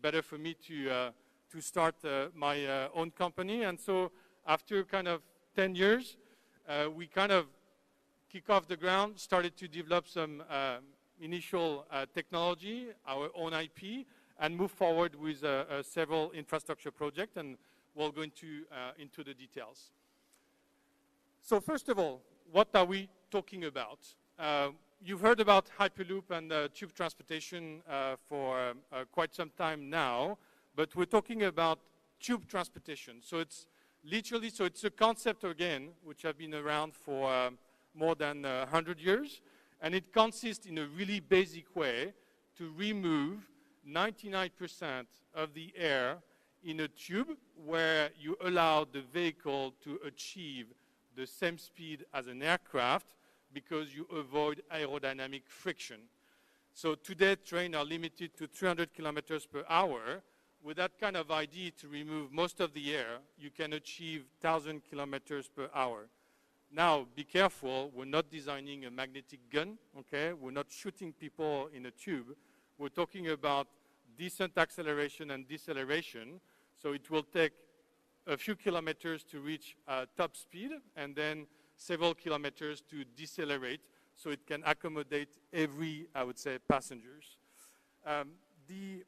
better for me to start my own company. And so after kind of 10 years, we kind of kick off the ground, started to develop some initial technology, our own IP, and move forward with several infrastructure projects, and we'll go into the details. So first of all, what are we talking about? You've heard about Hyperloop and tube transportation for quite some time now, but we're talking about tube transportation. So it's literally, so it's a concept again, which have been around for more than 100 years, and it consists in a really basic way to remove 99% of the air in a tube where you allow the vehicle to achieve the same speed as an aircraft because you avoid aerodynamic friction. So today, trains are limited to 300 kilometers per hour. With that kind of idea to remove most of the air, you can achieve 1,000 kilometers per hour. Now, be careful, we're not designing a magnetic gun, okay? We're not shooting people in a tube. We're talking about decent acceleration and deceleration. So it will take a few kilometers to reach top speed and then several kilometers to decelerate so it can accommodate every, I would say, passengers. The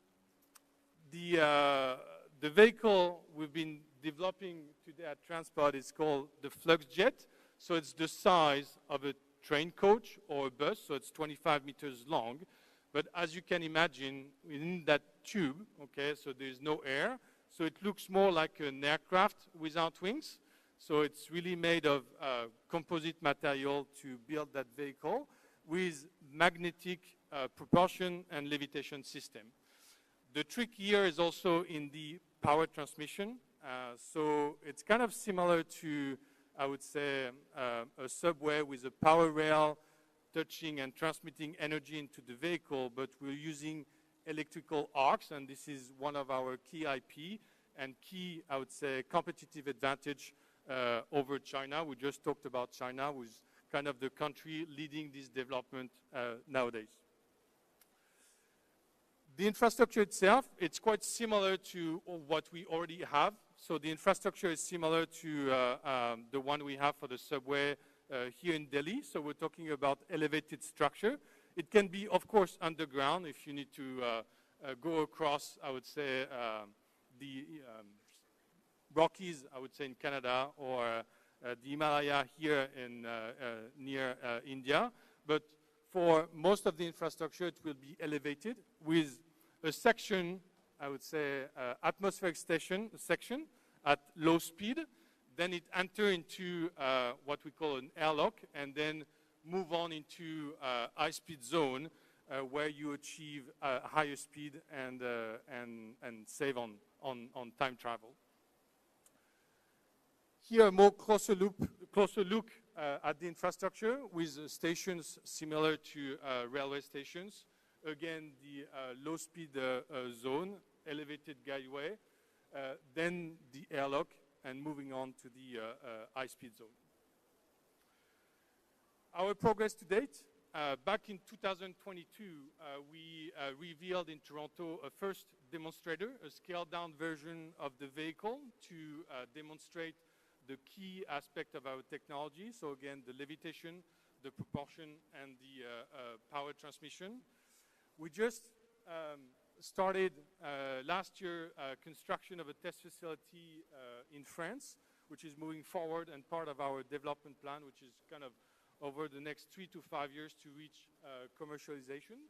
vehicle we've been developing today at Transport is called the FluxJet. So it's the size of a train coach or a bus, so it's 25 meters long. But as you can imagine, in that tube, okay, so there's no air, so it looks more like an aircraft without wings. So it's really made of composite material to build that vehicle with magnetic propulsion and levitation system. The trick here is also in the power transmission. So it's kind of similar to, I would say, a subway with a power rail touching and transmitting energy into the vehicle, but we're using electrical arcs, and this is one of our key IP and key, I would say, competitive advantage over China. We just talked about China, who is kind of the country leading this development nowadays. The infrastructure itself, it's quite similar to what we already have. So the infrastructure is similar to the one we have for the subway here in Delhi. So we're talking about elevated structure. It can be, of course, underground if you need to go across, I would say, the Rockies, I would say, in Canada, or the Himalaya here in near India. But for most of the infrastructure, it will be elevated with a section, I would say, atmospheric section at low speed. Then it enter into what we call an airlock, and then move on into high-speed zone where you achieve higher speed and save on time travel. Here, a more closer look at the infrastructure with stations similar to railway stations. Again, the low-speed zone, elevated guideway, then the airlock, and moving on to the high-speed zone. Our progress to date, back in 2022, we revealed in Toronto a first demonstrator, a scaled-down version of the vehicle to demonstrate the key aspect of our technology. So again, the levitation, the propulsion, and the power transmission. We just started last year construction of a test facility in France, which is moving forward and part of our development plan, which is kind of over the next 3 to 5 years to reach commercialization.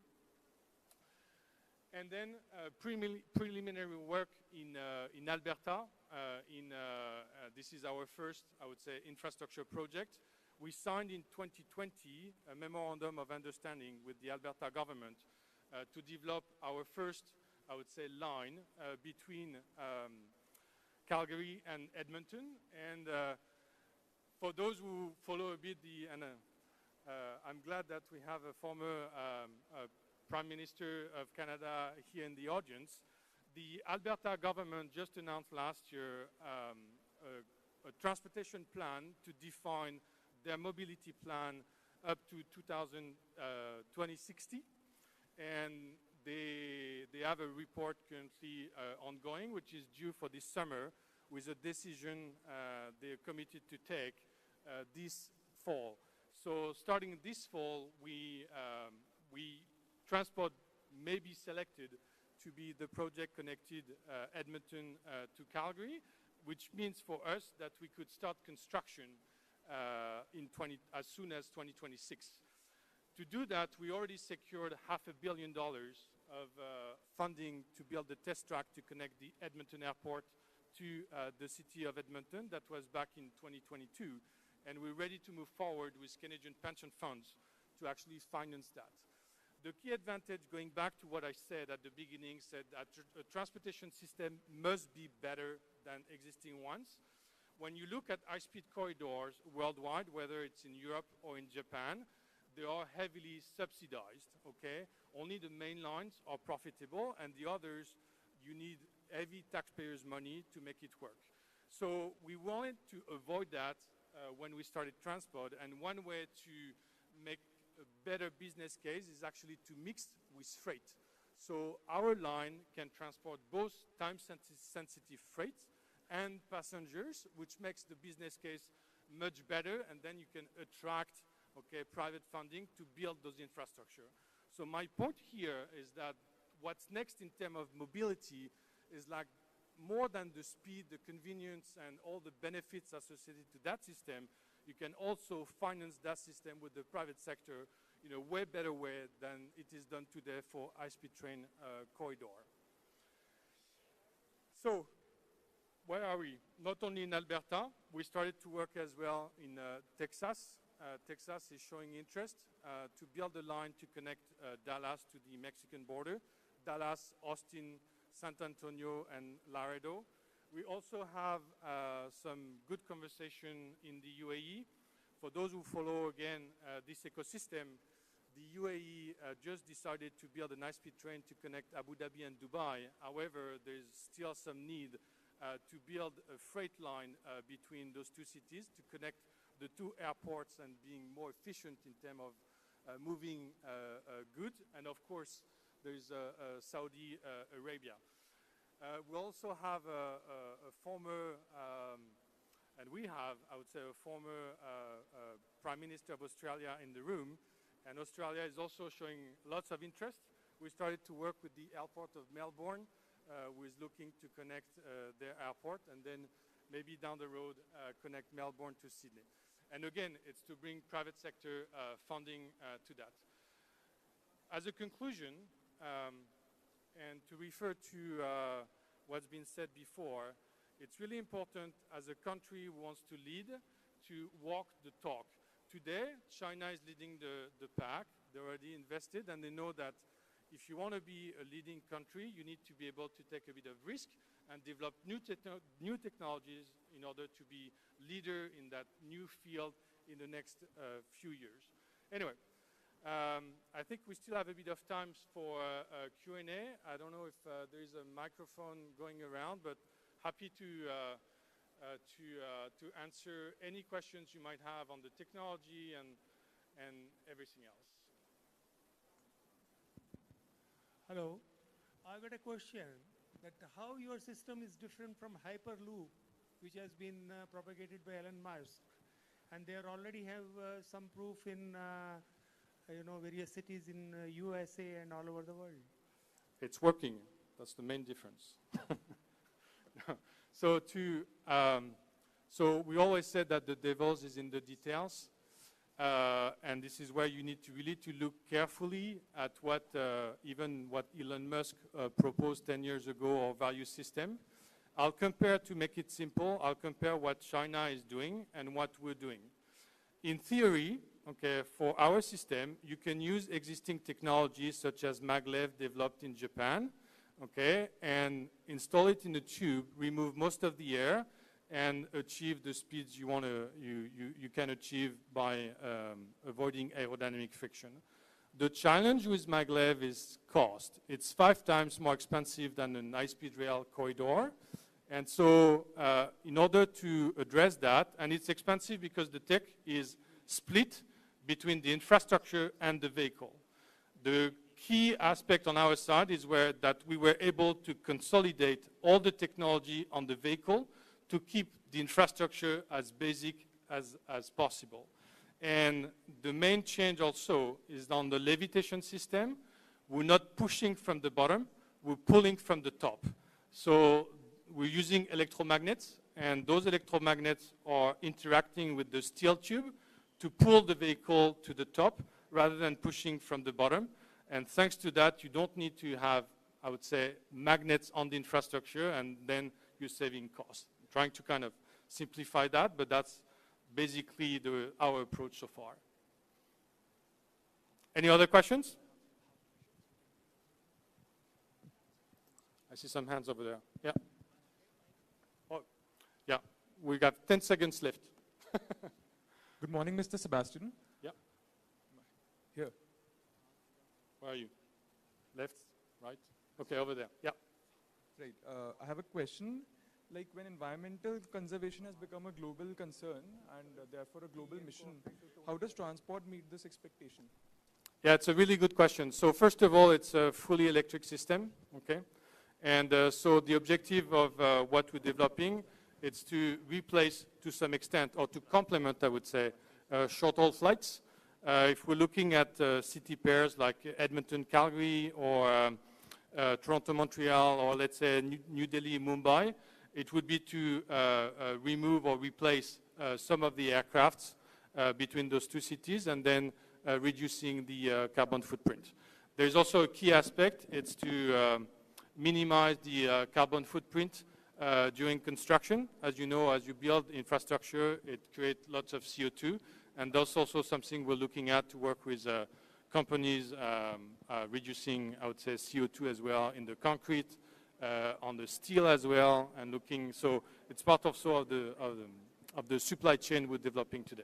And then preliminary work in Alberta. This is our first, I would say, infrastructure project. We signed in 2020 a memorandum of understanding with the Alberta government to develop our first, I would say, line between Calgary and Edmonton. And for those who follow a bit I'm glad that we have a former Prime Minister of Canada here in the audience. The Alberta government just announced last year a transportation plan to define their mobility plan up to 2060. And they have a report currently ongoing, which is due for this summer, with a decision they're committed to take this fall. So starting this fall, we transport may be selected to be the project connected Edmonton to Calgary, which means for us that we could start construction as soon as 2026. To do that, we already secured $500 million of funding to build a test track to connect the Edmonton airport to the city of Edmonton. That was back in 2022. And we're ready to move forward with Canadian pension funds to actually finance that. The key advantage, going back to what I said at the beginning, said that a transportation system must be better than existing ones. When you look at high-speed corridors worldwide, whether it's in Europe or in Japan, they are heavily subsidized, okay? Only the main lines are profitable, and the others, you need heavy taxpayers' money to make it work. So we wanted to avoid that when we started transport, and one way to make a better business case is actually to mix with freight. So our line can transport both time-sensitive freight and passengers, which makes the business case much better, and then you can attract private funding to build those infrastructure. So my point here is that what's next in terms of mobility is like more than the speed, the convenience, and all the benefits associated to that system. You can also finance that system with the private sector in a way better way than it is done today for high-speed train corridor. So where are we? Not only in Alberta, we started to work as well in Texas. Texas is showing interest to build a line to connect Dallas to the Mexican border. Dallas, Austin, San Antonio, and Laredo. We also have some good conversation in the UAE. For those who follow, again, this ecosystem, the UAE just decided to build a high-speed train to connect Abu Dhabi and Dubai. However, there's still some need to build a freight line between those two cities to connect the two airports and being more efficient in terms of moving goods. And of course, there's Saudi Arabia. We also have a former, and we have, I would say, a former Prime Minister of Australia in the room, and Australia is also showing lots of interest. We started to work with the airport of Melbourne, who is looking to connect their airport, and then maybe down the road connect Melbourne to Sydney. And again, it's to bring private sector funding to that. As a conclusion, and to refer to what's been said before, it's really important as a country who wants to lead to walk the talk. Today, China is leading the pack. They're already invested, and they know that if you want to be a leading country, you need to be able to take a bit of risk and develop new technologies in order to be leader in that new field in the next few years. Anyway, I think we still have a bit of time for Q&A. I don't know if there is a microphone going around, but happy to answer any questions you might have on the technology and everything else. Hello. I got a question that how your system is different from Hyperloop, which has been propagated by Elon Musk, and they already have some proof in various cities in USA and all over the world. It's working. That's the main difference. So we always said that the devil is in the details. And this is where you need to really look carefully at even what Elon Musk proposed 10 years ago, our value system. I'll compare, to make it simple, I'll compare what China is doing and what we're doing. In theory, for our system, you can use existing technologies such as maglev developed in Japan, and install it in a tube, remove most of the air, and achieve the speeds you can achieve by avoiding aerodynamic friction. The challenge with maglev is cost. It's 5 times more expensive than an high-speed rail corridor. And so in order to address that, and it's expensive because the tech is split between the infrastructure and the vehicle. The key aspect on our side is that we were able to consolidate all the technology on the vehicle to keep the infrastructure as basic as possible. And the main change also is on the levitation system. We're not pushing from the bottom, we're pulling from the top. So we're using electromagnets, and those electromagnets are interacting with the steel tube to pull the vehicle to the top rather than pushing from the bottom. And thanks to that, you don't need to have, I would say, magnets on the infrastructure, and then you're saving costs. I'm trying to kind of simplify that, but that's basically our approach so far. Any other questions? I see some hands over there. Yeah. Oh, yeah. We got 10 seconds left. Good morning, Mr. Sebastian. Yeah. Here. Where are you? Left? Right? Okay, over there. Yeah. Right. I have a question. Like, when environmental conservation has become a global concern and therefore a global mission, how does transport meet this expectation? Yeah, it's a really good question. So first of all, it's a fully electric system, okay? And so the objective of what we're developing is to replace, to some extent, or to complement, I would say, short-haul flights. If we're looking at city pairs like Edmonton, Calgary, or Toronto, or let's say New Delhi, Mumbai, it would be to remove or replace some of the aircrafts between those two cities, and then reducing the carbon footprint. There's also a key aspect. It's to minimize the carbon footprint during construction. As you know, as you build infrastructure, it creates lots of CO2. And that's also something we're looking at to work with companies reducing, I would say, CO2 as well in the concrete, on the steel as well, and looking. So it's part also of the supply chain we're developing today.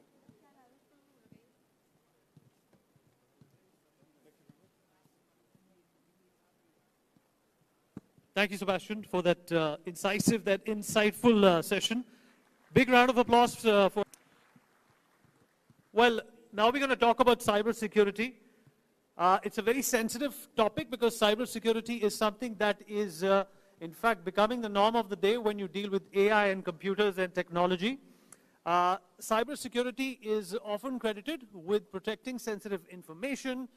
Thank you, Sebastian, for that insightful session. Big round of applause for. Well, now we're going to talk about cybersecurity. It's a very sensitive topic because cybersecurity is something that is, in fact, becoming the norm of the day when you deal with AI and computers and technology. Cybersecurity is often credited with protecting sensitive information,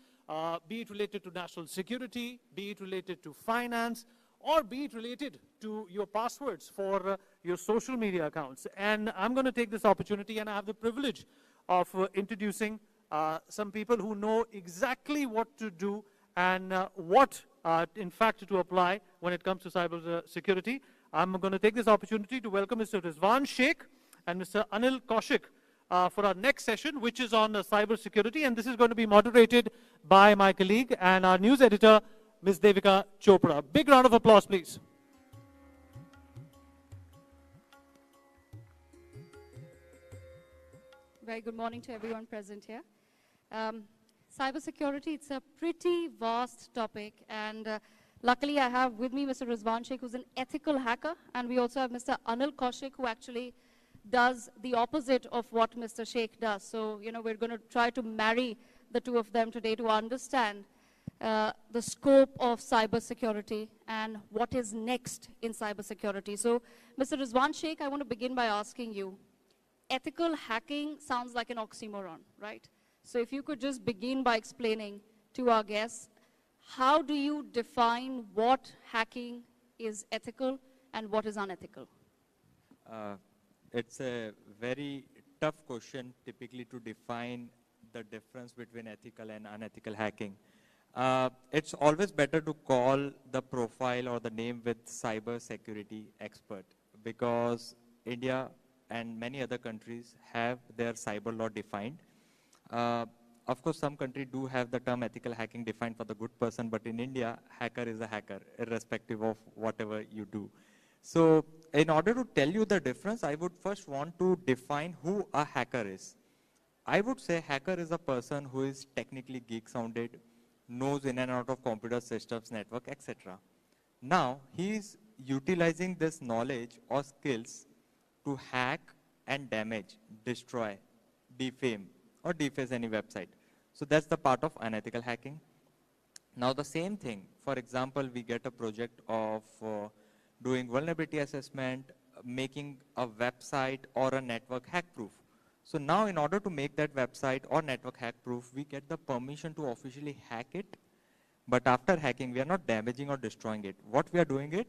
be it related to national security, be it related to finance, or be it related to your passwords for your social media accounts. And I'm going to take this opportunity, and I have the privilege of introducing some people who know exactly what to do and what, in fact, to apply when it comes to cyber security. I'm going to take this opportunity to welcome Mr. Rizwan Sheikh and Mr. Anil Kaushik for our next session, which is on cyber security. And this is going to be moderated by my colleague and our news editor, Ms. Devika Chopra. Big round of applause, please. Very good morning to everyone present here. Cybersecurity, it's a pretty vast topic, and luckily I have with me Mr. Rizwan Sheikh, who's an ethical hacker, and we also have Mr. Anil Kaushik, who actually does the opposite of what Mr. Sheikh does. So, you know, we're going to try to marry the two of them today to understand the scope of cybersecurity and what is next in cybersecurity. So, Mr. Rizwan Sheikh, I want to begin by asking you, ethical hacking sounds like an oxymoron, right? So if you could just begin by explaining to our guests, how do you define what hacking is ethical and what is unethical? It's a very tough question typically to define the difference between ethical and unethical hacking. It's always better to call the profile or the name with cyber security expert, because India and many other countries have their cyber law defined. Of course, some countries do have the term ethical hacking defined for the good person, but in India, hacker is a hacker, irrespective of whatever you do. So in order to tell you the difference, I would first want to define who a hacker is. I would say hacker is a person who is technically geek-sounded, knows in and out of computer systems, network, etc. Now, he is utilizing this knowledge or skills to hack and damage, destroy, defame, or deface any website. So that's the part of unethical hacking. Now the same thing, for example, we get a project of doing vulnerability assessment, making a website or a network hack proof. So now in order to make that website or network hack proof, we get the permission to officially hack it. But after hacking, we are not damaging or destroying it. What we are doing is,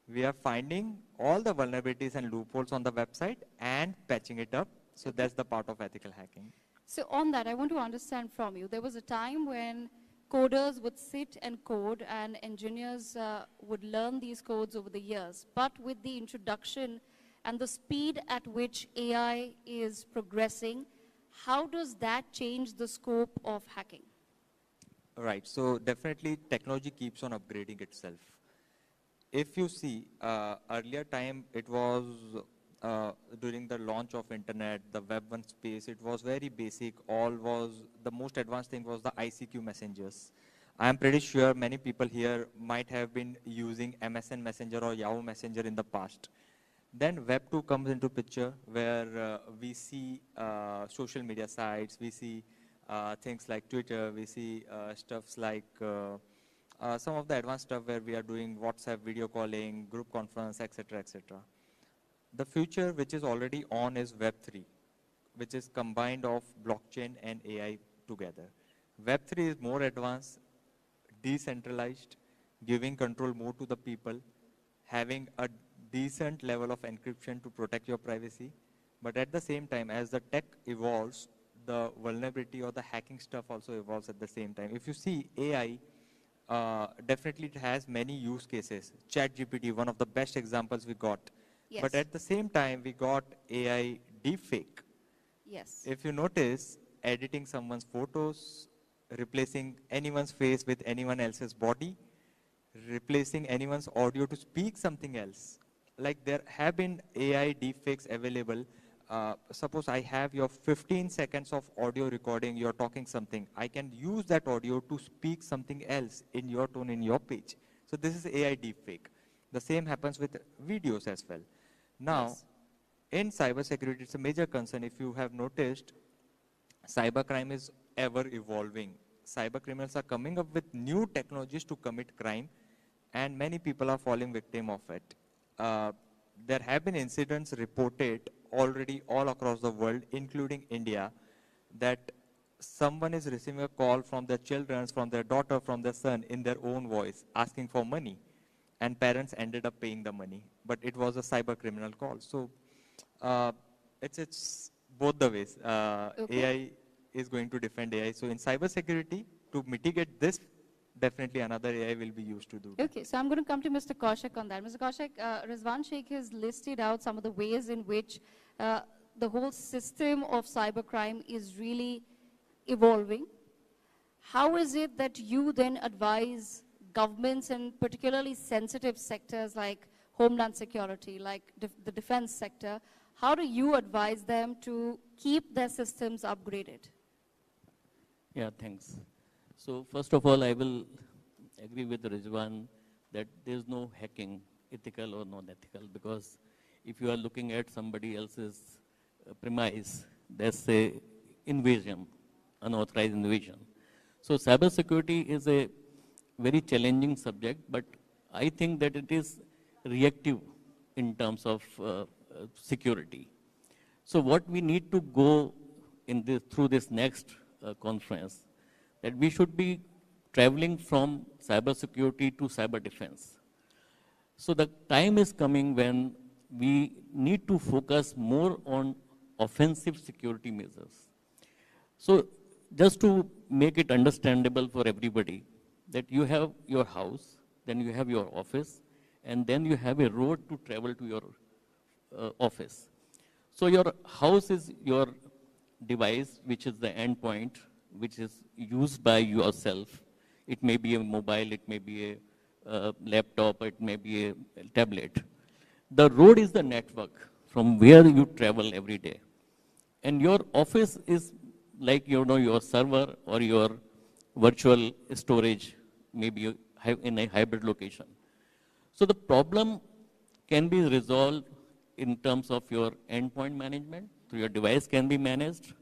we are finding all the vulnerabilities and loopholes on the website and patching it up. So that's the part of ethical hacking. So on that, I want to understand from you, there was a time when coders would sit and code and engineers would learn these codes over the years. But with the introduction and the speed at which AI is progressing, how does that change the scope of hacking? Right, so definitely technology keeps on upgrading itself. If you see, earlier time it was during the launch of internet, the Web 1 space, it was very basic. The most advanced thing was the ICQ messengers. I am pretty sure many people here might have been using MSN Messenger or Yahoo Messenger in the past. Then Web 2 comes into picture where we see social media sites, we see things like Twitter, we see stuffs like some of the advanced stuff where we are doing WhatsApp video calling, group conference, etc., etc. The future which is already on is Web 3, which is combined of blockchain and AI together. Web 3 is more advanced, decentralized, giving control more to the people, having a decent level of encryption to protect your privacy. But at the same time, as the tech evolves, the vulnerability or the hacking stuff also evolves at the same time. If you see AI, definitely it has many use cases. ChatGPT, one of the best examples we got. Yes. But at the same time, we got AI deepfake. Yes. If you notice, editing someone's photos, replacing anyone's face with anyone else's body, replacing anyone's audio to speak something else. Like there have been AI deepfakes available. Suppose I have your 15 seconds of audio recording, you're talking something. I can use that audio to speak something else in your tone, in your pitch. So this is AI deepfake. The same happens with videos as well. Now, Yes. in cybersecurity, it's a major concern. If you have noticed, cybercrime is ever evolving. Cyber criminals are coming up with new technologies to commit crime, and many people are falling victim of it. There have been incidents reported already all across the world, including India, that someone is receiving a call from their children, from their daughter, from their son in their own voice, asking for money. And parents ended up paying the money, but it was a cyber criminal call. So it's both the ways. Okay. AI is going to defend AI. So in cybersecurity, to mitigate this, definitely another AI will be used to do that. Okay, so I'm going to come to Mr. Kaushik on that. Mr. Kaushik, Rizwan Sheikh has listed out some of the ways in which the whole system of cybercrime is really evolving. How is it that you then advise governments and particularly sensitive sectors like homeland security, like the defense sector, how do you advise them to keep their systems upgraded? Yeah, thanks. So first of all, I will agree with Rizwan that there is no hacking, ethical or non-ethical, because if you are looking at somebody else's premise, that's a invasion, unauthorized invasion. So cybersecurity is a very challenging subject, but I think that it is reactive in terms of security. So what we need to go in this, through this next conference, that we should be traveling from cybersecurity to cyber defense. So the time is coming when we need to focus more on offensive security measures. So just to make it understandable for everybody, that you have your house, then you have your office, and then you have a road to travel to your office. So your house is your device, which is the endpoint, which is used by yourself. It may be a mobile, it may be a laptop, it may be a tablet. The road is the network from where you travel every day. And your office is like, you know, your server or your virtual storage, maybe in a hybrid location. So the problem can be resolved in terms of your endpoint management. So your device can be managed.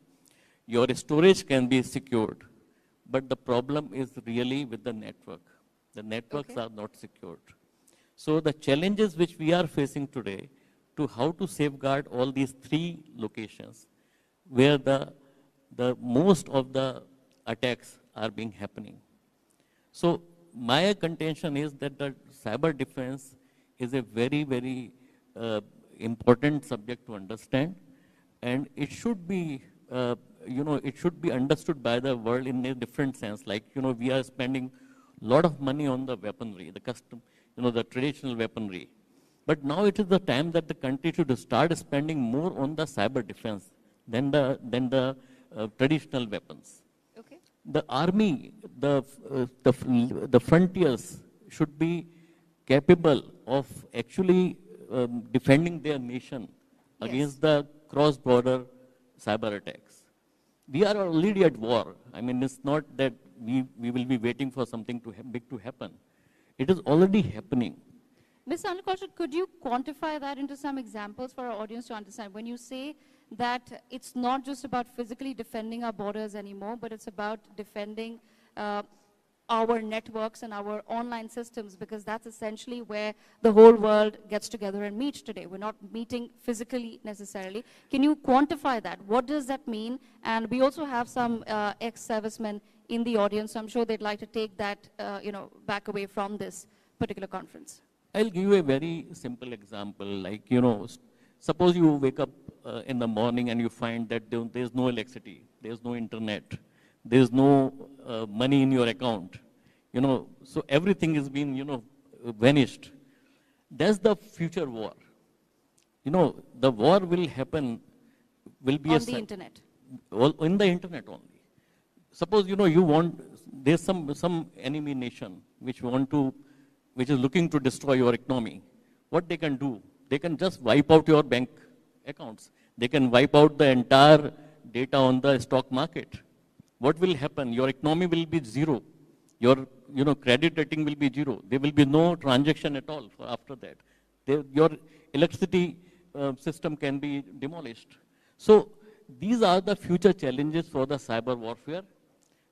Your storage can be secured but the problem is really with the network. The networks are not secured. So the challenges which we are facing today to how to safeguard all these three locations where the most of the attacks are being happening. So my contention is that the cyber defense is a very, very important subject to understand, and it should be, it should be understood by the world in a different sense. Like, we are spending a lot of money on the weaponry, the custom, the traditional weaponry. But now it is the time that the country should start spending more on the cyber defense than the traditional weapons. Okay. The army, the frontiers should be capable of actually defending their nation against the cross-border cyber attacks. We are already at war. I mean, it's not that we will be waiting for something big to happen. It is already happening. Mr. Anil, could you quantify that into some examples for our audience to understand? When you say that it's not just about physically defending our borders anymore, but it's about defending our networks and our online systems, because that's essentially where the whole world gets together and meets today. We're not meeting physically necessarily. Can you quantify that? What does that mean? And we also have some ex-servicemen in the audience, so I'm sure they'd like to take that back away from this particular conference. I'll give you a very simple example. Like, suppose you wake up in the morning and you find that there's no electricity, there's no internet, there's no money in your account, so everything is being, vanished. That's the future war. The war will happen, will be on the internet. In the internet only. Suppose, there's some enemy nation which is looking to destroy your economy. What they can do? They can just wipe out your bank accounts. They can wipe out the entire data on the stock market. What will happen? Your economy will be zero. Your credit rating will be zero. There will be no transaction at all after that. Your electricity system can be demolished. So these are the future challenges for the cyber warfare,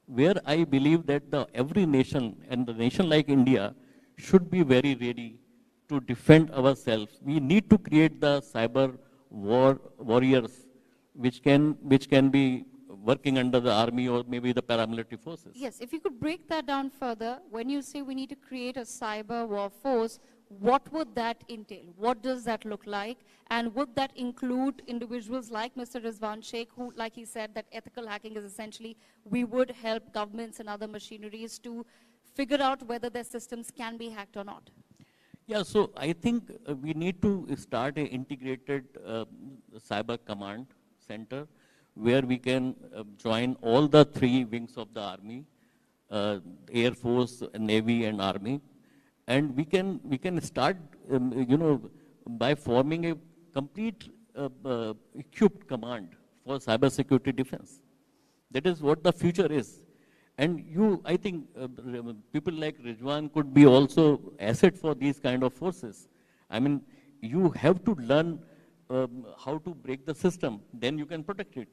where I believe that every nation, and the nation like India, should be very ready to defend ourselves. We need to create the cyber warriors which can be working under the army or maybe the paramilitary forces. Yes, if you could break that down further, when you say we need to create a cyber war force, what would that entail? What does that look like? And would that include individuals like Mr. Rizwan Sheikh, who, like he said, that ethical hacking is essentially, we would help governments and other machineries to figure out whether their systems can be hacked or not? Yeah, so I think we need to start an integrated cyber command center where we can join all the three wings of the army, Air Force, Navy, and Army. And we can start, by forming a complete equipped command for cyber security defense. That is what the future is. And I think people like Rizwan could be also asset for these kind of forces. I mean, you have to learn how to break the system, then you can protect it.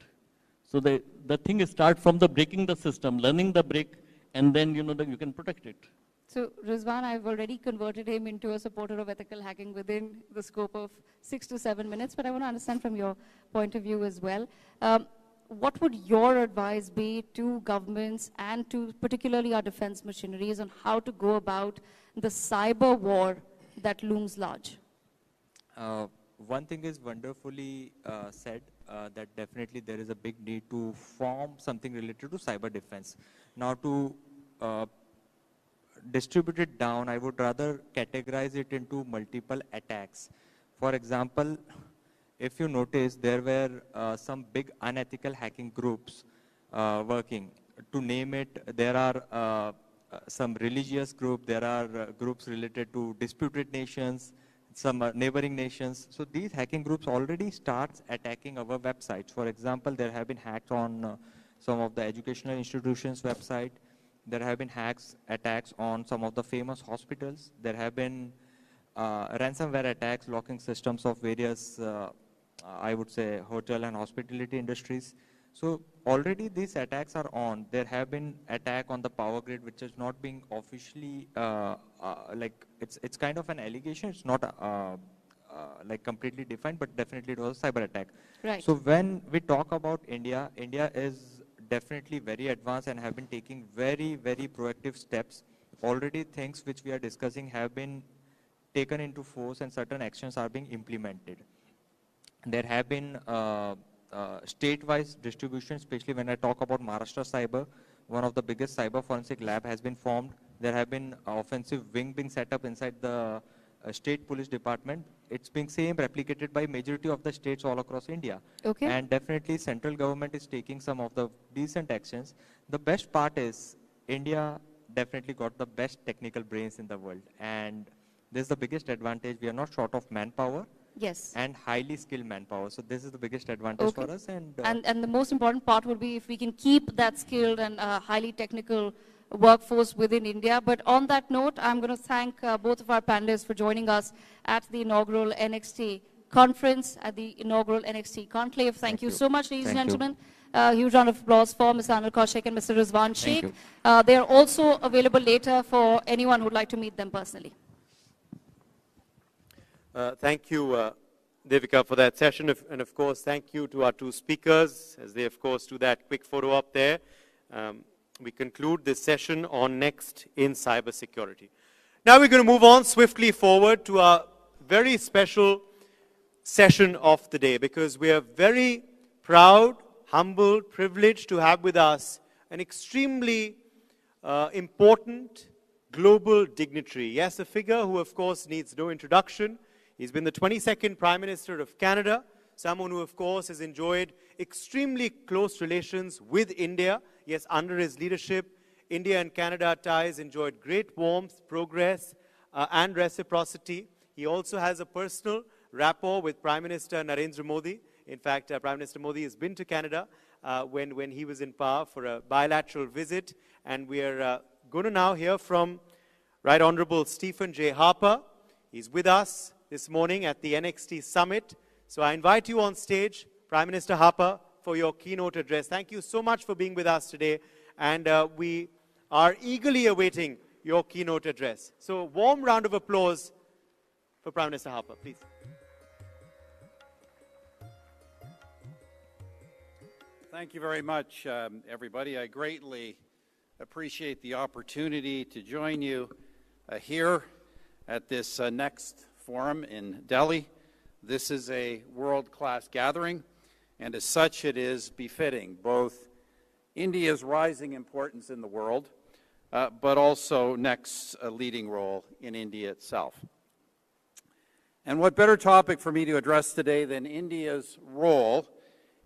So the thing is start from the breaking the system, learning the break, and then you can protect it. So Rizwan, I've already converted him into a supporter of ethical hacking within the scope of 6 to 7 minutes, but I want to understand from your point of view as well. What would your advice be to governments and to particularly our defense machineries on how to go about the cyber war that looms large? One thing is wonderfully said, that definitely there is a big need to form something related to cyber defense. Now to distribute it down, I would rather categorize it into multiple attacks. For example, if you notice, there were some big unethical hacking groups working. To name it, there are some religious groups, there are groups related to disputed nations, some neighboring nations. So these hacking groups already start attacking our websites. For example, there have been hacks on some of the educational institutions' website. There have been attacks on some of the famous hospitals. There have been ransomware attacks, locking systems of various I would say hotel and hospitality industries. So already these attacks are on. There have been attack on the power grid, which is not being officially, like it's kind of an allegation. It's not like completely defined, but definitely it was a cyber attack. Right. So when we talk about India, India is definitely very advanced and have been taking very, very proactive steps. Already things which we are discussing have been taken into force and certain actions are being implemented. There have been state-wise distribution, especially when I talk about Maharashtra Cyber, one of the biggest cyber forensic lab has been formed. There have been offensive wing being set up inside the state police department. It's being same replicated by majority of the states all across India. Okay. And definitely central government is taking some of the decent actions. The best part is India definitely got the best technical brains in the world. And this is the biggest advantage. We are not short of manpower. Yes. And highly skilled manpower. So this is the biggest advantage for us. And the most important part would be if we can keep that skilled and highly technical workforce within India. But on that note, I'm going to thank both of our panelists for joining us at the inaugural NXT conference, at the inaugural NXT Conclave. Thank you so much, ladies and gentlemen. Huge round of applause for Mr. Anil Kaushik and Mr. Rizwan Sheikh. They are also available later for anyone who would like to meet them personally. Thank you, Devika, for that session. And of course, thank you to our two speakers as they, of course, do that quick photo up there. We conclude this session on Next in Cybersecurity. Now we're going to move on swiftly forward to our very special session of the day, because we are very proud, humbled, privileged to have with us an extremely important global dignitary. Yes, a figure who, of course, needs no introduction. He's been the 22nd Prime Minister of Canada, someone who, of course, has enjoyed extremely close relations with India. Yes, under his leadership, India and Canada ties enjoyed great warmth, progress, and reciprocity. He also has a personal rapport with Prime Minister Narendra Modi. In fact, Prime Minister Modi has been to Canada when he was in power for a bilateral visit. And we are going to now hear from Right Honorable Stephen J. Harper. He's with us this morning at the NXT Summit. So I invite you on stage, Prime Minister Harper, for your keynote address. Thank you so much for being with us today. And we are eagerly awaiting your keynote address. So warm round of applause for Prime Minister Harper, please. Thank you very much, everybody. I greatly appreciate the opportunity to join you here at this next forum in Delhi. This is a world-class gathering, and as such it is befitting both India's rising importance in the world, but also NEC's leading role in India itself. And what better topic for me to address today than India's role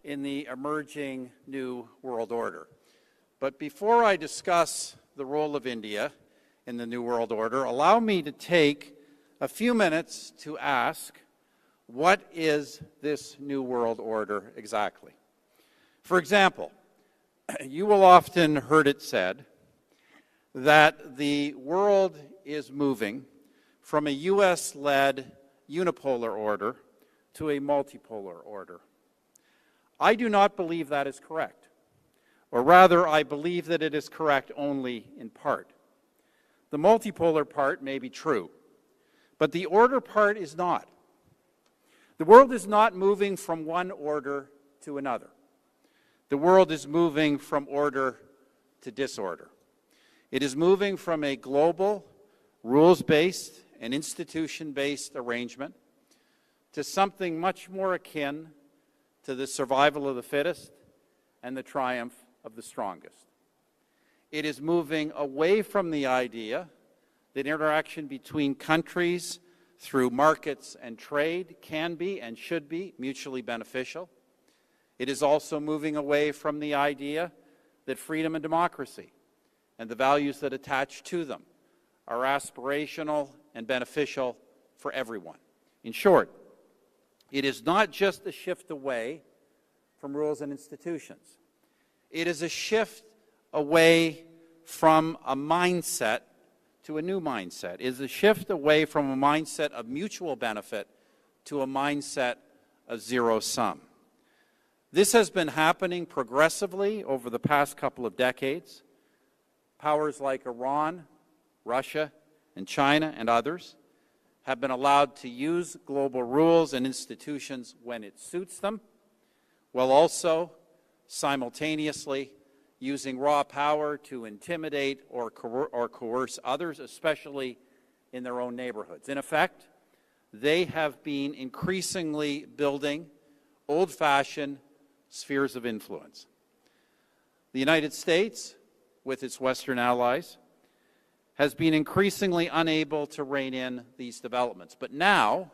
in the emerging new world order. But before I discuss the role of India in the new world order, allow me to take a few minutes to ask, what is this new world order exactly? For example, you will often heard it said that the world is moving from a US-led unipolar order to a multipolar order. I do not believe that is correct, or rather, I believe that it is correct only in part. The multipolar part may be true, but the order part is not. The world is not moving from one order to another. The world is moving from order to disorder. It is moving from a global, rules-based and institution-based arrangement to something much more akin to the survival of the fittest and the triumph of the strongest. It is moving away from the idea that interaction between countries through markets and trade can be and should be mutually beneficial. It is also moving away from the idea that freedom and democracy and the values that attach to them are aspirational and beneficial for everyone. In short, it is not just a shift away from rules and institutions. It is a shift away from a mindset to a new mindset. It is a shift away from a mindset of mutual benefit to a mindset of zero sum. This has been happening progressively over the past couple of decades. Powers like Iran, Russia, and China and others have been allowed to use global rules and institutions when it suits them, while also simultaneously using raw power to intimidate or coerce others, especially in their own neighborhoods. In effect, they have been increasingly building old-fashioned spheres of influence. The United States, with its Western allies, has been increasingly unable to rein in these developments. But now,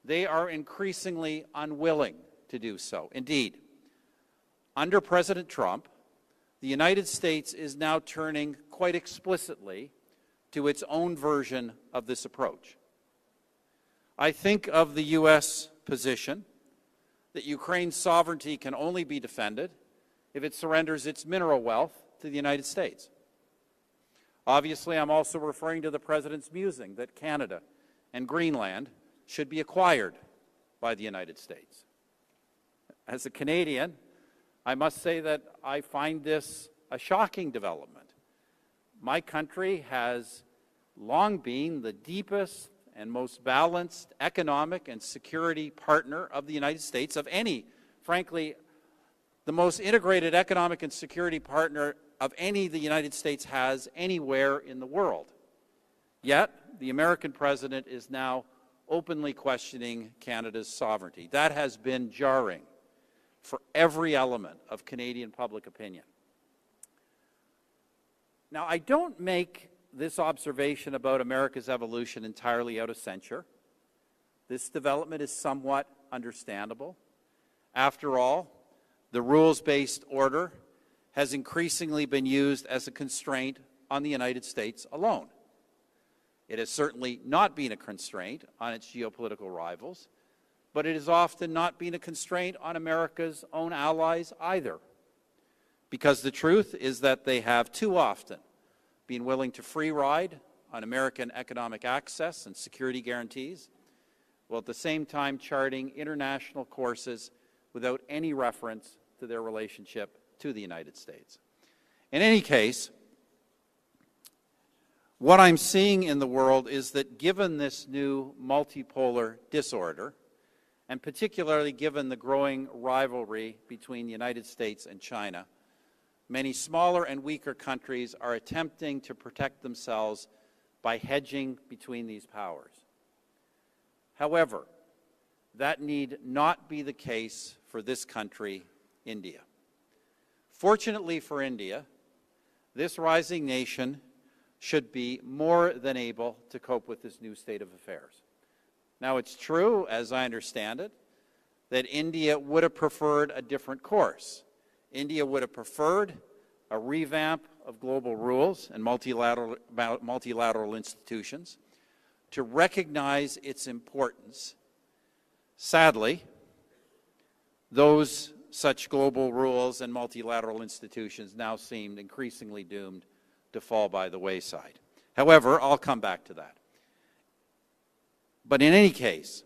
they are increasingly unwilling to do so. Indeed, under President Trump, the United States is now turning quite explicitly to its own version of this approach. I think of the U.S. position that Ukraine's sovereignty can only be defended if it surrenders its mineral wealth to the United States. Obviously, I'm also referring to the President's musing that Canada and Greenland should be acquired by the United States. As a Canadian, I must say that I find this a shocking development. My country has long been the deepest and most balanced economic and security partner of the United States, of any, frankly, the most integrated economic and security partner of any the United States has anywhere in the world. Yet, the American president is now openly questioning Canada's sovereignty. That has been jarring for every element of Canadian public opinion. Now, I don't make this observation about America's evolution entirely out of censure. This development is somewhat understandable. After all, the rules-based order has increasingly been used as a constraint on the United States alone. It has certainly not been a constraint on its geopolitical rivals, but it has often not been a constraint on America's own allies either, because the truth is that they have too often been willing to free ride on American economic access and security guarantees, while at the same time charting international courses without any reference to their relationship to the United States. In any case, what I'm seeing in the world is that given this new multipolar disorder, and particularly given the growing rivalry between the United States and China, many smaller and weaker countries are attempting to protect themselves by hedging between these powers. However, that need not be the case for this country, India. Fortunately for India, this rising nation should be more than able to cope with this new state of affairs. Now, it's true, as I understand it, that India would have preferred a different course. India would have preferred a revamp of global rules and multilateral institutions to recognize its importance. Sadly, those such global rules and multilateral institutions now seem increasingly doomed to fall by the wayside. However, I'll come back to that. But in any case,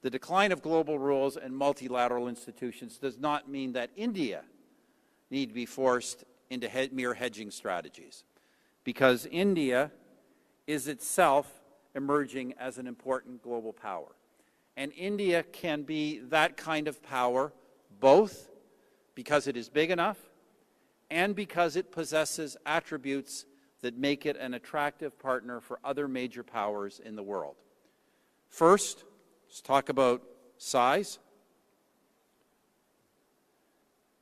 the decline of global rules and multilateral institutions does not mean that India need to be forced into mere hedging strategies, because India is itself emerging as an important global power. And India can be that kind of power both because it is big enough and because it possesses attributes that make it an attractive partner for other major powers in the world. First, let's talk about size.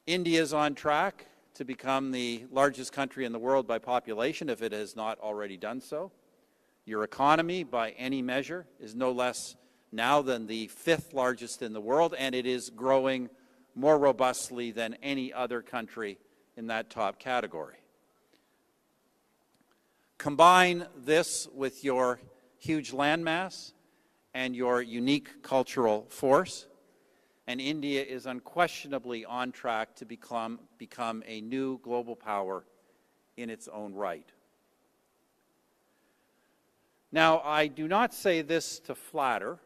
India is on track to become the largest country in the world by population, if it has not already done so. Your economy, by any measure, is no less now than the 5th largest in the world, and it is growing more robustly than any other country in that top category. Combine this with your huge landmass and your unique cultural force, and India is unquestionably on track to become a new global power in its own right. Now, I do not say this to flatter,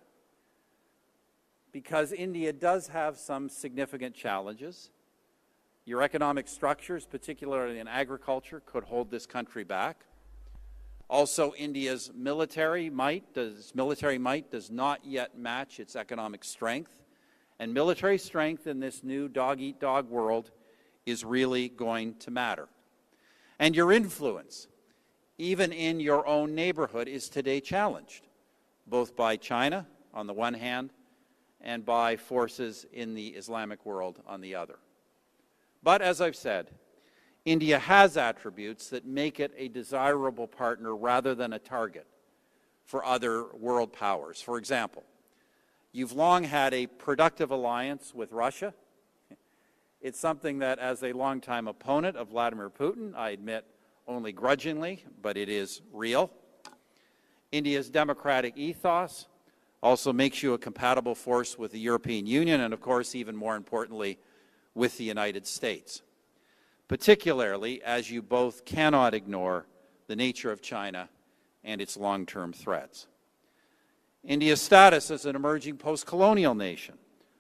because India does have some significant challenges. Your economic structures, particularly in agriculture, could hold this country back. Also, India's military might does not yet match its economic strength. And military strength in this new dog-eat-dog world is really going to matter. And your influence, even in your own neighborhood, is today challenged, both by China on the one hand and by forces in the Islamic world on the other. But as I've said, India has attributes that make it a desirable partner rather than a target for other world powers. For example, you've long had a productive alliance with Russia. It's something that, as a longtime opponent of Vladimir Putin, I admit only grudgingly, but it is real. India's democratic ethos also makes you a compatible force with the European Union and, of course, even more importantly, with the United States, particularly as you both cannot ignore the nature of China and its long-term threats. India's status as an emerging post-colonial nation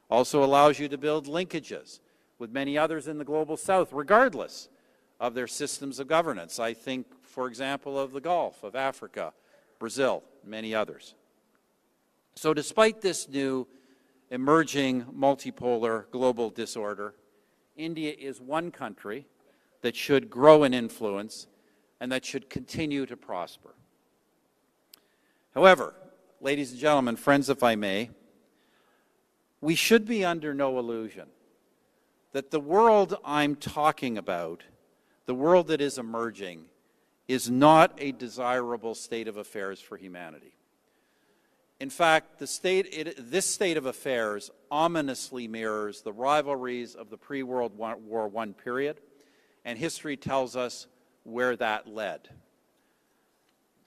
also allows you to build linkages with many others in the global south, regardless of their systems of governance. I think, for example, of the Gulf, of Africa, Brazil, and many others. So despite this new emerging multipolar global disorder, India is one country that should grow in influence and that should continue to prosper. However, ladies and gentlemen, friends, if I may, we should be under no illusion that the world I'm talking about, the world that is emerging, is not a desirable state of affairs for humanity. In fact, this state of affairs ominously mirrors the rivalries of the pre-World War I period, and history tells us where that led.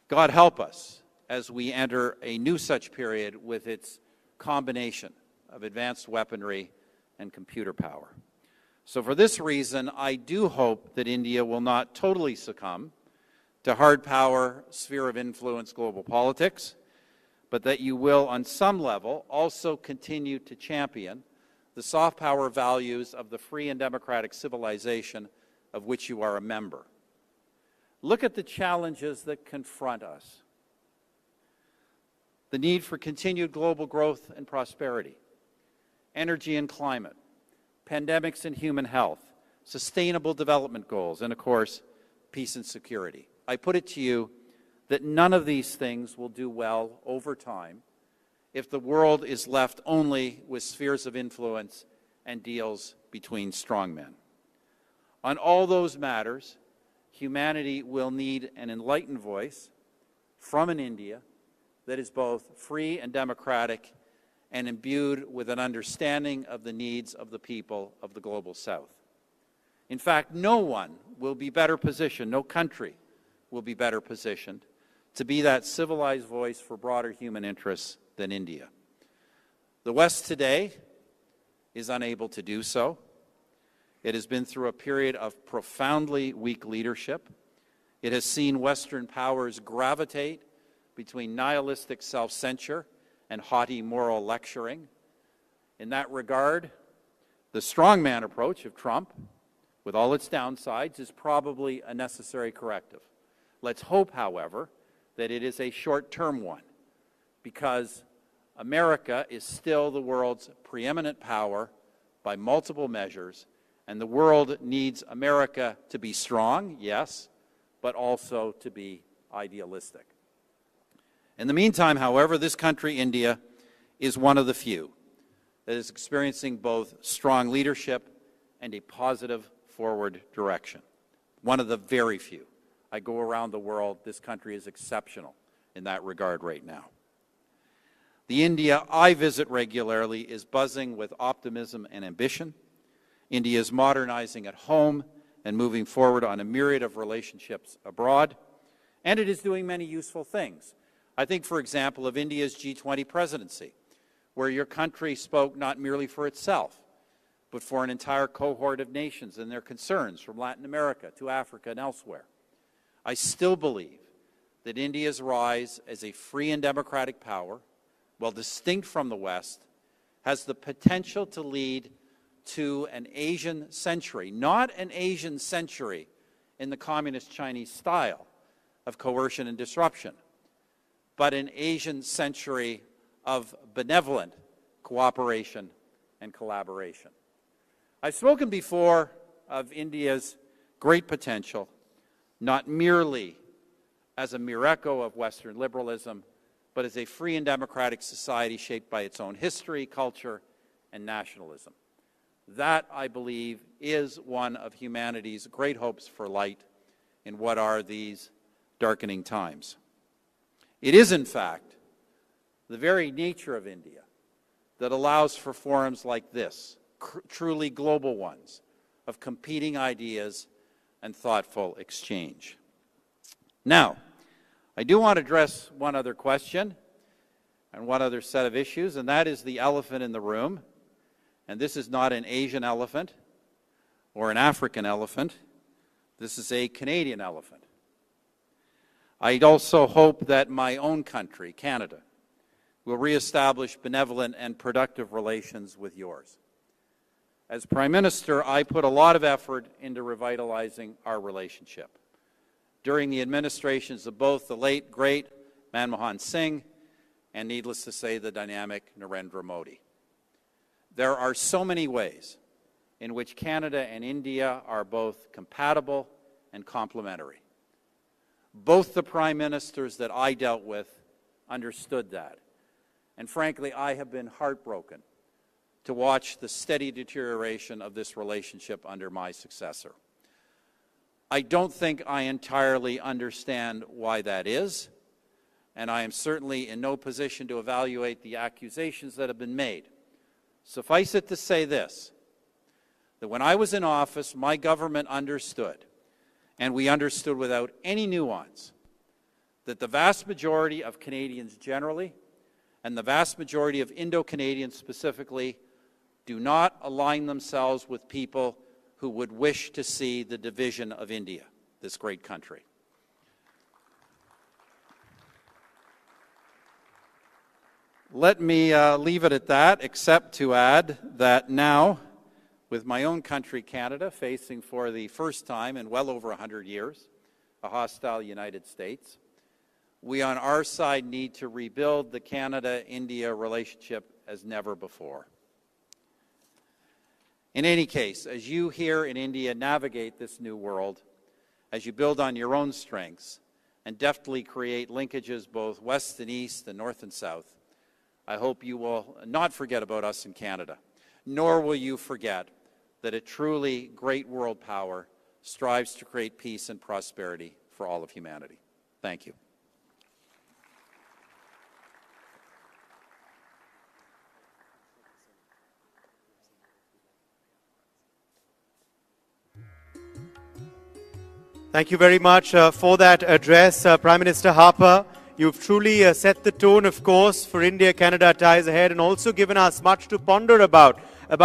God help us as we enter a new such period with its combination of advanced weaponry and computer power. So for this reason, I do hope that India will not totally succumb to hard power, sphere of influence global politics, but that you will, on some level, also continue to champion the soft power values of the free and democratic civilization of which you are a member. Look at the challenges that confront us. The need for continued global growth and prosperity, energy and climate, pandemics and human health, sustainable development goals, and of course, peace and security. I put it to you that none of these things will do well over time if the world is left only with spheres of influence and deals between strongmen. On all those matters, humanity will need an enlightened voice from an India that is both free and democratic and imbued with an understanding of the needs of the people of the global south. In fact, no one will be better positioned, no country will be better positioned to be that civilized voice for broader human interests than India. The West today is unable to do so. It has been through a period of profoundly weak leadership. It has seen Western powers gravitate between nihilistic self-censure and haughty moral lecturing. In that regard, the strongman approach of Trump, with all its downsides, is probably a necessary corrective. Let's hope, however, that it is a short-term one, because America is still the world's preeminent power by multiple measures, and the world needs America to be strong, yes, but also to be idealistic. In the meantime, however, this country, India, is one of the few that is experiencing both strong leadership and a positive forward direction. One of the very few. I go around the world, this country is exceptional in that regard right now. The India I visit regularly is buzzing with optimism and ambition. India is modernizing at home and moving forward on a myriad of relationships abroad, and it is doing many useful things. I think, for example, of India's G20 presidency, where your country spoke not merely for itself, but for an entire cohort of nations and their concerns from Latin America to Africa and elsewhere. I still believe that India's rise as a free and democratic power, while distinct from the West, has the potential to lead to an Asian century, not an Asian century in the communist Chinese style of coercion and disruption, but an Asian century of benevolent cooperation and collaboration. I've spoken before of India's great potential, not merely as a mere echo of Western liberalism, but as a free and democratic society shaped by its own history, culture, and nationalism. That, I believe, is one of humanity's great hopes for light in what are these darkening times. It is, in fact, the very nature of India that allows for forums like this, truly global ones, of competing ideas and thoughtful exchange. Now, I do want to address one other question and one other set of issues, and that is the elephant in the room. And this is not an Asian elephant or an African elephant. This is a Canadian elephant. I'd also hope that my own country, Canada, will reestablish benevolent and productive relations with yours. As Prime Minister, I put a lot of effort into revitalizing our relationship during the administrations of both the late, great Manmohan Singh and, needless to say, the dynamic Narendra Modi. There are so many ways in which Canada and India are both compatible and complementary. Both the prime ministers that I dealt with understood that. And frankly, I have been heartbroken to watch the steady deterioration of this relationship under my successor. I don't think I entirely understand why that is, and I am certainly in no position to evaluate the accusations that have been made. Suffice it to say this, that when I was in office, my government understood, and we understood without any nuance, that the vast majority of Canadians generally, and the vast majority of Indo-Canadians specifically, do not align themselves with people who would wish to see the division of India, this great country. Let me leave it at that, except to add that now, with my own country, Canada, facing for the first time in well over 100 years a hostile United States, we on our side need to rebuild the Canada-India relationship as never before. In any case, as you here in India navigate this new world, as you build on your own strengths and deftly create linkages both west and east and north and south, I hope you will not forget about us in Canada, nor will you forget that a truly great world power strives to create peace and prosperity for all of humanity. Thank you. Thank you very much for that address, Prime Minister Harper. You've truly set the tone, of course, for India-Canada ties ahead, and also given us much to ponder about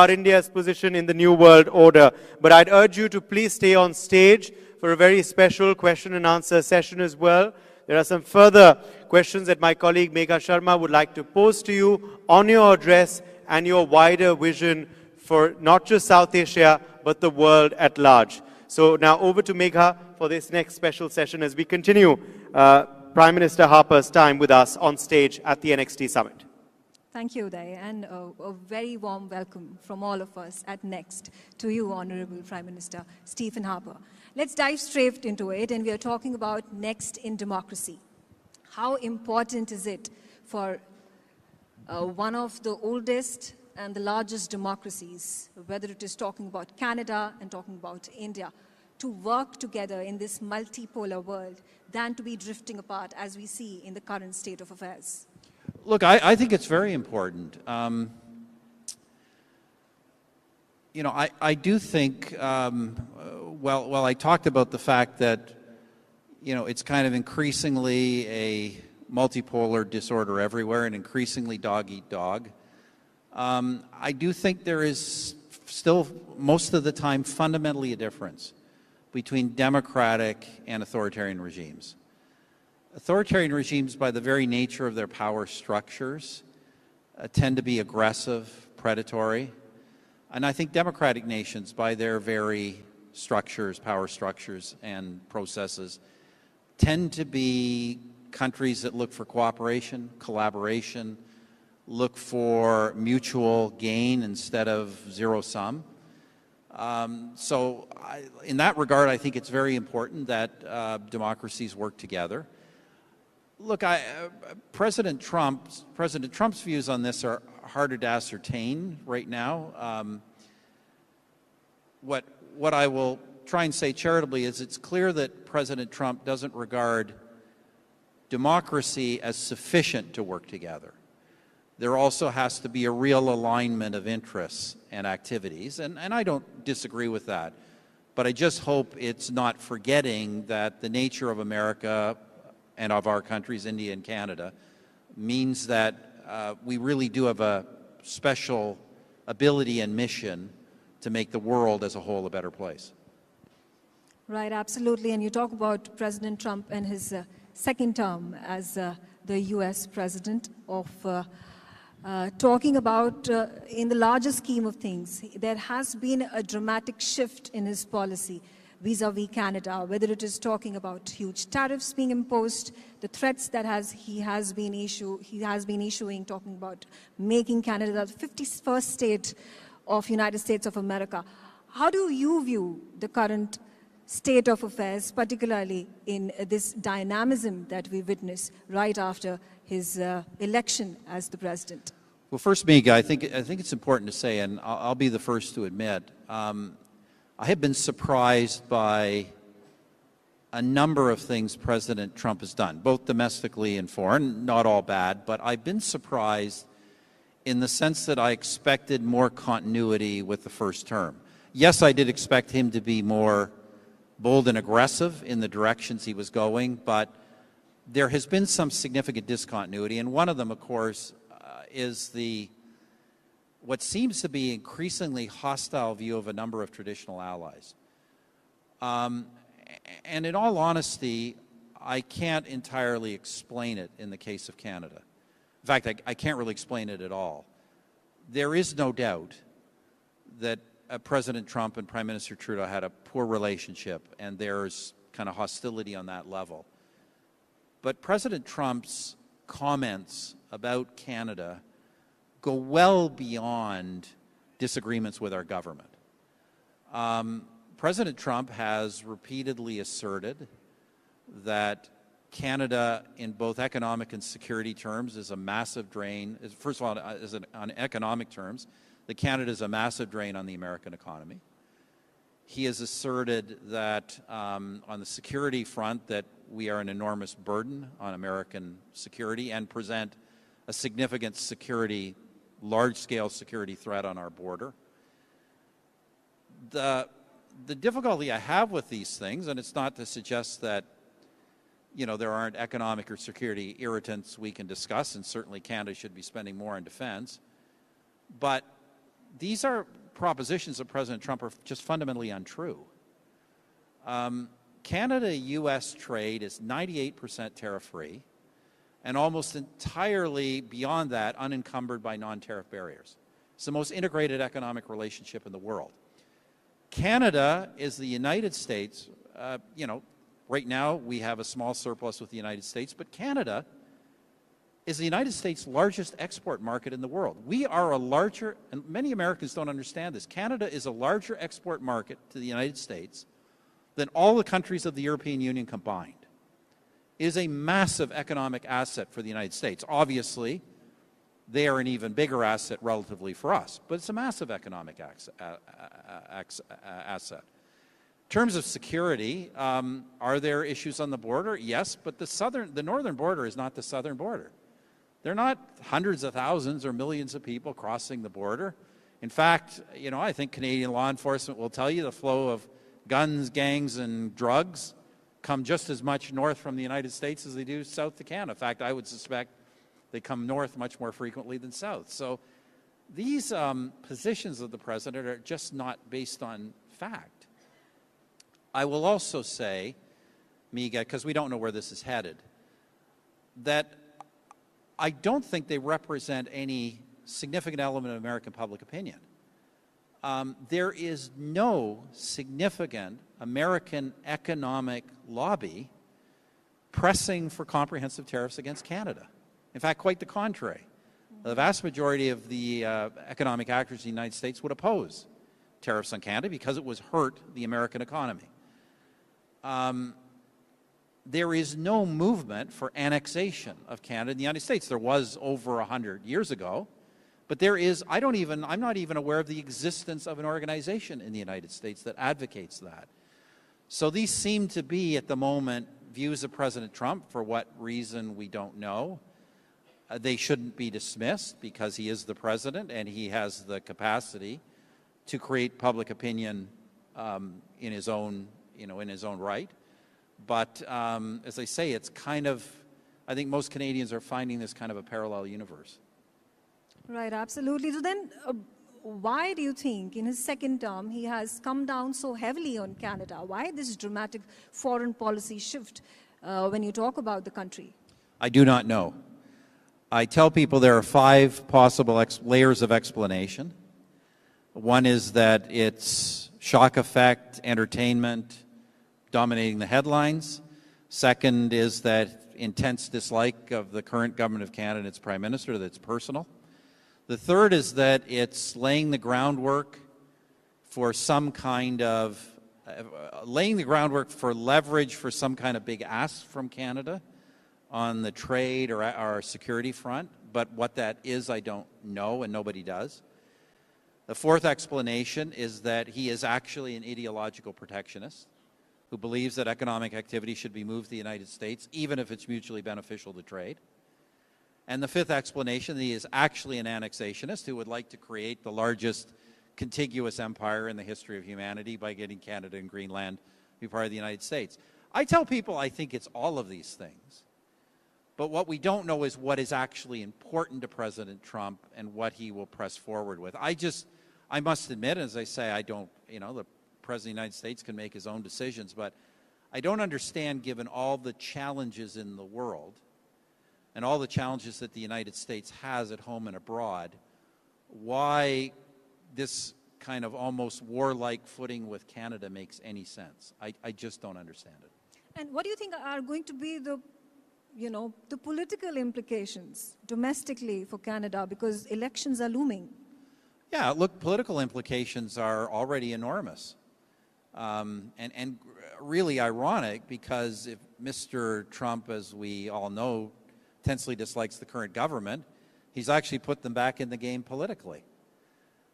India's position in the new world order. But I'd urge you to please stay on stage for a very special question and answer session as well. There are some further questions that my colleague Megha Sharma would like to pose to you on your address and your wider vision for not just South Asia, but the world at large. So now over to Megha for this next special session as we continue Prime Minister Harper's time with us on stage at the NXT Summit. Thank you, Uday, and a very warm welcome from all of us at NEXT to you, Honorable Prime Minister Stephen Harper. Let's dive straight into it, and we are talking about NEXT in democracy. How important is it for one of the oldest and the largest democracies, whether it is talking about Canada and talking about India, to work together in this multipolar world than to be drifting apart as we see in the current state of affairs? Look, I think it's very important. You know, I do think, well, I talked about the fact that, you know, it's kind of increasingly a multipolar disorder everywhere and increasingly dog eat dog. I do think there is still, most of the time, fundamentally a difference between democratic and authoritarian regimes. Authoritarian regimes, by the very nature of their power structures, tend to be aggressive, predatory. And I think democratic nations, by their very structures, power structures and processes, tend to be countries that look for cooperation, collaboration, look for mutual gain instead of zero sum. In that regard, I think it's very important that democracies work together. Look, President Trump's views on this are harder to ascertain right now. What I will try and say charitably is it's clear that President Trump doesn't regard democracy as sufficient to work together. There also has to be a real alignment of interests and activities, and I don't disagree with that. But I just hope it's not forgetting that the nature of America and of our countries, India and Canada, means that we really do have a special ability and mission to make the world as a whole a better place. Right, absolutely. And you talk about President Trump and his second term as the U.S. president of talking about, in the larger scheme of things, there has been a dramatic shift in his policy vis-a-vis Canada, whether it is talking about huge tariffs being imposed, the threats that he has been issuing, talking about making Canada the 51st state of United States of America. How do you view the current state of affairs, particularly in this dynamism that we witness right after his election as the president? Well, first, Miga, I think it's important to say, and I'll be the first to admit, I have been surprised by a number of things President Trump has done, both domestically and foreign, not all bad, but I've been surprised in the sense that I expected more continuity with the first term. Yes, I did expect him to be more bold and aggressive in the directions he was going, but there has been some significant discontinuity, and one of them, of course, is what seems to be increasingly hostile view of a number of traditional allies. And in all honesty, I can't entirely explain it in the case of Canada. In fact, I can't really explain it at all. There is no doubt that President Trump and Prime Minister Trudeau had a poor relationship, and there's kind of hostility on that level. But President Trump's comments about Canada go well beyond disagreements with our government. President Trump has repeatedly asserted that Canada, in both economic and security terms, is a massive drain. First of all, on economic terms, that Canada is a massive drain on the American economy. He has asserted that on the security front that we are an enormous burden on American security and present a significant large-scale security threat on our border. The difficulty I have with these things, and it's not to suggest that there aren't economic or security irritants we can discuss, and certainly Canada should be spending more on defense, but these are propositions of President Trump are just fundamentally untrue. Canada-U.S. trade is 98% tariff-free and almost entirely beyond that unencumbered by non-tariff barriers. It's the most integrated economic relationship in the world. Canada is the United States. Right now we have a small surplus with the United States, but Canada is the United States' largest export market in the world. We are a larger, and many Americans don't understand this, Canada is a larger export market to the United States than all the countries of the European Union combined. It is a massive economic asset for the United States. Obviously, they are an even bigger asset relatively for us, but it's a massive economic asset. In terms of security, are there issues on the border? Yes, but the northern border is not the southern border. They're not hundreds of thousands or millions of people crossing the border. In fact, I think Canadian law enforcement will tell you the flow of guns, gangs, and drugs come just as much north from the United States as they do south to Canada. In fact, I would suspect they come north much more frequently than south. So these positions of the president are just not based on fact. I will also say, Miga, because we don't know where this is headed, that I don't think they represent any significant element of American public opinion. There is no significant American economic lobby pressing for comprehensive tariffs against Canada. In fact, quite the contrary. The vast majority of the economic actors in the United States would oppose tariffs on Canada because it would hurt the American economy. There is no movement for annexation of Canada in the United States. There was over 100 years ago, but there is, I'm not even aware of the existence of an organization in the United States that advocates that. So these seem to be, at the moment, views of President Trump. For what reason, we don't know. They shouldn't be dismissed because he is the president and he has the capacity to create public opinion in his own, in his own right. But as I say, it's kind of, I think most Canadians are finding this kind of a parallel universe. Right, absolutely. So then, why do you think in his second term he has come down so heavily on Canada? Why this dramatic foreign policy shift when you talk about the country? I do not know. I tell people there are 5 possible layers of explanation. One is that it's shock effect, entertainment, dominating the headlines. Second is that intense dislike of the current government of Canada and its Prime Minister, that's personal. The third is that it's laying the groundwork for some kind of, laying the groundwork for leverage for some kind of big ask from Canada on the trade or our security front. But what that is, I don't know, and nobody does. The fourth explanation is that he is actually an ideological protectionist who believes that economic activity should be moved to the United States, even if it's mutually beneficial to trade. And the fifth explanation, that he is actually an annexationist who would like to create the largest contiguous empire in the history of humanity by getting Canada and Greenland to be part of the United States. I tell people I think it's all of these things. But what we don't know is what is actually important to President Trump and what he will press forward with. I must admit, as I say, I don't, the President of the United States can make his own decisions, but I don't understand, given all the challenges in the world and all the challenges that the United States has at home and abroad, why this kind of almost warlike footing with Canada makes any sense. I just don't understand it. And what do you think are going to be the political implications domestically for Canada, because elections are looming? Yeah, look, political implications are already enormous. And really ironic, because if Mr. Trump, as we all know, intensely dislikes the current government, he's actually put them back in the game politically.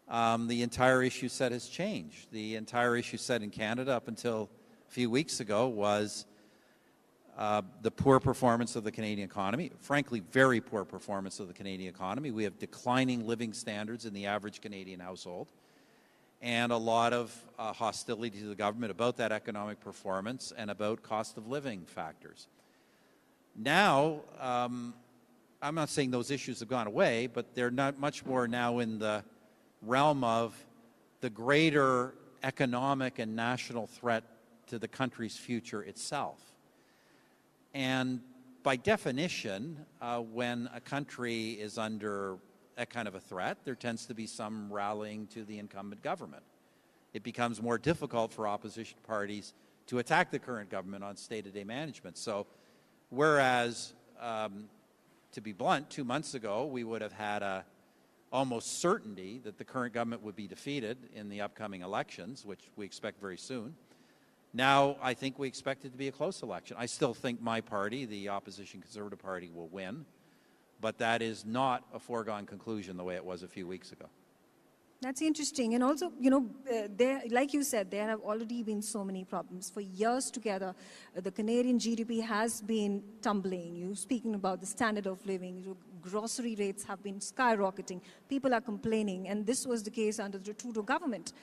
The entire issue set has changed. The entire issue set in Canada up until a few weeks ago was the poor performance of the Canadian economy, frankly, very poor performance of the Canadian economy. We have declining living standards in the average Canadian household, and a lot of hostility to the government about that economic performance and about cost of living factors. Now, I'm not saying those issues have gone away, but they're not much more now in the realm of the greater economic and national threat to the country's future itself. And by definition, when a country is under that kind of a threat, there tends to be some rallying to the incumbent government. It becomes more difficult for opposition parties to attack the current government on day-to-day management. So whereas, to be blunt, 2 months ago, we would have had a almost certainty that the current government would be defeated in the upcoming elections, which we expect very soon. Now, I think we expect it to be a close election. I still think my party, the opposition Conservative Party, will win, but that is not a foregone conclusion the way it was a few weeks ago. That's interesting. And also, like you said, there have already been so many problems. For years together, the Canadian GDP has been tumbling. You're speaking about the standard of living. Grocery rates have been skyrocketing. People are complaining. And this was the case under the Trudeau government.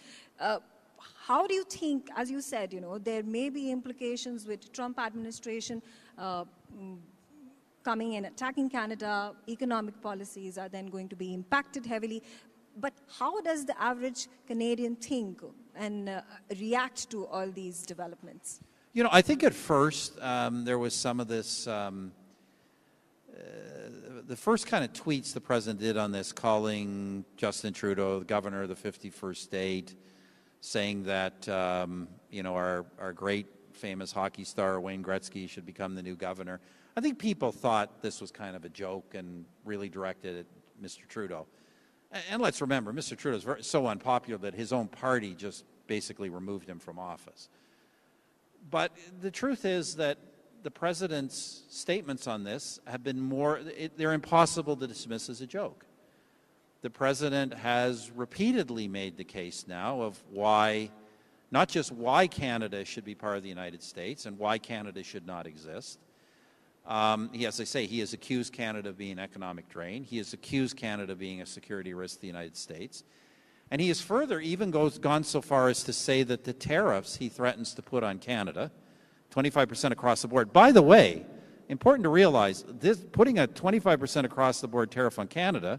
How do you think, as you said, there may be implications with Trump administration coming and attacking Canada, economic policies are then going to be impacted heavily. But how does the average Canadian think and react to all these developments? I think at first there was some of this the first kind of tweets the president did on this, calling Justin Trudeau the governor of the 51st state, saying that our great famous hockey star Wayne Gretzky should become the new governor. I think people thought this was kind of a joke and really directed at Mr. Trudeau. And let's remember, Mr. Trudeau is so unpopular that his own party just basically removed him from office. But the truth is that the president's statements on this have been they're impossible to dismiss as a joke. The president has repeatedly made the case now of why, not just why Canada should be part of the United States and why Canada should not exist. As I say, he has accused Canada of being an economic drain. He has accused Canada of being a security risk to the United States. And he has further even gone so far as to say that the tariffs he threatens to put on Canada, 25% across the board. By the way, important to realize, putting a 25% across the board tariff on Canada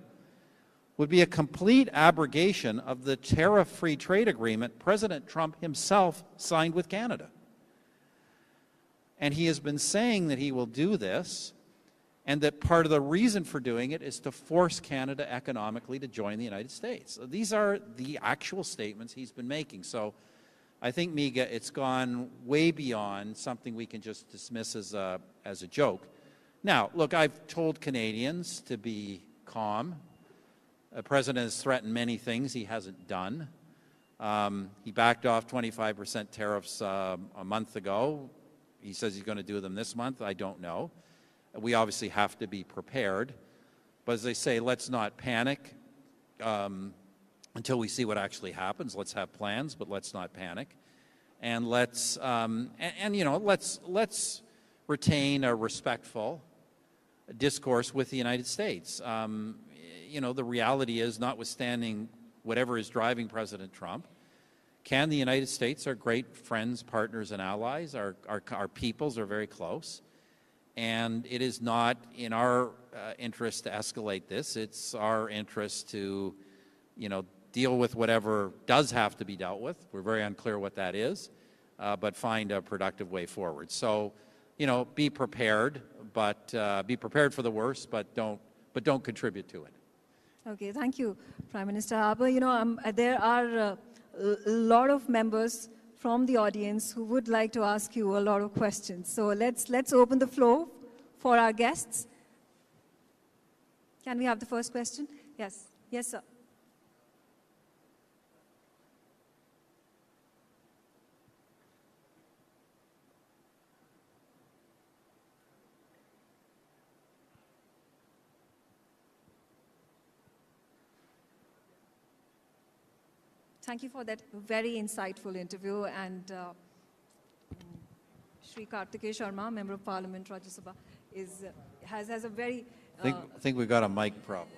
would be a complete abrogation of the tariff-free trade agreement President Trump himself signed with Canada. And he has been saying that he will do this, and that part of the reason for doing it is to force Canada economically to join the United States. So these are the actual statements he's been making. So I think, Miga, it's gone way beyond something we can just dismiss as a joke. Now, look, I've told Canadians to be calm. The president has threatened many things he hasn't done. He backed off 25% tariffs a month ago. He says he's going to do them this month. I don't know. We obviously have to be prepared. But as they say, let's not panic until we see what actually happens. Let's have plans, but let's not panic. And let's retain a respectful discourse with the United States. The reality is, notwithstanding whatever is driving President Trump, the United States are great friends, partners, and allies. Our peoples are very close. And it is not in our interest to escalate this. It's our interest to, deal with whatever does have to be dealt with. We're very unclear what that is, but find a productive way forward. So, be prepared, but be prepared for the worst, but don't contribute to it. Okay, thank you, Prime Minister Harper. There are a lot of members from the audience who would like to ask you a lot of questions. So let's open the floor for our guests. Can we have the first question? Yes. Yes, sir. Thank you for that very insightful interview. And Shri Kartikeya Sharma, Member of Parliament, Rajya Sabha, has a very... I think we've got a mic problem.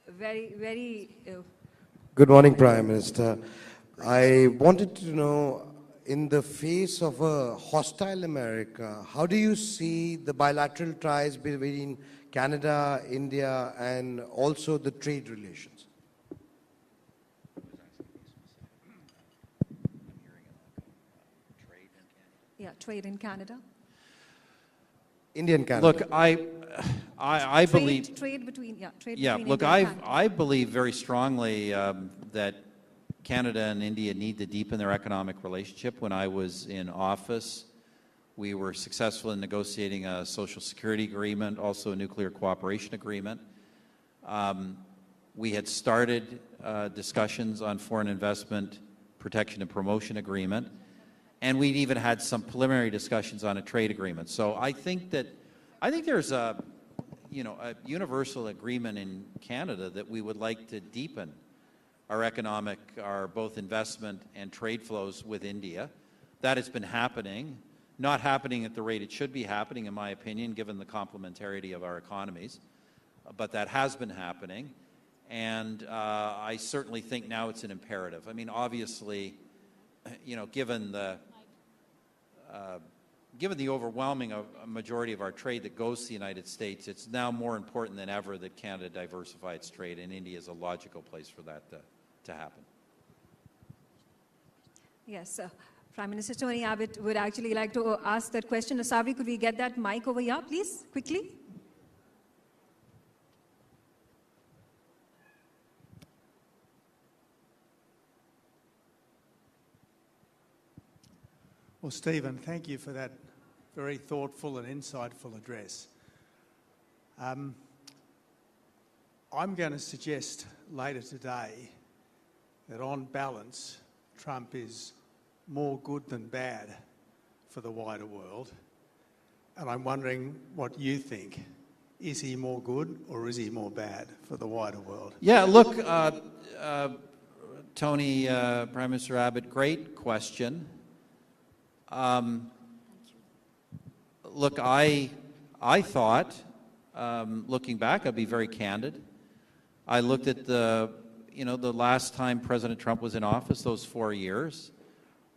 Very... Good morning, Prime Minister. I wanted to know, in the face of a hostile America, how do you see the bilateral ties between Canada, India, and also the trade relations? Yeah, trade in Canada. Indian Canada. Look, I believe... Trade between Yeah, India look, and Canada. I believe very strongly that Canada and India need to deepen their economic relationship. When I was in office, we were successful in negotiating a social security agreement, also a nuclear cooperation agreement. We had started discussions on foreign investment protection and promotion agreement. And we'd even had some preliminary discussions on a trade agreement. So I think there's a universal agreement in Canada that we would like to deepen our both investment and trade flows with India. That has been happening, not happening at the rate it should be happening, in my opinion, given the complementarity of our economies. But that has been happening. And I certainly think now it's an imperative. I mean, obviously, given the overwhelming majority of our trade that goes to the United States, it's now more important than ever that Canada diversify its trade, and India is a logical place for that to happen. Yes, Prime Minister Tony Abbott would actually like to ask that question. Sabri, could we get that mic over here, please, quickly? Well, Stephen, thank you for that very thoughtful and insightful address. I'm going to suggest later today that on balance, Trump is more good than bad for the wider world. And I'm wondering what you think. Is he more good or is he more bad for the wider world? Yeah, look, Tony, Prime Minister Abbott, great question. Look, I thought, looking back, I'll be very candid. I looked at the last time President Trump was in office, those 4 years.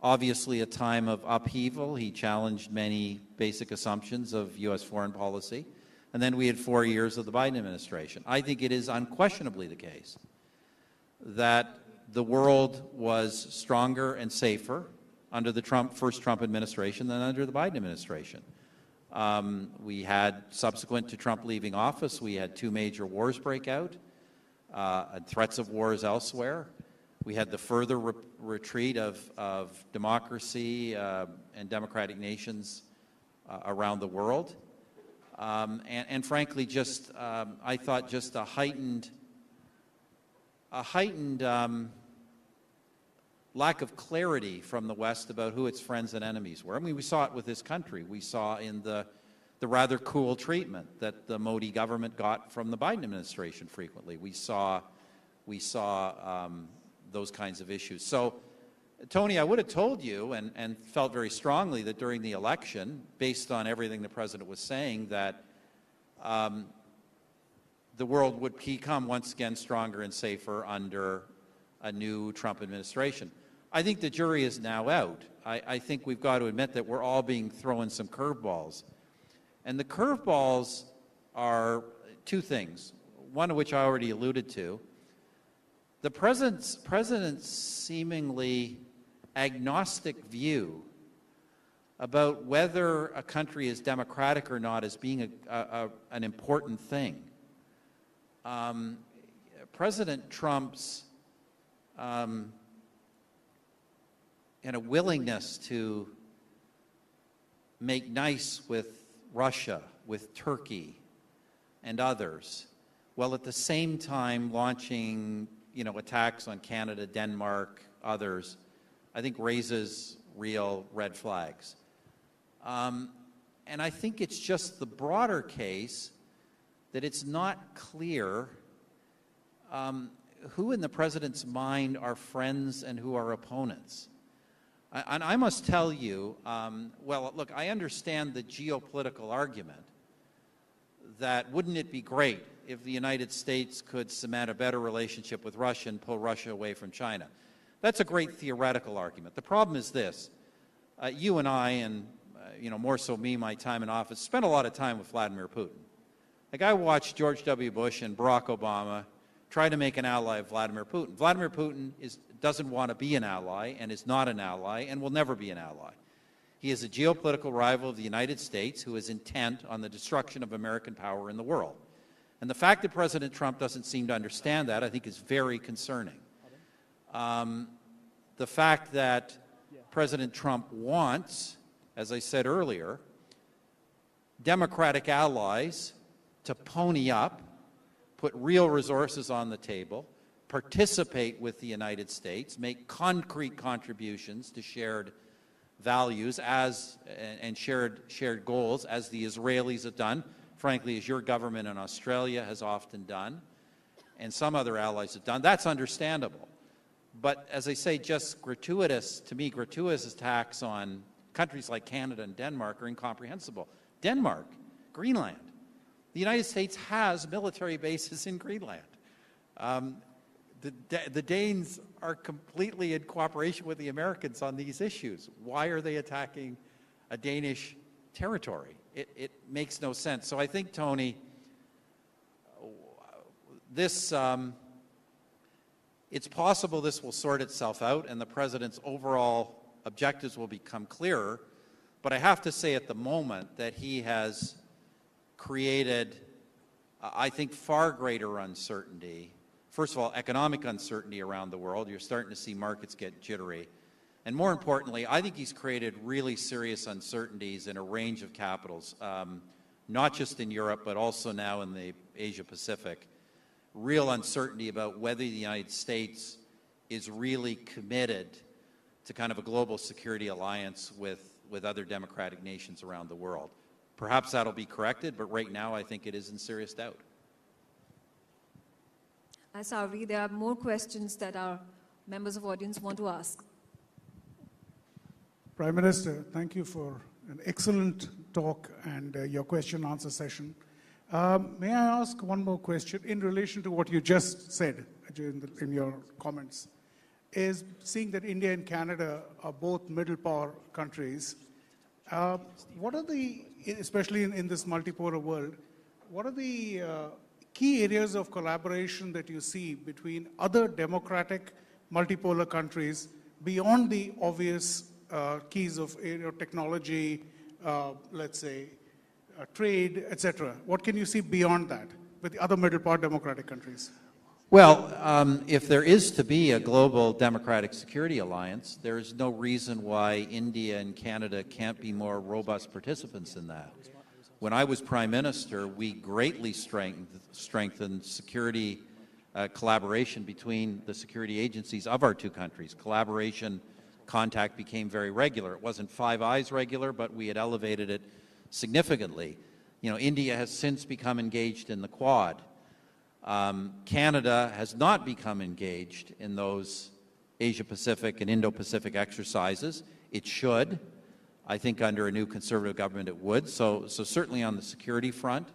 Obviously a time of upheaval. He challenged many basic assumptions of U.S. foreign policy. And then we had 4 years of the Biden administration. I think it is unquestionably the case that the world was stronger and safer under the first Trump administration than under the Biden administration. We had, subsequent to Trump leaving office, we had 2 major wars break out, and threats of wars elsewhere. We had the further retreat of democracy and democratic nations around the world. And frankly, just I thought just a heightened lack of clarity from the West about who its friends and enemies were. I mean, we saw it with this country. We saw in the rather cool treatment that the Modi government got from the Biden administration frequently. We saw those kinds of issues. So, Tony, I would have told you and felt very strongly that during the election, based on everything the president was saying, that the world would become once again stronger and safer under a new Trump administration. I think the jury is now out. I think we've got to admit that we're all being thrown some curveballs. And the curveballs are 2 things, one of which I already alluded to. The president's seemingly agnostic view about whether a country is democratic or not as being an important thing. President Trump's willingness to make nice with Russia, with Turkey, and others, while at the same time launching attacks on Canada, Denmark, others, I think raises real red flags. And I think it's just the broader case that it's not clear who in the president's mind are friends and who are opponents. And I must tell you, well, look, I understand the geopolitical argument that wouldn't it be great if the United States could cement a better relationship with Russia and pull Russia away from China. That's a great theoretical argument. The problem is this. You and I, and more so me, my time in office, spent a lot of time with Vladimir Putin. Like, I watched George W. Bush and Barack Obama try to make an ally of Vladimir Putin. Vladimir Putin doesn't want to be an ally and is not an ally and will never be an ally. He is a geopolitical rival of the United States who is intent on the destruction of American power in the world. And the fact that President Trump doesn't seem to understand that, I think, is very concerning. The fact that President Trump wants, as I said earlier, Democratic allies to pony up, put real resources on the table, participate with the United States, make concrete contributions to shared values and shared goals, as the Israelis have done, frankly, as your government in Australia has often done, and some other allies have done. That's understandable. But as I say, just gratuitous attacks on countries like Canada and Denmark are incomprehensible. Denmark, Greenland. The United States has military bases in Greenland. The Danes are completely in cooperation with the Americans on these issues. Why are they attacking a Danish territory? It makes no sense. So I think, Tony, this it's possible this will sort itself out and the president's overall objectives will become clearer. But I have to say at the moment that he has created, I think, far greater uncertainty. First of all, economic uncertainty around the world. You're starting to see markets get jittery. And more importantly, I think he's created really serious uncertainties in a range of capitals, not just in Europe, but also now in the Asia Pacific. Real uncertainty about whether the United States is really committed to kind of a global security alliance with other democratic nations around the world. Perhaps that'll be corrected, but right now I think it is in serious doubt. Savi, there are more questions that our members of audience want to ask. Prime Minister, thank you for an excellent talk and your question-answer session. May I ask one more question in relation to what you just said in your comments? Is seeing that India and Canada are both middle power countries, what are the, especially in this multipolar world, what are the key areas of collaboration that you see between other democratic multipolar countries beyond the obvious keys of technology, let's say, trade, etc.? What can you see beyond that with the other middle power democratic countries? Well, if there is to be a global democratic security alliance, there is no reason why India and Canada can't be more robust participants in that. When I was Prime Minister, we greatly strengthened security collaboration between the security agencies of our two countries. Collaboration, contact became very regular. It wasn't Five Eyes regular, but we had elevated it significantly. You know, India has since become engaged in the Quad. Canada has not become engaged in those Asia-Pacific and Indo-Pacific exercises. It should. I think under a new Conservative government it would. So certainly on the security front.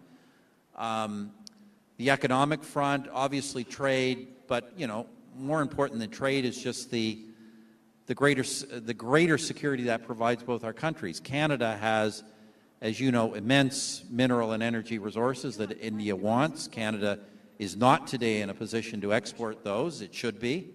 The economic front, obviously trade, but you know, more important than trade is just the greater security that provides both our countries. Canada has, as you know, immense mineral and energy resources that India wants. Canada is not today in a position to export those. It should be.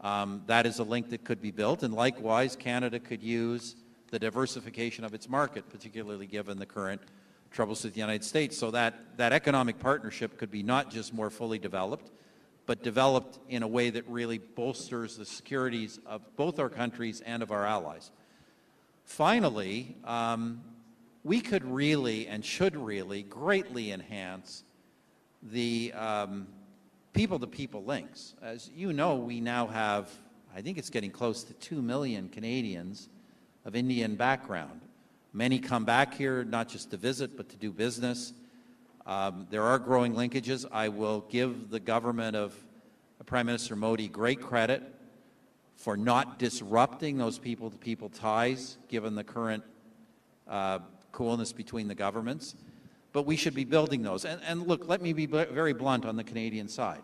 That is a link that could be built, and likewise Canada could use the diversification of its market, particularly given the current troubles with the United States. So that economic partnership could be not just more fully developed, but developed in a way that really bolsters the securities of both our countries and of our allies. Finally, we could really and should really greatly enhance the people-to-people links. As you know, we now have, I think it's getting close to 2 million Canadians of Indian background. Many come back here not just to visit, but to do business. There are growing linkages. I will give the government of Prime Minister Modi great credit for not disrupting those people-to-people ties, given the current coolness between the governments. But we should be building those. And look, let me be very blunt on the Canadian side.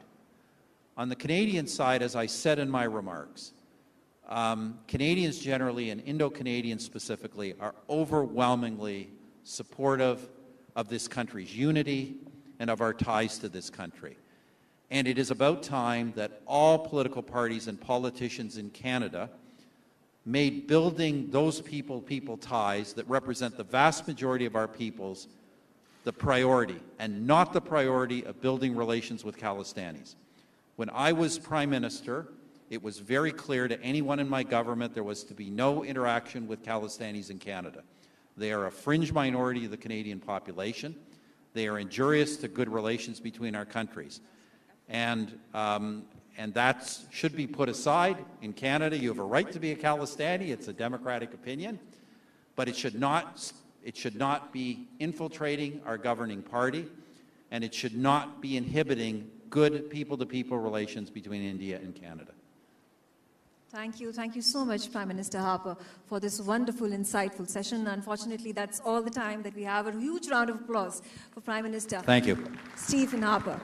On the Canadian side, as I said in my remarks, Canadians generally and Indo-Canadians specifically are overwhelmingly supportive of this country's unity and of our ties to this country. And it is about time that all political parties and politicians in Canada made building those people-to-people ties that represent the vast majority of our peoples the priority, and not the priority of building relations with Khalistanis. When I was Prime Minister, it was very clear to anyone in my government there was to be no interaction with Khalistanis in Canada. They are a fringe minority of the Canadian population. They are injurious to good relations between our countries. And that should be put aside. In Canada, you have a right to be a Khalistani. It's a democratic opinion. But it should not be infiltrating our governing party, and it should not be inhibiting good people-to-people relations between India and Canada. Thank you. Thank you so much, Prime Minister Harper, for this wonderful, insightful session. Unfortunately, that's all the time that we have. A huge round of applause for Prime Minister Thank you. Stephen Harper.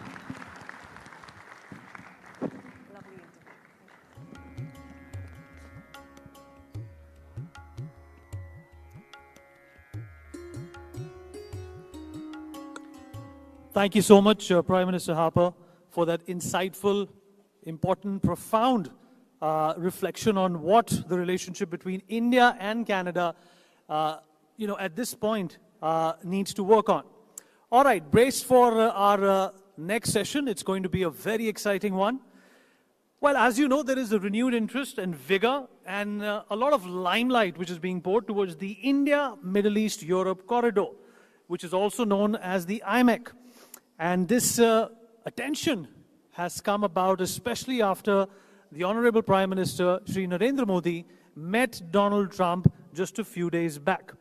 Thank you so much, Prime Minister Harper, for that insightful, important, profound reflection on what the relationship between India and Canada, at this point, needs to work on. All right, braced for our next session. It's going to be a very exciting one. Well, as you know, there is a renewed interest and vigor and a lot of limelight which is being poured towards the India-Middle East-Europe corridor, which is also known as the IMEC. And this attention has come about especially after the Honorable Prime Minister, Shri Narendra Modi, met Donald Trump just a few days back.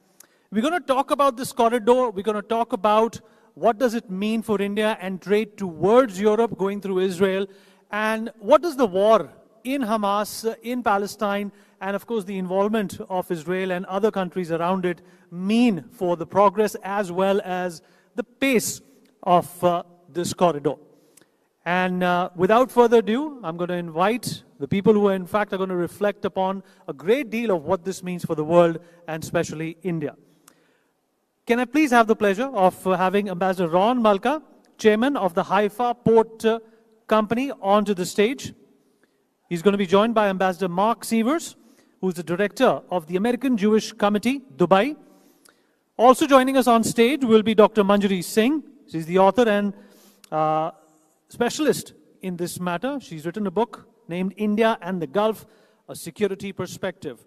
We're going to talk about this corridor. We're going to talk about what does it mean for India and trade towards Europe going through Israel, and what does the war in Hamas, in Palestine, and of course the involvement of Israel and other countries around it mean for the progress as well as the pace of this corridor. And without further ado, I'm going to invite the people who in fact are going to reflect upon a great deal of what this means for the world and especially India. Can I please have the pleasure of having Ambassador Ron Malka, Chairman of the Haifa Port Company, onto the stage. He's going to be joined by Ambassador Mark Sievers, who's the Director of the American Jewish Committee, Dubai. Also joining us on stage will be Dr. Manjari Singh. She's the author and specialist in this matter. She's written a book named India and the Gulf, A Security Perspective.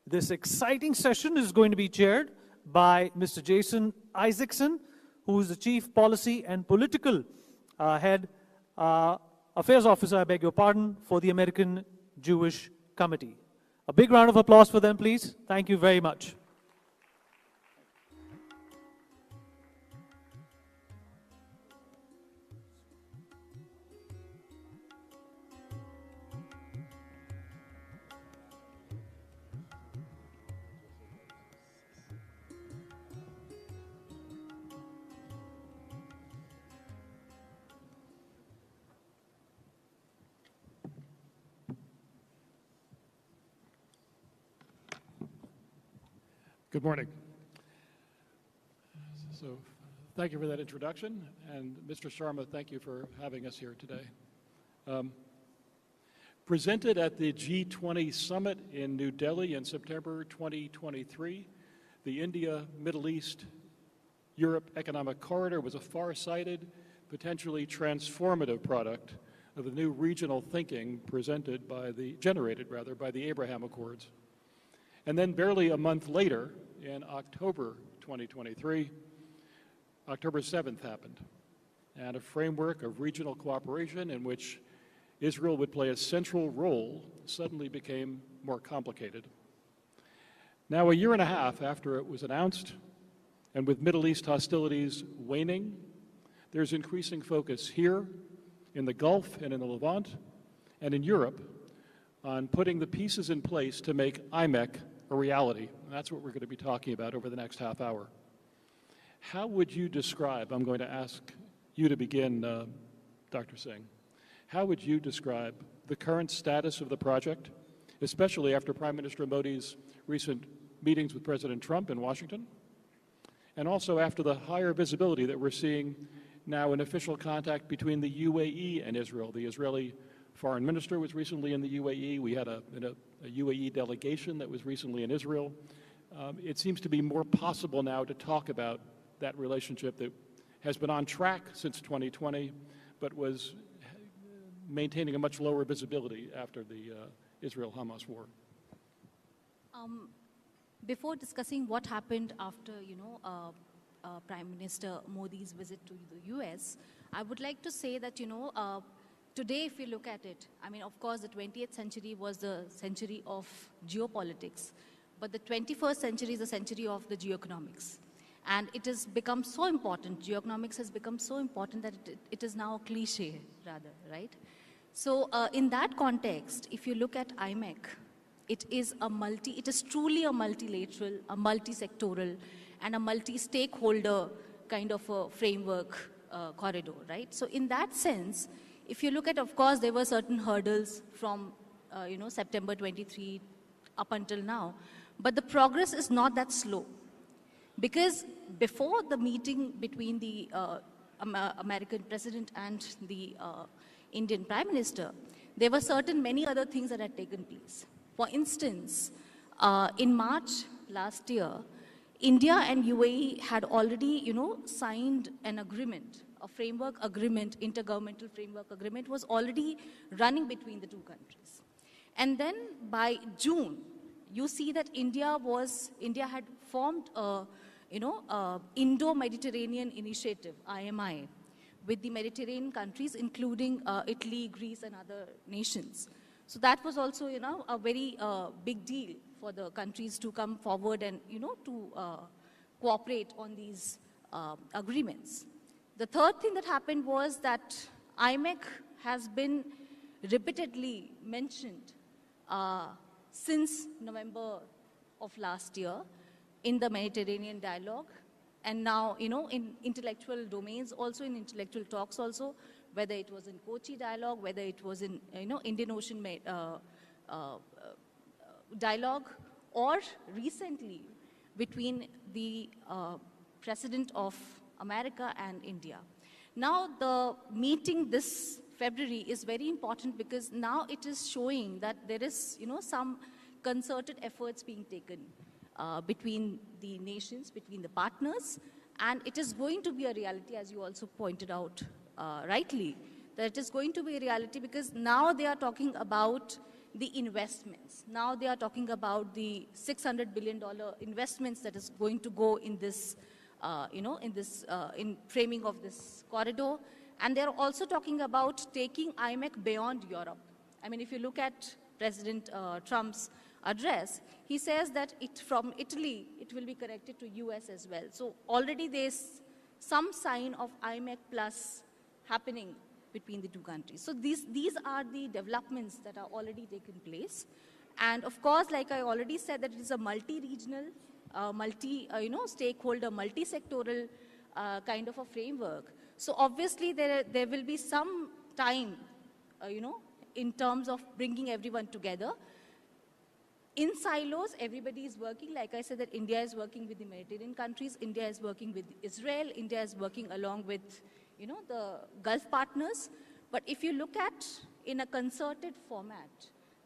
This exciting session is going to be chaired by Mr. Jason Isaacson, who is the Chief Policy and Political Affairs Officer, I beg your pardon, for the American Jewish Committee. A big round of applause for them, please. Thank you very much. Good morning. So thank you for that introduction, and Mr. Sharma, thank you for having us here today. Presented at the G20 Summit in New Delhi in September 2023, the India, Middle East, Europe Economic Corridor was a far-sighted, potentially transformative product of the new regional thinking generated by the Abraham Accords. And then barely a month later, in October 2023, October 7th happened, and a framework of regional cooperation in which Israel would play a central role suddenly became more complicated. Now, a year and a half after it was announced, and with Middle East hostilities waning, there's increasing focus here in the Gulf and in the Levant and in Europe on putting the pieces in place to make IMEC a reality. And that's what we're going to be talking about over the next half hour. How would you describe, I'm going to ask you to begin, Dr. Singh, how would you describe the current status of the project, especially after Prime Minister Modi's recent meetings with President Trump in Washington, and also after the higher visibility that we're seeing now in official contact between the UAE and Israel? The Israeli foreign minister was recently in the UAE. We had a UAE delegation that was recently in Israel. It seems to be more possible now to talk about that relationship that has been on track since 2020, but was maintaining a much lower visibility after the Israel-Hamas war. Before discussing what happened after, Prime Minister Modi's visit to the US, I would like to say that, today, if you look at it, I mean, of course, the 20th century was the century of geopolitics, but the 21st century is the century of the geoeconomics. And it has become so important, geoeconomics has become so important that it is now a cliche, rather, right? So in that context, if you look at IMEC, it is truly a multilateral, a multi-sectoral, and a multi-stakeholder kind of a framework corridor, right? So in that sense, if you look at, of course, there were certain hurdles from, September 23 up until now, but the progress is not that slow. Because before the meeting between the American president and the Indian Prime Minister, there were many other things that had taken place. For instance, in March last year, India and UAE had already, signed an agreement a framework agreement, intergovernmental framework agreement was already running between the two countries. And then by June, you see that India had formed a, Indo-Mediterranean Initiative, IMI, with the Mediterranean countries, including Italy, Greece, and other nations. So that was also, a very big deal for the countries to come forward and, to cooperate on these agreements. The third thing that happened was that IMEC has been repeatedly mentioned since November of last year in the Mediterranean dialogue, and now, in intellectual domains, also in intellectual talks also, whether it was in Kochi dialogue, whether it was in, Indian Ocean dialogue, or recently between the President of America and India. Now, the meeting this February is very important because now it is showing that there is, some concerted efforts being taken between the nations, between the partners, and it is going to be a reality, as you also pointed out rightly, that it is going to be a reality because now they are talking about the investments. Now they are talking about the $600 billion investments that is going to go in this, in framing of this corridor. And they're also talking about taking IMEC beyond Europe. I mean, if you look at President Trump's address, he says that from Italy, it will be connected to US as well. So already there's some sign of IMEC plus happening between the two countries. So these are the developments that are already taking place. And of course, like I already said, that it is a multi-regional, stakeholder, multi-sectoral kind of a framework. So obviously there will be some time, in terms of bringing everyone together. In silos, everybody is working. Like I said, that India is working with the Mediterranean countries, India is working with Israel, India is working along with, the Gulf partners. But if you look at in a concerted format,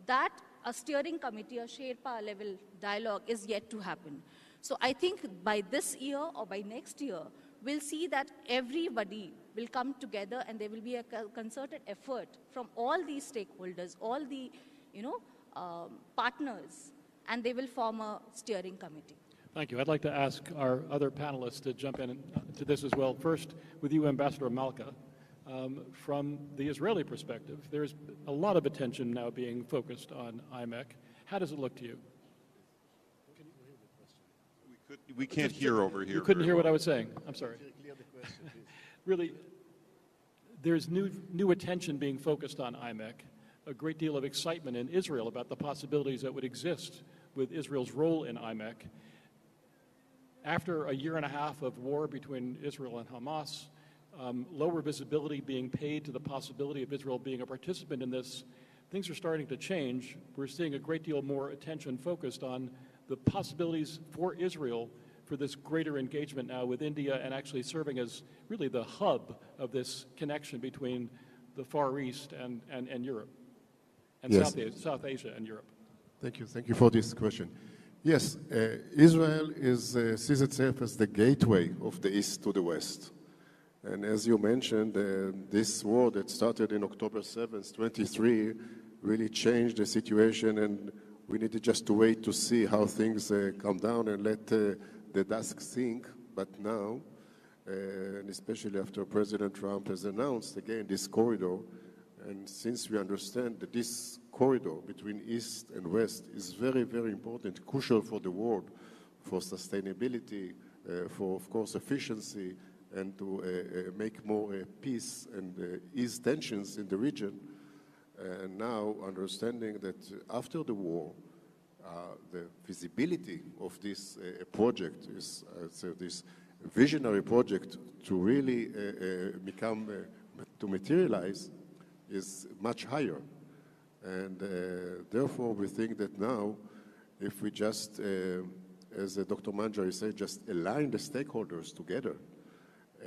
that a steering committee, a Sherpa level dialogue is yet to happen. So I think by this year or by next year, we'll see that everybody will come together and there will be a concerted effort from all these stakeholders, all the, partners, and they will form a steering committee. Thank you. I'd like to ask our other panelists to jump in to this as well. First, with you, Ambassador Malka. From the Israeli perspective, there's a lot of attention now being focused on IMEC. How does it look to you? We can't hear over here. You couldn't hear what I was saying. I'm sorry. Really, there's new attention being focused on IMEC, a great deal of excitement in Israel about the possibilities that would exist with Israel's role in IMEC. After a year and a half of war between Israel and Hamas, lower visibility being paid to the possibility of Israel being a participant in this, things are starting to change. We're seeing a great deal more attention focused on the possibilities for Israel for this greater engagement now with India and actually serving as really the hub of this connection between the Far East and Europe, and yes. South Asia and Europe. Thank you. Thank you for this question. Yes, Israel sees itself as the gateway of the East to the West. And as you mentioned, this war that started in October 7th, 23, really changed the situation, and we needed just to wait to see how things calm down and let the dust sink. But now, and especially after President Trump has announced again this corridor, and since we understand that this corridor between East and West is very, very important, crucial for the world, for sustainability, for, of course, efficiency, and to make more peace and ease tensions in the region. And now understanding that after the war, the feasibility of this project is this visionary project to really to materialize is much higher. And therefore we think that now if we just, as Dr. Manjari said, just align the stakeholders together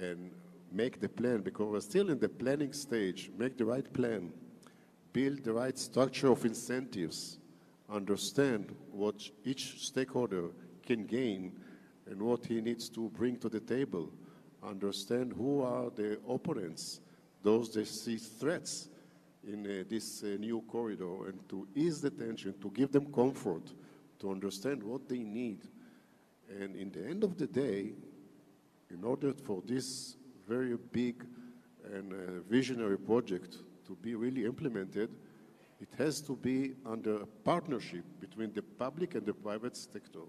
and make the plan, because we're still in the planning stage, make the right plan, build the right structure of incentives, understand what each stakeholder can gain and what he needs to bring to the table, understand who are the opponents, those that see threats in this new corridor, and to ease the tension, to give them comfort, to understand what they need. And in the end of the day, in order for this very big and visionary project to be really implemented, it has to be under a partnership between the public and the private sector.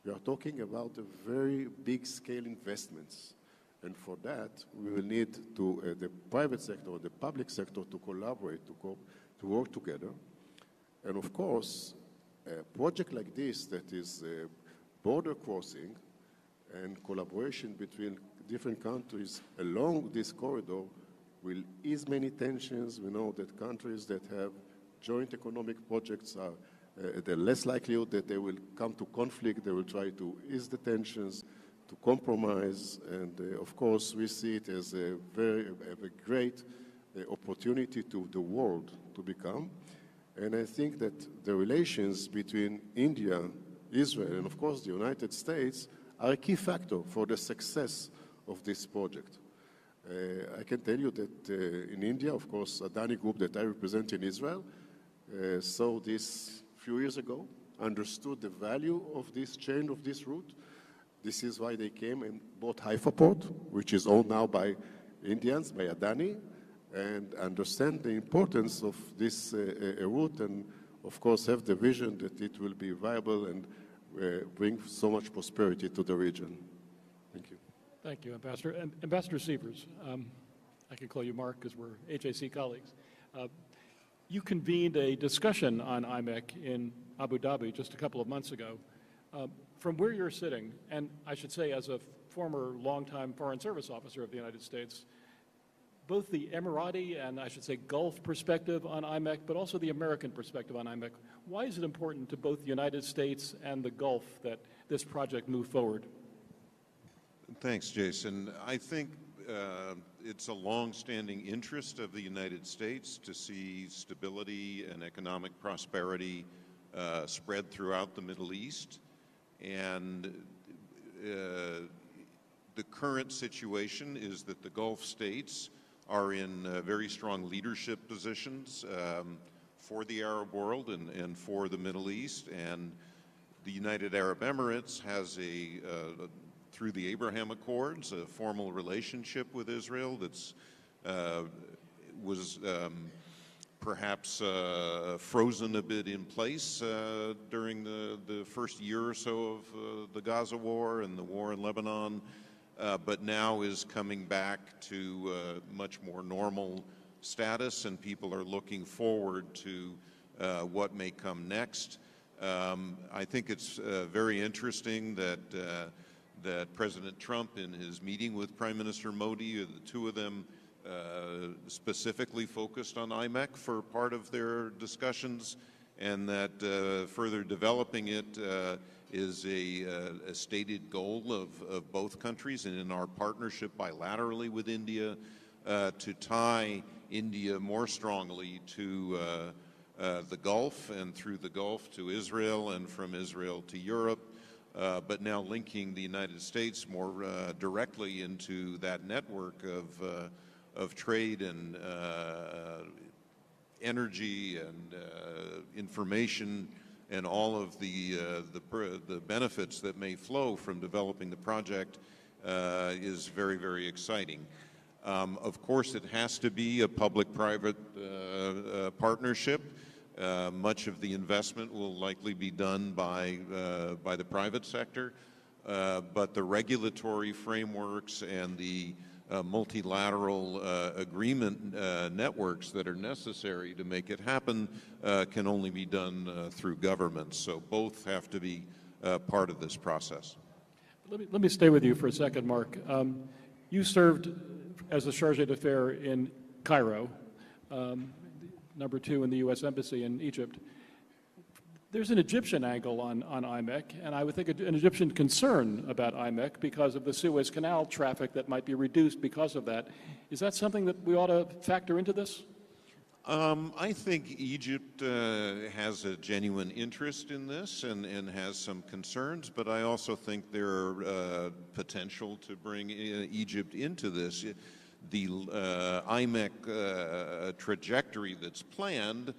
We are talking about a very big scale investments. And for that, we will need to, the private sector and the public sector to collaborate, to work together. And of course, a project like this that is border crossing and collaboration between different countries along this corridor will ease many tensions. We know that countries that have joint economic projects are they're less likelihood that they will come to conflict. They will try to ease the tensions, to compromise, and of course we see it as a great opportunity to the world to become. And I think that the relations between India, Israel, and of course the United States are a key factor for the success of this project. I can tell you that in India, of course, Adani Group that I represent in Israel saw this a few years ago, understood the value of this chain, of this route. This is why they came and bought Haifa Port, which is owned now by Indians, by Adani, and understand the importance of this route, and of course have the vision that it will be viable and bring so much prosperity to the region. Thank you. Thank you, Ambassador. Ambassador Sievers, I can call you Mark because we're HAC colleagues. You convened a discussion on IMEC in Abu Dhabi just a couple of months ago. From where you're sitting, and I should say as a former longtime Foreign Service officer of the United States, both the Emirati and I should say Gulf perspective on IMEC, but also the American perspective on IMEC, why is it important to both the United States and the Gulf that this project move forward? Thanks, Jason. I think it's a long-standing interest of the United States to see stability and economic prosperity spread throughout the Middle East. And the current situation is that the Gulf states are in very strong leadership positions for the Arab world and for the Middle East. And the United Arab Emirates has through the Abraham Accords, a formal relationship with Israel that's was perhaps frozen a bit in place during the first year or so of the Gaza war and the war in Lebanon, but now is coming back to much more normal status, and people are looking forward to what may come next. I think it's very interesting that President Trump, in his meeting with Prime Minister Modi, the two of them specifically focused on IMEC for part of their discussions, and that further developing it is a stated goal of both countries, and in our partnership bilaterally with India to tie India more strongly to the Gulf, and through the Gulf to Israel, and from Israel to Europe, but now linking the United States more directly into that network of trade and energy and information and all of the benefits that may flow from developing the project is very, very exciting. Of course, it has to be a public-private partnership. Much of the investment will likely be done by the private sector, but the regulatory frameworks and the multilateral agreement networks that are necessary to make it happen can only be done through governments. So both have to be part of this process. Let me stay with you for a second, Mark. You served as the chargé d'affaires in Cairo, number 2 in the U.S. Embassy in Egypt. There's an Egyptian angle on IMEC, and I would think an Egyptian concern about IMEC because of the Suez Canal traffic that might be reduced because of that. Is that something that we ought to factor into this? I think Egypt has a genuine interest in this and has some concerns, but I also think there are potential to bring Egypt into this. The IMEC trajectory that's planned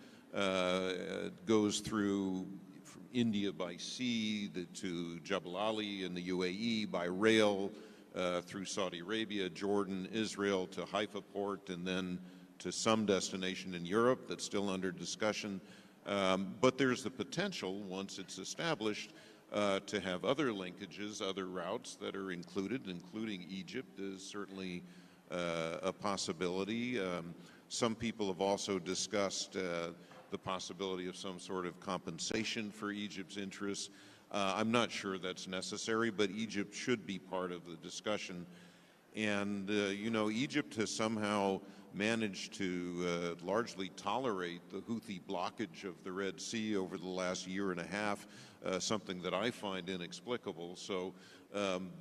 goes through from India by sea to Jebel Ali in the UAE, by rail through Saudi Arabia, Jordan, Israel to Haifa port, and then to some destination in Europe that's still under discussion. But there's the potential, once it's established, to have other linkages, other routes that are included, including Egypt is certainly a possibility. Some people have also discussed the possibility of some sort of compensation for Egypt's interests. I'm not sure that's necessary, but Egypt should be part of the discussion. And, you know, Egypt has somehow managed to largely tolerate the Houthi blockage of the Red Sea over the last year and a half, something that I find inexplicable. So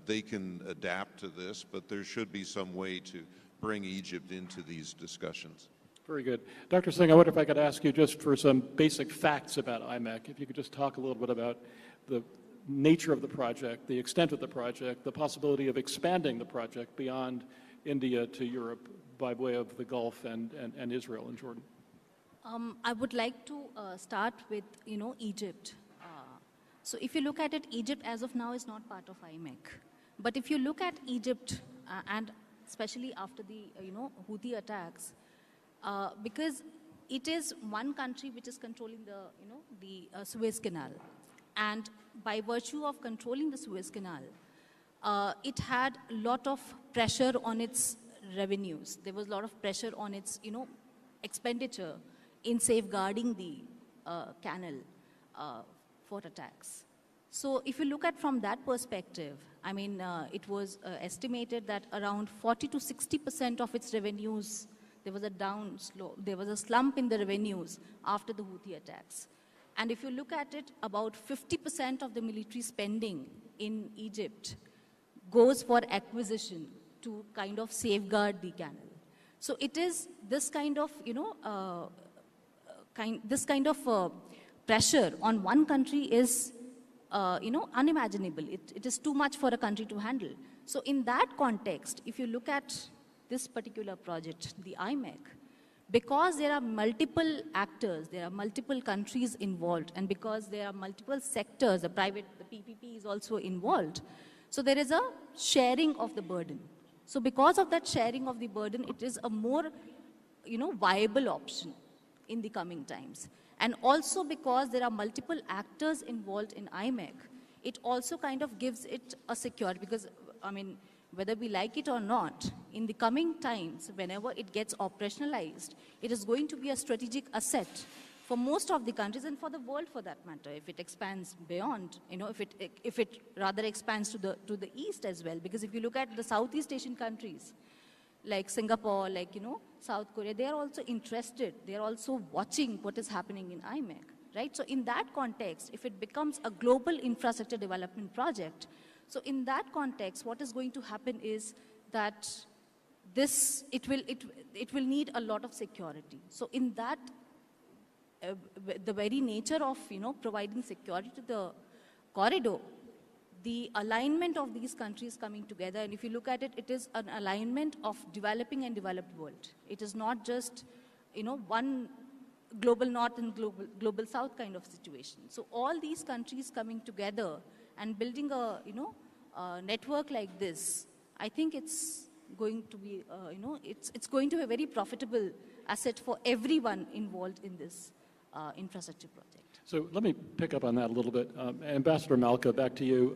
they can adapt to this, but there should be some way to bring Egypt into these discussions. Very good. Dr. Singh, I wonder if I could ask you just for some basic facts about IMEC, if you could just talk a little bit about the nature of the project, the extent of the project, the possibility of expanding the project beyond India to Europe by way of the Gulf and Israel and Jordan. I would like to start with, Egypt. So if you look at it, Egypt as of now is not part of IMEC. But if you look at Egypt, and especially after the, Houthi attacks, because it is one country which is controlling the Suez Canal. And by virtue of controlling the Suez Canal, it had a lot of pressure on its revenues. There was a lot of pressure on its, expenditure in safeguarding the canal for attacks. So if you look at from that perspective, I mean, it was estimated that around 40 to 60% of its revenues, there was a slump in the revenues after the Houthi attacks. And if you look at it, about 50% of the military spending in Egypt goes for acquisition to kind of safeguard the canal. So it is this kind of, pressure on one country is, unimaginable. It is too much for a country to handle. So in that context, if you look at this particular project, the IMEC, because there are multiple actors, there are multiple countries involved, and because there are multiple sectors, the PPP is also involved, so there is a sharing of the burden. So because of that sharing of the burden, it is a more, viable option in the coming times. And also because there are multiple actors involved in IMEC, it also kind of gives it a security, because, I mean, whether we like it or not, in the coming times, whenever it gets operationalized, it is going to be a strategic asset for most of the countries and for the world for that matter, if it expands beyond, if it rather expands to the east as well. Because if you look at the Southeast Asian countries, like Singapore, like, South Korea, they are also interested. They are also watching what is happening in IMEC, right? So in that context, if it becomes a global infrastructure development project, so in that context, what is going to happen is that it will need a lot of security. So in that, the very nature of, providing security to the corridor, the alignment of these countries coming together, and if you look at it, it is an alignment of developing and developed world. It is not just, one global north and global south kind of situation. So all these countries coming together and building a, a network like this, I think it's going to be, it's going to be a very profitable asset for everyone involved in this infrastructure project. So let me pick up on that a little bit. Ambassador Malka, back to you.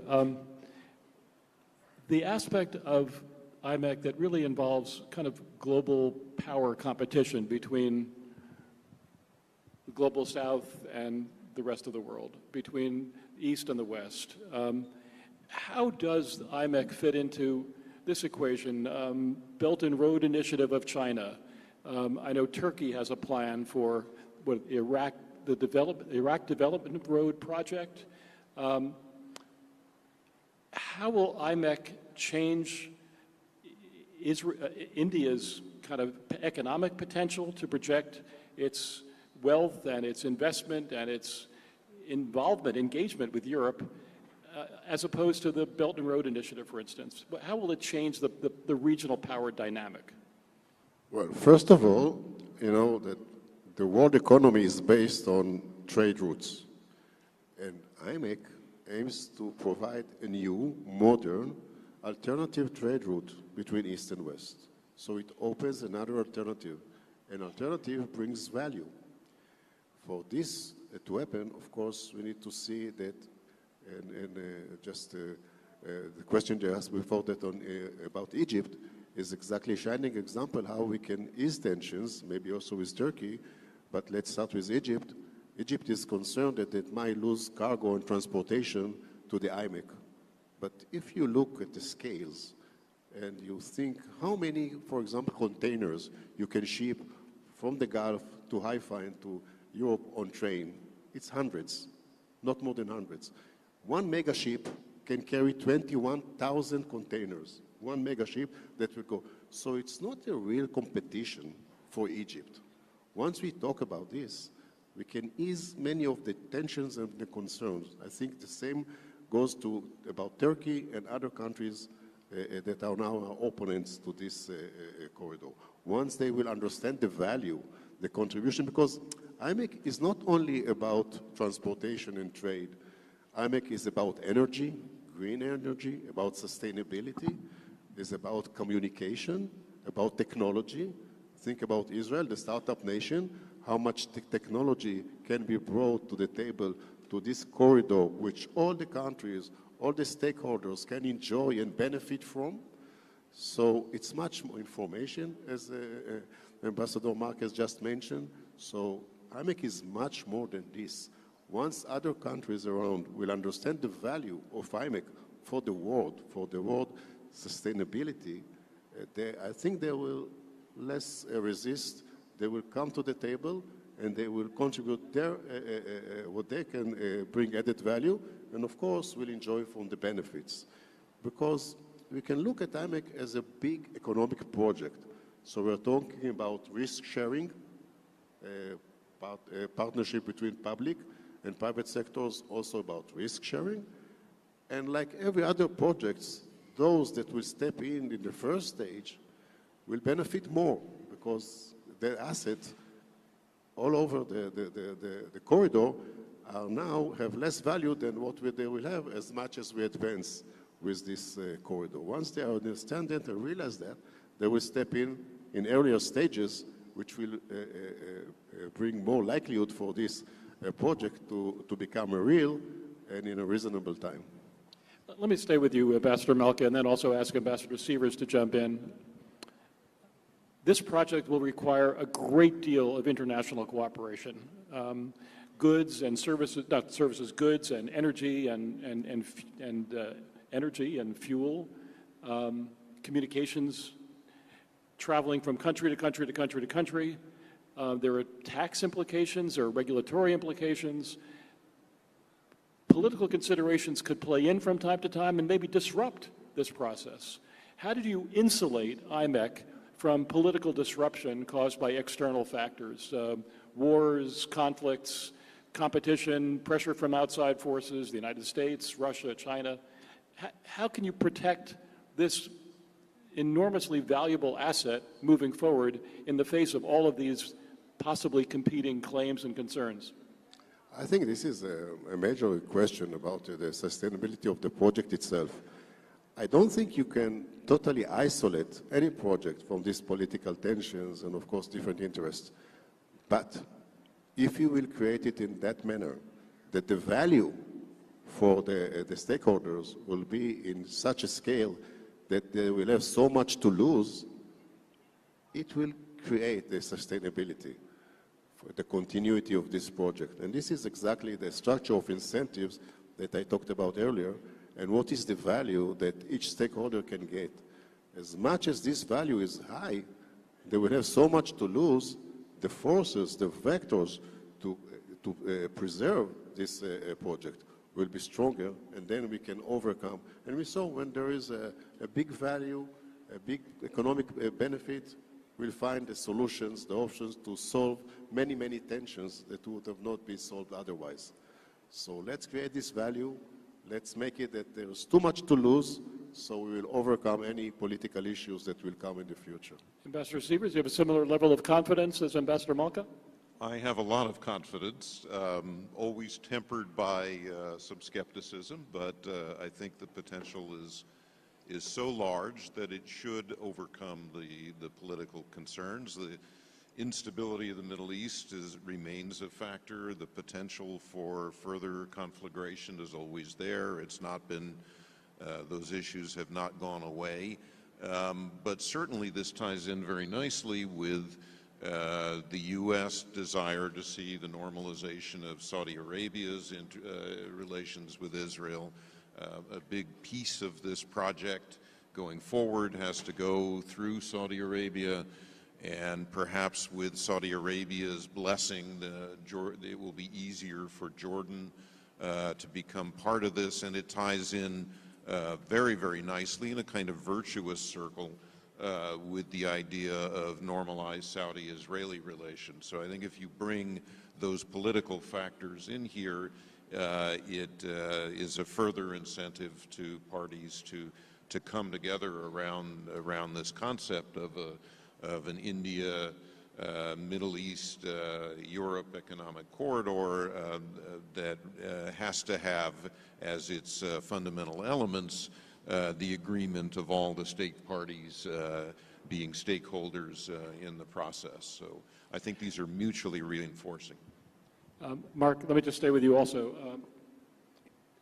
The aspect of IMEC that really involves kind of global power competition between the global south and the rest of the world, between the east and the west. How does IMEC fit into this equation? Belt and Road Initiative of China. I know Turkey has a plan for Iraq, Iraq Development Road Project. How will IMEC change India's kind of economic potential to project its wealth and its investment and its involvement, engagement with Europe, as opposed to the Belt and Road Initiative, for instance? How will it change the regional power dynamic? Well, first of all, you know that the world economy is based on trade routes. And IMEC aims to provide a new, modern, alternative trade route between East and West. So it opens another alternative. An alternative brings value. For this to happen, of course, we need to see that, the question you asked before that about Egypt is exactly a shining example how we can ease tensions, maybe also with Turkey, but let's start with Egypt. Egypt is concerned that it might lose cargo and transportation to the IMEC. But if you look at the scales and you think how many, for example, containers you can ship from the Gulf to Haifa and to Europe on train, it's hundreds, not more than hundreds. One mega ship can carry 21,000 containers. One mega ship that will go. So it's not a real competition for Egypt. Once we talk about this, we can ease many of the tensions and the concerns. I think the same goes to about Turkey and other countries that are now our opponents to this corridor. Once they will understand the value, the contribution, because IMEC is not only about transportation and trade. IMEC is about energy, green energy, about sustainability, is about communication, about technology. Think about Israel, the startup nation, how much technology can be brought to the table to this corridor, which all the countries, all the stakeholders can enjoy and benefit from. So it's much more information, as Ambassador Mark has just mentioned. So IMEC is much more than this. Once other countries around will understand the value of IMEC for the world sustainability, I think they will less resist. They will come to the table and they will contribute their, what they can bring added value, and of course will enjoy from the benefits. Because we can look at IMEC as a big economic project. So we're talking about risk sharing, partnership between public and private sectors, also about risk sharing. And like every other projects, those that will step in the first stage will benefit more because their assets all over the corridor are now have less value than what they will have as much as we advance with this corridor. Once they understand that and realize that, they will step in earlier stages, which will bring more likelihood for this project to become a real and in a reasonable time. Let me stay with you, Ambassador Malka, and then also ask Ambassador Sievers to jump in. This project will require a great deal of international cooperation. Goods and services, not services, goods and energy and energy and fuel, communications, traveling from country to country to country to country. There are tax implications, there are regulatory implications. Political considerations could play in from time to time and maybe disrupt this process. How did you insulate IMEC from political disruption caused by external factors? Wars, conflicts, competition, pressure from outside forces, the United States, Russia, China. How can you protect this enormously valuable asset moving forward in the face of all of these possibly competing claims and concerns? I think this is a major question about the sustainability of the project itself. I don't think you can totally isolate any project from these political tensions and, of course, different interests. But if you will create it in that manner, that the value for the stakeholders will be in such a scale that they will have so much to lose, it will create the sustainability, the continuity of this project. And this is exactly the structure of incentives that I talked about earlier, and what is the value that each stakeholder can get. As much as this value is high, they will have so much to lose, the forces, the vectors to preserve this project will be stronger, and then we can overcome. And we saw when there is a big value, a big economic benefit, we'll find the solutions, the options to solve many, many tensions that would have not been solved otherwise. So let's create this value. Let's make it that there's too much to lose, so we will overcome any political issues that will come in the future. Ambassador Sievers, do you have a similar level of confidence as Ambassador Malka? I have a lot of confidence, always tempered by some skepticism, but I think the potential is so large that it should overcome the political concerns. The instability of the Middle East remains a factor. The potential for further conflagration is always there. It's not been, those issues have not gone away. But certainly this ties in very nicely with the U.S. desire to see the normalization of Saudi Arabia's relations with Israel. A big piece of this project going forward has to go through Saudi Arabia, and perhaps with Saudi Arabia's blessing, it will be easier for Jordan to become part of this, and it ties in very, very nicely in a kind of virtuous circle with the idea of normalized Saudi-Israeli relations. So I think if you bring those political factors in here, it is a further incentive to parties to come together around this concept of an India, Middle East, Europe economic corridor that has to have as its fundamental elements the agreement of all the state parties being stakeholders in the process. So I think these are mutually reinforcing. Mark, let me just stay with you also. It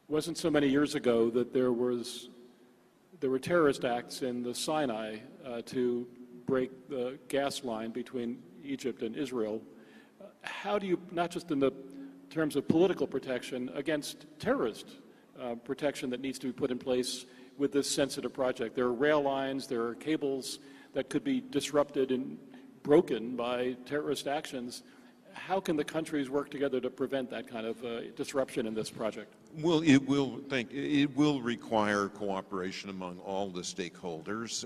wasn't so many years ago that there were terrorist acts in the Sinai to break the gas line between Egypt and Israel. How do you, not just in the terms of political protection, against terrorist protection that needs to be put in place with this sensitive project? There are rail lines, there are cables that could be disrupted and broken by terrorist actions. How can the countries work together to prevent that kind of disruption in this project? Well, it will require cooperation among all the stakeholders.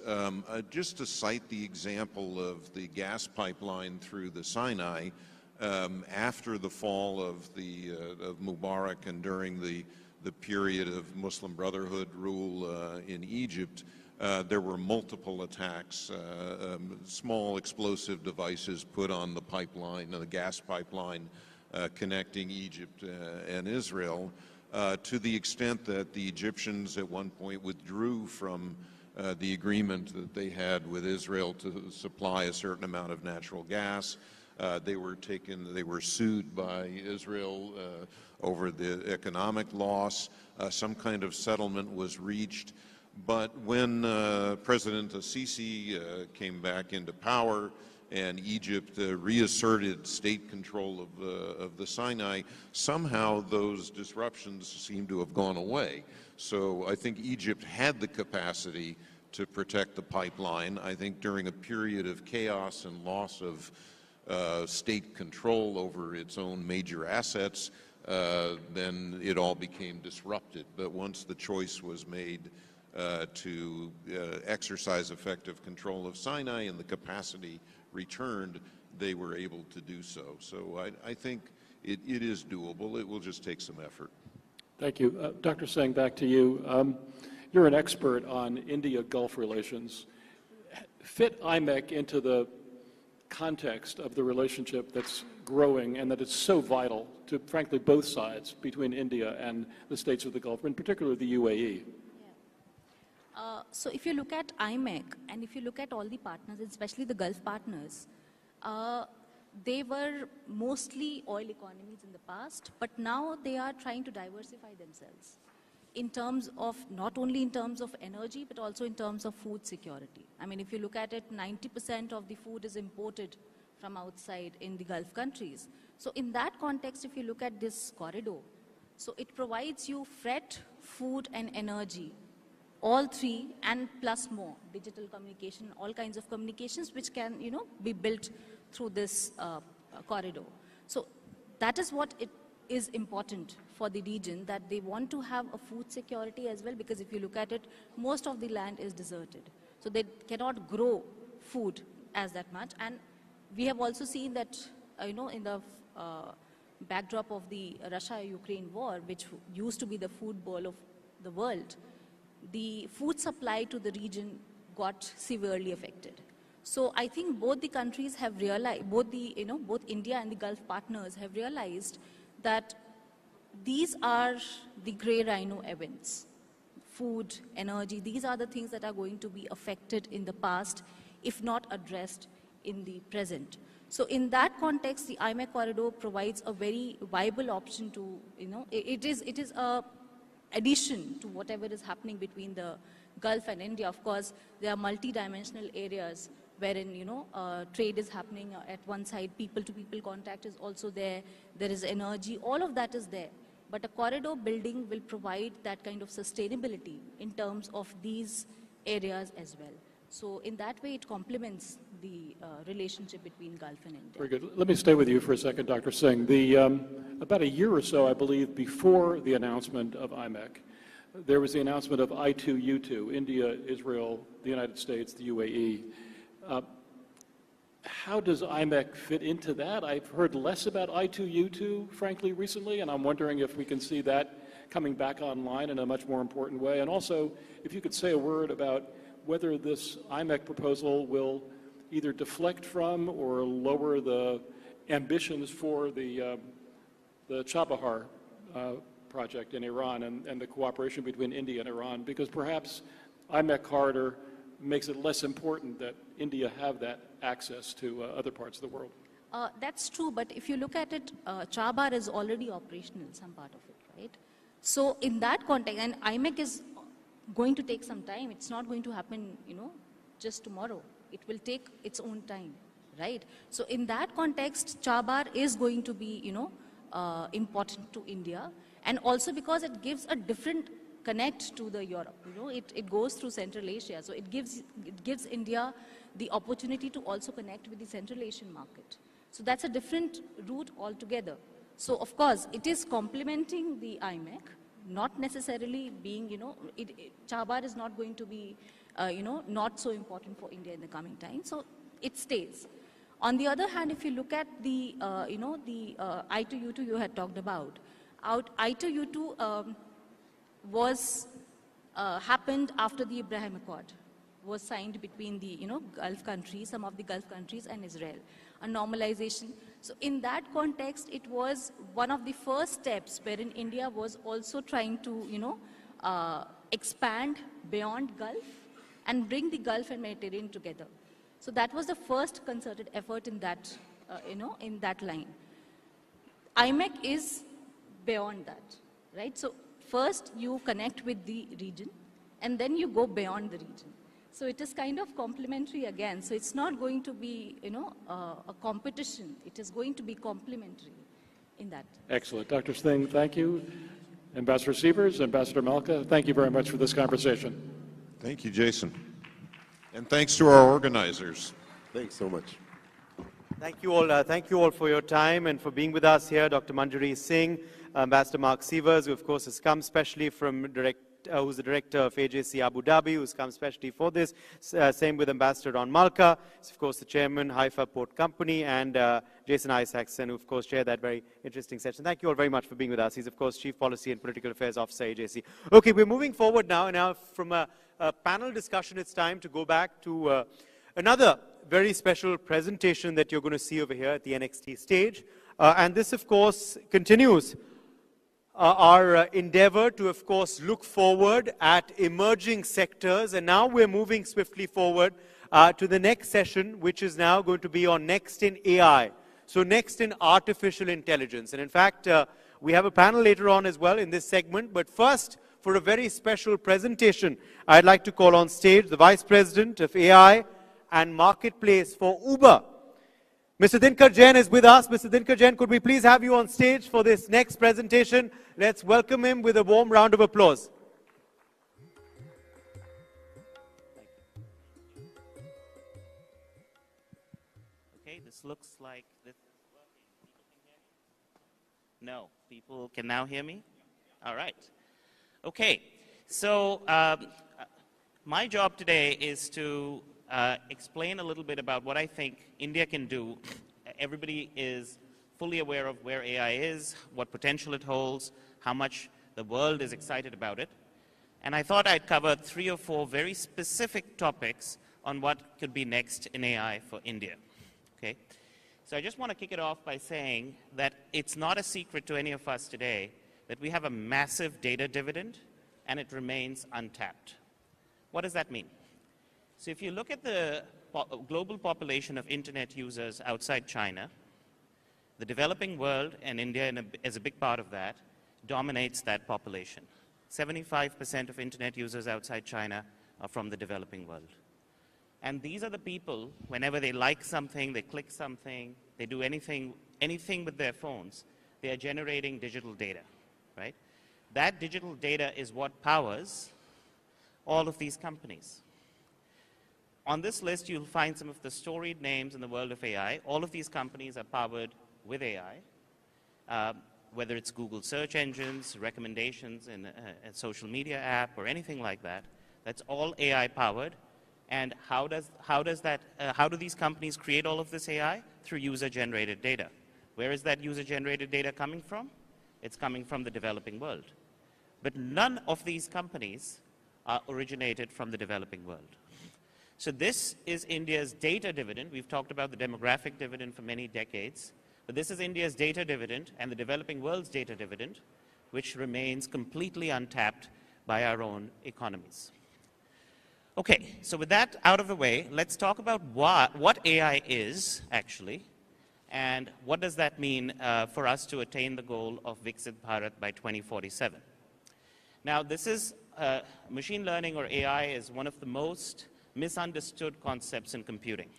Just to cite the example of the gas pipeline through the Sinai, after the fall of Mubarak and during the period of Muslim Brotherhood rule in Egypt, there were multiple attacks, small explosive devices put on the pipeline, the gas pipeline connecting Egypt and Israel, to the extent that the Egyptians at one point withdrew from the agreement that they had with Israel to supply a certain amount of natural gas. They were sued by Israel over the economic loss. Some kind of settlement was reached. But when President Sisi came back into power and Egypt reasserted state control of the Sinai, somehow those disruptions seem to have gone away. So I think Egypt had the capacity to protect the pipeline. I think during a period of chaos and loss of state control over its own major assets, then it all became disrupted. But once the choice was made to exercise effective control of Sinai and the capacity returned, they were able to do so. So I think it is doable. It will just take some effort. Thank you. Dr. Singh, back to you. You're an expert on India-Gulf relations. Fit IMEC into the context of the relationship that's growing and that is so vital to, frankly, both sides between India and the states of the Gulf, in particular the UAE. So if you look at IMEC and if you look at all the partners, especially the Gulf partners, they were mostly oil economies in the past, but now they are trying to diversify themselves in terms of, not only in terms of energy, but also in terms of food security. I mean, if you look at it, 90% of the food is imported from outside in the Gulf countries. So in that context, if you look at this corridor, so it provides you freight, food, and energy, all three, and plus more, digital communication, all kinds of communications which can, be built through this corridor. So that is what it is important for the region, that they want to have a food security as well, because if you look at it, most of the land is deserted. So they cannot grow food as that much. And we have also seen that, in the backdrop of the Russia-Ukraine war, which used to be the food bowl of the world, the food supply to the region got severely affected. So I think both the countries have realized, both India and the Gulf partners have realized that these are the grey rhino events. Food, energy, these are the things that are going to be affected in the past, if not addressed in the present. So in that context, the IMEC corridor provides a very viable option to, it is a addition to whatever is happening between the Gulf and India. Of course, there are multi-dimensional areas wherein, trade is happening at one side, people-to-people contact is also there, there is energy, all of that is there. But a corridor building will provide that kind of sustainability in terms of these areas as well. So in that way, it complements the relationship between Gulf and India. Very good. Let me stay with you for a second, Dr. Singh. About a year or so, I believe, before the announcement of IMEC, there was the announcement of I2U2, India, Israel, the United States, the UAE. How does IMEC fit into that? I've heard less about I2U2, frankly, recently, and I'm wondering if we can see that coming back online in a much more important way. And also, if you could say a word about whether this IMEC proposal will either deflect from or lower the ambitions for the Chabahar project in Iran and the cooperation between India and Iran, because perhaps IMEC corridor makes it less important that India have that access to other parts of the world. That's true, but if you look at it, Chabahar is already operational, some part of it, right? So in that context, and IMEC is going to take some time. It's not going to happen, just tomorrow. It will take its own time, right? So in that context, Chabahar is going to be, important to India, and also because it gives a different connect to the Europe. It goes through Central Asia, so it gives India the opportunity to also connect with the Central Asian market. So that's a different route altogether. So of course, it is complementing the IMEC, not necessarily being, Chabahar is not going to be, not so important for India in the coming time. So it stays. On the other hand, if you look at the, the I2U2 you had talked about, I2U2 was happened after the Abraham Accord was signed between the Gulf countries, some of the Gulf countries and Israel, a normalization. So in that context, it was one of the first steps wherein India was also trying to expand beyond Gulf and bring the Gulf and Mediterranean together. So that was the first concerted effort in that in that line. IMEC is beyond that, right? So first you connect with the region and then you go beyond the region. So it is kind of complementary again. So it's not going to be, a competition. It is going to be complementary in that. Excellent. Dr. Singh, thank you. Ambassador Sievers, Ambassador Malka, thank you very much for this conversation. Thank you, Jason. And thanks to our organizers. Thanks so much. Thank you all for your time and for being with us here. Dr. Manjari Singh, Ambassador Mark Sievers, who of course has come specially from who's the director of AJC Abu Dhabi, who's come specially for this. Same with Ambassador Ron Malka, who's of course the chairman, Haifa Port Company, and Jason Isaacson, who of course chaired that very interesting session. Thank you all very much for being with us. He's of course Chief Policy and Political Affairs Officer, AJC. Okay, we're moving forward now. Now from a panel discussion, it's time to go back to another very special presentation that you're going to see over here at the NXT stage. And this, of course, continues our endeavor to, of course, look forward at emerging sectors. And now we're moving swiftly forward to the next session, which is now going to be on Next in AI. So Next in Artificial Intelligence. And in fact, we have a panel later on as well in this segment. But first, for a very special presentation, I'd like to call on stage the Vice President of AI and Marketplace for Uber. Mr. Dinkar Jain is with us. Mr. Dinkar Jain, could we please have you on stage for this next presentation? Let's welcome him with a warm round of applause. Okay, this looks like this is working. People can hear me? No, people can now hear me? All right. Okay, so my job today is to explain a little bit about what I think India can do. Everybody is fully aware of where AI is, what potential it holds, how much the world is excited about it. And I thought I'd cover 3 or 4 very specific topics on what could be next in AI for India. Okay? So I just want to kick it off by saying that it's not a secret to any of us today that we have a massive data dividend and it remains untapped. What does that mean? So if you look at the global population of internet users outside China, the developing world, and India as a big part of that, dominates that population. 75% of internet users outside China are from the developing world. And these are the people, whenever they like something, they click something, they do anything with their phones, they are generating digital data, right? That digital data is what powers all of these companies. On this list, you'll find some of the storied names in the world of AI. All of these companies are powered with AI, whether it's Google search engines, recommendations in a social media app, or anything like that. That's all AI powered. And how do these companies create all of this AI? Through user-generated data. Where is that user-generated data coming from? It's coming from the developing world. But none of these companies are originated from the developing world. So this is India's data dividend. We've talked about the demographic dividend for many decades. But this is India's data dividend and the developing world's data dividend, which remains completely untapped by our own economies. Okay, so with that out of the way, let's talk about what AI is, actually, and what does that mean for us to attain the goal of Viksit Bharat by 2047. Now, this is machine learning, or AI, is one of the most misunderstood concepts in computing.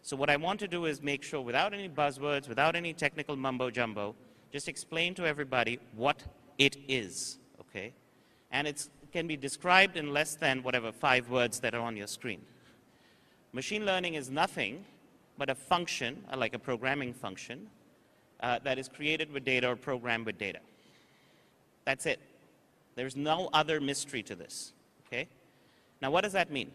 So what I want to do is make sure, without any buzzwords, without any technical mumbo-jumbo, just explain to everybody what it is, okay? And it can be described in less than, 5 words that are on your screen. Machine learning is nothing but a function, like a programming function, that is created with data or programmed with data. That's it. There's no other mystery to this, okay? Now, what does that mean?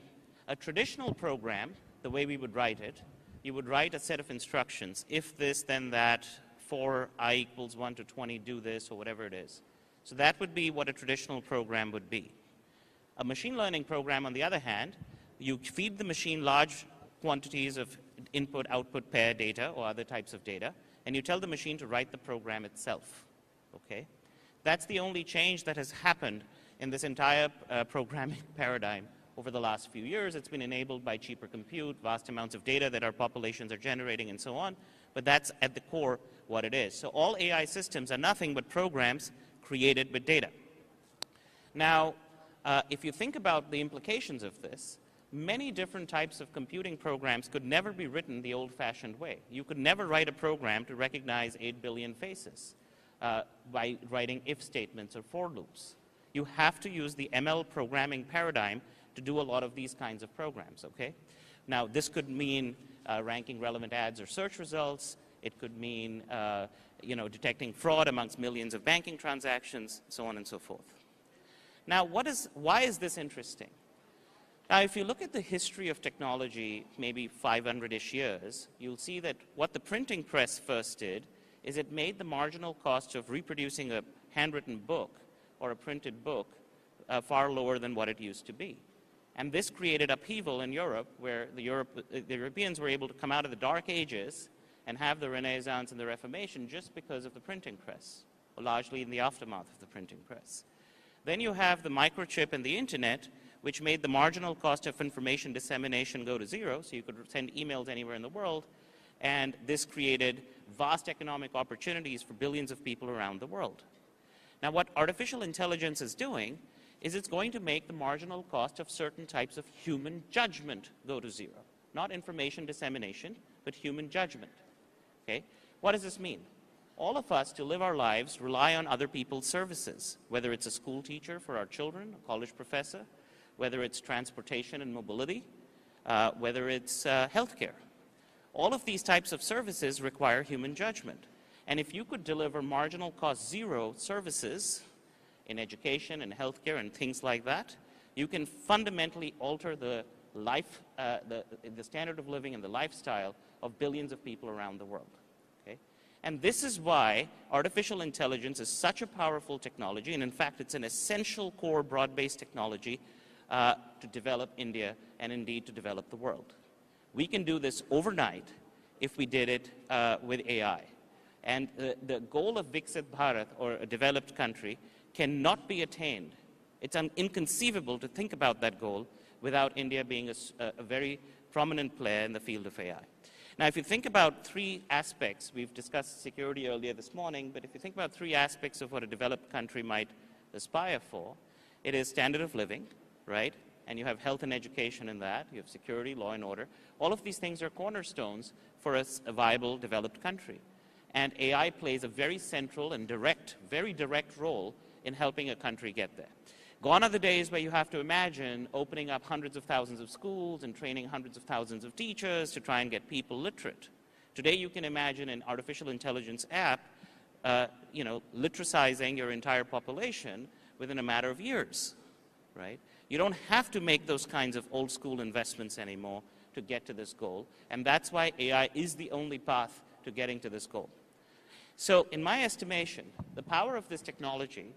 A traditional program, the way we would write it, you would write a set of instructions. If this, then that, for I equals 1 to 20, do this, or whatever it is. So that would be what a traditional program would be. A machine learning program, on the other hand, you feed the machine large quantities of input-output pair data or other types of data, and you tell the machine to write the program itself, okay? That's the only change that has happened in this entire programming paradigm over the last few years. It's been enabled by cheaper compute, vast amounts of data that our populations are generating, and so on. But that's at the core what it is. So all AI systems are nothing but programs created with data. Now, if you think about the implications of this, many different types of computing programs could never be written the old-fashioned way. You could never write a program to recognize 8 billion faces by writing if statements or for loops. You have to use the ML programming paradigm to do a lot of these kinds of programs, okay? Now, this could mean ranking relevant ads or search results. It could mean, detecting fraud amongst millions of banking transactions, so on and so forth. Now, why is this interesting? Now, if you look at the history of technology, maybe 500-ish years, you'll see that what the printing press first did is it made the marginal cost of reproducing a handwritten book or a printed book far lower than what it used to be. And this created upheaval in Europe, where the Europeans were able to come out of the Dark Ages and have the Renaissance and the Reformation just because of the printing press, or largely in the aftermath of the printing press. Then you have the microchip and the internet, which made the marginal cost of information dissemination go to zero, so you could send emails anywhere in the world, and this created vast economic opportunities for billions of people around the world. Now, what artificial intelligence is doing is it's going to make the marginal cost of certain types of human judgment go to zero. Not information dissemination, but human judgment. Okay? What does this mean? All of us, to live our lives, rely on other people's services, whether it's a school teacher for our children, a college professor, whether it's transportation and mobility, whether it's healthcare. All of these types of services require human judgment. And if you could deliver marginal cost zero services in education and healthcare and things like that, you can fundamentally alter the life the standard of living and the lifestyle of billions of people around the world. Okay? And this is why artificial intelligence is such a powerful technology, and in fact, it's an essential core broad-based technology to develop India and indeed to develop the world. We can do this overnight if we did it with AI. And the goal of Viksit Bharat, or a developed country, cannot be attained. It's inconceivable to think about that goal without India being a very prominent player in the field of AI. Now, if you think about three aspects, we've discussed security earlier this morning, but if you think about three aspects of what a developed country might aspire for, it is standard of living, right? And you have health and education in that, you have security, law and order. All of these things are cornerstones for a viable developed country. And AI plays a very central and very direct role in helping a country get there. Gone are the days where you have to imagine opening up hundreds of thousands of schools and training hundreds of thousands of teachers to try and get people literate. Today you can imagine an artificial intelligence app, literacizing your entire population within a matter of years, right? You don't have to make those kinds of old school investments anymore to get to this goal, and that's why AI is the only path to getting to this goal. So in my estimation, the power of this technology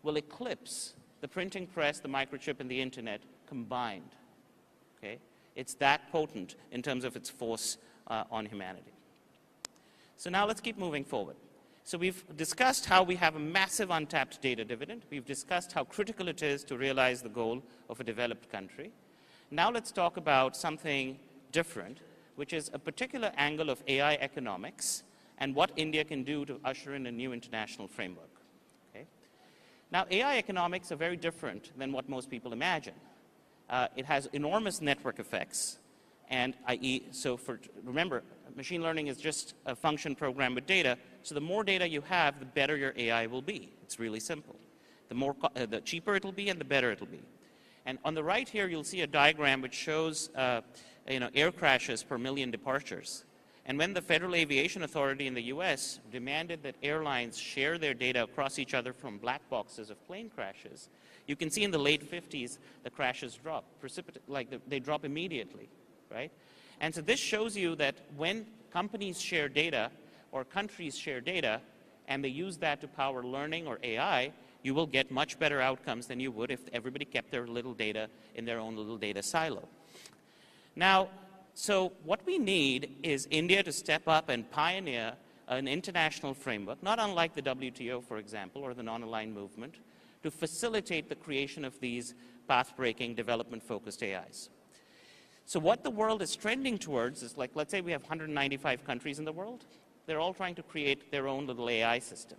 will eclipse the printing press, the microchip, and the internet combined. Okay? It's that potent in terms of its force on humanity. So now let's keep moving forward. So we've discussed how we have a massive untapped data dividend. We've discussed how critical it is to realize the goal of a developed country. Now let's talk about something different, which is a particular angle of AI economics and what India can do to usher in a new international framework. Okay? Now, AI economics are very different than what most people imagine. It has enormous network effects, and remember, machine learning is just a function program with data, so the more data you have, the better your AI will be. It's really simple. The cheaper it'll be and the better it'll be. And on the right here, you'll see a diagram which shows air crashes per million departures. And when the Federal Aviation Authority in the US demanded that airlines share their data across each other from black boxes of plane crashes, you can see in the late 50s, the crashes drop, they drop immediately, right? And so this shows you that when companies share data or countries share data and they use that to power learning or AI, you will get much better outcomes than you would if everybody kept their little data in their own little data silo. Now, so what we need is India to step up and pioneer an international framework, not unlike the WTO, for example, or the non-aligned movement, to facilitate the creation of these path-breaking, development-focused AIs. So what the world is trending towards is, like, let's say we have 195 countries in the world. They're all trying to create their own little AI system.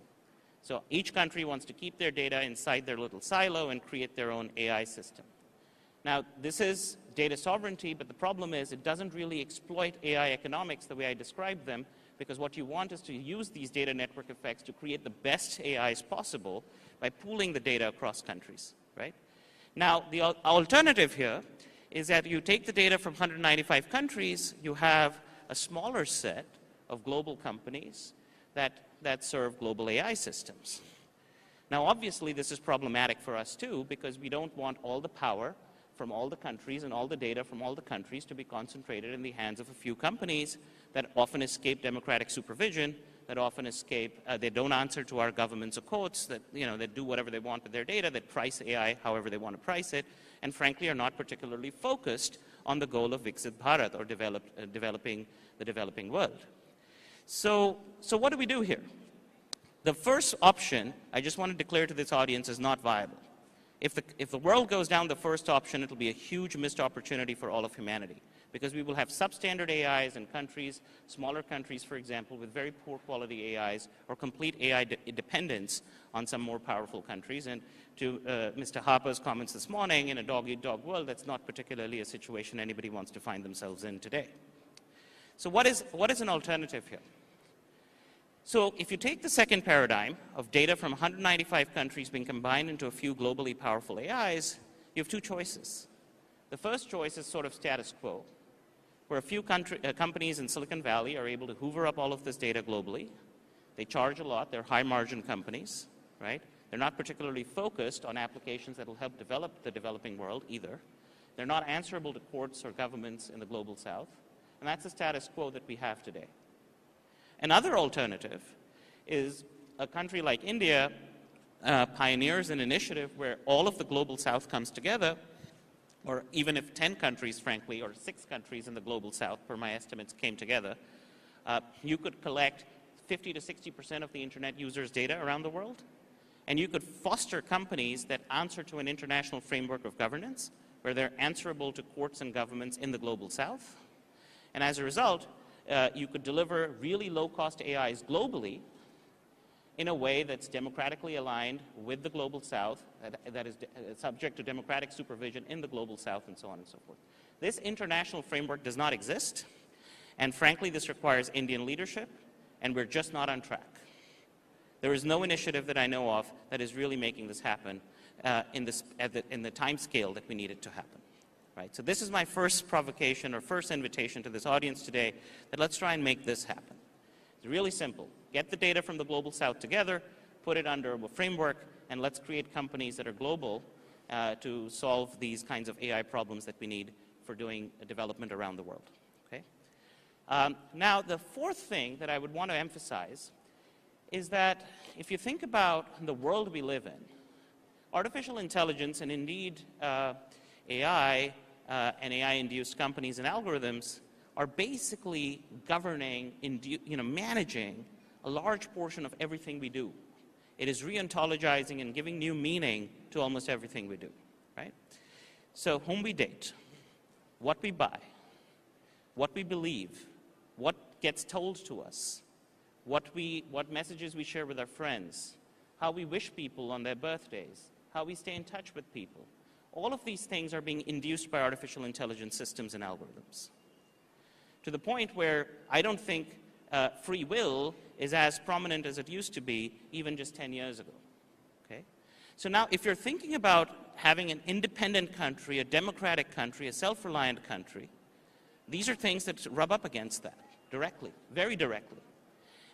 So each country wants to keep their data inside their little silo and create their own AI system. Now, this is data sovereignty, but the problem is it doesn't really exploit AI economics the way I described them, because what you want is to use these data network effects to create the best AIs possible by pooling the data across countries, right? Now, the alternative here is that you take the data from 195 countries, you have a smaller set of global companies that serve global AI systems. Now, obviously, this is problematic for us, too, because we don't want all the power from all the countries and all the data from all the countries to be concentrated in the hands of a few companies that often escape democratic supervision, that often escape, they don't answer to our governments or courts, that, that do whatever they want with their data, that price AI however they want to price it, and frankly are not particularly focused on the goal of Viksit Bharat, or developing the developing world. So what do we do here? The first option, I just want to declare to this audience, is not viable. If the world goes down the first option, it'll be a huge missed opportunity for all of humanity, because we will have substandard AIs in countries, smaller countries, for example, with very poor quality AIs, or complete AI dependence on some more powerful countries. And to Mr. Harper's comments this morning, in a dog-eat-dog world, that's not particularly a situation anybody wants to find themselves in today. So what is an alternative here? So if you take the second paradigm of data from 195 countries being combined into a few globally powerful AIs, you have two choices. The first choice is sort of status quo, where a few companies in Silicon Valley are able to hoover up all of this data globally. They charge a lot. They're high-margin companies, right? They're not particularly focused on applications that will help develop the developing world either. They're not answerable to courts or governments in the global south. And that's the status quo that we have today. Another alternative is a country like India pioneers an initiative where all of the global south comes together, or even if 10 countries, frankly, or 6 countries in the global south, per my estimates, came together, you could collect 50 to 60% of the internet users' data around the world, and you could foster companies that answer to an international framework of governance, where they're answerable to courts and governments in the global south. And as a result, you could deliver really low-cost AIs globally in a way that's democratically aligned with the global south, that is subject to democratic supervision in the global south, and so on and so forth. This international framework does not exist, and frankly, this requires Indian leadership, and we're just not on track. There is no initiative that I know of that is really making this happen in the time scale that we need it to happen. Right? So this is my first provocation or first invitation to this audience today, that let's try and make this happen. It's really simple. Get the data from the global south together, put it under a framework, and let's create companies that are global to solve these kinds of AI problems that we need for doing development around the world. Okay? Now, the fourth thing that I would want to emphasize is that if you think about the world we live in, artificial intelligence and indeed AI and AI-induced companies and algorithms are basically governing, managing a large portion of everything we do. It is re-ontologizing and giving new meaning to almost everything we do, right? So whom we date, what we buy, what we believe, what gets told to us, what messages we share with our friends, how we wish people on their birthdays, how we stay in touch with people. All of these things are being induced by artificial intelligence systems and algorithms, to the point where I don't think free will is as prominent as it used to be even just 10 years ago. Okay? So now, if you're thinking about having an independent country, a democratic country, a self-reliant country, these are things that rub up against that directly, very directly.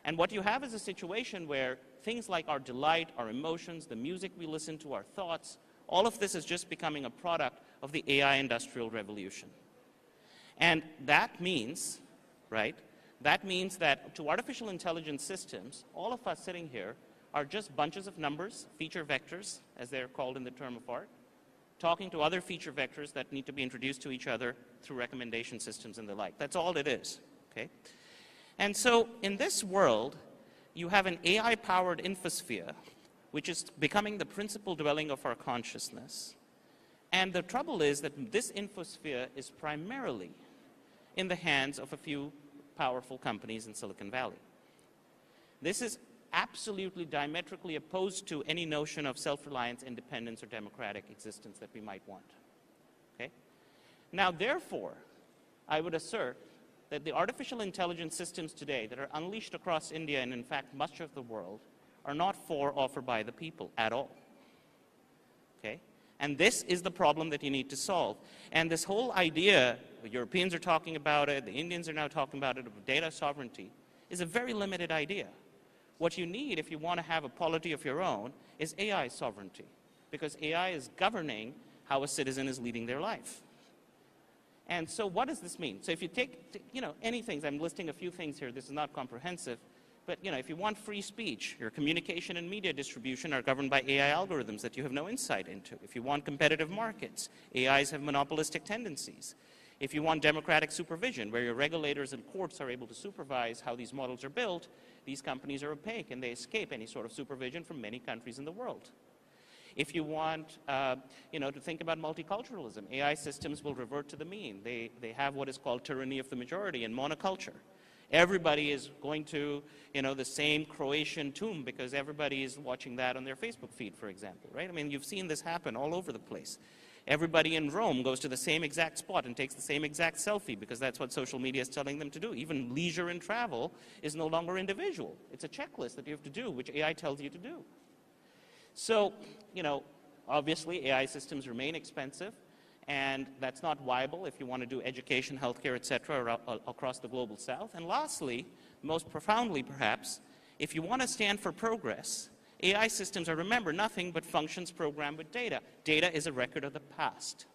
And what you have is a situation where things like our delight, our emotions, the music we listen to, our thoughts, all of this is just becoming a product of the AI industrial revolution. And that means, right, that means that to artificial intelligence systems, all of us sitting here are just bunches of numbers, feature vectors, as they're called in the term of art, talking to other feature vectors that need to be introduced to each other through recommendation systems and the like. That's all it is, okay? And so in this world, you have an AI-powered infosphere, which is becoming the principal dwelling of our consciousness. And the trouble is that this infosphere is primarily in the hands of a few powerful companies in Silicon Valley. This is absolutely diametrically opposed to any notion of self-reliance, independence, or democratic existence that we might want. Okay? Now, therefore, I would assert that the artificial intelligence systems today that are unleashed across India and, in fact, much of the world are not for or for by the people at all. Okay? And this is the problem that you need to solve. And this whole idea, the Europeans are talking about it, the Indians are now talking about it, of data sovereignty, is a very limited idea. What you need, if you want to have a polity of your own, is AI sovereignty, because AI is governing how a citizen is leading their life. And so what does this mean? So if you take, any things, I'm listing a few things here, this is not comprehensive, but, if you want free speech, your communication and media distribution are governed by AI algorithms that you have no insight into. If you want competitive markets, AIs have monopolistic tendencies. If you want democratic supervision, where your regulators and courts are able to supervise how these models are built, these companies are opaque and they escape any sort of supervision from many countries in the world. If you want, to think about multiculturalism, AI systems will revert to the mean. They have what is called tyranny of the majority and monoculture. Everybody is going to, the same Croatian tomb because everybody is watching that on their Facebook feed, for example, right? I mean, you've seen this happen all over the place. Everybody in Rome goes to the same exact spot and takes the same exact selfie because that's what social media is telling them to do. Even leisure and travel is no longer individual. It's a checklist that you have to do, which AI tells you to do. So, obviously AI systems remain expensive, and that's not viable if you want to do education, healthcare, et cetera, across the global south. And lastly, most profoundly perhaps, if you want to stand for progress, AI systems are, remember, nothing but functions programmed with data. Data is a record of the past.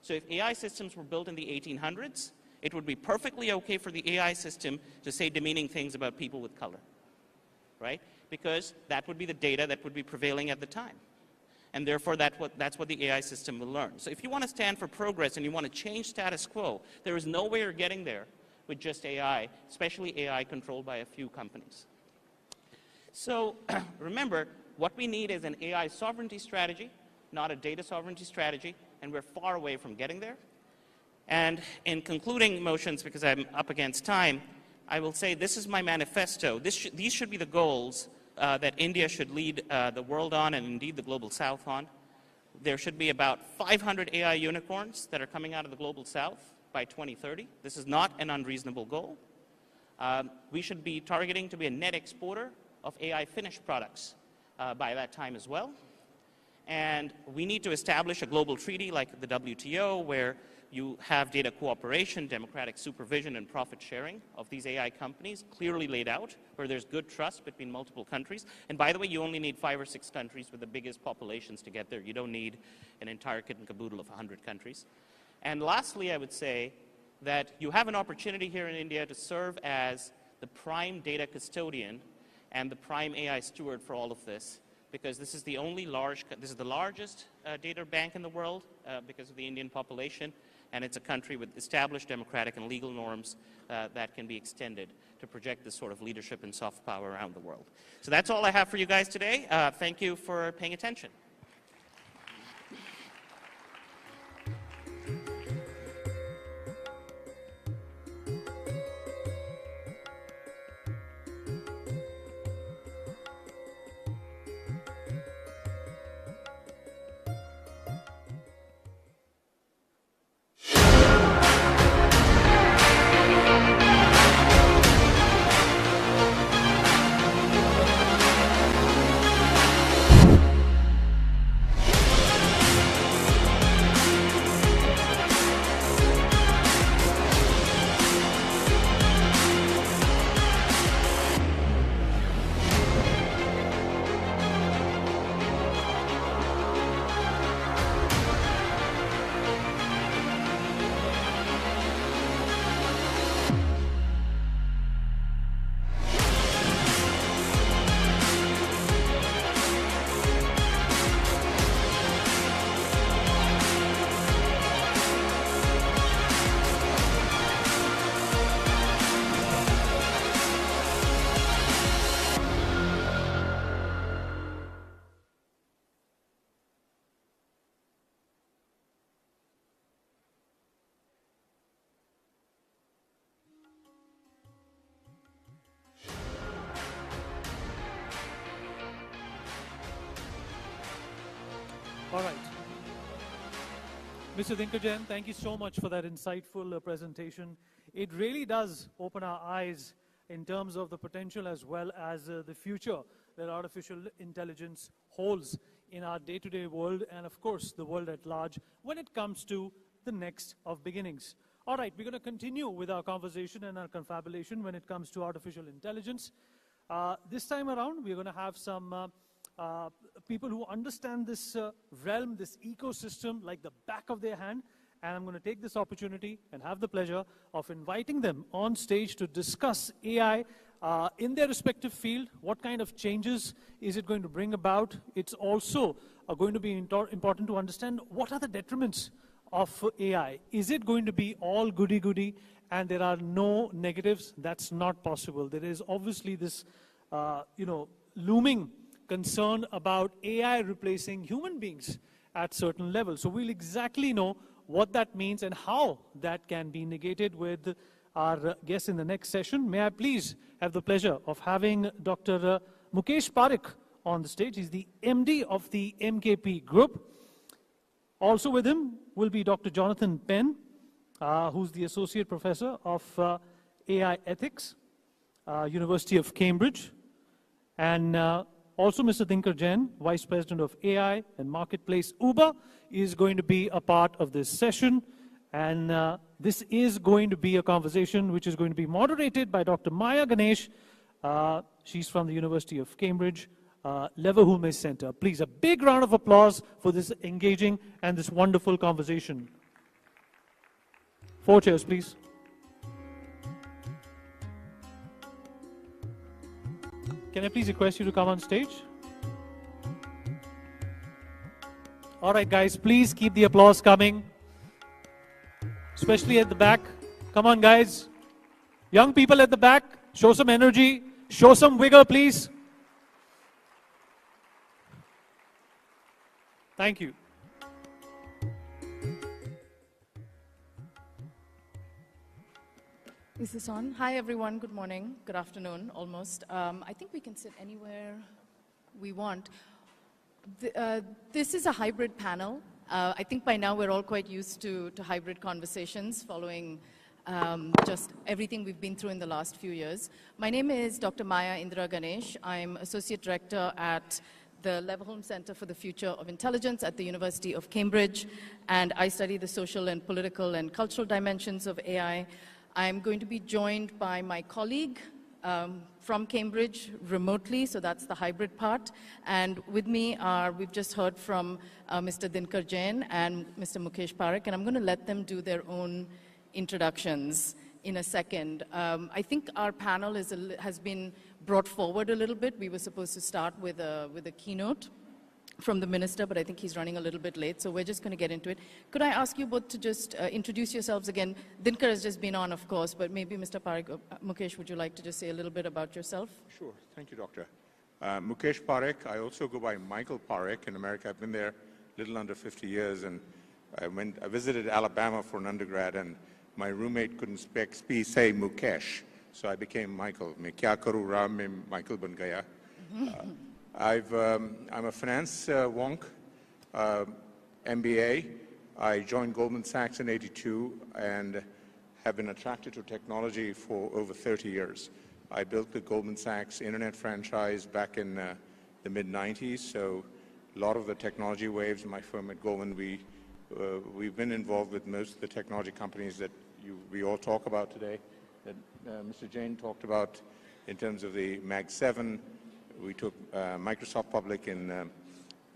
So if AI systems were built in the 1800s, it would be perfectly okay for the AI system to say demeaning things about people with color, right? Because that would be the data that would be prevailing at the time. And therefore, that's what the AI system will learn. So if you want to stand for progress and you want to change status quo, there is no way you're getting there with just AI, especially AI controlled by a few companies. So remember, what we need is an AI sovereignty strategy, not a data sovereignty strategy, and we're far away from getting there. And in concluding motions, because I'm up against time, I will say this is my manifesto. These should be the goals that India should lead the world on, and indeed the global south on. There should be about 500 AI unicorns that are coming out of the global south by 2030. This is not an unreasonable goal. We should be targeting to be a net exporter of AI finished products by that time as well. And we need to establish a global treaty like the WTO, where you have data cooperation, democratic supervision, and profit sharing of these AI companies clearly laid out, where there's good trust between multiple countries. And by the way, you only need 5 or 6 countries with the biggest populations to get there. You don't need an entire kit and caboodle of 100 countries. And lastly, I would say that you have an opportunity here in India to serve as the prime data custodian and the prime AI steward for all of this, because this is the largest data bank in the world because of the Indian population, and it's a country with established democratic and legal norms that can be extended to project this sort of leadership and soft power around the world. So that's all I have for you guys today. Thank you for paying attention. All right. Mr. Dinkajan, thank you so much for that insightful presentation. It really does open our eyes in terms of the potential as well as the future that artificial intelligence holds in our day-to-day world and, of course, the world at large when it comes to the next of beginnings. All right, we're going to continue with our conversation and our confabulation when it comes to artificial intelligence. This time around, we're going to have some people who understand this realm, this ecosystem like the back of their hand. And I'm going to take this opportunity and have the pleasure of inviting them on stage to discuss AI in their respective field. What kind of changes is it going to bring about? It's also going to be important to understand what are the detriments of AI. Is it going to be all goody-goody and there are no negatives? That's not possible. There is obviously this, looming concern about AI replacing human beings at certain levels. So we'll exactly know what that means and how that can be negated with our guests in the next session. May I please have the pleasure of having Dr. Mukesh Parekh on the stage. He's the MD of the MKP Group. Also with him will be Dr. Jonathan Penn, who's the Associate Professor of AI Ethics, University of Cambridge. And also Mr. Dinkar Jain, Vice President of AI and Marketplace Uber, is going to be a part of this session. And this is going to be a conversation which is going to be moderated by Dr. Maya Ganesh. She's from the University of Cambridge, Leverhulme Center. Please, a big round of applause for this engaging and this wonderful conversation. 4 chairs, please. Can I please request you to come on stage? All right, guys, please keep the applause coming, especially at the back. Come on, guys. Young people at the back, show some energy, show some vigor, please. Thank you. Is this on? Hi, everyone. Good morning. Good afternoon, almost. I think we can sit anywhere we want. This is a hybrid panel. I think by now we're all quite used to hybrid conversations following just everything we've been through in the last few years. My name is Dr. Maya Indira Ganesh. I'm Associate Director at the Leverhulme Center for the Future of Intelligence at the University of Cambridge, and I study the social and political and cultural dimensions of AI. I'm going to be joined by my colleague from Cambridge remotely, so that's the hybrid part. And with me are, we've just heard from Mr. Dinkar Jain and Mr. Mukesh Parekh, and I'm going to let them do their own introductions in a second. I think our panel has been brought forward a little bit. We were supposed to start with a keynote from the minister, but I think he's running a little bit late, so we're just going to get into it. Could I ask you both to just introduce yourselves again? Dinkar has just been on, of course, but maybe Mr. Parekh, Mukesh, would you like to just say a little bit about yourself? Sure. Thank you, Doctor. Mukesh Parekh. I also go by Michael Parekh in America. I've been there a little under 50 years, and I visited Alabama for an undergrad, and my roommate couldn't say Mukesh, so I became Michael. Main kya karu, raam mein Michael ban gaya. I'm a finance wonk, MBA. I joined Goldman Sachs in '82 and have been attracted to technology for over 30 years. I built the Goldman Sachs internet franchise back in the mid-90s, so a lot of the technology waves in my firm at Goldman, we've been involved with most of the technology companies that we all talk about today, that Mr. Jain talked about in terms of the Mag 7. We took Microsoft public in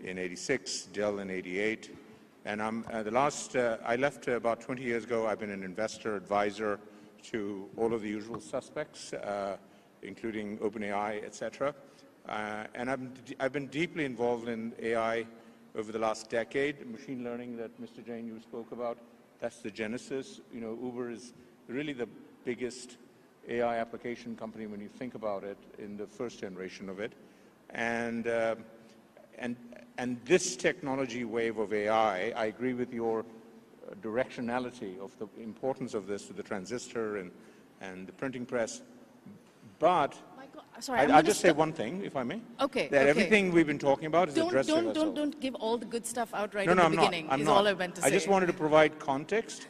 '86, Dell in '88, and I left about 20 years ago. I've been an investor advisor to all of the usual suspects, including OpenAI, etc. And I've been deeply involved in AI over the last decade. Machine learning that Mr. Jain you spoke about, that's the genesis. You know, Uber is really the biggest AI application company when you think about it in the first generation of it. And this technology wave of AI, I agree with your directionality of the importance of this to the transistor and the printing press. But I'll just say one thing, if I may. Okay. That everything we've been talking about is addressed to ourselves. Don't give all the good stuff out right in the beginning. I'm is not. all I meant to say. I just wanted to provide context,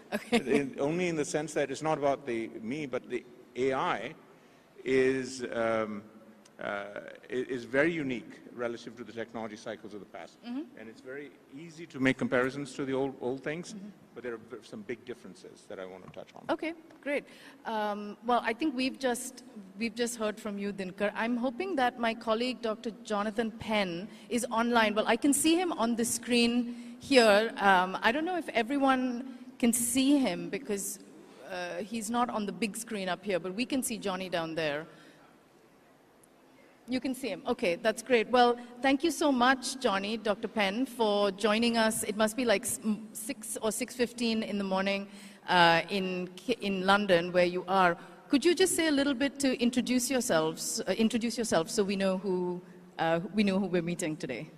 only in the sense that it's not about me, but the AI is very unique relative to the technology cycles of the past. And it's very easy to make comparisons to the old things, but there are some big differences that I want to touch on. Okay, great. Well, I think we've just heard from you, Dinkar. I'm hoping that my colleague, Dr. Jonathan Penn, is online. Well, I can see him on the screen here. I don't know if everyone can see him because he's not on the big screen up here, but we can see Johnny down there. You can see him. Okay, that's great. Well, thank you so much, Johnny, Dr. Penn, for joining us. It must be like 6 or 6:15 in the morning in London, where you are. Could you just say a little bit to introduce yourself so we know who we're meeting today?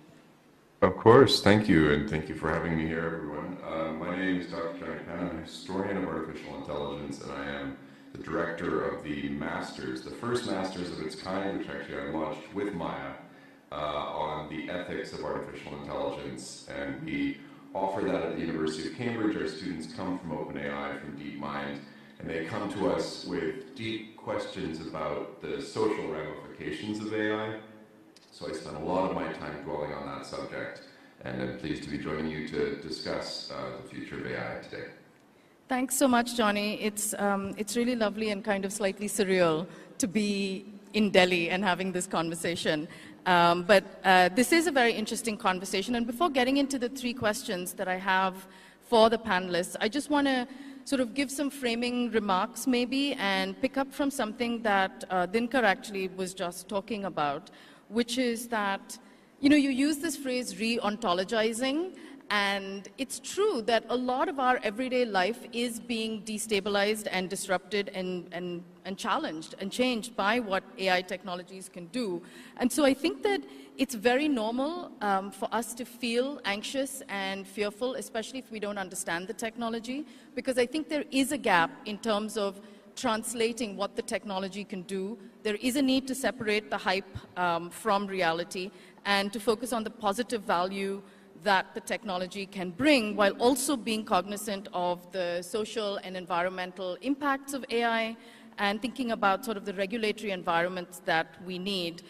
Of course, thank you, and thank you for having me here, everyone. My name is Dr. Johnny Penn. I'm a historian of artificial intelligence, and I am the director of the Masters, the first Masters of its kind, which actually I launched with Maya on the ethics of artificial intelligence. And we offer that at the University of Cambridge. Our students come from OpenAI, from DeepMind, and they come to us with deep questions about the social ramifications of AI. So I spent a lot of my time dwelling on that subject, and I'm pleased to be joining you to discuss the future of AI today. Thanks so much, Johnny. It's really lovely and kind of slightly surreal to be in Delhi and having this conversation. But this is a very interesting conversation. And before getting into the 3 questions that I have for the panelists, I just want to sort of give some framing remarks maybe and pick up from something that Dinkar actually was just talking about, which is that, you know, you use this phrase re-ontologizing, and it's true that a lot of our everyday life is being destabilized and disrupted and challenged and changed by what AI technologies can do. And so I think that it's very normal for us to feel anxious and fearful, especially if we don't understand the technology, because I think there is a gap in terms of translating what the technology can do. There is a need to separate the hype from reality and to focus on the positive value that the technology can bring, while also being cognizant of the social and environmental impacts of AI and thinking about sort of the regulatory environments that we need.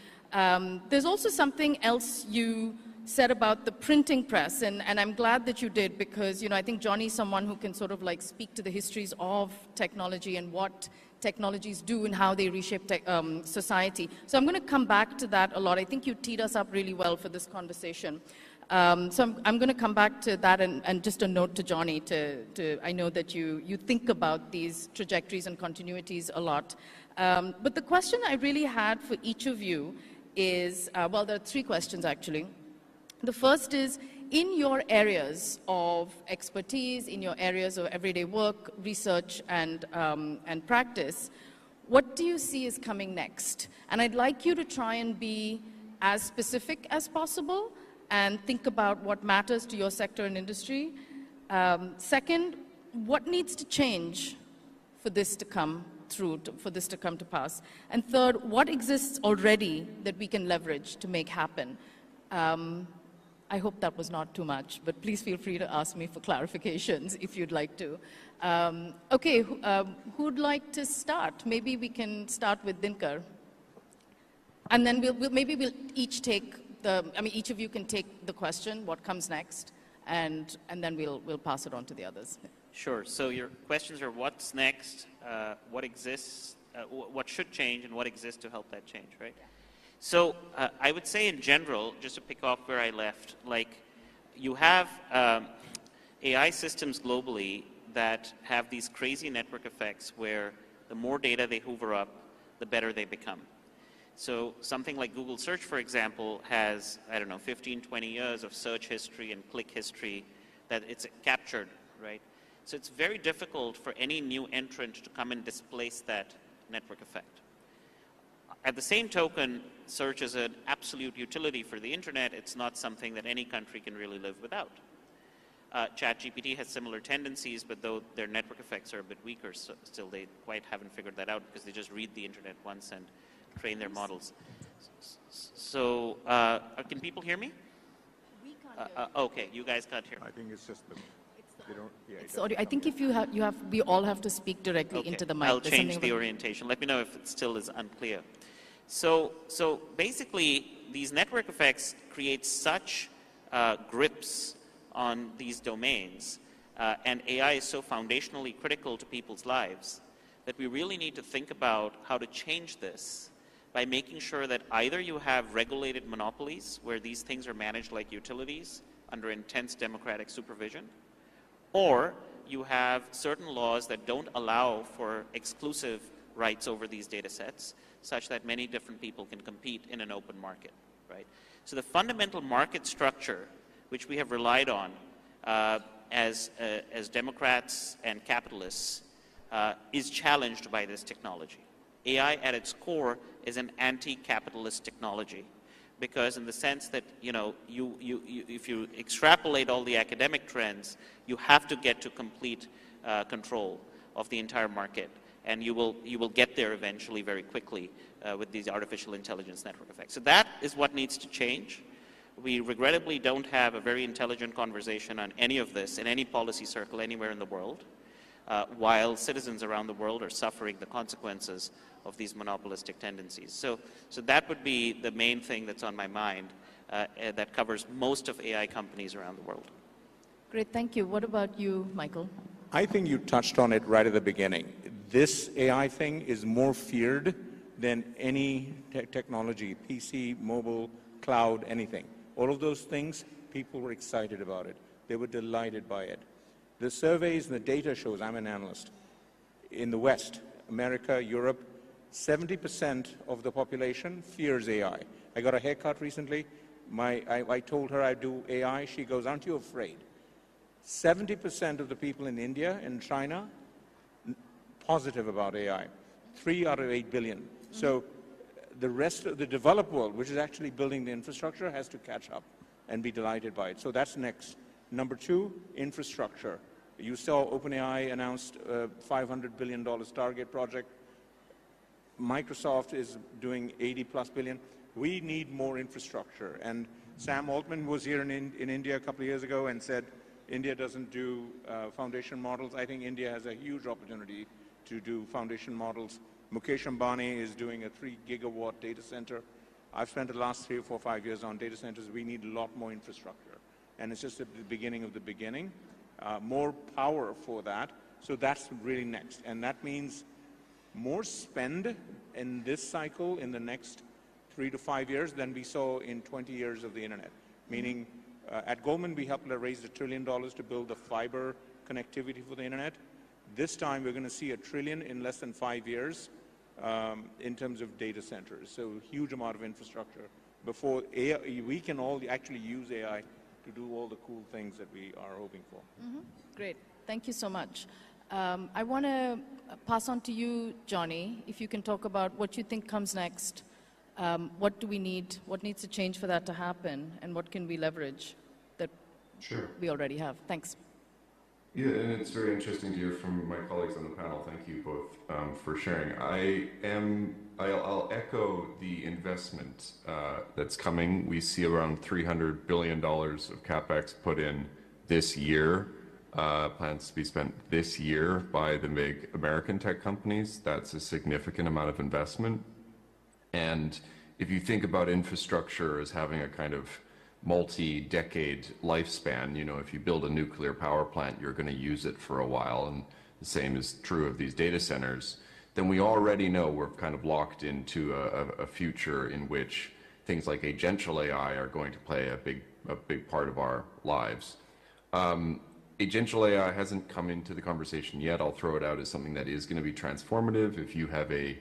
There's also something else you said about the printing press, and I'm glad that you did, because, you know, I think Johnny's someone who can sort of like speak to the histories of technology and what technologies do and how they reshape society. So I'm going to come back to that a lot. I think you teed us up really well for this conversation. So I'm going to come back to that, and just a note to Johnny, I know that you think about these trajectories and continuities a lot. But the question I really had for each of you is, well, there are three questions actually. The first is, in your areas of expertise, in your areas of everyday work, research, and practice, what do you see is coming next? And I'd like you to try and be as specific as possible and think about what matters to your sector and industry. Second, what needs to change for this to come through, for this to come to pass? And third, what exists already that we can leverage to make happen? I hope that was not too much, but please feel free to ask me for clarifications if you'd like to. Okay, who'd like to start? Maybe we can start with Dinkar. And then maybe we'll each take each of you can take the question, what comes next, and then we'll pass it on to the others. Sure. So your questions are what's next, what exists, what should change, and what exists to help that change, right? Yeah. So I would say in general, just to pick off where I left, like you have AI systems globally that have these crazy network effects where the more data they hoover up, the better they become. So something like Google Search, for example, has, I don't know, 15, 20 years of search history and click history that it's captured, right? So it's very difficult for any new entrant to come and displace that network effect. At the same token, search is an absolute utility for the internet. It's not something that any country can really live without. ChatGPT has similar tendencies, but though their network effects are a bit weaker, so still they quite haven't figured that out because they just read the internet once and train their models. So, can people hear me? We can't hear. Okay, you guys can't hear. I think it's just the. It's audio. I think if we all have to speak directly into the mic. I'll change the orientation. Let me know if it still is unclear. So basically, these network effects create such grips on these domains, and AI is so foundationally critical to people's lives that we really need to think about how to change this by making sure that either you have regulated monopolies where these things are managed like utilities under intense democratic supervision, or you have certain laws that don't allow for exclusive rights over these data sets, such that many different people can compete in an open market, right? So the fundamental market structure, which we have relied on as democrats and capitalists, is challenged by this technology. AI at its core is an anti-capitalist technology, because in the sense that, you know, if you extrapolate all the academic trends, you have to get to complete control of the entire market, and you will get there eventually very quickly with these artificial intelligence network effects. So that is what needs to change. We regrettably don't have a very intelligent conversation on any of this in any policy circle anywhere in the world, while citizens around the world are suffering the consequences of these monopolistic tendencies. So that would be the main thing that's on my mind that covers most of AI companies around the world. Great, thank you. What about you, Michael? I think you touched on it right at the beginning. This AI thing is more feared than any technology, PC, mobile, cloud, anything. All of those things, people were excited about it. They were delighted by it. The surveys and the data shows, I'm an analyst, in the West, America, Europe, 70% of the population fears AI. I got a haircut recently. I told her I'd do AI. She goes, aren't you afraid? 70% of the people in India and China positive about AI. 3 out of 8 billion. So the rest of the developed world, which is actually building the infrastructure, has to catch up and be delighted by it. So that's next. Number 2, infrastructure. You saw OpenAI announced a $500 billion target project. Microsoft is doing 80+ billion. We need more infrastructure. And Sam Altman was here in India a couple of years ago and said, India doesn't do foundation models. I think India has a huge opportunity to do foundation models. Mukesh Ambani is doing a 3 gigawatt data center. I've spent the last 3 or 4 or 5 years on data centers. We need a lot more infrastructure. And it's just at the beginning of the beginning. More power for that. So that's really next. And that means more spend in this cycle in the next 3 to 5 years than we saw in 20 years of the internet. Meaning, at Goldman, we helped raise $1 trillion to build the fiber connectivity for the internet. This time, we're going to see $1 trillion in less than 5 years in terms of data centers. So huge amount of infrastructure before AI, we can all actually use AI to do all the cool things that we are hoping for. Great. Thank you so much. I want to pass on to you, Johnny, if you can talk about what you think comes next. What do we need? What needs to change for that to happen? And what can we leverage that we already have? Thanks. Yeah, and it's very interesting to hear from my colleagues on the panel. Thank you both for sharing. I'll echo the investment that's coming. We see around $300 billion of CapEx put in this year, plans to be spent this year by the big American tech companies. That's a significant amount of investment. And if you think about infrastructure as having a kind of multi-decade lifespan, you know, if you build a nuclear power plant, you're going to use it for a while, and the same is true of these data centers, then we already know we're kind of locked into a future in which things like agential AI are going to play a big part of our lives. Agential AI hasn't come into the conversation yet. I'll throw it out as something that is going to be transformative. If you have a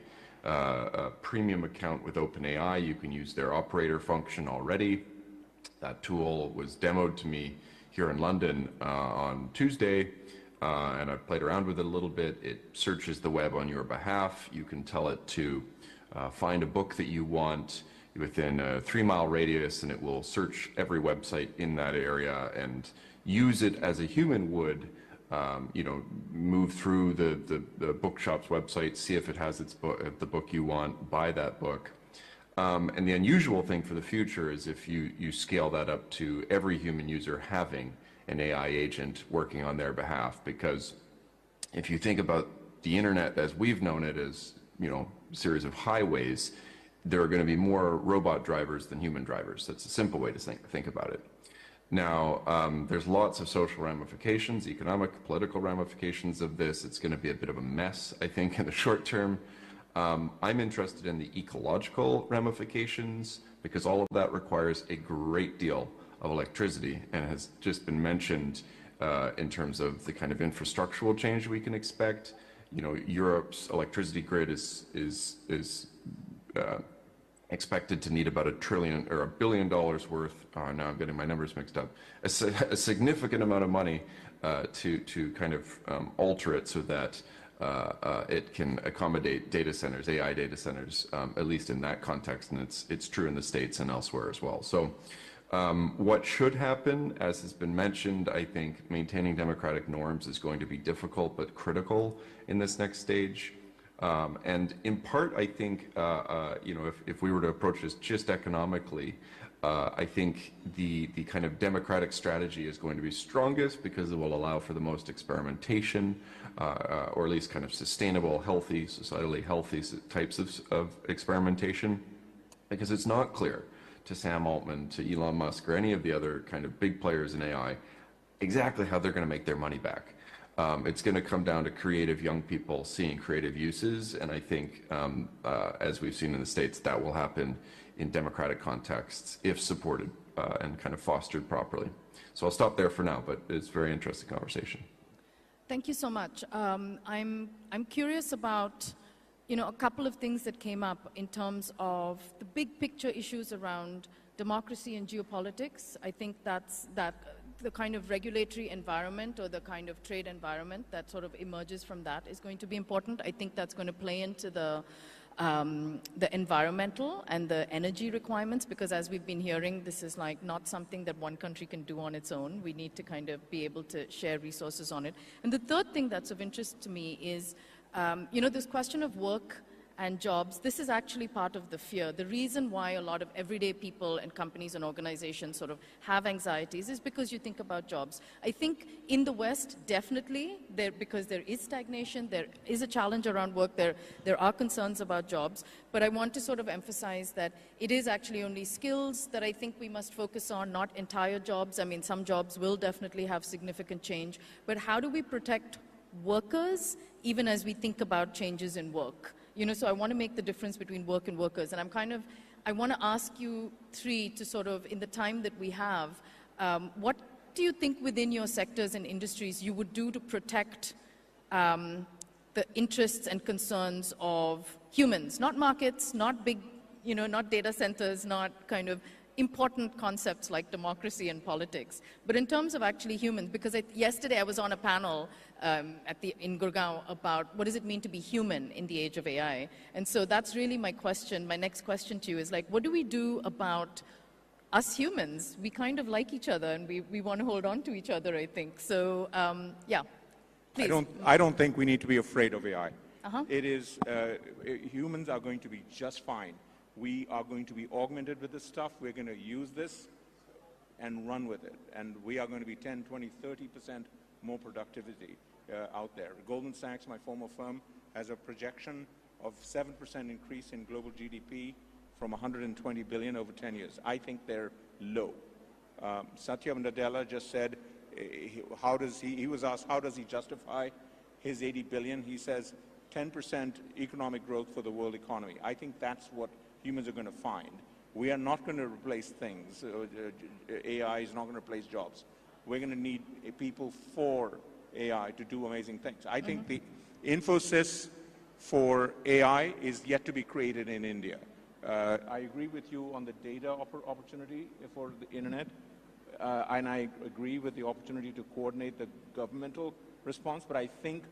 premium account with OpenAI, you can use their operator function already. That tool was demoed to me here in London on Tuesday, and I played around with it a little bit. It searches the web on your behalf. You can tell it to find a book that you want within a 3-mile radius, and it will search every website in that area and use it as a human would, you know, move through the bookshop's website, see if it has the book you want, buy that book. And the unusual thing for the future is if you scale that up to every human user having an AI agent working on their behalf. Because if you think about the internet as we've known it as, you know, a series of highways, there are going to be more robot drivers than human drivers. That's a simple way to think about it. Now, there's lots of social ramifications, economic, political ramifications of this. It's going to be a bit of a mess, I think, in the short term. I'm interested in the ecological ramifications because all of that requires a great deal of electricity and has just been mentioned in terms of the kind of infrastructural change we can expect. You know, Europe's electricity grid is expected to need about $1 trillion or $1 billion worth. Now I'm getting my numbers mixed up. A significant amount of money to kind of alter it so that it can accommodate data centers, AI data centers, at least in that context, and it's true in the States and elsewhere as well. So what should happen, as has been mentioned, I think maintaining democratic norms is going to be difficult but critical in this next stage. And in part, I think, you know, if we were to approach this just economically, I think the kind of democratic strategy is going to be strongest because it will allow for the most experimentation, or at least kind of sustainable, healthy, societally healthy types of experimentation, because it's not clear to Sam Altman, to Elon Musk, or any of the other kind of big players in AI exactly how they're going to make their money back. It's going to come down to creative young people seeing creative uses, and I think, as we've seen in the States, that will happen in democratic contexts if supported and kind of fostered properly. So I'll stop there for now, but it's a very interesting conversation. Thank you so much. I'm curious about, a couple of things that came up in terms of the big picture issues around democracy and geopolitics. I think that's the kind of regulatory environment or the kind of trade environment that sort of emerges from that is going to be important. I think that's going to play into the environmental and the energy requirements, because as we've been hearing, this is like not something that one country can do on its own. We need to kind of be able to share resources on it. And the third thing that's of interest to me is, this question of work and jobs. This is actually part of the fear. The reason why a lot of everyday people and companies and organizations sort of have anxieties is because you think about jobs. I think in the West, definitely, because there is stagnation, there is a challenge around work, there are concerns about jobs, but I want to sort of emphasize that it is actually only skills that I think we must focus on, not entire jobs. I mean, some jobs will definitely have significant change, but how do we protect workers even as we think about changes in work? So I want to make the difference between work and workers. And I want to ask you three to sort of, in the time that we have, what do you think within your sectors and industries you would do to protect the interests and concerns of humans, not markets, not big, not data centers, not kind of important concepts like democracy and politics, but in terms of actually humans, because yesterday I was on a panel in Gurgaon about what does it mean to be human in the age of AI. And so that's really my question. My next question to you is like, what do we do about us humans? We kind of like each other and we want to hold on to each other, I think. So, yeah, please. I don't think we need to be afraid of AI. Uh-huh. It is, humans are going to be just fine. We are going to be augmented with this stuff. We're going to use this and run with it. And we are going to be 10, 20, 30% more productivity out there. Goldman Sachs, my former firm, has a projection of 7% increase in global GDP from 120 billion over 10 years. I think they're low. Satya Nadella just said, he was asked, how does he justify his 80 billion? He says 10% economic growth for the world economy. I think that's what humans are going to find. We are not going to replace things. AI is not going to replace jobs. We're going to need people for AI to do amazing things. I think the Infosys for AI is yet to be created in India. I agree with you on the data opportunity for the internet, and I agree with the opportunity to coordinate the governmental response, but I think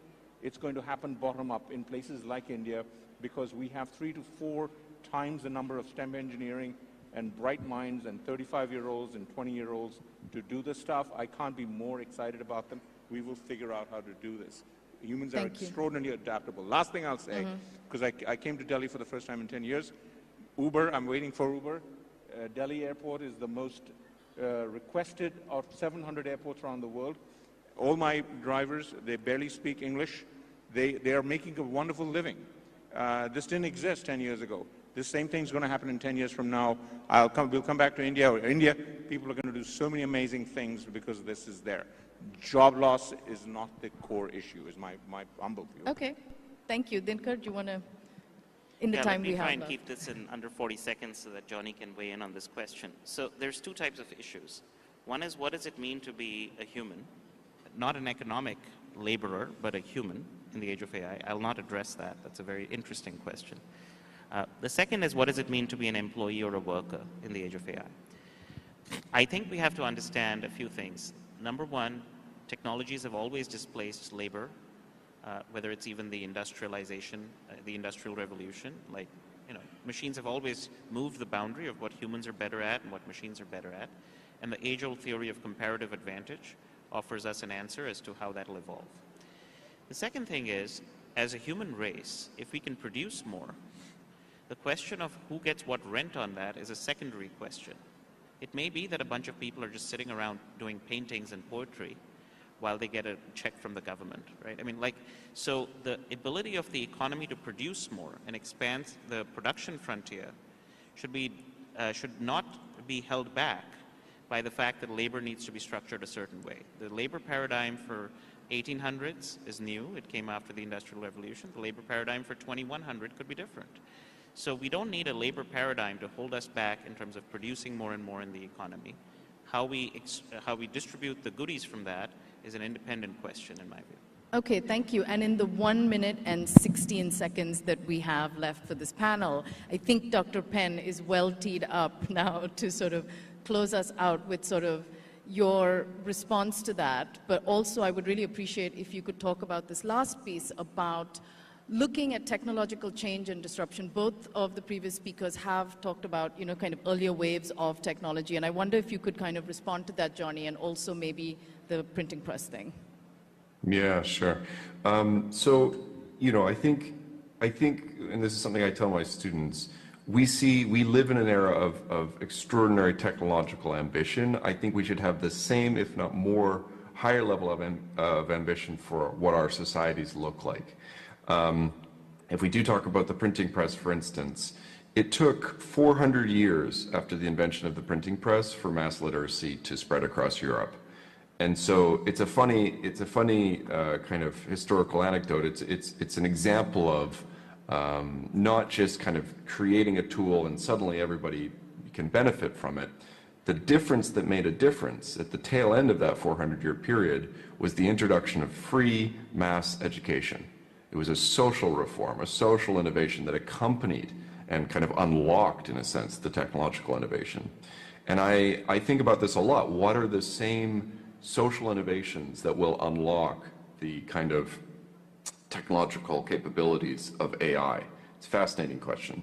it's going to happen bottom up in places like India, because we have 3 to 4 times the number of STEM engineering and bright minds and 35-year-olds and 20-year-olds to do this stuff. I can't be more excited about them. We will figure out how to do this. Humans are extraordinarily adaptable. Last thing I'll say, because I came to Delhi for the first time in 10 years, Uber, I'm waiting for Uber. Delhi airport is the most requested of 700 airports around the world. All my drivers, they barely speak English. They are making a wonderful living. This didn't exist 10 years ago. This same thing's going to happen in 10 years from now. We'll come back to India. India, people are going to do so many amazing things because this is there. Job loss is not the core issue, is my humble view. Okay. Thank you. Dinkar, do you want to, in the time we have let me try and left. keep this in under 40 seconds so that Johnny can weigh in on this question. So there's two types of issues. One is, what does it mean to be a human? Not an economic laborer, but a human in the age of AI. I'll not address that. That's a very interesting question. The second is, what does it mean to be an employee or a worker in the age of AI? I think we have to understand a few things. Number one, technologies have always displaced labor, whether it's even the industrialization, the industrial revolution. Like, machines have always moved the boundary of what humans are better at and what machines are better at. And the age-old theory of comparative advantage offers us an answer as to how that'll evolve. The second thing is, as a human race, if we can produce more, the question of who gets what rent on that is a secondary question. It may be that a bunch of people are just sitting around doing paintings and poetry while they get a check from the government, right? I mean, so the ability of the economy to produce more and expand the production frontier should not be held back by the fact that labor needs to be structured a certain way. The labor paradigm for 1800s is new. It came after the Industrial Revolution. The labor paradigm for 2100 could be different. So we don't need a labor paradigm to hold us back in terms of producing more and more in the economy. How we distribute the goodies from that is an independent question, in my view. Okay, thank you. And in the 1 minute and 16 seconds that we have left for this panel, I think Dr. Penn is well teed up now to sort of close us out with sort of your response to that. But also I would really appreciate if you could talk about this last piece about looking at technological change and disruption. Both of the previous speakers have talked about, you know, kind of earlier waves of technology. And I wonder if you could kind of respond to that, Johnny, and also maybe the printing press thing. Yeah, sure. So, you know, I think, and this is something I tell my students, we live in an era of extraordinary technological ambition. I think we should have the same, if not more, higher level of ambition for what our societies look like. If we do talk about the printing press, for instance, it took 400 years after the invention of the printing press for mass literacy to spread across Europe. And so it's a funny kind of historical anecdote. It's an example of not just kind of creating a tool and suddenly everybody can benefit from it. The difference that made a difference at the tail end of that 400-year period was the introduction of free mass education. It was a social reform, a social innovation that accompanied and kind of unlocked, in a sense, the technological innovation. And I think about this a lot. What are the same social innovations that will unlock the kind of technological capabilities of AI? It's a fascinating question.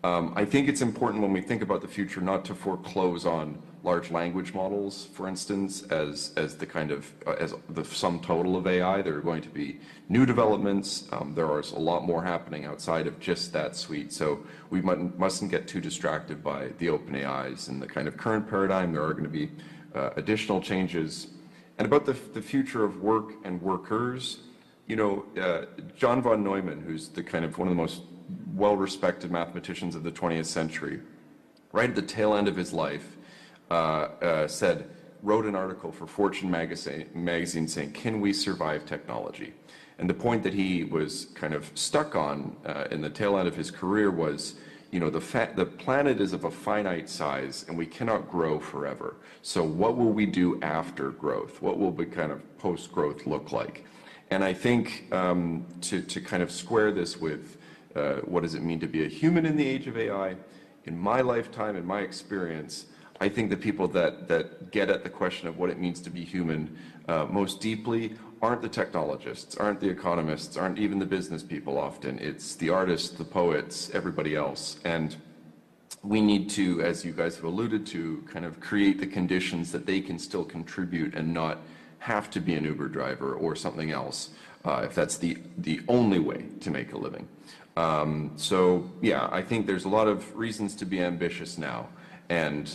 I think it's important when we think about the future not to foreclose on large language models, for instance, as the kind of as the sum total of AI. There are going to be new developments. There is a lot more happening outside of just that suite. So we mustn't get too distracted by the open AIs and the kind of current paradigm. There are going to be additional changes. And about the future of work and workers, you know, John von Neumann, who's the kind of one of the most well-respected mathematicians of the 20th century, right at the tail end of his life, wrote an article for Fortune magazine saying, "Can we survive technology?" And the point that he was kind of stuck on in the tail end of his career was, you know, the planet is of a finite size and we cannot grow forever. So what will we do after growth? What will the kind of post-growth look like? And I think to kind of square this with what does it mean to be a human in the age of AI, in my lifetime, in my experience, I think the people that get at the question of what it means to be human most deeply aren't the technologists, aren't the economists, aren't even the business people often. It's the artists, the poets, everybody else. And we need to, as you guys have alluded to, kind of create the conditions that they can still contribute and not have to be an Uber driver or something else, if that's the only way to make a living. So yeah, I think there's a lot of reasons to be ambitious now and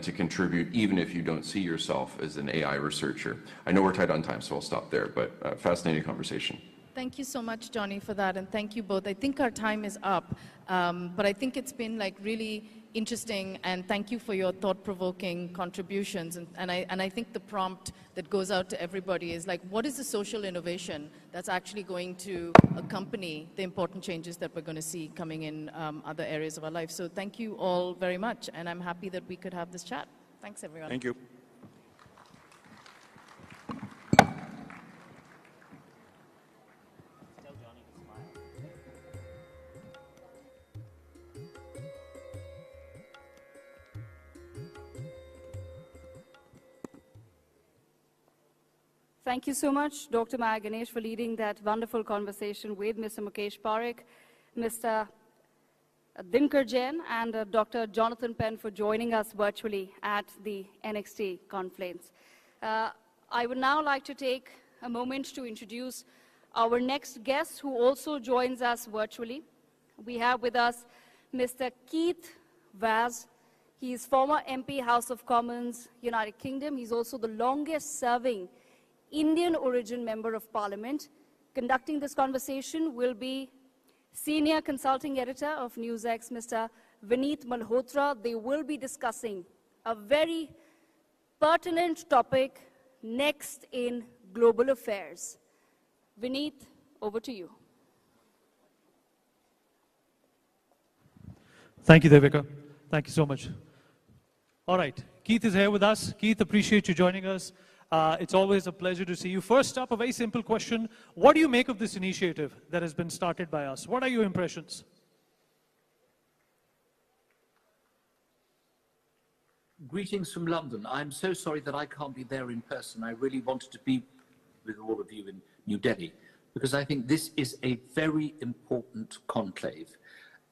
to contribute even if you don't see yourself as an AI researcher. I know we're tight on time, so I'll stop there, but fascinating conversation. Thank you so much, Johnny, for that, and thank you both. I think our time is up, but I think it's been like really interesting, and thank you for your thought-provoking contributions. And I think the prompt that goes out to everybody is like, what is the social innovation that's actually going to accompany the important changes that we're going to see coming in other areas of our life? So thank you all very much, and I'm happy that we could have this chat. Thanks, everyone. Thank you. Thank you so much, Dr. Maya Ganesh, for leading that wonderful conversation with Mr. Mukesh Parekh, Mr. Dinkar Jain, and Dr. Jonathan Penn for joining us virtually at the NXT Conclave. I would now like to take a moment to introduce our next guest, who also joins us virtually. We have with us Mr. Keith Vaz. He is former MP, House of Commons, United Kingdom. He's also the longest-serving Indian origin member of Parliament. Conducting this conversation will be Senior Consulting Editor of NewsX, Mr. Vineet Malhotra. They will be discussing a very pertinent topic, next in global affairs. Vineet, over to you. Thank you, Devika. Thank you so much. All right, Keith is here with us. Keith, appreciate you joining us. It's always a pleasure to see you. First up, a very simple question. What do you make of this initiative that has been started by us? What are your impressions? Greetings from London. I'm so sorry that I can't be there in person. I really wanted to be with all of you in New Delhi because I think this is a very important conclave.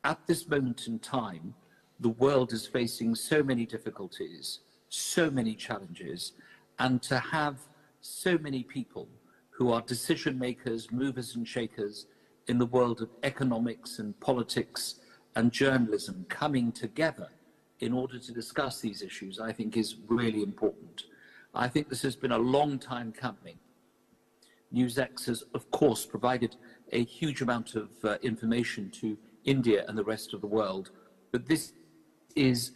At this moment in time, the world is facing so many difficulties, so many challenges, and to have so many people who are decision makers, movers and shakers in the world of economics and politics and journalism coming together in order to discuss these issues, I think is really important. I think this has been a long time coming. NewsX has, of course, provided a huge amount of information to India and the rest of the world, but this is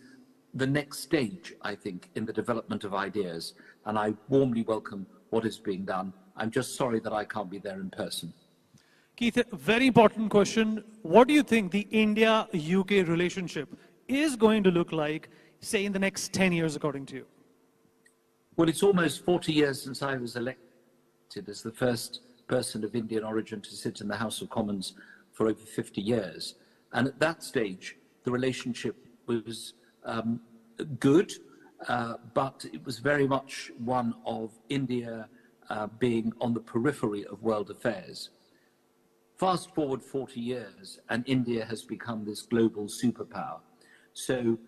the next stage, I think, in the development of ideas, and I warmly welcome what is being done. I'm just sorry that I can't be there in person. Keith, a very important question. What do you think the India-UK relationship is going to look like, say, in the next 10 years, according to you? Well, it's almost 40 years since I was elected as the first person of Indian origin to sit in the House of Commons for over 50 years. And at that stage, the relationship was good, but it was very much one of India being on the periphery of world affairs. Fast forward 40 years, and India has become this global superpower. So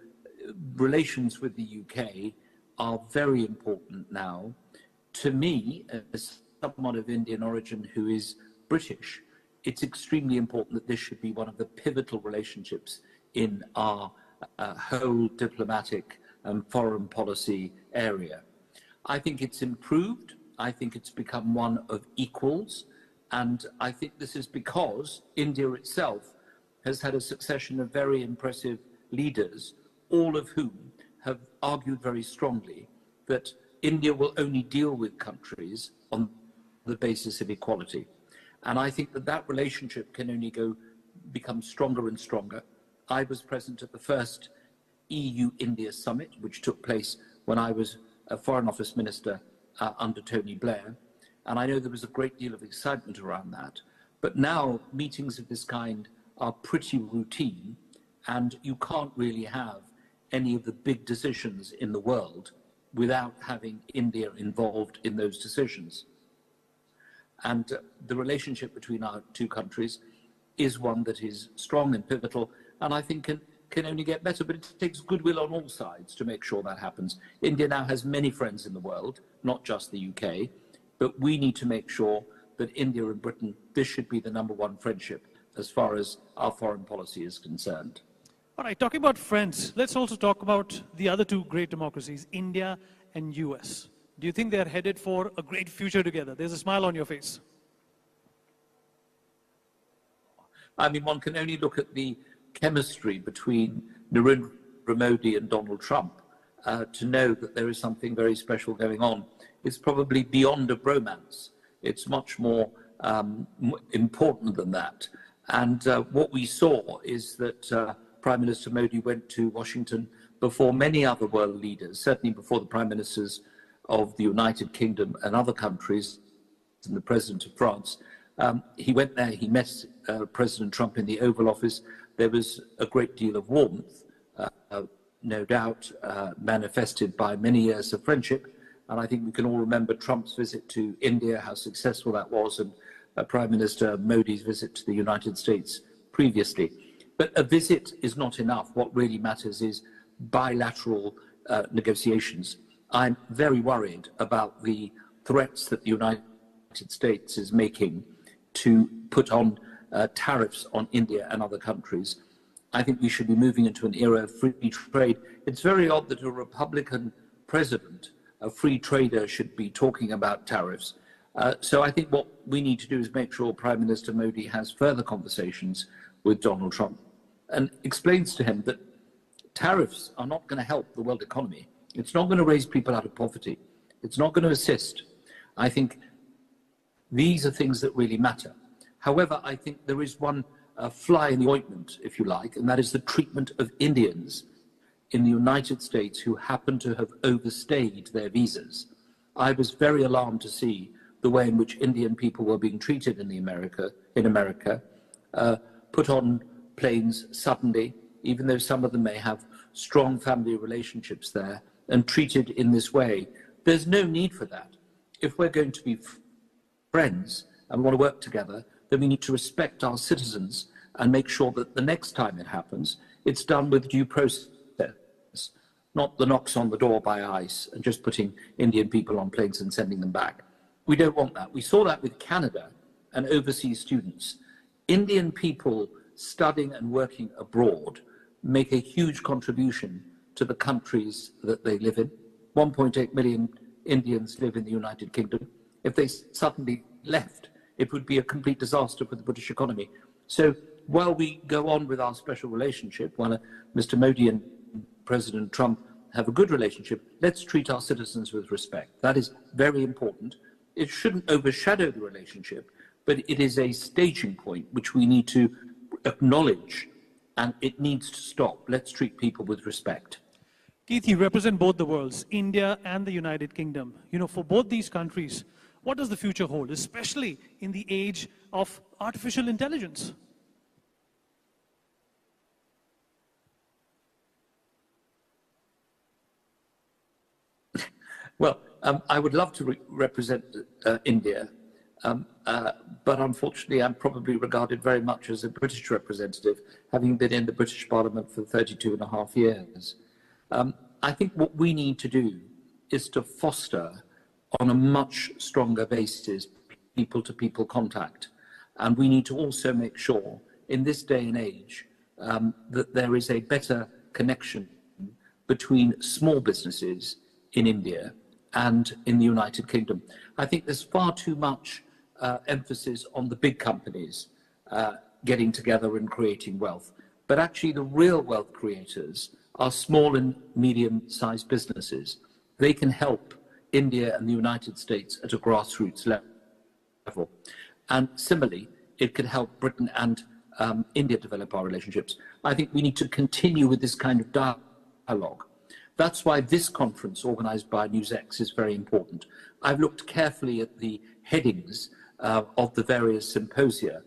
relations with the UK are very important now. To me, as someone of Indian origin who is British, it's extremely important that this should be one of the pivotal relationships in our whole diplomatic and foreign policy area. I think it's improved. I think it's become one of equals. And I think this is because India itself has had a succession of very impressive leaders, all of whom have argued very strongly that India will only deal with countries on the basis of equality. And I think that that relationship can only become stronger and stronger. I was present at the first EU-India summit, which took place when I was a Foreign Office Minister under Tony Blair. And I know there was a great deal of excitement around that. But now meetings of this kind are pretty routine, and you can't really have any of the big decisions in the world without having India involved in those decisions. And the relationship between our two countries is one that is strong and pivotal, and I think can only get better, but it takes goodwill on all sides to make sure that happens. India now has many friends in the world, not just the UK, but we need to make sure that India and Britain, this should be the #1 friendship as far as our foreign policy is concerned. All right, talking about friends, let's also talk about the other two great democracies, India and US. Do you think they're headed for a great future together? There's a smile on your face. I mean, one can only look at the chemistry between Narendra Modi and Donald Trump to know that there is something very special going on. It's probably beyond a bromance. It's much more important than that. And what we saw is that Prime Minister Modi went to Washington before many other world leaders, certainly before the Prime Ministers of the United Kingdom and other countries, and the President of France. He went there, he met President Trump in the Oval Office. There was a great deal of warmth, no doubt, manifested by many years of friendship. And I think we can all remember Trump's visit to India, how successful that was, and Prime Minister Modi's visit to the United States previously. But a visit is not enough. What really matters is bilateral negotiations. I'm very worried about the threats that the United States is making to put on tariffs on India and other countries. I think we should be moving into an era of free trade. It's very odd that a Republican president, a free trader, should be talking about tariffs. So I think what we need to do is make sure Prime Minister Modi has further conversations with Donald Trump and explains to him that tariffs are not going to help the world economy. It's not going to raise people out of poverty. It's not going to assist. I think these are things that really matter. However, I think there is one fly in the ointment, if you like, and that is the treatment of Indians in the United States who happen to have overstayed their visas. I was very alarmed to see the way in which Indian people were being treated in America, put on planes suddenly, even though some of them may have strong family relationships there, and treated in this way. There's no need for that. If we're going to be friends and want to work together, then we need to respect our citizens and make sure that the next time it happens, it's done with due process, not the knocks on the door by ICE and just putting Indian people on planes and sending them back. We don't want that. We saw that with Canada and overseas students. Indian people studying and working abroad make a huge contribution to the countries that they live in. 1.8 million Indians live in the United Kingdom. If they suddenly left, it would be a complete disaster for the British economy. So while we go on with our special relationship, while Mr. Modi and President Trump have a good relationship, let's treat our citizens with respect. That is very important. It shouldn't overshadow the relationship, but it is a staging point which we need to acknowledge, and it needs to stop. Let's treat people with respect. Keith, you represent both the worlds, India and the United Kingdom. You know, for both these countries, what does the future hold, especially in the age of artificial intelligence? Well, I would love to represent India, but unfortunately I'm probably regarded very much as a British representative, having been in the British Parliament for 32.5 years. I think what we need to do is to foster on a much stronger basis people-to-people contact. And we need to also make sure in this day and age that there is a better connection between small businesses in India and in the United Kingdom. I think there's far too much emphasis on the big companies getting together and creating wealth. But actually the real wealth creators are small and medium-sized businesses. They can help India and the United States at a grassroots level. And similarly, it could help Britain and India develop our relationships. I think we need to continue with this kind of dialogue. That's why this conference organized by NewsX is very important. I've looked carefully at the headings of the various symposia.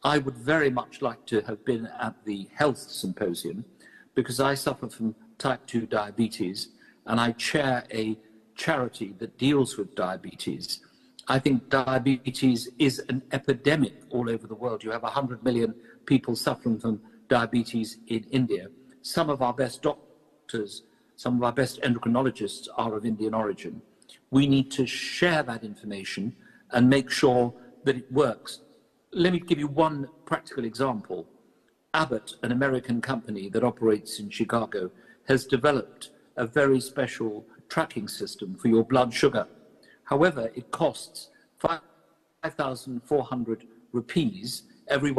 I would very much like to have been at the health symposium because I suffer from type 2 diabetes and I chair a charity that deals with diabetes. I think diabetes is an epidemic all over the world. You have 100 million people suffering from diabetes in India. Some of our best doctors, some of our best endocrinologists are of Indian origin. We need to share that information and make sure that it works. Let me give you one practical example. Abbott, an American company that operates in Chicago, has developed a very special tracking system for your blood sugar. However, it costs 5,400 rupees every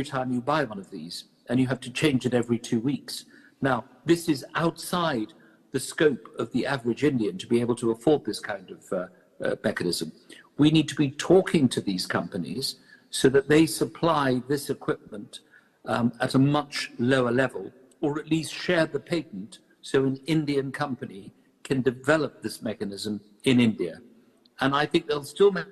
time you buy one of these, and you have to change it every 2 weeks. Now, this is outside the scope of the average Indian to be able to afford this kind of mechanism. We need to be talking to these companies so that they supply this equipment at a much lower level, or at least share the patent so an Indian company can develop this mechanism in India. And I think they'll still make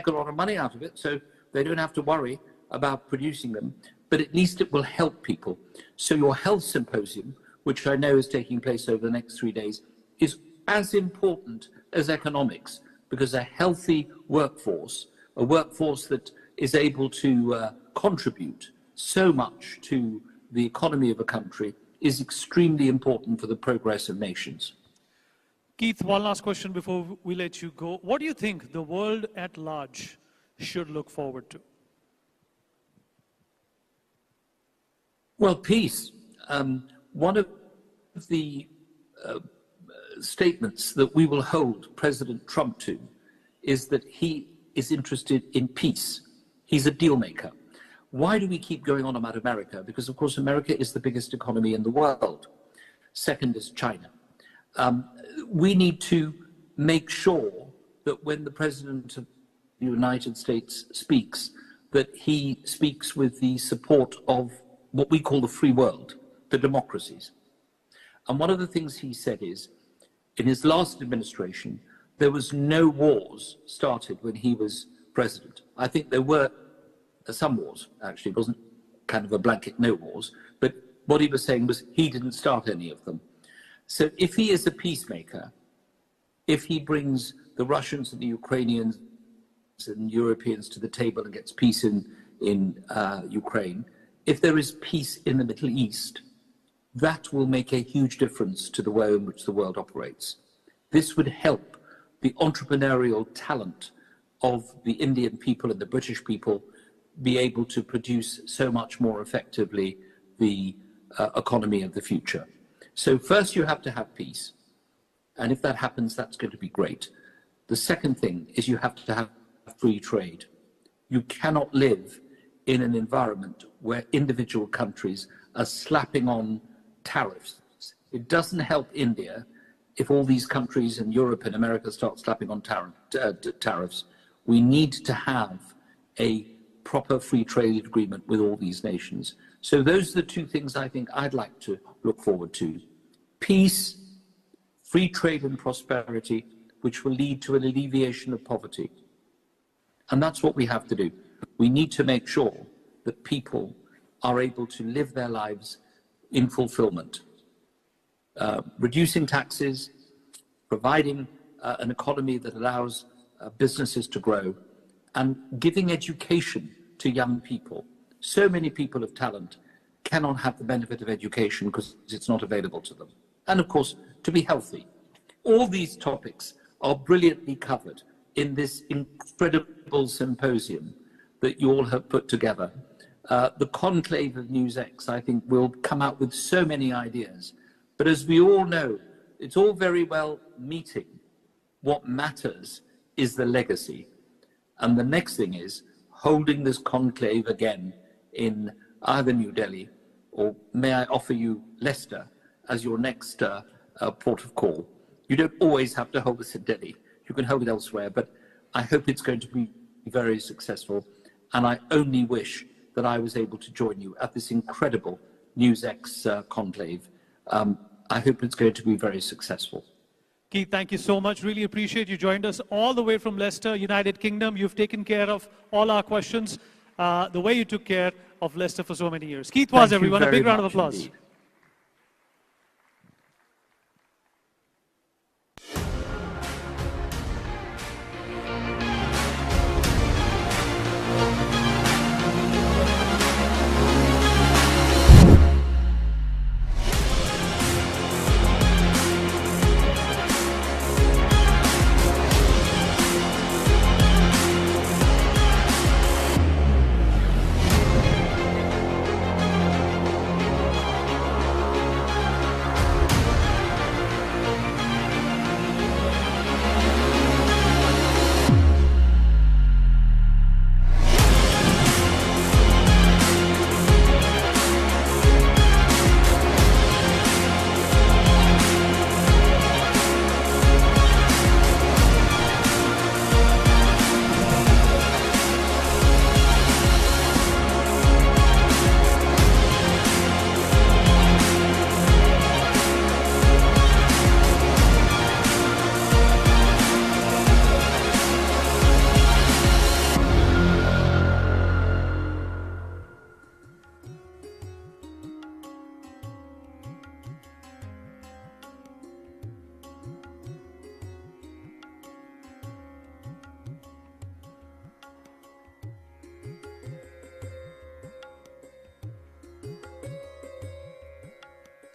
a lot of money out of it, so they don't have to worry about producing them, but at least it will help people. So your health symposium, which I know is taking place over the next 3 days, is as important as economics, because a healthy workforce, a workforce that is able to contribute so much to the economy of a country, is extremely important for the progress of nations. Keith, one last question before we let you go. What do you think the world at large should look forward to? Well, peace. One of the statements that we will hold President Trump to is that he is interested in peace. He's a deal maker. Why do we keep going on about America? Because, of course, America is the biggest economy in the world. Second is China. We need to make sure that when the President of the United States speaks, that he speaks with the support of what we call the free world, the democracies. And one of the things he said is, in his last administration, there was no wars started when he was president. I think there were some wars, actually. It wasn't kind of a blanket no wars, but what he was saying was he didn't start any of them. So if he is a peacemaker, if he brings the Russians and the Ukrainians and Europeans to the table and gets peace in Ukraine, if there is peace in the Middle East, that will make a huge difference to the way in which the world operates. This would help the entrepreneurial talent of the Indian people and the British people be able to produce so much more effectively the economy of the future. So first you have to have peace. And if that happens, that's going to be great. The second thing is you have to have free trade. You cannot live in an environment where individual countries are slapping on tariffs. It doesn't help India if all these countries in Europe and America start slapping on tariffs. We need to have a proper free trade agreement with all these nations. So those are the two things I think I'd like to look forward to. Peace, free trade and prosperity, which will lead to an alleviation of poverty. And that's what we have to do. We need to make sure that people are able to live their lives in fulfillment. Reducing taxes, providing an economy that allows businesses to grow, and giving education to young people. So many people of talent cannot have the benefit of education because it's not available to them. And of course, to be healthy. All these topics are brilliantly covered in this incredible symposium that you all have put together. The conclave of NewsX, I think, will come out with so many ideas. But as we all know, it's all very well meeting. What matters is the legacy. And the next thing is holding this conclave again in either New Delhi, or may I offer you Leicester as your next port of call. You don't always have to hold this in Delhi. You can hold it elsewhere, but I hope it's going to be very successful. And I only wish that I was able to join you at this incredible NewsX conclave. I hope it's going to be very successful. Keith, thank you so much. Really appreciate you joined us all the way from Leicester, United Kingdom. You've taken care of all our questions the way you took care of Leicester for so many years. Keith was, everyone. A big round of applause. Indeed.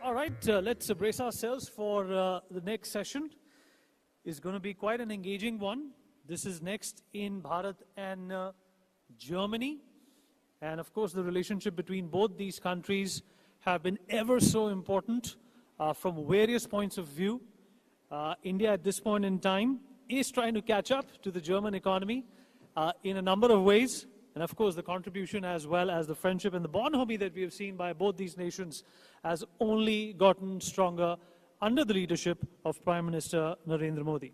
All right, let's brace ourselves for the next session. It's going to be quite an engaging one. This is next in Bharat and Germany. And of course, the relationship between both these countries have been ever so important from various points of view. India at this point in time is trying to catch up to the German economy in a number of ways. And of course, the contribution as well as the friendship and the bonhomie that we have seen by both these nations has only gotten stronger under the leadership of Prime Minister Narendra Modi.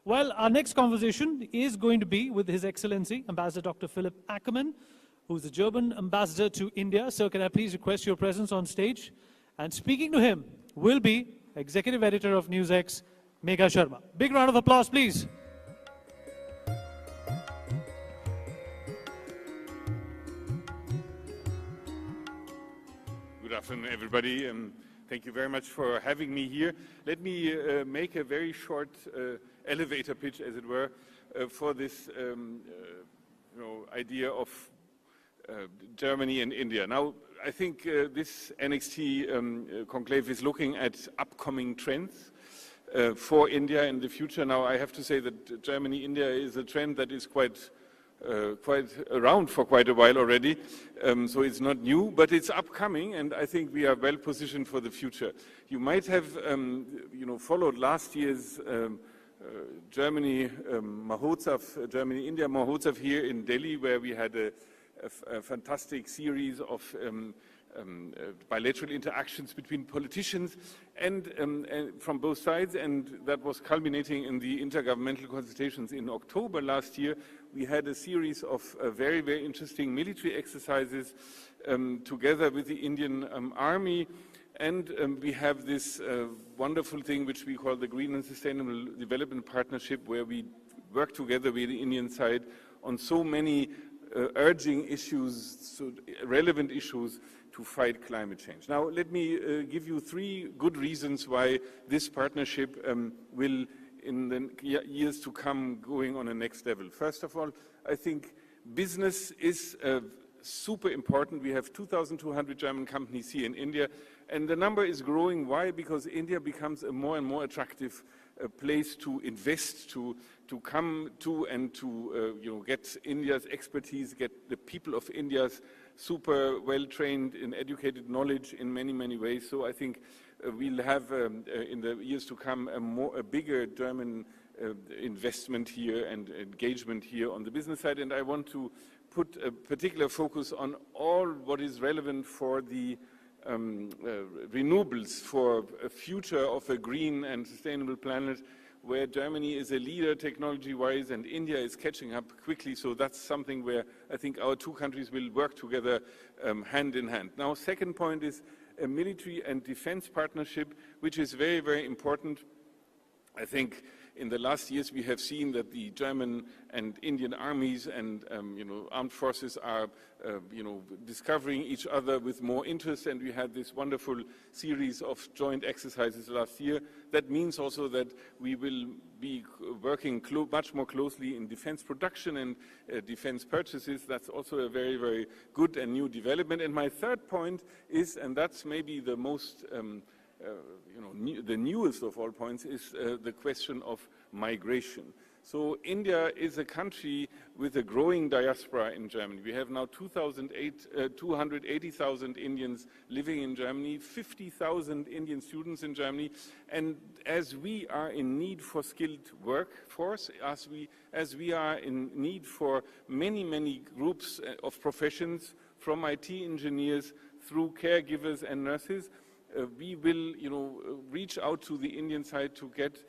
Well, our next conversation is going to be with His Excellency, Ambassador Dr. Philip Ackermann, who's the German ambassador to India. Sir, can I please request your presence on stage? And speaking to him will be Executive Editor of NewsX, Megha Sharma. Big round of applause, please. Good afternoon, everybody. Thank you very much for having me here. Let me make a very short elevator pitch, as it were, for this idea of Germany and India. Now, I think this NXT Conclave is looking at upcoming trends for India in the future. Now, I have to say that Germany-India is a trend that is quite around for quite a while already, so it's not new, but it's upcoming, and I think we are well positioned for the future. You might have, followed last year's Germany Mahotsav, Germany-India Mahotsav here in Delhi, where we had a fantastic series of bilateral interactions between politicians and from both sides, and that was culminating in the intergovernmental consultations in October last year. We had a series of very, very interesting military exercises together with the Indian Army, and we have this wonderful thing which we call the Green and Sustainable Development Partnership, where we work together with the Indian side on so many urging issues, so relevant issues to fight climate change. Now, let me give you 3 good reasons why this partnership will, in the years to come, going on a next level. First of all, I think business is super important. We have 2,200 German companies here in India, and the number is growing. Why? Because India becomes a more and more attractive place to invest, to come to, and to get India's expertise, get the people of India's super well-trained and educated knowledge in many, many ways. So I think we'll have, in the years to come, a bigger German investment here and engagement here on the business side. And I want to put a particular focus on all what is relevant for the renewables, for a future of a green and sustainable planet, where Germany is a leader technology-wise and India is catching up quickly. So that's something where I think our 2 countries will work together hand in hand. Now, second point is a military and defense partnership, which is very, very important. I think in the last years we have seen that the German and Indian armies and armed forces are discovering each other with more interest, and we had this wonderful series of joint exercises last year. That means also that we will be working much more closely in defense production and defense purchases. That's also a very, very good and new development. And my third point is, and that's maybe the most the newest of all points, is the question of migration. So India is a country with a growing diaspora in Germany. We have now 280,000 Indians living in Germany, 50,000 Indian students in Germany, and as we are in need for skilled workforce, as we are in need for many, many groups of professions, from IT engineers through caregivers and nurses, we will, reach out to the Indian side to get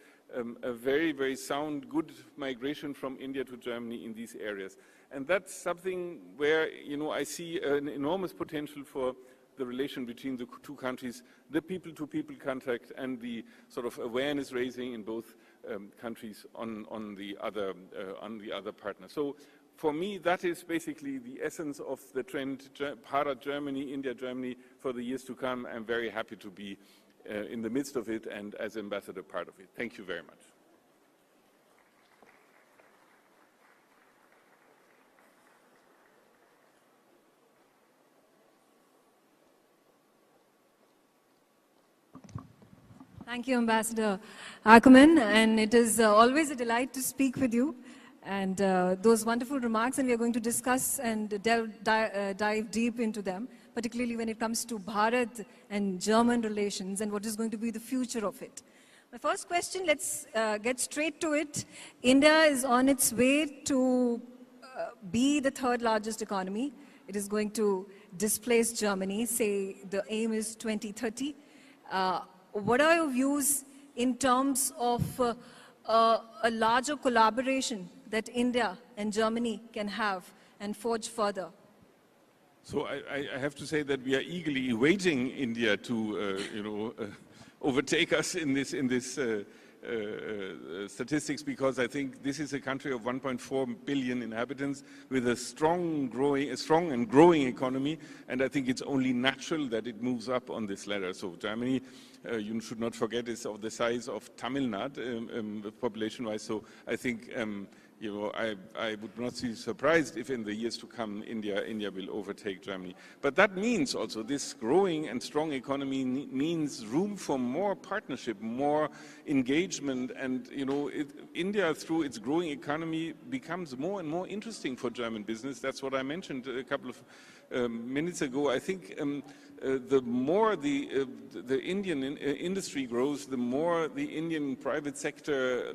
a very, very sound, good migration from India to Germany in these areas. And that's something where, I see an enormous potential for the relation between the 2 countries, the people-to-people contact and the sort of awareness raising in both countries on the other partner. So for me, that is basically the essence of the trend, Bharat Germany, India Germany, for the years to come. I'm very happy to be in the midst of it and as ambassador part of it. Thank you very much. Thank you, Ambassador Ackerman, and it is always a delight to speak with you. And those wonderful remarks, and we are going to discuss and dive deep into them, particularly when it comes to Bharat and German relations and what is going to be the future of it. My first question, let's get straight to it. India is on its way to be the 3rd largest economy. It is going to displace Germany, say the aim is 2030. What are your views in terms of a larger collaboration that India and Germany can have and forge further? So I have to say that we are eagerly awaiting India to, overtake us in this statistics, because I think this is a country of 1.4 billion inhabitants with a strong and growing economy, and I think it's only natural that it moves up on this ladder. So Germany, you should not forget, is of the size of Tamil Nadu population-wise. So I think I would not be surprised if in the years to come India will overtake Germany. But that means also this growing and strong economy means room for more partnership, more engagement, and India, through its growing economy, becomes more and more interesting for German business. That's what I mentioned a couple of minutes ago. I think the more the Indian industry grows, the more the Indian private sector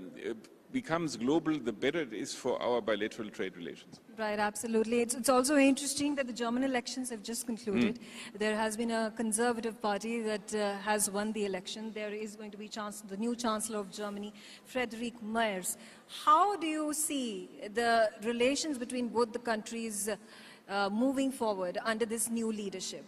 becomes global, the better it is for our bilateral trade relations. Right, absolutely. It's also interesting that the German elections have just concluded. There has been a conservative party that has won the election. There is going to be the new Chancellor of Germany, Friedrich Merz. How do you see the relations between both the countries moving forward under this new leadership?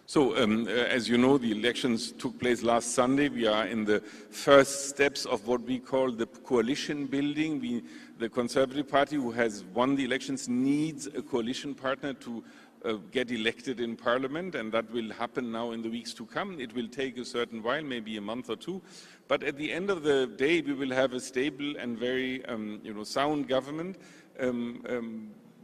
So, as you know, the elections took place last Sunday. We are in the first steps of what we call the coalition building. The Conservative Party, who has won the elections, needs a coalition partner to get elected in Parliament, and that will happen now in the weeks to come. It will take a certain while, maybe a month or two, but at the end of the day, we will have a stable and very sound government,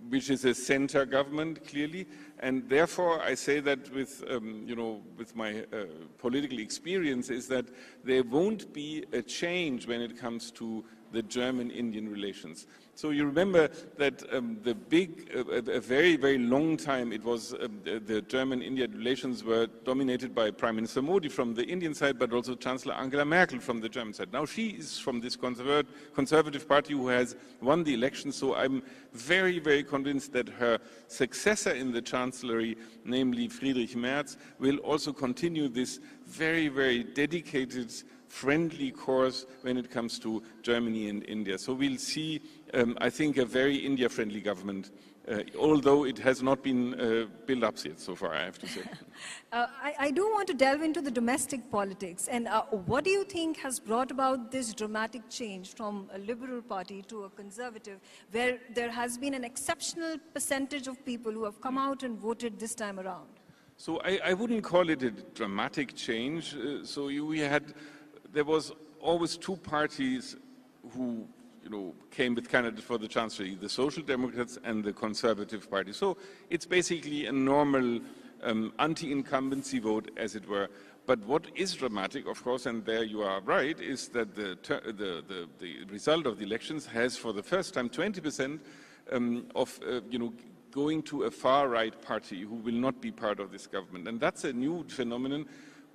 which is a center government, clearly. And therefore, I say that with my political experience, is that there won't be a change when it comes to the German-Indian relations. So you remember that a very, very long time, it was the German-Indian relations were dominated by Prime Minister Modi from the Indian side, but also Chancellor Angela Merkel from the German side. Now she is from this conservative party who has won the election, so I'm very, very convinced that her successor in the chancellery, namely Friedrich Merz, will also continue this very, very dedicated, friendly course when it comes to Germany and India. So we'll see, I think, a very India-friendly government, although it has not been built up yet so far, I have to say. I do want to delve into the domestic politics. And what do you think has brought about this dramatic change from a liberal party to a conservative, where there has been an exceptional percentage of people who have come out and voted this time around? So I wouldn't call it a dramatic change. There was always two parties who came with candidates for the chancellery, the Social Democrats and the Conservative Party. So it's basically a normal anti-incumbency vote, as it were. But what is dramatic, of course, and there you are right, is that the result of the elections has, for the first time, 20% of going to a far-right party who will not be part of this government. And that's a new phenomenon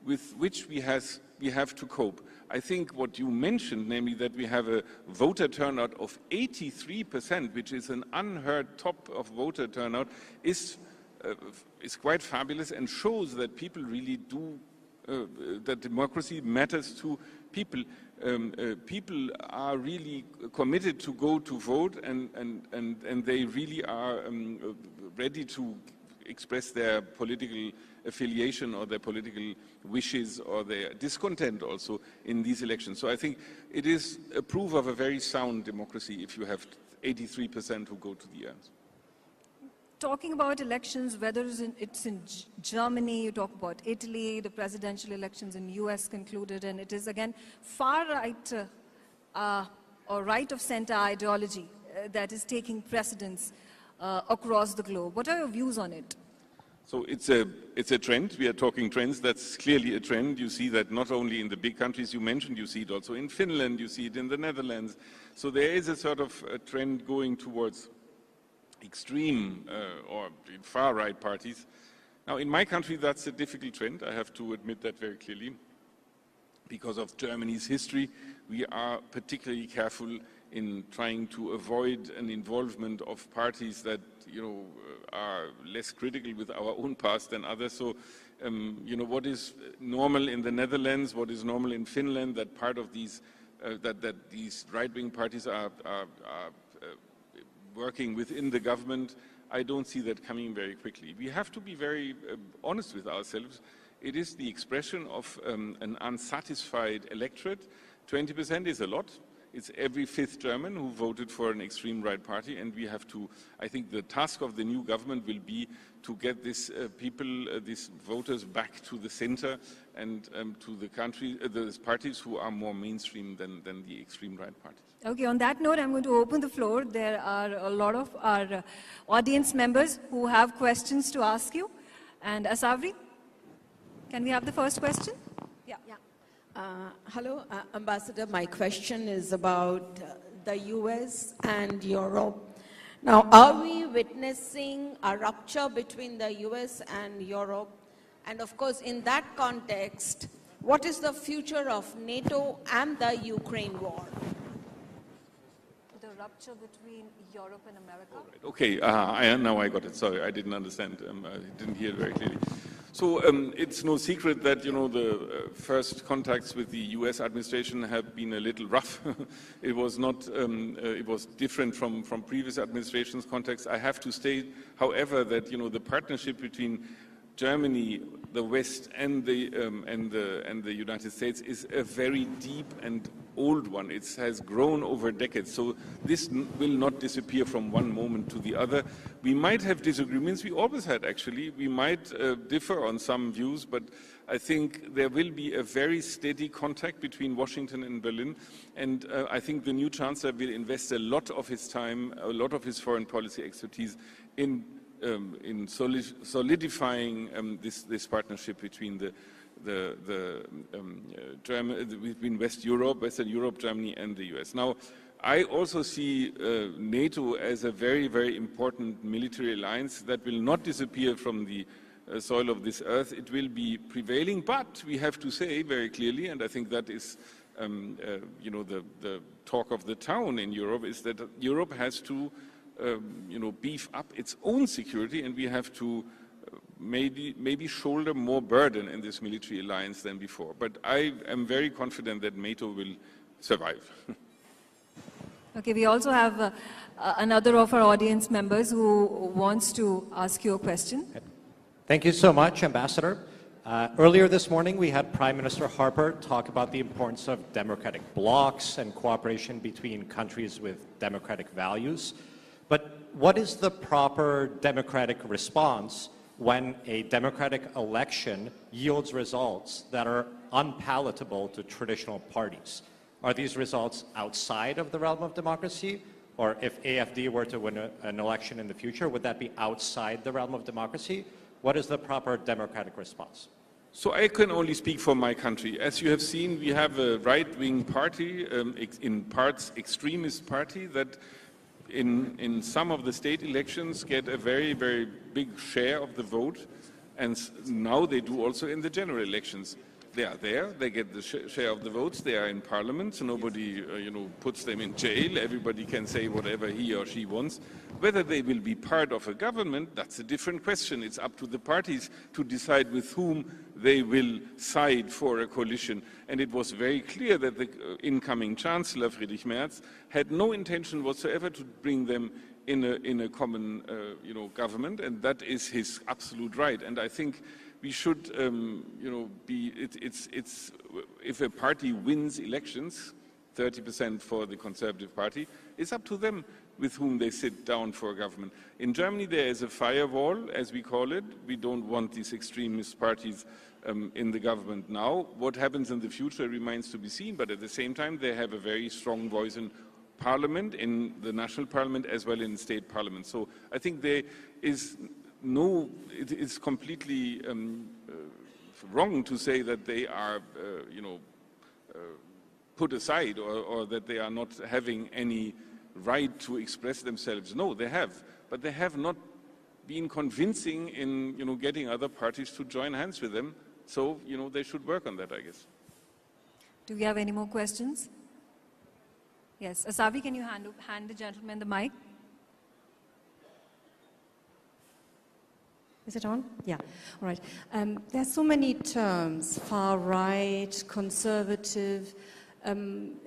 with which we have to cope. I think what you mentioned, namely that we have a voter turnout of 83%, which is an unheard top of voter turnout, is quite fabulous and shows that people really do, that democracy matters to people. People are really committed to go to vote, and they really are ready to express their political affiliation or their political wishes or their discontent also in these elections. So I think it is a proof of a very sound democracy if you have 83% who go to the urns. Talking about elections, whether it's in Germany, you talk about Italy, the presidential elections in US concluded, and it is again far-right or right-of-center ideology that is taking precedence across the globe. What are your views on it? So it's a trend. We are talking trends. That's clearly a trend. You see that not only in the big countries you mentioned, you see it also in Finland, you see it in the Netherlands. So there is a sort of a trend going towards extreme or far-right parties. Now, in my country, that's a difficult trend. I have to admit that very clearly. Because of Germany's history, we are particularly careful in trying to avoid an involvement of parties that, are less critical with our own past than others. So, what is normal in the Netherlands, what is normal in Finland, that part of these, that these right-wing parties are working within the government, I don't see that coming very quickly. We have to be very honest with ourselves. It is the expression of an unsatisfied electorate 20% is a lot. It's every fifth German who voted for an extreme right party, and we have to, I think the task of the new government will be to get these these voters back to the center and to the country, those parties who are more mainstream than the extreme right parties. Okay, on that note, I'm going to open the floor. There are a lot of our audience members who have questions to ask you. And Asavri, can we have the first question? Yeah. Hello, Ambassador. My question is about the US and Europe. Now, are we witnessing a rupture between the US and Europe? And of course, in that context, what is the future of NATO and the Ukraine war? The rupture between Europe and America? Okay, now I got it. Sorry, I didn't understand. I didn't hear it very clearly. So it's no secret that, you know, the first contacts with the U.S. administration have been a little rough. It was not, it was different from previous administrations' contacts. I have to state, however, that, you know, the partnership between Germany, the West, and the United States is a very deep and old one. It has grown over decades, so this will not disappear from one moment to the other. We might have disagreements. We always had, actually. We might differ on some views, but I think there will be a very steady contact between Washington and Berlin, and I think the new chancellor will invest a lot of his time, a lot of his foreign policy expertise in solidifying this partnership between between Western Europe, Germany, and the US. Now, I also see NATO as a very, very important military alliance that will not disappear from the soil of this earth. It will be prevailing, but we have to say very clearly, and I think that is, you know, the talk of the town in Europe, is that Europe has to, you know, beef up its own security, and we have to maybe shoulder more burden in this military alliance than before. But I am very confident that NATO will survive. Okay, we also have another of our audience members who wants to ask you a question. Thank you so much, Ambassador. Earlier this morning, we had Prime Minister Harper talk about the importance of democratic blocs and cooperation between countries with democratic values. But what is the proper democratic response when a democratic election yields results that are unpalatable to traditional parties? Are these results outside of the realm of democracy? Or if AfD were to win an election in the future, would that be outside the realm of democracy? What is the proper democratic response? So I can only speak for my country. As you have seen, we have a right-wing party, in parts extremist party, that in some of the state elections get a very, very big share of the vote, and now they do also in the general elections. They are there, they get the share of the votes, they are in parliament, so nobody you know, puts them in jail, everybody can say whatever he or she wants. Whether they will be part of a government, that's a different question. It's up to the parties to decide with whom they will side for a coalition. And it was very clear that the incoming Chancellor, Friedrich Merz, had no intention whatsoever to bring them in a common you know, government, and that is his absolute right. And I think we should, you know, if a party wins elections, 30% for the Conservative Party, it's up to them with whom they sit down for a government. In Germany, there is a firewall, as we call it. We don't want these extremist parties in the government now. What happens in the future remains to be seen, but at the same time, they have a very strong voice in Parliament, in the national Parliament, as well in state Parliament. So I think there is no, it is completely wrong to say that they are, you know, put aside, or that they are not having any right to express themselves. No, they have, but they have not been convincing in, you know, getting other parties to join hands with them. So, you know, they should work on that, I guess. Do we have any more questions? Yes, Asavi, can you hand the gentleman the mic? Is it on? Yeah, all right. There are so many terms, far right, conservative,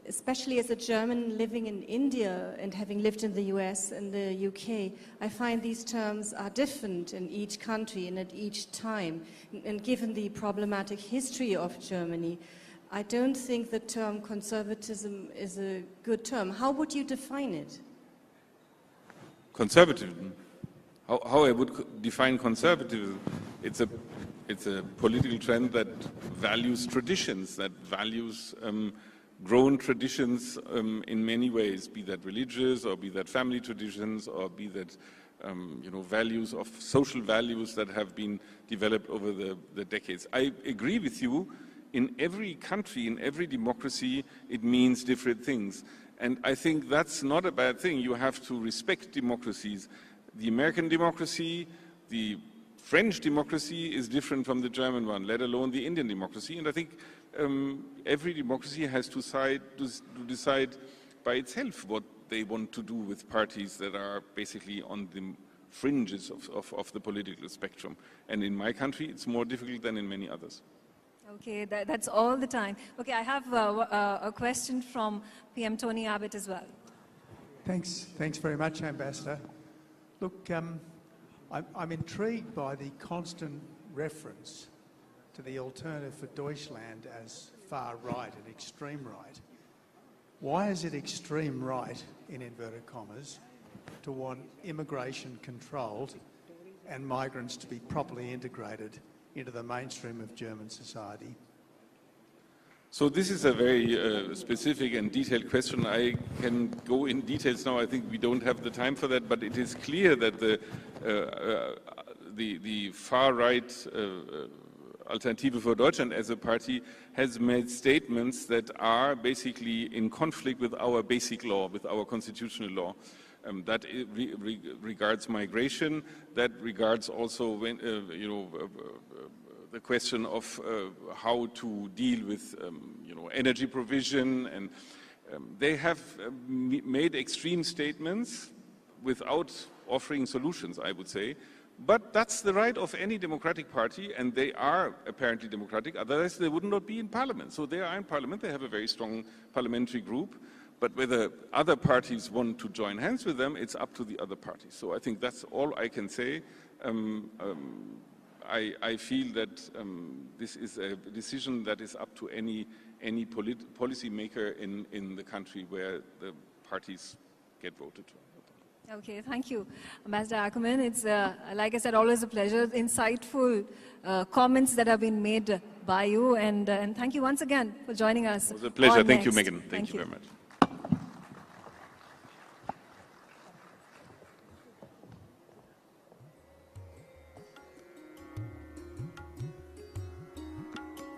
especially as a German living in India and having lived in the US and the UK, I find these terms are different in each country and at each time. And given the problematic history of Germany, I don't think the term conservatism is a good term. How would you define it? Conservatism. How I would define conservatism? It's a political trend that values traditions, that values grown traditions in many ways, be that religious or be that family traditions or be that values of social values that have been developed over the decades. I agree with you. In every country, in every democracy, it means different things. And I think that's not a bad thing. You have to respect democracies. The American democracy, the French democracy is different from the German one, let alone the Indian democracy. And I think every democracy has to decide by itself what they want to do with parties that are basically on the fringes of the political spectrum. And in my country, it's more difficult than in many others. Okay, that's all the time. Okay, I have a question from PM Tony Abbott as well. Thanks very much, Ambassador. Look, I'm intrigued by the constant reference to the alternative for Deutschland as far right and extreme right. Why is it extreme right, in inverted commas, to want immigration controlled and migrants to be properly integrated into the mainstream of German society? So this is a very specific and detailed question. I can go in details now. I think we don't have the time for that, but it is clear that the far-right Alternative for Deutschland as a party has made statements that are basically in conflict with our basic law, with our constitutional law. That regards migration, that regards also the question of how to deal with energy provision, and they have made extreme statements without offering solutions, I would say. But that's the right of any democratic party, and they are apparently democratic, otherwise they would not be in parliament. So they are in parliament, they have a very strong parliamentary group, but whether other parties want to join hands with them, it's up to the other parties. So I think that's all I can say. I feel that this is a decision that is up to any policy maker in the country where the parties get voted to. Okay, thank you, Ambassador Ackerman. It's, like I said, always a pleasure. Insightful comments that have been made by you, and thank you once again for joining us. It was a pleasure. Thank you, Next. Megan. Thank you very much.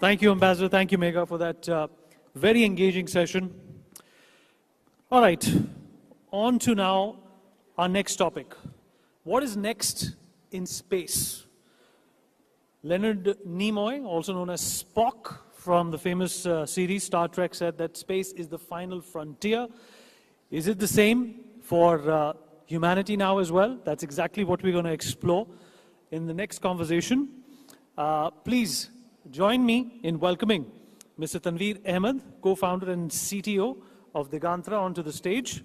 Thank you, Ambassador. Thank you, Megha, for that very engaging session. All right, on to now our next topic. What is next in space? Leonard Nimoy, also known as Spock from the famous series Star Trek, said that space is the final frontier. Is it the same for humanity now as well? That's exactly what we're going to explore in the next conversation. Please join me in welcoming Mr. Tanveer Ahmed, co-founder and CTO of Digantra, onto the stage.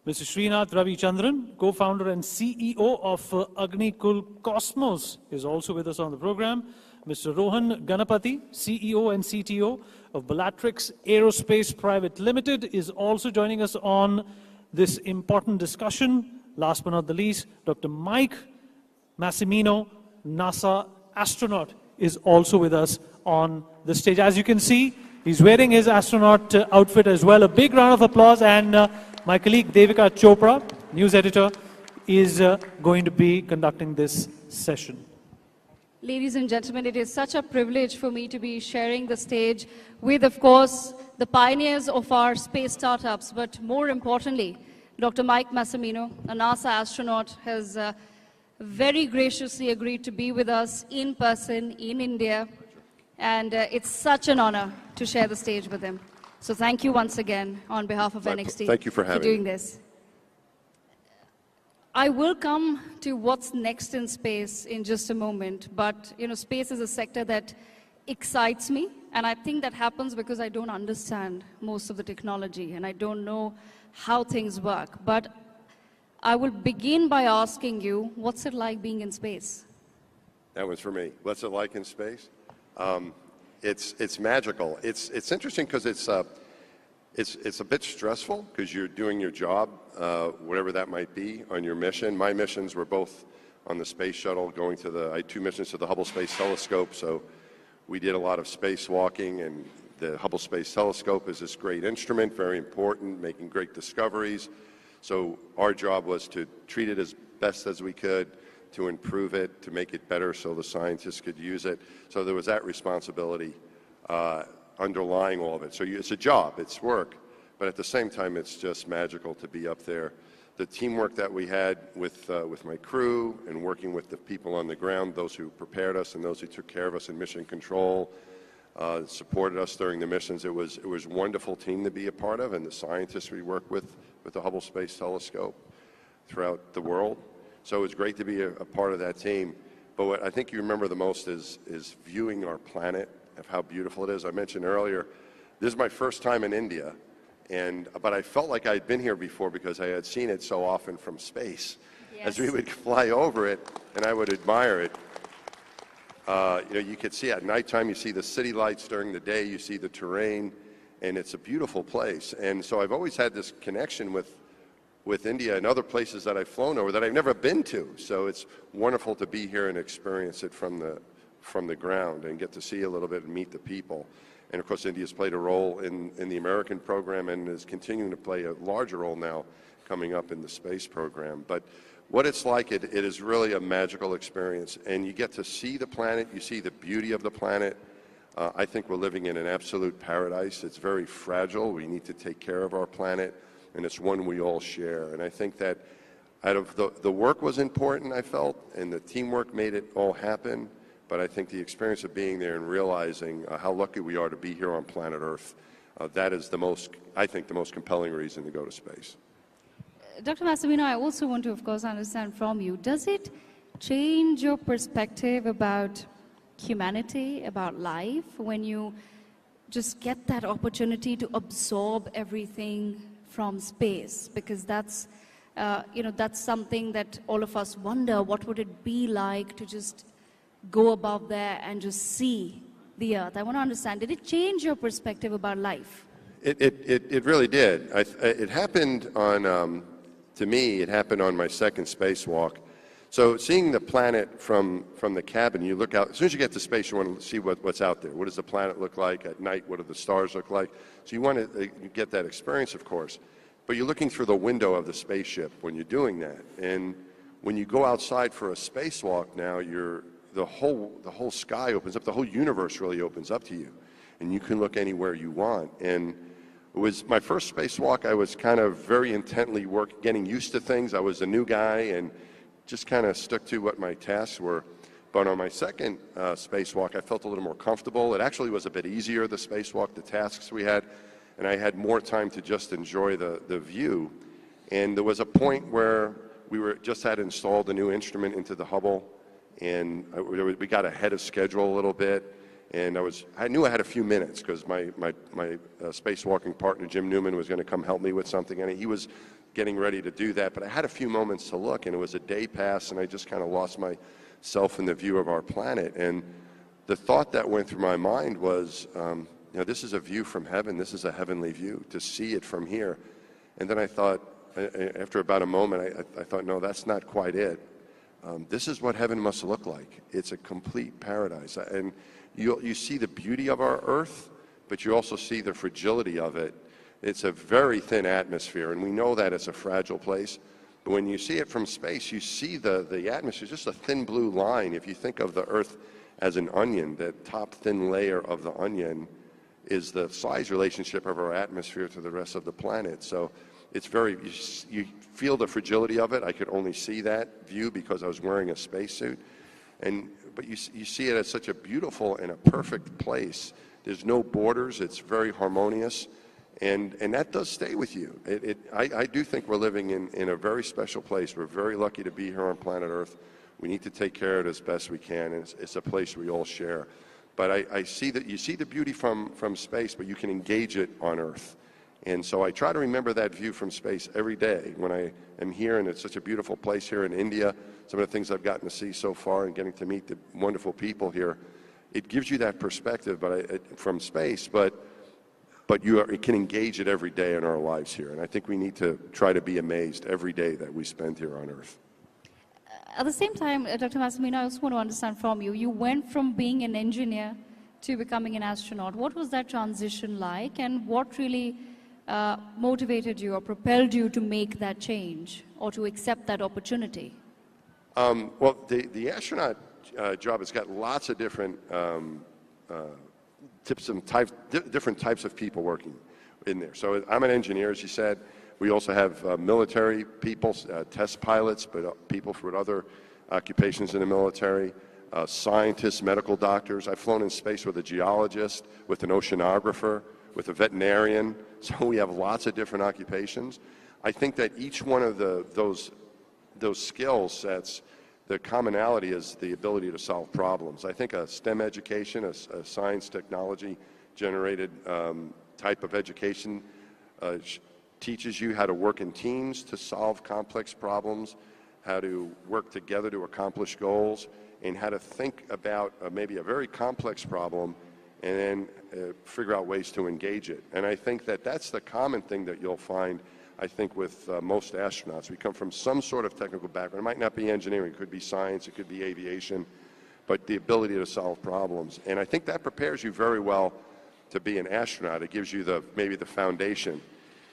Mr. Srinath Ravichandran, co-founder and CEO of Agnikul Cosmos, is also with us on the program. Mr. Rohan Ganapati, CEO and CTO of Bellatrix Aerospace Private Limited, is also joining us on this important discussion. Last but not the least, Dr. Mike Massimino, NASA astronaut, is also with us on the stage. As you can see, he's wearing his astronaut outfit as well. A big round of applause. And my colleague Devika Chopra, news editor, is going to be conducting this session. Ladies and gentlemen, it is such a privilege for me to be sharing the stage with, of course, the pioneers of our space startups, but more importantly, Dr. Mike Massimino, a NASA astronaut, has very graciously agreed to be with us in person in India, and it's such an honor to share the stage with him. So thank you once again on behalf of NXT thank you for doing this. I will come to what's next in space in just a moment, but space is a sector that excites me, and I think that happens because I don't understand most of the technology and I don't know how things work. But I will begin by asking you, what's it like being in space? That one's for me. What's it like in space? it's magical. It's interesting because it's a bit stressful because you're doing your job, whatever that might be, on your mission. My missions were both on the space shuttle, I had 2 missions to the Hubble Space Telescope, so we did a lot of spacewalking, and the Hubble Space Telescope is this great instrument, very important, making great discoveries. So our job was to treat it as best as we could, to improve it, to make it better so the scientists could use it. So there was that responsibility underlying all of it. So it's a job, it's work, but at the same time, it's just magical to be up there. The teamwork that we had with my crew and working with the people on the ground, those who prepared us and those who took care of us in mission control, supported us during the missions. It was a wonderful team to be a part of, and the scientists we work with the Hubble Space Telescope throughout the world. So it was great to be a part of that team. But what I think you remember the most is viewing our planet, of how beautiful it is. I mentioned earlier, this is my first time in India, but I felt like I'd been here before because I had seen it so often from space. Yes. As we would fly over it, and I would admire it. You could see at nighttime, you see the city lights. During the day, you see the terrain, and it's a beautiful place. And so I've always had this connection with India and other places that I've flown over that I've never been to. So it's wonderful to be here and experience it from the ground and get to see a little bit and meet the people. And of course, India's played a role in the American program and is continuing to play a larger role now coming up in the space program. But what it's like, it is really a magical experience. And you get to see the planet, you see the beauty of the planet. I think we're living in an absolute paradise. It's very fragile. We need to take care of our planet, and it's one we all share. And I think that out of the work was important, I felt, and the teamwork made it all happen. But I think the experience of being there and realizing how lucky we are to be here on planet Earth, that is the most compelling reason to go to space. Dr. Massimino, I also want to, of course, understand from you, does it change your perspective about humanity, about life, when you just get that opportunity to absorb everything from space? Because that's something that all of us wonder, what would it be like to just go above there and just see the Earth? I want to understand, did it change your perspective about life? It really did. It happened on, to me, it happened on my second spacewalk. So seeing the planet from the cabin, you look out, as soon as you get to space, you want to see what's out there. What does the planet look like at night? What do the stars look like? So you want to get that experience, of course. But you're looking through the window of the spaceship when you're doing that. And when you go outside for a spacewalk now, the whole sky opens up, the whole universe really opens up to you, and you can look anywhere you want. And it was my first spacewalk. I was kind of very intently getting used to things. I was a new guy and just kind of stuck to what my tasks were. But on my second spacewalk, I felt a little more comfortable. It actually was a bit easier, the spacewalk, the tasks we had, and I had more time to just enjoy the view. And there was a point where we just had installed a new instrument into the Hubble, and we got ahead of schedule a little bit, and I knew I had a few minutes because my spacewalking partner Jim Newman was going to come help me with something, and he was getting ready to do that. But I had a few moments to look, and it was a day pass, and I just kind of lost myself in the view of our planet. And the thought that went through my mind was, this is a view from heaven. This is a heavenly view, to see it from here. And then I thought, after about a moment, I thought, no, that's not quite it. This is what heaven must look like. It's a complete paradise. And you see the beauty of our Earth, but you also see the fragility of it. It's a very thin atmosphere, and we know that it's a fragile place. But when you see it from space, you see the atmosphere, just a thin blue line. If you think of the Earth as an onion, that top thin layer of the onion is the size relationship of our atmosphere to the rest of the planet. So it's you feel the fragility of it. I could only see that view because I was wearing a spacesuit. But you see it as such a beautiful and a perfect place. There's no borders. It's very harmonious. And that does stay with you. I do think we're living in a very special place. We're very lucky to be here on planet Earth. We need to take care of it as best we can. And it's a place we all share. But I see that you see the beauty from space, but you can engage it on Earth. And so I try to remember that view from space every day when I am here, and it's such a beautiful place here in India. Some of the things I've gotten to see so far and getting to meet the wonderful people here, it gives you that perspective from space, but it can engage it every day in our lives here. And I think we need to try to be amazed every day that we spend here on Earth. At the same time, Dr. Massimino, I also want to understand from you, you went from being an engineer to becoming an astronaut. What was that transition like, and what really motivated you or propelled you to make that change or to accept that opportunity? Well, the astronaut job has got lots of different different types of people working in there. So I'm an engineer, as you said. We also have military people, test pilots, but people with other occupations in the military, scientists, medical doctors. I've flown in space with a geologist, with an oceanographer, with a veterinarian. So we have lots of different occupations. I think that each one of those skill sets, the commonality is the ability to solve problems. I think a STEM education, a science technology generated type of education teaches you how to work in teams to solve complex problems, how to work together to accomplish goals, and how to think about maybe a very complex problem and then figure out ways to engage it. And I think that that's the common thing that you'll find, I think, with most astronauts. We come from some sort of technical background. It might not be engineering, it could be science, it could be aviation, but the ability to solve problems. And I think that prepares you very well to be an astronaut. It gives you maybe the foundation.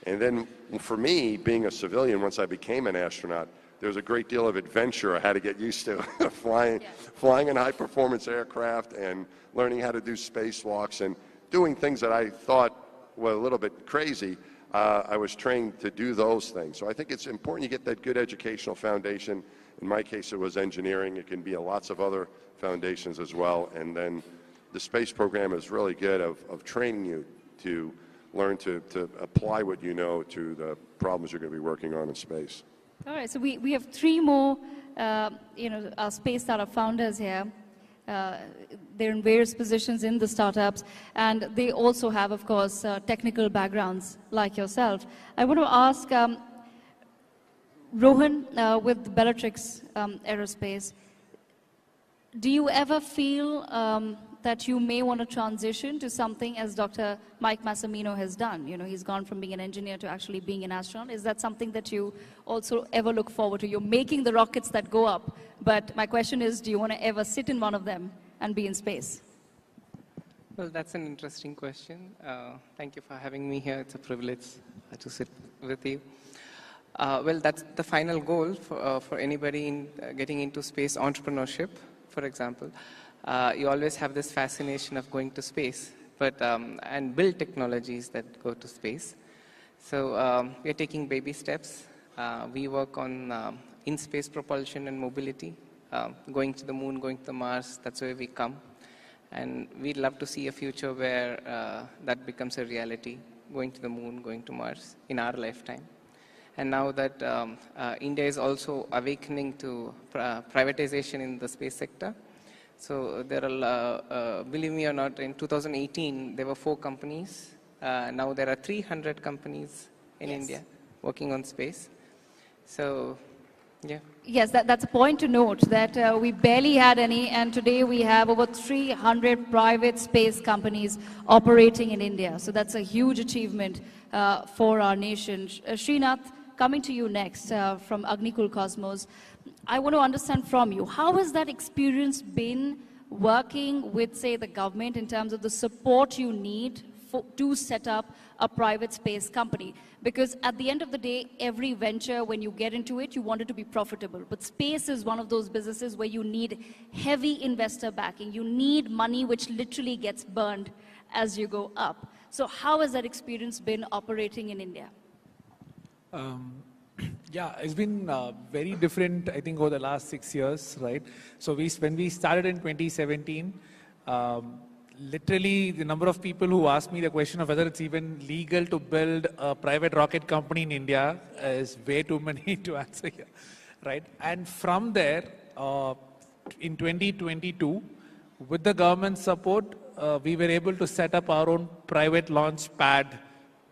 And then for me, being a civilian, once I became an astronaut, there was a great deal of adventure I had to get used to, flying in high-performance aircraft and learning how to do spacewalks and doing things that I thought were a little bit crazy. I was trained to do those things. So I think it's important you get that good educational foundation. In my case, it was engineering. It can be lots of other foundations as well. And then the space program is really good of training you to learn to apply what you know to the problems you're going to be working on in space. All right, so we have three more, space startup founders here. They're in various positions in the startups, and they also have, of course, technical backgrounds like yourself. I want to ask Rohan with Bellatrix Aerospace, do you ever feel that you may want to transition to something as Dr. Mike Massimino has done? You know, he's gone from being an engineer to actually being an astronaut. Is that something that you also ever look forward to? You're making the rockets that go up, but my question is, do you want to ever sit in one of them and be in space? Well, that's an interesting question. Thank you for having me here. It's a privilege to sit with you. Well, that's the final goal for anybody getting into space entrepreneurship, for example. You always have this fascination of going to space, and build technologies that go to space. So we are taking baby steps. We work on in-space propulsion and mobility, going to the moon, going to Mars. That's where we come. And we'd love to see a future where that becomes a reality, going to the moon, going to Mars in our lifetime. And now that India is also awakening to privatization in the space sector, so there are, believe me or not, in 2018, there were 4 companies. Now there are 300 companies in India working on space. So, yeah. Yes, that's a point to note, that we barely had any, and today we have over 300 private space companies operating in India. So that's a huge achievement for our nation. Srinath, coming to you next from Agnikul Cosmos. I want to understand from you, how has that experience been working with, say, the government in terms of the support you need to set up a private space company? Because at the end of the day, every venture, when you get into it, you want it to be profitable. But space is one of those businesses where you need heavy investor backing. You need money which literally gets burned as you go up. So how has that experience been operating in India? Yeah, it's been very different, I think, over the last 6 years, right? So when we started in 2017, literally the number of people who asked me the question of whether it's even legal to build a private rocket company in India is way too many to answer here, right? And from there, in 2022, with the government support, we were able to set up our own private launch pad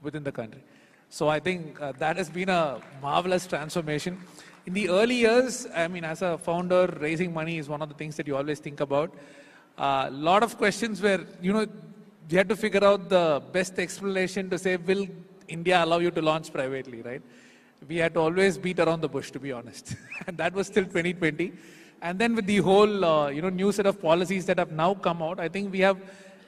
within the country. So I think that has been a marvelous transformation. In the early years, I mean, as a founder, raising money is one of the things that you always think about. A lot of questions where, you know, we had to figure out the best explanation to say, will India allow you to launch privately, right? We had to always beat around the bush, to be honest. And that was still 2020. And then with the whole, you know, new set of policies that have now come out, I think we have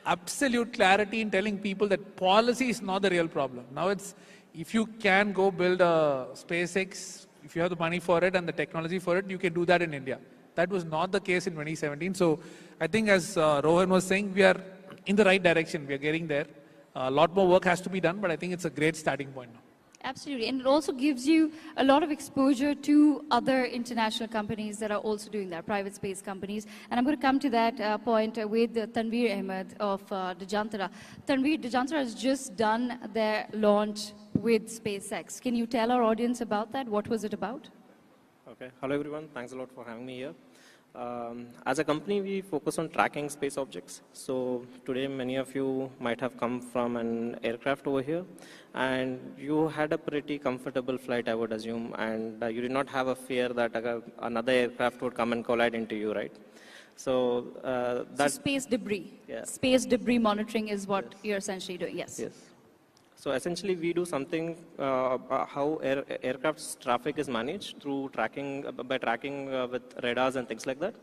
absolute clarity in telling people that policy is not the real problem. Now it's, if you can go build a SpaceX, if you have the money for it and the technology for it, you can do that in India. That was not the case in 2017. So I think as Rohan was saying, we are in the right direction. We are getting there. A lot more work has to be done, but I think it's a great starting point now. Absolutely, and it also gives you a lot of exposure to other international companies that are also doing that, private space companies. And I'm going to come to that point with Tanveer Ahmed of Dejantara. Tanveer, Dejantara has just done their launch with SpaceX. Can you tell our audience about that? What was it about? Okay. Hello, everyone. Thanks a lot for having me here. As a company, we focus on tracking space objects. So today, many of you might have come from an aircraft over here, and you had a pretty comfortable flight, I would assume, and you did not have a fear that another aircraft would come and collide into you, right? So that's space debris. Yeah. Space debris monitoring is what you're essentially doing. Yes. Yes. So essentially, we do something how aircraft's traffic is managed through tracking, by tracking with radars and things like that.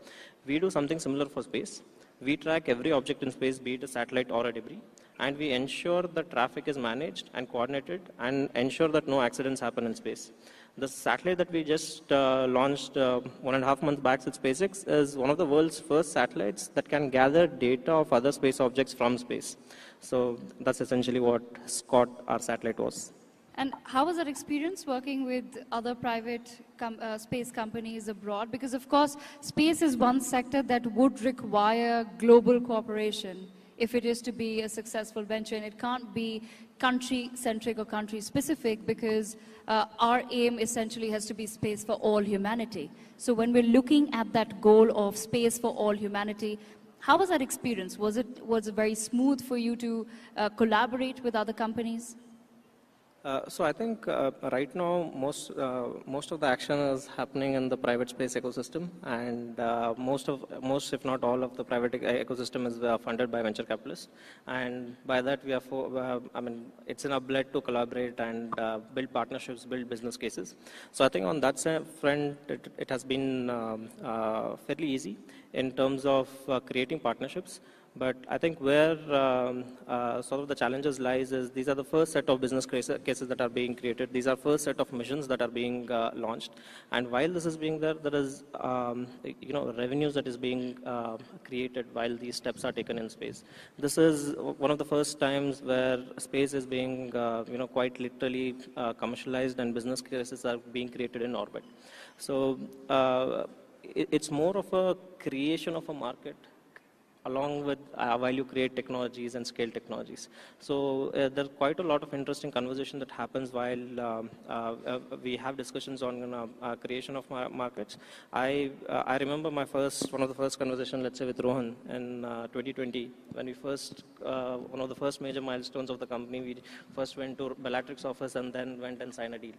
We do something similar for space. We track every object in space, be it a satellite or a debris, and we ensure that traffic is managed and coordinated and ensure that no accidents happen in space. The satellite that we just launched 1.5 months back with SpaceX is one of the world's first satellites that can gather data of other space objects from space. So that's essentially what Scott, our satellite, was. And how was that experience working with other private space companies abroad? Because of course, space is one sector that would require global cooperation if it is to be a successful venture, and it can't be country-centric or country-specific, because our aim essentially has to be space for all humanity. So when we're looking at that goal of space for all humanity, how was that experience? Was it very smooth for you to collaborate with other companies? So I think right now most of the action is happening in the private space ecosystem, and most if not all of the private ecosystem is funded by venture capitalists, and by that we are it's in our blood to collaborate and build partnerships, build business cases. So I think on that front it has been fairly easy in terms of creating partnerships. But I think where sort of the challenges lies is these are the first set of business cases that are being created. These are first set of missions that are being launched. And while this is being there is revenues that is being created while these steps are taken in space. This is one of the first times where space is being quite literally commercialized and business cases are being created in orbit. So it's more of a creation of a market along with while you create technologies and scale technologies. So there's quite a lot of interesting conversation that happens while we have discussions on creation of markets. I remember one of the first conversations, let's say with Rohan in 2020, when we first, one of the first major milestones of the company, we first went to Bellatrix office and then went and signed a deal.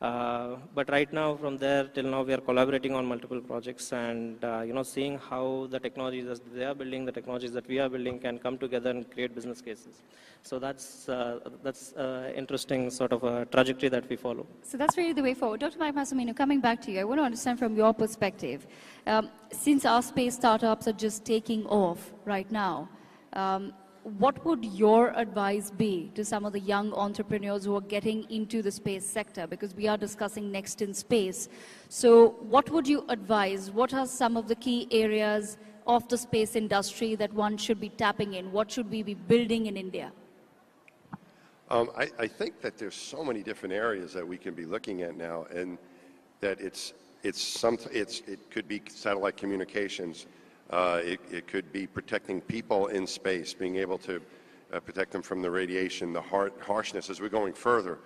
But right now, from there till now, we are collaborating on multiple projects and seeing how the technologies that they are building, the technologies that we are building can come together and create business cases. So that's interesting sort of a trajectory that we follow. So that's really the way forward. Dr. Mike Massimino, coming back to you, I want to understand from your perspective, since our space startups are just taking off right now, what would your advice be to some of the young entrepreneurs who are getting into the space sector? Because we are discussing next in space. So what would you advise? What are some of the key areas of the space industry that one should be tapping in? What should we be building in India? I think that there's so many different areas that we can be looking at now, and that it could be satellite communications. It could be protecting people in space, being able to protect them from the radiation, the harshness. As we're going further,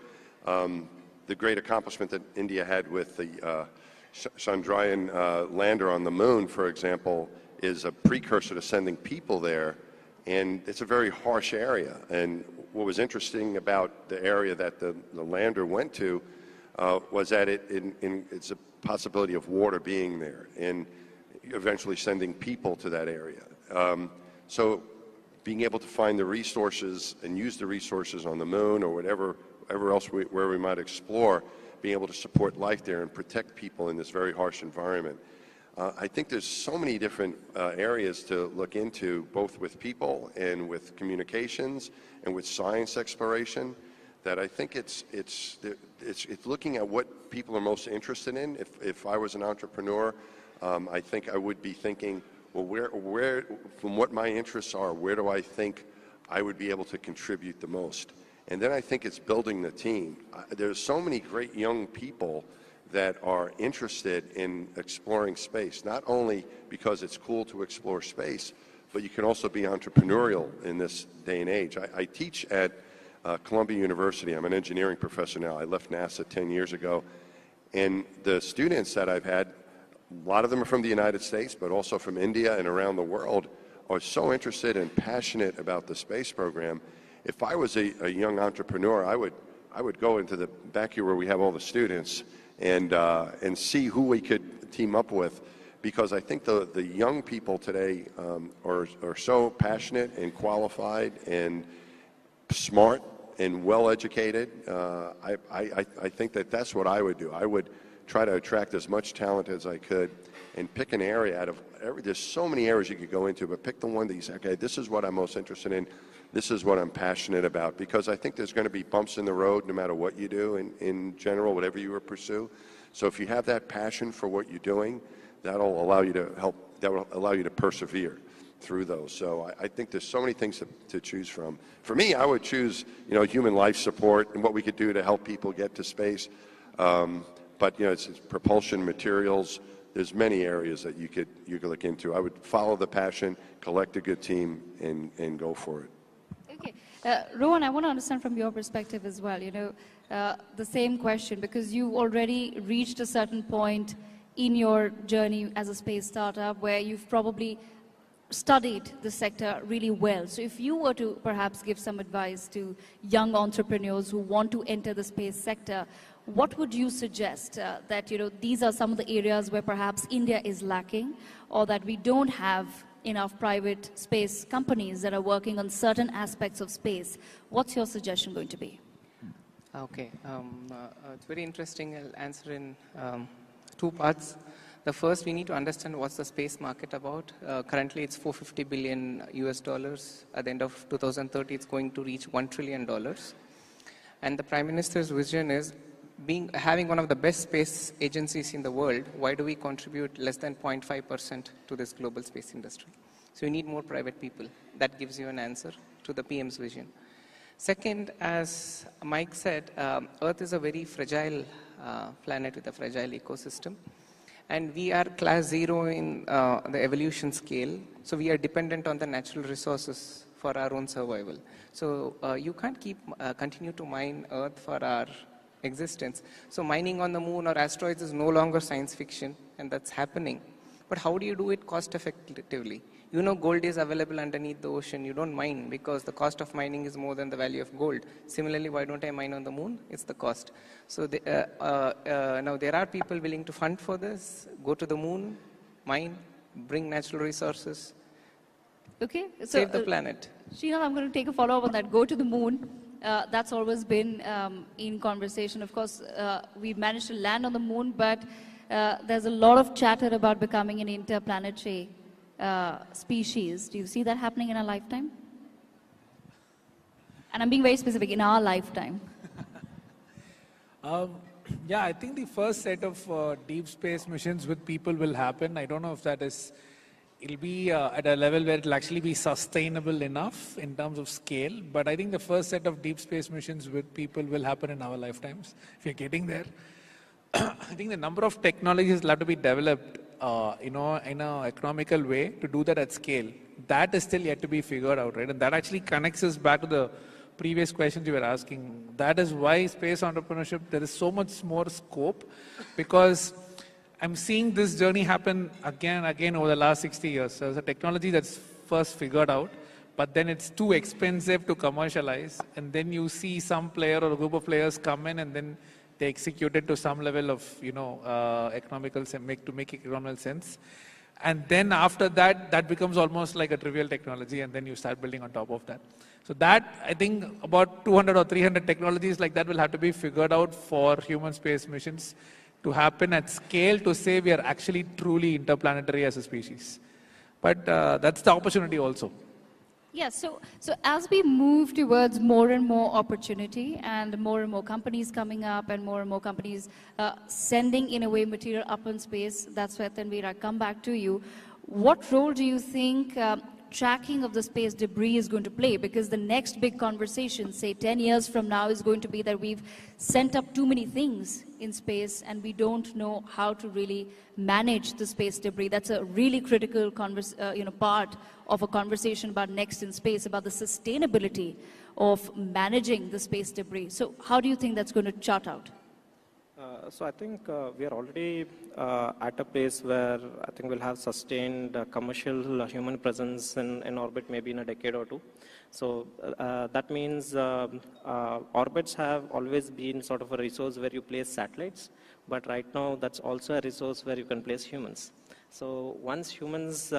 the great accomplishment that India had with the Chandrayaan lander on the moon, for example, is a precursor to sending people there, and it's a very harsh area. And what was interesting about the area that the lander went to was that it's a possibility of water being there. And eventually sending people to that area. So being able to find the resources and use the resources on the moon or whatever else where we might explore, being able to support life there and protect people in this very harsh environment. I think there's so many different areas to look into, both with people and with communications and with science exploration, that I think it's looking at what people are most interested in. If I was an entrepreneur, I think I would be thinking, well, where, from what my interests are, where do I think I would be able to contribute the most? And then I think it's building the team. There's so many great young people that are interested in exploring space, not only because it's cool to explore space, but you can also be entrepreneurial in this day and age. I teach at Columbia University. I'm an engineering professor now. I left NASA 10 years ago. And the students that I've had, a lot of them are from the United States, but also from India and around the world, are so interested and passionate about the space program. If I was a young entrepreneur, I would go into the back here where we have all the students and see who we could team up with, because I think the young people today are so passionate and qualified and smart and well-educated. I think that's what I would do. I would try to attract as much talent as I could and pick an area out of there's so many areas you could go into, but pick the one that you say, okay, this is what I'm most interested in. This is what I'm passionate about, because I think there's going to be bumps in the road no matter what you do in general, whatever you pursue. So if you have that passion for what you're doing, that'll allow you to persevere through those. So I think there's so many things to choose from. For me, I would choose, human life support and what we could do to help people get to space. But it's propulsion materials. There's many areas that you could look into. I would follow the passion, collect a good team, and go for it. Okay. Rohan, I want to understand from your perspective as well, the same question, because you already reached a certain point in your journey as a space startup where you've probably studied the sector really well. So if you were to perhaps give some advice to young entrepreneurs who want to enter the space sector, what would you suggest that, these are some of the areas where perhaps India is lacking, or that we don't have enough private space companies that are working on certain aspects of space? What's your suggestion going to be? Okay, it's very interesting. I'll answer in two parts. The first, we need to understand what's the space market about. Currently, it's $450 billion US dollars. At the end of 2030, it's going to reach $1 trillion. And the Prime Minister's vision is having one of the best space agencies in the world. Why do we contribute less than 0.5% to this global space industry? So you need more private people. That gives you an answer to the PM's vision. Second, as Mike said, Earth is a very fragile planet with a fragile ecosystem. And we are class 0 in the evolution scale. So we are dependent on the natural resources for our own survival. So you can't continue to mine Earth for our existence. So mining on the moon or asteroids is no longer science fiction, and that's happening. But how do you do it cost effectively? Gold is available underneath the ocean. You don't mine because the cost of mining is more than the value of gold. Similarly, why don't I mine on the moon? It's the cost. So now there are people willing to fund for this, go to the moon, mine, bring natural resources, save the planet. Srinath, I'm going to take a follow-up on that. Go to the moon. That's always been in conversation. Of course, we've managed to land on the moon, but there's a lot of chatter about becoming an interplanetary species. Do you see that happening in our lifetime? And I'm being very specific, in our lifetime. Yeah, I think the first set of deep space missions with people will happen. I don't know if it'll be at a level where it'll actually be sustainable enough in terms of scale. But I think the first set of deep space missions with people will happen in our lifetimes. If you're getting there, I think the number of technologies will have to be developed, in an economical way to do that at scale. That is still yet to be figured out, right? And that actually connects us back to the previous questions you were asking. That is why space entrepreneurship, there is so much more scope, because I'm seeing this journey happen again and again over the last 60 years. So there's a technology that's first figured out, but then it's too expensive to commercialize. And then you see some player or a group of players come in, and then they execute it to some level of, economical to make economical sense. And then after that, that becomes almost like a trivial technology, and then you start building on top of that. So that, I think, about 200 or 300 technologies like that will have to be figured out for human space missions to happen at scale to say we are actually truly interplanetary as a species. But that's the opportunity also. Yeah, so as we move towards more and more opportunity and more companies coming up and more companies sending, in a way, material up in space, that's where, Tanveer, I come back to you. What role do you think tracking of the space debris is going to play? Because the next big conversation, say 10 years from now, is going to be that we've sent up too many things in space and we don't know how to really manage the space debris. That's a really critical part of a conversation about next in space, about the sustainability of managing the space debris. So how do you think that's going to chart out? So I think we are already at a place where I think we'll have sustained commercial human presence in orbit maybe in a decade or two. So that means orbits have always been sort of a resource where you place satellites, but right now that's also a resource where you can place humans. So once humans,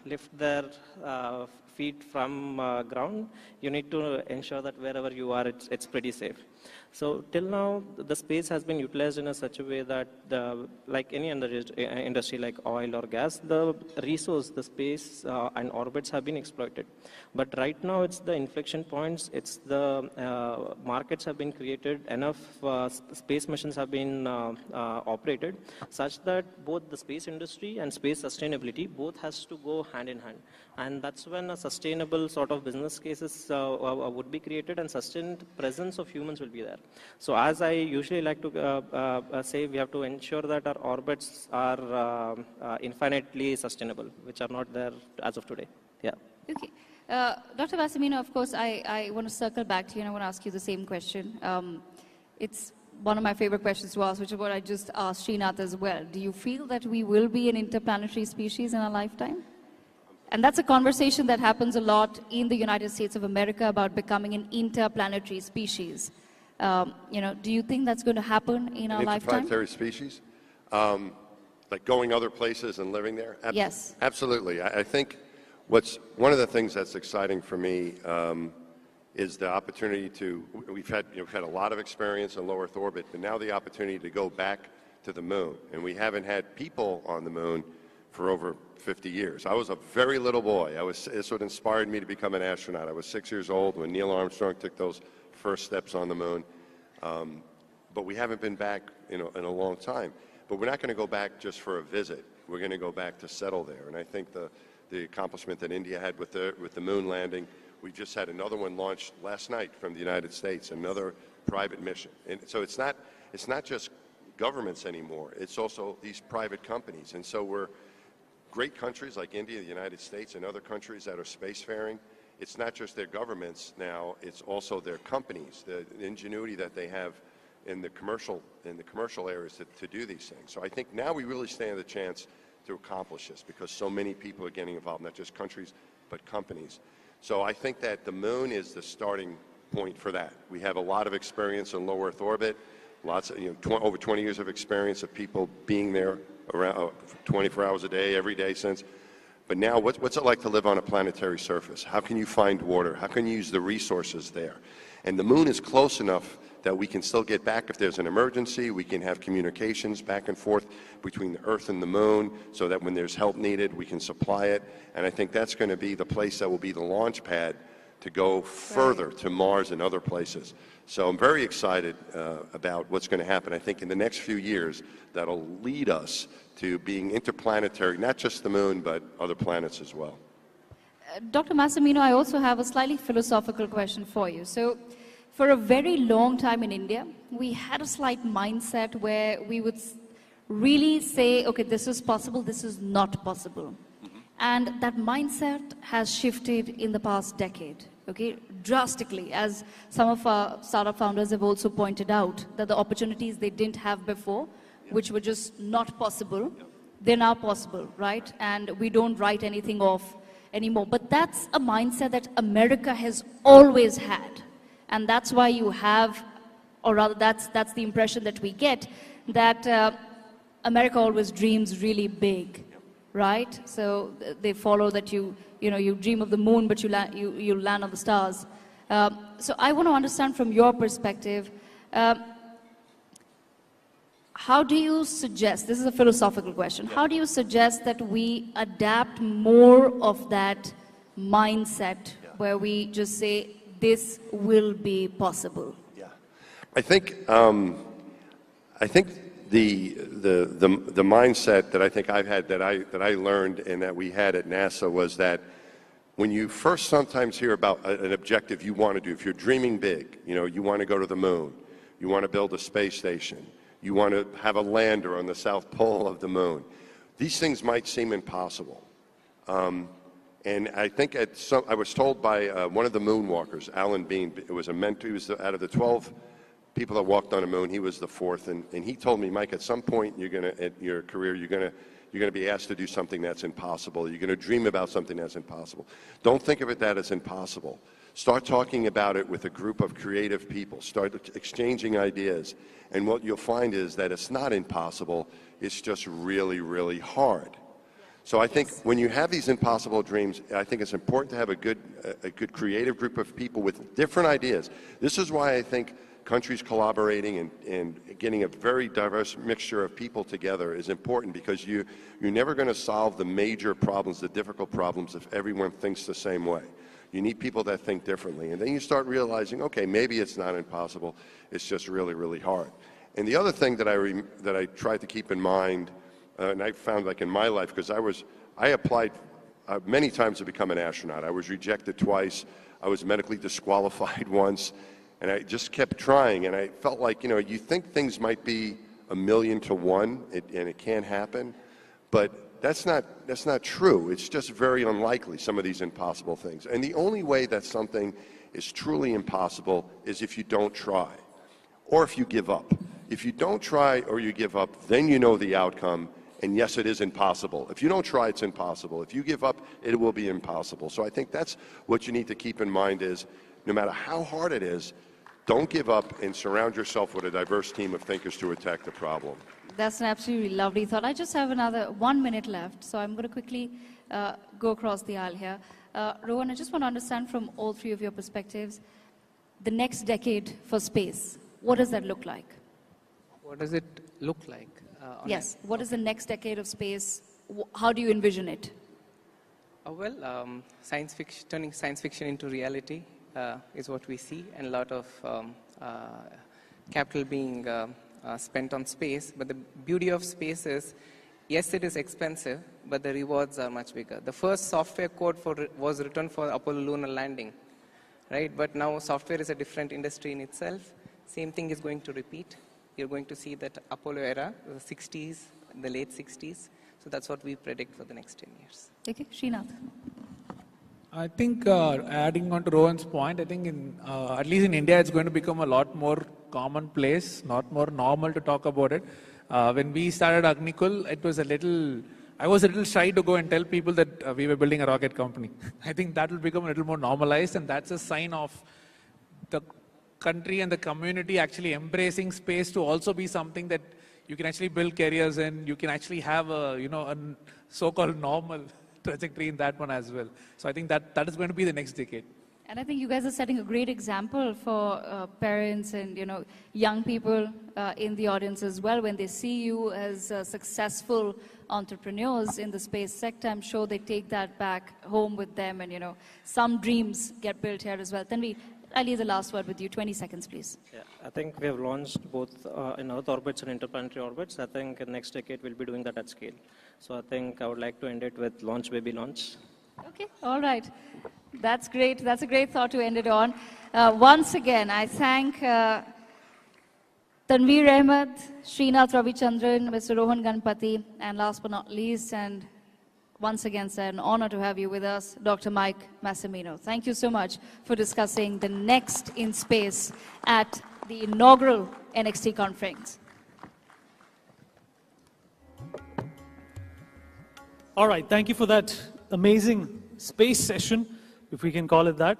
lift their feet from ground, you need to ensure that wherever you are, it's pretty safe. So till now, the space has been utilized in such a way that, like any other industry like oil or gas, the resource, the space and orbits have been exploited. But right now, it's the inflection points, it's the markets have been created, enough space missions have been operated, such that both the space industry and space sustainability both has to go hand in hand. And that's when a sustainable sort of business cases would be created and sustained presence of humans will be there. So as I usually like to say, we have to ensure that our orbits are infinitely sustainable, which are not there as of today. Yeah. Okay. Dr. Massimino, of course, I want to circle back to you and I want to ask you the same question. It's one of my favorite questions to ask, which is what I just asked Srinath as well. Do you feel that we will be an interplanetary species in our lifetime? And that's a conversation that happens a lot in the United States of America about becoming an interplanetary species. Do you think that's going to happen in our lifetime? Interplanetary species? Like going other places and living there? Yes. Absolutely. I think one of the things that's exciting for me is the opportunity we've had a lot of experience in low Earth orbit, but now the opportunity to go back to the moon. And we haven't had people on the moon for over 50 years. I was a very little boy. It's what inspired me to become an astronaut. I was 6 years old when Neil Armstrong took those first steps on the moon. But we haven't been back in a long time. But we're not going to go back just for a visit. We're going to go back to settle there. And I think the accomplishment that India had with the moon landing, we just had another one launched last night from the United States, another private mission. And so it's not just governments anymore. It's also these private companies. And so we're great countries like India, the United States, and other countries that are spacefaring. It's not just their governments now, it's also their companies, the ingenuity that they have in the commercial areas to do these things. So I think now we really stand a chance to accomplish this because so many people are getting involved, not just countries, but companies. So I think that the moon is the starting point for that. We have a lot of experience in low Earth orbit, over 20 years of experience of people being there around 24 hours a day, every day since. But now, what's it like to live on a planetary surface? How can you find water? How can you use the resources there? And the moon is close enough that we can still get back if there's an emergency. We can have communications back and forth between the Earth and the moon so that when there's help needed, we can supply it. And I think that's going to be the place that will be the launch pad to go further to Mars and other places. So I'm very excited about what's going to happen. I think in the next few years, that'll lead us to being interplanetary, not just the moon, but other planets as well. Dr. Massimino, I also have a slightly philosophical question for you. So, for a very long time in India, we had a slight mindset where we would really say, okay, this is possible, this is not possible. And that mindset has shifted in the past decade, okay, drastically, as some of our startup founders have also pointed out, that the opportunities they didn't have before, which were just not possible, they're now possible, right? And we don't write anything off anymore. But that's a mindset that America has always had. And that's why you have, or rather that's the impression that we get, that America always dreams really big. right? So they follow that you dream of the moon, but you land on the stars. So I want to understand from your perspective, how do you suggest, this is a philosophical question, how do you suggest that we adapt more of that mindset where we just say, this will be possible? I think the mindset that I think I've had, that I learned and that we had at NASA was that when you first sometimes hear about an objective you want to do, if you're dreaming big, you want to go to the moon, you want to build a space station, you want to have a lander on the South Pole of the moon, these things might seem impossible. And I think I was told by one of the moonwalkers, Alan Bean, it was a mentor, he was out of the 12 people that walked on the moon, he was the fourth, and he told me, Mike, at some point in your career, you're going to be asked to do something that's impossible. You're going to dream about something that's impossible. Don't think of it that as impossible. Start talking about it with a group of creative people. Start exchanging ideas. And what you'll find is that it's not impossible. It's just really, really hard. So I think when you have these impossible dreams, I think it's important to have a good creative group of people with different ideas. This is why I think countries collaborating and getting a very diverse mixture of people together is important, because you're never going to solve the major problems, the difficult problems, if everyone thinks the same way. You need people that think differently. And then you start realizing, okay, maybe it's not impossible, it's just really, really hard. And the other thing that I tried to keep in mind, and I found like in my life, because I applied many times to become an astronaut. I was rejected twice. I was medically disqualified once. And I just kept trying, and I felt like, you think things might be 1,000,000 to 1, and it can't happen, but that's not true. It's just very unlikely, some of these impossible things. And the only way that something is truly impossible is if you don't try, or if you give up. If you don't try or you give up, then you know the outcome, and yes, it is impossible. If you don't try, it's impossible. If you give up, it will be impossible. So I think that's what you need to keep in mind is, no matter how hard it is, don't give up and surround yourself with a diverse team of thinkers to attack the problem. That's an absolutely lovely thought. I just have another 1 minute left, so I'm going to quickly go across the aisle here. Rohan, I just want to understand from all three of your perspectives, the next decade for space, what does that look like? What does it look like? Yes, what is the next decade of space? How do you envision it? Turning science fiction into reality is what we see, and a lot of capital being spent on space. But the beauty of space is, yes, it is expensive, but the rewards are much bigger. The first software code was written for Apollo lunar landing, right? But now software is a different industry in itself. Same thing is going to repeat. You're going to see that Apollo era, the 60s, the late 60s. So that's what we predict for the next 10 years. Okay, Srinath. I think adding on to Rohan's point, I think at least in India, it's going to become a lot more commonplace, not more normal to talk about it. When we started Agnikul, I was a little shy to go and tell people that we were building a rocket company. I think that will become a little more normalized, and that's a sign of the country and the community actually embracing space to also be something that you can actually build careers in. You can actually have a so-called normal trajectory in that one as well. So I think that is going to be the next decade. And I think you guys are setting a great example for parents and young people in the audience as well. When they see you as successful entrepreneurs in the space sector, I'm sure they take that back home with them, and some dreams get built here as well. Tanvi, I'll leave the last word with you. 20 seconds, please. Yeah, I think we have launched both in Earth orbits and interplanetary orbits. I think in the next decade we'll be doing that at scale. So I think I would like to end it with launch, baby, launch. Okay, all right. That's great. That's a great thought to end it on. Once again, I thank Tanveer Ahmed, Srinath Ravichandran, Mr. Rohan Ganpati, and last but not least, and once again, sir, an honor to have you with us, Dr. Mike Massimino. Thank you so much for discussing the next in space at the inaugural NXT conference. All right, thank you for that amazing space session, if we can call it that.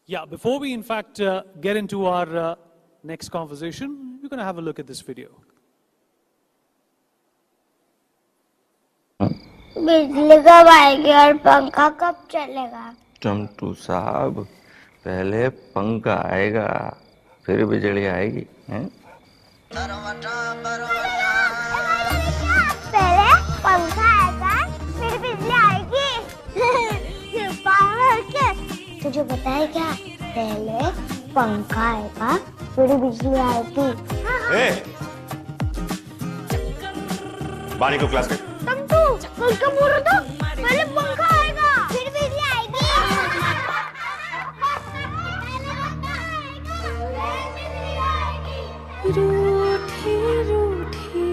Yeah, before we in fact get into our next conversation, we're going to have a look at this video. बिजली कब आएगी और पंखा कब चलेगा? चंटू साहब, पहले पंखा आएगा, फिर बिजली आएगी, हैं? पहले पंखा आएगा, फिर बिजली आएगी। ये पागल है। तुझे पता है क्या? पहले पंखा आएगा, फिर बिजली आएगी। बारी को क्लास में। तंतु, उसका बोलो तो पहले पंखा आएगा, फिर बिजली आएगी। रूठी रूठी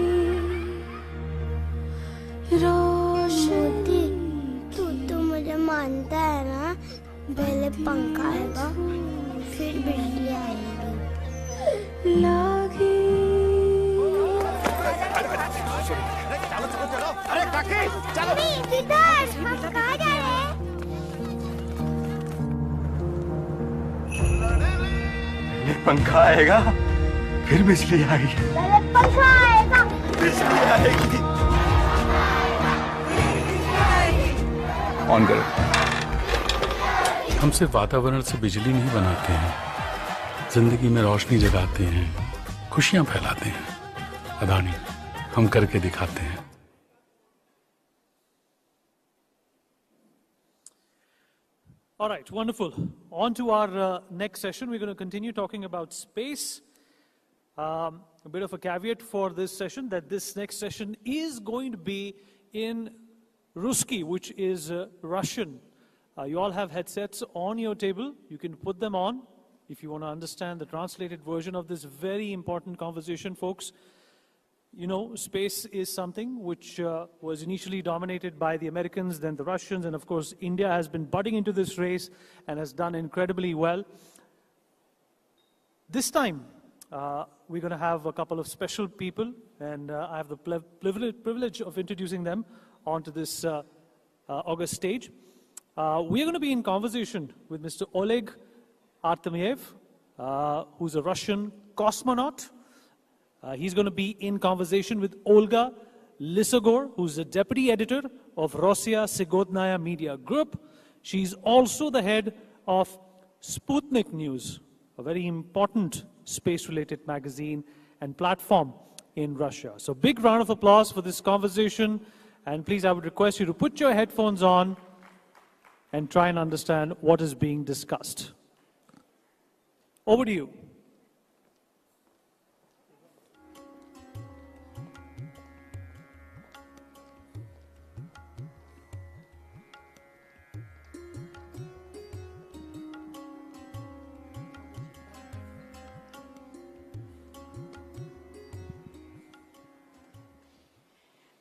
रोशनी, तू तो मुझे मानता है ना? पहले पंखा आएगा, फिर बिजली आएगी। लागी अरे काकी, चलो किधर? हम कहाँ जा रहे हैं? ये पंखा आएगा, फिर बिजली आएगी। पहले पंखा आएगा, बिजली आएगी। ऑन करो। हम सिर्फ वातावरण से बिजली नहीं बनाते हैं, जिंदगी में रोशनी जगाते हैं, खुशियां फैलाते हैं। अदानी, हम करके दिखाते हैं। All right, wonderful. On to our next session. We're going to continue talking about space. A bit of a caveat for this session, that this next session is going to be in Ruski, which is Russian. You all have headsets on your table. You can put them on if you want to understand the translated version of this very important conversation, folks. You know, space is something which was initially dominated by the Americans, then the Russians, and of course India has been butting into this race and has done incredibly well. This time, we're going to have a couple of special people, and I have the privilege of introducing them onto this august stage. We're going to be in conversation with Mr. Oleg Artemyev, who's a Russian cosmonaut. He's going to be in conversation with Olga Lysogor, who's the deputy editor of Rossiya Sigodnaya Media Group. She's also the head of Sputnik News, a very important space-related magazine and platform in Russia. So big round of applause for this conversation. And please, I would request you to put your headphones on and try and understand what is being discussed. Over to you.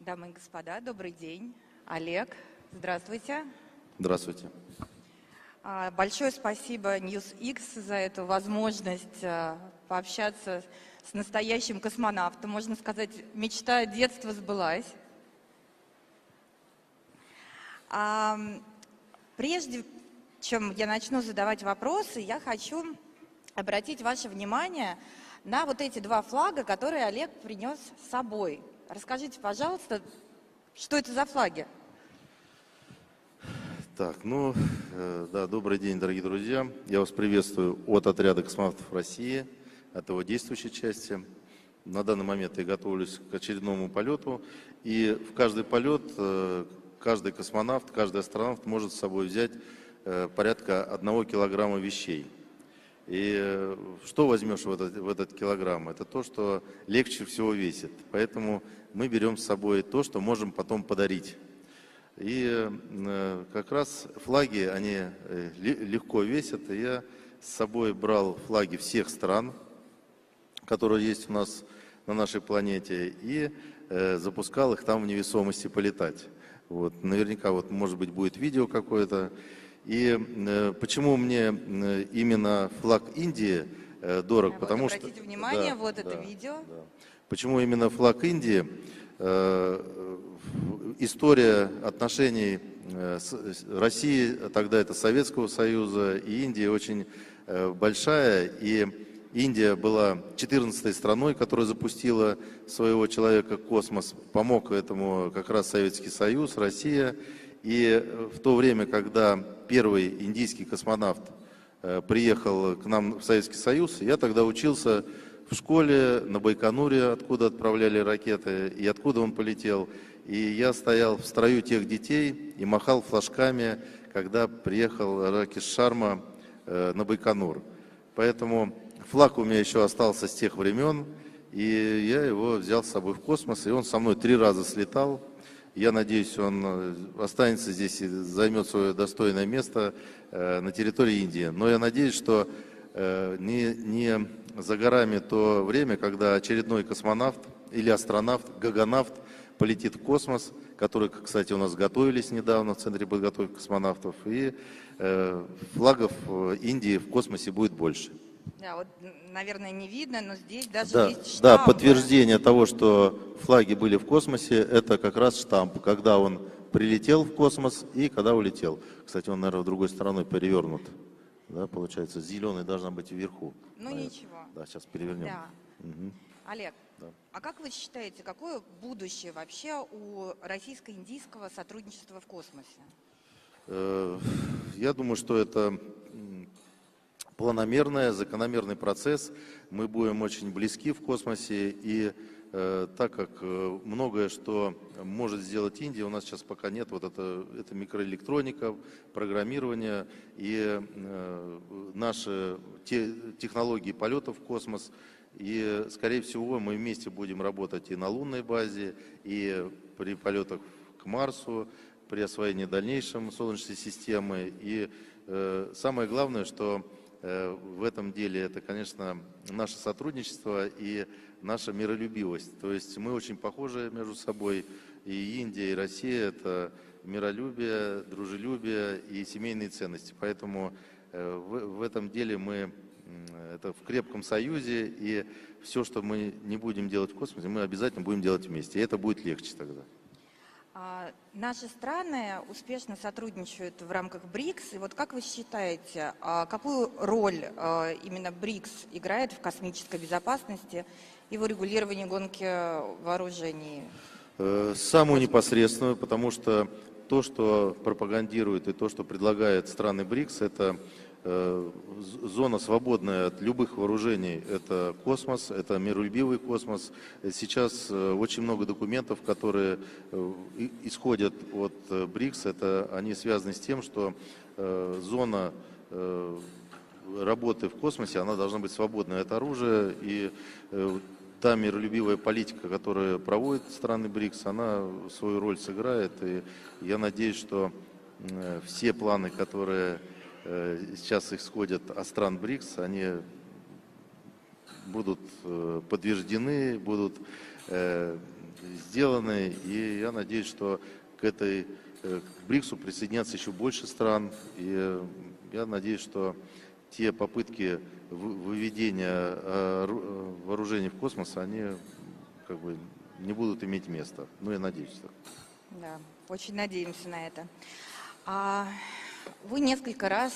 Дамы и господа, добрый день. Олег, здравствуйте. Здравствуйте. Большое спасибо NewsX за эту возможность пообщаться с настоящим космонавтом. Можно сказать, мечта детства сбылась. Прежде чем я начну задавать вопросы, я хочу обратить ваше внимание на вот эти два флага, которые Олег принес с собой. Расскажите, пожалуйста, что это за флаги? Так, да, добрый день, дорогие друзья. Я вас приветствую от отряда космонавтов России, от его действующей части. На данный момент я готовлюсь к очередному полету, и в каждый полет каждый космонавт, каждый астронавт может с собой взять порядка 1 килограмма вещей. И что возьмешь в этот килограмм? Это то, что легче всего весит. Поэтому мы берем с собой то, что можем потом подарить. И как раз флаги, они легко весят. И я с собой брал флаги всех стран, которые есть у нас на нашей планете, и запускал их там в невесомости полетать. Вот. Наверняка, может быть, будет видео какое-то. И почему мне именно флаг Индии дорог? Потому что, обратите внимание, вот это видео. Да. Почему именно флаг Индии? История отношений России, тогда это Советского Союза, и Индии очень большая. И Индия была 14-й страной, которая запустила своего человека в космос. Помог этому как раз Советский Союз, Россия. И в то время, когда первый индийский космонавт приехал к нам в Советский Союз, я тогда учился в школе на Байконуре, откуда отправляли ракеты, и откуда он полетел. И я стоял в строю тех детей и махал флажками, когда приехал Ракеш Шарма на Байконур. Поэтому флаг у меня еще остался с тех времен, и я его взял с собой в космос, и он со мной 3 раза слетал. Я надеюсь, он останется здесь и займет свое достойное место на территории Индии. Но я надеюсь, что не за горами то время, когда очередной космонавт или астронавт, гаганавт полетит в космос, который, кстати, у нас готовились недавно в Центре подготовки космонавтов, и флагов Индии в космосе будет больше. Да, вот, наверное, не видно, но здесь даже Да, есть штамп. да, подтверждение того, что флаги были в космосе, это как раз штамп, когда он прилетел в космос и когда улетел. Кстати, он, наверное, другой стороной перевернут. Да, получается, зеленый должна быть вверху. Ну наверное. ничего. Да, сейчас перевернем. Да. Угу. Олег, Да. а как вы считаете, какое будущее вообще у российско-индийского сотрудничества в космосе? Я думаю, что это планомерный, закономерный процесс. Мы будем очень близки в космосе, и так как многое, что может сделать Индия, у нас сейчас пока нет, вот это микроэлектроника, программирование и наши технологии полетов в космос. И, скорее всего, мы вместе будем работать и на лунной базе, и при полетах к Марсу, при освоении дальнейшем Солнечной системы. И самое главное, что в этом деле это, конечно, наше сотрудничество и наша миролюбивость. То есть мы очень похожи между собой, и Индия, и Россия – это миролюбие, дружелюбие и семейные ценности. Поэтому в этом деле мы это в крепком союзе, и все, что мы не будем делать в космосе, мы обязательно будем делать вместе. И это будет легче тогда. Наши страны успешно сотрудничают в рамках БРИКС. И вот как вы считаете, какую роль именно БРИКС играет в космической безопасности и в урегулировании гонки вооружений? Самую непосредственную, потому что то, что пропагандирует и то, что предлагает страны БРИКС, это зона, свободная от любых вооружений, это космос, это миролюбивый космос. Сейчас очень много документов, которые исходят от БРИКС, они связаны с тем, что зона работы в космосе, она должна быть свободной от оружия, и та миролюбивая политика, которую проводят страны БРИКС, она свою роль сыграет, и я надеюсь, что все планы, которые сейчас исходят от стран БРИКС, они будут подтверждены, будут сделаны, и я надеюсь, что к БРИКСу присоединятся еще больше стран, и я надеюсь, что те попытки выведения вооружений в космос, они не будут иметь места. Ну, я надеюсь так. Да, очень надеемся на это. Вы несколько раз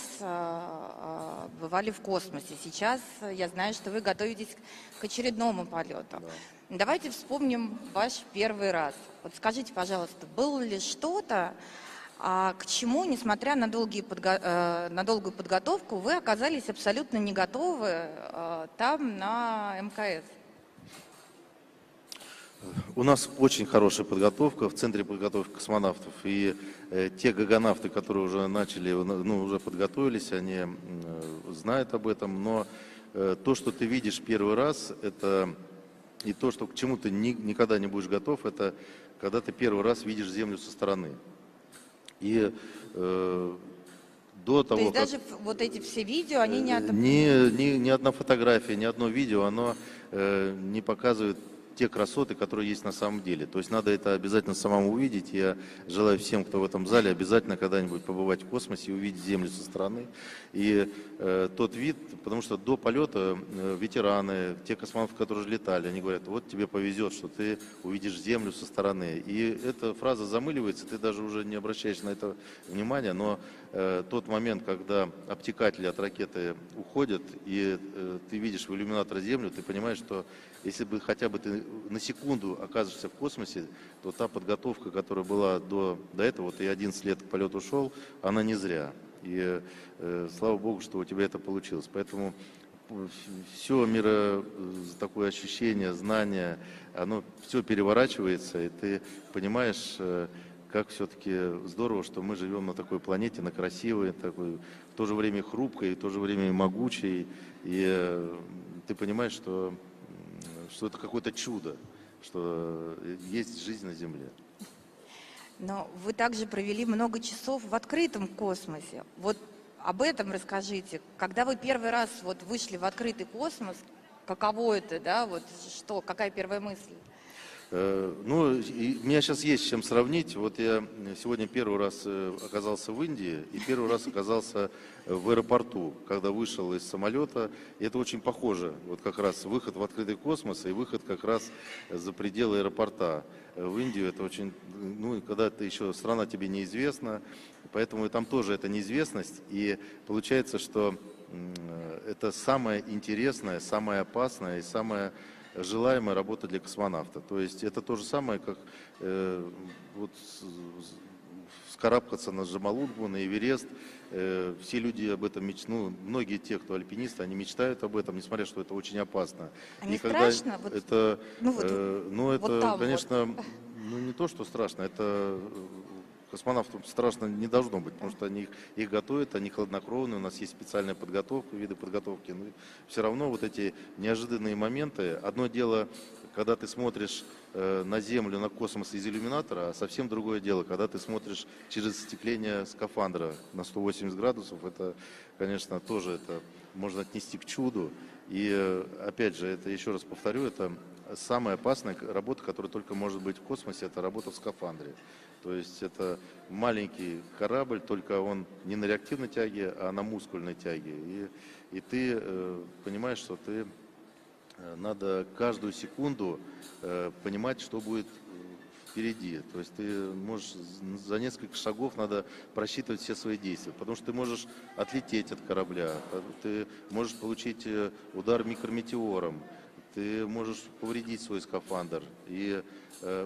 бывали в космосе. Сейчас я знаю, что вы готовитесь к очередному полету. Да. Давайте вспомним ваш первый раз. Вот скажите, пожалуйста, было ли что-то, к чему, несмотря на долгую подготовку, вы оказались абсолютно не готовы там, на МКС? У нас очень хорошая подготовка в Центре подготовки космонавтов. И те гаганавты, которые уже начали, уже подготовились, они знают об этом. Но то, что ты видишь первый раз, это и то, что к чему ты никогда не будешь готов, это когда ты первый раз видишь Землю со стороны. И до того, то есть даже вот эти все видео, они ни одна фотография, ни одно видео, оно не показывает те красоты, которые есть на самом деле. То есть надо это обязательно самому увидеть. Я желаю всем, кто в этом зале, обязательно когда-нибудь побывать в космосе и увидеть Землю со стороны. И тот вид, потому что до полета ветераны, те космонавты, которые летали, они говорят, вот тебе повезет, что ты увидишь Землю со стороны. И эта фраза замыливается, ты даже уже не обращаешь на это внимания, но тот момент, когда обтекатели от ракеты уходят, и ты видишь в иллюминатор Землю, ты понимаешь, что если бы хотя бы ты на секунду оказываешься в космосе, то та подготовка, которая была до этого, ты 11 лет к полету шел, она не зря. И слава Богу, что у тебя это получилось. Поэтому все такое ощущение, знание, оно все переворачивается, и ты понимаешь, как все-таки здорово, что мы живем на такой планете, на красивой, такой, в то же время хрупкой, в то же время могучей. И ты понимаешь, что это какое-то чудо, что есть жизнь на Земле. Но вы также провели много часов в открытом космосе. Вот об этом расскажите. Когда вы первый раз вот вышли в открытый космос, каково это, да, вот что, какая первая мысль? Ну, у меня сейчас есть с чем сравнить. Вот я сегодня первый раз оказался в Индии и первый раз оказался в аэропорту, когда вышел из самолета. И это очень похоже. Вот как раз выход в открытый космос и выход как раз за пределы аэропорта. В Индию это очень, ну, когда ты еще страна тебе неизвестна, поэтому там тоже это неизвестность. И получается, что это самое интересное, самое опасное и самое желаемая работа для космонавта. То есть это то же самое, как вот вскарабкаться на Джомолунгму, на Эверест. Все люди об этом мечтают, ну, многие те, кто альпинисты, они мечтают об этом, несмотря что это очень опасно. А не и когда страшно? Вот, это, вот там конечно, вот. ну не то, что страшно, это космонавтам страшно не должно быть, потому что они их готовят, они хладнокровные, у нас есть специальная подготовка, виды подготовки. Но все равно вот эти неожиданные моменты. Одно дело, когда ты смотришь на Землю, на космос из иллюминатора, а совсем другое дело, когда ты смотришь через остекление скафандра на 180 градусов. Это, конечно, тоже это можно отнести к чуду. И опять же, это еще раз повторю, это самая опасная работа, которая только может быть в космосе, это работа в скафандре. То есть это маленький корабль, только он не на реактивной тяге, а на мускульной тяге. И ты понимаешь, что ты надо каждую секунду понимать, что будет впереди. То есть ты можешь за несколько шагов надо просчитывать все свои действия, потому что ты можешь отлететь от корабля, ты можешь получить удар микрометеором, ты можешь повредить свой скафандр. И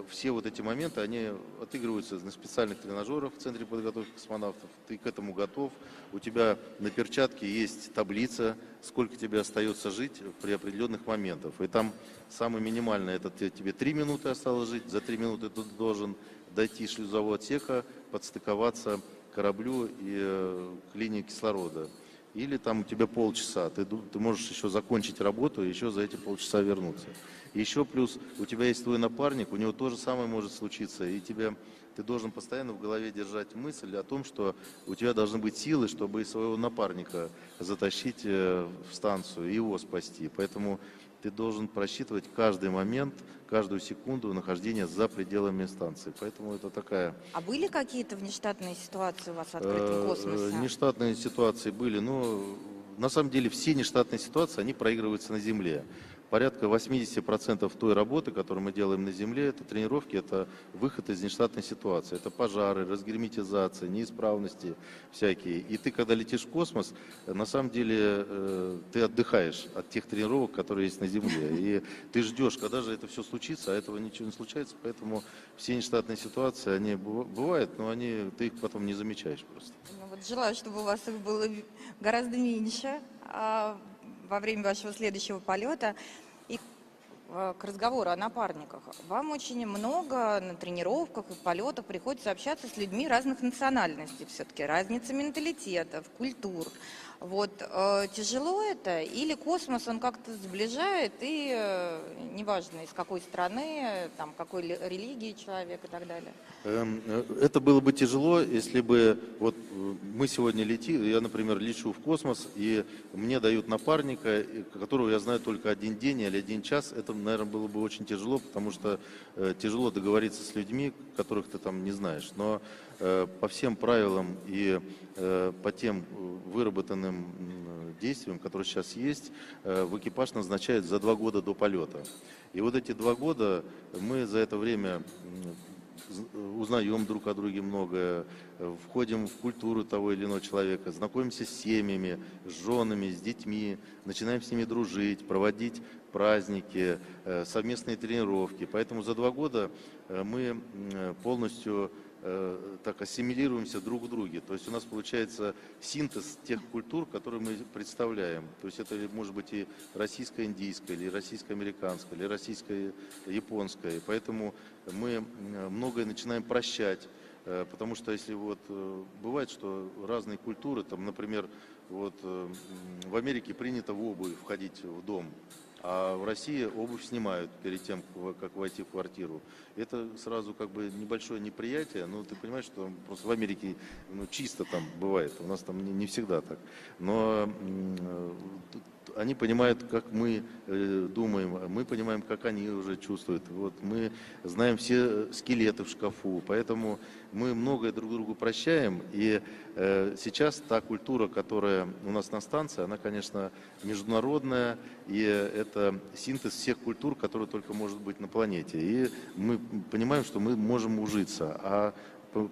все вот эти моменты, они отыгрываются на специальных тренажерах в Центре подготовки космонавтов. Ты к этому готов. У тебя на перчатке есть таблица, сколько тебе остается жить при определенных моментах. И там самое минимальное, это тебе 3 минуты осталось жить. За 3 минуты ты должен дойти шлюзового отсека, подстыковаться к кораблю и к линии кислорода. Или там у тебя полчаса, ты можешь еще закончить работу и еще за эти полчаса вернуться. Еще плюс у тебя есть твой напарник, у него то же самое может случиться, и ты должен постоянно в голове держать мысль о том, что у тебя должны быть силы, чтобы своего напарника затащить в станцию и его спасти. Поэтому ты должен просчитывать каждый момент, каждую секунду нахождения за пределами станции. Поэтому это такая... А были какие-то внештатные ситуации у вас в открытом космосе? Нештатные ситуации были, но на самом деле все нештатные ситуации, они проигрываются на Земле. Порядка 80% той работы, которую мы делаем на Земле, это тренировки, это выход из нештатной ситуации. Это пожары, разгерметизация, неисправности всякие. И ты, когда летишь в космос, на самом деле ты отдыхаешь от тех тренировок, которые есть на Земле. И ты ждешь, когда же это все случится, а этого ничего не случается. Поэтому все нештатные ситуации, они бывают, но ты их потом не замечаешь просто. Ну, вот желаю, чтобы у вас их было гораздо меньше во время вашего следующего полета. И к разговору о напарниках. Вам очень много на тренировках и полетах приходится общаться с людьми разных национальностей. Все-таки разница менталитетов, культур. Вот тяжело это? Или космос, он как-то сближает и неважно из какой страны, там, какой религии человек и так далее? Это было бы тяжело, если бы вот мы сегодня летим, я, например, лечу в космос, и мне дают напарника, которого я знаю только один день или один час. Это, наверное, было бы очень тяжело, потому что тяжело договориться с людьми, которых ты там не знаешь. Но по всем правилам и по тем выработанным действиям, которые сейчас есть, в экипаж назначают за 2 года до полета. И вот эти 2 года мы за это время узнаем друг о друге многое, входим в культуру того или иного человека, знакомимся с семьями, с женами, с детьми, начинаем с ними дружить, проводить праздники, совместные тренировки. Поэтому за 2 года мы полностью так ассимилируемся друг в друге. То есть у нас получается синтез тех культур, которые мы представляем. То есть это может быть и российско-индийская, или российско-американская, или российско-японская. И поэтому мы многое начинаем прощать. Потому что если вот бывает, что разные культуры, там, например, вот в Америке принято в обувь входить в дом, а в России обувь снимают перед тем, как войти в квартиру. Это сразу как бы небольшое неприятие, но ты понимаешь, что просто в Америке чисто там бывает, у нас там не всегда так. Но они понимают, как мы думаем, мы понимаем, как они уже чувствуют. Вот мы знаем все скелеты в шкафу, поэтому мы многое друг другу прощаем. И сейчас та культура, которая у нас на станции, она, конечно, международная, и это синтез всех культур, которые только может быть на планете. И мы понимаем, что мы можем ужиться. А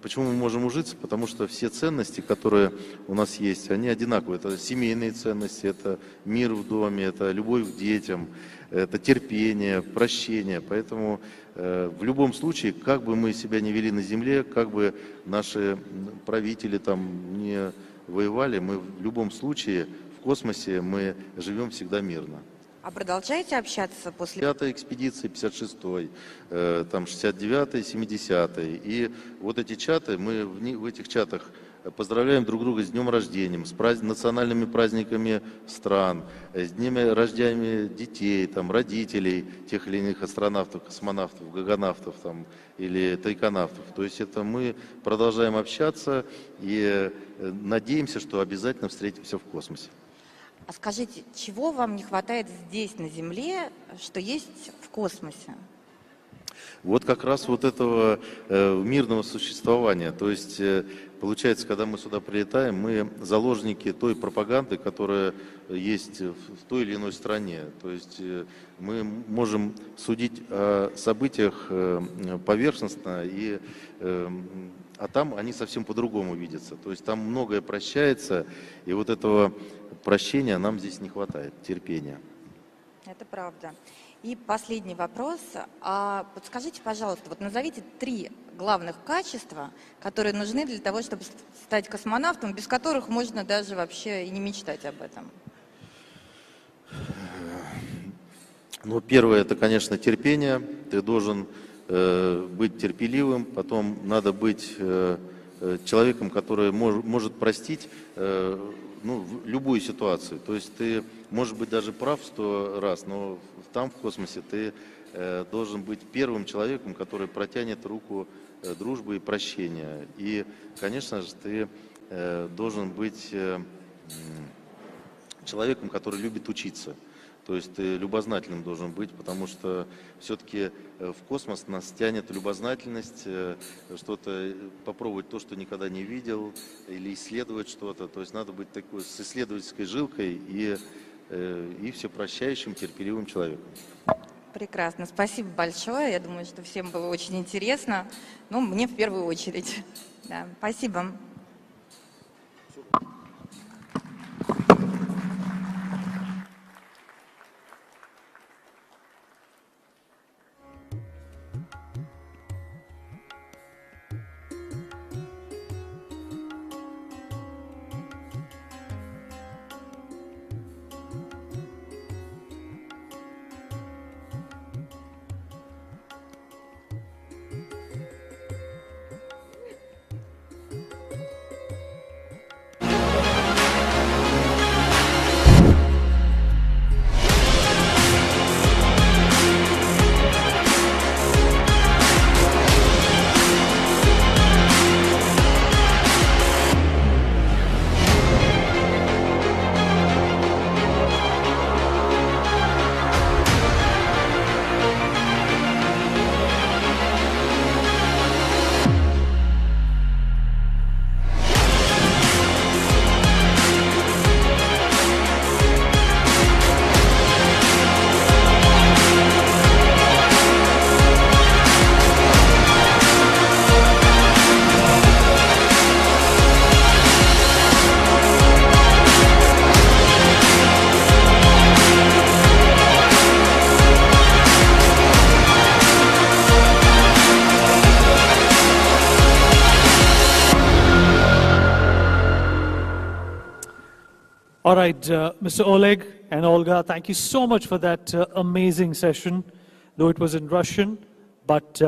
почему мы можем ужиться? Потому что все ценности, которые у нас есть, они одинаковые. Это семейные ценности, это мир в доме, это любовь к детям, это терпение, прощение. Поэтому в любом случае, как бы мы себя не вели на земле, как бы наши правители там не воевали, мы в любом случае в космосе мы живем всегда мирно. А продолжаете общаться после... 5-й экспедиции, 56-й, там 69-й, 70-й. И вот эти чаты, мы в этих чатах поздравляем друг друга с днем рождения, с национальными праздниками стран, с днями рождения детей, там, родителей тех или иных астронавтов, космонавтов, гагонавтов там, или тайконавтов. То есть это мы продолжаем общаться и надеемся, что обязательно встретимся в космосе. А скажите, чего вам не хватает здесь, на Земле, что есть в космосе? Вот как раз вот этого мирного существования. То есть, получается, когда мы сюда прилетаем, мы заложники той пропаганды, которая есть в той или иной стране. То есть мы можем судить о событиях поверхностно, а там они совсем по-другому видятся. То есть там многое прощается, и вот этого прощения нам здесь не хватает, терпения. Это правда. И последний вопрос. Подскажите, пожалуйста, вот назовите 3 главных качества, которые нужны для того, чтобы стать космонавтом, без которых можно даже вообще и не мечтать об этом. Ну, первое, это, конечно, терпение. Ты должен быть терпеливым, потом надо быть человеком, который может простить любую ситуацию. То есть ты, может быть, даже прав 100 раз, но там, в космосе, ты должен быть первым человеком, который протянет руку дружбы и прощения. И, конечно же, ты должен быть человеком, который любит учиться. То есть ты любознательным должен быть, потому что все-таки в космос нас тянет любознательность, что-то попробовать то, что никогда не видел, или исследовать что-то. То есть надо быть такой с исследовательской жилкой и всепрощающим, терпеливым человеком. Прекрасно. Спасибо большое. Я думаю, что всем было очень интересно. Ну, мне в первую очередь. Да, спасибо. All right, Mr. Oleg and Olga, thank you so much for that amazing session, though it was in Russian, but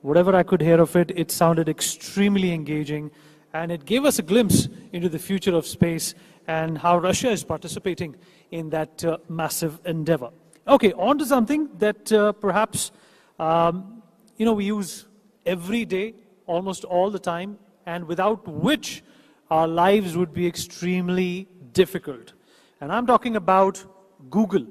whatever I could hear of it, it sounded extremely engaging, and it gave us a glimpse into the future of space and how Russia is participating in that massive endeavor. Okay, on to something that perhaps, we use every day, almost all the time, and without which our lives would be extremely difficult. And I'm talking about Google.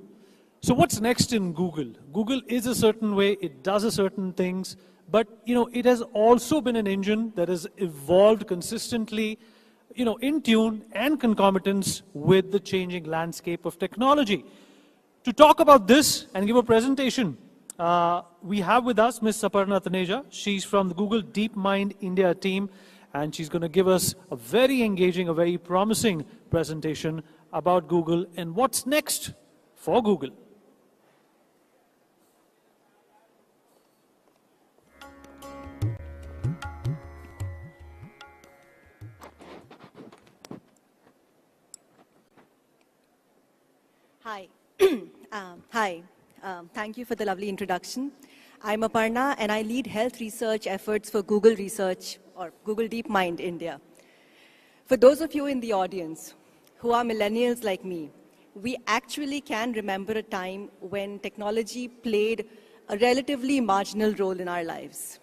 So what's next in Google? Google is a certain way, it does a certain things, but it has also been an engine that has evolved consistently, in tune and concomitance with the changing landscape of technology. To talk about this and give a presentation, we have with us Ms. Aparna Taneja. She's from the Google DeepMind India team, and she's going to give us a very engaging, a very promising presentation about Google and what's next for Google. Hi. Hi. Thank you for the lovely introduction. I'm Aparna, and I lead health research efforts for Google Research, or Google DeepMind India. For those of you in the audience who are millennials like me, we actually can remember a time when technology played a relatively marginal role in our lives.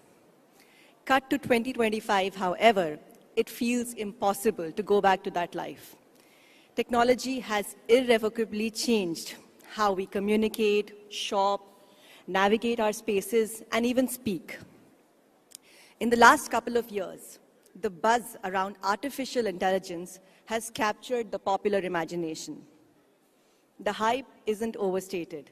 Cut to 2025, however, it feels impossible to go back to that life. Technology has irrevocably changed how we communicate, shop, navigate our spaces, and even speak. In the last couple of years, the buzz around artificial intelligence has captured the popular imagination. The hype isn't overstated.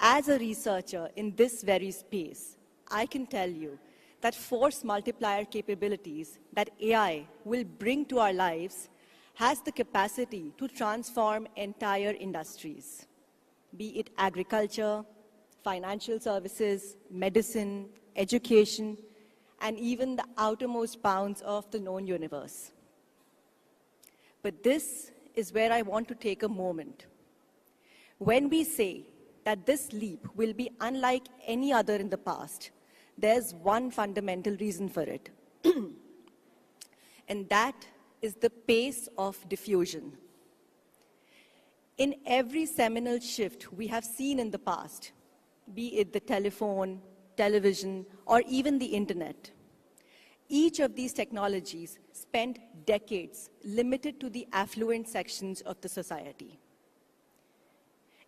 As a researcher in this very space, I can tell you that force multiplier capabilities that AI will bring to our lives has the capacity to transform entire industries, be it agriculture, financial services, medicine, education, and even the outermost bounds of the known universe. But this is where I want to take a moment. When we say that this leap will be unlike any other in the past, there's one fundamental reason for it. And that is the pace of diffusion. In every seminal shift we have seen in the past, be it the telephone, television, or even the internet, each of these technologies spent decades limited to the affluent sections of the society.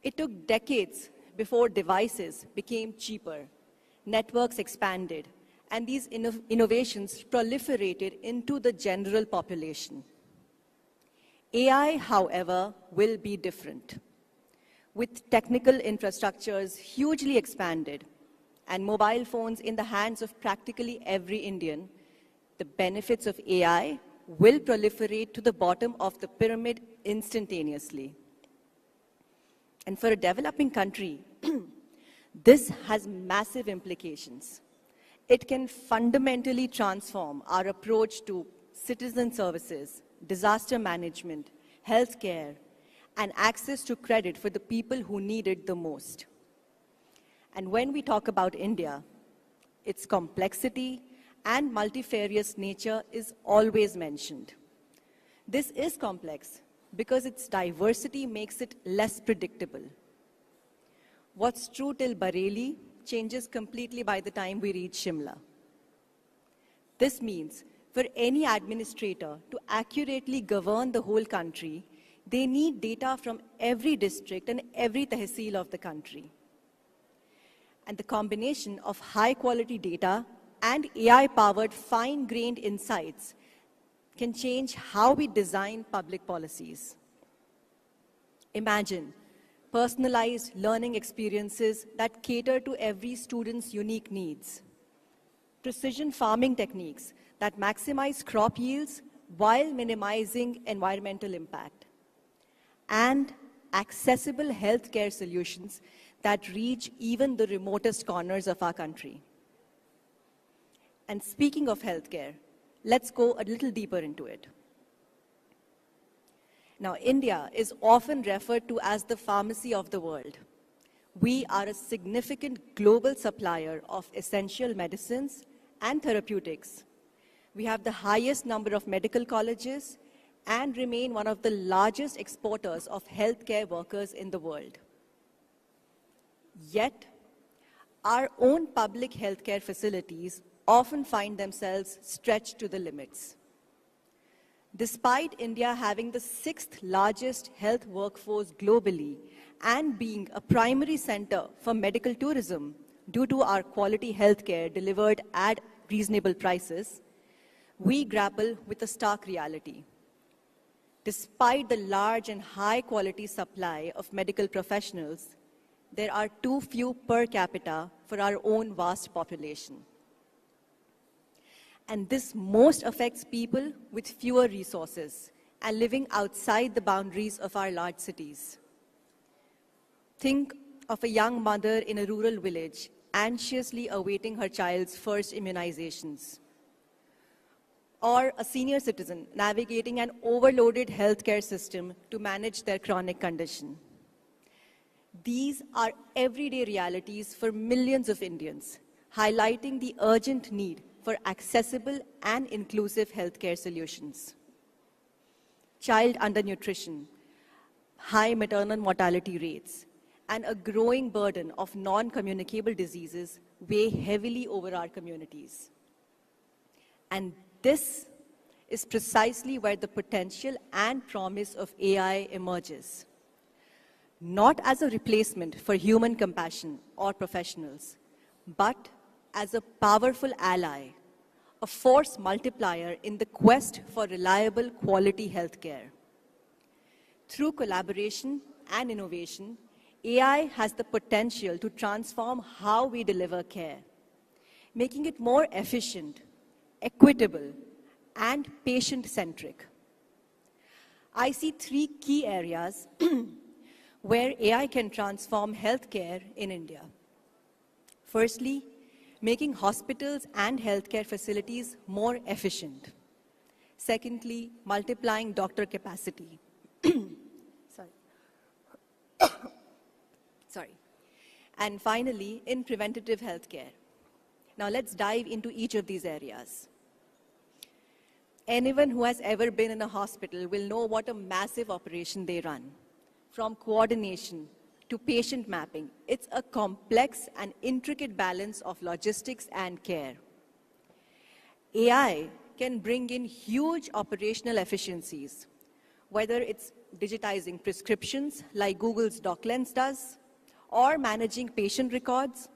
It took decades before devices became cheaper, networks expanded, and these innovations proliferated into the general population. AI, however, will be different. With technical infrastructures hugely expanded and mobile phones in the hands of practically every Indian, the benefits of AI will proliferate to the bottom of the pyramid instantaneously. And for a developing country, this has massive implications. It can fundamentally transform our approach to citizen services, disaster management, healthcare, and access to credit for the people who need it the most. And when we talk about India, its complexity and multifarious nature is always mentioned. This is complex because its diversity makes it less predictable. What's true till Bareilly changes completely by the time we reach Shimla. This means for any administrator to accurately govern the whole country, they need data from every district and every tehsil of the country. And the combination of high-quality data and AI-powered fine-grained insights can change how we design public policies. Imagine personalized learning experiences that cater to every student's unique needs. Precision farming techniques that maximize crop yields while minimizing environmental impact. And accessible healthcare solutions that reach even the remotest corners of our country. And speaking of healthcare, let's go a little deeper into it. Now, India is often referred to as the pharmacy of the world. We are a significant global supplier of essential medicines and therapeutics. We have the highest number of medical colleges and remain one of the largest exporters of healthcare workers in the world. Yet, our own public healthcare facilities often find themselves stretched to the limits. Despite India having the 6th largest health workforce globally and being a primary center for medical tourism due to our quality healthcare delivered at reasonable prices, we grapple with a stark reality. Despite the large and high quality supply of medical professionals, there are too few per capita for our own vast population. And this most affects people with fewer resources and living outside the boundaries of our large cities. Think of a young mother in a rural village anxiously awaiting her child's first immunizations, or a senior citizen navigating an overloaded healthcare system to manage their chronic condition. These are everyday realities for millions of Indians, highlighting the urgent need for accessible and inclusive healthcare solutions. Child undernutrition, high maternal mortality rates, and a growing burden of non-communicable diseases weigh heavily over our communities. And this is precisely where the potential and promise of AI emerges. Not as a replacement for human compassion or professionals, but as a powerful ally, a force multiplier in the quest for reliable quality healthcare. Through collaboration and innovation, AI has the potential to transform how we deliver care, making it more efficient, equitable, and patient-centric. I see 3 key areas where AI can transform healthcare in India. Firstly, making hospitals and healthcare facilities more efficient. Secondly, multiplying doctor capacity. Sorry. And finally, in preventative healthcare. Now let's dive into each of these areas. Anyone who has ever been in a hospital will know what a massive operation they run. From coordination to patient mapping, it's a complex and intricate balance of logistics and care. AI can bring in huge operational efficiencies, whether it's digitizing prescriptions like Google's DocLens does, or managing patient records,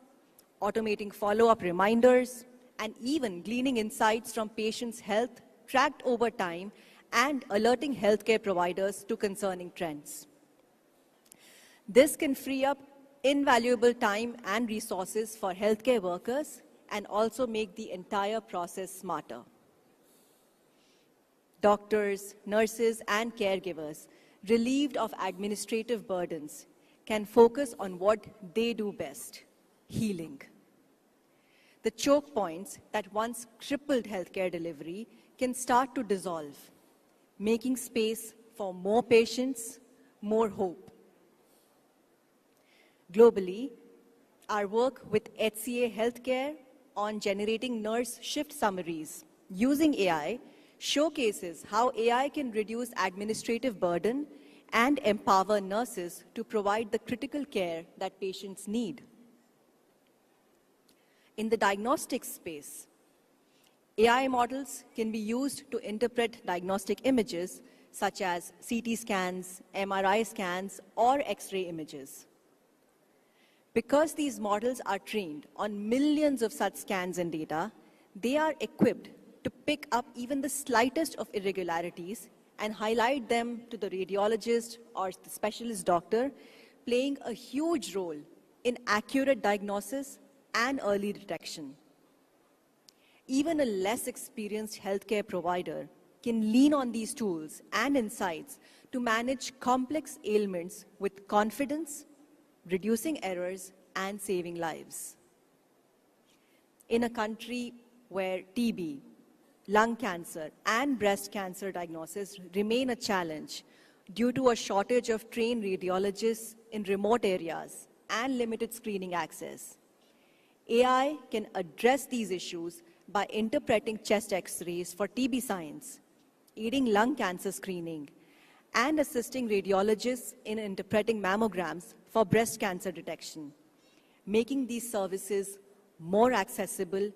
automating follow-up reminders, and even gleaning insights from patients' health tracked over time and alerting healthcare providers to concerning trends. This can free up invaluable time and resources for healthcare workers and also make the entire process smarter. Doctors, nurses, and caregivers, relieved of administrative burdens, can focus on what they do best, healing. The choke points that once crippled healthcare delivery can start to dissolve, making space for more patients, more hope. Globally, our work with HCA Healthcare on generating nurse shift summaries using AI showcases how AI can reduce administrative burden and empower nurses to provide the critical care that patients need. In the diagnostics space, AI models can be used to interpret diagnostic images such as CT scans, MRI scans, or X-ray images. Because these models are trained on millions of such scans and data, they are equipped to pick up even the slightest of irregularities and highlight them to the radiologist or the specialist doctor, playing a huge role in accurate diagnosis and early detection. Even a less experienced healthcare provider can lean on these tools and insights to manage complex ailments with confidence, reducing errors, and saving lives. In a country where TB, lung cancer, and breast cancer diagnosis remain a challenge, due to a shortage of trained radiologists in remote areas and limited screening access. AI can address these issues by interpreting chest X-rays for TB signs, aiding lung cancer screening, and assisting radiologists in interpreting mammograms for breast cancer detection, making these services more accessible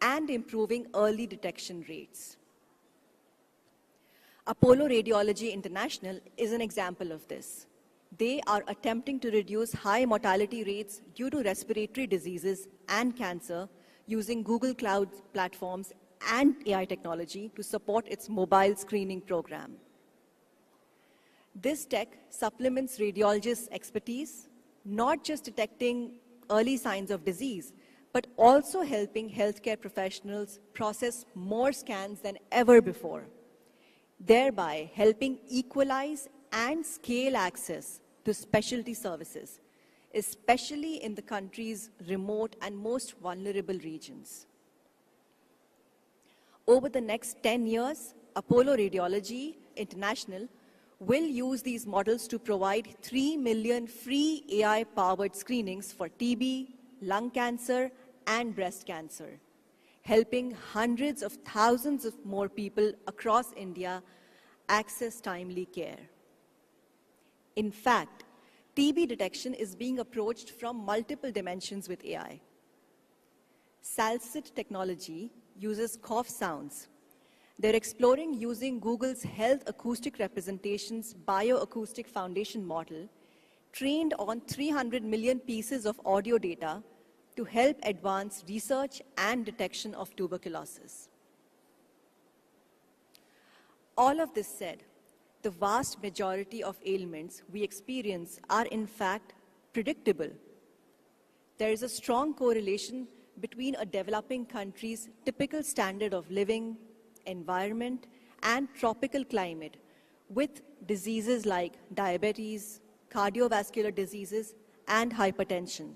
and improving early detection rates. Apollo Radiology International is an example of this. They are attempting to reduce high mortality rates due to respiratory diseases and cancer using Google Cloud platforms and AI technology to support its mobile screening program. This tech supplements radiologists' expertise, not just detecting early signs of disease, but also helping healthcare professionals process more scans than ever before, thereby helping equalize and scale access to specialty services, especially in the country's remote and most vulnerable regions. Over the next 10 years, Apollo Radiology International will use these models to provide 3 million free AI-powered screenings for TB, lung cancer, and breast cancer, helping hundreds of thousands of more people across India access timely care. In fact, TB detection is being approached from multiple dimensions with AI. Salsit technology uses cough sounds. They're exploring using Google's Health Acoustic Representations Bioacoustic Foundation model, trained on 300 million pieces of audio data, to help advance research and detection of tuberculosis. All of this said, the vast majority of ailments we experience are in fact predictable. There is a strong correlation between a developing country's typical standard of living, environment, and tropical climate with diseases like diabetes, cardiovascular diseases, and hypertension.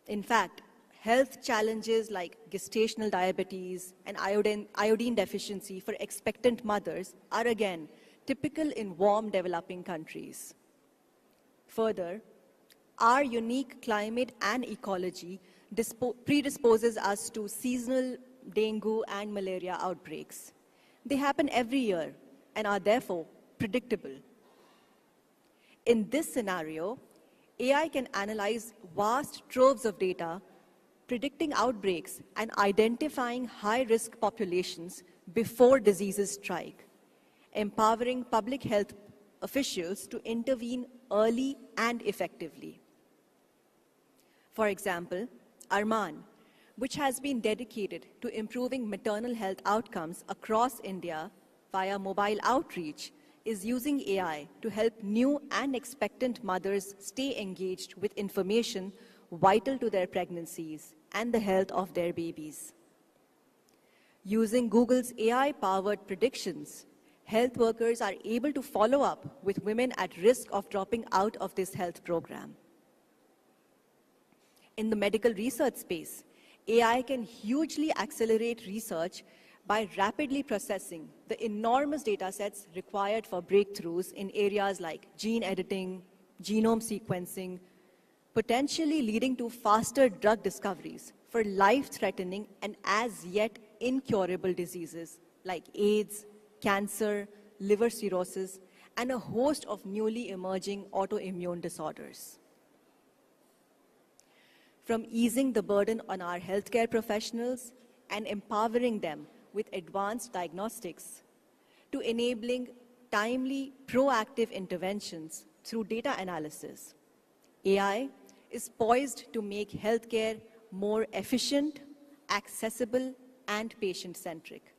In fact, health challenges like gestational diabetes and iodine deficiency for expectant mothers are again typical in warm developing countries. Further, our unique climate and ecology predisposes us to seasonal dengue and malaria outbreaks. They happen every year and are therefore predictable. In this scenario, AI can analyze vast troves of data, predicting outbreaks and identifying high-risk populations before diseases strike, empowering public health officials to intervene early and effectively. For example, Arman, which has been dedicated to improving maternal health outcomes across India via mobile outreach, is using AI to help new and expectant mothers stay engaged with information vital to their pregnancies and the health of their babies. Using Google's AI-powered predictions, health workers are able to follow up with women at risk of dropping out of this health program. In the medical research space, AI can hugely accelerate research by rapidly processing the enormous data sets required for breakthroughs in areas like gene editing, genome sequencing, potentially leading to faster drug discoveries for life-threatening and as yet incurable diseases like AIDS, cancer, liver cirrhosis, and a host of newly emerging autoimmune disorders. From easing the burden on our healthcare professionals and empowering them with advanced diagnostics, to enabling timely, proactive interventions through data analysis, AI is poised to make healthcare more efficient, accessible, and patient-centric.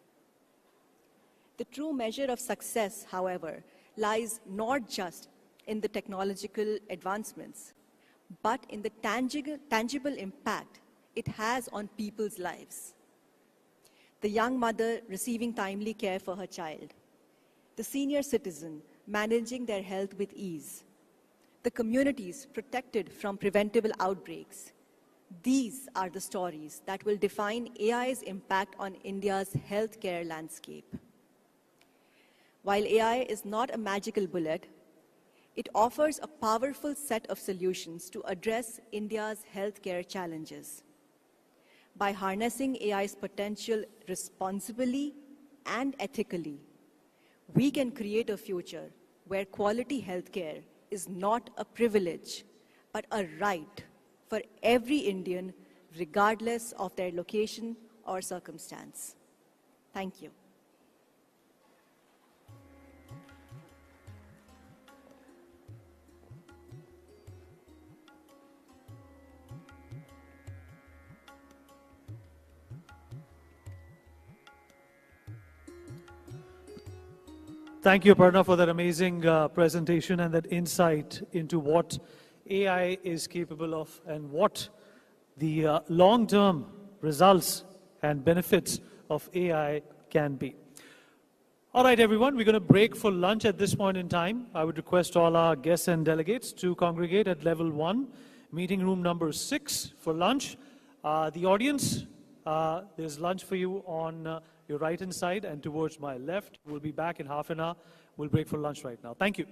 The true measure of success, however, lies not just in the technological advancements, but in the tangible impact it has on people's lives. The young mother receiving timely care for her child, the senior citizen managing their health with ease, the communities protected from preventable outbreaks. These are the stories that will define AI's impact on India's healthcare landscape. While AI is not a magical bullet, it offers a powerful set of solutions to address India's healthcare challenges. By harnessing AI's potential responsibly and ethically, we can create a future where quality healthcare is not a privilege, but a right for every Indian, regardless of their location or circumstance. Thank you. Thank you, Aparna, for that amazing presentation and that insight into what AI is capable of and what the long-term results and benefits of AI can be. All right, everyone, we're going to break for lunch at this point in time. I would request all our guests and delegates to congregate at level 1, meeting room number 6 for lunch. The audience, there's lunch for you on your right-hand side and towards my left. We'll be back in half an hour. We'll break for lunch right now. Thank you.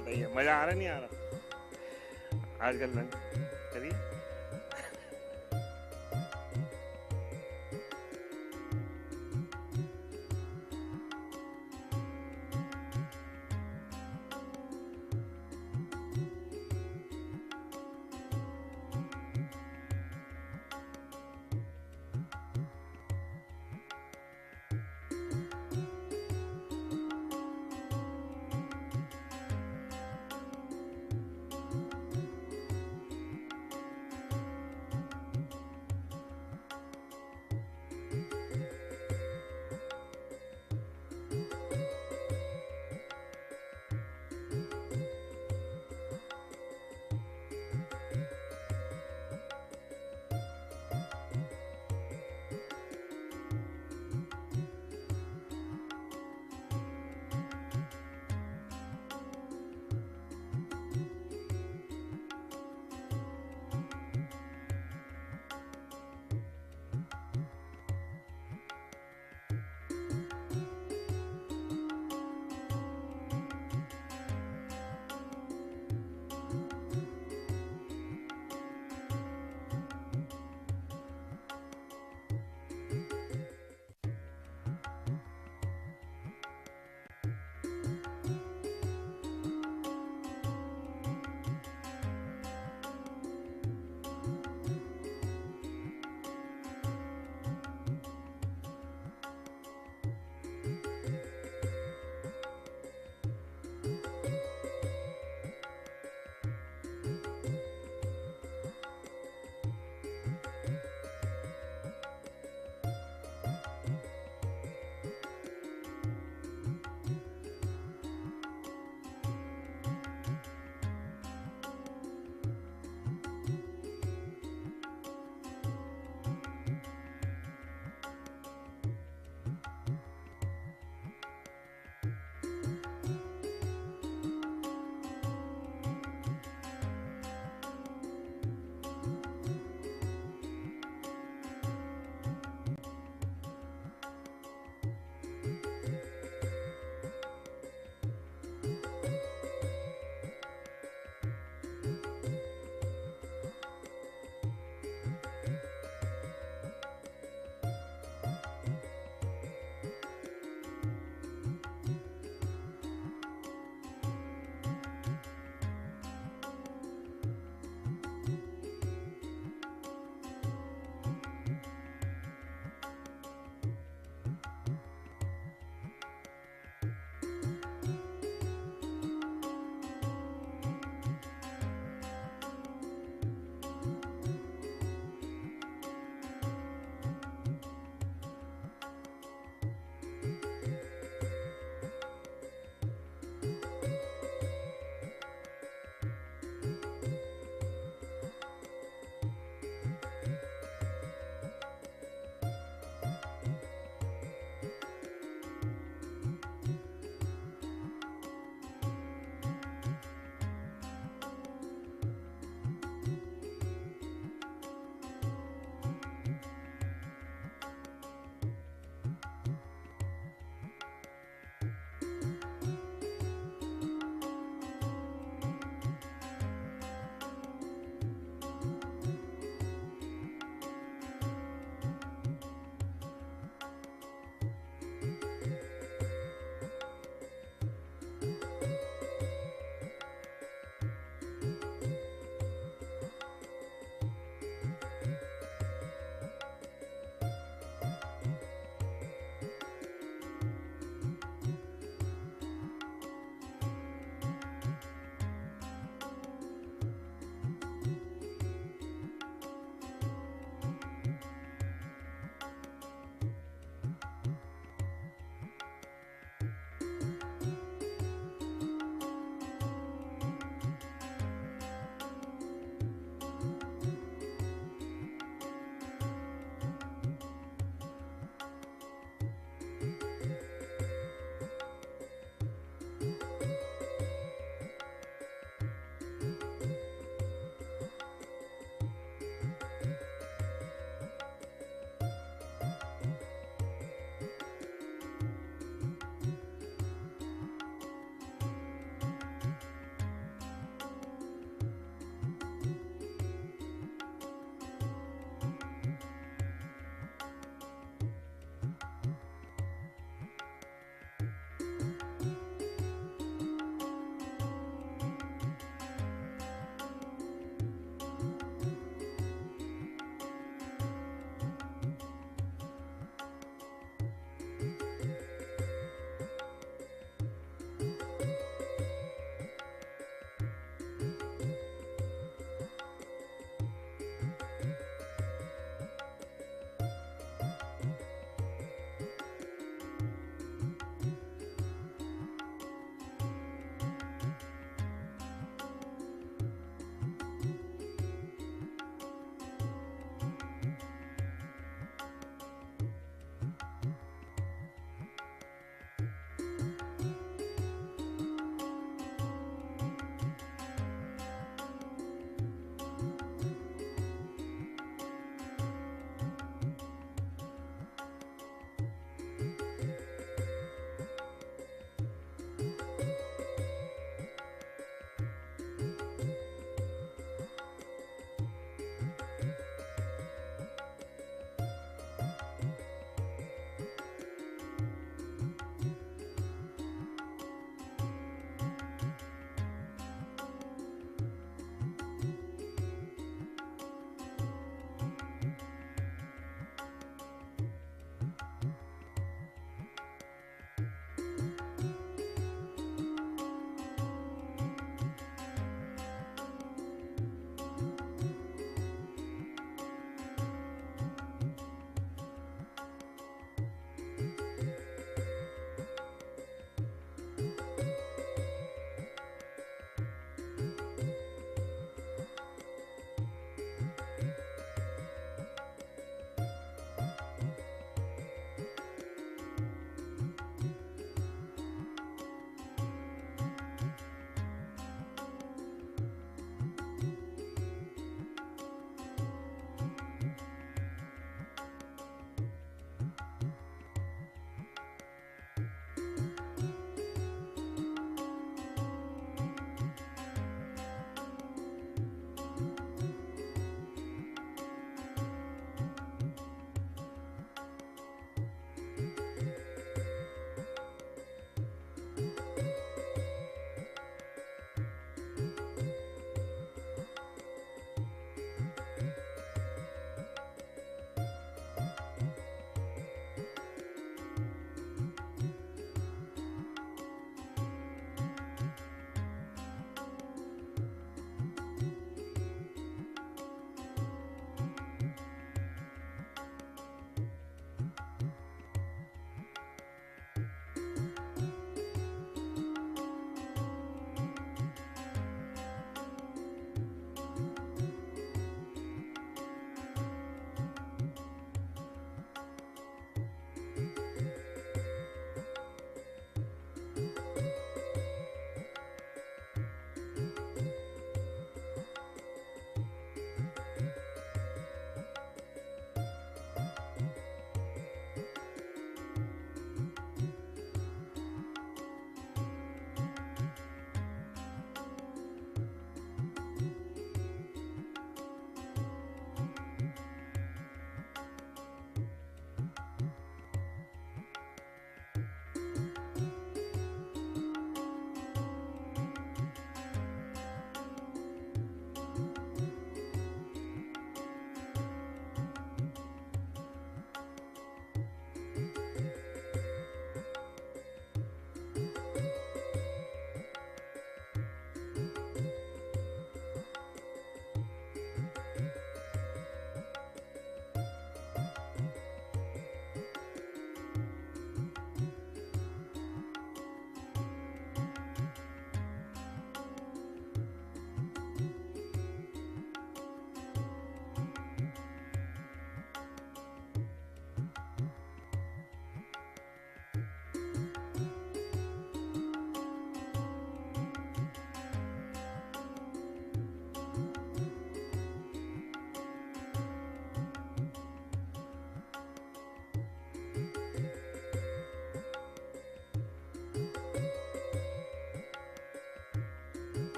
बताइए मजा आ रहा नहीं आ रहा आजकल lunch करिए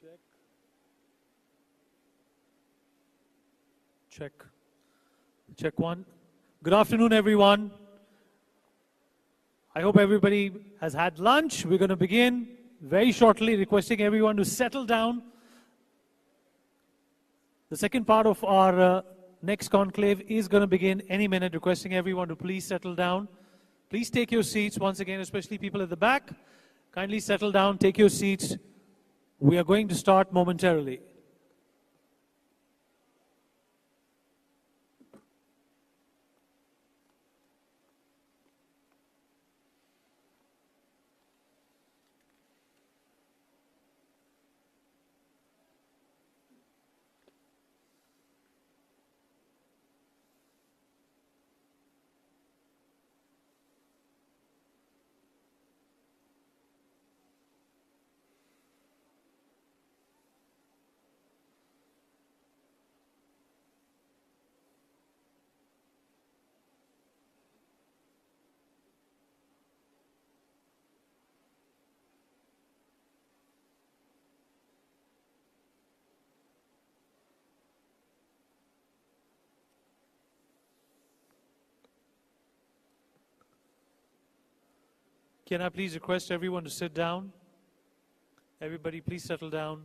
Check. Check. Check one. Good afternoon, everyone. I hope everybody has had lunch. We're going to begin very shortly, requesting everyone to settle down. The second part of our next conclave is going to begin any minute, requesting everyone to please settle down. Please take your seats once again, especially people at the back. Kindly settle down, take your seats. We are going to start momentarily. Can I please request everyone to sit down? Everybody, please settle down.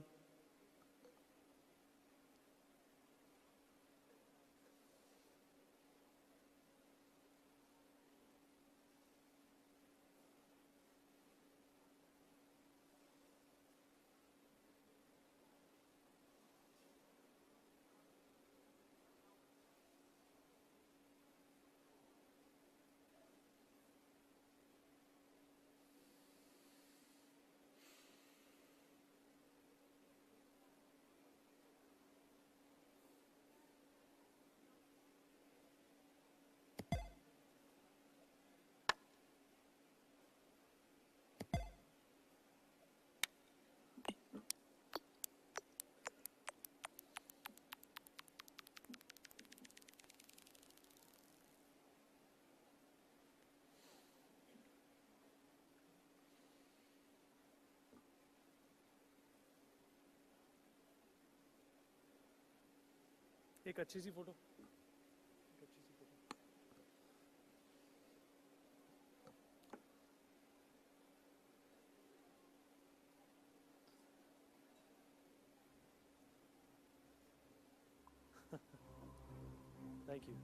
एक अच्छी सी photo Thank you.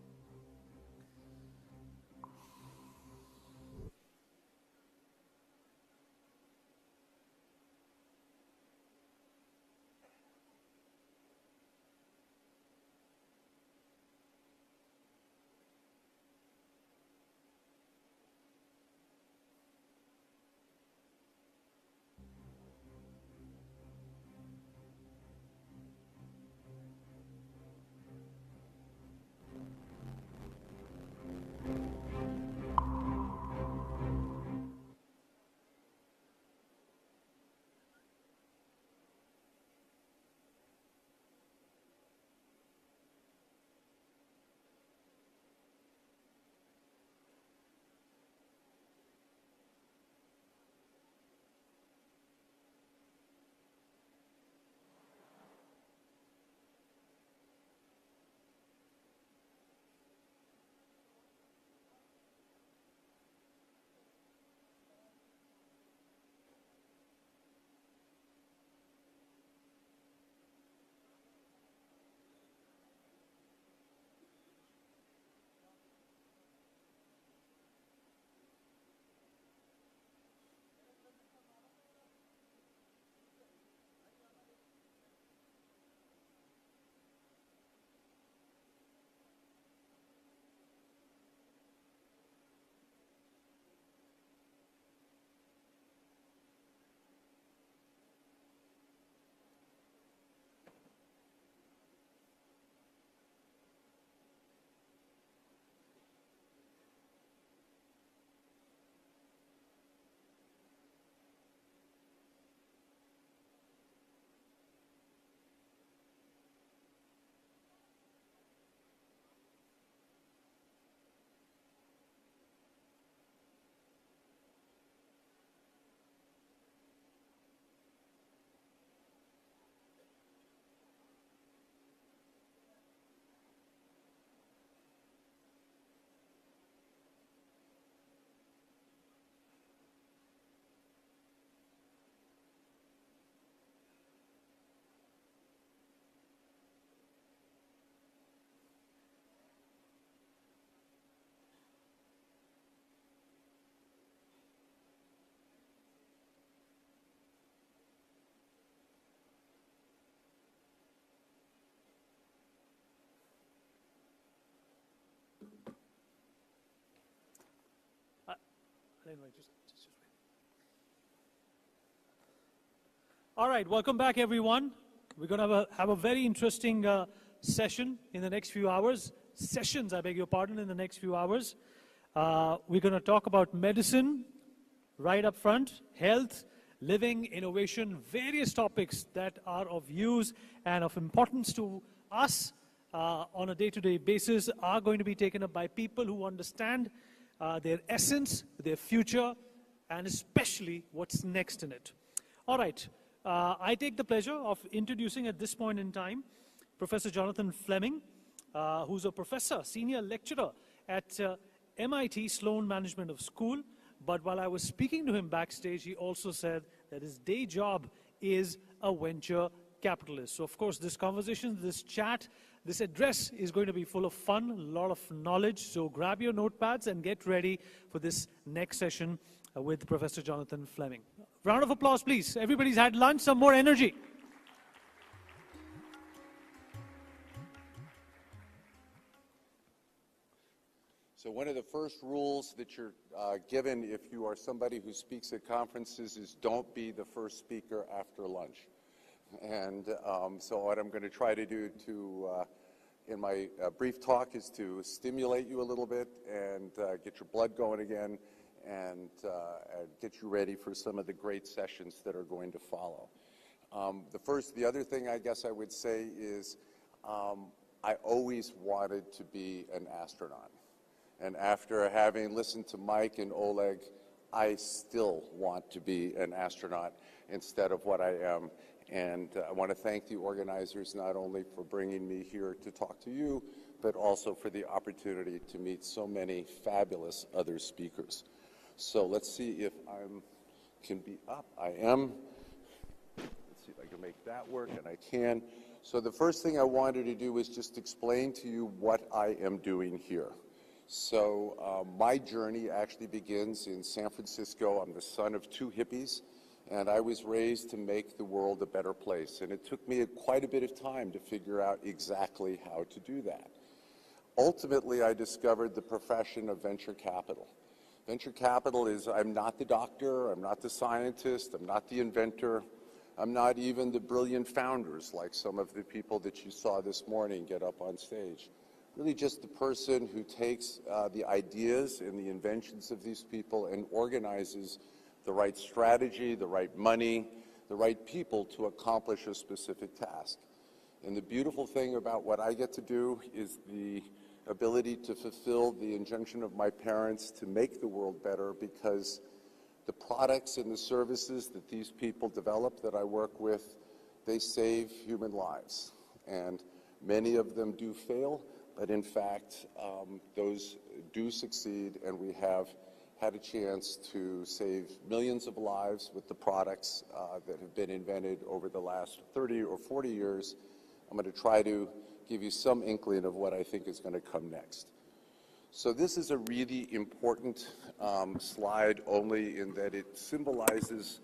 All right, welcome back, everyone. We're going to have a very interesting session in the next few hours. Sessions, I beg your pardon, in the next few hours. We're going to talk about medicine right up front, health, living, innovation, various topics that are of use and of importance to us on a day-to-day basis are going to be taken up by people who understand their essence, their future, and especially what's next in it. All right. I take the pleasure of introducing at this point in time Professor Jonathan Fleming, who's a professor, senior lecturer at MIT Sloan Management of School. But while I was speaking to him backstage, he also said that his day job is a venture capitalist. So, of course, this conversation, this chat, this address is going to be full of fun, a lot of knowledge. So grab your notepads and get ready for this next session with Professor Jonathan Fleming. Round of applause, please. Everybody's had lunch, some more energy. So one of the first rules that you're given if you are somebody who speaks at conferences is don't be the first speaker after lunch. And so what I'm going to try to do in my brief talk is to stimulate you a little bit and get your blood going again and get you ready for some of the great sessions that are going to follow. The other thing I guess I would say is I always wanted to be an astronaut. And after having listened to Mike and Oleg, I still want to be an astronaut instead of what I am. And I want to thank the organizers not only for bringing me here to talk to you, but also for the opportunity to meet so many fabulous other speakers. So let's see if I can be up. I am. Let's see if I can make that work, and I can. So the first thing I wanted to do was just explain to you what I am doing here. So my journey actually begins in San Francisco. I'm the son of two hippies, and I was raised to make the world a better place. And it took me quite a bit of time to figure out exactly how to do that. Ultimately, I discovered the profession of venture capital. Venture capital is, I'm not the doctor, I'm not the scientist, I'm not the inventor, I'm not even the brilliant founders like some of the people that you saw this morning get up on stage. Really just the person who takes the ideas and the inventions of these people and organizes the right strategy, the right money, the right people to accomplish a specific task. And the beautiful thing about what I get to do is the ability to fulfill the injunction of my parents to make the world better, because the products and the services that these people develop that I work with, they save human lives. And many of them do fail, but in fact, those do succeed, and we have had a chance to save millions of lives with the products that have been invented over the last 30 or 40 years. I'm going to try to give you some inkling of what I think is going to come next. So this is a really important slide, only in that it symbolizes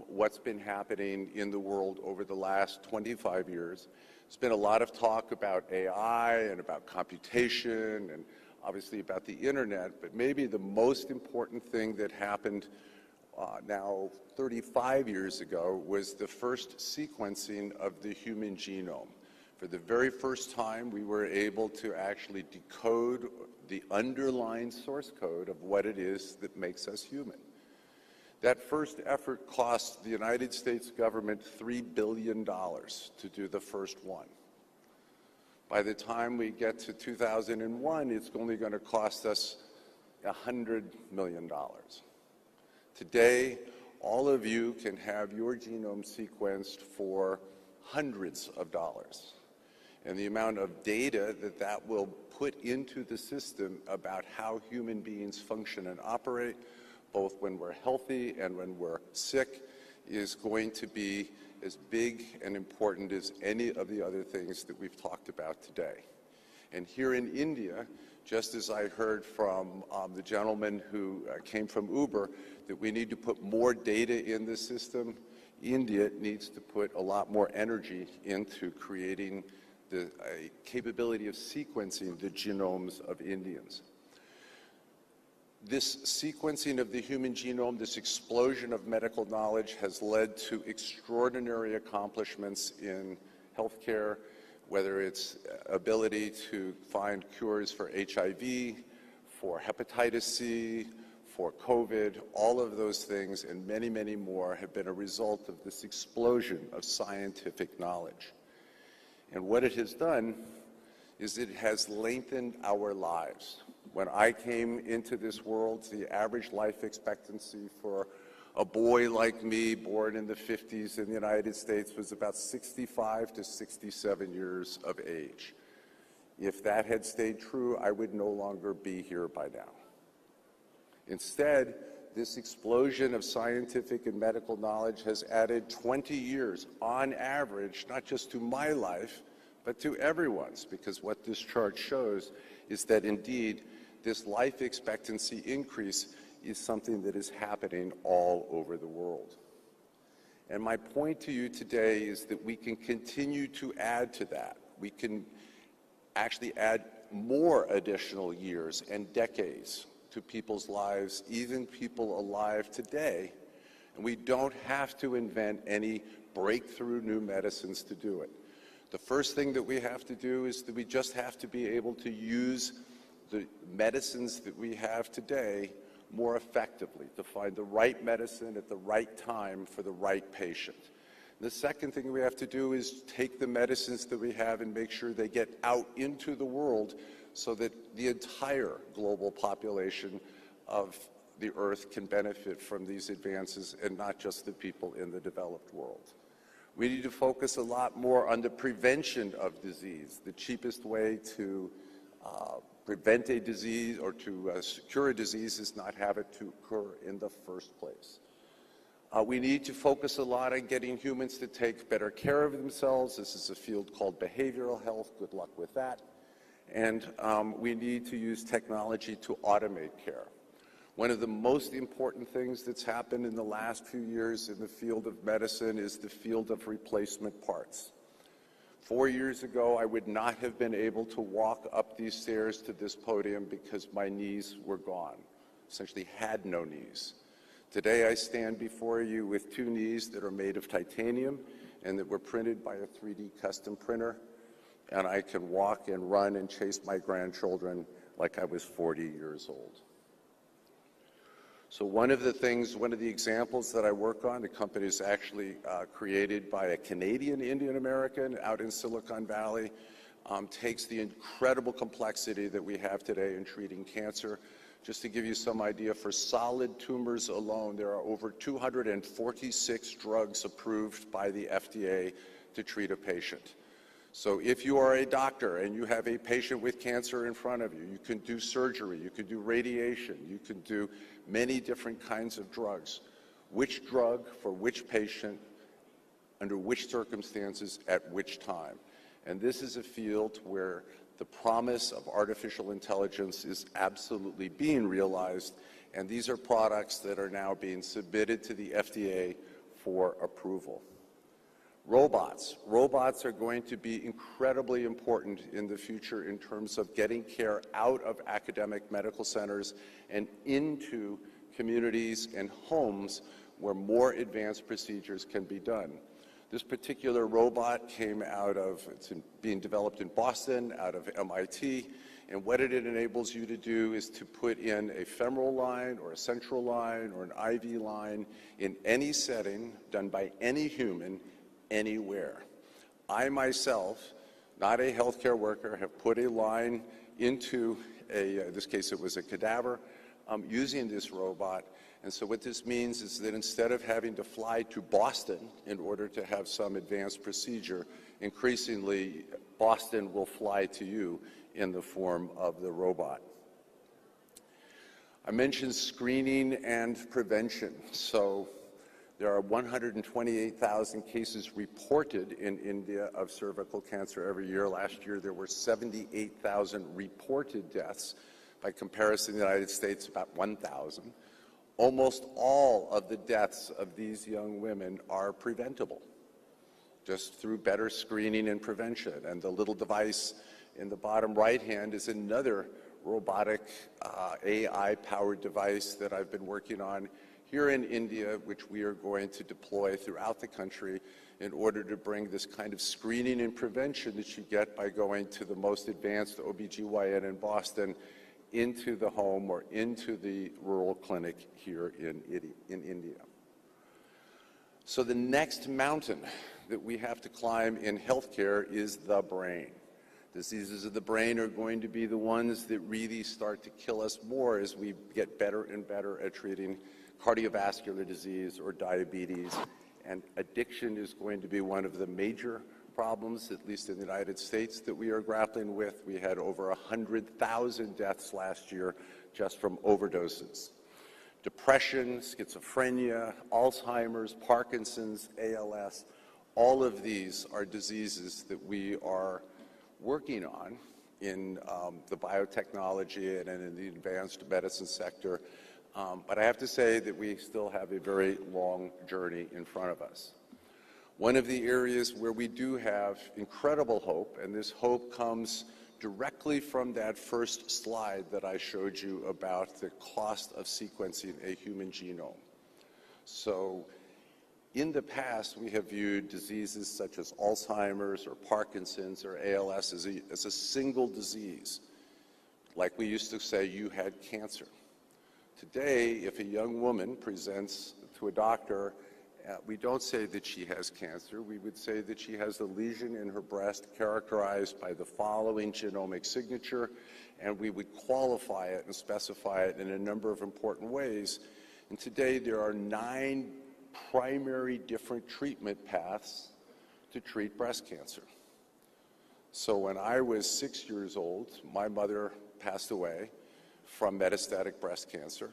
what's been happening in the world over the last 25 years. There's been a lot of talk about AI and about computation and obviously about the internet, but maybe the most important thing that happened now 35 years ago was the first sequencing of the human genome. For the very first time, we were able to actually decode the underlying source code of what it is that makes us human. That first effort cost the United States government $3 billion to do the first one. By the time we get to 2001, it's only going to cost us $100 million. Today, all of you can have your genome sequenced for hundreds of dollars. And the amount of data that that will put into the system about how human beings function and operate, both when we're healthy and when we're sick, is going to be as big and important as any of the other things that we've talked about today. And here in India, just as I heard from the gentleman who came from Uber, that we need to put more data in the system, India needs to put a lot more energy into creating the capability of sequencing the genomes of Indians. This sequencing of the human genome, this explosion of medical knowledge has led to extraordinary accomplishments in healthcare, whether it's ability to find cures for HIV, for hepatitis C, for COVID, all of those things and many, many more have been a result of this explosion of scientific knowledge. And what it has done is it has lengthened our lives. When I came into this world, the average life expectancy for a boy like me, born in the 50s in the United States, was about 65 to 67 years of age. If that had stayed true, I would no longer be here by now. Instead, this explosion of scientific and medical knowledge has added 20 years on average, not just to my life, but to everyone's, because what this chart shows is that indeed this life expectancy increase is something that is happening all over the world. And my point to you today is that we can continue to add to that. We can actually add more additional years and decades to people's lives, even people alive today, and we don't have to invent any breakthrough new medicines to do it. The first thing that we have to do is that we just have to be able to use the medicines that we have today more effectively, to find the right medicine at the right time for the right patient. The second thing we have to do is take the medicines that we have and make sure they get out into the world so that the entire global population of the earth can benefit from these advances and not just the people in the developed world. We need to focus a lot more on the prevention of disease. The cheapest way to prevent a disease or to cure a disease is not have it to occur in the first place. We need to focus a lot on getting humans to take better care of themselves. This is a field called behavioral health. Good luck with that. And we need to use technology to automate care. One of the most important things that's happened in the last few years in the field of medicine is the field of replacement parts. 4 years ago, I would not have been able to walk up these stairs to this podium because my knees were gone, essentially had no knees. Today, I stand before you with 2 knees that are made of titanium and that were printed by a 3D custom printer, and I can walk and run and chase my grandchildren like I was 40 years old. So one of the examples that I work on, the company is actually created by a Canadian Indian American out in Silicon Valley, takes the incredible complexity that we have today in treating cancer. Just to give you some idea, for solid tumors alone, there are over 246 drugs approved by the FDA to treat a patient. So if you are a doctor and you have a patient with cancer in front of you, you can do surgery, you can do radiation, you can do many different kinds of drugs. Which drug for which patient, under which circumstances, at which time? And this is a field where the promise of artificial intelligence is absolutely being realized, and these are products that are now being submitted to the FDA for approval. Robots. Robots are going to be incredibly important in the future in terms of getting care out of academic medical centers and into communities and homes where more advanced procedures can be done. This particular robot came it's being developed in Boston, out of MIT, and what it enables you to do is to put in a femoral line or a central line or an IV line in any setting, done by any human, anywhere. I myself, not a healthcare worker, have put a line into in this case it was a cadaver, using this robot. And so what this means is that instead of having to fly to Boston in order to have some advanced procedure, increasingly Boston will fly to you in the form of the robot. I mentioned screening and prevention. So there are 128,000 cases reported in India of cervical cancer every year. Last year there were 78,000 reported deaths. By comparison, in the United States, about 1,000. Almost all of the deaths of these young women are preventable, just through better screening and prevention. And the little device in the bottom right hand is another robotic AI-powered device that I've been working on here in India, which we are going to deploy throughout the country in order to bring this kind of screening and prevention that you get by going to the most advanced OBGYN in Boston into the home or into the rural clinic here in India. So the next mountain that we have to climb in healthcare is the brain. Diseases of the brain are going to be the ones that really start to kill us more as we get better and better at treating cardiovascular disease or diabetes. And addiction is going to be one of the major problems, at least in the United States, that we are grappling with. We had over 100,000 deaths last year just from overdoses. Depression, schizophrenia, Alzheimer's, Parkinson's, ALS, all of these are diseases that we are working on in the biotechnology and in the advanced medicine sector. But I have to say that we still have a very long journey in front of us. One of the areas where we do have incredible hope, and this hope comes directly from that first slide that I showed you about the cost of sequencing a human genome. So in the past, we have viewed diseases such as Alzheimer's or Parkinson's or ALS as a single disease. Like we used to say, you had cancer. Today, if a young woman presents to a doctor, we don't say that she has cancer. We would say that she has a lesion in her breast characterized by the following genomic signature, and we would qualify it and specify it in a number of important ways. And today, there are 9 primary different treatment paths to treat breast cancer. So when I was 6 years old, my mother passed away from metastatic breast cancer.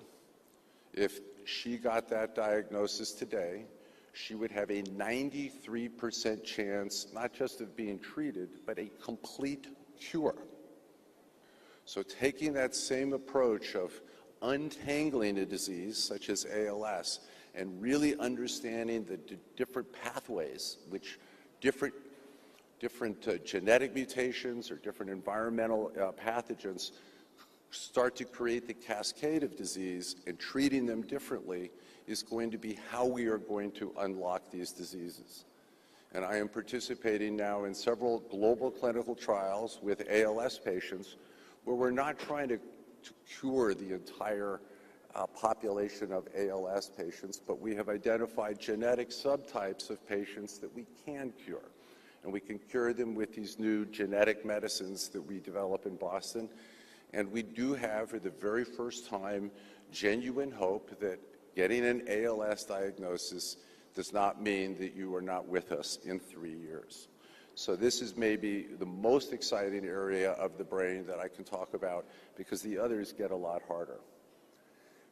If she got that diagnosis today, she would have a 93% chance not just of being treated, but a complete cure. So taking that same approach of untangling a disease such as ALS and really understanding the different pathways, which different genetic mutations or different environmental pathogens start to create the cascade of disease, and treating them differently is going to be how we are going to unlock these diseases. And I am participating now in several global clinical trials with ALS patients where we're not trying to cure the entire population of ALS patients, but we have identified genetic subtypes of patients that we can cure. And we can cure them with these new genetic medicines that we develop in Boston. And we do have, for the very first time, genuine hope that getting an ALS diagnosis does not mean that you are not with us in 3 years. So this is maybe the most exciting area of the brain that I can talk about, because the others get a lot harder.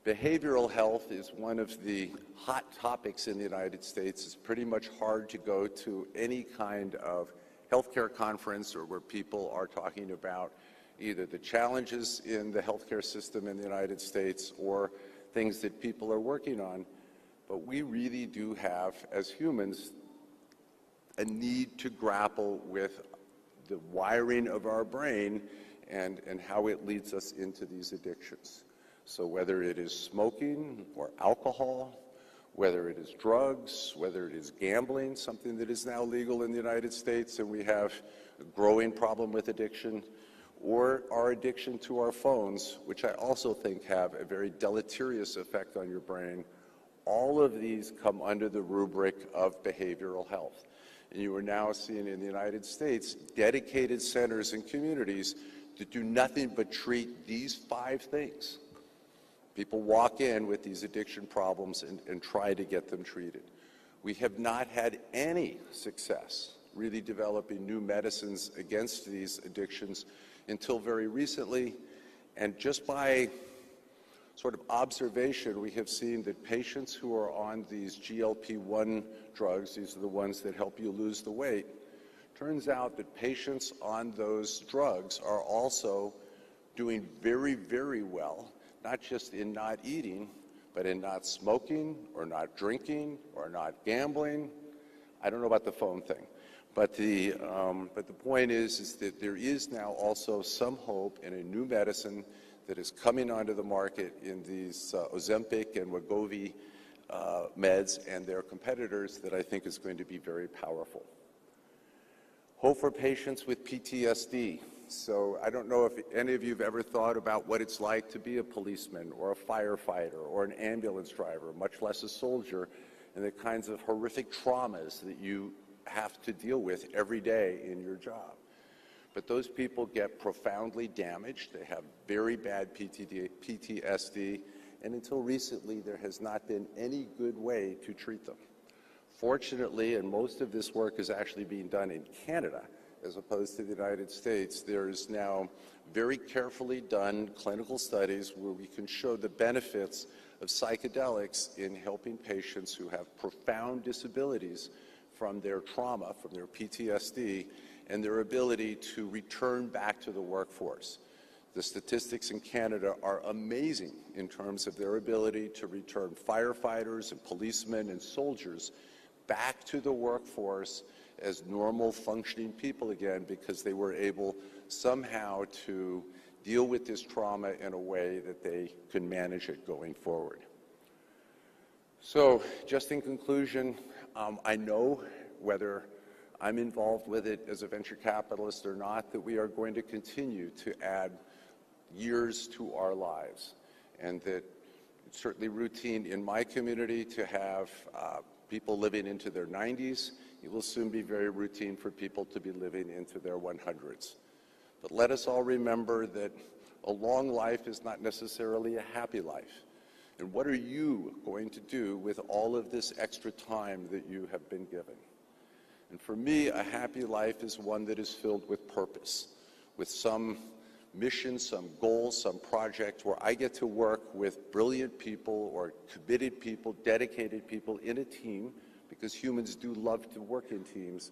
Behavioral health is one of the hot topics in the United States. It's pretty much hard to go to any kind of healthcare conference or where people are talking about either the challenges in the healthcare system in the United States or things that people are working on. But we really do have, as humans, a need to grapple with the wiring of our brain and how it leads us into these addictions. So whether it is smoking or alcohol, whether it is drugs, whether it is gambling, something that is now legal in the United States, and we have a growing problem with addiction, or our addiction to our phones, which I also think have a very deleterious effect on your brain, all of these come under the rubric of behavioral health. And you are now seeing in the United States dedicated centers and communities that do nothing but treat these 5 things. People walk in with these addiction problems and try to get them treated. We have not had any success really developing new medicines against these addictions until very recently, and just by sort of observation, we have seen that patients who are on these GLP-1 drugs, these are the ones that help you lose the weight, turns out that patients on those drugs are also doing very, very well, not just in not eating, but in not smoking or not drinking or not gambling. I don't know about the phone thing, But the point is that there is now also some hope in a new medicine that is coming onto the market in these Ozempic and Wegovy meds and their competitors that I think is going to be very powerful. Hope for patients with PTSD. So I don't know if any of you have ever thought about what it's like to be a policeman or a firefighter or an ambulance driver, much less a soldier, and the kinds of horrific traumas that you have to deal with every day in your job. But those people get profoundly damaged. They have very bad PTSD, and until recently, there has not been any good way to treat them. Fortunately, and most of this work is actually being done in Canada, as opposed to the United States, there's now very carefully done clinical studies where we can show the benefits of psychedelics in helping patients who have profound disabilities from their trauma, from their PTSD, and their ability to return back to the workforce. The statistics in Canada are amazing in terms of their ability to return firefighters and policemen and soldiers back to the workforce as normal functioning people again, because they were able somehow to deal with this trauma in a way that they can manage it going forward. So just in conclusion, I know whether I'm involved with it as a venture capitalist or not, that we are going to continue to add years to our lives, and that it's certainly routine in my community to have people living into their 90s. It will soon be very routine for people to be living into their 100s. But let us all remember that a long life is not necessarily a happy life. And what are you going to do with all of this extra time that you have been given? And for me, a happy life is one that is filled with purpose, with some mission, some goal, some project where I get to work with brilliant people or committed people, dedicated people in a team, because humans do love to work in teams,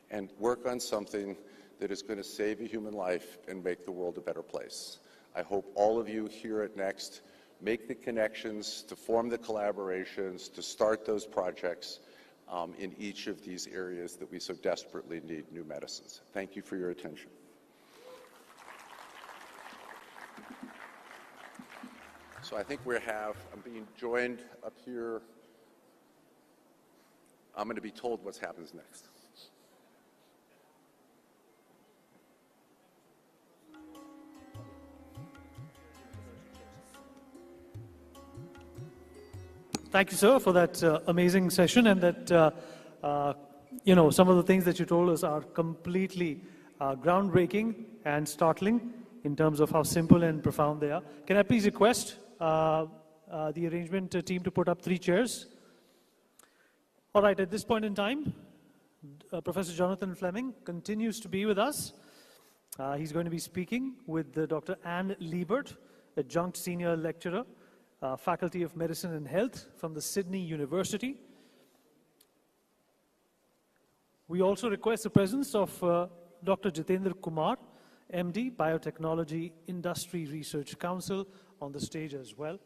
and work on something that is going to save a human life and make the world a better place. I hope all of you here at NEXT make the connections, to form the collaborations, to start those projects in each of these areas that we so desperately need new medicines. Thank you for your attention. So I think I'm being joined up here. I'm going to be told what happens next. Thank you, sir, for that amazing session, and that, some of the things that you told us are completely groundbreaking and startling in terms of how simple and profound they are. Can I please request the arrangement team to put up 3 chairs? All right, at this point in time, Professor Jonathan Fleming continues to be with us. He's going to be speaking with Dr. Anne Liebert, adjunct senior lecturer, Faculty of Medicine and Health from the Sydney University. We also request the presence of Dr. Jitendra Kumar, MD, Biotechnology Industry Research Council, on the stage as well.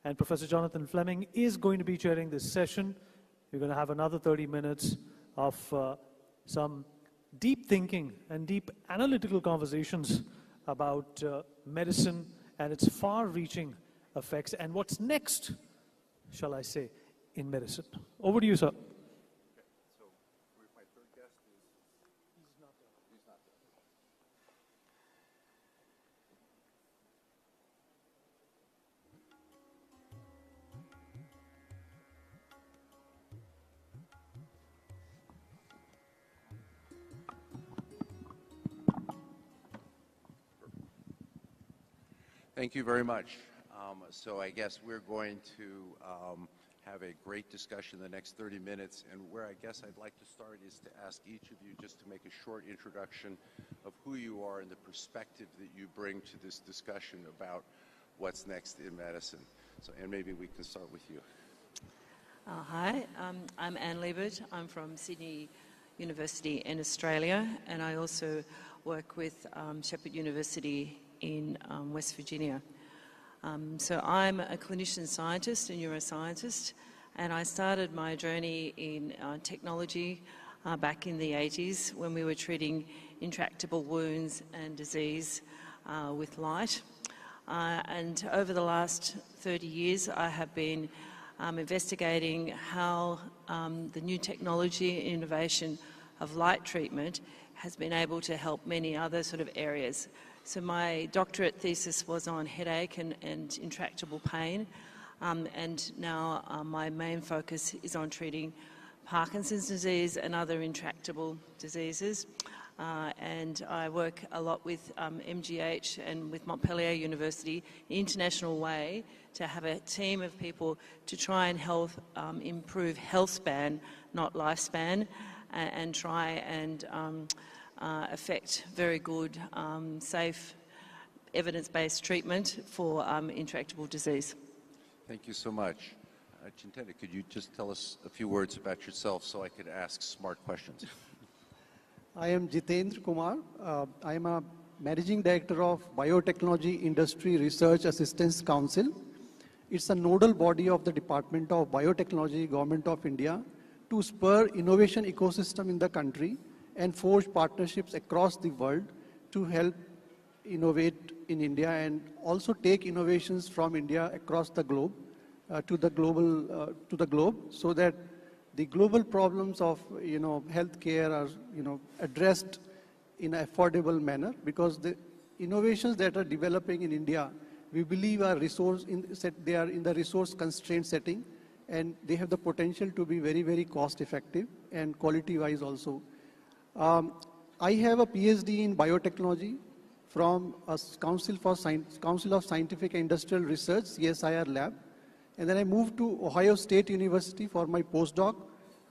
And Professor Jonathan Fleming is going to be chairing this session. We're going to have another 30 minutes of some deep thinking and deep analytical conversations about medicine and its far-reaching effects, and what's next, shall I say, in medicine. Over to you, sir. So my third guest is, he's not there. Thank you very much. So I guess we're going to have a great discussion in the next 30 minutes, and where I guess I'd like to start is to ask each of you just to make a short introduction of who you are and the perspective that you bring to this discussion about what's next in medicine. So, Anne, maybe we can start with you. Hi, I'm Anne Liebert. I'm from Sydney University in Australia, and I also work with Shepherd University in West Virginia. So I'm a clinician scientist, a neuroscientist, and I started my journey in technology back in the 80s when we were treating intractable wounds and disease with light. And over the last 30 years, I have been investigating how the new technology and innovation of light treatment has been able to help many other sort of areas. So my doctorate thesis was on headache and intractable pain, and now my main focus is on treating Parkinson's disease and other intractable diseases. And I work a lot with MGH and with Montpellier University, international way, to have a team of people to try and help improve health span, not lifespan, and try and affect very good, safe, evidence-based treatment for intractable disease. Thank you so much. Chinteta, could you just tell us a few words about yourself so I could ask smart questions? I am Jitendra Kumar. I am a Managing Director of Biotechnology Industry Research Assistance Council. It's a nodal body of the Department of Biotechnology, Government of India, to spur innovation ecosystem in the country and forge partnerships across the world to help innovate in India and also take innovations from India across the globe to the globe, so that the global problems of healthcare are addressed in an affordable manner, because the innovations that are developing in India, we believe are they are in the resource constraint setting, and they have the potential to be very, very cost effective and quality wise also. I have a PhD in biotechnology from a Council of Scientific and Industrial Research, CSIR lab. And then I moved to Ohio State University for my postdoc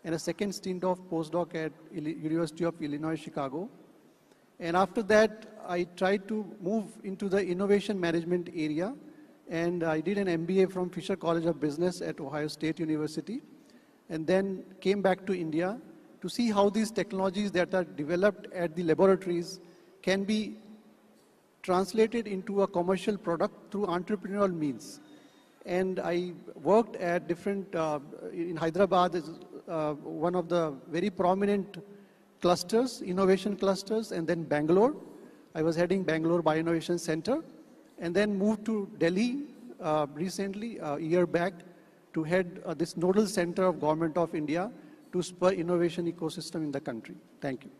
and a second stint of postdoc at University of Illinois, Chicago. And after that, I tried to move into the innovation management area, and I did an MBA from Fisher College of Business at Ohio State University, and then came back to India to see how these technologies that are developed at the laboratories can be translated into a commercial product through entrepreneurial means. And I worked at different, in Hyderabad is one of the very prominent clusters, innovation clusters, and then Bangalore. I was heading Bangalore Bioinnovation Center, and then moved to Delhi recently, a year back, to head this nodal center of Government of India to spur innovation ecosystem in the country. Thank you.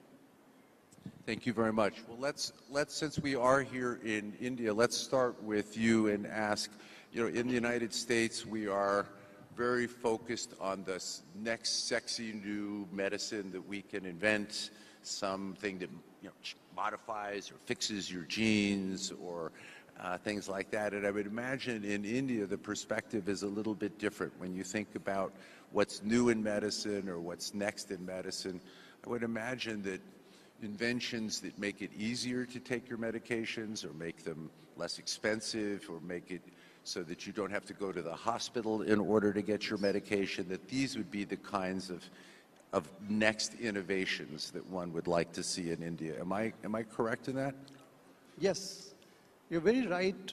Thank you very much. Well, let's since we are here in India, let's start with you and ask, in the United States, we are very focused on this next sexy new medicine that we can invent, something that modifies or fixes your genes or things like that. And I would imagine in India the perspective is a little bit different. When you think about what's new in medicine or what's next in medicine, I would imagine that inventions that make it easier to take your medications or make them less expensive or make it so that you don't have to go to the hospital in order to get your medication, that these would be the kinds of next innovations that one would like to see in India. Am I correct in that? Yes, you're very right.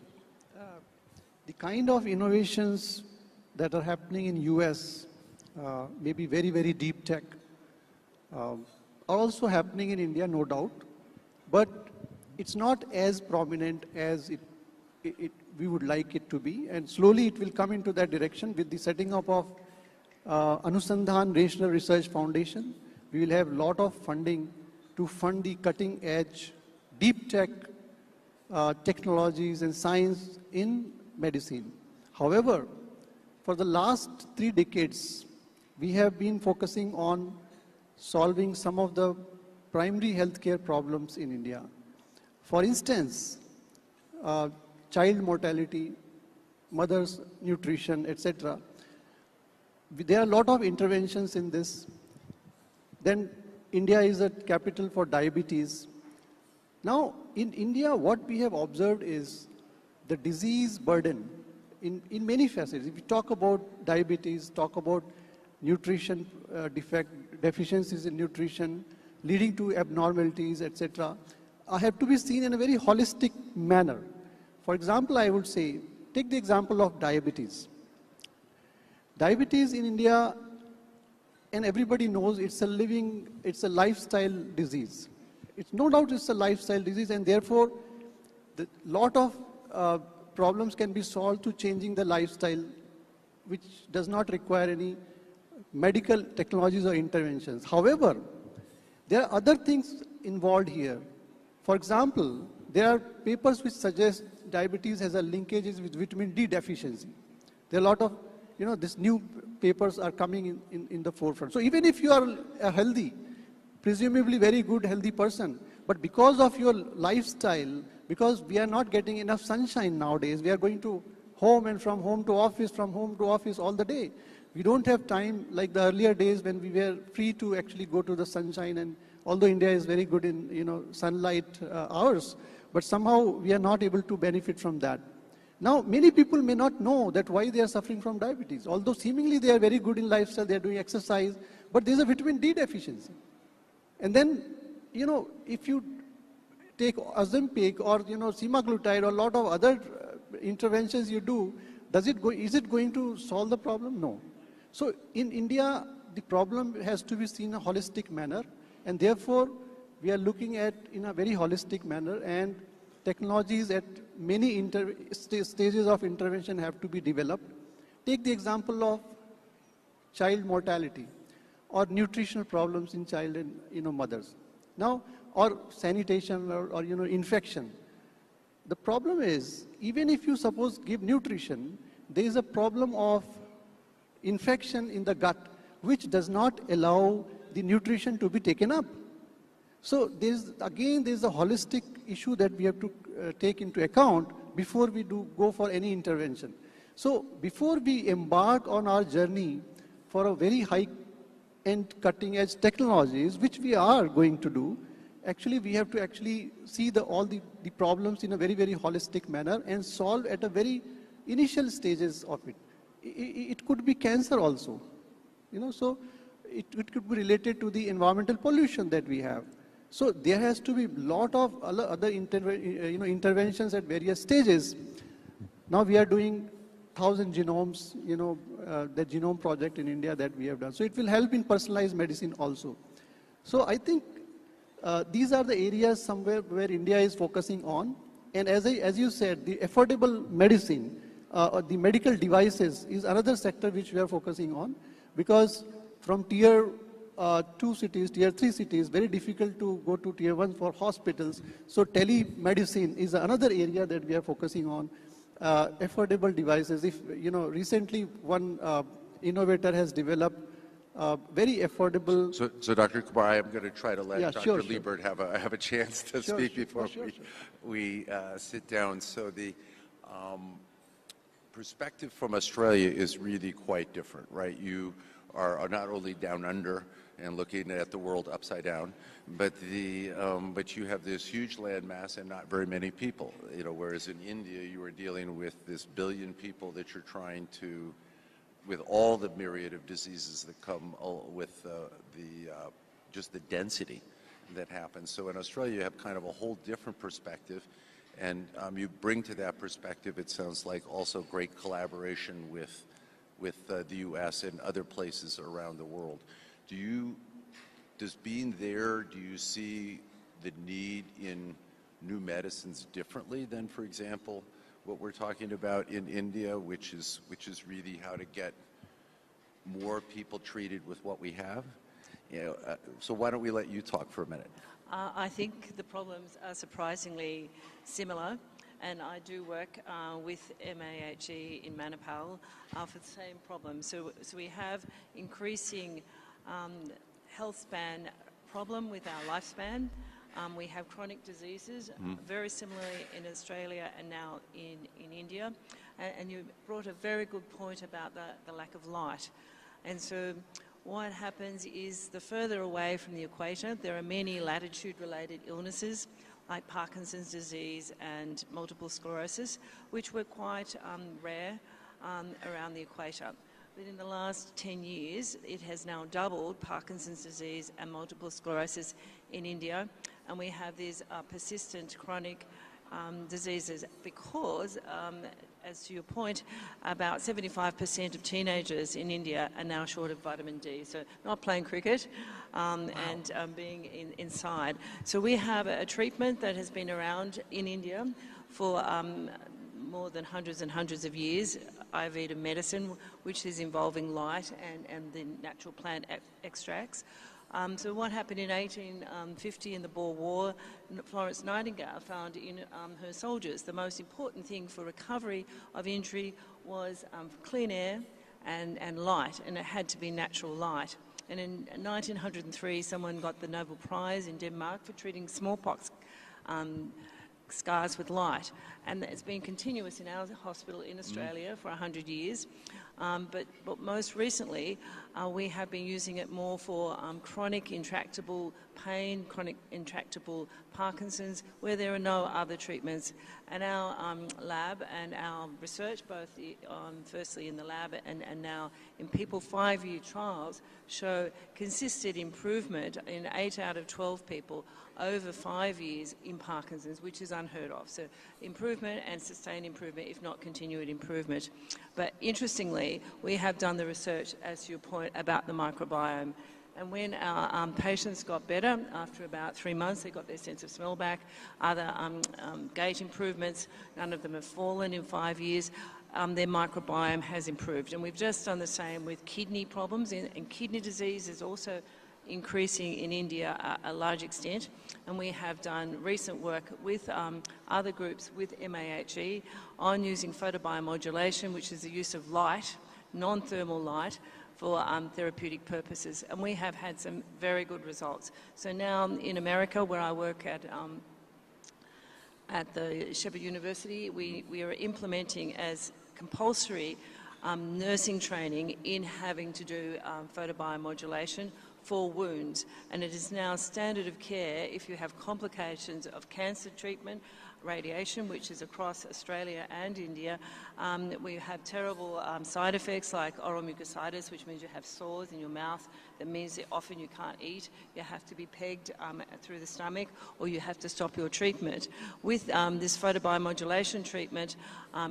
The kind of innovations that are happening in US, maybe very, very deep tech, are also happening in India, no doubt, but it's not as prominent as we would like it to be, and slowly it will come into that direction with the setting up of Anusandhan National Research Foundation. We will have a lot of funding to fund the cutting edge, deep tech technologies and science in medicine. However, for the last 3 decades, we have been focusing on solving some of the primary healthcare problems in India. For instance, child mortality, mother's nutrition, etc. There are a lot of interventions in this. Then India is a capital for diabetes. Now, in India, what we have observed is the disease burden in many facets. If we talk about diabetes, talk about nutrition deficiencies in nutrition, leading to abnormalities, etc., have to be seen in a very holistic manner. For example, I would say, take the example of diabetes. Diabetes in India and everybody knows it's a lifestyle disease. It's no doubt it's a lifestyle disease, and therefore, a lot of problems can be solved to changing the lifestyle, which does not require any medical technologies or interventions. However, there are other things involved here. For example, there are papers which suggest diabetes has a linkages with vitamin D deficiency. There are a lot of, these new papers are coming in the forefront. So even if you are a healthy, presumably very good healthy person, but because of your lifestyle, because we are not getting enough sunshine nowadays, we are going to home and from home to office, from home to office all the day. We don't have time like the earlier days when we were free to actually go to the sunshine, and although India is very good in sunlight hours, but somehow we are not able to benefit from that. Now, many people may not know that why they are suffering from diabetes. Although seemingly they are very good in lifestyle, they are doing exercise, but there is a vitamin D deficiency. And then, if you take Ozempic or, semaglutide or a lot of other interventions you do, is it going to solve the problem? No. So in India, the problem has to be seen in a holistic manner, and therefore we are looking at in a very holistic manner, and technologies at many stages of intervention have to be developed. Take the example of child mortality or nutritional problems in child and mothers. Now, or sanitation or infection. The problem is, even if you suppose give nutrition, there is a problem of infection in the gut, which does not allow the nutrition to be taken up. So there's a holistic issue that we have to take into account before we go for any intervention. So before we embark on our journey for a very high-end cutting-edge technologies, which we are going to do, actually we have to see all the problems in a very, very holistic manner and solve at a very initial stages of it. It could be cancer also, so it could be related to the environmental pollution that we have. So there has to be a lot of other interventions at various stages. Now we are doing 1,000 genomes, the genome project in India that we have done. So it will help in personalized medicine also. So I think these are the areas somewhere where India is focusing on. And as you said, the affordable medicine, or the medical devices is another sector which we are focusing on, because from tier 2 cities, tier 3 cities, very difficult to go to tier 1 for hospitals. So telemedicine is another area that we are focusing on. Affordable devices. If recently one innovator has developed very affordable. So Dr. Kumar, I'm going to try to let Dr. Sure. Liebert have a chance to speak before we sit down. So the perspective from Australia is really quite different, right? You are not only down under and looking at the world upside down, but you have this huge land mass and not very many people. Whereas in India you are dealing with this billion people that you're trying to, with all the myriad of diseases that come with just the density that happens. So in Australia you have kind of a whole different perspective, and you bring to that perspective, it sounds like, also great collaboration with the U.S. and other places around the world. Does being there, do you see the need in new medicines differently than, for example, what we're talking about in India, which is really how to get more people treated with what we have? So why don't we let you talk for a minute? I think the problems are surprisingly similar, and I do work with MAHE in Manipal for the same problem. So we have increasing health span problem with our lifespan. We have chronic diseases, very similarly in Australia and now in India. And you brought a very good point about the lack of light. And so what happens is, the further away from the equator, there are many latitude-related illnesses like Parkinson's disease and multiple sclerosis, which were quite rare around the equator. But in the last 10 years, it has now doubled, Parkinson's disease and multiple sclerosis in India. And we have these persistent chronic diseases because as to your point, about 75% of teenagers in India are now short of vitamin D. So not playing cricket and being inside. So we have a treatment that has been around in India for more than hundreds and hundreds of years, Ayurveda medicine, which is involving light and the natural plant extracts. So what happened in 1850 in the Boer War, Florence Nightingale found in her soldiers the most important thing for recovery of injury was clean air and light, and it had to be natural light. And in 1903, someone got the Nobel Prize in Denmark for treating smallpox scars with light, and it's been continuous in our hospital in Australia for 100 years. But most recently, we have been using it more for chronic intractable pain, chronic intractable Parkinson's, where there are no other treatments. And our lab and our research, both firstly in the lab and now in people 5-year trials, show consistent improvement in 8 out of 12 people over 5 years in Parkinson's, which is unheard of. So improvement and sustained improvement, if not continued improvement. But interestingly, we have done the research, as to your point, about the microbiome. And when our patients got better, after about 3 months, they got their sense of smell back, other gait improvements, none of them have fallen in 5 years. Their microbiome has improved. And we've just done the same with kidney problems, and kidney disease is also increasing in India a large extent, and we have done recent work with other groups with MAHE on using photobiomodulation, which is the use of light, non-thermal light, for therapeutic purposes, and we have had some very good results. So now in America, where I work at the Shepherd University, we are implementing as compulsory nursing training in having to do photobiomodulation for wounds, and it is now standard of care if you have complications of cancer treatment, radiation, which is across Australia and India. We have terrible side effects like oral mucositis, which means you have sores in your mouth. That means that often you can't eat. You have to be pegged through the stomach, or you have to stop your treatment. With this photobiomodulation treatment,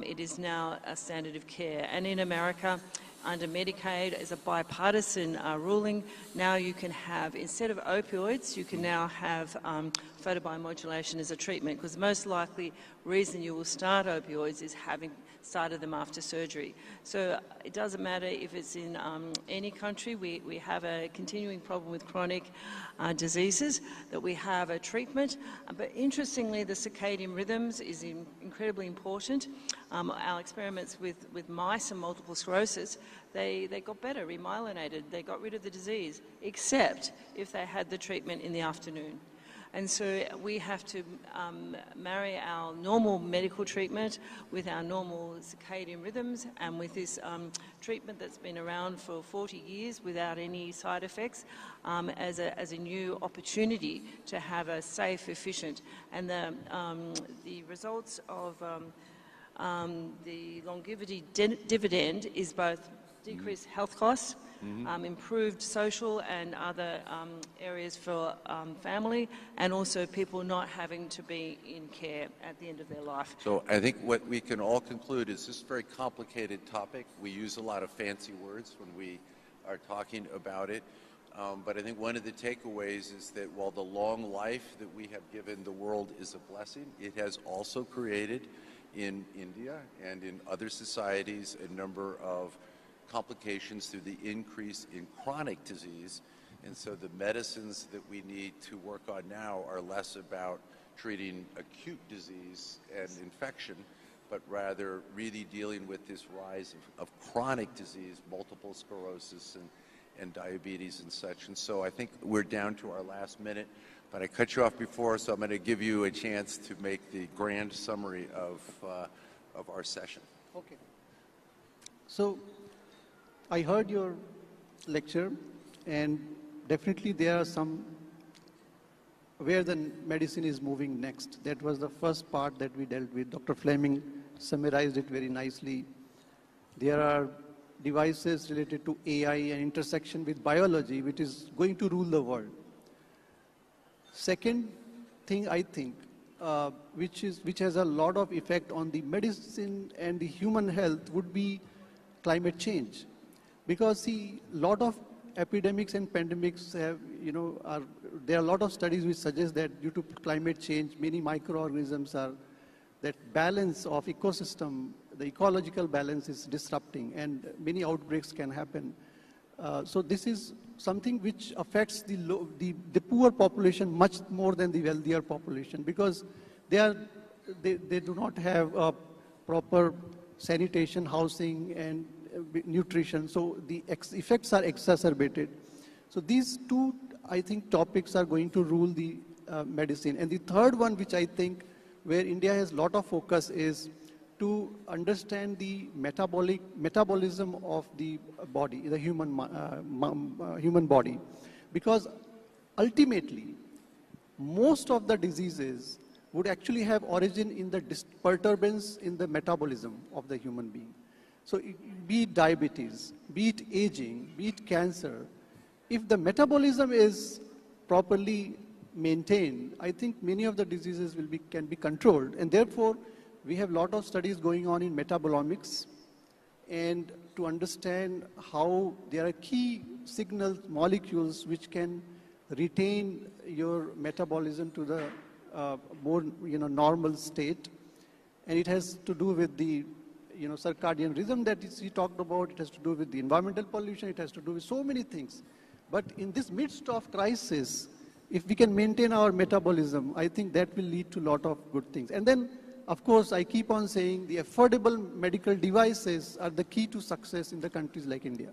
it is now a standard of care. And in America, under Medicaid, as a bipartisan ruling, now you can have, instead of opioids, you can now have photobiomodulation as a treatment, because the most likely reason you will start opioids is having started them after surgery. So it doesn't matter if it's in any country. We have a continuing problem with chronic diseases, that we have a treatment. But interestingly, the circadian rhythms is incredibly important. Our experiments with mice and multiple sclerosis, they got better, remyelinated, they got rid of the disease, except if they had the treatment in the afternoon. And so we have to marry our normal medical treatment with our normal circadian rhythms, and with this treatment that's been around for 40 years without any side effects, as a new opportunity to have a safe, efficient. And the results of the longevity dividend is both decreased health costs, improved social and other areas for family, and also people not having to be in care at the end of their life. So I think what we can all conclude is this is a very complicated topic. We use a lot of fancy words when we are talking about it. But I think one of the takeaways is that while the long life that we have given the world is a blessing, it has also created in India and in other societies a number of complications through the increase in chronic disease. And so the medicines that we need to work on now are less about treating acute disease and infection, but rather really dealing with this rise of chronic disease, multiple sclerosis and diabetes and such. And so I think we're down to our last minute, but I cut you off before, so I'm going to give you a chance to make the grand summary of our session. Okay. So I heard your lecture, and definitely there are some where the medicine is moving next. That was the first part that we dealt with. Dr. Fleming summarized it very nicely. There are devices related to AI and intersection with biology, which is going to rule the world. Second thing, I think, which has a lot of effect on the medicine and the human health would be climate change. Because see, a lot of epidemics and pandemics have, there are a lot of studies which suggest that due to climate change, many microorganisms are, that balance of ecosystem, the ecological balance is disrupting and many outbreaks can happen. So this is something which affects the poor population much more than the wealthier population, because they do not have a proper sanitation, housing, and nutrition. So the effects are exacerbated. So these two, I think, topics are going to rule the medicine. And the third one, which I think where India has a lot of focus, is to understand the metabolism of the body, the human body. Because ultimately, most of the diseases would actually have origin in the perturbance in the metabolism of the human being. So be it diabetes, be it aging, be it cancer, if the metabolism is properly maintained, I think many of the diseases can be controlled. And therefore, we have a lot of studies going on in metabolomics, and to understand how there are key signal molecules which can retain your metabolism to the more normal state. And it has to do with the circadian rhythm that he talked about. It has to do with the environmental pollution. It has to do with so many things. But in this midst of crisis, if we can maintain our metabolism, I think that will lead to a lot of good things. And then, of course, I keep on saying the affordable medical devices are the key to success in the countries like India.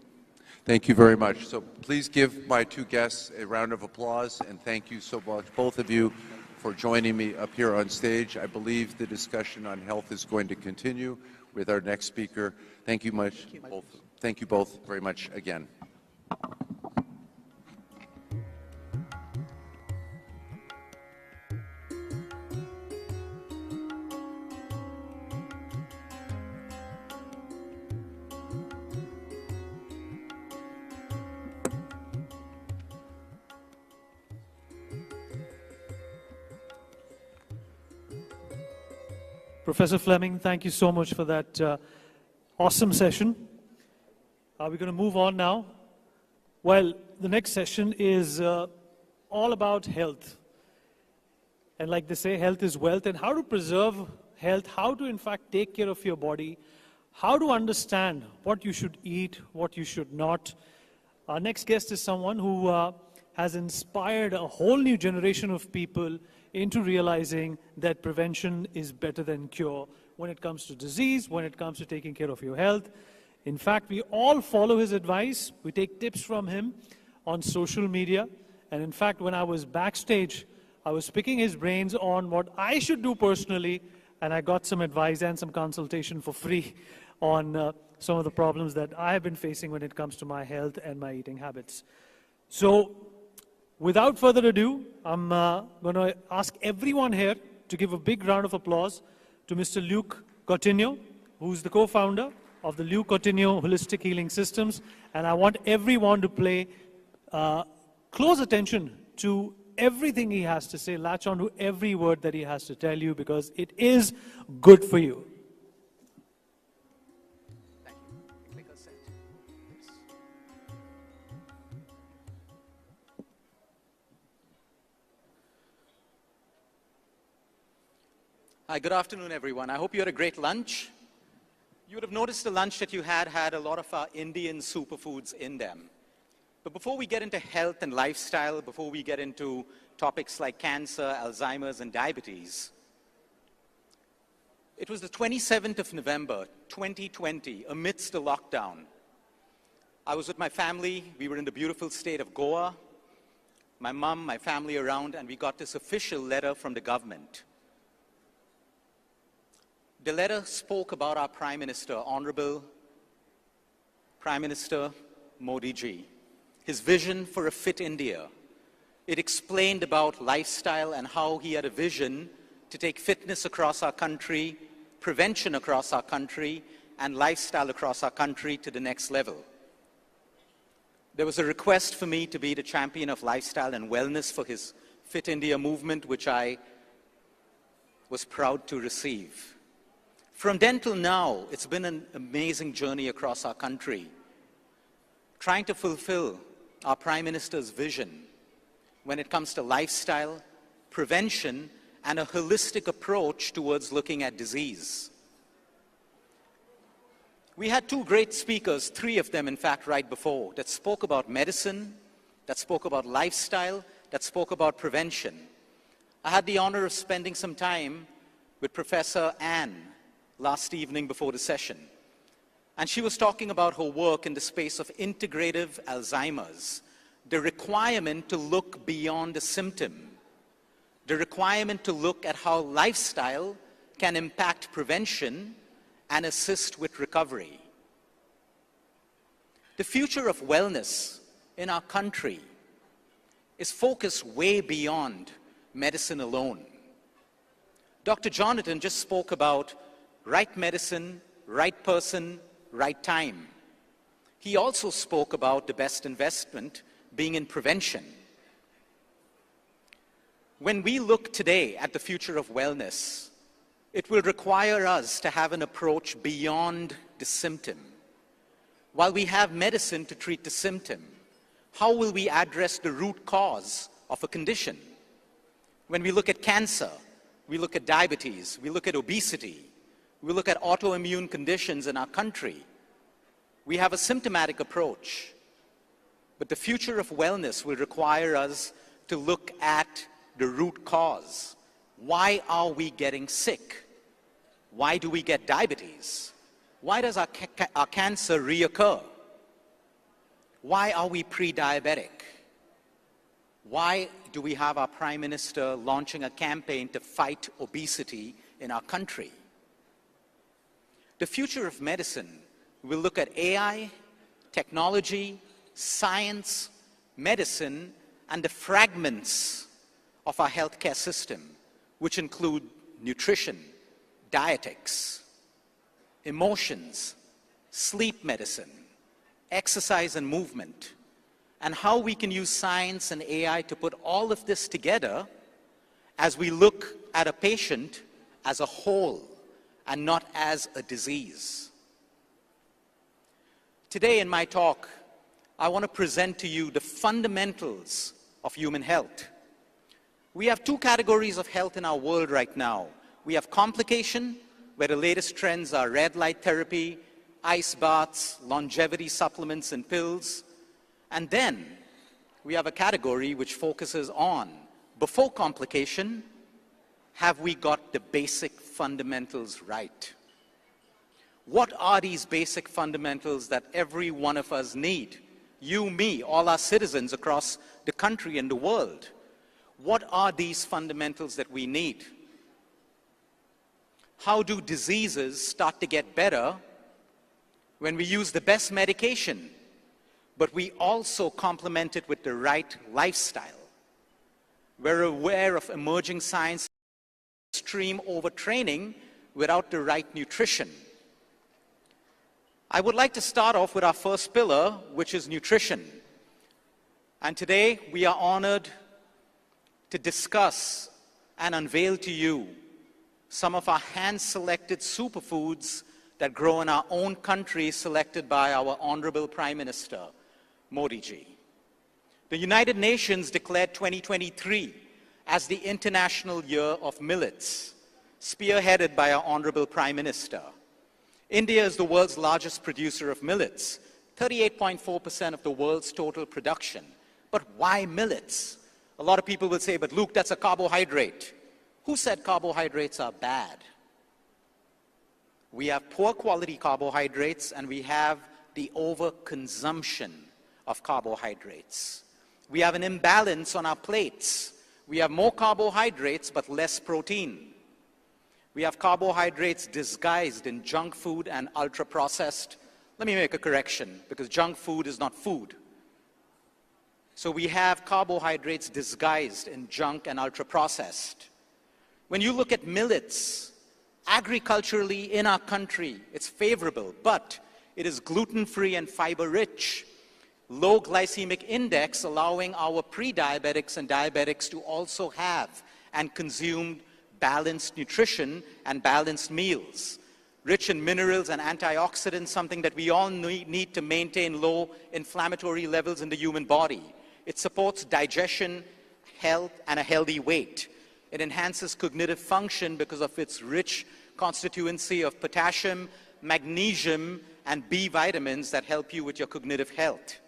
Thank you very much. So please give my two guests a round of applause, and thank you so much, both of you, for joining me up here on stage. I believe the discussion on health is going to continue with our next speaker. Thank you much. Thank you both very much again. Professor Fleming, thank you so much for that awesome session. We're going to move on now. Well, the next session is all about health. And like they say, health is wealth, and how to preserve health, how to in fact take care of your body, how to understand what you should eat, what you should not. Our next guest is someone who has inspired a whole new generation of people into realizing that prevention is better than cure when it comes to disease, when it comes to taking care of your health. In fact, we all follow his advice. We take tips from him on social media. And in fact, when I was backstage, I was picking his brains on what I should do personally, and I got some advice and some consultation for free on some of the problems that I have been facing when it comes to my health and my eating habits. So, without further ado, I'm going to ask everyone here to give a big round of applause to Mr. Luke Coutinho, who's the co-founder of the Luke Coutinho Holistic Healing Systems. And I want everyone to pay close attention to everything he has to say, latch on to every word that he has to tell you, because it is good for you. Hi, good afternoon, everyone. I hope you had a great lunch. You would have noticed the lunch that you had a lot of our Indian superfoods in them. But before we get into health and lifestyle, before we get into topics like cancer, Alzheimer's, and diabetes, it was the 27th of November, 2020, amidst the lockdown. I was with my family. We were in the beautiful state of Goa. My mom, my family around, and we got this official letter from the government. The letter spoke about our Prime Minister, Honorable Prime Minister Modi ji, his vision for a fit India. It explained about lifestyle and how he had a vision to take fitness across our country, prevention across our country, and lifestyle across our country to the next level. There was a request for me to be the champion of lifestyle and wellness for his Fit India movement, which I was proud to receive. From then till now, it's been an amazing journey across our country, trying to fulfill our Prime Minister's vision when it comes to lifestyle, prevention, and a holistic approach towards looking at disease. We had two great speakers, three of them in fact right before, that spoke about medicine, that spoke about lifestyle, that spoke about prevention. I had the honor of spending some time with Professor Ann last evening before the session. And she was talking about her work in the space of integrative Alzheimer's, the requirement to look beyond the symptom, the requirement to look at how lifestyle can impact prevention and assist with recovery. The future of wellness in our country is focused way beyond medicine alone. Dr. Jonathan just spoke about right medicine, right person, right time. He also spoke about the best investment being in prevention. When we look today at the future of wellness, it will require us to have an approach beyond the symptom. While we have medicine to treat the symptom, how will we address the root cause of a condition? When we look at cancer, we look at diabetes, we look at obesity, we look at autoimmune conditions in our country. We have a symptomatic approach, but the future of wellness will require us to look at the root cause. Why are we getting sick? Why do we get diabetes? Why does our cancer reoccur? Why are we pre-diabetic? Why do we have our Prime Minister launching a campaign to fight obesity in our country? The future of medicine will look at AI, technology, science, medicine, and the fragments of our healthcare system, which include nutrition, dietetics, emotions, sleep medicine, exercise and movement, and how we can use science and AI to put all of this together as we look at a patient as a whole and not as a disease. Today in my talk, I want to present to you the fundamentals of human health. We have two categories of health in our world right now. We have complication, where the latest trends are red light therapy, ice baths, longevity supplements and pills. And then we have a category which focuses on, before complication, have we got the basic fundamentals right? What are these basic fundamentals that every one of us need? You, me, all our citizens across the country and the world. What are these fundamentals that we need? How do diseases start to get better when we use the best medication, but we also complement it with the right lifestyle? We're aware of emerging science, extreme overtraining without the right nutrition. I would like to start off with our first pillar, which is nutrition. And today we are honored to discuss and unveil to you some of our hand-selected superfoods that grow in our own country, selected by our Honorable Prime Minister, Modi ji. The United Nations declared 2023 as the International Year of Millets, spearheaded by our Honorable Prime Minister. India is the world's largest producer of millets, 38.4% of the world's total production. But why millets? A lot of people will say, but Luke, that's a carbohydrate. Who said carbohydrates are bad? We have poor quality carbohydrates and we have the overconsumption of carbohydrates. We have an imbalance on our plates. We have more carbohydrates but less protein. We have carbohydrates disguised in junk food and ultra-processed. Let me make a correction, because junk food is not food. So we have carbohydrates disguised in junk and ultra-processed. When you look at millets, agriculturally in our country, it's favorable, but it is gluten-free and fiber-rich. Low glycemic index, allowing our pre-diabetics and diabetics to also have and consume balanced nutrition and balanced meals. Rich in minerals and antioxidants, something that we all need to maintain low inflammatory levels in the human body. It supports digestion, health, and a healthy weight. It enhances cognitive function because of its rich constituency of potassium, magnesium, and B vitamins that help you with your cognitive health.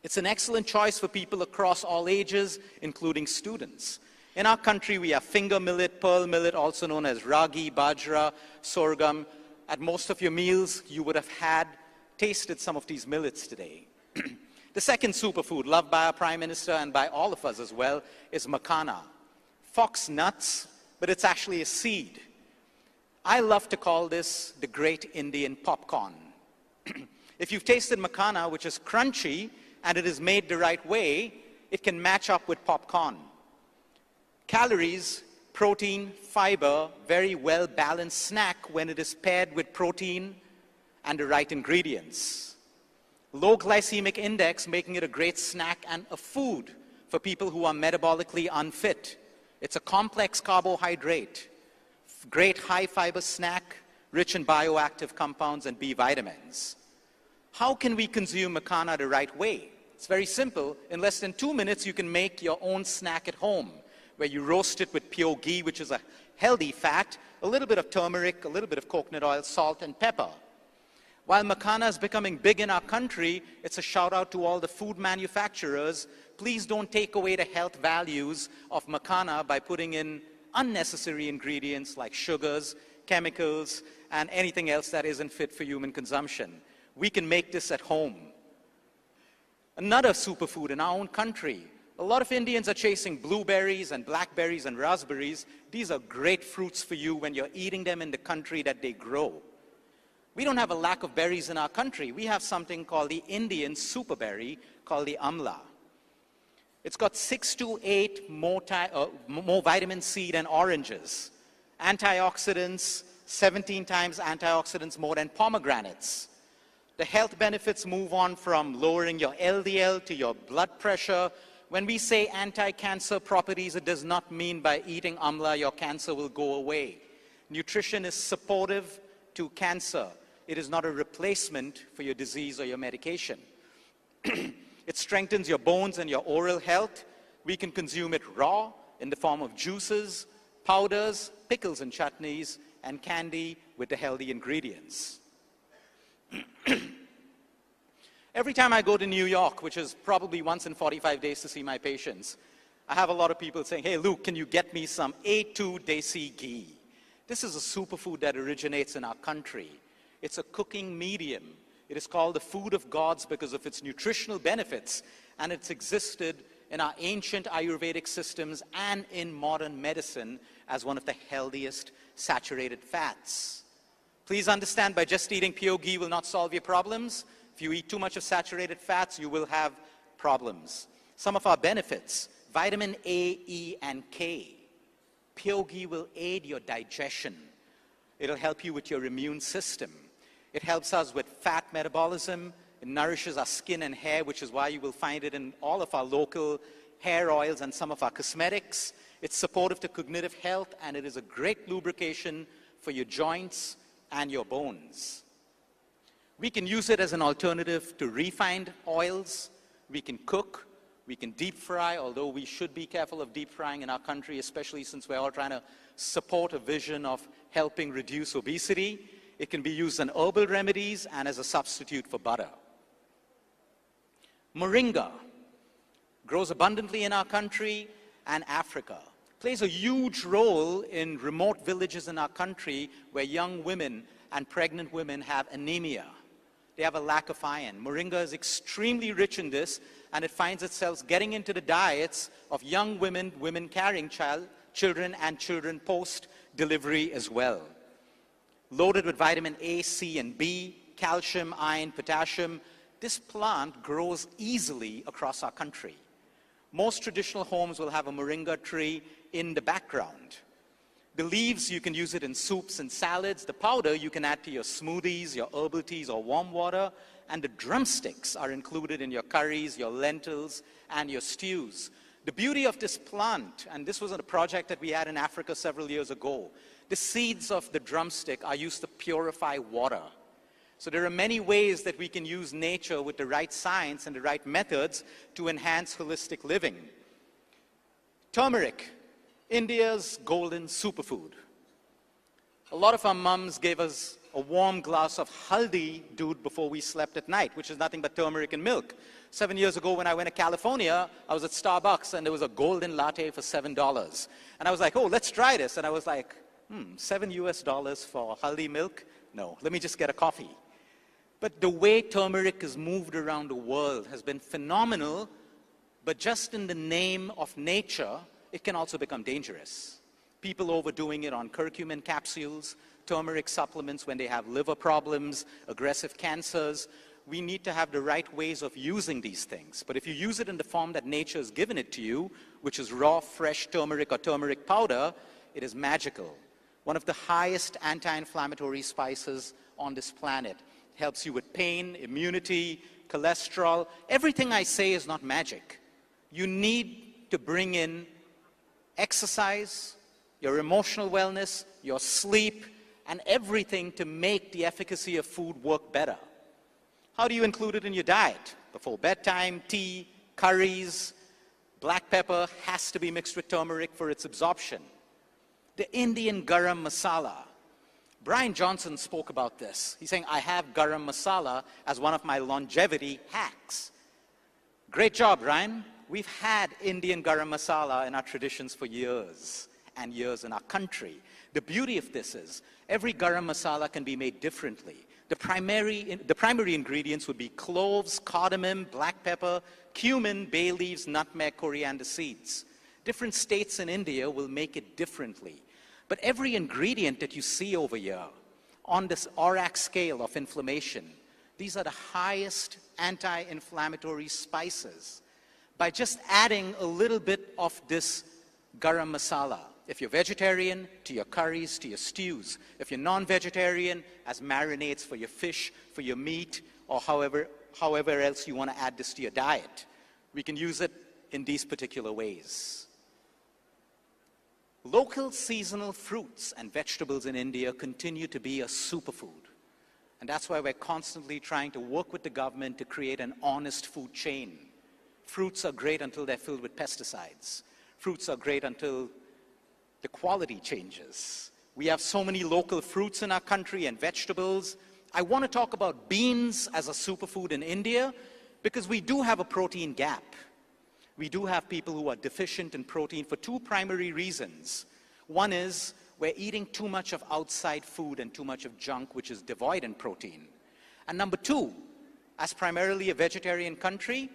It's an excellent choice for people across all ages, including students. In our country, we have finger millet, pearl millet, also known as ragi, bajra, sorghum. At most of your meals, you would have tasted some of these millets today. The second superfood, loved by our Prime Minister and by all of us as well, is makana. Fox nuts, but it's actually a seed. I love to call this the great Indian popcorn. If you've tasted makana, which is crunchy, and it is made the right way, it can match up with popcorn. Calories, protein, fiber, very well-balanced snack when it is paired with protein and the right ingredients. Low glycemic index, making it a great snack and a food for people who are metabolically unfit. It's a complex carbohydrate, great high-fiber snack, rich in bioactive compounds and B vitamins. How can we consume makana the right way? It's very simple. In less than 2 minutes, you can make your own snack at home, where you roast it with pure ghee, which is a healthy fat, a little bit of turmeric, a little bit of coconut oil, salt, and pepper. While makana is becoming big in our country, it's a shout out to all the food manufacturers. Please don't take away the health values of makana by putting in unnecessary ingredients like sugars, chemicals, and anything else that isn't fit for human consumption. We can make this at home. Another superfood in our own country. A lot of Indians are chasing blueberries and blackberries and raspberries. These are great fruits for you when you're eating them in the country that they grow. We don't have a lack of berries in our country. We have something called the Indian superberry called the amla. It's got 6 to 8 more vitamin C than oranges. Antioxidants, 17 times antioxidants more than pomegranates. The health benefits move on from lowering your LDL to your blood pressure. When we say anti-cancer properties, it does not mean by eating amla your cancer will go away. Nutrition is supportive to cancer. It is not a replacement for your disease or your medication. It strengthens your bones and your oral health. We can consume it raw in the form of juices, powders, pickles and chutneys, and candy with the healthy ingredients. Every time I go to New York, which is probably once in 45 days to see my patients, I have a lot of people saying, hey, Luke, can you get me some A2 Desi ghee? This is a superfood that originates in our country. It's a cooking medium. It is called the food of gods because of its nutritional benefits, and it's existed in our ancient Ayurvedic systems and in modern medicine as one of the healthiest saturated fats. Please understand, by just eating pure ghee will not solve your problems. If you eat too much of saturated fats, you will have problems. Some of our benefits: vitamin A, E, and K. Pure ghee will aid your digestion. It'll help you with your immune system. It helps us with fat metabolism. It nourishes our skin and hair, which is why you will find it in all of our local hair oils and some of our cosmetics. It's supportive to cognitive health, and it is a great lubrication for your joints and your bones. We can use it as an alternative to refined oils. We can cook. We can deep fry, although we should be careful of deep frying in our country, especially since we're all trying to support a vision of helping reduce obesity. It can be used in herbal remedies and as a substitute for butter. Moringa grows abundantly in our country and Africa. Plays a huge role in remote villages in our country where young women and pregnant women have anemia. They have a lack of iron. Moringa is extremely rich in this, and it finds itself getting into the diets of young women, women carrying children, and children post-delivery as well. Loaded with vitamin A, C, and B, calcium, iron, potassium, this plant grows easily across our country. Most traditional homes will have a moringa tree in the background. The leaves, you can use it in soups and salads. The powder you can add to your smoothies, your herbal teas, or warm water. And the drumsticks are included in your curries, your lentils, and your stews. The beauty of this plant, and this was a project that we had in Africa several years ago, the seeds of the drumstick are used to purify water. So there are many ways that we can use nature with the right science and the right methods to enhance holistic living. Turmeric, India's golden superfood. A lot of our mums gave us a warm glass of haldi doodh before we slept at night, which is nothing but turmeric and milk. 7 years ago when I went to California, I was at Starbucks and there was a golden latte for $7. And I was like, oh, let's try this. And I was like, $7 US for haldi milk? No, let me just get a coffee. But the way turmeric is moved around the world has been phenomenal, but just in the name of nature, it can also become dangerous. People overdoing it on curcumin capsules, turmeric supplements when they have liver problems, aggressive cancers. We need to have the right ways of using these things. But if you use it in the form that nature has given it to you, which is raw, fresh turmeric or turmeric powder, it is magical. One of the highest anti-inflammatory spices on this planet. Helps you with pain, immunity, cholesterol. Everything I say is not magic. You need to bring in exercise, your emotional wellness, your sleep, and everything to make the efficacy of food work better. How do you include it in your diet? Before bedtime, tea, curries, black pepper has to be mixed with turmeric for its absorption. The Indian garam masala. Brian Johnson spoke about this. He's saying, I have garam masala as one of my longevity hacks. Great job, Brian. We've had Indian garam masala in our traditions for years and years in our country. The beauty of this is every garam masala can be made differently. The primary ingredients would be cloves, cardamom, black pepper, cumin, bay leaves, nutmeg, coriander seeds. Different states in India will make it differently. But every ingredient that you see over here on this ORAC scale of inflammation, these are the highest anti-inflammatory spices. By just adding a little bit of this garam masala, if you're vegetarian, to your curries, to your stews. If you're non-vegetarian, as marinades for your fish, for your meat, or however else you want to add this to your diet. We can use it in these particular ways. Local seasonal fruits and vegetables in India continue to be a superfood. And that's why we're constantly trying to work with the government to create an honest food chain. Fruits are great until they're filled with pesticides. Fruits are great until the quality changes. We have so many local fruits in our country and vegetables. I want to talk about beans as a superfood in India because we do have a protein gap. We do have people who are deficient in protein for two primary reasons. One is we're eating too much of outside food and too much of junk, which is devoid in protein. And number two, as primarily a vegetarian country,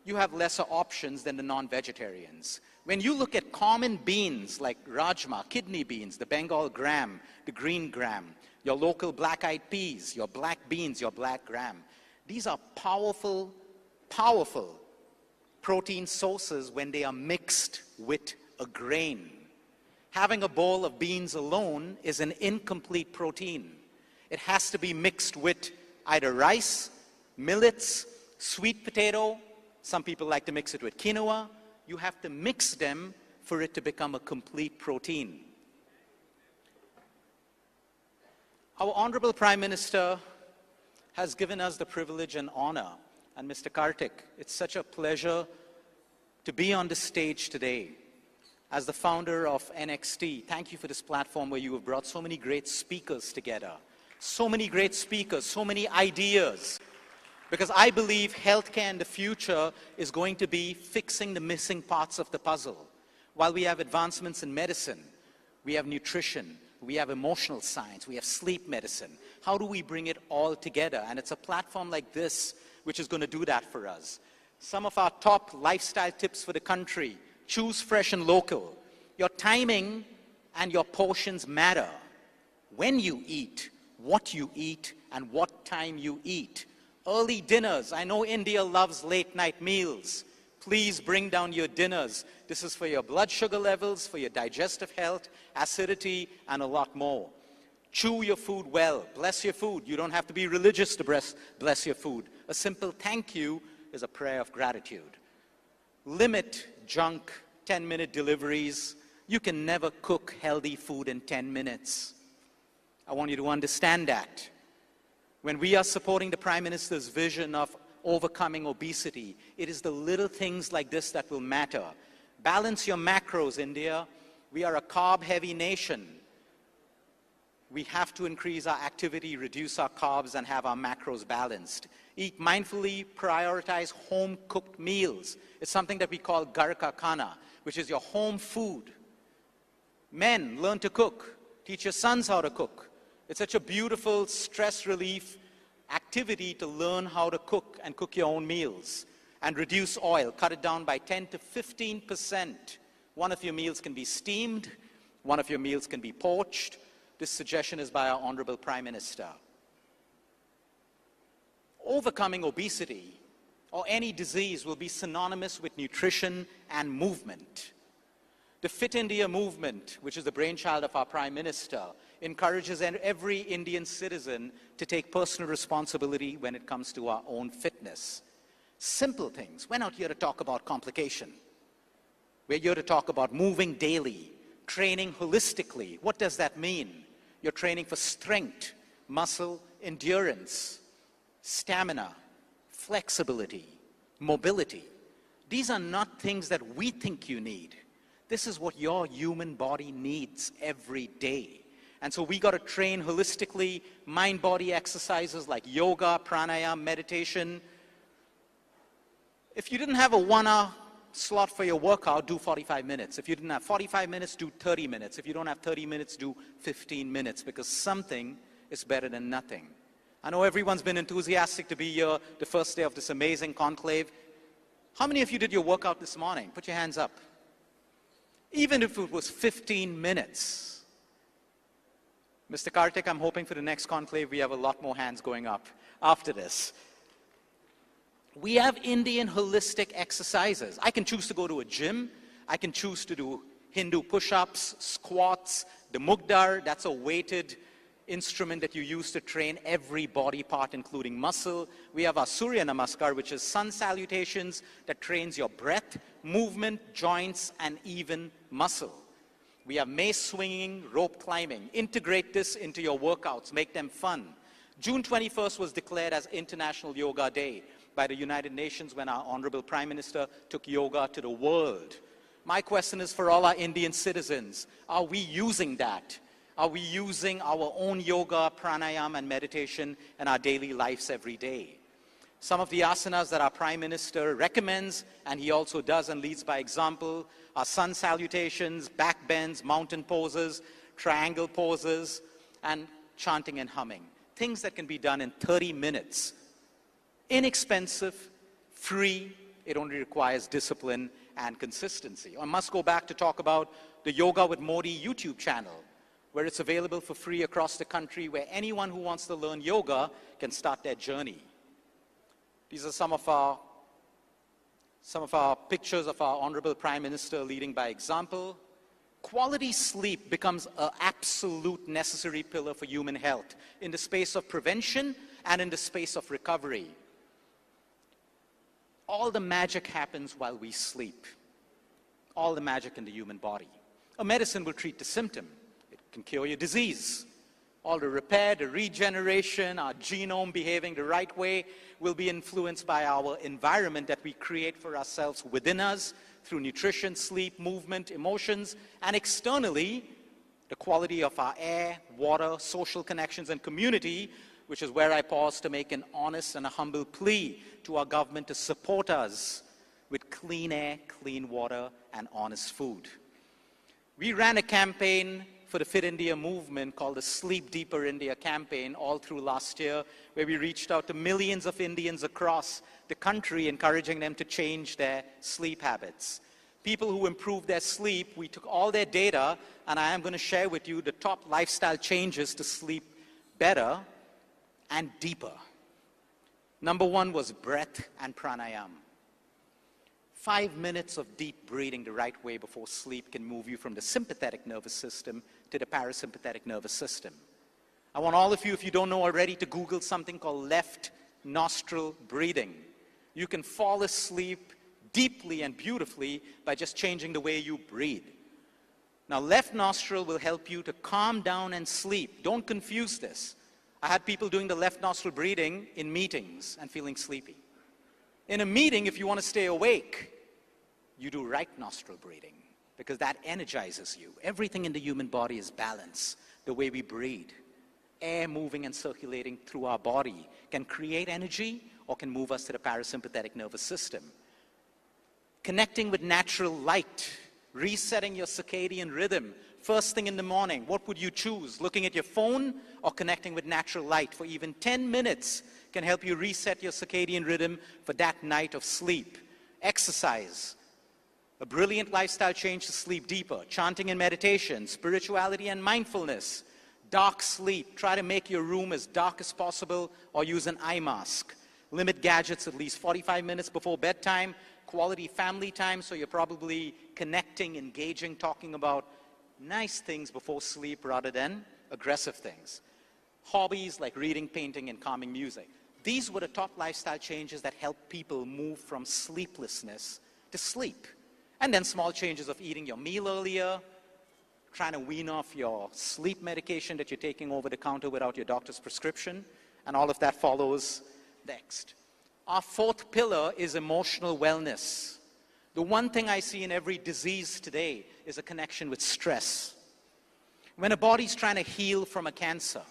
you have lesser options than the non-vegetarians. When you look at common beans like rajma, kidney beans, the Bengal gram, the green gram, your local black-eyed peas, your black beans, your black gram, these are powerful, powerful protein sources when they are mixed with a grain. Having a bowl of beans alone is an incomplete protein. It has to be mixed with either rice, millets, sweet potato. Some people like to mix it with quinoa. You have to mix them for it to become a complete protein. Our Honorable Prime Minister has given us the privilege and honor. And Mr. Kartik, it's such a pleasure to be on the stage today. As the founder of NXT, thank you for this platform where you have brought so many great speakers together. So many great speakers, so many ideas. Because I believe healthcare in the future is going to be fixing the missing parts of the puzzle. While we have advancements in medicine, we have nutrition, we have emotional science, we have sleep medicine. How do we bring it all together? And it's a platform like this which is going to do that for us. Some of our top lifestyle tips for the country: choose fresh and local. Your timing and your portions matter. When you eat, what you eat, and what time you eat. Early dinners. I know India loves late night meals. Please bring down your dinners. This is for your blood sugar levels, for your digestive health, acidity, and a lot more. Chew your food well. Bless your food. You don't have to be religious to bless your food. A simple thank you is a prayer of gratitude. limit junk, 10-minute deliveries. You can never cook healthy food in 10 minutes. I want you to understand that. When we are supporting the Prime Minister's vision of overcoming obesity, it is the little things like this that will matter. Balance your macros, India. We are a carb-heavy nation. We have to increase our activity, reduce our carbs, and have our macros balanced. Eat mindfully, prioritize home-cooked meals. It's something that we call Ghar Ka Khana, which is your home food. Men, learn to cook. Teach your sons how to cook. It's such a beautiful stress relief activity to learn how to cook and cook your own meals. And reduce oil. Cut it down by 10 to 15%. One of your meals can be steamed. One of your meals can be poached. This suggestion is by our Honorable Prime Minister. Overcoming obesity or any disease will be synonymous with nutrition and movement. The Fit India movement, which is the brainchild of our Prime Minister, encourages every Indian citizen to take personal responsibility when it comes to our own fitness. Simple things. We're not here to talk about complication. We're here to talk about moving daily, training holistically. What does that mean? You're training for strength, muscle, endurance, stamina, flexibility, mobility. These are not things that we think you need. This is what your human body needs every day. And so we got to train holistically, mind-body exercises like yoga, pranayama, meditation. If you didn't have a 1-hour slot for your workout, do 45 minutes. If you didn't have 45 minutes, do 30 minutes. If you don't have 30 minutes, do 15 minutes, because something is better than nothing. I know everyone's been enthusiastic to be here the first day of this amazing conclave. How many of you did your workout this morning? Put your hands up. Even if it was 15 minutes. Mr. Karthik, I'm hoping for the next conclave we have a lot more hands going up after this. We have Indian holistic exercises. I can choose to go to a gym. I can choose to do Hindu push-ups, squats, the mugdar, that's a weighted instrument that you use to train every body part, including muscle. We have our Surya Namaskar, which is sun salutations that trains your breath, movement, joints, and even muscle. We have mace swinging, rope climbing. Integrate this into your workouts. Make them fun. June 21st was declared as International Yoga Day by the United Nations when our Honorable Prime Minister took yoga to the world. My question is for all our Indian citizens, are we using that? Are we using our own yoga, pranayama, and meditation in our daily lives every day? Some of the asanas that our Prime Minister recommends, and he also does and leads by example, are sun salutations, back bends, mountain poses, triangle poses, and chanting and humming. Things that can be done in 30 minutes. Inexpensive, free, it only requires discipline and consistency. I must go back to talk about the Yoga with Modi YouTube channel, where it's available for free across the country, where anyone who wants to learn yoga can start their journey. These are some of our pictures of our Honorable Prime Minister leading by example. Quality sleep becomes an absolute necessary pillar for human health in the space of prevention and in the space of recovery. All the magic happens while we sleep. All the magic in the human body. A medicine will treat the symptom. It can cure your disease. All the repair, the regeneration, our genome behaving the right way will be influenced by our environment that we create for ourselves within us through nutrition, sleep, movement, emotions, and externally, the quality of our air, water, social connections, and community, which is where I pause to make an honest and a humble plea to our government to support us with clean air, clean water, and honest food. We ran a campaign for the Fit India movement called the Sleep Deeper India campaign all through last year, where we reached out to millions of Indians across the country, encouraging them to change their sleep habits. People who improved their sleep, we took all their data, and I am going to share with you the top lifestyle changes to sleep better and deeper. Number one was breath and pranayama. 5 minutes of deep breathing the right way before sleep can move you from the sympathetic nervous system to the parasympathetic nervous system. I want all of you, if you don't know already, to Google something called left nostril breathing. You can fall asleep deeply and beautifully by just changing the way you breathe. Now, left nostril will help you to calm down and sleep. Don't confuse this. I had people doing the left nostril breathing in meetings and feeling sleepy. In a meeting, if you want to stay awake, you do right nostril breathing because that energizes you. Everything in the human body is balance. The way we breathe, air moving and circulating through our body can create energy or can move us to the parasympathetic nervous system. Connecting with natural light, resetting your circadian rhythm. First thing in the morning, what would you choose? Looking at your phone or connecting with natural light for even 10 minutes can help you reset your circadian rhythm for that night of sleep. Exercise, a brilliant lifestyle change to sleep deeper. Chanting and meditation, spirituality and mindfulness. Dark sleep, try to make your room as dark as possible or use an eye mask. Limit gadgets at least 45 minutes before bedtime. Quality family time, so you're probably connecting, engaging, talking about nice things before sleep rather than aggressive things. Hobbies like reading, painting, and calming music. These were the top lifestyle changes that help people move from sleeplessness to sleep. And then small changes of eating your meal earlier, trying to wean off your sleep medication that you're taking over the counter without your doctor's prescription, and all of that follows next. Our fourth pillar is emotional wellness. The one thing I see in every disease today is a connection with stress. When a body's trying to heal from a cancer,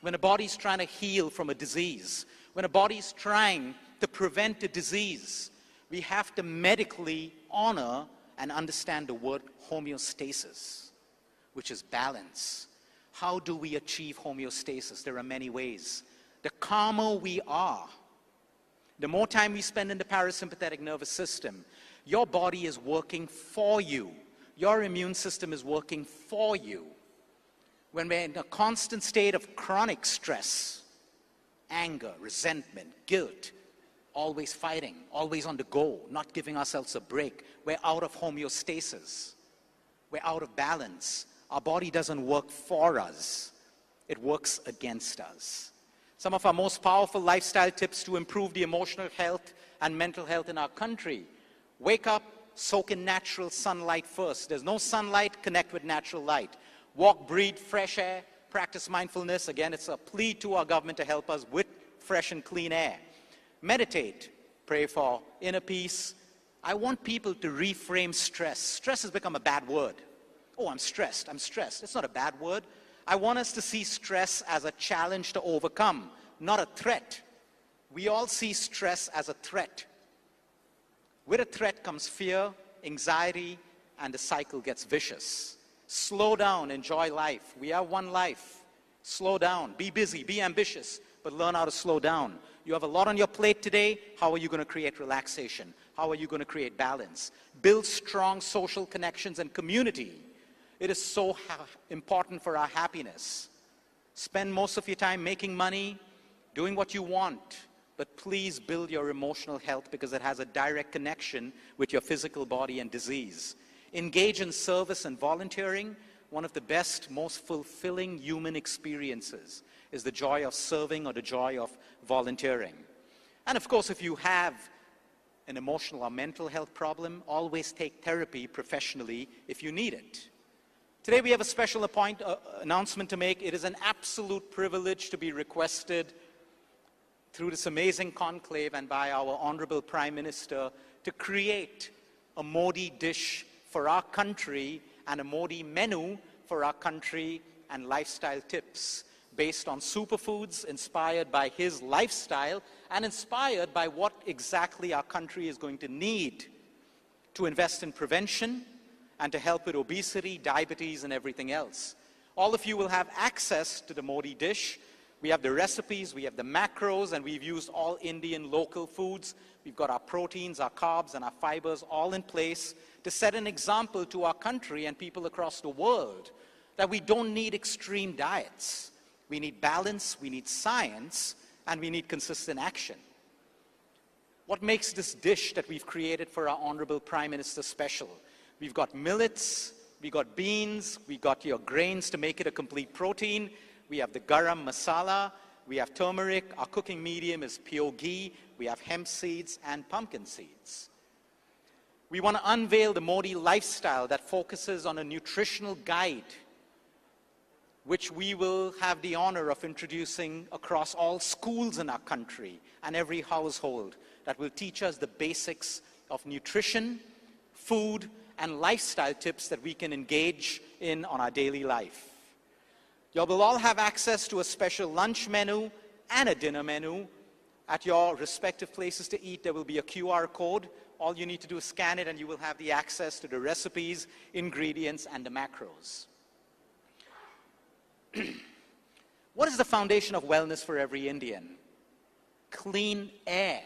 when a body's trying to heal from a disease, when a body's trying to prevent a disease, we have to medically honor and understand the word homeostasis, which is balance. How do we achieve homeostasis? There are many ways. The calmer we are, the more time we spend in the parasympathetic nervous system, your body is working for you. Your immune system is working for you. When we're in a constant state of chronic stress, anger, resentment, guilt, always fighting, always on the go, not giving ourselves a break, we're out of homeostasis. We're out of balance. Our body doesn't work for us. It works against us. Some of our most powerful lifestyle tips to improve the emotional health and mental health in our country. Wake up, soak in natural sunlight first. There's no sunlight, connect with natural light. Walk, breathe, fresh air, practice mindfulness. Again, it's a plea to our government to help us with fresh and clean air. Meditate, pray for inner peace. I want people to reframe stress. Stress has become a bad word. Oh, I'm stressed, I'm stressed. It's not a bad word. I want us to see stress as a challenge to overcome, not a threat. We all see stress as a threat. With a threat comes fear, anxiety, and the cycle gets vicious. Slow down, enjoy life. We have one life. Slow down, be busy, be ambitious, but learn how to slow down. You have a lot on your plate today. How are you going to create relaxation? How are you going to create balance? Build strong social connections and community. It is so important for our happiness. Spend most of your time making money, doing what you want, but please build your emotional health because it has a direct connection with your physical body and disease. Engage in service and volunteering. One of the best, most fulfilling human experiences is the joy of serving or the joy of volunteering. And of course, if you have an emotional or mental health problem, always take therapy professionally if you need it. Today we have a special announcement to make. It is an absolute privilege to be requested through this amazing conclave and by our Honorable Prime Minister to create a Modi dish for our country and a Modi menu for our country and lifestyle tips based on superfoods inspired by his lifestyle and inspired by what exactly our country is going to need to invest in prevention and to help with obesity, diabetes, and everything else. All of you will have access to the Modi dish. We have the recipes, we have the macros, and we've used all Indian local foods. We've got our proteins, our carbs, and our fibers all in place to set an example to our country and people across the world that we don't need extreme diets. We need balance, we need science, and we need consistent action. What makes this dish that we've created for our Honorable Prime Minister special? We've got millets, we got beans, we got your grains to make it a complete protein. We have the garam masala, we have turmeric, our cooking medium is pure ghee, we have hemp seeds and pumpkin seeds. We want to unveil the Modi lifestyle that focuses on a nutritional guide, which we will have the honor of introducing across all schools in our country and every household, that will teach us the basics of nutrition, food, and lifestyle tips that we can engage in on our daily life. You will all have access to a special lunch menu and a dinner menu. At your respective places to eat, there will be a QR code. All you need to do is scan it and you will have the access to the recipes, ingredients, and the macros. What is the foundation of wellness for every Indian? Clean air.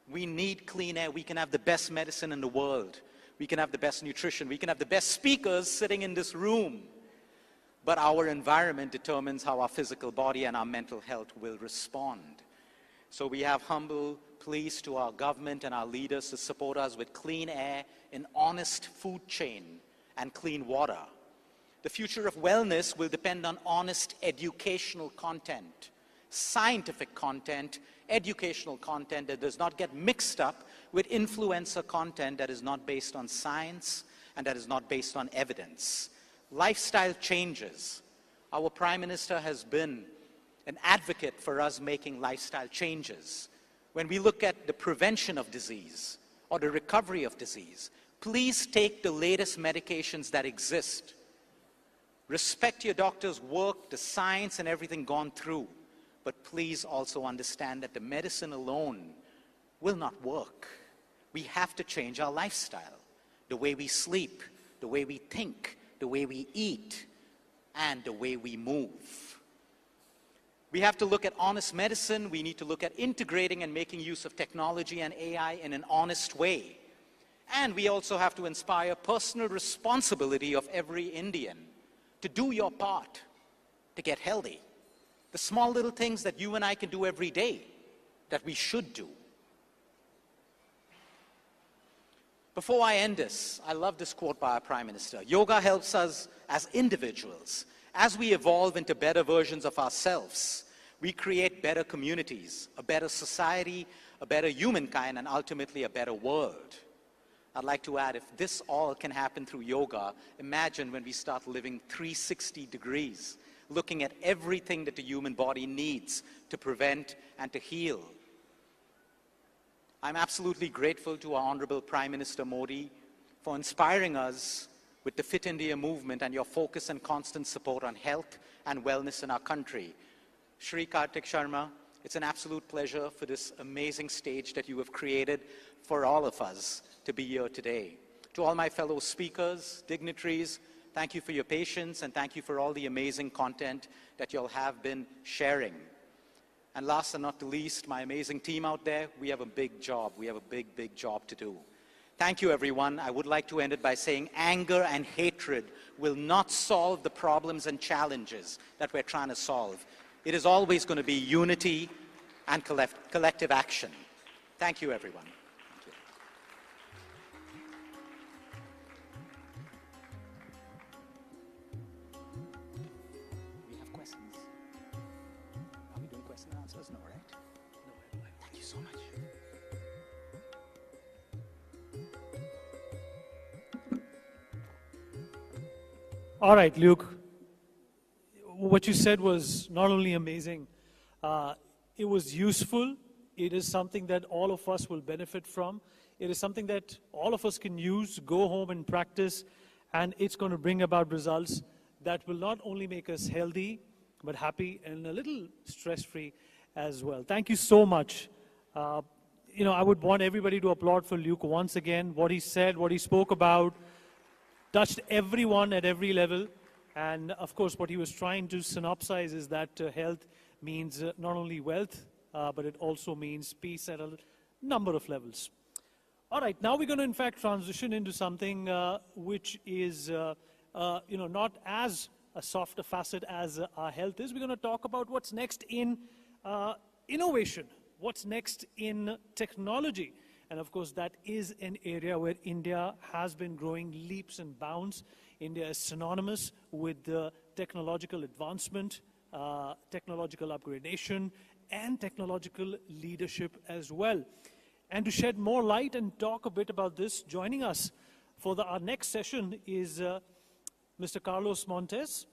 We need clean air. We can have the best medicine in the world. We can have the best nutrition. We can have the best speakers sitting in this room. But our environment determines how our physical body and our mental health will respond. So we have humble pleas to our government and our leaders to support us with clean air, an honest food chain, and clean water. The future of wellness will depend on honest educational content, scientific content, educational content that does not get mixed up with influencer content that is not based on science and that is not based on evidence. Lifestyle changes. Our Prime Minister has been an advocate for us making lifestyle changes. When we look at the prevention of disease or the recovery of disease, please take the latest medications that exist. Respect your doctor's work, the science and everything gone through. But please also understand that the medicine alone will not work. We have to change our lifestyle, the way we sleep, the way we think, the way we eat, and the way we move. We have to look at honest medicine. We need to look at integrating and making use of technology and AI in an honest way. And we also have to inspire personal responsibility of every Indian to do your part to get healthy. The small little things that you and I can do every day that we should do. Before I end this, I love this quote by our Prime Minister. Yoga helps us as individuals. As we evolve into better versions of ourselves, we create better communities, a better society, a better humankind, and ultimately a better world. I'd like to add, if this all can happen through yoga, imagine when we start living 360 degrees, looking at everything that the human body needs to prevent and to heal. I'm absolutely grateful to our Honorable Prime Minister Modi for inspiring us with the Fit India movement and your focus and constant support on health and wellness in our country. Shri Kartik Sharma, it's an absolute pleasure for this amazing stage that you have created for all of us to be here today. To all my fellow speakers, dignitaries, thank you for your patience and thank you for all the amazing content that you'll have been sharing. And last and not the least, my amazing team out there, we have a big job. We have a big, big job to do. Thank you, everyone. I would like to end it by saying anger and hatred will not solve the problems and challenges that we're trying to solve. It is always going to be unity and collective action. Thank you, everyone. Thank you. We have questions. Are we doing question and answers? No, right? No. Thank you so much. All right, Luke. What you said was not only amazing, it was useful. It is something that all of us will benefit from. It is something that all of us can use, go home and practice, and it's going to bring about results that will not only make us healthy, but happy and a little stress-free as well. Thank you so much. I would want everybody to applaud for Luke once again. What he said, what he spoke about, touched everyone at every level. And of course, what he was trying to synopsize is that health means not only wealth, but it also means peace at a number of levels. All right, now we're going to in fact transition into something which is not as a softer facet as our health is. We're going to talk about what's next in innovation, what's next in technology. And of course, that is an area where India has been growing leaps and bounds. India is synonymous with technological advancement, technological upgradation, and technological leadership as well. And to shed more light and talk a bit about this, joining us for our next session is Mr. Carlos Montes.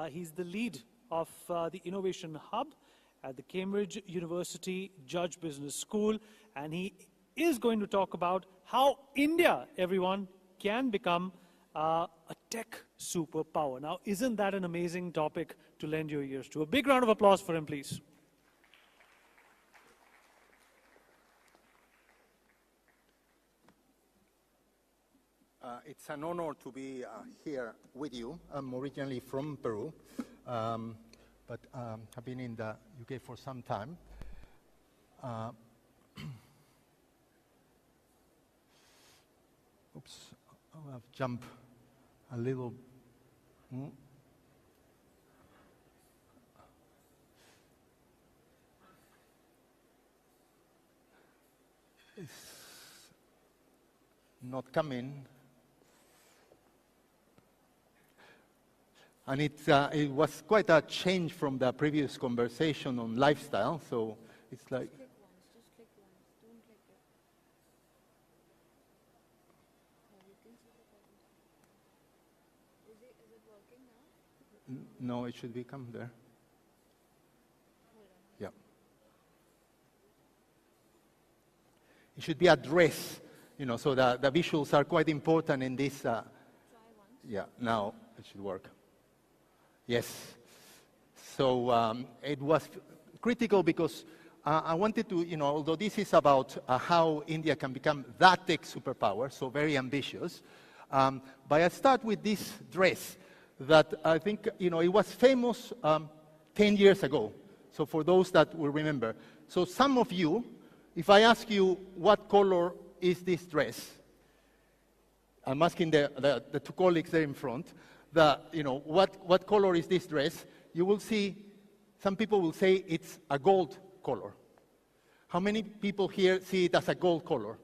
He's the lead of the Innovation Hub at the Cambridge University Judge Business School, and he is going to talk about how India, everyone, can become a tech superpower. Now, isn't that an amazing topic to lend your ears to? A big round of applause for him, please. It's an honor to be here with you. I'm originally from Peru, but I've been in the UK for some time. Oops, I've jumped a little. It's not coming. And it was quite a change from the previous conversation on lifestyle, so it's like... Just click once, don't click it. You can see the presentation. Is it working now? No, it should be come there. Yeah. It should be addressed, you know, so the visuals are quite important in this. Try once. Yeah, now it should work. Yes. So it was critical because I wanted to, you know, although this is about how India can become that tech superpower, so very ambitious, but I start with this dress that I think, you know, it was famous 10 years ago. So for those that will remember. So some of you, if I ask you what color is this dress, I'm asking the two colleagues there in front, you know, what color is this dress? You will see, some people will say it's a gold color. How many people here see it as a gold color?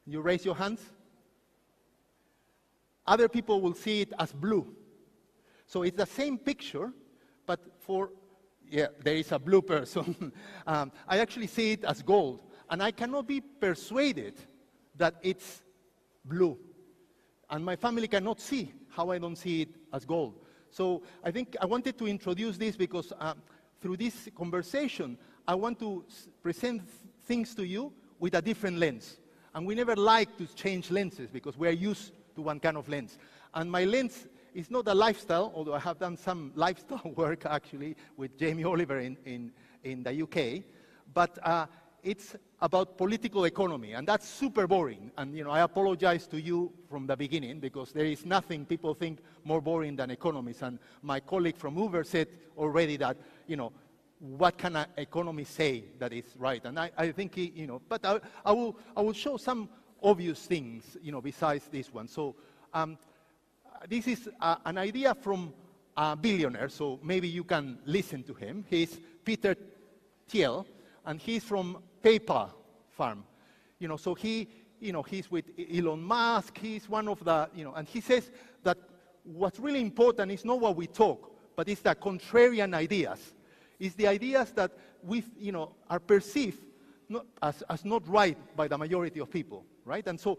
You raise your hands. Other people will see it as blue. So it's the same picture, but yeah, there is a blue person. I actually see it as gold, and I cannot be persuaded that it's blue. And my family cannot see how I don't see it as gold. So I think I wanted to introduce this because through this conversation, I want to present things to you with a different lens. And we never like to change lenses because we are used to one kind of lens. And my lens is not a lifestyle, although I have done some lifestyle work actually with Jamie Oliver in the UK, but it's about political economy, and that's super boring. And you know, I apologize to you from the beginning because there is nothing people think more boring than economists. And my colleague from Uber said already that, you know, what can an economist say that is right? And I think he, you know, but I will show some obvious things, you know, besides this one. So this is an idea from a billionaire, so maybe you can listen to him. He's Peter Thiel, and he's from PayPal farm. You know, so he, you know, he's with Elon Musk. He's one of the, you know, and he says that what's really important is not what we talk, but it's the contrarian ideas. It's the ideas that we, you know, are perceived not, as not right by the majority of people, right? And so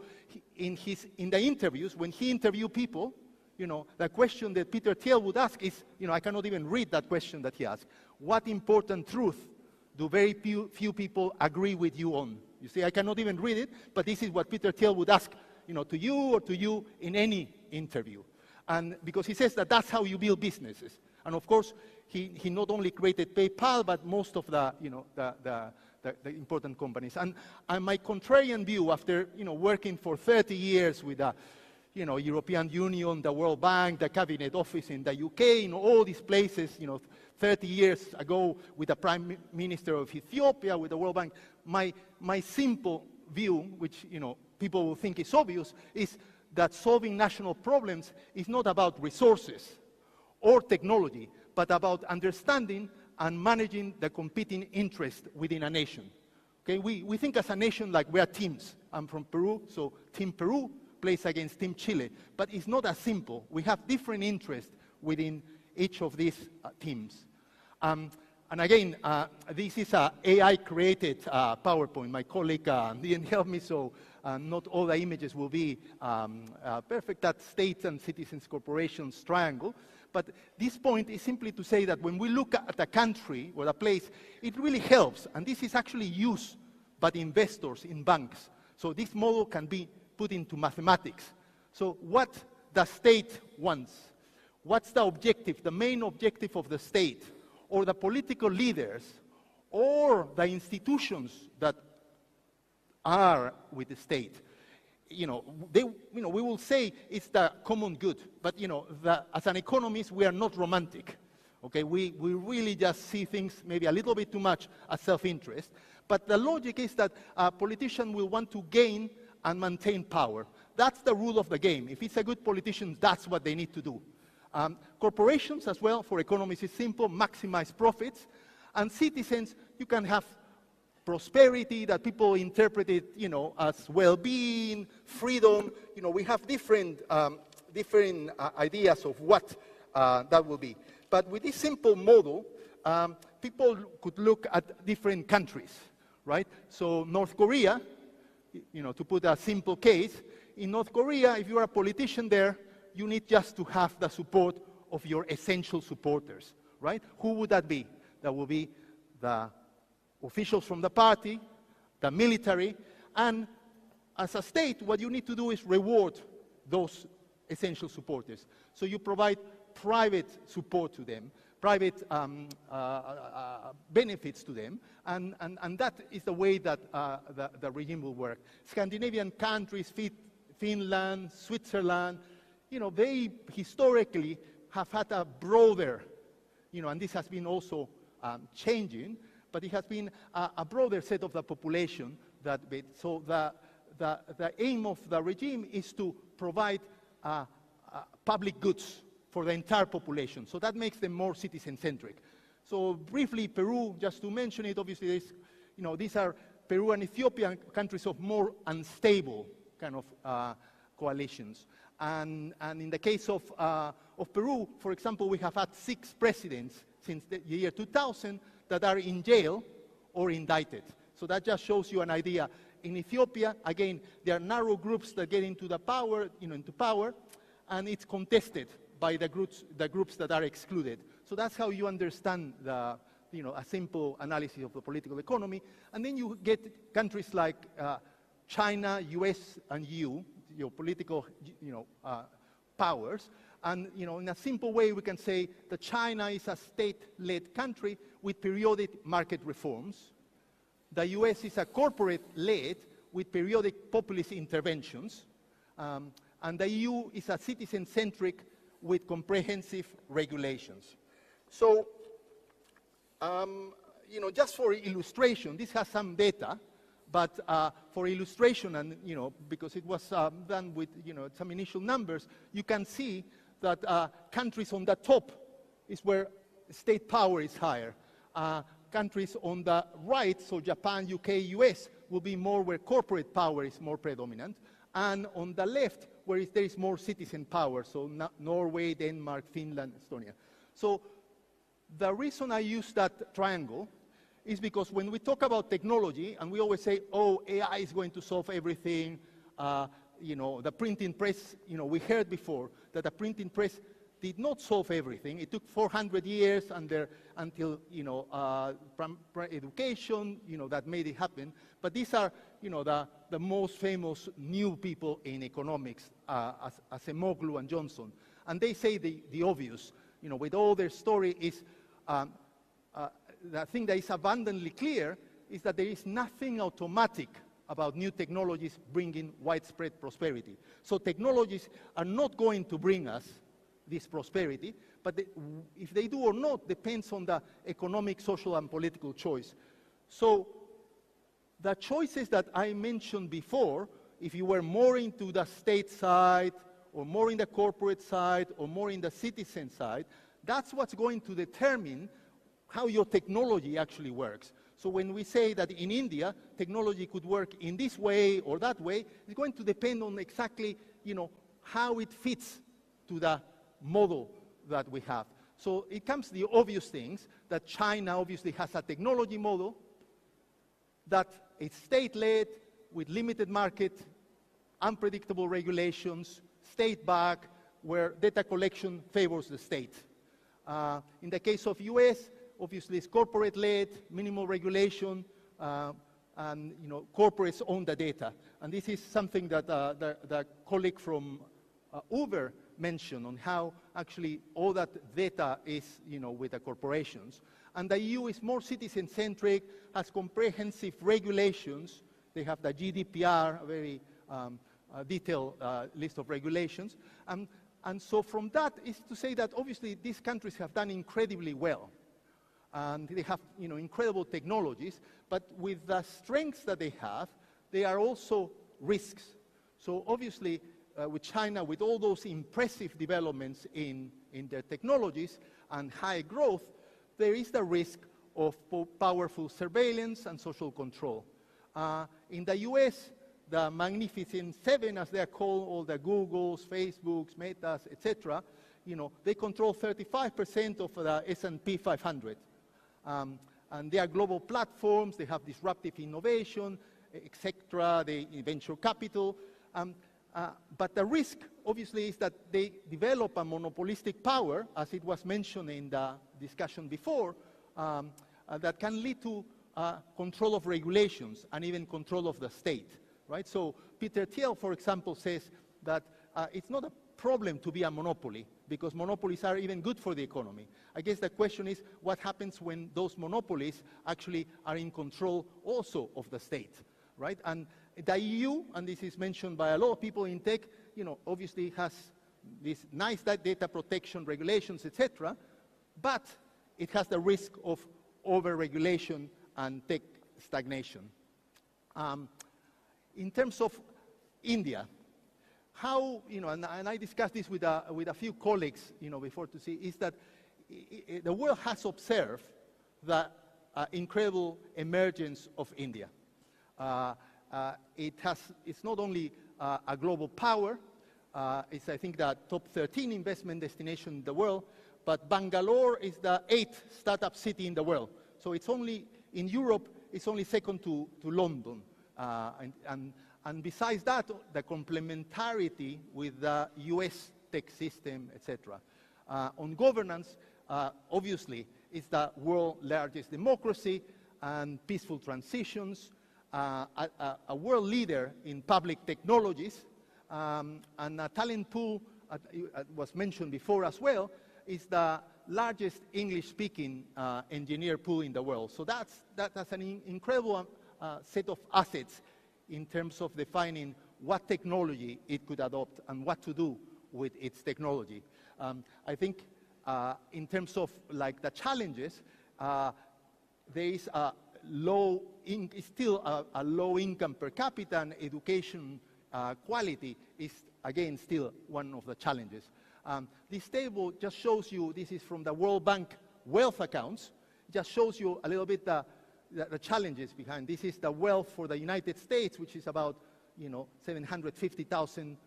in the interviews, when he interviewed people, you know, the question that Peter Thiel would ask is, you know, I cannot even read that question that he asked. What important truth do very few people agree with you on? You see, I cannot even read it, but this is what Peter Thiel would ask, you know, to you or to you in any interview. And because he says that that's how you build businesses. And of course, he not only created PayPal, but most of the, you know, the important companies. And my contrarian view, after, you know, working for 30 years with the, you know, European Union, the World Bank, the Cabinet Office in the UK, you know, all these places, you know, 30 years ago with the Prime Minister of Ethiopia, with the World Bank, my simple view, which, you know, people will think is obvious, is that solving national problems is not about resources or technology, but about understanding and managing the competing interests within a nation. Okay, we think as a nation like we are teams. I'm from Peru, so Team Peru plays against Team Chile, but it's not as simple. We have different interests within each of these teams. And again, this is an AI-created PowerPoint. My colleague didn't help me, so not all the images will be perfect. That states and citizens corporations triangle. But this point is simply to say that when we look at a country or a place, it really helps. And this is actually used by the investors in banks. So this model can be put into mathematics. So what the state wants? What's the objective, the main objective of the state, or the political leaders, or the institutions that are with the state? We will say it's the common good, but as an economist, we are not romantic. Okay, we really just see things maybe a little bit too much as self-interest. But the logic is that a politician will want to gain and maintain power. That's the rule of the game. If it's a good politician, that's what they need to do. Corporations as well, for economists, is simple: maximize profits. And citizens, you can have prosperity that people interpret it, as well-being, freedom. We have different ideas of what that will be. But with this simple model, people could look at different countries, right? So North Korea, to put a simple case, in North Korea, if you are a politician there, you need just to have the support of your essential supporters, right? Who would that be? That will be the officials from the party, the military, and as a state, what you need to do is reward those essential supporters. So you provide private support to them, private benefits to them, and that is the way that the regime will work. Scandinavian countries, Finland, Switzerland, they historically have had a broader, and this has been also changing, but it has been a broader set of the population that bit. So the aim of the regime is to provide public goods for the entire population. So that makes them more citizen-centric. So briefly, Peru, just to mention it, obviously, these are Peru and Ethiopia, countries of more unstable kind of coalitions. And in the case of Peru, for example, we have had 6 presidents since the year 2000 that are in jail or indicted. So that just shows you an idea. In Ethiopia, again, there are narrow groups that get into the power, into power, and it's contested by the groups that are excluded. So that's how you understand a simple analysis of the political economy. And then you get countries like China, US, and EU, your political, powers. And, in a simple way, we can say that China is a state-led country with periodic market reforms. The US is a corporate-led with periodic populist interventions. And the EU is a citizen-centric with comprehensive regulations. So, just for illustration, this has some data, but for illustration, and because it was done with some initial numbers, you can see that countries on the top is where state power is higher. Countries on the right, so Japan, UK, US, will be more where corporate power is more predominant. And on the left, where there is more citizen power, so Norway, Denmark, Finland, Estonia. So the reason I use that triangle is because when we talk about technology, and we always say, oh, AI is going to solve everything, the printing press, we heard before that the printing press did not solve everything. It took 400 years until education, that made it happen. But these are, the most famous new people in economics, as Emoglu and Johnson. And they say the obvious, with all their story is, the thing that is abundantly clear is that there is nothing automatic about new technologies bringing widespread prosperity. So technologies are not going to bring us this prosperity, but if they do or not depends on the economic, social, and political choice. So the choices that I mentioned before, if you were more into the state side, or more in the corporate side, or more in the citizen side, that's what's going to determine how your technology actually works. So when we say that in India, technology could work in this way or that way, it's going to depend on exactly, how it fits to the model that we have. So it comes to the obvious things, that China obviously has a technology model that is state-led with limited market, unpredictable regulations, state-backed, where data collection favors the state. In the case of US, obviously it's corporate-led, minimal regulation, and corporates own the data. And this is something that the colleague from Uber mentioned on how actually all that data is with the corporations. And the EU is more citizen-centric, has comprehensive regulations. They have the GDPR, a very detailed list of regulations. And so from that is to say that obviously these countries have done incredibly well. And they have incredible technologies, but with the strengths that they have, there are also risks. So obviously with China, with all those impressive developments in their technologies and high growth, there is the risk of powerful surveillance and social control. In the US, the Magnificent Seven, as they are called, all the Googles, Facebooks, Metas, etc., they control 35% of the S&P 500. And they are global platforms, they have disruptive innovation, etc., they venture capital. But the risk, obviously, is that they develop a monopolistic power, as it was mentioned in the discussion before, that can lead to control of regulations and even control of the state, right? So Peter Thiel, for example, says that it's not a problem to be a monopoly, because monopolies are even good for the economy. I guess the question is what happens when those monopolies actually are in control also of the state, right? And the EU, and this is mentioned by a lot of people in tech, obviously has these nice data protection regulations, etc., but it has the risk of over-regulation and tech stagnation. In terms of India, how, and I discussed this with a few colleagues, before to see, is that the world has observed the incredible emergence of India. It's not only a global power, it's, I think, the top 13 investment destination in the world, but Bangalore is the 8th startup city in the world. So it's only, in Europe, it's only second to London. And besides that, the complementarity with the US tech system, etc. On governance, obviously, it's the world's largest democracy and peaceful transitions, a world leader in public technologies, and a talent pool, was mentioned before as well, is the largest English-speaking engineer pool in the world. So that's an incredible set of assets in terms of defining what technology it could adopt and what to do with its technology. I think in terms of like the challenges, there is a still a low income per capita, and education quality is again still one of the challenges. This table just shows you, this is from the World Bank wealth accounts, just shows you a little bit the challenges behind. This is the wealth for the United States, which is about $750,000,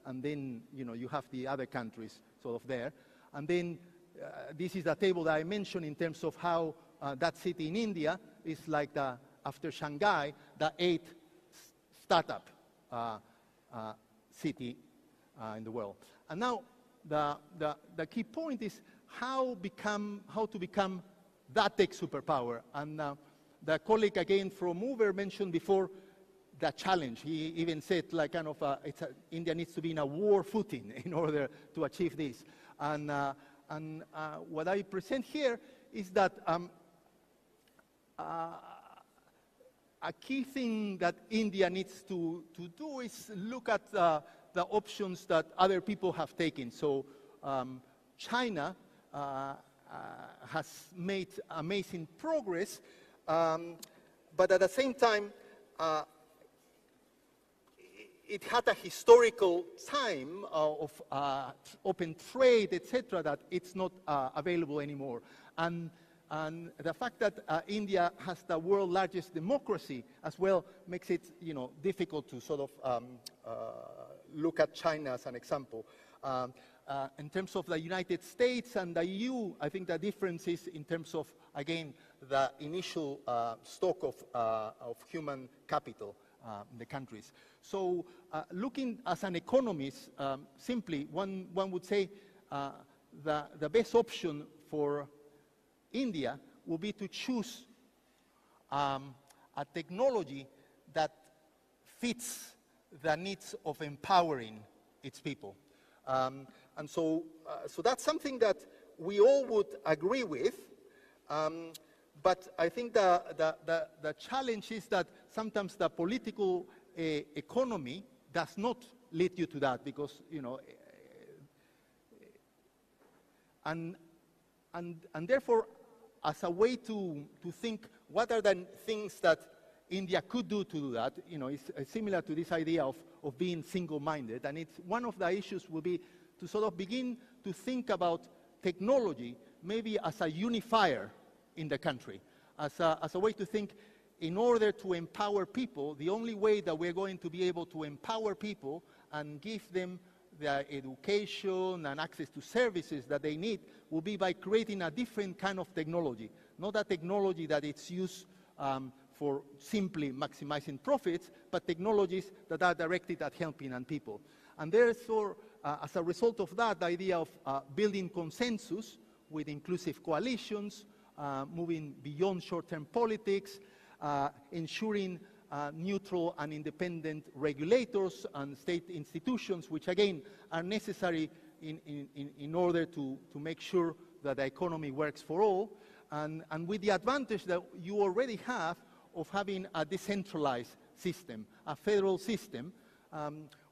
and then you have the other countries sort of there. And then this is a table that I mentioned in terms of how that city in India is like after Shanghai, the 8th startup city in the world. And now the key point is how to become that tech superpower. And the colleague again from Uber mentioned before the challenge. He even said like kind of India needs to be in a war footing in order to achieve this. And what I present here is that a key thing that India needs to do is look at the options that other people have taken. So China has made amazing progress, but at the same time, it had a historical time of open trade, etc., that it's not available anymore. And the fact that India has the world's largest democracy as well makes it, difficult to sort of look at China as an example. in terms of the United States and the EU, I think the difference is in terms of, again, the initial stock of human capital in the countries. So looking as an economist, simply, one would say the best option for India would be to choose a technology that fits the needs of empowering its people. And so that's something that we all would agree with, but I think the challenge is that sometimes the political economy does not lead you to that, because, you know, and therefore, as a way to think what are the things that India could do to do that, you know, it's similar to this idea of being single-minded, and it's one of the issues will be to sort of begin to think about technology maybe as a unifier in the country, as a way to think, in order to empower people, the only way that we're going to be able to empower people and give them the education and access to services that they need will be by creating a different kind of technology, not a technology that it's used for simply maximizing profits, but technologies that are directed at helping and people. And therefore, as a result of that, the idea of building consensus with inclusive coalitions, moving beyond short-term politics, ensuring neutral and independent regulators and state institutions, which again are necessary in order to make sure that the economy works for all, and with the advantage that you already have of having a decentralized system, a federal system,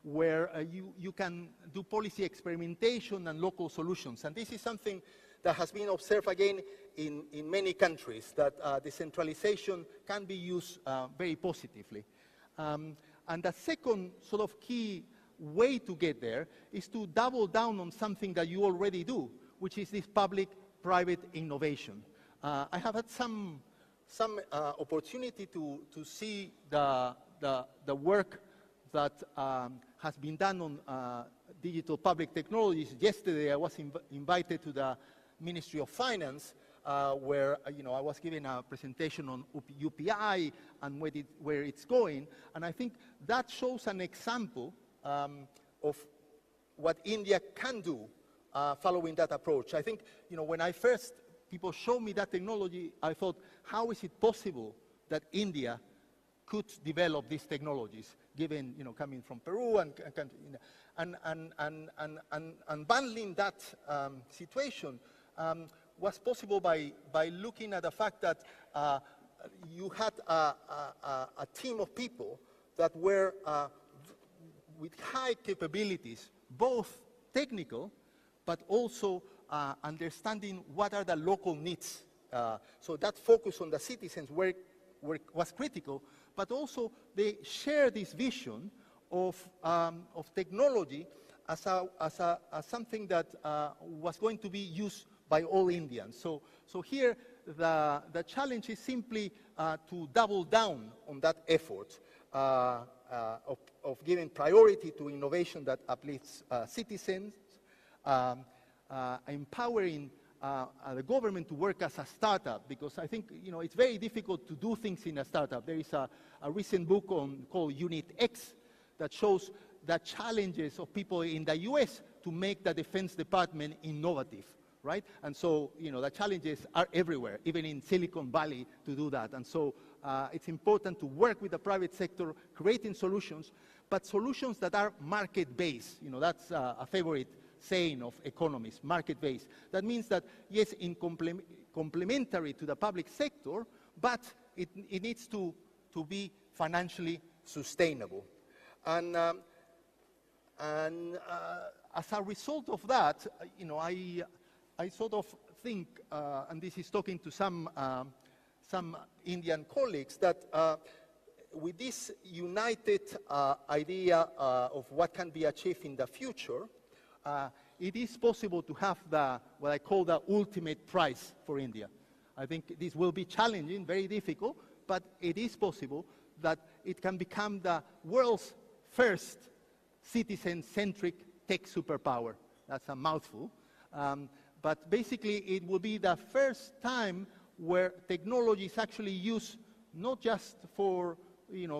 where you can do policy experimentation and local solutions. And this is something that has been observed again in many countries, that decentralization can be used very positively. And the second sort of key way to get there is to double down on something that you already do, which is this public-private innovation. I have had some opportunity to see the work that has been done on digital public technologies. Yesterday, I was invited to the Ministry of Finance, where I was giving a presentation on UPI and where it's going, and I think that shows an example of what India can do following that approach. I think when people showed me that technology, I thought, how is it possible that India could develop these technologies, given coming from Peru and bundling that situation was possible by looking at the fact that you had a team of people that were with high capabilities, both technical, but also understanding what are the local needs. So that focus on the citizens was critical, but also they share this vision of technology as something that was going to be used by all Indians. So here the challenge is simply to double down on that effort of giving priority to innovation that uplifts citizens, empowering the government to work as a startup, because I think it's very difficult to do things in a startup. There is a recent book called UnitX that shows the challenges of people in the US to make the Defense Department innovative, right? And so the challenges are everywhere, even in Silicon Valley, to do that. And so it's important to work with the private sector, creating solutions, but solutions that are market-based. That's a favorite saying of economists, market-based. That means that, yes, in complementary to the public sector, but it needs to be financially sustainable. And as a result of that, I sort of think, and this is talking to some Indian colleagues, that with this united idea of what can be achieved in the future, it is possible to have what I call the ultimate prize for India. I think this will be challenging, very difficult, but it is possible that it can become the world's first citizen-centric tech superpower, That's a mouthful. But basically, it will be the first time where technology is actually used not just for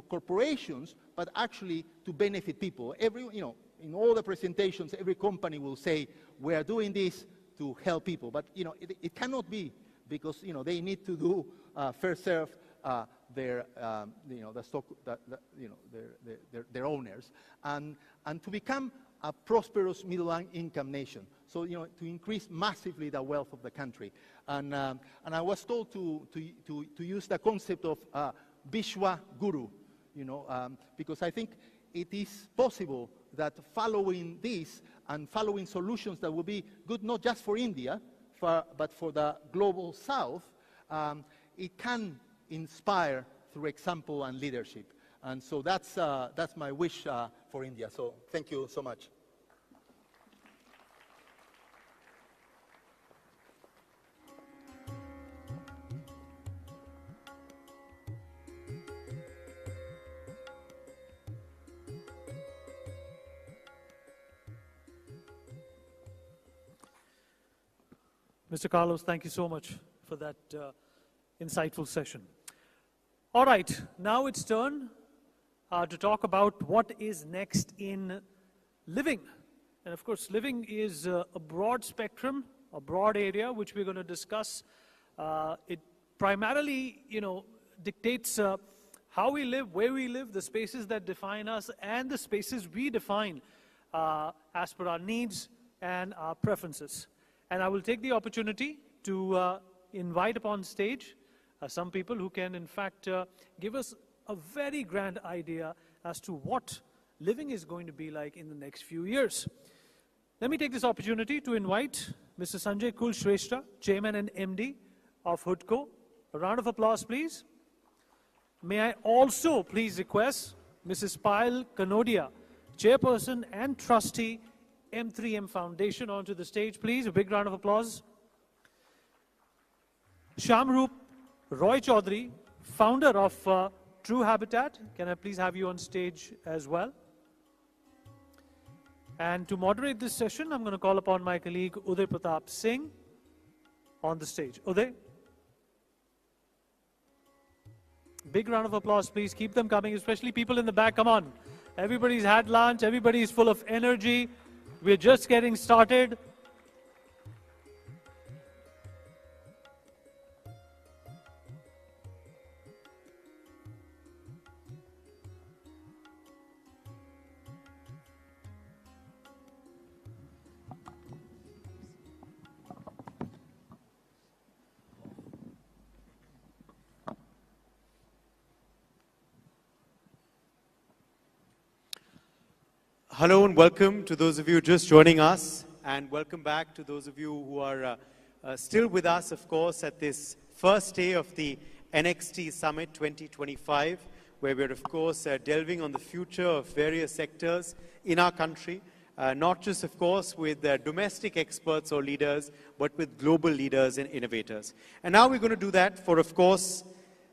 corporations, but actually to benefit people. In all the presentations, every company will say, we are doing this to help people. But it cannot be, because they need to do first serve their the stock, their owners, and to become a prosperous middle income nation. So to increase massively the wealth of the country. And I was told to use the concept of Vishwa Guru, because I think it is possible that following this and following solutions that will be good not just for India, but for the global South, it can inspire through example and leadership. And so that's my wish for India. So thank you so much. Mr. Carlos, thank you so much for that insightful session. All right, now it's turn to talk about what is next in living. And of course, living is a broad spectrum, a broad area, which we're going to discuss. It primarily, dictates how we live, where we live, the spaces that define us, and the spaces we define as per our needs and our preferences. And I will take the opportunity to invite upon stage some people who can, in fact, give us a very grand idea as to what living is going to be like in the next few years. Let me take this opportunity to invite Mr. Sanjay Kulshrestha, Chairman and MD of HUDCO. A round of applause, please. May I also please request Mrs. Payal Kanodia, Chairperson and Trustee, M3M Foundation, onto the stage, please. A big round of applause. Shamroop Roy Chaudhary, founder of True Habitat. Can I please have you on stage as well? And to moderate this session, I'm going to call upon my colleague Uday Pratap Singh on the stage. Uday? Big round of applause, please. Keep them coming, especially people in the back. Come on. Everybody's had lunch. Everybody's full of energy. We're just getting started. Hello and welcome to those of you just joining us, and welcome back to those of you who are still with us, of course, at this first day of the NXT Summit 2025, where we're, of course, delving on the future of various sectors in our country, not just, of course, with domestic experts or leaders, but with global leaders and innovators. And now we're going to do that for, of course,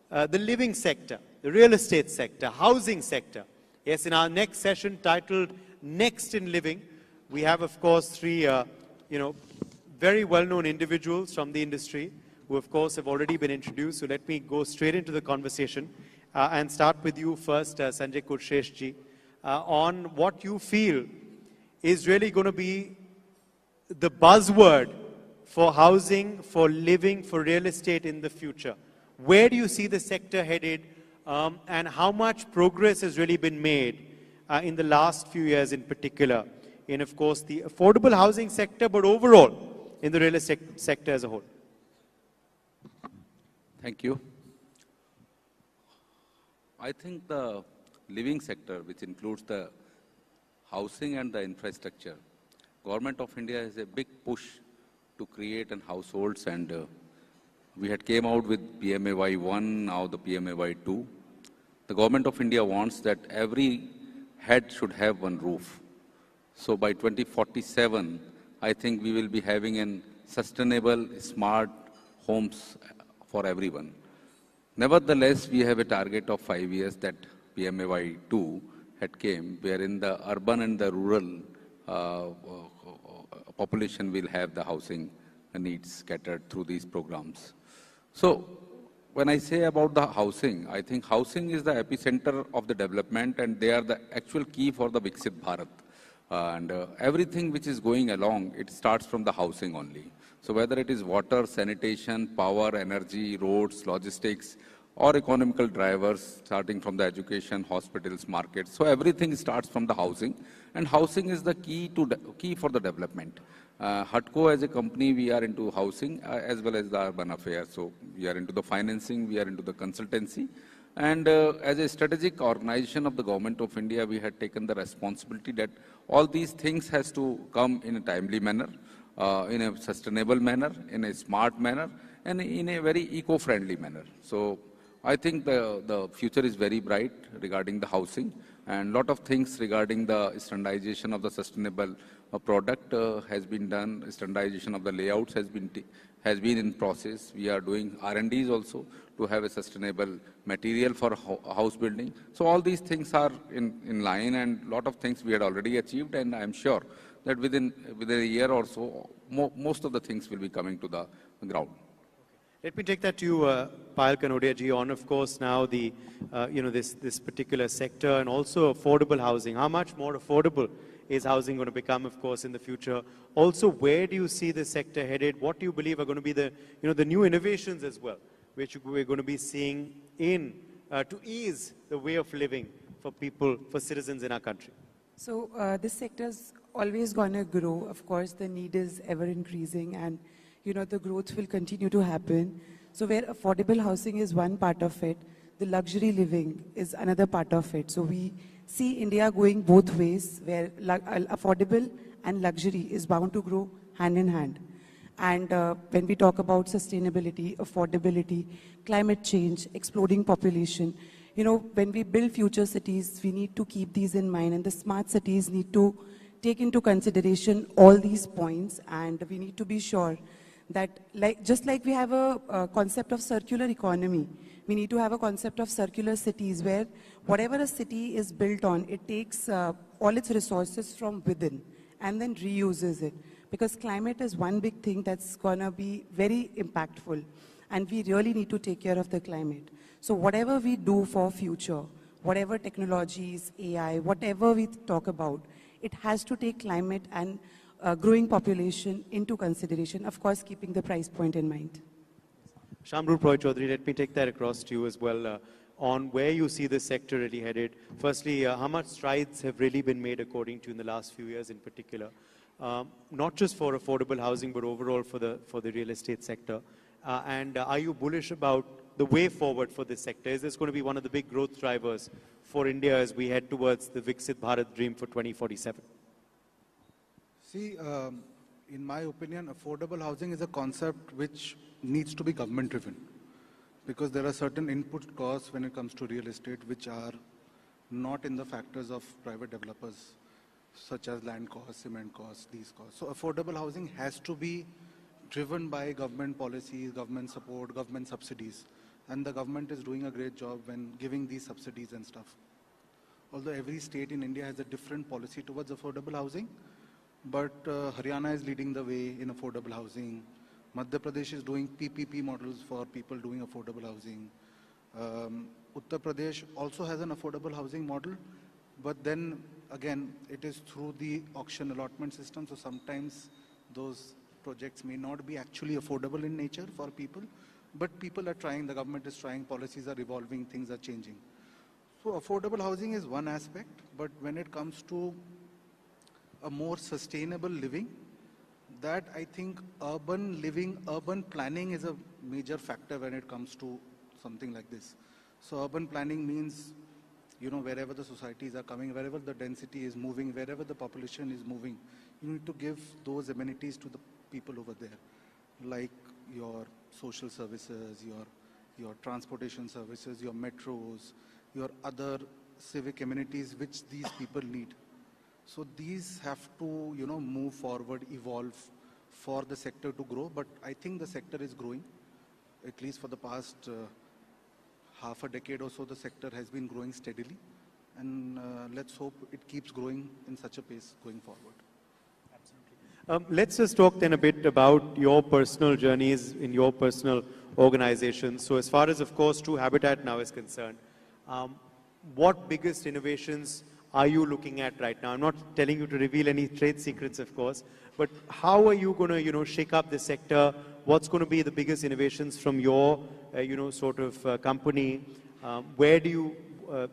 the living sector, the real estate sector, housing sector. Yes, in our next session titled Next in Living, we have, of course, three, very well-known individuals from the industry who, of course, have already been introduced. So let me go straight into the conversation and start with you first, Sanjay Kulshrestha, on what you feel is really going to be the buzzword for housing, for living, for real estate in the future. Where do you see the sector headed, and how much progress has really been made in the last few years in particular in, of course, the affordable housing sector, but overall in the real estate sector as a whole? Thank you. I think the living sector, which includes the housing and the infrastructure, Government of India has a big push to create an households, and we had came out with PMAY 1, now the PMAY 2. The Government of India wants that every head should have one roof. So by 2047, I think we will be having an sustainable, smart homes for everyone. Nevertheless, we have a target of 5 years that PMAY 2 had came, wherein the urban and the rural population will have the housing needs scattered through these programs. So when I say about the housing, I think housing is the epicenter of the development, and they are the actual key for the Viksit Bharat. And everything which is going along, it starts from the housing only. So whether it is water, sanitation, power, energy, roads, logistics, or economical drivers, starting from the education, hospitals, markets. So everything starts from the housing, and housing is the key for the development. HUTCO as a company, we are into housing as well as the urban affairs. So we are into the financing, we are into the consultancy. And as a strategic organization of the Government of India, we had taken the responsibility that all these things has to come in a timely manner, in a sustainable manner, in a smart manner, and in a very eco-friendly manner. So I think the future is very bright regarding the housing, and a lot of things regarding the standardization of the sustainable product has been done. Standardization of the layouts has been in process. We are doing R&Ds also to have a sustainable material for house building. So all these things are in line, and a lot of things we had already achieved, and I am sure that within a year or so, most of the things will be coming to the ground. Let me take that to you, Payal Kanodia ji, on, of course, now the, this particular sector and also affordable housing. How much more affordable is housing going to become, of course, in the future? Also, where do you see the sector headed? What do you believe are going to be the, the new innovations as well, which we're going to be seeing to ease the way of living for people, for citizens in our country? So this sector is always going to grow. Of course, the need is ever increasing, and the growth will continue to happen. So where affordable housing is one part of it, the luxury living is another part of it. So we see India going both ways, where affordable and luxury is bound to grow hand in hand. And when we talk about sustainability, affordability, climate change, exploding population, when we build future cities, we need to keep these in mind, and the smart cities need to take into consideration all these points, and we need to be sure that just like we have a concept of circular economy, we need to have a concept of circular cities, where whatever a city is built on, it takes all its resources from within and then reuses it. Because climate is one big thing that's going to be very impactful, and we really need to take care of the climate. So whatever we do for future, whatever technologies, AI, whatever we talk about, it has to take climate and growing population into consideration, of course, keeping the price point in mind. Shamru Roy Chaudhary, let me take that across to you as well, on where you see the sector really headed. Firstly, how much strides have really been made, according to you, in the last few years in particular, not just for affordable housing, but overall for the real estate sector? And are you bullish about the way forward for this sector? Is this going to be one of the big growth drivers for India as we head towards the Viksit Bharat dream for 2047? See, in my opinion, affordable housing is a concept which needs to be government driven, because there are certain input costs when it comes to real estate which are not in the factors of private developers, such as land costs, cement costs, these costs. So affordable housing has to be driven by government policies, government support, government subsidies. And the government is doing a great job when giving these subsidies and stuff. Although every state in India has a different policy towards affordable housing, but Haryana is leading the way in affordable housing. Madhya Pradesh is doing PPP models for people doing affordable housing. Uttar Pradesh also has an affordable housing model, but then again, it is through the auction allotment system, so sometimes those projects may not be actually affordable in nature for people, but people are trying, the government is trying, policies are evolving, things are changing. So affordable housing is one aspect, but when it comes to a more sustainable living, that I think urban living, urban planning is a major factor when it comes to something like this. So urban planning means, wherever the societies are coming, wherever the density is moving, wherever the population is moving, you need to give those amenities to the people over there, like your social services, your transportation services, your metros, your other civic amenities which these people need. So these have to, move forward, evolve for the sector to grow. But I think the sector is growing. At least for the past half a decade or so, the sector has been growing steadily. And let's hope it keeps growing in such a pace going forward. Let's just talk then a bit about your personal journeys in your personal organization. So as far as, of course, True Habitat now is concerned, what biggest innovations are you looking at right now? I'm not telling you to reveal any trade secrets, of course, but how are you going to, shake up this sector? What's going to be the biggest innovations from your, sort of company? Where do you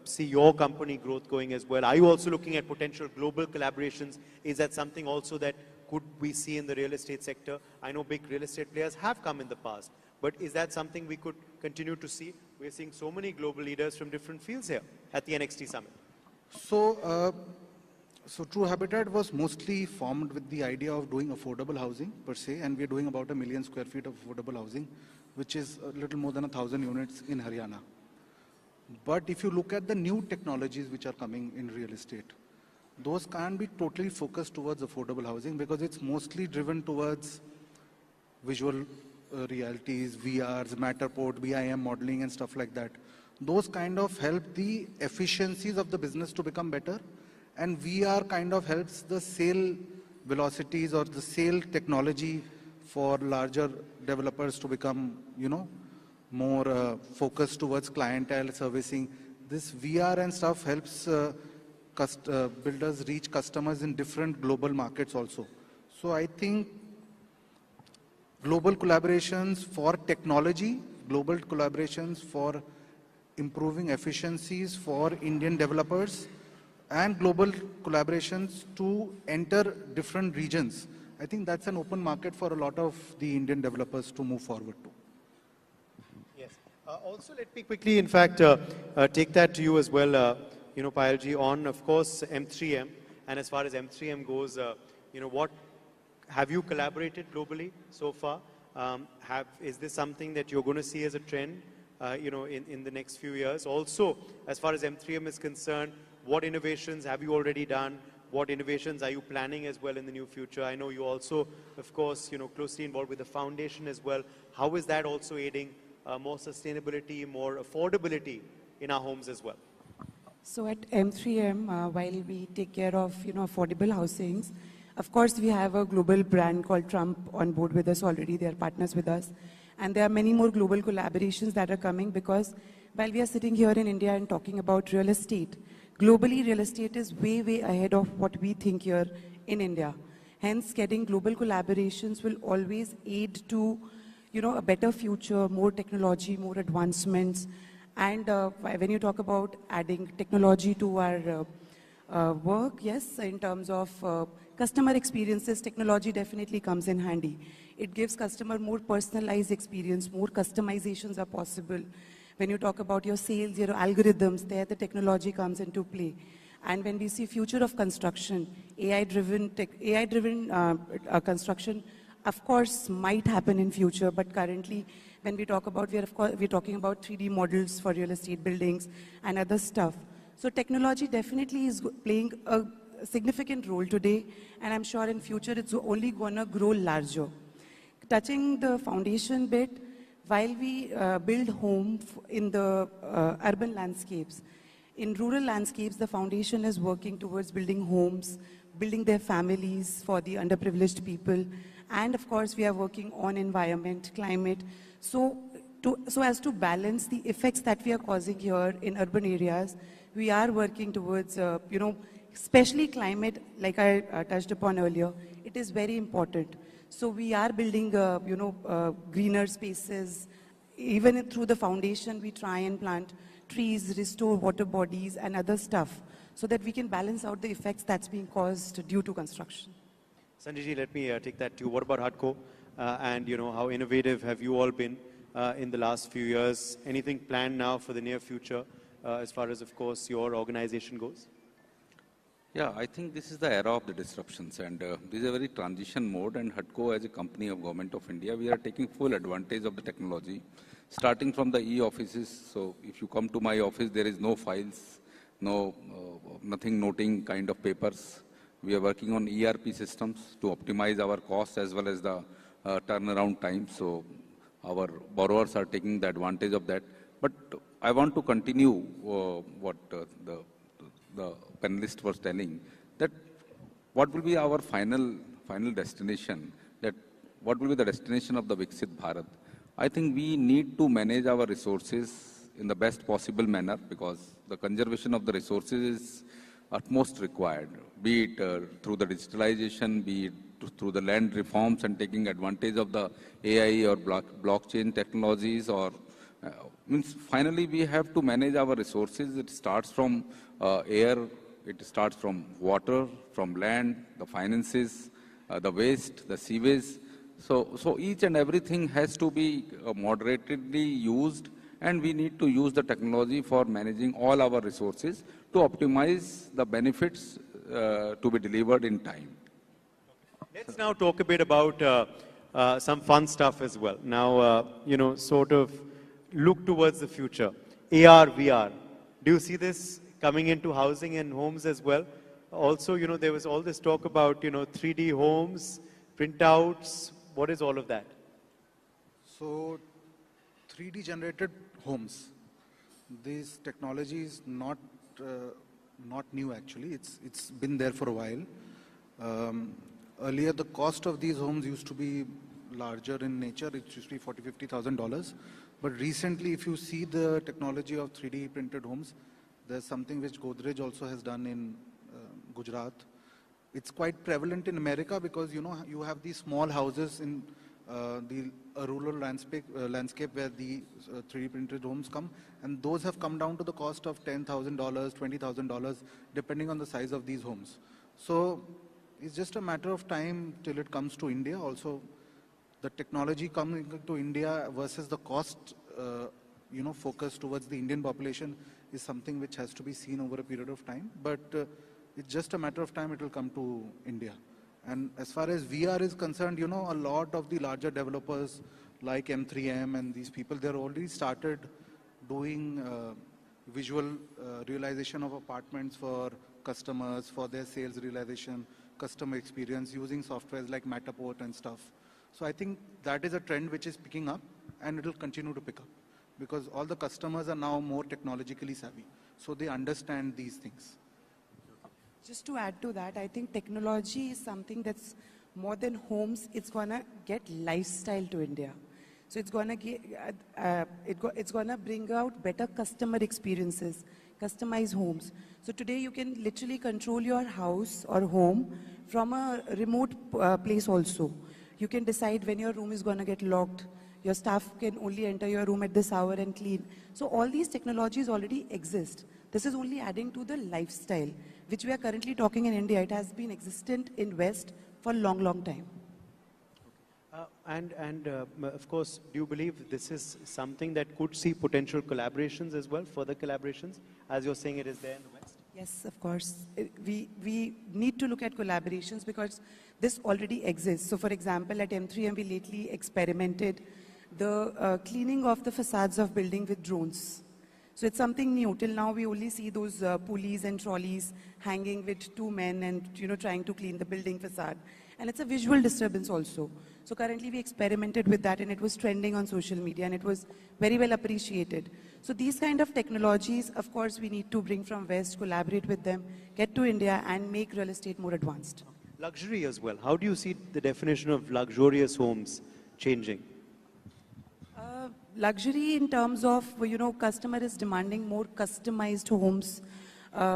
see your company growth going as well? Are you also looking at potential global collaborations? Is that something also that could we see in the real estate sector? I know big real estate players have come in the past, but is that something we could continue to see? We're seeing so many global leaders from different fields here at the NXT Summit. So True Habitat was mostly formed with the idea of doing affordable housing per se, and we're doing about 1 million square feet of affordable housing, which is a little more than 1,000 units in Haryana. But if you look at the new technologies which are coming in real estate, those can't be totally focused towards affordable housing because it's mostly driven towards visual realities, VRs, Matterport, BIM modeling and stuff like that. Those kind of help the efficiencies of the business to become better, and VR kind of helps the sale velocities or the sale technology for larger developers to become, more focused towards clientele servicing. This VR and stuff helps builders reach customers in different global markets also. So I think global collaborations for technology, global collaborations for improving efficiencies for Indian developers, and global collaborations to enter different regions. I think that's an open market for a lot of the Indian developers to move forward to. Yes. Also, let me quickly, in fact, take that to you as well, Payalji, on, of course, M3M. And as far as M3M goes, what have you collaborated globally so far? Is this something that you're going to see as a trend, in the next few years? Also, as far as M3M is concerned, what innovations have you already done? What innovations are you planning as well in the near future? I know you also, of course, closely involved with the foundation as well. How is that also aiding more sustainability, more affordability in our homes as well? So at M3M, while we take care of, affordable housings, of course, we have a global brand called Trump on board with us already. They are partners with us. And there are many more global collaborations that are coming because while we are sitting here in India and talking about real estate, globally real estate is way, way ahead of what we think here in India. Hence, getting global collaborations will always aid to, a better future, more technology, more advancements. And when you talk about adding technology to our work, yes, in terms of customer experiences, technology definitely comes in handy. It gives customer more personalized experience, more customizations are possible. When you talk about your sales, your algorithms, there the technology comes into play. And when we see future of construction, AI-driven construction, of course, might happen in future, but currently, when we talk about, we're talking about 3D models for real estate buildings and other stuff. So technology definitely is playing a significant role today, and I'm sure in future it's only going to grow larger. Touching the foundation bit, while we build homes in the urban landscapes, in rural landscapes, the foundation is working towards building homes, building their families for the underprivileged people, and of course we are working on environment, climate, so as to balance the effects that we are causing here in urban areas. We are working towards, especially climate, like I touched upon earlier, it is very important. So we are building, greener spaces. Even through the foundation, we try and plant trees, restore water bodies and other stuff so that we can balance out the effects that's being caused due to construction. Sanjay ji, let me take that to you. What about HUDCO? And, how innovative have you all been in the last few years? Anything planned now for the near future as far as, of course, your organization goes? Yeah, I think this is the era of the disruptions, and this is a very transition mode, and HUDCO as a company of Government of India, we are taking full advantage of the technology, starting from the e-offices. So if you come to my office, there is no files, nothing noting kind of papers. We are working on ERP systems to optimize our costs as well as the turnaround time. So our borrowers are taking the advantage of that. But I want to continue what the panelist was telling, that what will be our final final destination, that what will be the destination of the Viksit Bharat, I think we need to manage our resources in the best possible manner, because the conservation of the resources is utmost required, be it through the digitalization, be it through the land reforms and taking advantage of the AI or blockchain technologies, or means finally we have to manage our resources. It starts from air, it starts from water, from land, the finances, the waste, the sewage. So each and everything has to be moderately used, and we need to use the technology for managing all our resources to optimize the benefits to be delivered in time. Let's now talk a bit about some fun stuff as well. Now, sort of look towards the future. AR, VR. Do you see this coming into housing and homes as well? Also, there was all this talk about, 3D homes, printouts. What is all of that? So, 3D generated homes. This technology is not new actually. It's been there for a while. Earlier, the cost of these homes used to be larger in nature. It used to be $40,000-$50,000. But recently, if you see the technology of 3D printed homes, there's something which Godrej also has done in Gujarat. It's quite prevalent in America because, you have these small houses in the rural landscape where the 3D printed homes come. And those have come down to the cost of $10,000, $20,000, depending on the size of these homes. So it's just a matter of time till it comes to India. Also, the technology coming to India versus the cost, focus towards the Indian population is something which has to be seen over a period of time. But it's just a matter of time it will come to India. And as far as VR is concerned, a lot of the larger developers like M3M and these people, they're already started doing visual realization of apartments for customers, for their sales realization, customer experience using softwares like Matterport and stuff. So I think that is a trend which is picking up, and it will continue to pick up because all the customers are now more technologically savvy. So they understand these things. Just to add to that, I think technology is something that's more than homes. It's going to get lifestyle to India. So it's going to get, it's going to bring out better customer experiences, customized homes. So today you can literally control your house or home from a remote place also. You can decide when your room is going to get locked. Your staff can only enter your room at this hour and clean. So all these technologies already exist. This is only adding to the lifestyle, which we are currently talking in India. It has been existent in West for a long, long time. Of course, do you believe this is something that could see potential collaborations as well, further collaborations, as you're saying it is there in the West? Yes, of course. We need to look at collaborations because this already exists. So for example, at M3M, we lately experimented the cleaning of the facades of building with drones. So it's something new. Till now, we only see those pulleys and trolleys hanging with two men and, trying to clean the building facade. And it's a visual disturbance also. So currently, we experimented with that, and it was trending on social media, and it was very well appreciated. So these kind of technologies, of course, we need to bring from West, collaborate with them, get to India, and make real estate more advanced. Luxury as well. How do you see the definition of luxurious homes changing? Luxury in terms of, customer is demanding more customized homes,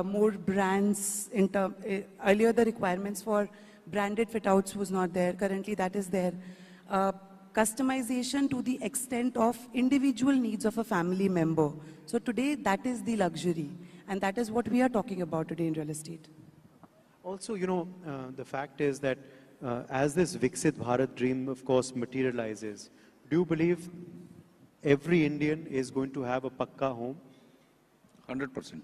more brands. Earlier, the requirements for branded fit-outs was not there. Currently, that is there. Customization to the extent of individual needs of a family member. So today, that is the luxury. And that is what we are talking about today in real estate. Also, the fact is that as this Viksit Bharat dream, of course, materializes, do you believe every Indian is going to have a pakka home? 100%.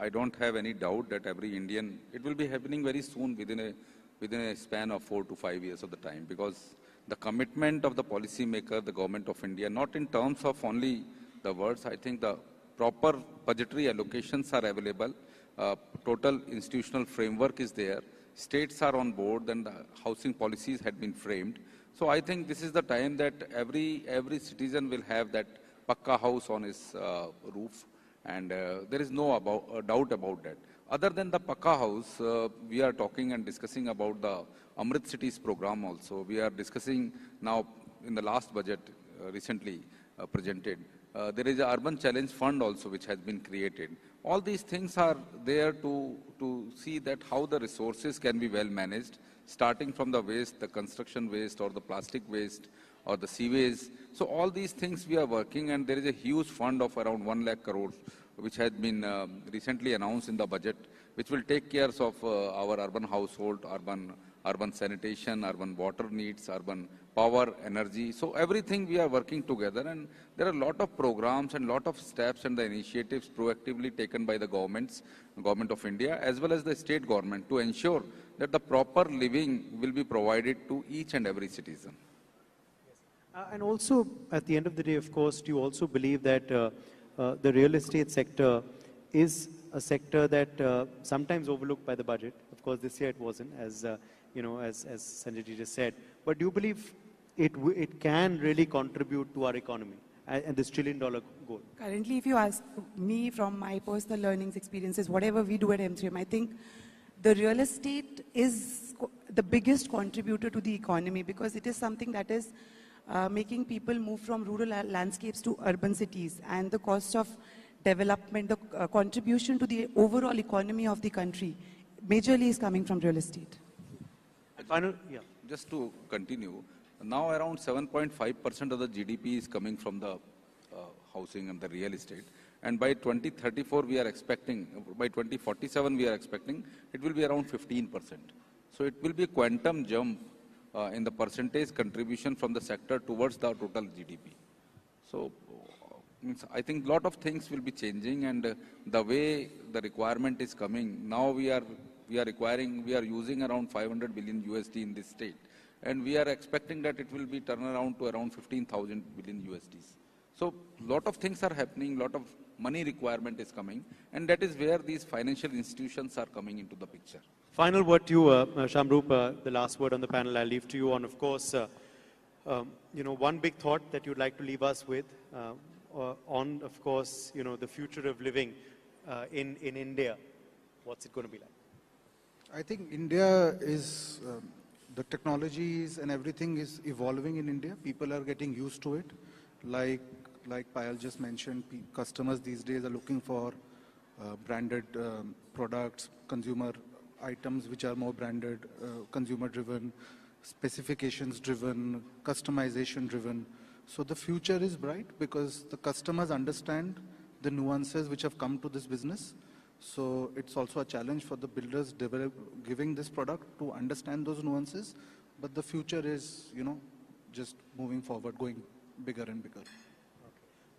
I don't have any doubt that every Indian, it will be happening very soon within a span of 4 to 5 years of the time, because the commitment of the policymaker, the government of India, not in terms of only the words, I think the proper budgetary allocations are available, total institutional framework is there, states are on board, and the housing policies had been framed. So I think this is the time that every citizen will have that pakka house on his roof, and there is no doubt about that. Other than the Pakka House, we are talking and discussing about the Amrit Cities program also. We are discussing now in the last budget recently presented. There is an Urban Challenge Fund also which has been created. All these things are there to see that how the resources can be well managed, starting from the waste, the construction waste or the plastic waste or the sewage. So all these things we are working, and there is a huge fund of around 1 lakh crores which has been recently announced in the budget, which will take care of our urban household, urban sanitation, urban water needs, urban power, energy. So everything we are working together, and there are a lot of programs and lot of steps and the initiatives proactively taken by the government of India as well as the state government to ensure that the proper living will be provided to each and every citizen. And also, at the end of the day, of course, do you also believe that the real estate sector is a sector that sometimes overlooked by the budget? Of course, this year it wasn't, as as Sanjay ji just said. But do you believe it can really contribute to our economy and this $1 trillion goal? Currently, if you ask me from my personal learnings, experiences, whatever we do at M3M, I think the real estate is the biggest contributor to the economy, because it is something that is making people move from rural landscapes to urban cities, and the cost of development, the contribution to the overall economy of the country majorly is coming from real estate. Just to continue, now around 7.5% of the GDP is coming from the housing and the real estate. And by 2034, we are expecting, by 2047, we are expecting it will be around 15%. So it will be a quantum jump in the percentage contribution from the sector towards the total GDP. So I think a lot of things will be changing, and the way the requirement is coming, now we are using around 500 billion USD in this state. And we are expecting that it will be turned around to around 15,000 billion USDs. So a lot of things are happening, a lot of money requirement is coming, and that is where these financial institutions are coming into the picture. Final word to you, Shamroop, the last word on the panel I'll leave to you on, of course, one big thought that you'd like to leave us with on, of course, the future of living in India. What's it going to be like? I think India is, the technologies and everything is evolving in India. People are getting used to it. Like Payal just mentioned, customers these days are looking for branded products, consumer items which are more branded, consumer-driven, specifications-driven, customization-driven. So the future is bright because the customers understand the nuances which have come to this business. So it's also a challenge for the builders giving this product to understand those nuances. But the future is, just moving forward, going bigger and bigger.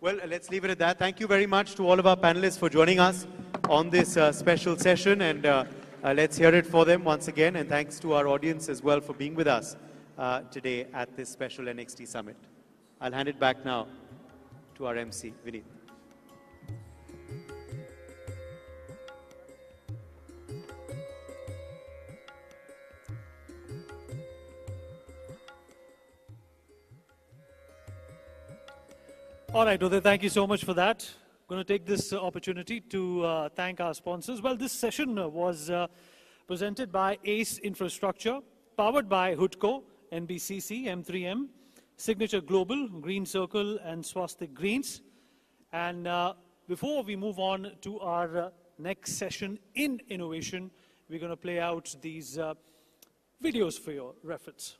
Well, let's leave it at that. Thank you very much to all of our panelists for joining us on this special session. And let's hear it for them once again. And thanks to our audience as well for being with us today at this special NXT Summit. I'll hand it back now to our MC, Vineet. All right, Uday, thank you so much for that. I'm going to take this opportunity to thank our sponsors. Well, this session was presented by ACE Infrastructure, powered by Hutco, NBCC, M3M, Signature Global, Green Circle, and Swastik Greens. And before we move on to our next session in innovation, we're going to play out these videos for your reference.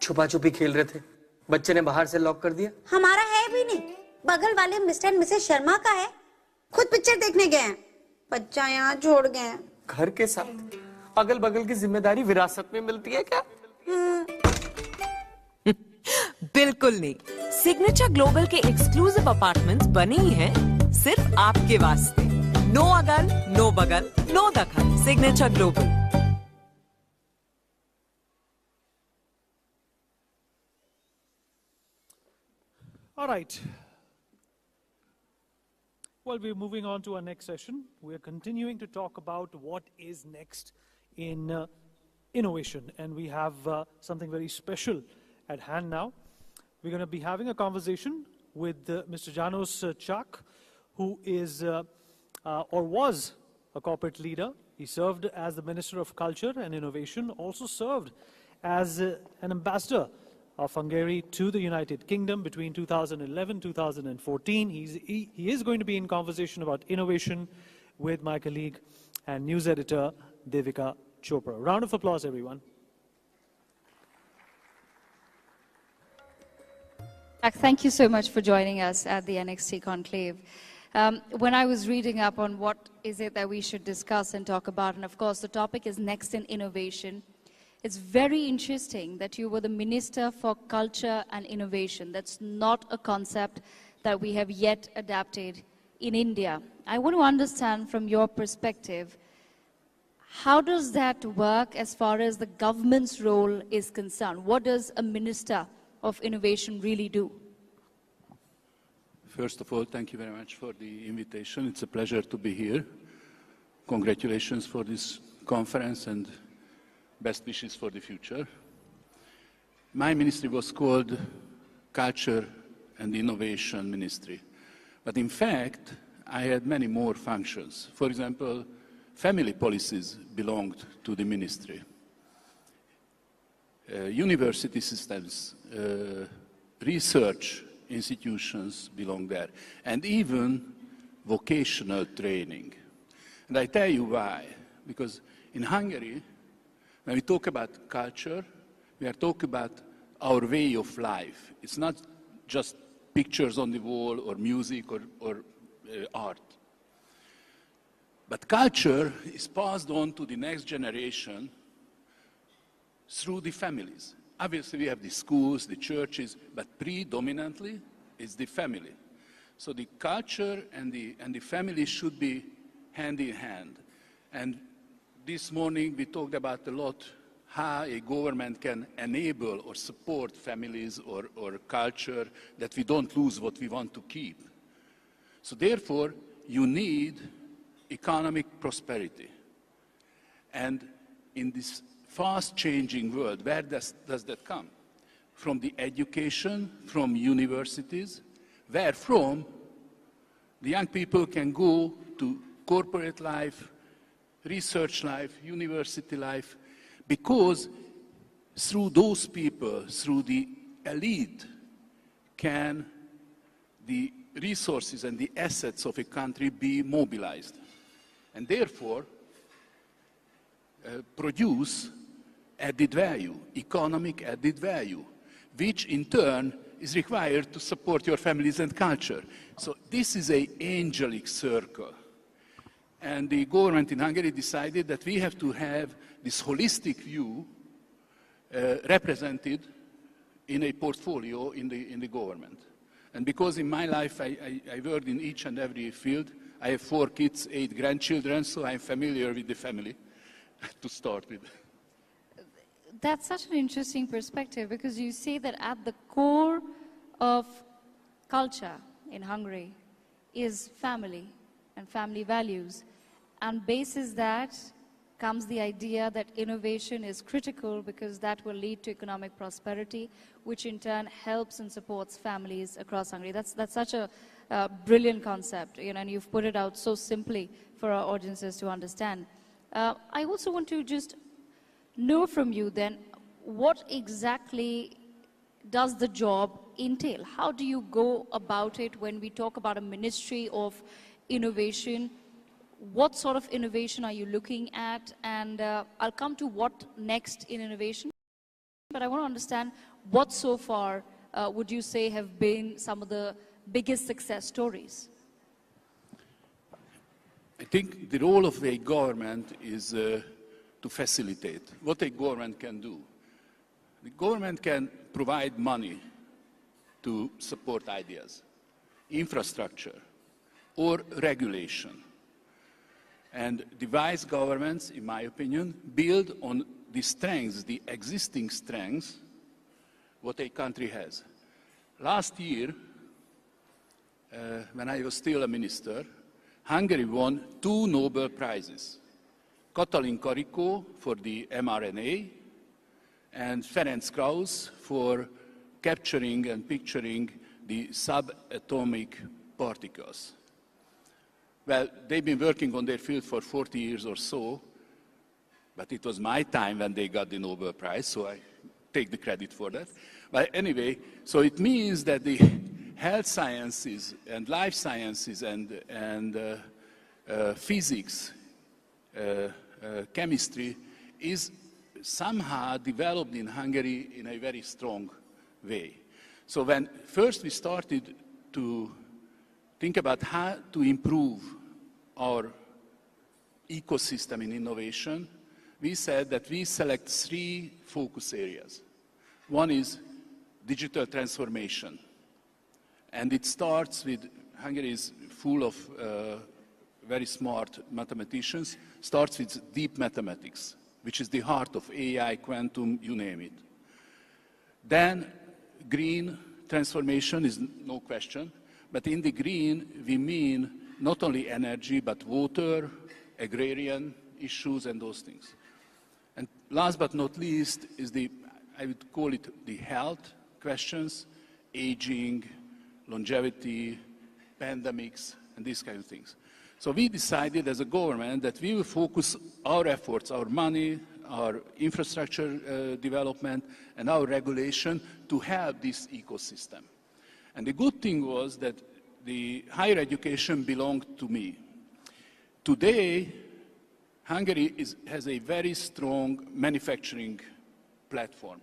छुपा छुपी खेल रहे थे, बच्चे ने बाहर से lock कर दिया। हमारा है भी नहीं, बगल वाले मिस्टर एंड मिसेस शर्मा का है, खुद पिक्चर देखने गए हैं, बच्चा यहाँ छोड़ गए हैं। घर के साथ अगल बगल की जिम्मेदारी विरासत में मिलती है क्या? बिल्कुल नहीं। सिग्नेचर ग्लोबल के एक्सक्लूसिव अपार्टमेंट्स बने ही हैं सिर्फ आपके वास्ते। नो अगल, नो बगल, नो दखल। Signature global. All right. Well, we're moving on to our next session. We're continuing to talk about what is next in innovation. And we have something very special at hand now. We're going to be having a conversation with Mr. Janos Chak, who is or was a corporate leader. He served as the Minister of Culture and Innovation, also served as an ambassador of Hungary to the United Kingdom between 2011-2014. He is going to be in conversation about innovation with my colleague and news editor, Devika Chopra. Round of applause, everyone. Thank you so much for joining us at the NXT Conclave. When I was reading up on what is it that we should discuss and talk about, and of course the topic is next in innovation, it's very interesting that you were the Minister for Culture and Innovation. That's not a concept that we have yet adapted in India. I want to understand from your perspective, how does that work as far as the government's role is concerned? What does a Minister of Innovation really do? First of all, thank you very much for the invitation. It's a pleasure to be here. Congratulations for this conference and best wishes for the future. My ministry was called Culture and Innovation Ministry. But in fact, I had many more functions. For example, family policies belonged to the ministry. University systems, research institutions belong there, and even vocational training. And I tell you why. Because in Hungary, when we talk about culture, we are talking about our way of life. It's not just pictures on the wall or music or art. But culture is passed on to the next generation through the families. Obviously, we have the schools, the churches, but predominantly it's the family. So the culture and the family should be hand in hand. And this morning we talked about a lot how a government can enable or support families or culture, that we don't lose what we want to keep. So therefore, you need economic prosperity. And in this fast-changing world, where does that come? From the education, from universities, where from the young people can go to corporate life, research life, university life, because through those people, through the elite, can the resources and the assets of a country be mobilized, and therefore produce added value, economic added value, which in turn is required to support your families and culture. So this is an angelic circle. And the government in Hungary decided that we have to have this holistic view represented in a portfolio in the government. And because in my life I worked in each and every field, I have 4 kids, 8 grandchildren, so I'm familiar with the family to start with. That's such an interesting perspective, because you say that at the core of culture in Hungary is family and family values. And basis that comes the idea that innovation is critical, because that will lead to economic prosperity, which in turn helps and supports families across Hungary. That's such a brilliant concept, you know, and you've put it out so simply for our audiences to understand. I also want to just know from you then, what exactly does the job entail? How do you go about it when we talk about a ministry of innovation? What sort of innovation are you looking at? And I'll come to what next in innovation. But I want to understand, what so far would you say have been some of the biggest success stories? I think the role of a government is to facilitate what a government can do. The government can provide money to support ideas, infrastructure, or regulation. And device governments, in my opinion, build on the strengths, the existing strengths, what a country has. Last year, when I was still a minister, Hungary won 2 Nobel Prizes. Katalin Karikó for the mRNA and Ferenc Krauss for capturing and picturing the subatomic particles. Well, they've been working on their field for 40 years or so, but it was my time when they got the Nobel Prize, so I take the credit for that. But anyway, so it means that the health sciences and life sciences and physics, chemistry is somehow developed in Hungary in a very strong way. So when first we started to think about how to improve our ecosystem in innovation, we said that we select 3 focus areas. One is digital transformation. And it starts with, Hungary is full of very smart mathematicians, starts with deep mathematics, which is the heart of AI, quantum, you name it. Then green transformation is no question, but in the green we mean not only energy, but water, agrarian issues and those things. And last but not least is the, I would call it the health questions, aging, longevity, pandemics, and these kind of things. So we decided as a government that we will focus our efforts, our money, our infrastructure development, and our regulation to help this ecosystem. And the good thing was that the higher education belonged to me. Today, Hungary has a very strong manufacturing platform.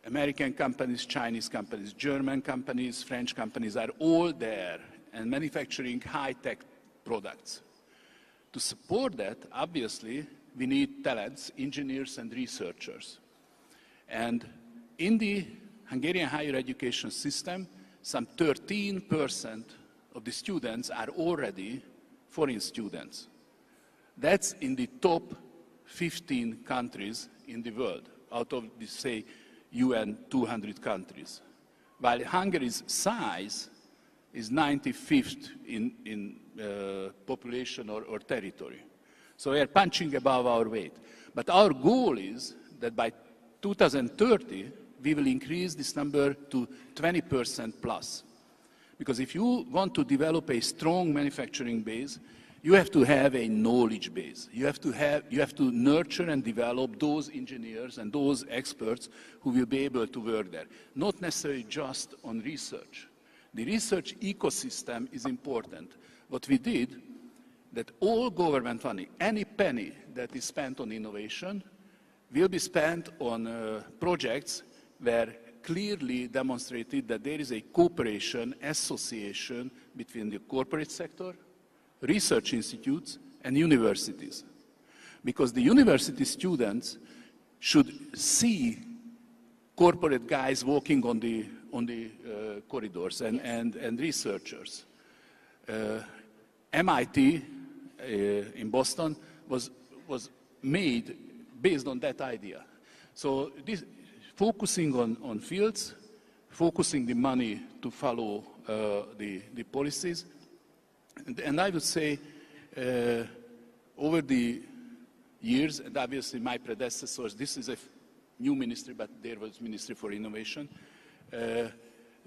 American companies, Chinese companies, German companies, French companies are all there and manufacturing high-tech products. To support that, obviously, we need talents, engineers and researchers. And in the Hungarian higher education system, some 13% of the students are already foreign students. That's in the top 15 countries in the world, out of the, say, UN 200 countries. While Hungary's size is 95th in population or territory. So we are punching above our weight. But our goal is that by 2030, we will increase this number to 20% plus. Because if you want to develop a strong manufacturing base, you have to have a knowledge base. You have to nurture and develop those engineers and those experts who will be able to work there. Not necessarily just on research. The research ecosystem is important. What we did, that all government money, any penny that is spent on innovation, will be spent on projects where clearly demonstrated that there is a cooperation, association between the corporate sector, research institutes, and universities. Because the university students should see corporate guys walking on the corridors and researchers. MIT in Boston was made based on that idea. So this, focusing on fields, focusing the money to follow the policies, and I would say over the years, and obviously my predecessors, this is a new ministry, but there was Ministry for Innovation,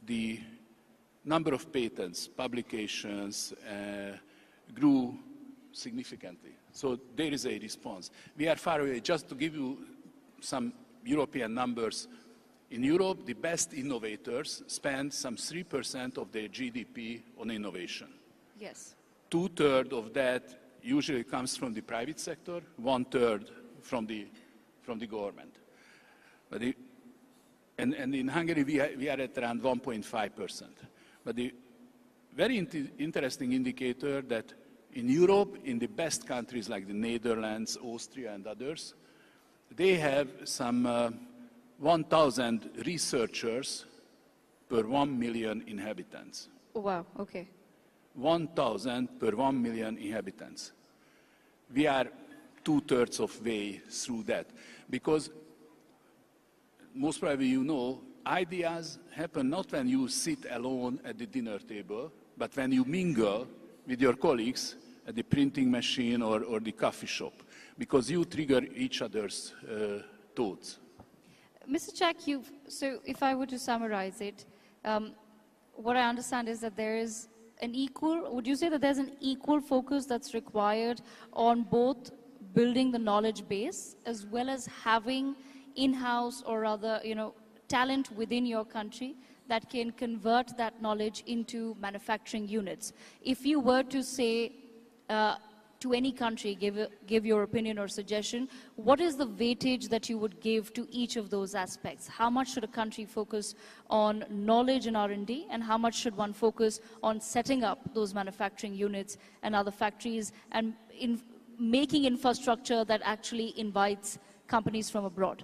the number of patents, publications grew significantly. So there is a response. We are far away. Just to give you some European numbers, in Europe, the best innovators spend some 3% of their GDP on innovation. Yes. 2/3 of that usually comes from the private sector, 1/3 from the government. But And in Hungary, we are at around 1.5%. But the very interesting indicator that in Europe, in the best countries like the Netherlands, Austria, and others, they have some 1,000 researchers per 1 million inhabitants. Oh, wow, okay. 1,000 per 1 million inhabitants. We are 2/3 of way through that. Because most probably you know, ideas happen not when you sit alone at the dinner table, but when you mingle with your colleagues at the printing machine or the coffee shop, because you trigger each other's thoughts. Mr. Chak, so if I were to summarize it, what I understand is that there is would you say that there's an equal focus that's required on both building the knowledge base as well as having in-house or other, talent within your country that can convert that knowledge into manufacturing units? If you were to say to any country, give your opinion or suggestion, what is the weightage that you would give to each of those aspects? How much should a country focus on knowledge and R&D, and how much should one focus on setting up those manufacturing units and other factories and in making infrastructure that actually invites companies from abroad?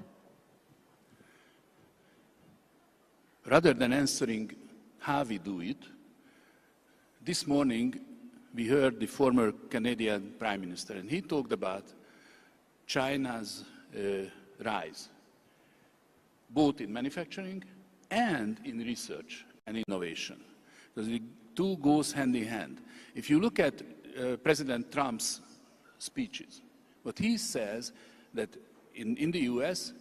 Rather than answering how we do it, this morning we heard the former Canadian Prime Minister, and he talked about China's rise, both in manufacturing and in research and innovation. Because the two goes hand in hand. If you look at President Trump's speeches, what he says that in the US,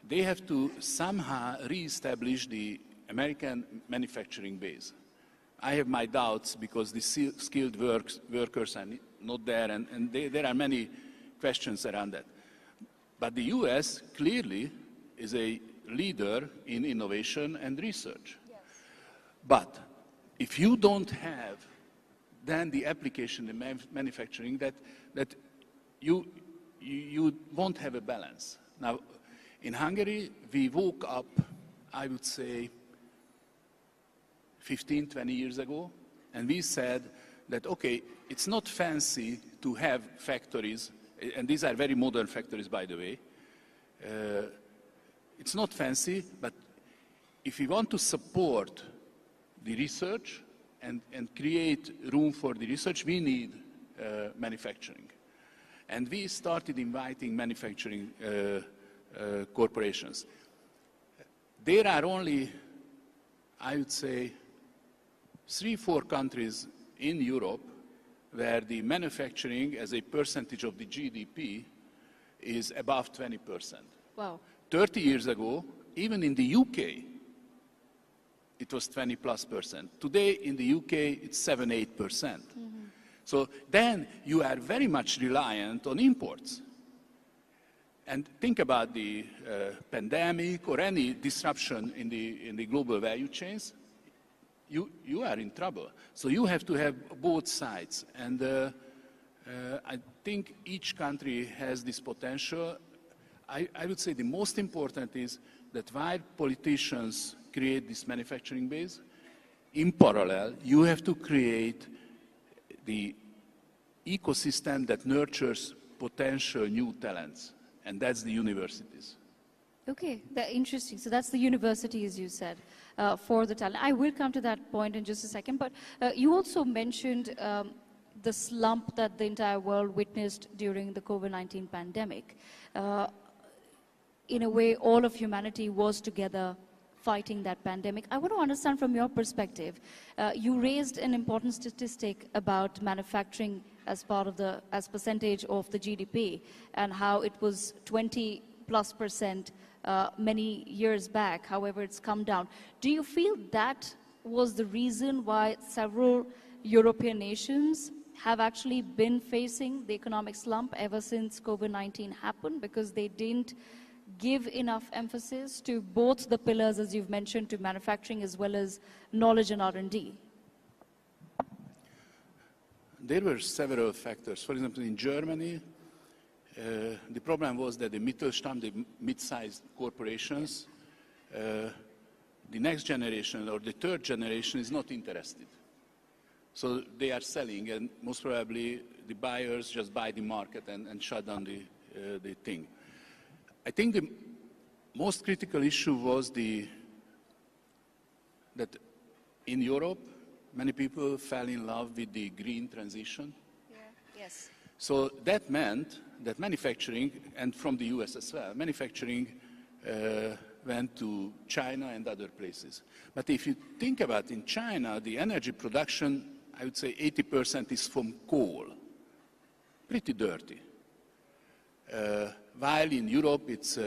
they have to somehow reestablish the American manufacturing base. I have my doubts because the skilled workers are not there, and there are many questions around that. But the US clearly is a leader in innovation and research. Yes. But if you don't have then the application in manufacturing, that you won't have a balance. Now, in Hungary, we woke up, I would say, 15, 20 years ago, and we said that, okay, it's not fancy to have factories, and these are very modern factories, by the way. It's not fancy, but if we want to support the research and create room for the research, we need manufacturing. And we started inviting manufacturing corporations. There are only, I would say, 3-4 countries in Europe where the manufacturing as a percentage of the GDP is above 20%. Wow. 30 years ago, even in the UK, it was 20+%. Today in the UK, it's 7-8%. Mm-hmm. So then you are very much reliant on imports. And think about the pandemic or any disruption in the global value chains. You are in trouble. So you have to have both sides. And I think each country has this potential. I would say the most important is that while politicians create this manufacturing base, in parallel, you have to create the ecosystem that nurtures potential new talents. And that's the universities. Okay, interesting. So that's the university, as you said, for the talent. I will come to that point in just a second, but you also mentioned the slump that the entire world witnessed during the COVID-19 pandemic. In a way, all of humanity was together fighting that pandemic. I want to understand from your perspective, you raised an important statistic about manufacturing as part of as percentage of the GDP, and how it was 20+% many years back. However, it's come down. Do you feel that was the reason why several European nations have actually been facing the economic slump ever since COVID-19 happened, because they didn't give enough emphasis to both the pillars, as you've mentioned, to manufacturing as well as knowledge and R&D? There were several factors. For example, in Germany, the problem was that the Mittelstand, the mid-sized corporations, the next generation or the third generation is not interested. So they are selling, and most probably the buyers just buy the market and shut down the thing. I think the most critical issue was that in Europe, many people fell in love with the green transition. Yeah. Yes. So that meant that manufacturing, and from the US as well, manufacturing went to China and other places. But if you think about in China, the energy production, I would say 80% is from coal. Pretty dirty. While in Europe, it's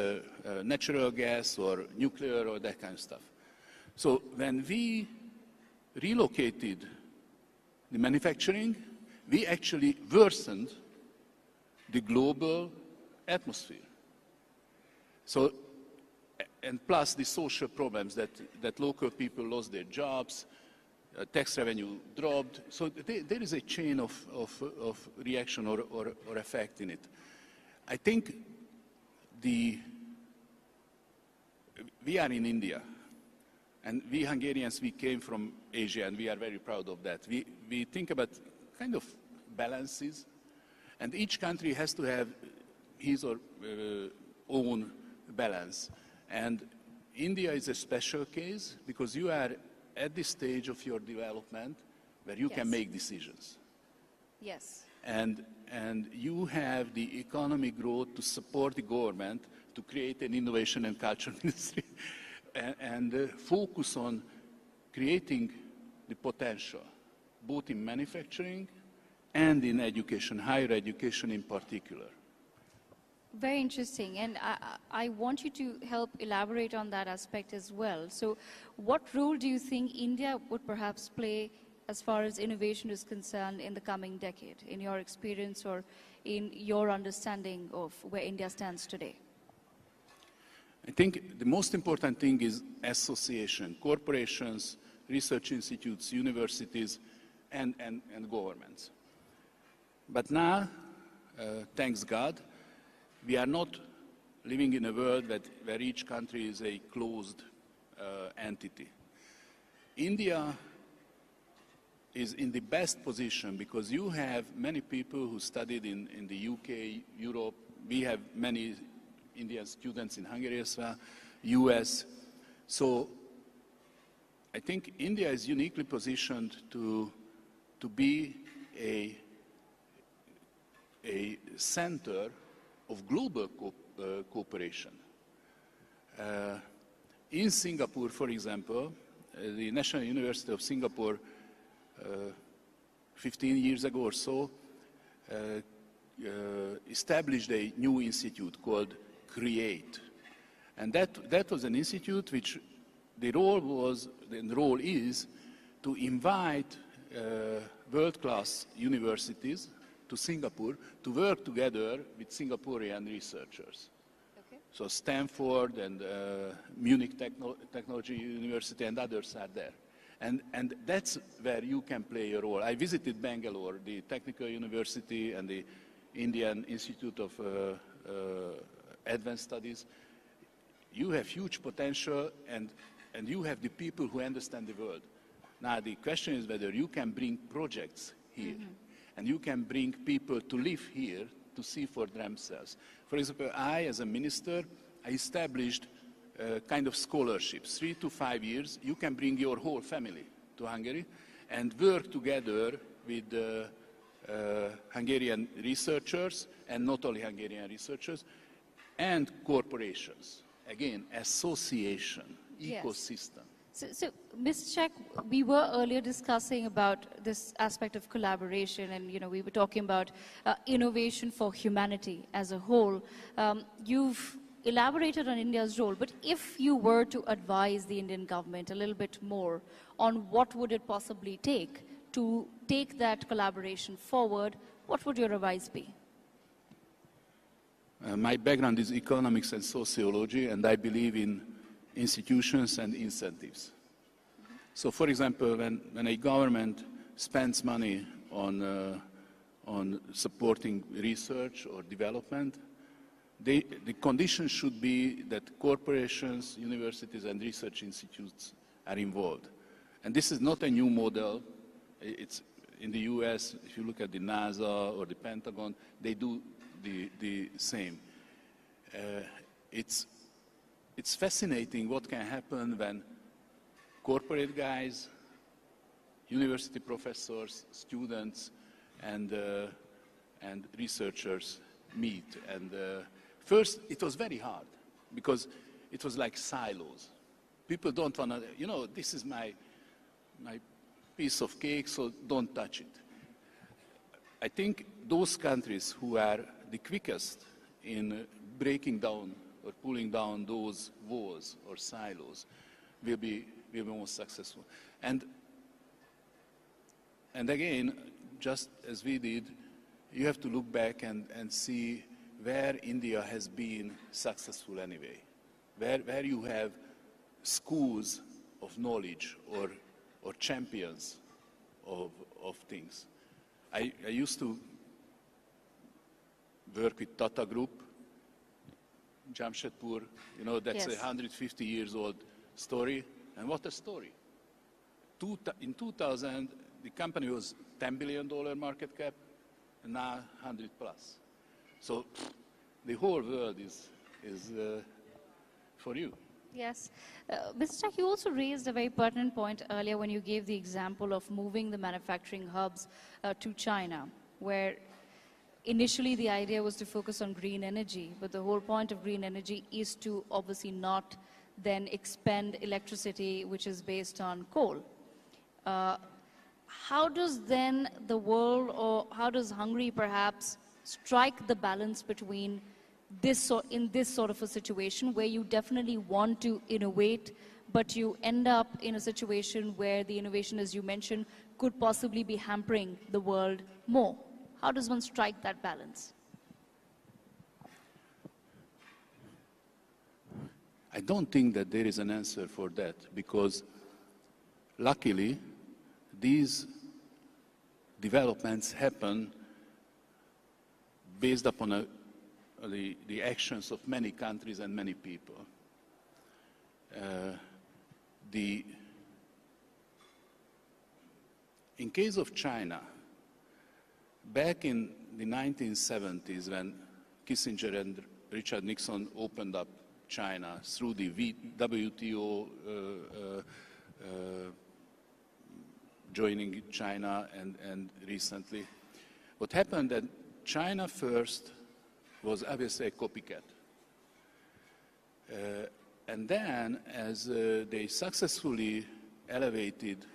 natural gas or nuclear or that kind of stuff. So when we relocated the manufacturing, we actually worsened the global atmosphere. So, and plus the social problems that local people lost their jobs, tax revenue dropped. So there is a chain of reaction or effect in it. I think we are in India. And we Hungarians, we came from Asia, and we are very proud of that. We think about kind of balances, and each country has to have his or own balance. And India is a special case because you are at this stage of your development where you can make decisions. Yes. And you have the economic growth to support the government to create an innovation and culture ministry. And focus on creating the potential, both in manufacturing and in education, higher education in particular. Very interesting, and I want you to help elaborate on that aspect as well. So what role do you think India would perhaps play as far as innovation is concerned in the coming decade, in your experience or in your understanding of where India stands today? I think the most important thing is association, corporations, research institutes, universities, and governments. But now, thanks God, we are not living in a world where each country is a closed entity. India is in the best position because you have many people who studied in the UK, Europe. We have many Indian students in Hungary as well, US. So I think India is uniquely positioned to be a center of global cooperation. In Singapore, for example, the National University of Singapore, 15 years ago or so, established a new institute called CREATE. And that was an institute which the role is to invite world-class universities to Singapore to work together with Singaporean researchers. Okay. So Stanford and Munich Technology University and others are there. And that's where you can play a role. I visited Bangalore, the Technical University and the Indian Institute of Advanced Studies. You have huge potential and you have the people who understand the world. Now the question is whether you can bring projects here. Mm-hmm. And you can bring people to live here to see for themselves. For example, I, as a minister, I established kind of scholarships. 3 to 5 years, you can bring your whole family to Hungary and work together with Hungarian researchers, and not only Hungarian researchers, and corporations. Again, association, ecosystem. So, Ms. Shek, we were earlier discussing about this aspect of collaboration, and we were talking about innovation for humanity as a whole. You've elaborated on India's role, but if you were to advise the Indian government a little bit more on what would it possibly take to take that collaboration forward, what would your advice be? My background is economics and sociology, and I believe in institutions and incentives. So, for example, when a government spends money on supporting research or development, the condition should be that corporations, universities, and research institutes are involved. And this is not a new model. It's in the US, if you look at the NASA or the Pentagon, they do the same. It's fascinating what can happen when corporate guys, university professors, students, and researchers meet. And first, it was very hard because it was like silos. People don't want to, you know, this is my piece of cake, so don't touch it. I think those countries who are the quickest in breaking down or pulling down those walls or silos will be most successful. And again, just as we did, you have to look back and see where India has been successful anyway, where you have schools of knowledge or champions of things. I used to work with Tata Group, Jamshedpur, you know, that's Yes. a 150 years old story. And what a story. In 2000, the company was $10 billion market cap, and now 100 plus. So the whole world is for you. Yes. Mr. Chak, you also raised a very pertinent point earlier when you gave the example of moving the manufacturing hubs to China, where initially the idea was to focus on green energy, but the whole point of green energy is to obviously not then expend electricity which is based on coal. How does then the world, or how does Hungary perhaps strike the balance between in this sort of a situation where you definitely want to innovate, but you end up in a situation where the innovation, as you mentioned, could possibly be hampering the world more? How does one strike that balance? I don't think that there is an answer for that, because luckily these developments happen based upon the actions of many countries and many people. In case of China, back in the 1970s, when Kissinger and Richard Nixon opened up China through the WTO, joining China and recently, what happened that China first was obviously a copycat. And then, as they successfully elevated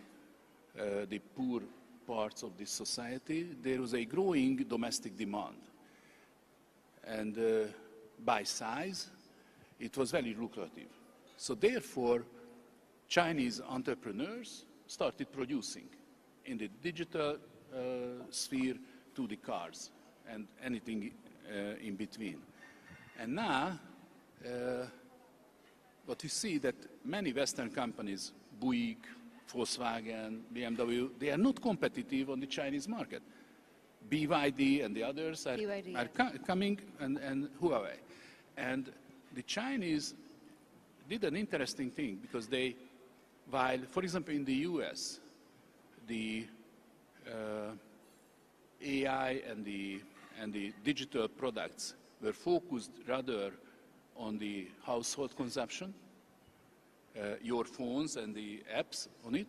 the poor parts of this society, there was a growing domestic demand. And by size, it was very lucrative. So therefore, Chinese entrepreneurs started producing in the digital sphere to the cars and anything in between. And now, what you see that many Western companies, Buick, Volkswagen, BMW, they are not competitive on the Chinese market. BYD and the others are coming, and Huawei. And the Chinese did an interesting thing, because they, while, for example, in the US, the AI and the digital products were focused rather on the household consumption, your phones and the apps on it.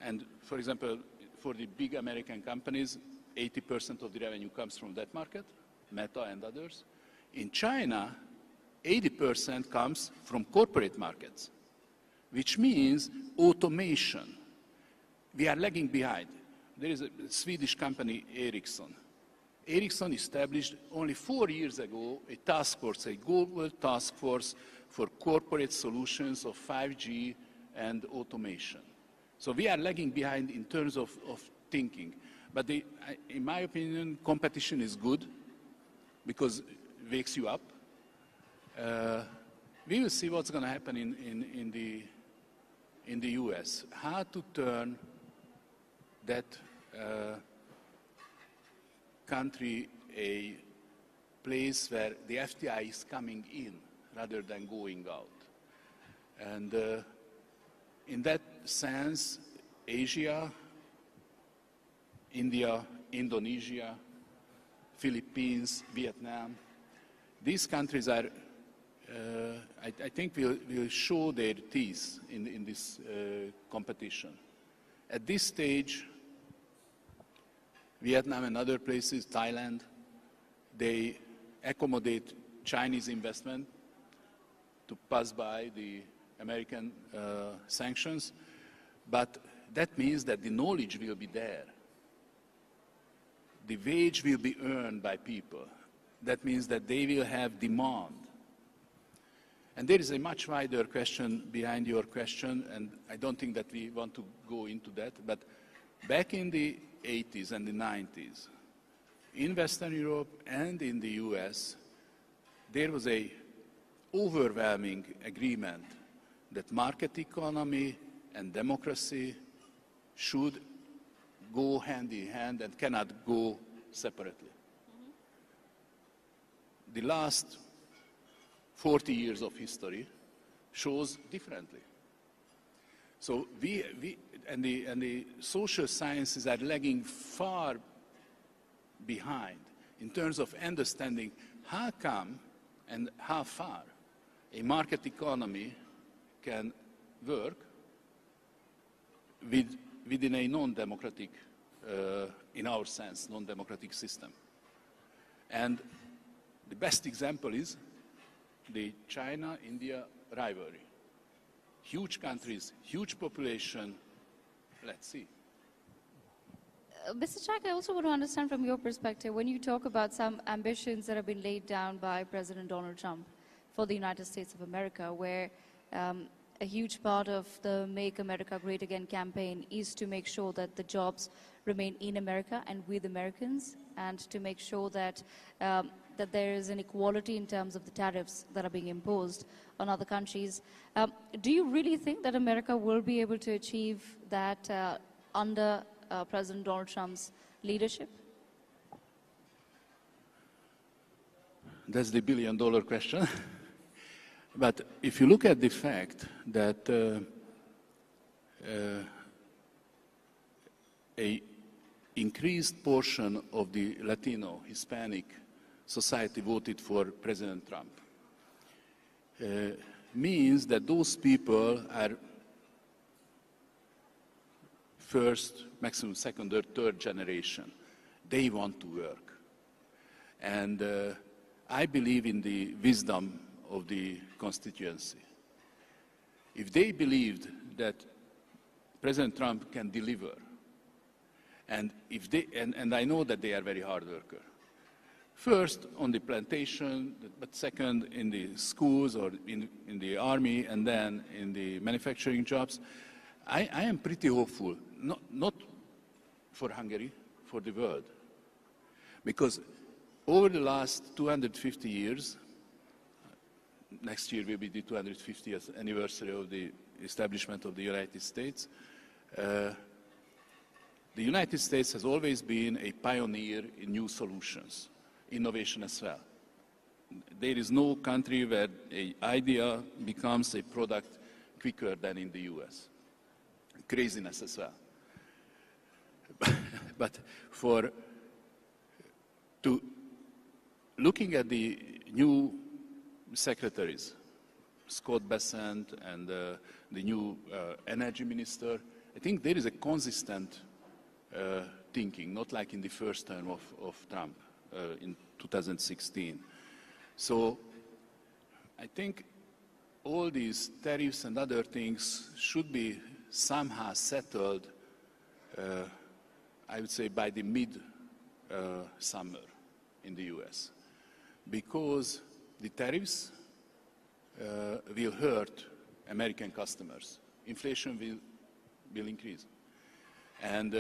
And for example, for the big American companies, 80% of the revenue comes from that market, Meta and others. In China, 80% comes from corporate markets, which means automation. We are lagging behind. There is a Swedish company, Ericsson. Ericsson established only 4 years ago a task force, a global task force for corporate solutions of 5G and automation. So we are lagging behind in terms of thinking. But in my opinion, competition is good because it wakes you up. We will see what's going to happen in the US. How to turn that country a place where the FDI is coming in rather than going out. And in that sense, Asia, India, Indonesia, Philippines, Vietnam, these countries are, I think, will show their teeth in this competition. At this stage, Vietnam and other places, Thailand, they accommodate Chinese investment to pass by the American sanctions, but that means that the knowledge will be there. The wage will be earned by people. That means that they will have demand. And there is a much wider question behind your question, and I don't think that we want to go into that, but back in the 80s and the 90s, in Western Europe and in the US, there was a overwhelming agreement that market economy and democracy should go hand in hand and cannot go separately. The last 40 years of history shows differently. So the social sciences are lagging far behind in terms of understanding how come and how far a market economy can work within a non-democratic, in our sense, non-democratic system. And the best example is the China-India rivalry. Huge countries, huge population. Let's see. Mr. Chak, I also want to understand from your perspective, when you talk about some ambitions that have been laid down by President Donald Trump for the United States of America, where a huge part of the Make America Great Again campaign is to make sure that the jobs remain in America and with Americans, and to make sure that that there is an equality in terms of the tariffs that are being imposed on other countries. Do you really think that America will be able to achieve that under President Donald Trump's leadership? That's the billion-dollar question. But if you look at the fact that a increased portion of the Latino, Hispanic society voted for President Trump, means that those people are first, maximum second or third generation. They want to work. And I believe in the wisdom of the constituency. If they believed that President Trump can deliver, and if they, and I know that they are very hard workers, first on the plantation, but second in the schools or in the army, and then in the manufacturing jobs, I am pretty hopeful, not for Hungary, for the world. Because over the last 250 years, next year will be the 250th anniversary of the establishment of the United States, the United States has always been a pioneer in new solutions, innovation as well. There is no country where an idea becomes a product quicker than in the US. Craziness as well. But looking at the new secretaries, Scott Bessent and the new energy minister, I think there is a consistent thinking, not like in the first term of Trump in 2016. So I think all these tariffs and other things should be somehow settled, I would say, by the mid-summer in the US. Because the tariffs will hurt American customers. Inflation will increase. And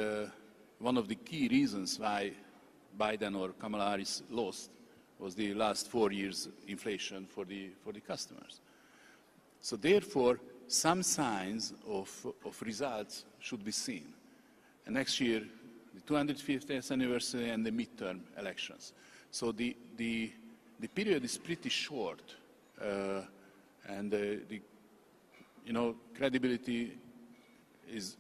one of the key reasons why Biden or Kamala Harris lost was the last 4 years inflation for the customers. So therefore, some signs of results should be seen. And next year, the 250th anniversary and the midterm elections. So the the period is pretty short, and the credibility is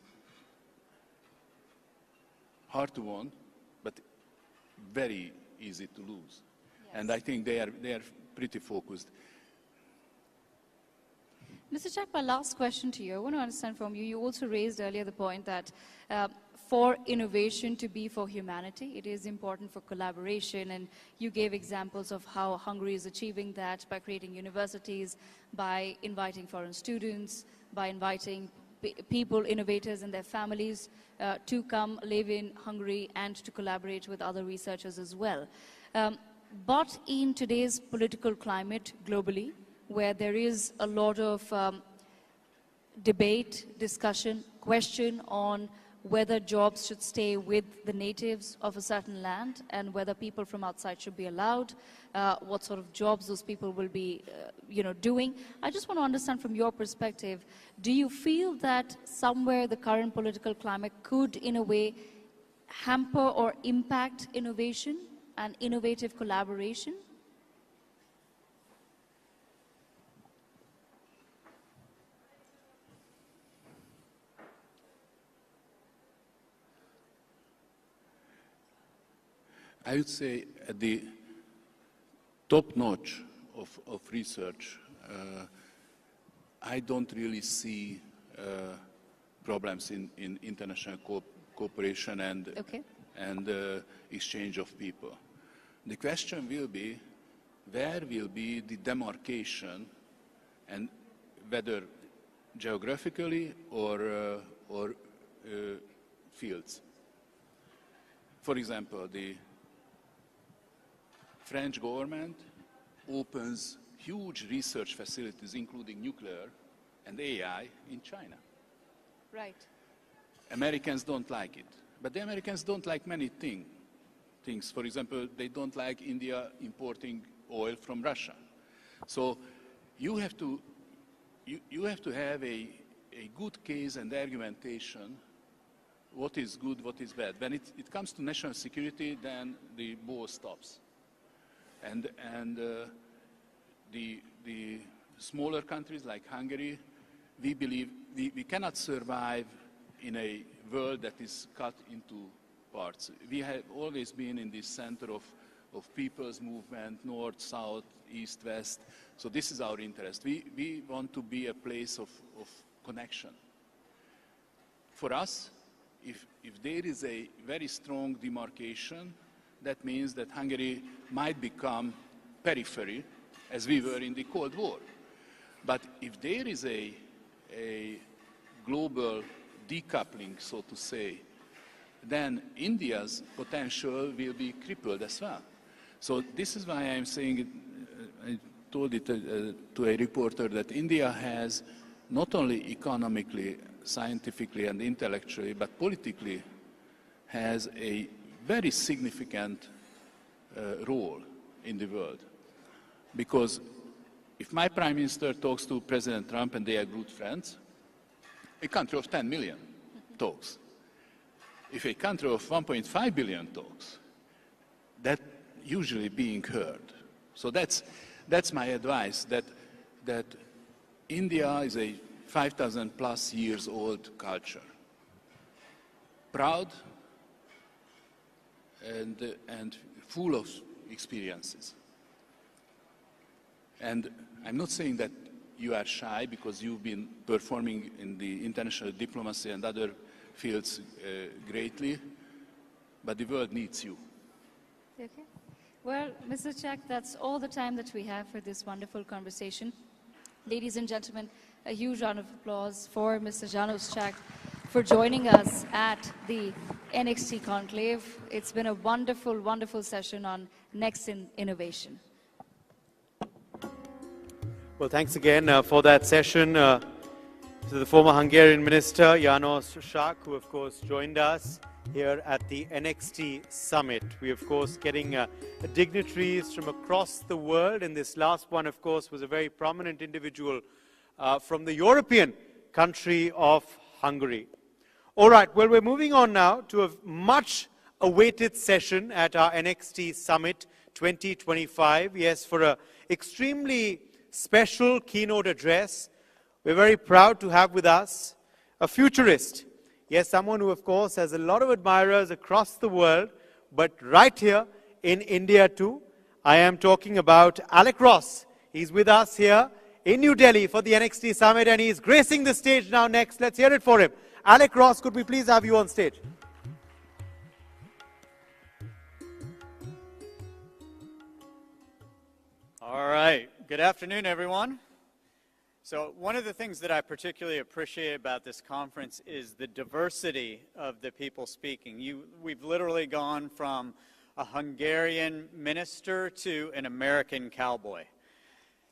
hard to win, but very easy to lose. Yes. And I think they are pretty focused. Mr. Chak, my last question to you. I want to understand from you, you also raised earlier the point that for innovation to be for humanity, it is important for collaboration, and you gave examples of how Hungary is achieving that by creating universities, by inviting foreign students, by inviting people, innovators and their families to come live in Hungary and to collaborate with other researchers as well. But in today's political climate globally, where there is a lot of debate, discussion, question on whether jobs should stay with the natives of a certain land and whether people from outside should be allowed, what sort of jobs those people will be doing. I just want to understand from your perspective, do you feel that somewhere the current political climate could in a way hamper or impact innovation and innovative collaboration? I would say at the top notch of research, I don't really see problems in international cooperation and, exchange of people. The question will be, where will be the demarcation, and whether geographically or fields. For example, the French government opens huge research facilities, including nuclear and AI, in China. Right. Americans don't like it. But the Americans don't like many things. For example, they don't like India importing oil from Russia. So you have to have a good case and argumentation, what is good, what is bad. When it comes to national security, then the ball stops. And the smaller countries like Hungary, we believe we cannot survive in a world that is cut into parts. We have always been in this center of people's movement, north, south, east, west. So this is our interest. We want to be a place of connection. For us, if there is a very strong demarcation, that means that Hungary might become periphery, as we were in the Cold War. But if there is a global decoupling, so to say, then India's potential will be crippled as well. So this is why I'm saying, I told it to a reporter, that India has not only economically, scientifically and intellectually, but politically has a very significant role in the world. Because if my Prime Minister talks to President Trump and they are good friends, a country of 10 million talks. If a country of 1.5 billion talks, that usually being heard. So that's my advice, that India is a 5,000 plus years old culture. Proud and full of experiences. And I'm not saying that you are shy because you've been performing in the international diplomacy and other fields greatly, but the world needs you. Okay. Well, Mr. Chak, that's all the time that we have for this wonderful conversation. Ladies and gentlemen, a huge round of applause for Mr. Janos Chak for joining us at the NXT Conclave. It's been a wonderful, wonderful session on Next in Innovation. Well, thanks again for that session to the former Hungarian Minister, Janos Chak, who of course joined us here at the NXT Summit. We of course getting dignitaries from across the world, and this last one of course was a very prominent individual from the European country of Hungary. All right, well, we're moving on now to a much awaited session at our NXT Summit 2025. Yes, for an extremely special keynote address, we're very proud to have with us a futurist. Yes, someone who, of course, has a lot of admirers across the world, but right here in India too. I am talking about Alec Ross. He's with us here in New Delhi for the NXT Summit, and he's gracing the stage now next. Let's hear it for him. Alec Ross, could we please have you on stage? All right. Good afternoon, everyone. So one of the things that I particularly appreciate about this conference is the diversity of the people speaking. We've literally gone from a Hungarian minister to an American cowboy.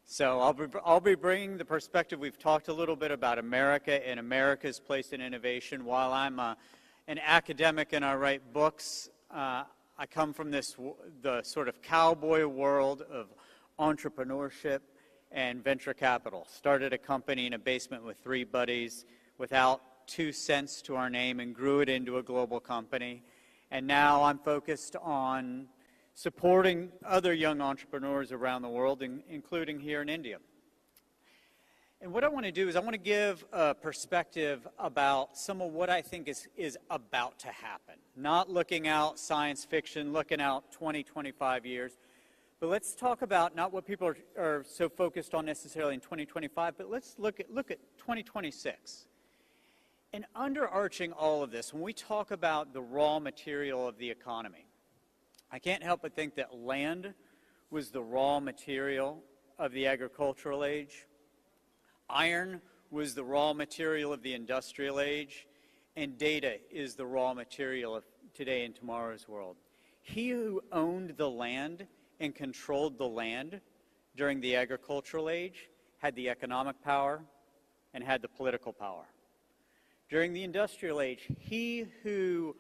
So I'll be bringing the perspective. We've talked a little bit about America and America's place in innovation. While I'm an academic and I write books, I come from the sort of cowboy world of entrepreneurship and venture capital. Started a company in a basement with 3 buddies without 2 cents to our name and grew it into a global company. And now I'm focused on supporting other young entrepreneurs around the world, including here in India. And what I want to do is I want to give a perspective about some of what I think is about to happen. Not looking out science fiction, looking out 20, 25 years. But let's talk about not what people are so focused on necessarily in 2025, but let's look at 2026. And underarching all of this, when we talk about the raw material of the economy, I can't help but think that land was the raw material of the agricultural age, iron was the raw material of the industrial age, and data is the raw material of today and tomorrow's world. He who owned the land and controlled the land during the agricultural age had the economic power and had the political power. During the industrial age, he who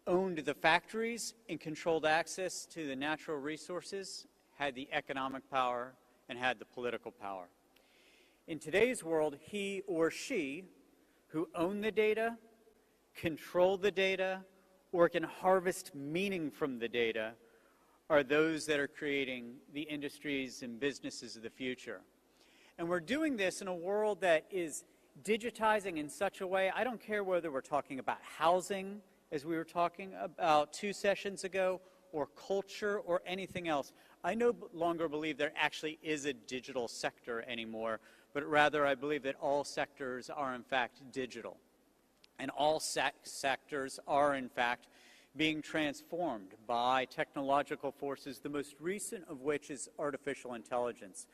owned the factories and controlled access to the natural resources had the economic power and had the political power. In today's world, he or she who own the data, control the data, or can harvest meaning from the data are those that are creating the industries and businesses of the future. And we're doing this in a world that is digitizing in such a way, I don't care whether we're talking about housing, as we were talking about 2 sessions ago, or culture, or anything else. I no longer believe there actually is a digital sector anymore, but rather I believe that all sectors are in fact digital. And all sectors are in fact being transformed by technological forces, the most recent of which is artificial intelligence.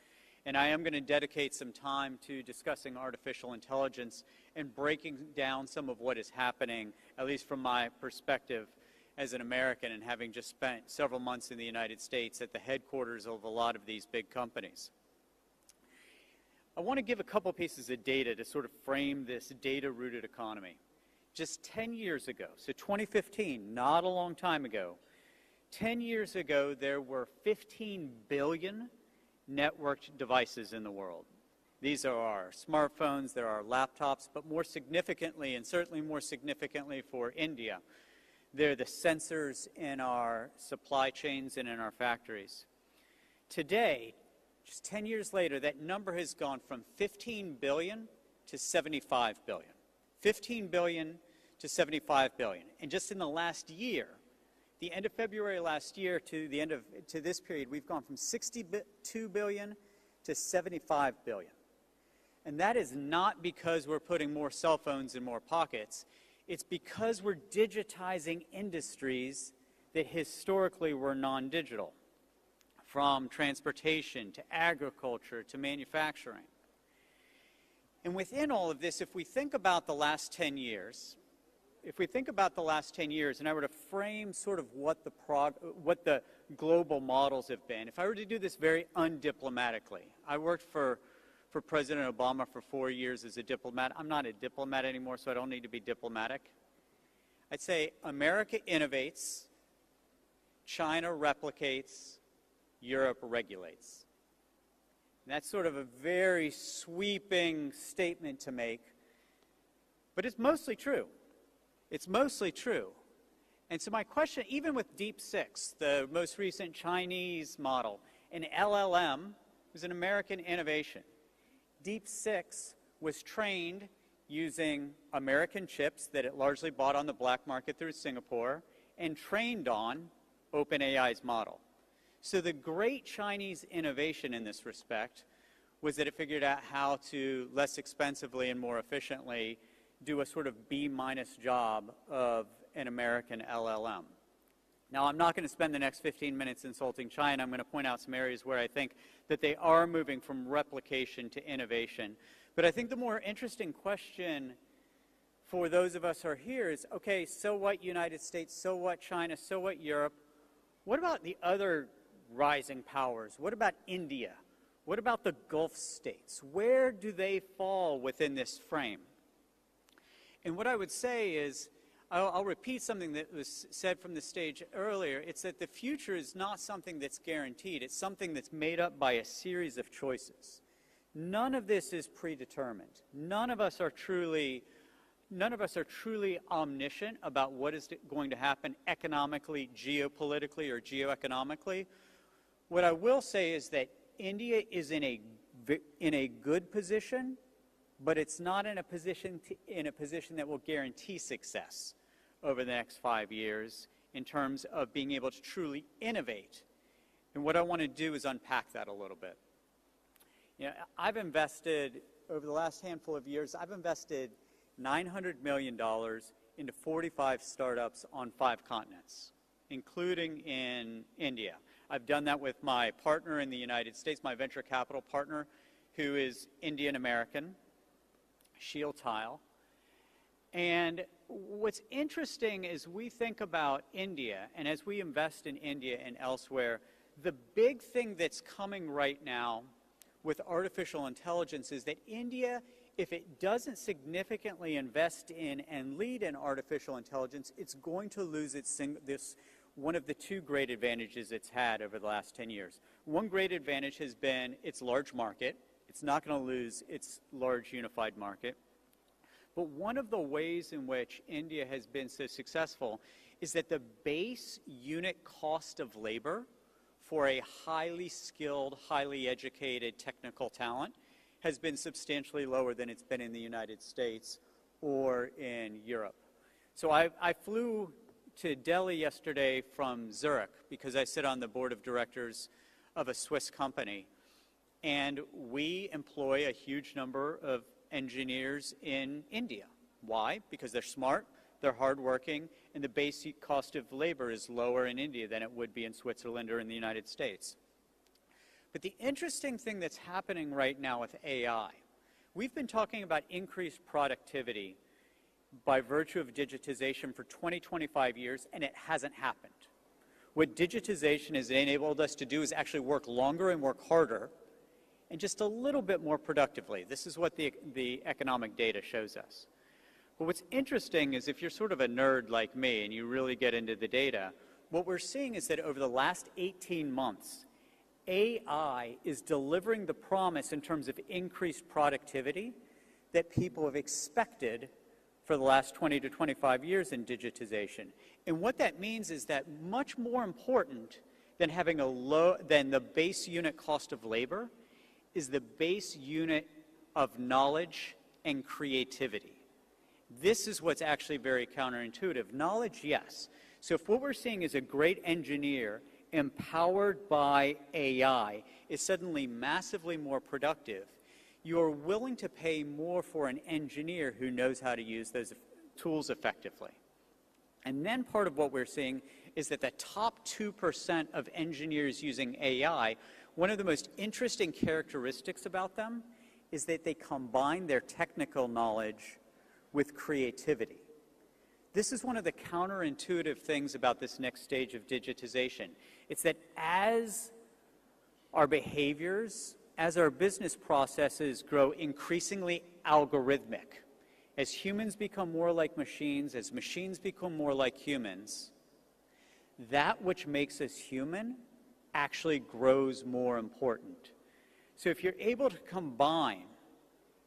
And I am going to dedicate some time to discussing artificial intelligence and breaking down some of what is happening, at least from my perspective as an American and having just spent several months in the United States at the headquarters of a lot of these big companies. I want to give a couple pieces of data to sort of frame this data-rooted economy. Just 10 years ago, so 2015, not a long time ago, 10 years ago there were 15 billion networked devices in the world. These are our smartphones, there are laptops, but more significantly, and certainly more significantly for India, they're the sensors in our supply chains and in our factories. Today, just 10 years later, that number has gone from 15 billion to 75 billion. 15 billion to 75 billion. And just in the last year, the end of February last year to the end of this period, we've gone from 62 billion to 75 billion. And that is not because we're putting more cell phones in more pockets. It's because we're digitizing industries that historically were non-digital, from transportation to agriculture to manufacturing. And within all of this, if we think about the last 10 years, and I were to frame sort of what the global models have been, if I were to do this very undiplomatically, I worked for President Obama for 4 years as a diplomat. I'm not a diplomat anymore, so I don't need to be diplomatic. I'd say America innovates, China replicates, Europe regulates. And that's sort of a very sweeping statement to make, but it's mostly true. It's mostly true. And so my question, even with Deep 6, the most recent Chinese model, an LLM was an American innovation. Deep 6 was trained using American chips that it largely bought on the black market through Singapore and trained on OpenAI's model. So the great Chinese innovation in this respect was that it figured out how to less expensively and more efficiently do a sort of B-minus job of an American LLM. Now, I'm not going to spend the next 15 minutes insulting China. I'm going to point out some areas where I think that they are moving from replication to innovation. But I think the more interesting question for those of us who are here is, okay, so what United States, so what China, so what Europe? What about the other rising powers? What about India? What about the Gulf states? Where do they fall within this frame? And what I would say is, I'll repeat something that was said from the stage earlier. It's that the future is not something that's guaranteed. It's something that's made up by a series of choices. None of this is predetermined. None of us are truly omniscient about what is going to happen economically, geopolitically, or geoeconomically. What I will say is that India is in a good position, but it's not in a position that will guarantee success over the next 5 years in terms of being able to truly innovate. And what I want to do is unpack that a little bit. You know, I've invested, over the last handful of years, I've invested $900 million into 45 startups on 5 continents, including in India. I've done that with my partner in the United States, my venture capital partner, who is Indian American, Shield Tile. And what's interesting is we think about India, and as we invest in India and elsewhere, the big thing that's coming right now with artificial intelligence is that India, if it doesn't significantly invest in and lead in artificial intelligence, it's going to lose one of the 2 great advantages it's had over the last 10 years. One great advantage has been its large market. It's not going to lose its large unified market. But one of the ways in which India has been so successful is that the base unit cost of labor for a highly skilled, highly educated technical talent has been substantially lower than it's been in the United States or in Europe. So I flew to Delhi yesterday from Zurich because I sit on the board of directors of a Swiss company. And we employ a huge number of engineers in India. Why? Because they're smart, they're hardworking, and the basic cost of labor is lower in India than it would be in Switzerland or in the United States. But the interesting thing that's happening right now with AI, we've been talking about increased productivity by virtue of digitization for 20, 25 years, and it hasn't happened. What digitization has enabled us to do is actually work longer and work harder, and just a little bit more productively. This is what the economic data shows us. But what's interesting is if you're sort of a nerd like me and you really get into the data, what we're seeing is that over the last 18 months, AI is delivering the promise in terms of increased productivity that people have expected for the last 20 to 25 years in digitization. And what that means is that much more important than having than the base unit cost of labor is the base unit of knowledge and creativity. This is what's actually very counterintuitive. Knowledge, yes. So if what we're seeing is a great engineer empowered by AI is suddenly massively more productive, you're willing to pay more for an engineer who knows how to use those tools effectively. And then part of what we're seeing is that the top 2% of engineers using AI, one of the most interesting characteristics about them is that they combine their technical knowledge with creativity. This is one of the counterintuitive things about this next stage of digitization. It's that as our behaviors, as our business processes grow increasingly algorithmic, as humans become more like machines, as machines become more like humans, that which makes us human actually grows more important. So if you're able to combine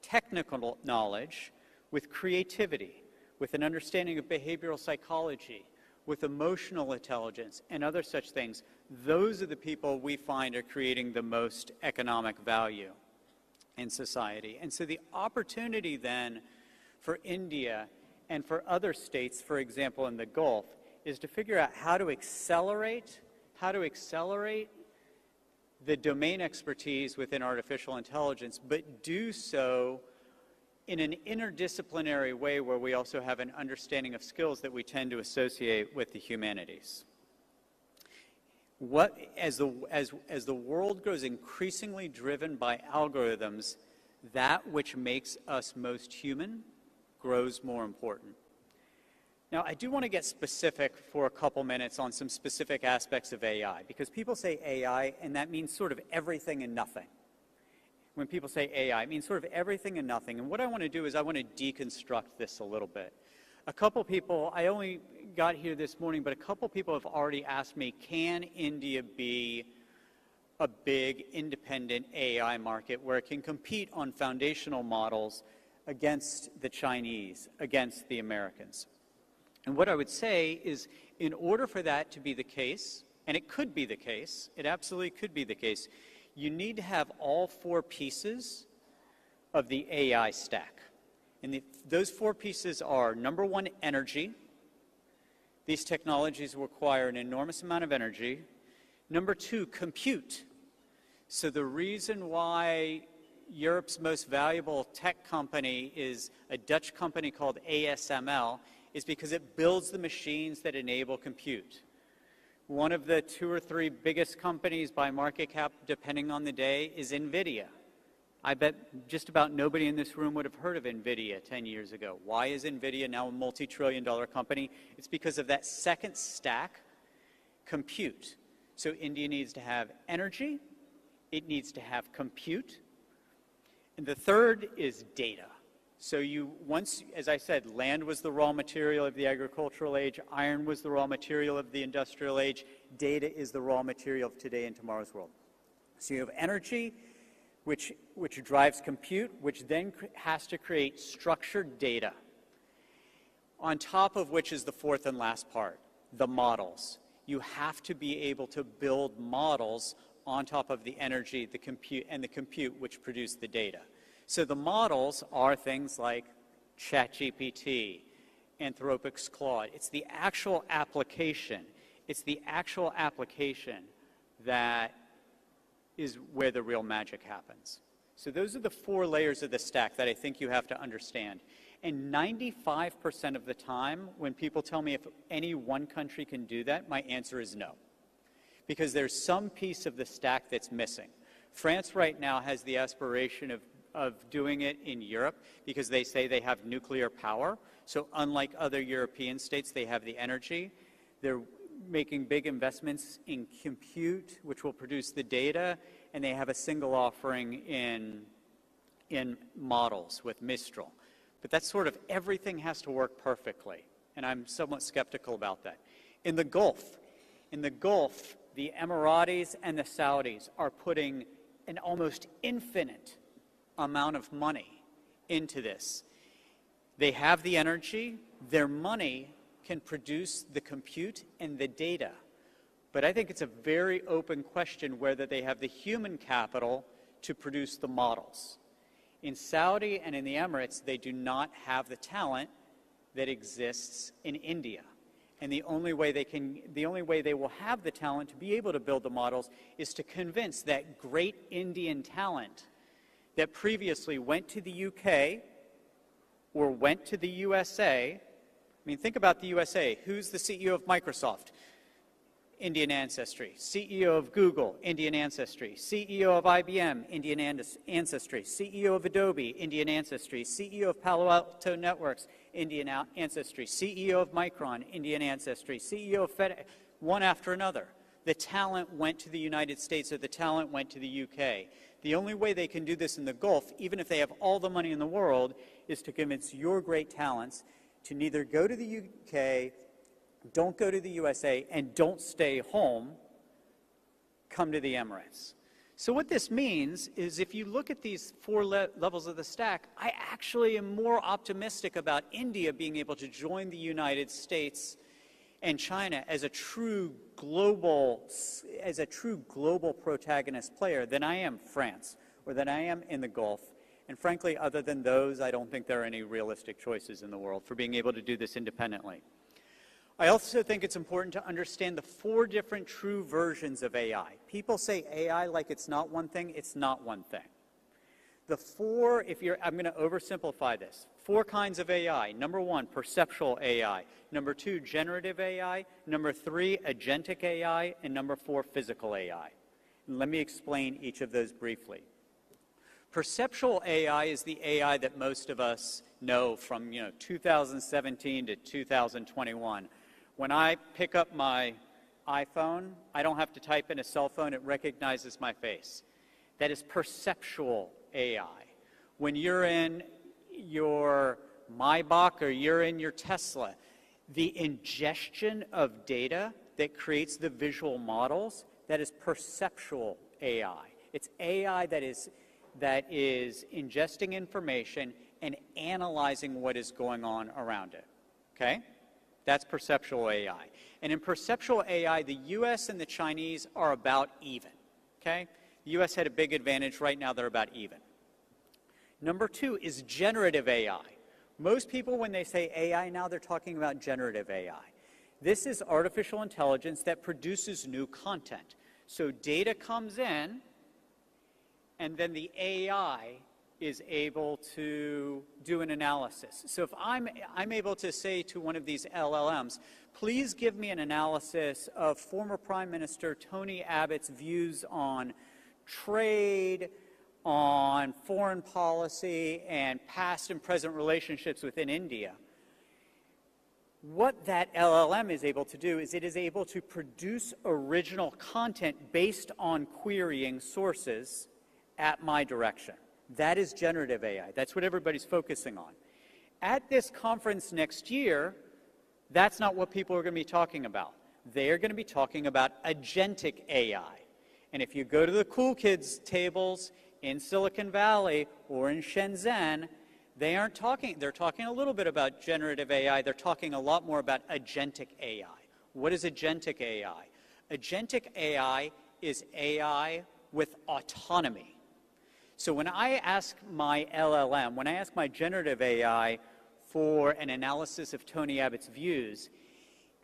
technical knowledge with creativity, with an understanding of behavioral psychology, with emotional intelligence and other such things, those are the people we find are creating the most economic value in society. And so the opportunity then for India and for other states, for example, in the Gulf, is to figure out how to accelerate the domain expertise within artificial intelligence, but do so in an interdisciplinary way where we also have an understanding of skills that we tend to associate with the humanities. As the world grows increasingly driven by algorithms, that which makes us most human grows more important. Now, I do want to get specific for a couple minutes on some specific aspects of AI, because people say AI, and that means sort of everything and nothing. When people say AI, it means sort of everything and nothing. And what I want to do is I want to deconstruct this a little bit. A couple people, I only got here this morning, but a couple people have already asked me, can India be a big independent AI market where it can compete on foundational models against the Chinese, against the Americans? And what I would say is, in order for that to be the case, and it could be the case, it absolutely could be the case, you need to have all four pieces of the AI stack. And those four pieces are, number one, energy. These technologies require an enormous amount of energy. Number two, compute. So the reason why Europe's most valuable tech company is a Dutch company called ASML is because it builds the machines that enable compute. One of the 2 or 3 biggest companies by market cap, depending on the day, is NVIDIA. I bet just about nobody in this room would have heard of NVIDIA 10 years ago. Why is NVIDIA now a multi-trillion-dollar company? It's because of that second stack, compute. So India needs to have energy, it needs to have compute, and the third is data. So once, as I said, land was the raw material of the agricultural age, iron was the raw material of the industrial age, data is the raw material of today and tomorrow's world. So you have energy, which drives compute, which then has to create structured data, on top of which is the fourth and last part, the models. You have to be able to build models on top of the energy, the compute which produce the data. So the models are things like ChatGPT, Anthropic's Claude. It's the actual application. It's the actual application that is where the real magic happens. So those are the 4 layers of the stack that I think you have to understand. And 95% of the time, when people tell me if any one country can do that, my answer is no. Because there's some piece of the stack that's missing. France right now has the aspiration of doing it in Europe because they say they have nuclear power. So unlike other European states, they have the energy. They're making big investments in compute, which will produce the data, and they have a single offering in models with Mistral. But that's sort of everything has to work perfectly, and I'm somewhat skeptical about that. In the Gulf, the Emiratis and the Saudis are putting an almost infinite amount of money into this. They have the energy, their money can produce the compute and the data. But I think it's a very open question whether they have the human capital to produce the models. In Saudi and in the Emirates, they do not have the talent that exists in India. And the only way they will have the talent to be able to build the models is to convince that great Indian talent that previously went to the UK or went to the USA. I mean, think about the USA. Who's the CEO of Microsoft? Indian ancestry. CEO of Google, Indian ancestry. CEO of IBM, Indian ancestry. CEO of Adobe, Indian ancestry. CEO of Palo Alto Networks, Indian ancestry. CEO of Micron, Indian ancestry. CEO of FedEx, one after another. The talent went to the United States or the talent went to the UK. The only way they can do this in the Gulf, even if they have all the money in the world, is to convince your great talents to neither go to the UK, don't go to the USA, and don't stay home, come to the Emirates. So what this means is if you look at these 4 levels of the stack, I actually am more optimistic about India being able to join the United States and China as a true global protagonist player than I am France or than I am in the Gulf. And frankly, other than those, I don't think there are any realistic choices in the world for being able to do this independently. I also think it's important to understand the 4 different true versions of AI. People say AI like it's not one thing. It's not one thing. The 4, I'm going to oversimplify this. 4 kinds of AI. Number 1, perceptual AI. Number 2, generative AI. Number 3, agentic AI. And number 4, physical AI. And let me explain each of those briefly. Perceptual AI is the AI that most of us know from 2017 to 2021. When I pick up my iPhone, I don't have to type in a cell phone, it recognizes my face. That is perceptual AI. When you're in your Maybach or you're in your Tesla, the ingestion of data that creates the visual models, that is perceptual AI. It's AI that is ingesting information and analyzing what is going on around it, okay? That's perceptual AI. And in perceptual AI, the US and the Chinese are about even, okay? The US had a big advantage. Right now, they're about even. Number 2 is generative AI. Most people, when they say AI now, they're talking about generative AI. This is artificial intelligence that produces new content. So data comes in, and then the AI is able to do an analysis. So if I'm able to say to one of these LLMs, please give me an analysis of former Prime Minister Tony Abbott's views on trade, on foreign policy, and past and present relationships within India. What that LLM is able to do is it is able to produce original content based on querying sources at my direction. That is generative AI. That's what everybody's focusing on. At this conference next year, that's not what people are going to be talking about. They are going to be talking about agentic AI. And if you go to the cool kids tables in Silicon Valley or in Shenzhen, they're talking a little bit about generative AI. They're talking a lot more about agentic AI. What is agentic AI? Agentic AI is AI with autonomy. So when I ask my LLM, when I ask my generative AI for an analysis of Tony Abbott's views,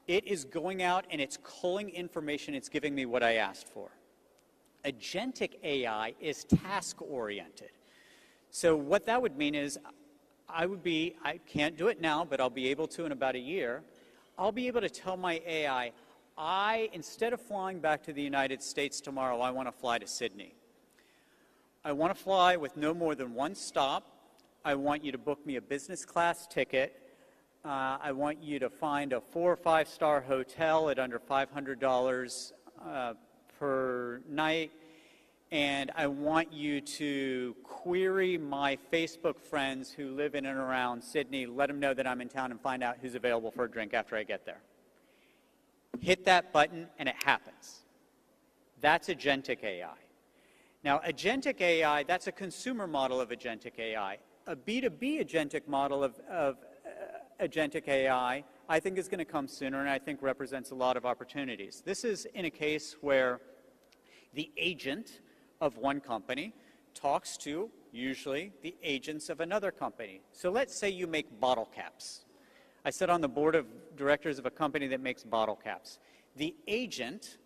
it is going out and it's culling information, it's giving me what I asked for. Agentic AI is task-oriented. So what that would mean is I can't do it now, but I'll be able to in about a year. I'll be able to tell my AI, instead of flying back to the United States tomorrow, I want to fly to Sydney. I want to fly with no more than one stop. I want you to book me a business class ticket. I want you to find a 4 or 5 star hotel at under $500 per night. And I want you to query my Facebook friends who live in and around Sydney, let them know that I'm in town, and find out who's available for a drink after I get there. Hit that button and it happens. That's agentic AI. Now, agentic AI, that's a consumer model of agentic AI. A B2B agentic model of agentic AI, I think is going to come sooner, and I think represents a lot of opportunities. This is in a case where the agent of one company talks to, usually, the agents of another company. So let's say you make bottle caps. I sit on the board of directors of a company that makes bottle caps. The agent,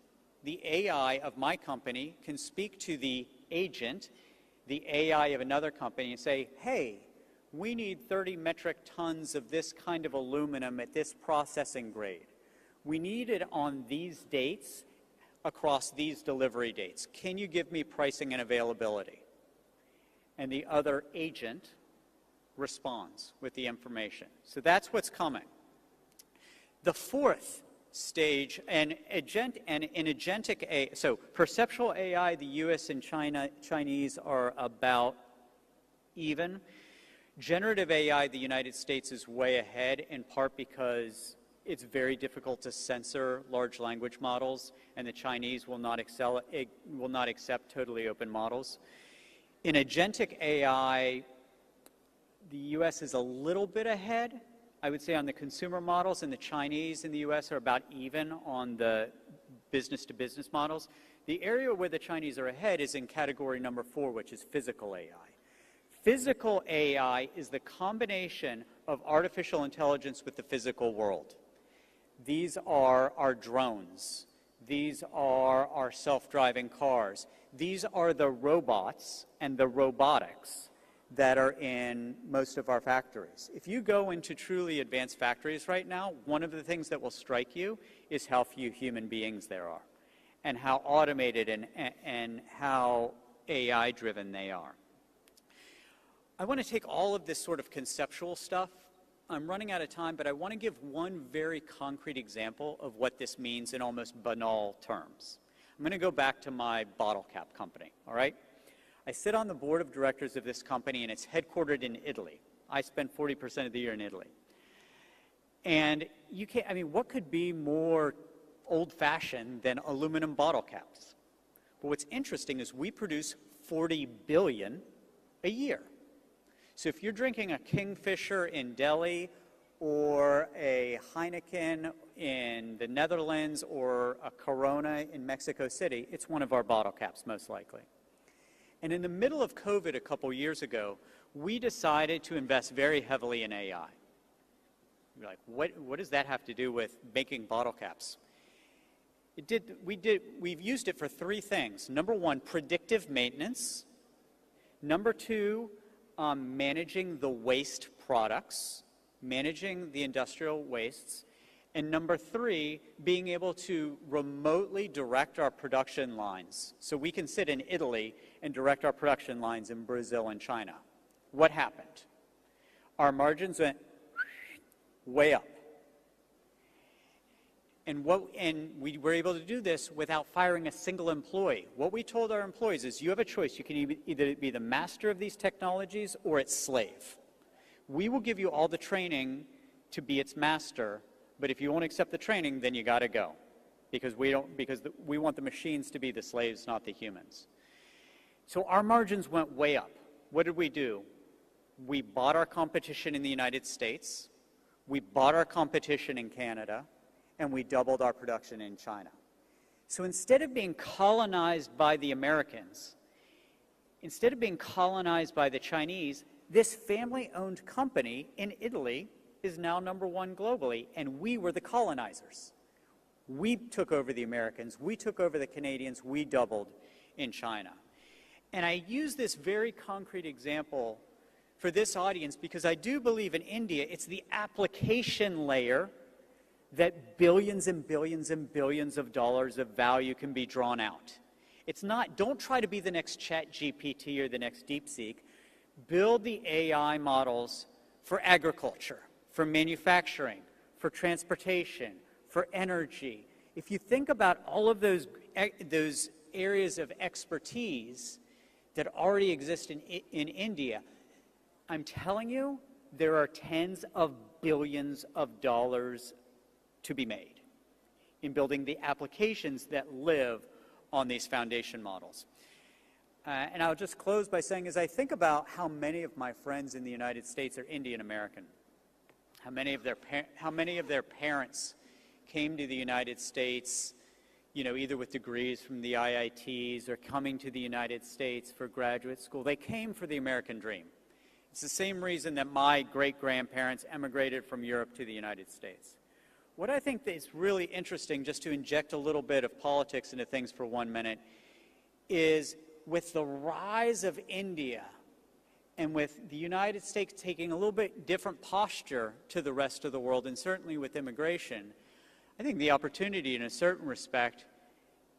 the AI of my company, can speak to the agent, the AI of another company, and say, hey, we need 30 metric tons of this kind of aluminum at this processing grade. We need it on these dates across these delivery dates. Can you give me pricing and availability? And the other agent responds with the information. So that's what's coming. The fourth stage, and in agentic AI, so perceptual AI, the US and Chinese are about even. Generative AI, the United States is way ahead, in part because it's very difficult to censor large language models, and the Chinese will not accept totally open models. In agentic AI, the US is a little bit ahead. I would say on the consumer models, and the Chinese in the US are about even on the business-to-business models. The area where the Chinese are ahead is in category number 4, which is physical AI. Physical AI is the combination of artificial intelligence with the physical world. These are our drones. These are our self-driving cars. These are the robots and the robotics that are in most of our factories. If you go into truly advanced factories right now, one of the things that will strike you is how few human beings there are and how automated and how AI-driven they are. I want to take all of this sort of conceptual stuff. I'm running out of time, but I want to give one very concrete example of what this means in almost banal terms. I'm going to go back to my bottle cap company, all right? I sit on the board of directors of this company, and it's headquartered in Italy. I spend 40% of the year in Italy. And you can't, I mean, what could be more old-fashioned than aluminum bottle caps? But what's interesting is we produce 40 billion a year. So if you're drinking a Kingfisher in Delhi or a Heineken in the Netherlands or a Corona in Mexico City, it's one of our bottle caps most likely. And in the middle of COVID a couple years ago, we decided to invest very heavily in AI. You're like, what does that have to do with making bottle caps? We've used it for 3 things. Number 1, predictive maintenance. Number 2, managing the waste products, managing the industrial wastes. And number 3, being able to remotely direct our production lines. So we can sit in Italy and direct our production lines in Brazil and China. What happened? Our margins went way up. And we were able to do this without firing a single employee. What we told our employees is you have a choice. You can either be the master of these technologies or its slave. We will give you all the training to be its master, but if you won't accept the training, then you got to go, because we want the machines to be the slaves, not the humans. So our margins went way up. What did we do? We bought our competition in the United States, we bought our competition in Canada, and we doubled our production in China. So instead of being colonized by the Americans, instead of being colonized by the Chinese, this family-owned company in Italy is now number 1 globally, and we were the colonizers. We took over the Americans, we took over the Canadians, we doubled in China. And I use this very concrete example for this audience because I do believe in India, it's the application layer that billions and billions and billions of dollars of value can be drawn out. It's not, don't try to be the next ChatGPT or the next DeepSeek. Build the AI models for agriculture, for manufacturing, for transportation, for energy. If you think about all of those areas of expertise that already exist in India, I'm telling you, there are tens of billions of dollars to be made in building the applications that live on these foundation models. And I'll just close by saying, as I think about how many of my friends in the United States are Indian American, how many of their parents came to the United States, you know, either with degrees from the IITs or coming to the United States for graduate school. They came for the American dream. It's the same reason that my great-grandparents emigrated from Europe to the United States. What I think is really interesting, just to inject a little bit of politics into things for 1 minute, is with the rise of India and with the United States taking a little bit different posture to the rest of the world, and certainly with immigration, I think the opportunity in a certain respect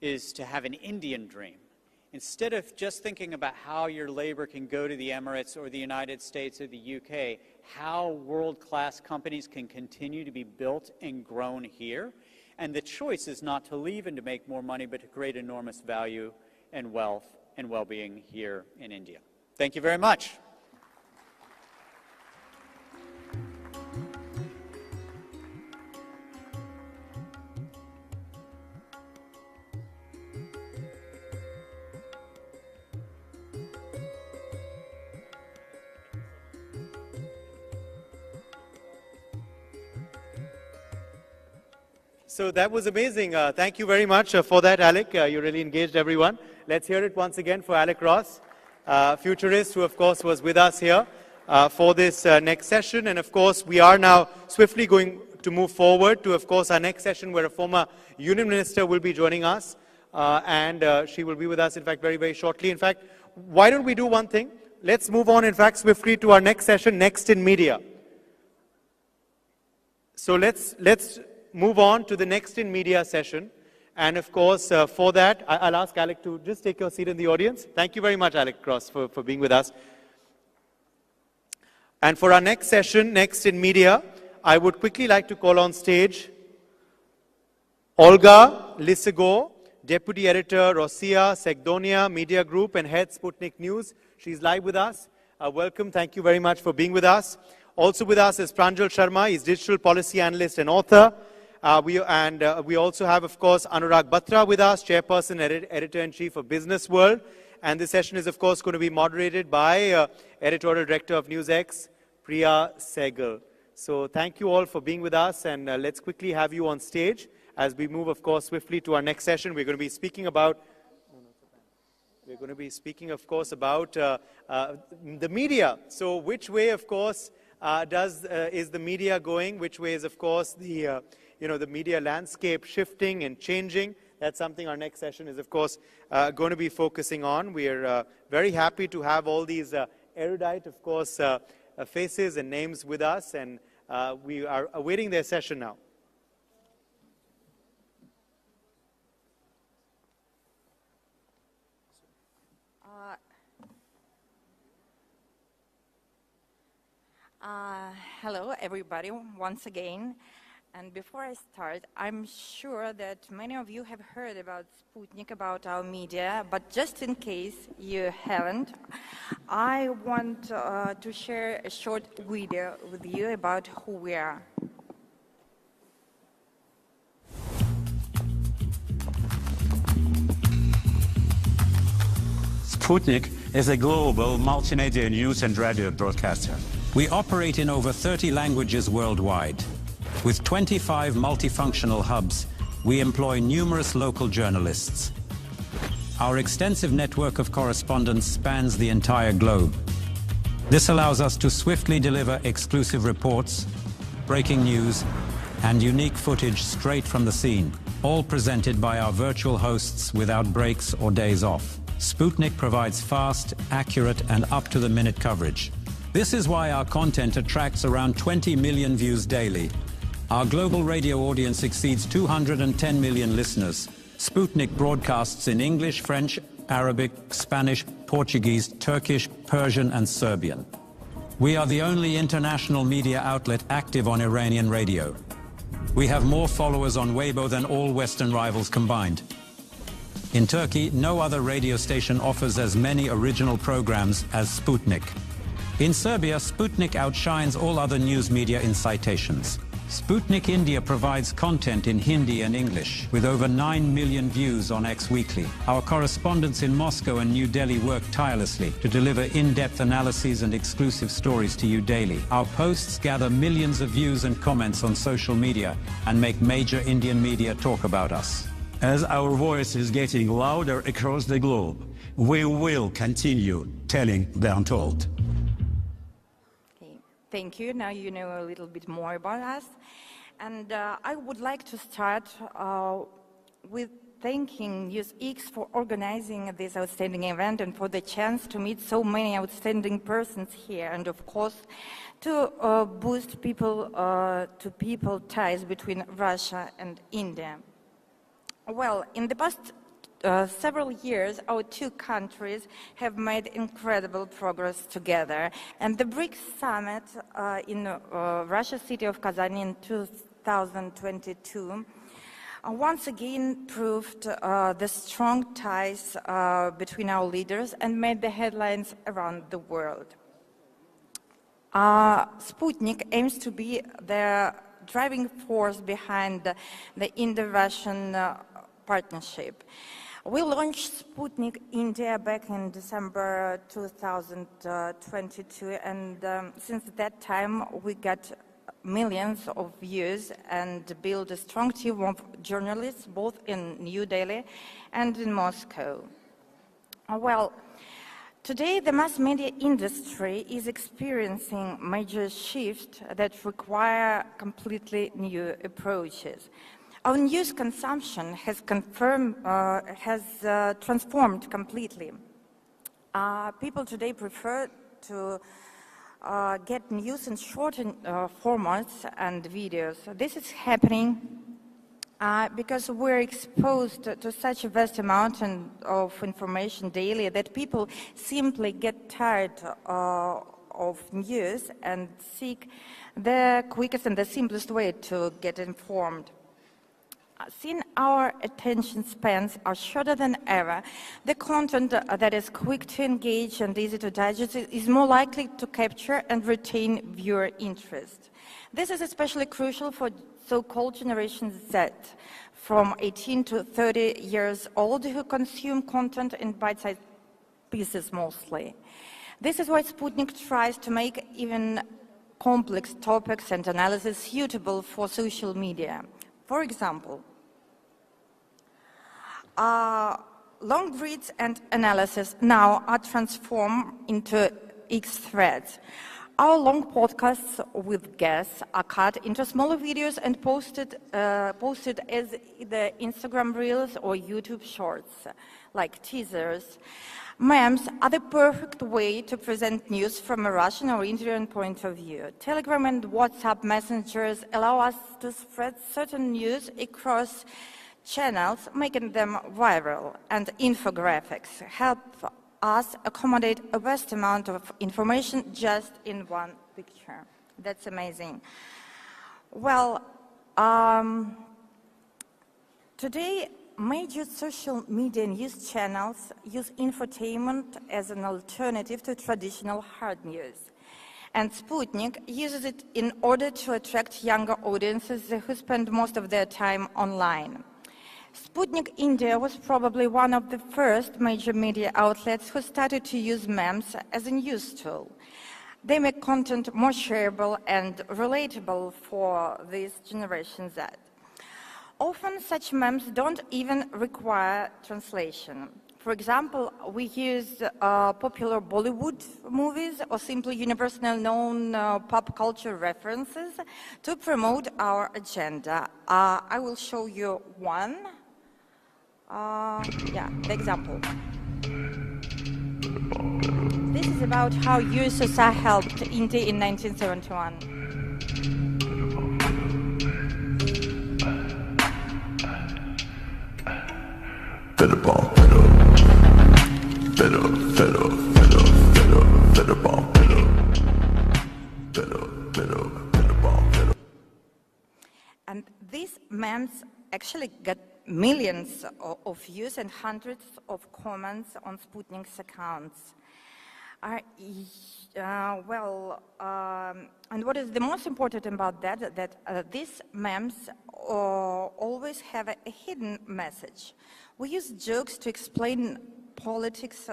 is to have an Indian dream. Instead of just thinking about how your labor can go to the Emirates or the United States or the UK, how world-class companies can continue to be built and grown here. And the choice is not to leave and to make more money, but to create enormous value and wealth and well-being here in India. Thank you very much. So that was amazing. Thank you very much for that, Alec. You really engaged everyone. Let's hear it once again for Alec Ross, futurist who, of course, was with us here for this next session. And, of course, we are now swiftly going to move forward to, of course, our next session where a former Union Minister will be joining us. And she will be with us, in fact, very, very shortly. In fact, why don't we do one thing? Let's move on, in fact, swiftly to our next session, Next in Media. So let's move on to the Next in Media session. And of course, for that, I'll ask Alec to just take your seat in the audience. Thank you very much, Alec Cross, for being with us. And for our next session, Next in Media, I would quickly like to call on stage Olga Lisigo, Deputy Editor, Rossiya Segdonia Media Group and Head Sputnik News. She's live with us. Welcome. Thank you very much for being with us. Also with us is Pranjal Sharma. He's Digital Policy Analyst and Author. We also have, of course, Anurag Batra with us, Chairperson, Editor-in-Chief of Business World. And this session is, of course, going to be moderated by Editorial Director of NewsX, Priya Sehgal. So thank you all for being with us, and let's quickly have you on stage as we move, of course, swiftly to our next session. We're going to be speaking about, of course, about the media. So which way, of course, is the media going? Which way is, of course, the the media landscape shifting and changing? That's something our next session is, of course, going to be focusing on. We're very happy to have all these erudite, of course, faces and names with us, and we are awaiting their session now. Hello, everybody, once again. And before I start, I'm sure that many of you have heard about Sputnik, about our media, but just in case you haven't, I want to share a short video with you about who we are. Sputnik is a global multimedia news and radio broadcaster. We operate in over 30 languages worldwide. With 25 multifunctional hubs, we employ numerous local journalists. Our extensive network of correspondents spans the entire globe. This allows us to swiftly deliver exclusive reports, breaking news, and unique footage straight from the scene, all presented by our virtual hosts without breaks or days off. Sputnik provides fast, accurate, and up-to-the-minute coverage. This is why our content attracts around 20 million views daily. Our global radio audience exceeds 210 million listeners. Sputnik broadcasts in English, French, Arabic, Spanish, Portuguese, Turkish, Persian, and Serbian. We are the only international media outlet active on Iranian radio. We have more followers on Weibo than all Western rivals combined. In Turkey, no other radio station offers as many original programs as Sputnik. In Serbia, Sputnik outshines all other news media in citations. Sputnik India provides content in Hindi and English, with over 9 million views on X Weekly. Our correspondents in Moscow and New Delhi work tirelessly to deliver in-depth analyses and exclusive stories to you daily. Our posts gather millions of views and comments on social media and make major Indian media talk about us. As our voice is getting louder across the globe, we will continue telling the untold. Thank you. Now you know a little bit more about us. And I would like to start with thanking NewsX for organizing this outstanding event and for the chance to meet so many outstanding persons here, and of course to boost people-to-people ties between Russia and India. Well, in the past several years, our two countries have made incredible progress together. And the BRICS summit in Russia's city of Kazan in 2022 once again proved the strong ties between our leaders and made the headlines around the world. Sputnik aims to be the driving force behind the Indo-Russian partnership. We launched Sputnik India back in December 2022, and since that time we got millions of views and build a strong team of journalists both in New Delhi and in Moscow. Well, today the mass media industry is experiencing major shifts that require completely new approaches. Our news consumption has transformed completely. People today prefer to get news in shortened formats and videos. This is happening because we're exposed to such a vast amount of information daily that people simply get tired of news and seek the quickest and the simplest way to get informed. Since our attention spans are shorter than ever, the content that is quick to engage and easy to digest is more likely to capture and retain viewer interest. This is especially crucial for so-called Generation Z, from 18 to 30 years old, who consume content in bite-sized pieces mostly. This is why Sputnik tries to make even complex topics and analysis suitable for social media. For example, long reads and analysis now are transformed into X threads. Our long podcasts with guests are cut into smaller videos and posted as either Instagram Reels or YouTube Shorts, like teasers. Memes are the perfect way to present news from a Russian or Indian point of view. Telegram and WhatsApp messengers allow us to spread certain news across channels, making them viral, and infographics help us accommodate a vast amount of information just in one picture. That's amazing. Well, today, major social media news channels use infotainment as an alternative to traditional hard news. And Sputnik uses it in order to attract younger audiences who spend most of their time online. Sputnik India was probably one of the first major media outlets who started to use memes as a news tool. They make content more shareable and relatable for this Generation Z. Often such memes don't even require translation. For example, we use popular Bollywood movies or simply universally known pop culture references to promote our agenda. I will show you one. The example. This is about how USSR helped India in 1971. And these memes actually got millions of views and hundreds of comments on Sputnik's accounts. And what is the most important about that these memes always have a hidden message. We use jokes to explain politics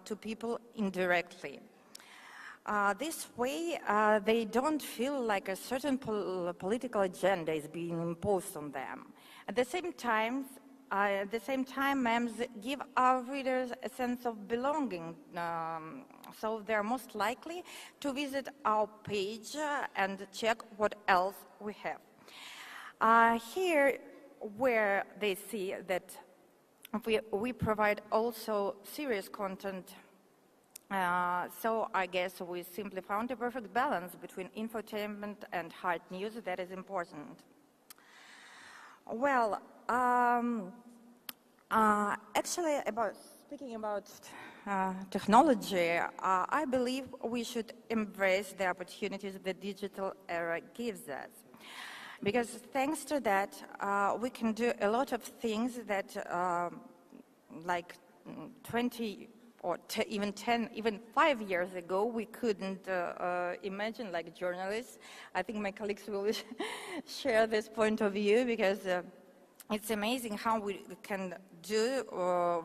to people indirectly. This way, they don't feel like a certain political agenda is being imposed on them. At the same time, memes give our readers a sense of belonging, so they're most likely to visit our page and check what else we have. Here, where they see that we provide also serious content, so I guess we simply found a perfect balance between infotainment and hard news that is important. Well, actually, speaking about technology, I believe we should embrace the opportunities the digital era gives us. Because thanks to that, we can do a lot of things that like 20 or even 10, even 5 years ago, we couldn't imagine, like journalists. I think my colleagues will share this point of view, because it's amazing how we can do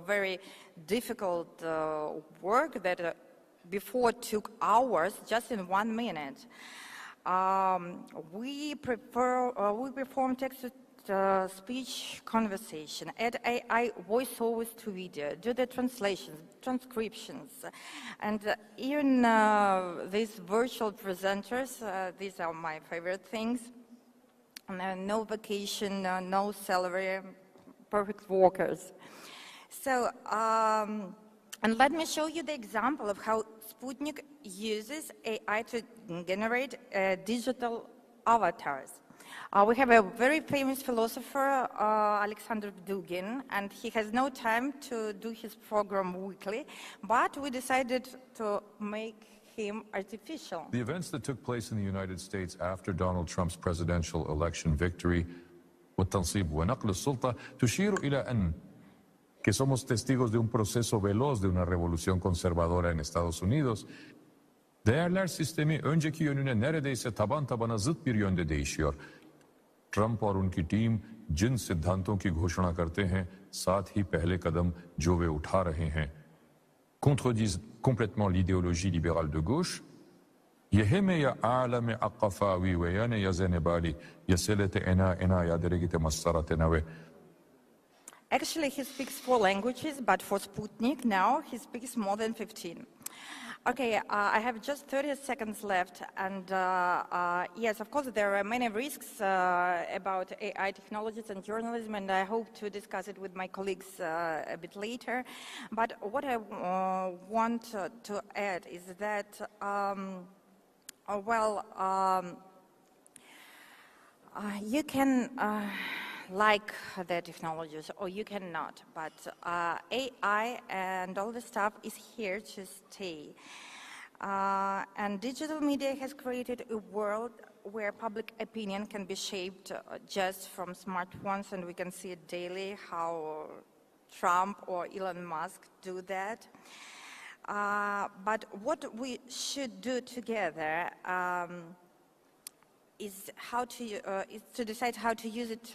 very difficult work that before took hours just in 1 minute. We perform text-to-speech conversation, add AI voiceovers to video, do the translations, transcriptions, and even these virtual presenters, these are my favorite things. No vacation, no salary, perfect workers. So, and let me show you the example of how Sputnik uses AI to generate digital avatars. We have a very famous philosopher, Alexander Dugin, and he has no time to do his program weekly, but we decided to make him artificial. The events that took place in the United States after Donald Trump's presidential election victory والتنصيب ونقل السلطة تشير إلى أن que somos testigos de un proceso veloz de una revolución conservadora en Estados Unidos. Değerler sistemi önceki yönüne neredeyse taban tabana zıt bir yönde değişiyor. Trump और उनकी team जिन सिद्धांतों की घोषणा करते हैं, साथ ही पहले कदम जो वे उठा रहे हैं, contredisent complètement l'idéologie libérale de gauche. يهمه يا عالم عقفاوي ويانا يا زنبالي يسلت انا يا درجة مسارة نوي. Actually, he speaks 4 languages, but for Sputnik now, he speaks more than 15. Okay, I have just 30 seconds left, and yes, of course, there are many risks about AI technologies and journalism, and I hope to discuss it with my colleagues a bit later. But what I want to add is that, you can like the technologies, or you cannot, but AI and all the stuff is here to stay. And digital media has created a world where public opinion can be shaped just from smartphones, and we can see it daily how Trump or Elon Musk do that. But what we should do together is to decide how to use it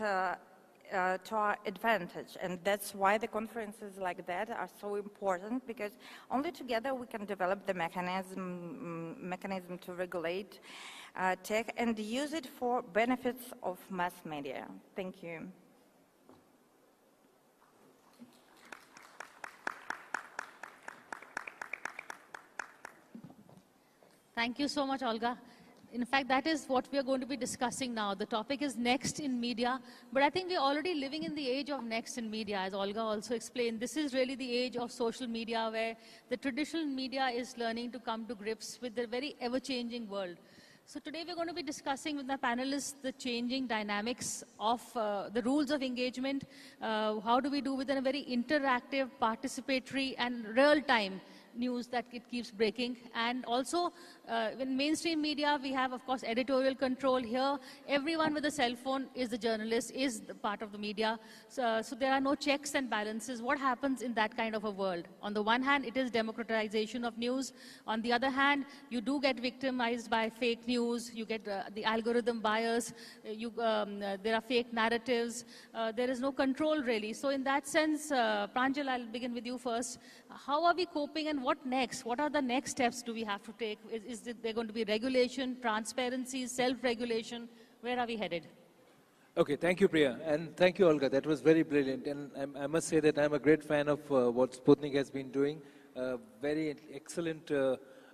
to our advantage, and that's why the conferences like that are so important, because only together we can develop the mechanism to regulate tech and use it for benefits of mass media. Thank you. Thank you so much, Olga. In fact, that is what we are going to be discussing now. The topic is next in media, but I think we're already living in the age of next in media, as Olga also explained. This is really the age of social media, where the traditional media is learning to come to grips with the very ever-changing world. So today we're going to be discussing with the panelists the changing dynamics of the rules of engagement. How do we do with a very interactive, participatory, and real-time news that it keeps breaking. And also, in mainstream media, we have, of course, editorial control here. Everyone with a cell phone is the journalist, is the part of the media. So there are no checks and balances. What happens in that kind of a world? On the one hand, it is democratization of news. On the other hand, you do get victimized by fake news. You get the algorithm bias. There are fake narratives. There is no control, really. So in that sense, Pranjal, I'll begin with you first. How are we coping, and what next? What are the next steps do we have to take? Is there going to be regulation, transparency, self-regulation? Where are we headed? Okay, thank you, Priya. And thank you, Olga. That was very brilliant. And I must say that I'm a great fan of what Sputnik has been doing. Very excellent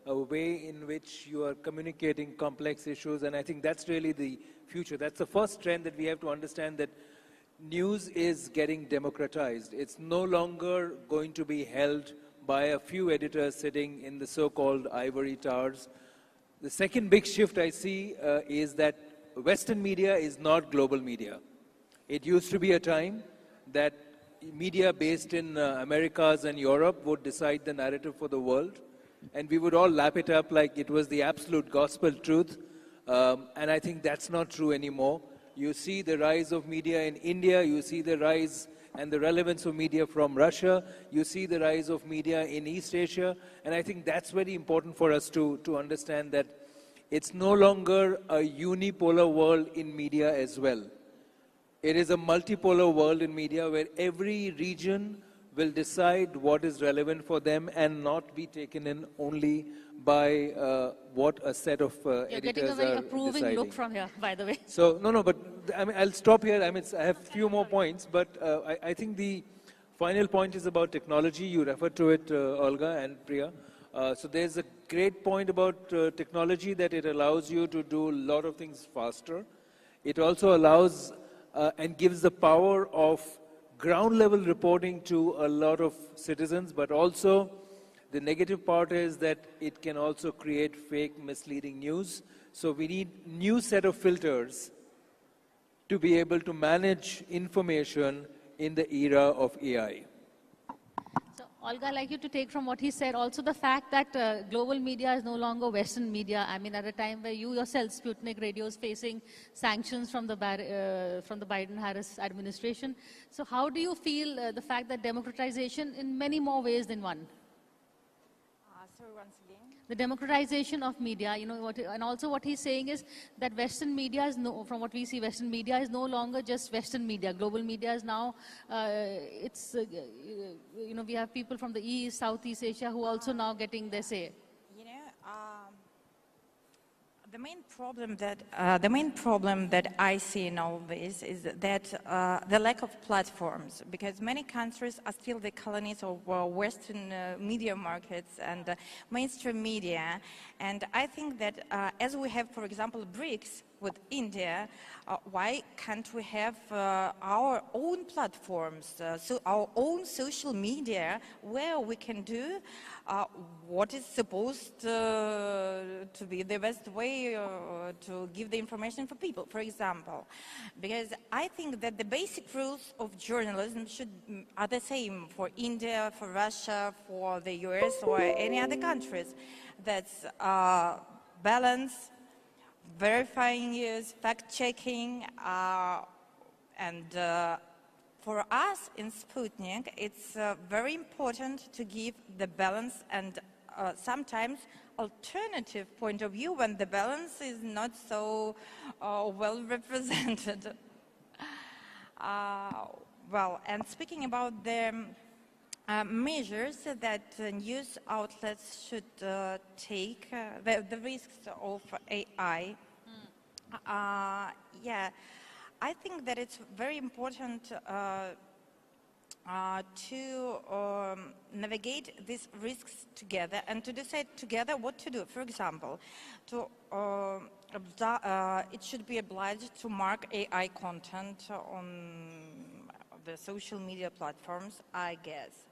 way in which you are communicating complex issues. And I think that's really the future. That's the first trend that we have to understand, that news is getting democratized. It's no longer going to be held by a few editors sitting in the so-called ivory towers. The second big shift I see is that Western media is not global media. It used to be a time that media based in Americas and Europe would decide the narrative for the world, and we would all lap it up like it was the absolute gospel truth. And I think that's not true anymore. You see the rise of media in India, you see the rise and the relevance of media from Russia, you see the rise of media in East Asia, and I think that's very important for us to understand that it's no longer a unipolar world in media as well. It is a multipolar world in media where every region will decide what is relevant for them and not be taken in only by what a set of You're editors getting a very are approving deciding. look from here, by the way. So, no, but I mean, I'll stop here. I mean, I have a few more points, but I think the final point is about technology. You referred to it, Olga and Priya. So there's a great point about technology that it allows you to do a lot of things faster. It also allows and gives the power of ground level reporting to a lot of citizens, but also the negative part is that it can also create fake, misleading news. So we need new set of filters to be able to manage information in the era of AI. So, Olga, I'd like you to take from what he said, also the fact that global media is no longer Western media. I mean, at a time where you yourself, Sputnik Radio, is facing sanctions from the Biden-Harris administration. So how do you feel the fact that democratization in many more ways than one? Sorry, once again. The democratization of media, you know, and also what he's saying is that Western media is from what we see, Western media is no longer just Western media. Global media is now, you know, we have people from the East, Southeast Asia who also now getting their say. You know, the main problem that I see in all this is that the lack of platforms, because many countries are still the colonies of Western media markets and mainstream media, and I think that as we have, for example, BRICS with India, why can't we have our own platforms, so our own social media, where we can do what is supposed to be the best way to give the information for people, for example. Because I think that the basic rules of journalism are the same for India, for Russia, for the US, or any other countries. That's balance, verifying news, fact-checking, and for us in Sputnik, it's very important to give the balance and sometimes alternative point of view when the balance is not so well represented. Well, and speaking about the measures that news outlets should take, the risks of AI, yeah, I think that it's very important to navigate these risks together and to decide together what to do. For example, it should be obliged to mark AI content on the social media platforms, I guess,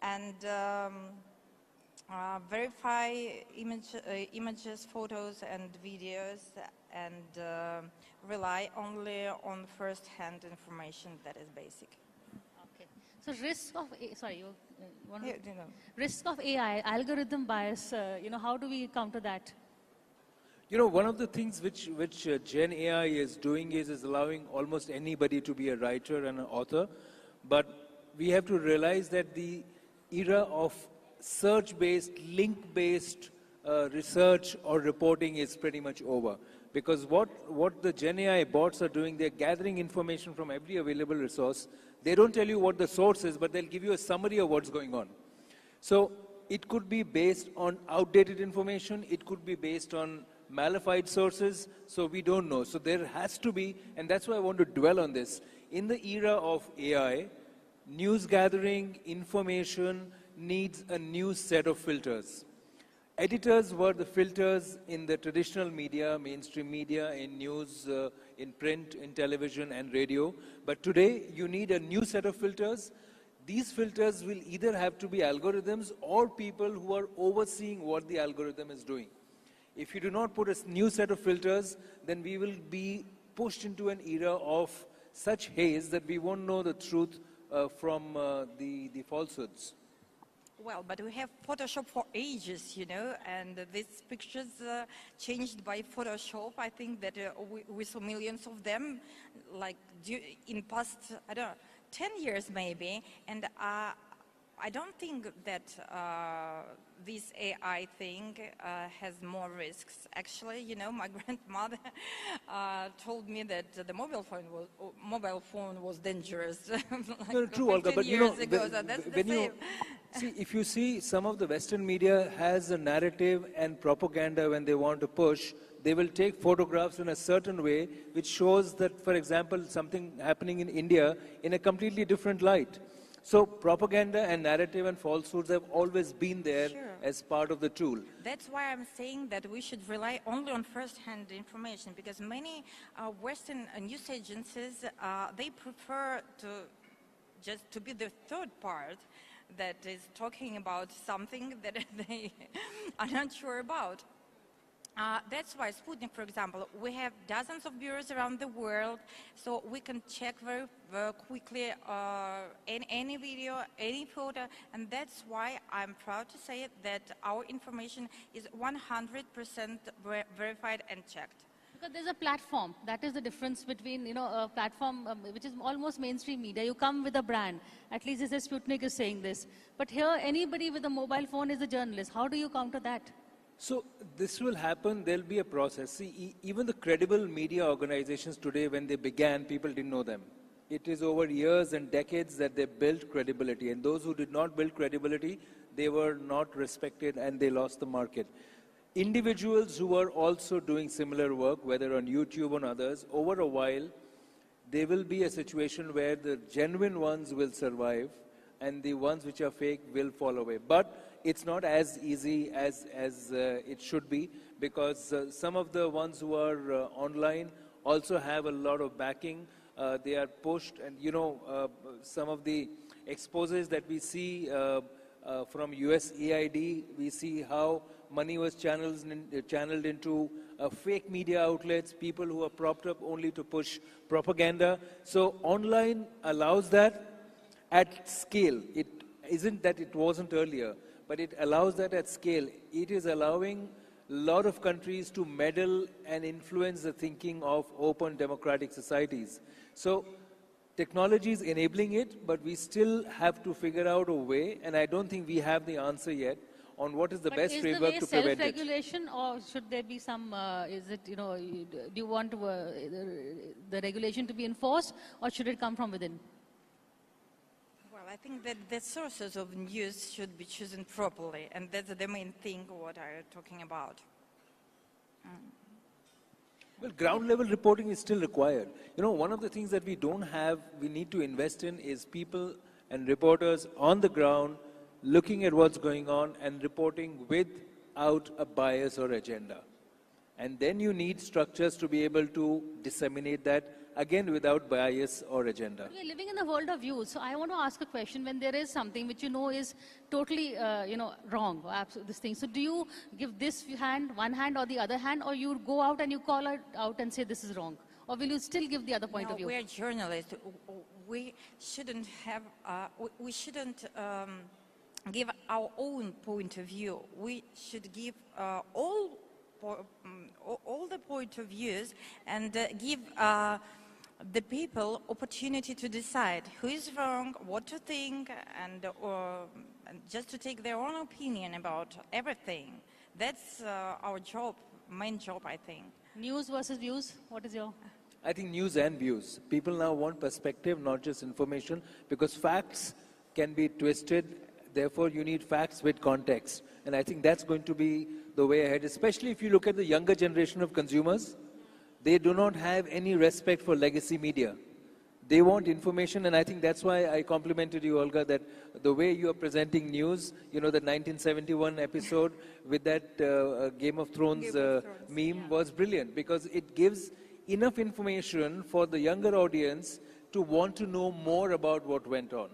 and verify images, photos, and videos, and rely only on first-hand information that is basic. Okay. So risk of risk of AI, algorithm bias. You know, how do we counter that? You know, one of the things which Gen AI is doing is allowing almost anybody to be a writer and an author, but we have to realize that the era of search-based, link-based research or reporting is pretty much over. Because what the Gen AI bots are doing, they're gathering information from every available resource. They don't tell you what the source is, but they'll give you a summary of what's going on. So it could be based on outdated information. It could be based on malified sources. So we don't know. So there has to be, and that's why I want to dwell on this. In the era of AI, news gathering, information needs a new set of filters. Editors were the filters in the traditional media, mainstream media, in news, in print, in television and radio. But today, you need a new set of filters. These filters will either have to be algorithms or people who are overseeing what the algorithm is doing. If you do not put a new set of filters, then we will be pushed into an era of such haze that we won't know the truth from the falsehoods. Well, but we have Photoshop for ages, you know, and these pictures changed by Photoshop. I think that we saw millions of them, like in past, I don't know, 10 years maybe, and I don't think that this AI thing has more risks. Actually, you know, my grandmother told me that the mobile phone was dangerous. Like No, true, Olga, 15 but you know, years ago, so that's the when you same. see, if you see some of the Western media has a narrative and propaganda when they want to push, they will take photographs in a certain way which shows that, for example, something happening in India in a completely different light. So propaganda and narrative and falsehoods have always been there as part of the tool. That's why I'm saying that we should rely only on first-hand information, because many Western news agencies, they prefer to be the third part that is talking about something that they are not sure about. That's why Sputnik, for example, we have dozens of bureaus around the world, so we can check very quickly any video, any photo, and that's why I'm proud to say that our information is 100% verified and checked. Because there's a platform. That is the difference between, you know, a platform which is almost mainstream media. You come with a brand. At least this is Sputnik is saying this. But here, anybody with a mobile phone is a journalist. How do you counter that? So this will happen, there'll be a process. See, even the credible media organizations today, when they began, people didn't know them. It is over years and decades that they built credibility. And those who did not build credibility, they were not respected and they lost the market. Individuals who are also doing similar work, whether on YouTube or others, over a while, there will be a situation where the genuine ones will survive and the ones which are fake will fall away. But it's not as easy as it should be, because some of the ones who are online also have a lot of backing. They are pushed, and you know, some of the exposes that we see from USAID, we see how money was channeled into fake media outlets, people who are propped up only to push propaganda. So online allows that at scale. It isn't that it wasn't earlier, but it allows that at scale. It is allowing a lot of countries to meddle and influence the thinking of open democratic societies. So technology is enabling it, but we still have to figure out a way, and I don't think we have the answer yet, on what is the best framework to prevent it. Self-regulation, or should there be some, is it, you know, do you want the regulation to be enforced, or should it come from within? Well, I think that the sources of news should be chosen properly, and that's the main thing what I'm talking about. Well, ground level reporting is still required. You know, one of the things that we don't have, we need to invest in, is people and reporters on the ground looking at what's going on and reporting without a bias or agenda. And then you need structures to be able to disseminate that, again, without bias or agenda. We're living in the world of views, so I want to ask a question. When there is something which you know is totally, you know, wrong, or this thing, so do you give this hand, one hand, or the other hand, or you go out and you call it out and say this is wrong? Or will you still give the other point of view? We're journalists. We shouldn't have, we shouldn't give our own point of view. We should give all the point of views and give the people opportunity to decide who is wrong, what to think, and just to take their own opinion about everything. That's our job, main job, I think. News versus views, what is your... I think news and views. People now want perspective, not just information, because facts can be twisted. Therefore, you need facts with context. And I think that's going to be the way ahead, especially if you look at the younger generation of consumers. They do not have any respect for legacy media. They want information, and I think that's why I complimented you, Olga, that the way you are presenting news, you know, the 1971 episode with that Game of Thrones meme was brilliant, because it gives enough information for the younger audience to want to know more about what went on.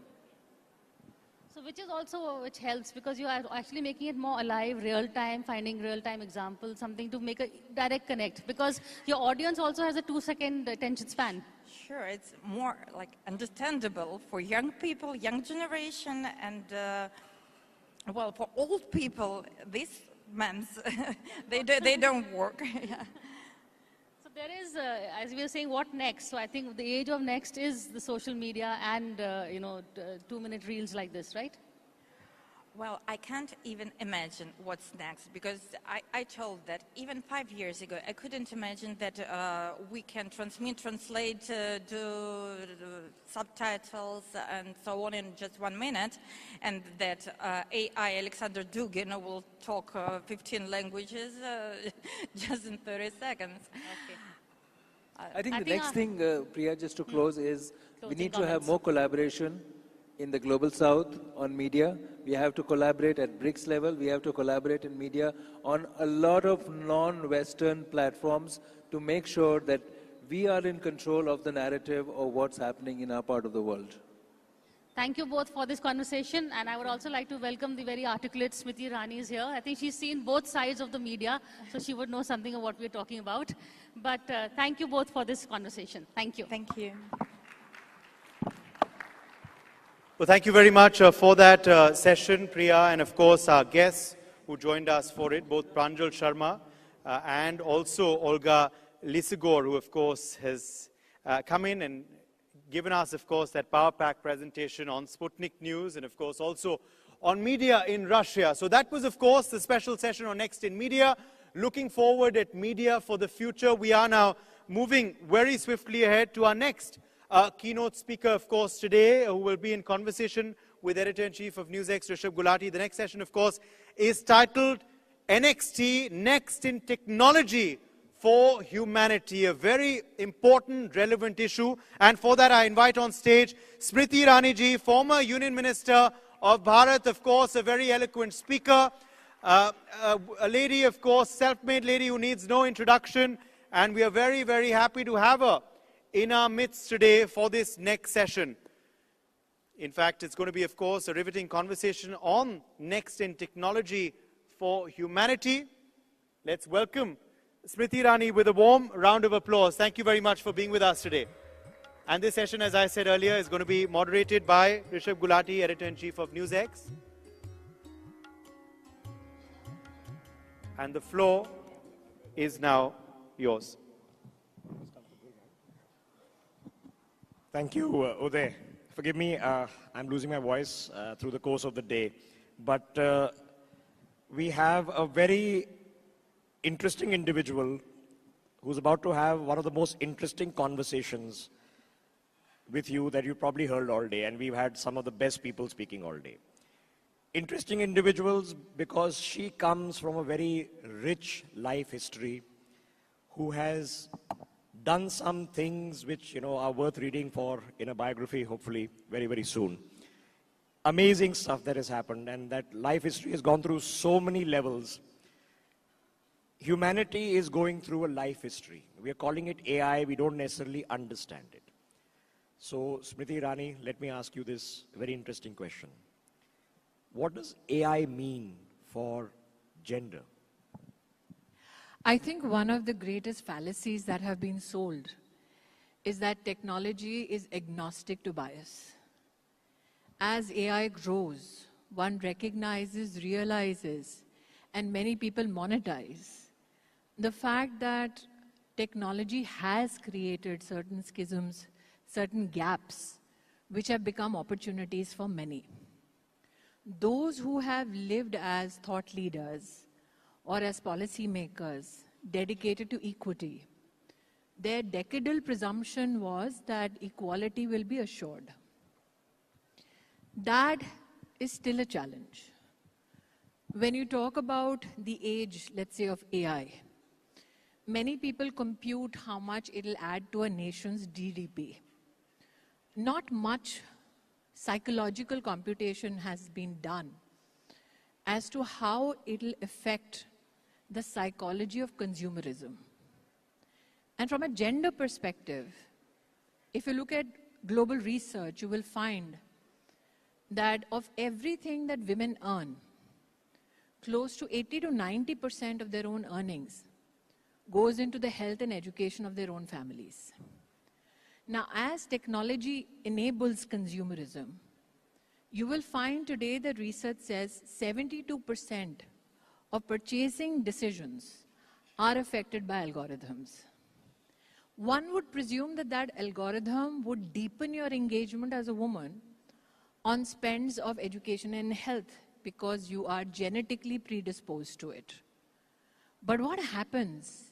So which helps, because you are actually making it more alive, real-time, finding real-time examples, something to make a direct connect, because your audience also has a 2-second attention span. Sure, it's more like understandable for young people, young generation, and well, for old people, these months, they don't work. Yeah. So there is, as we were saying, what next? So I think the age of next is the social media and, you know, 2-minute reels like this, right? Well, I can't even imagine what's next, because I told that even 5 years ago, I couldn't imagine that we can translate, do subtitles and so on in just 1 minute, and that AI Alexander Dugin will talk 15 languages just in 30 seconds. I think the next thing, Priya, just to close, is we Closing need to have comments. more collaboration in the global south on media. We have to collaborate at BRICS level. We have to collaborate in media on a lot of non-Western platforms to make sure that we are in control of the narrative of what's happening in our part of the world. Thank you both for this conversation, and I would also like to welcome the very articulate Smriti Irani is here. I think she's seen both sides of the media, so she would know something of what we're talking about. But thank you both for this conversation. Thank you. Thank you. Well, thank you very much for that session, Priya, and of course our guests who joined us for it, both Pranjal Sharma and also Olga Lisagor, who of course has come in and given us, of course, that power pack presentation on Sputnik News and, of course, also on media in Russia. So that was, of course, the special session on Next in Media. Looking forward at media for the future. We are now moving very swiftly ahead to our next keynote speaker, of course, today, who will be in conversation with Editor-in-Chief of NewsX, Rishabh Gulati. The next session, of course, is titled NXT, Next in Technology for Humanity, a very important, relevant issue. And for that, I invite on stage Smriti Irani ji, former Union Minister of Bharat, of course, a very eloquent speaker, a lady, of course, self-made lady who needs no introduction. And we are very, very happy to have her in our midst today for this next session. In fact, it's going to be, of course, a riveting conversation on Next in Technology for Humanity. Let's welcome Smriti Irani with a warm round of applause. Thank you very much for being with us today. And this session, as I said earlier, is going to be moderated by Rishabh Gulati, Editor-in-Chief of NewsX. And the floor is now yours. Thank you, Uday. Forgive me, I'm losing my voice through the course of the day. But we have a very interesting individual who's about to have one of the most interesting conversations with you that you probably heard all day, and we've had some of the best people speaking all day. Interesting individuals because she comes from a very rich life history, who has done some things which, you know, are worth reading for in a biography, hopefully very, very soon. Amazing stuff that has happened, and that life history has gone through so many levels. Humanity is going through a life history. We are calling it AI. We don't necessarily understand it. So, Smriti Irani, let me ask you this very interesting question. What does AI mean for gender? I think one of the greatest fallacies that have been sold is that technology is agnostic to bias. As AI grows, one recognizes, realizes, and many people monetize the fact that technology has created certain schisms, certain gaps, which have become opportunities for many. Those who have lived as thought leaders or as policymakers dedicated to equity, their decadal presumption was that equality will be assured. That is still a challenge. When you talk about the age, let's say, of AI, many people compute how much it'll add to a nation's GDP. Not much psychological computation has been done as to how it'll affect the psychology of consumerism. And from a gender perspective, if you look at global research, you will find that of everything that women earn, close to 80 to 90% of their own earnings goes into the health and education of their own families. Now, as technology enables consumerism, you will find today that research says 72% of purchasing decisions are affected by algorithms. One would presume that that algorithm would deepen your engagement as a woman on spends of education and health because you are genetically predisposed to it. But what happens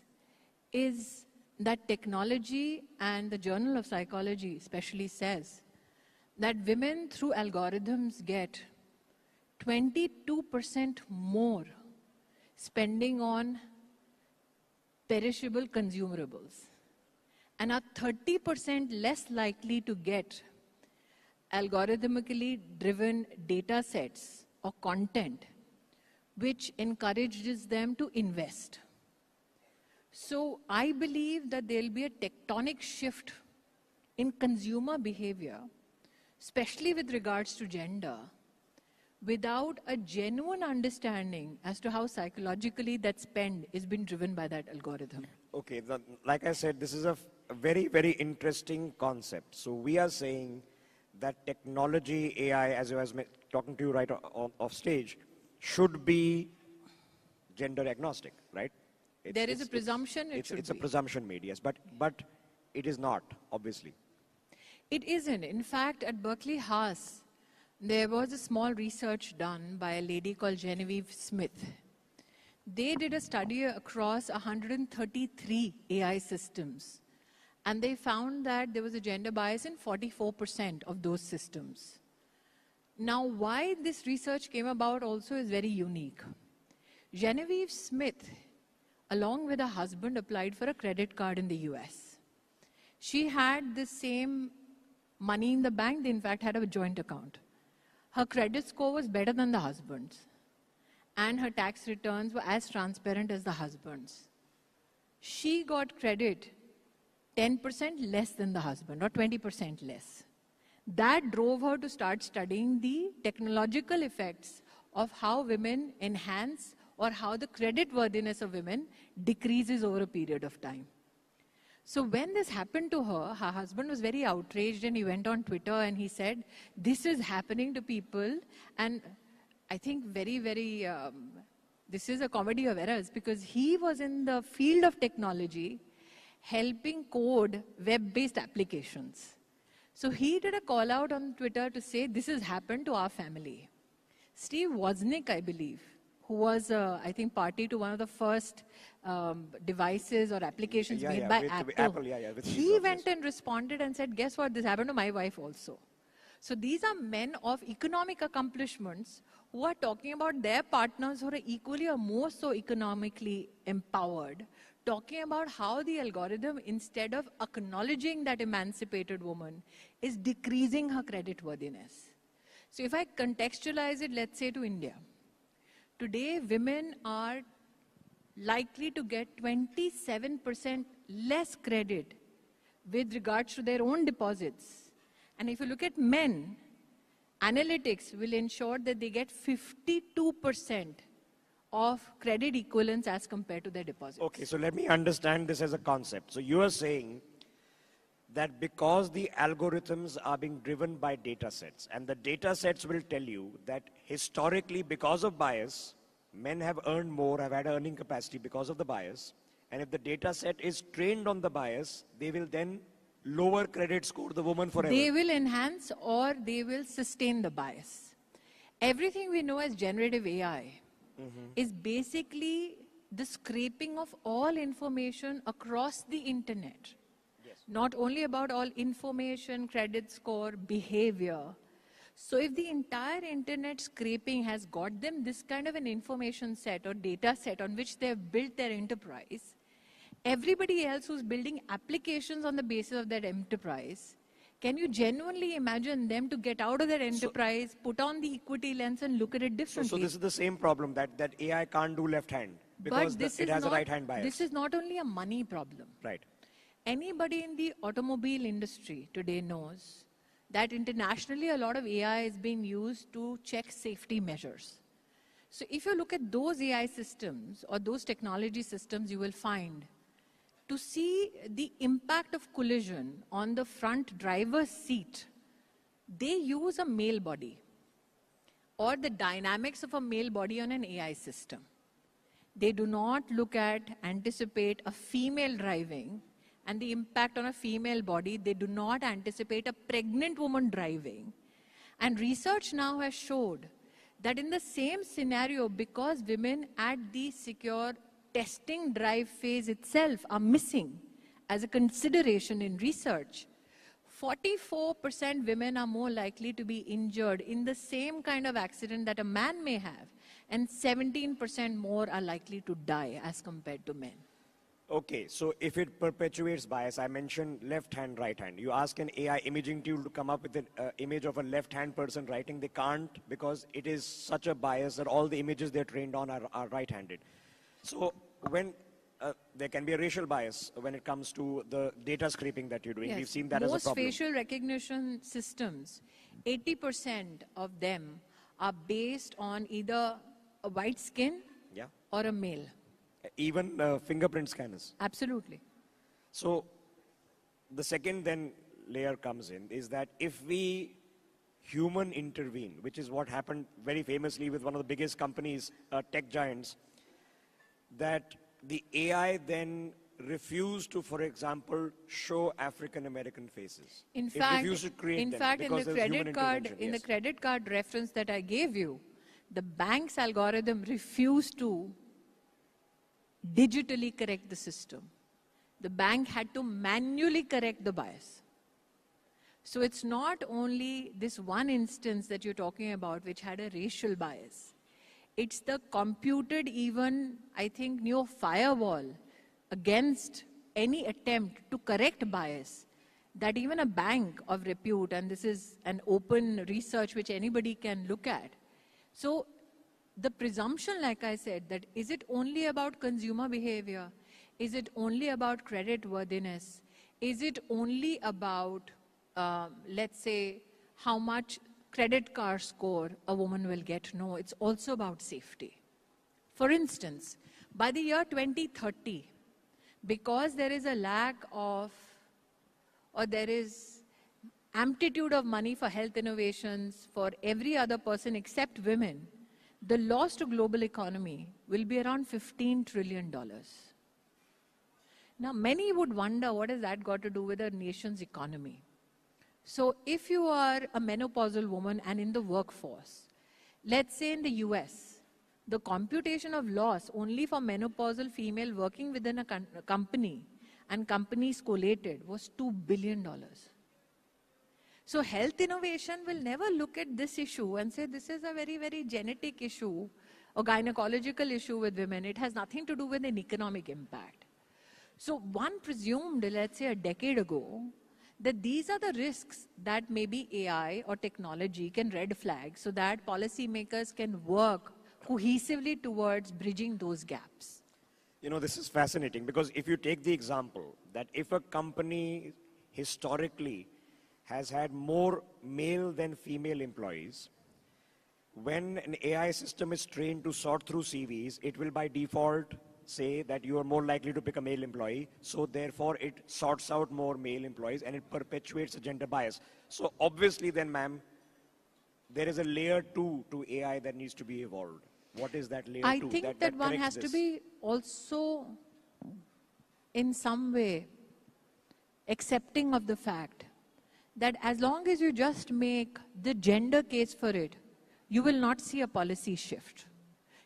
is that technology and the Journal of Psychology especially says that women through algorithms get 22% more spending on perishable consumables and are 30% less likely to get algorithmically driven data sets or content which encourages them to invest. So I believe that there will be a tectonic shift in consumer behavior, especially with regards to gender, without a genuine understanding as to how psychologically that spend is being driven by that algorithm. Okay, like I said, this is a very, very interesting concept. So we are saying that technology, AI, as I was talking to you right off stage, should be gender agnostic, right? There is a presumption it should be. It's a presumption made, yes, but it is not, obviously. It isn't. In fact, at Berkeley Haas, there was a small research done by a lady called Genevieve Smith. They did a study across 133 AI systems, and they found that there was a gender bias in 44% of those systems. Now, why this research came about also is very unique. Genevieve Smith, along with her husband, applied for a credit card in the US. She had the same money in the bank. They, in fact, had a joint account. Her credit score was better than the husband's, and her tax returns were as transparent as the husband's. She got credit 10% less than the husband, or 20% less. That drove her to start studying the technological effects of how women enhance or how the creditworthiness of women decreases over a period of time. So when this happened to her, her husband was very outraged, and he went on Twitter and he said, this is happening to people. And I think this is a comedy of errors, because he was in the field of technology helping code web-based applications. So he did a call out on Twitter to say, this has happened to our family. Steve Wozniak, I believe, who was, I think, party to one of the first devices or applications made by Apple. He went and responded and said, guess what, this happened to my wife also. So these are men of economic accomplishments who are talking about their partners who are equally or more so economically empowered, talking about how the algorithm, instead of acknowledging that emancipated woman, is decreasing her creditworthiness. So if I contextualize it, let's say, to India, today women are likely to get 27% less credit with regards to their own deposits. And if you look at men, analytics will ensure that they get 52% of credit equivalence as compared to their deposits. Okay, so let me understand this as a concept. So you are saying that because the algorithms are being driven by data sets, and the data sets will tell you that historically, because of bias, men have earned more, have had earning capacity because of the bias, and if the data set is trained on the bias, they will then lower credit score the woman forever. They will enhance or they will sustain the bias. Everything we know as generative AI is basically the scraping of all information across the internet. Not only about all information, credit score, behavior. So if the entire internet scraping has got them this kind of an information set or data set on which they have built their enterprise, everybody else who's building applications on the basis of that enterprise, can you genuinely imagine them to get out of their enterprise, put on the equity lens and look at it differently? So this is the same problem that AI can't do left hand because it has a right hand bias. This is not only a money problem. Right. Anybody in the automobile industry today knows that internationally a lot of AI is being used to check safety measures. So if you look at those AI systems or those technology systems, you will find to see the impact of collision on the front driver's seat, they use a male body or the dynamics of a male body on an AI system. They do not anticipate a female driving and the impact on a female body. They do not anticipate a pregnant woman driving. And research now has showed that in the same scenario, because women at the secure testing drive phase itself are missing as a consideration in research, 44% women are more likely to be injured in the same kind of accident that a man may have, and 17% more are likely to die as compared to men. Okay, so if it perpetuates bias, I mentioned left hand, right hand. You ask an AI imaging tool to come up with an image of a left hand person writing, they can't, because it is such a bias that all the images they're trained on are right handed. So when there can be a racial bias when it comes to the data scraping that you're doing. Yes. We've seen that as a problem. Most facial recognition systems, 80% of them are based on either a white skin or a male. Even fingerprint scanners. Absolutely. So the second then layer comes in is that if we human intervene, which is what happened very famously with one of the biggest companies, tech giants, that the AI then refused to, for example, show African American faces. In It fact, refused to create in them fact, in because the there was human credit card, intervention. in the Yes. credit card reference that I gave you, the bank's algorithm refused to digitally correct the system. The bank had to manually correct the bias. So it's not only this one instance that you're talking about which had a racial bias. It's the computed even, I think, new firewall against any attempt to correct bias that even a bank of repute, and this is an open research which anybody can look at. So the presumption, like I said, that is it only about consumer behavior? Is it only about credit worthiness? Is it only about, let's say, how much credit card score a woman will get? No, it's also about safety. For instance, by the year 2030, because there is a lack of, or there is amplitude of money for health innovations for every other person except women, the loss to global economy will be around $15 trillion. Now, many would wonder, what has that got to do with a nation's economy? So if you are a menopausal woman and in the workforce, let's say in the US, the computation of loss only for menopausal female working within a company and companies collated was $2 billion. So health innovation will never look at this issue and say this is a very, very genetic issue or gynecological issue with women. It has nothing to do with an economic impact. So one presumed, let's say a decade ago, that these are the risks that maybe AI or technology can red flag so that policymakers can work cohesively towards bridging those gaps. You know, this is fascinating because if you take the example that if a company historically has had more male than female employees, when an AI system is trained to sort through CVs, it will by default say that you are more likely to pick a male employee, so therefore it sorts out more male employees and it perpetuates a gender bias. So obviously then, ma'am, there is a layer 2 to AI that needs to be evolved. What is that layer 2? I think that one has to be also in some way accepting of the fact that as long as you just make the gender case for it, you will not see a policy shift.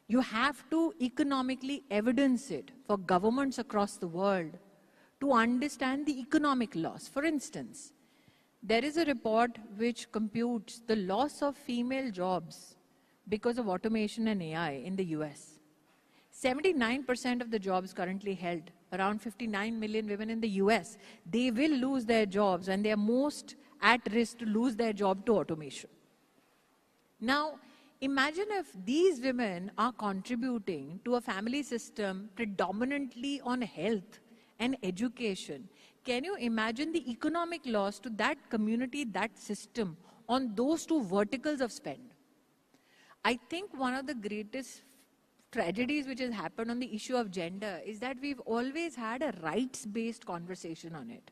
You have to economically evidence it for governments across the world to understand the economic loss. For instance, there is a report which computes the loss of female jobs because of automation and AI in the US. 79% of the jobs currently held, around 59 million women in the US, they will lose their jobs and they are most at risk to lose their job to automation. Now, imagine if these women are contributing to a family system predominantly on health and education. Can you imagine the economic loss to that community, that system, on those two verticals of spend? I think one of the greatest tragedies which has happened on the issue of gender is that we've always had a rights-based conversation on it.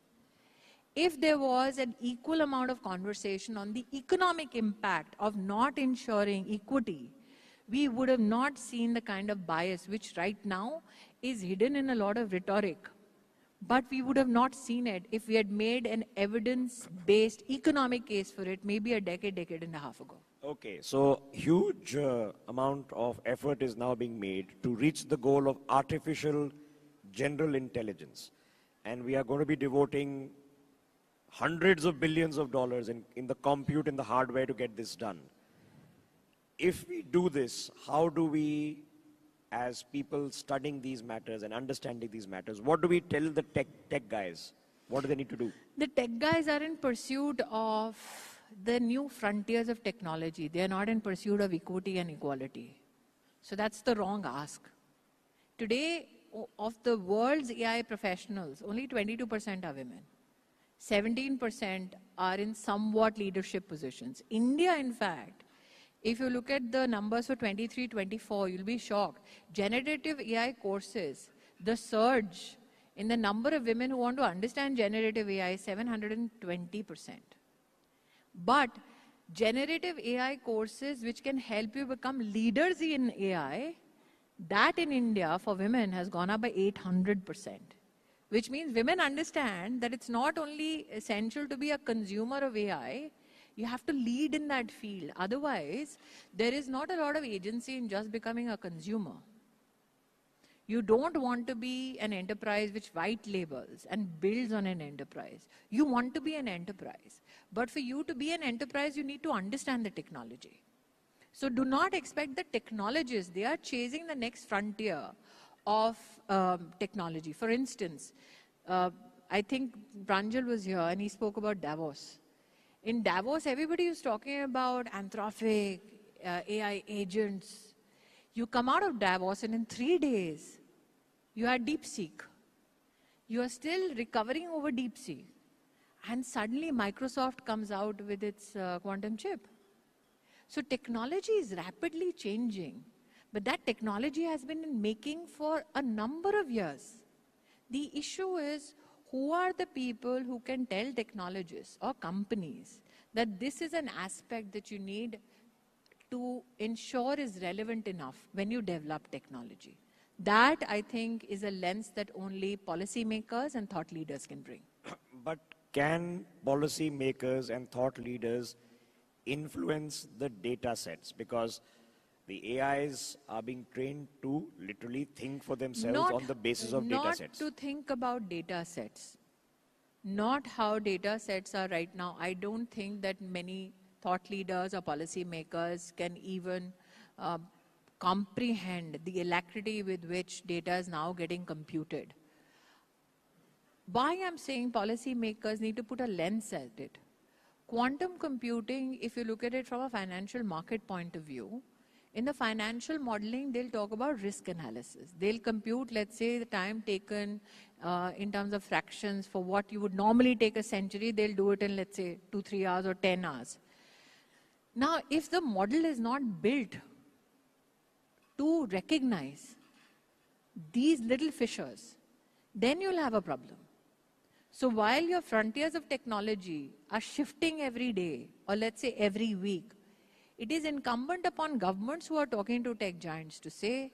If there was an equal amount of conversation on the economic impact of not ensuring equity, we would have not seen the kind of bias which right now is hidden in a lot of rhetoric. But we would have not seen it if we had made an evidence-based economic case for it maybe a decade and a half ago. Okay, so huge amount of effort is now being made to reach the goal of artificial general intelligence. And we are going to be devoting hundreds of billions of dollars in the compute and the hardware to get this done. If we do this, how do we, as people studying these matters and understanding these matters, what do we tell the tech guys? What do they need to do? The tech guys are in pursuit of the new frontiers of technology. They are not in pursuit of equity and equality. So that's the wrong ask. Today, of the world's AI professionals, only 22% are women. 17% are in somewhat leadership positions. India, in fact, if you look at the numbers for 23-24, you'll be shocked. Generative AI courses, the surge in the number of women who want to understand generative AI is 720%. But generative AI courses which can help you become leaders in AI, that in India for women has gone up by 800%. Which means women understand that it's not only essential to be a consumer of AI, you have to lead in that field. Otherwise, there is not a lot of agency in just becoming a consumer. You don't want to be an enterprise which white labels and builds on an enterprise. You want to be an enterprise. But for you to be an enterprise, you need to understand the technology. So do not expect the technologists. They are chasing the next frontier of technology. For instance, I think Pranjal was here and he spoke about Davos. In Davos, everybody was talking about Anthropic, AI agents. You come out of Davos and in 3 days, you had DeepSeek. You are still recovering over DeepSeek. And suddenly Microsoft comes out with its quantum chip. So technology is rapidly changing. But that technology has been in making for a number of years. The issue is, who are the people who can tell technologists or companies that this is an aspect that you need to ensure is relevant enough when you develop technology? That, I think, is a lens that only policymakers and thought leaders can bring. But can policymakers and thought leaders influence the data sets? Because the AIs are being trained to literally think for themselves on the basis of data sets. Not to think about data sets. Not how data sets are right now. I don't think that many thought leaders or policymakers can even comprehend the alacrity with which data is now getting computed. Why I'm saying policymakers need to put a lens at it. Quantum computing, if you look at it from a financial market point of view, in the financial modeling, they'll talk about risk analysis. They'll compute, let's say, the time taken in terms of fractions for what you would normally take a century. They'll do it in, let's say, 2-3 hours or 10 hours. Now, if the model is not built to recognize these little fissures, then you'll have a problem. So while your frontiers of technology are shifting every day, or let's say every week, it is incumbent upon governments who are talking to tech giants to say,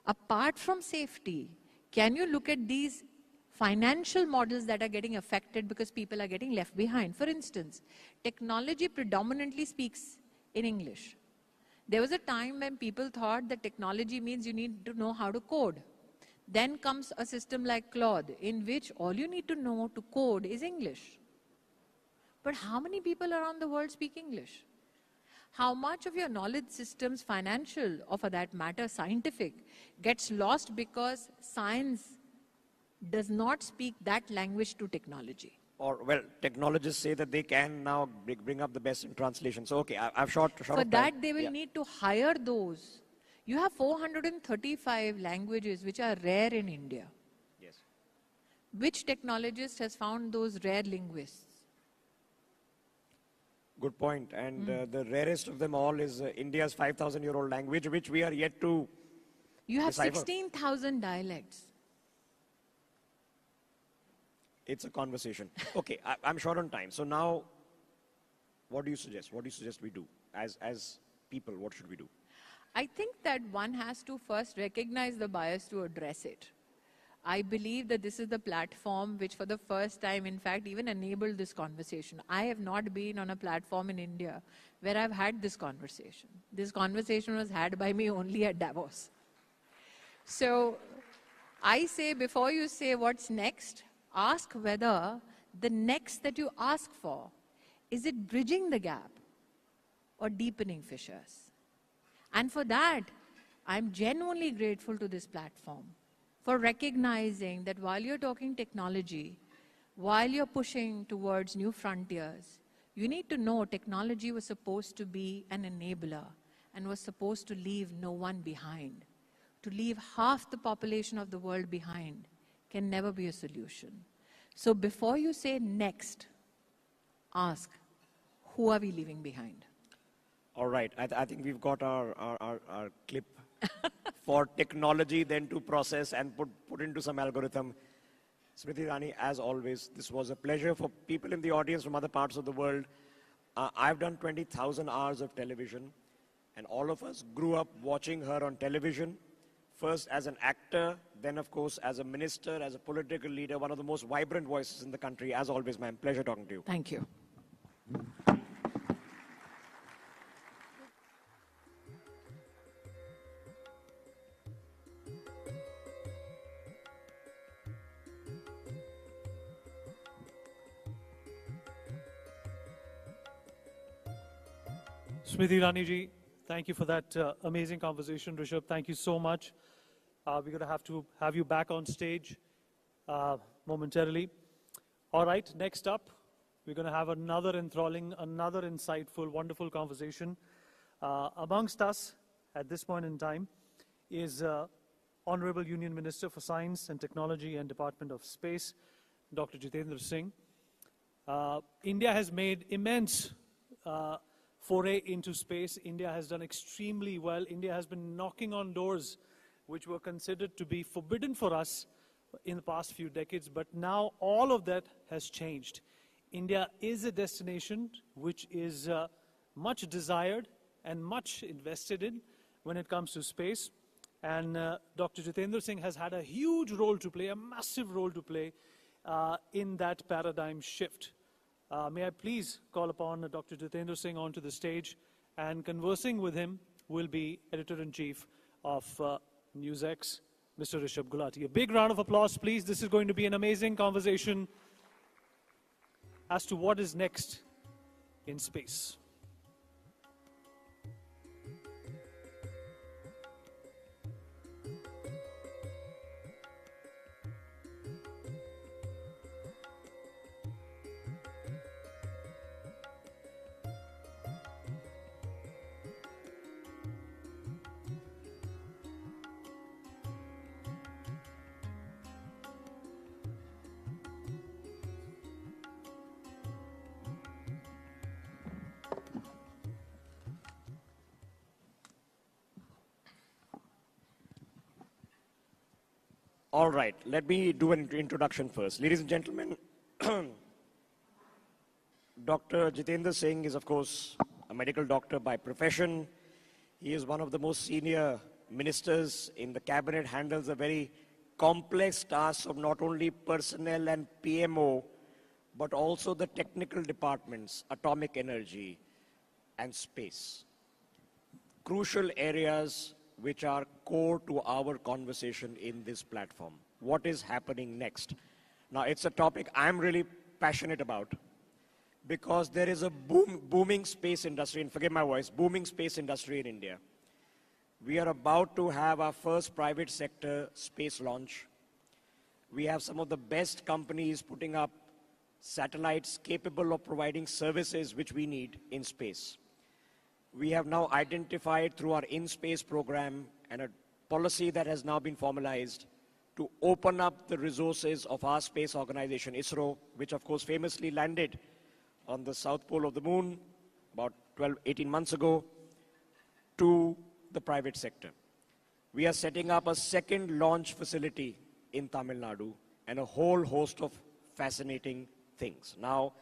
apart from safety, can you look at these financial models that are getting affected because people are getting left behind? For instance, technology predominantly speaks in English. There was a time when people thought that technology means you need to know how to code. Then comes a system like Claude, in which all you need to know to code is English. But how many people around the world speak English? How much of your knowledge systems, financial, or for that matter, scientific, gets lost because science does not speak that language to technology? Or, well, technologists say that they can now bring up the best in translation. So, okay, I've short For that, they will need to hire those. You have 435 languages which are rare in India. Yes. Which technologist has found those rare linguists? Good point. And the rarest of them all is India's 5,000-year-old language, which we are yet to You have decipher. 16,000 dialects. It's a conversation. Okay, I'm short on time. So now, what do you suggest? What do you suggest we do? As people, what should we do? I think that one has to first recognize the bias to address it. I believe that this is the platform which for the first time, in fact, even enabled this conversation. I have not been on a platform in India where I've had this conversation. This conversation was had by me only at Davos. So I say, before you say what's next, ask whether the next that you ask for, is it bridging the gap or deepening fissures? And for that, I'm genuinely grateful to this platform for recognizing that while you're talking technology, while you're pushing towards new frontiers, you need to know technology was supposed to be an enabler and was supposed to leave no one behind. To leave half the population of the world behind can never be a solution. So before you say next, ask, who are we leaving behind? All right, I think we've got our clip for technology then to process and put into some algorithm. Smriti Irani, as always, this was a pleasure. For people in the audience from other parts of the world, I've done 20,000 hours of television, and all of us grew up watching her on television, first as an actor, then of course as a minister, as a political leader, one of the most vibrant voices in the country. As always, ma'am, pleasure talking to you. Thank you. Smriti Irani ji, thank you for that amazing conversation. Rishabh, thank you so much. We're going to have you back on stage momentarily. All right, next up, we're going to have another enthralling, another insightful, wonderful conversation. Amongst us at this point in time is Honorable Union Minister for Science and Technology and Department of Space, Dr. Jitendra Singh. India has made immense foray into space. India has done extremely well. India has been knocking on doors which were considered to be forbidden for us in the past few decades, but now all of that has changed. India is a destination which is much desired and much invested in when it comes to space. And Dr. Jitendra Singh has had a huge role to play, a massive role to play in that paradigm shift. May I please call upon Dr. Jitendra Singh onto the stage, and conversing with him will be Editor-in-Chief of NewsX, Mr. Rishabh Gulati. A big round of applause, please. This is going to be an amazing conversation as to what is next in space. All right, let me do an introduction first. Ladies and gentlemen, Dr. Jitendra Singh is, of course, a medical doctor by profession. He is one of the most senior ministers in the cabinet, handles a very complex task of not only personnel and PMO, but also the technical departments, atomic energy and space. Crucial areas which are core to our conversation in this platform. What is happening next? Now, it's a topic I'm really passionate about because there is a booming space industry, and forgive my voice, booming space industry in India. We are about to have our first private sector space launch. We have some of the best companies putting up satellites capable of providing services which we need in space. We have now identified through our in-space program and a policy that has now been formalized to open up the resources of our space organization, ISRO, which of course famously landed on the south pole of the moon about 18 months ago, to the private sector. We are setting up a second launch facility in Tamil Nadu and a whole host of fascinating things. Now,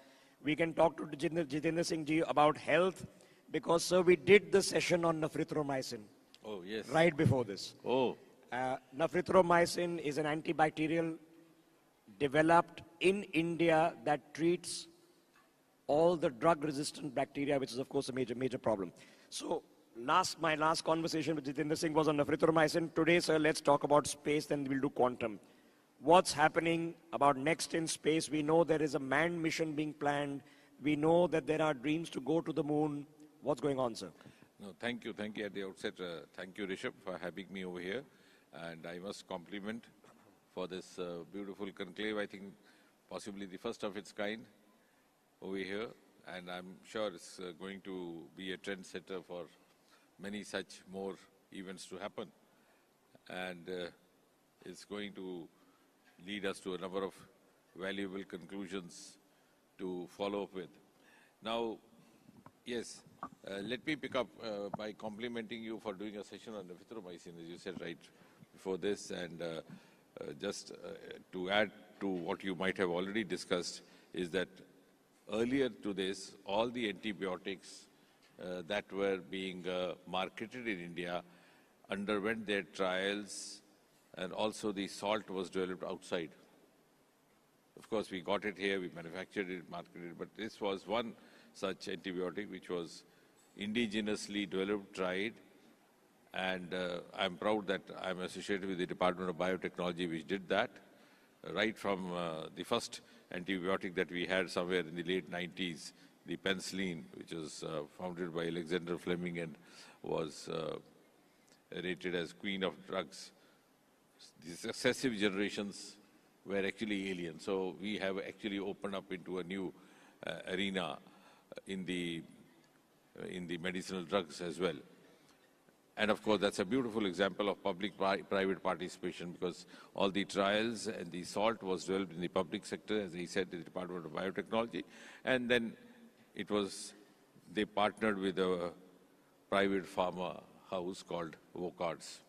we can talk to Jitendra Singh ji about health, because, sir, we did the session on nephrithromycin. Oh, yes. Right before this. Oh. Nafrithromycin is an antibacterial developed in India that treats all the drug-resistant bacteria, which is, of course, a major problem. So my last conversation with Jitendra Singh was on Nafrithromycin. Today, sir, let's talk about space, then we'll do quantum. What's happening about next in space? We know there is a manned mission being planned. We know that there are dreams to go to the moon. What's going on, sir? No, thank you at the outset. Thank you, Rishabh, for having me over here. And I must compliment for this beautiful conclave. I think possibly the first of its kind over here. And I'm sure it's going to be a trendsetter for many such more events to happen. And it's going to lead us to a number of valuable conclusions to follow up with. Now, yes, let me pick up by complimenting you for doing a session on Nafrithromycin, as you said right before this. And just to add to what you might have already discussed is that earlier to this, all the antibiotics that were being marketed in India underwent their trials, and also the salt was developed outside. Of course, we got it here, we manufactured it, marketed it, but this was one such antibiotic which was indigenously developed, tried, and I'm proud that I'm associated with the Department of Biotechnology which did that, right from the first antibiotic that we had somewhere in the late 90s, the penicillin, which was founded by Alexander Fleming and was rated as queen of drugs. The successive generations were actually alien. So we have actually opened up into a new arena in the medicinal drugs as well. And of course, that's a beautiful example of public-private participation, because all the trials and the salt was developed in the public sector, as I said, the Department of Biotechnology. And then they partnered with a private pharma house called Wocards.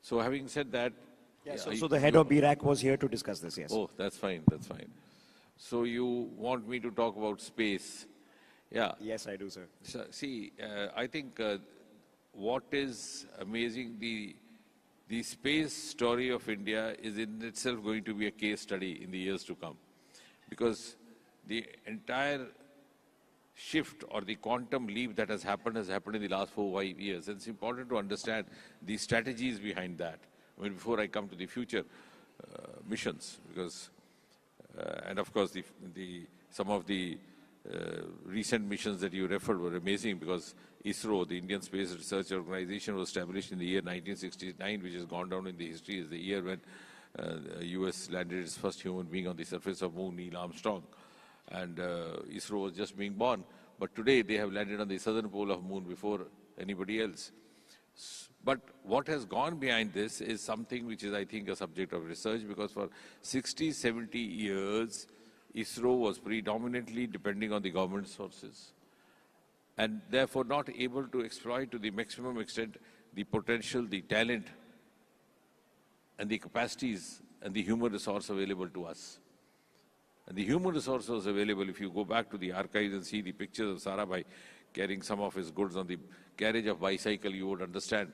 So having said that... Yeah, so the head of BRAC was here to discuss this, yes. Oh, that's fine, that's fine. So you want me to talk about space? Yeah. Yes, I do, sir. So, see, I think what is amazing, the space story of India is in itself going to be a case study in the years to come. Because the entire shift or the quantum leap that has happened in the last 4-5 years. And it's important to understand the strategies behind that. I mean, before I come to the future missions, because, and of course, some of the recent missions that you referred were amazing, because ISRO, the Indian Space Research Organization, was established in the year 1969, which has gone down in the history as the year when the US landed its first human being on the surface of Moon, Neil Armstrong. And ISRO was just being born. But today they have landed on the southern pole of Moon before anybody else. But what has gone behind this is something which is, I think, a subject of research, because for 60, 70 years, ISRO was predominantly depending on the government sources, and therefore not able to exploit to the maximum extent the potential, the talent, and the capacities and the human resource available to us. And the human resource was available. If you go back to the archives and see the pictures of Sarabhai carrying some of his goods on the carriage of bicycle, you would understand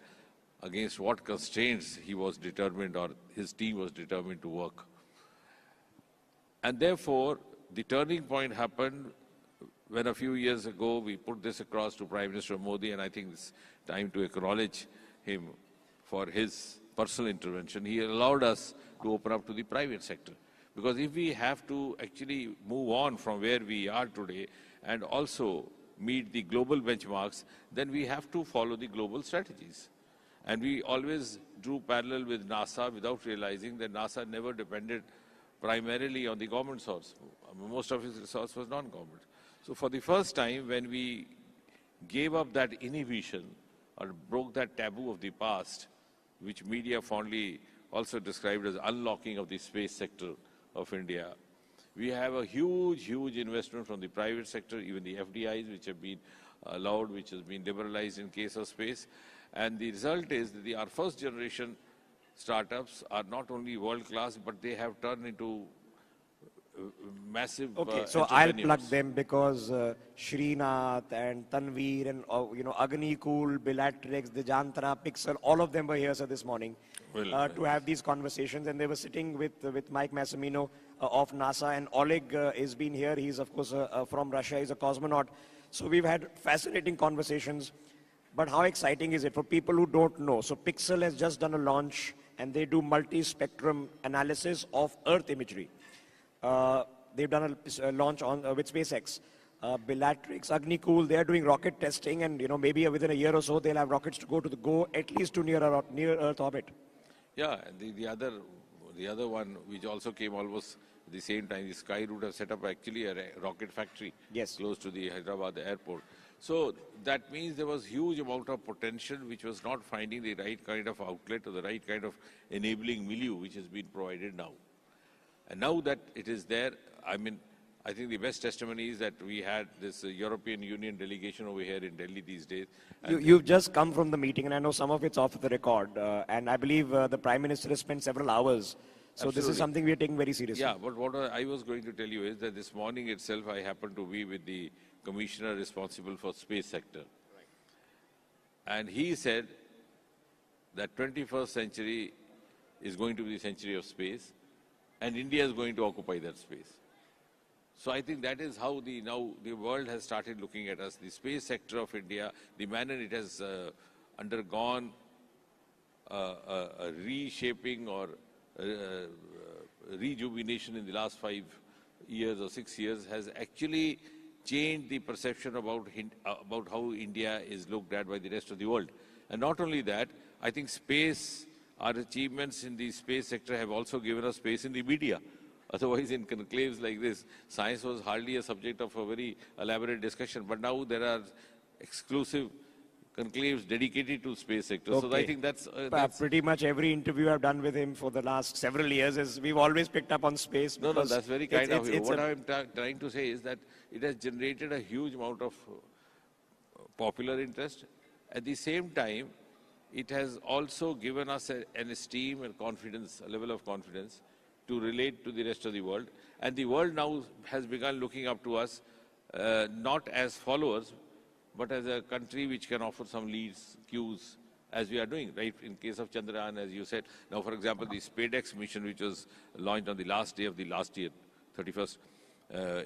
against what constraints he was determined, or his team was determined to work. And therefore, the turning point happened when a few years ago we put this across to Prime Minister Modi, and I think it's time to acknowledge him for his personal intervention. He allowed us to open up to the private sector. Because if we have to actually move on from where we are today and also meet the global benchmarks, then we have to follow the global strategies. And we always drew parallel with NASA without realizing that NASA never depended primarily on the government source. Most of its resource was non-government. So for the first time, when we gave up that inhibition or broke that taboo of the past, which media fondly also described as unlocking of the space sector of India, we have a huge investment from the private sector, even the FDIs, which have been allowed, which has been liberalized in case of space. And the result is that our first generation startups are not only world-class, but they have turned into massive Okay, so I'll entrepreneurs. plug them because Srinath and Tanveer and Agni Cool, Bellatrix, Dejantara, Pixel, all of them were here sir, this morning to have these conversations, and they were sitting with Mike Massimino of NASA, and Oleg has been here. He's of course from Russia. He's a cosmonaut. So we've had fascinating conversations. But how exciting is it for people who don't know? So Pixel has just done a launch, and they do multi-spectrum analysis of Earth imagery. They've done a launch on with SpaceX. Bellatrix, Agni Cool, they're doing rocket testing, and maybe within a year or so they'll have rockets to go at least to near Earth orbit. Yeah, and the other one which also came almost at the same time, the Skyroot have set up actually a rocket factory close to the Hyderabad airport. So that means there was huge amount of potential which was not finding the right kind of outlet or the right kind of enabling milieu which has been provided now. And now that it is there, I mean, I think the best testimony is that we had this European Union delegation over here in Delhi these days. You've just come from the meeting, and I know some of it's off the record. And I believe the Prime Minister has spent several hours. So this is something we are taking very seriously. Yeah, but what I was going to tell you is that this morning itself, I happened to be with the commissioner responsible for space sector. And he said that 21st century is going to be the century of space, and India is going to occupy that space. So I think that is how now the world has started looking at us. The space sector of India, the manner it has undergone a reshaping or rejuvenation in the last 5 years or 6 years has actually changed the perception about how India is looked at by the rest of the world. And not only that, I think our achievements in the space sector have also given us space in the media. Otherwise, in conclaves like this, science was hardly a subject of a very elaborate discussion. But now there are exclusive conclaves dedicated to space sector. Okay. So I think that's pretty much every interview I've done with him for the last several years is we've always picked up on space. No, that's very kind of you. What I'm trying to say is that it has generated a huge amount of popular interest. At the same time, it has also given us an esteem and confidence, a level of confidence to relate to the rest of the world. And the world now has begun looking up to us, not as followers, but as a country which can offer some leads, cues, as we are doing, right? In case of Chandrayaan, as you said. Now, for example, the SpaceX mission, which was launched on the last day of the last year, 31st,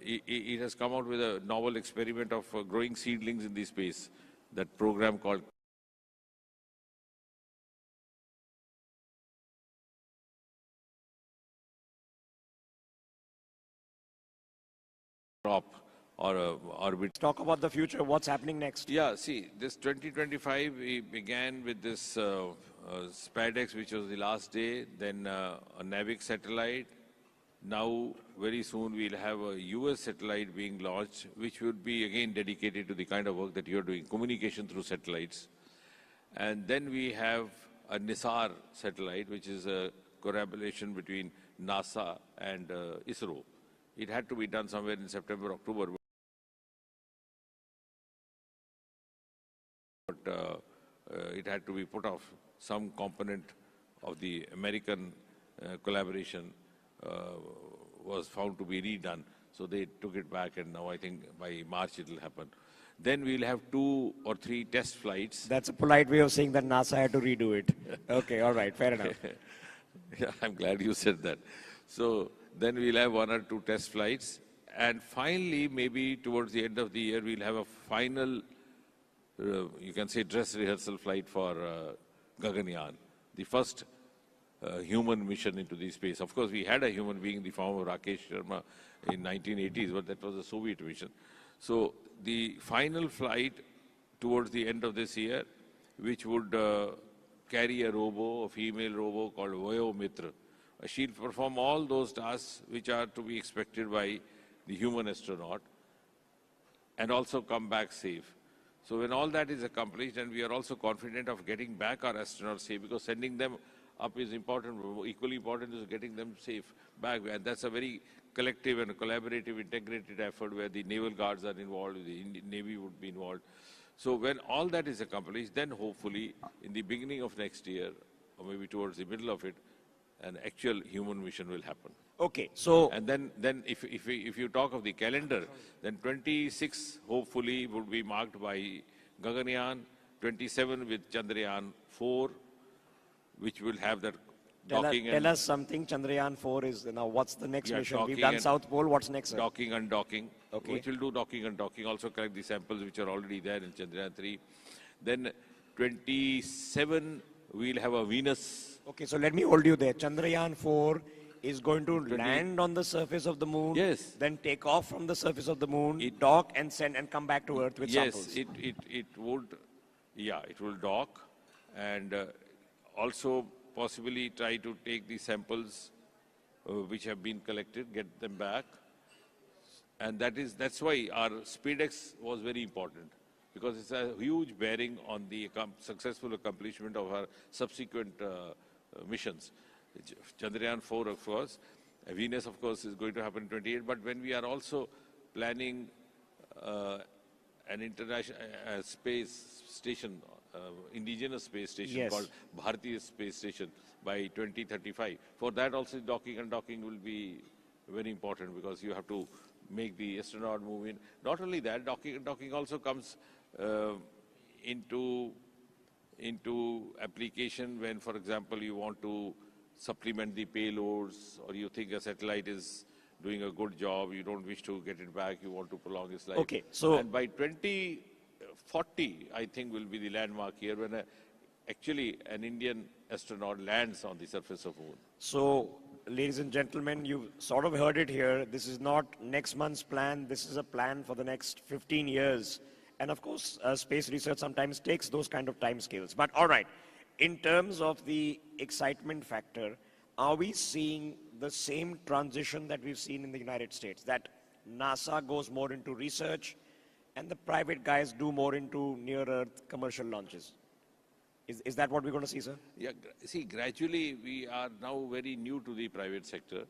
it has come out with a novel experiment of growing seedlings in the space, that program called Crop or orbit. Talk about the future, what's happening next? Yeah, see, this 2025, we began with this SpaceX, which was the last day, then a NavIC satellite. Now, very soon, we'll have a US satellite being launched, which would be, again, dedicated to the kind of work that you're doing, communication through satellites. And then we have a NISAR satellite, which is a collaboration between NASA and ISRO. It had to be done somewhere in September, October. But it had to be put off. Some component of the American collaboration was found to be redone. So they took it back, and now I think by March it will happen. Then we'll have 2 or 3 test flights. That's a polite way of saying that NASA had to redo it. Okay, all right, fair enough. Yeah, I'm glad you said that. So then we'll have 1 or 2 test flights. And finally, maybe towards the end of the year, we'll have a final, you can say, dress rehearsal flight for Gaganyaan, the first human mission into the space. Of course, we had a human being in the form of Rakesh Sharma in 1980s, but that was a Soviet mission. So the final flight towards the end of this year, which would carry a female robo called Vayo Mitra. She'll perform all those tasks which are to be expected by the human astronaut and also come back safe. So when all that is accomplished, and we are also confident of getting back our astronauts safe, because sending them up is important, equally important is getting them safe back. And that's a very collective and collaborative, integrated effort where the naval guards are involved, the Indian Navy would be involved. So when all that is accomplished, then hopefully in the beginning of next year, or maybe towards the middle of it, an actual human mission will happen. Okay, so... And then if you talk of the calendar, then 26 hopefully would be marked by Gaganyaan, 27 with Chandrayaan 4, which will have that docking Tell us something. Chandrayaan 4 is now. What's the next mission? We've docking done and South Pole. What's next? Sir? Docking and docking, Okay. which will do docking and docking, also collect the samples which are already there in Chandrayaan 3. Then 27, we'll have a Venus. Okay, so let me hold you there. Chandrayaan 4 is going to land on the surface of the moon. Yes. Then take off from the surface of the moon, dock and send and come back to Earth with samples. Yes, it would, it will dock and also possibly try to take the samples which have been collected, get them back. And that's why our SpaceX was very important, because it's a huge bearing on the successful accomplishment of our subsequent missions. Chandrayaan 4, of course. Venus, of course, is going to happen in 28. But when we are also planning an international space station, indigenous space station, Yes. called Bharatiya Space Station by 2035. For that also, docking and docking will be very important, because you have to make the astronaut move in. Not only that, docking also comes into application when, for example, you want to supplement the payloads, or you think a satellite is doing a good job, you don't wish to get it back, you want to prolong its life. Okay, so... And by 2040, I think, will be the landmark here when actually an Indian astronaut lands on the surface of Moon. So, ladies and gentlemen, you've sort of heard it here. This is not next month's plan. This is a plan for the next 15 years. And of course, space research sometimes takes those kind of time scales. But all right, in terms of the excitement factor, are we seeing the same transition that we've seen in the United States? That NASA goes more into research and the private guys do more into near-Earth commercial launches? Is that what we're going to see, sir? Yeah, see, gradually we are now very new to the private sector.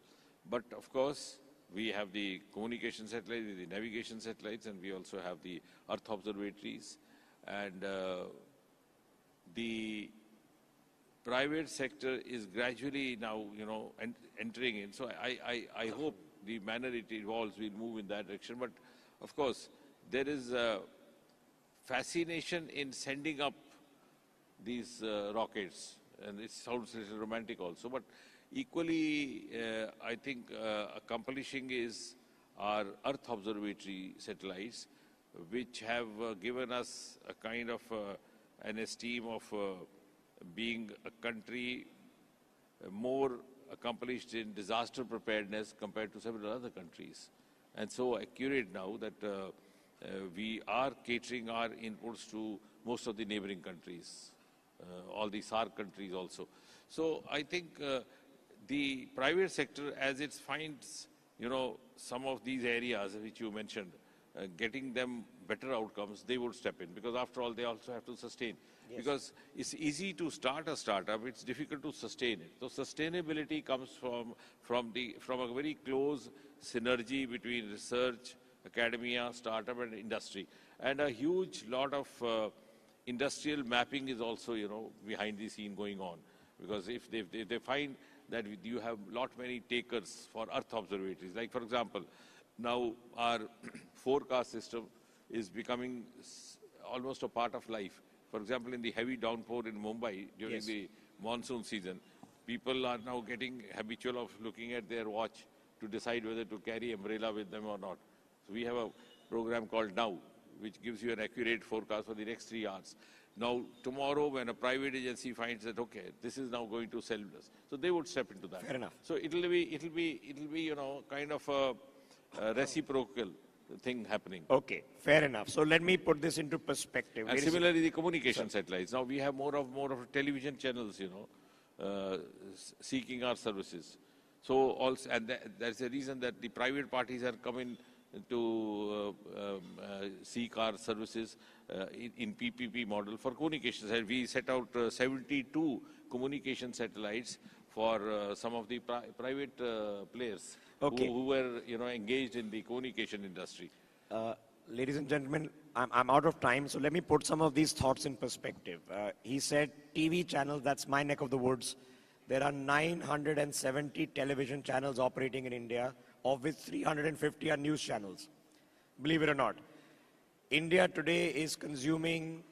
But of course, we have the communication satellites, the navigation satellites, and we also have the Earth observatories. And the private sector is gradually now, entering in. So I hope the manner it evolves will move in that direction. But of course, there is a fascination in sending up these rockets, and it sounds a little romantic also, but equally, I think accomplishing is our Earth observatory satellites, which have given us a kind of an esteem of being a country more accomplished in disaster preparedness compared to several other countries. And so accurate now that we are catering our inputs to most of the neighboring countries, all the SAARC countries also. So I think the private sector, as it finds, some of these areas which you mentioned, getting them better outcomes, they would step in, because after all, they also have to sustain. Yes. Because it's easy to start a startup, it's difficult to sustain it. So sustainability comes from a very close synergy between research, academia, startup, and industry. And a huge lot of industrial mapping is also, behind the scene going on. Because if they find that you have many takers for Earth observatories, like for example, now our forecast system is becoming almost a part of life. For example, in the heavy downpour in Mumbai during the monsoon season, people are now getting habitual of looking at their watch to decide whether to carry umbrella with them or not. So we have a program called Now, which gives you an accurate forecast for the next 3 hours. Now, tomorrow, when a private agency finds that, okay, this is now going to sell us, so they would step into that. Fair enough. So it'll be, kind of a reciprocal thing happening. Okay, fair enough. So let me put this into perspective. And similarly, the communication satellites. Now we have more of television channels, seeking our services. So also, and that's the reason that the private parties are coming to seek our services in PPP model for communications. And we set out 72 communication satellites for some of the private players who were engaged in the communication industry. Ladies and gentlemen, I'm out of time, so let me put some of these thoughts in perspective. He said TV channels, that's my neck of the woods. There are 970 television channels operating in India, of which 350 are news channels. Believe it or not. India today is consuming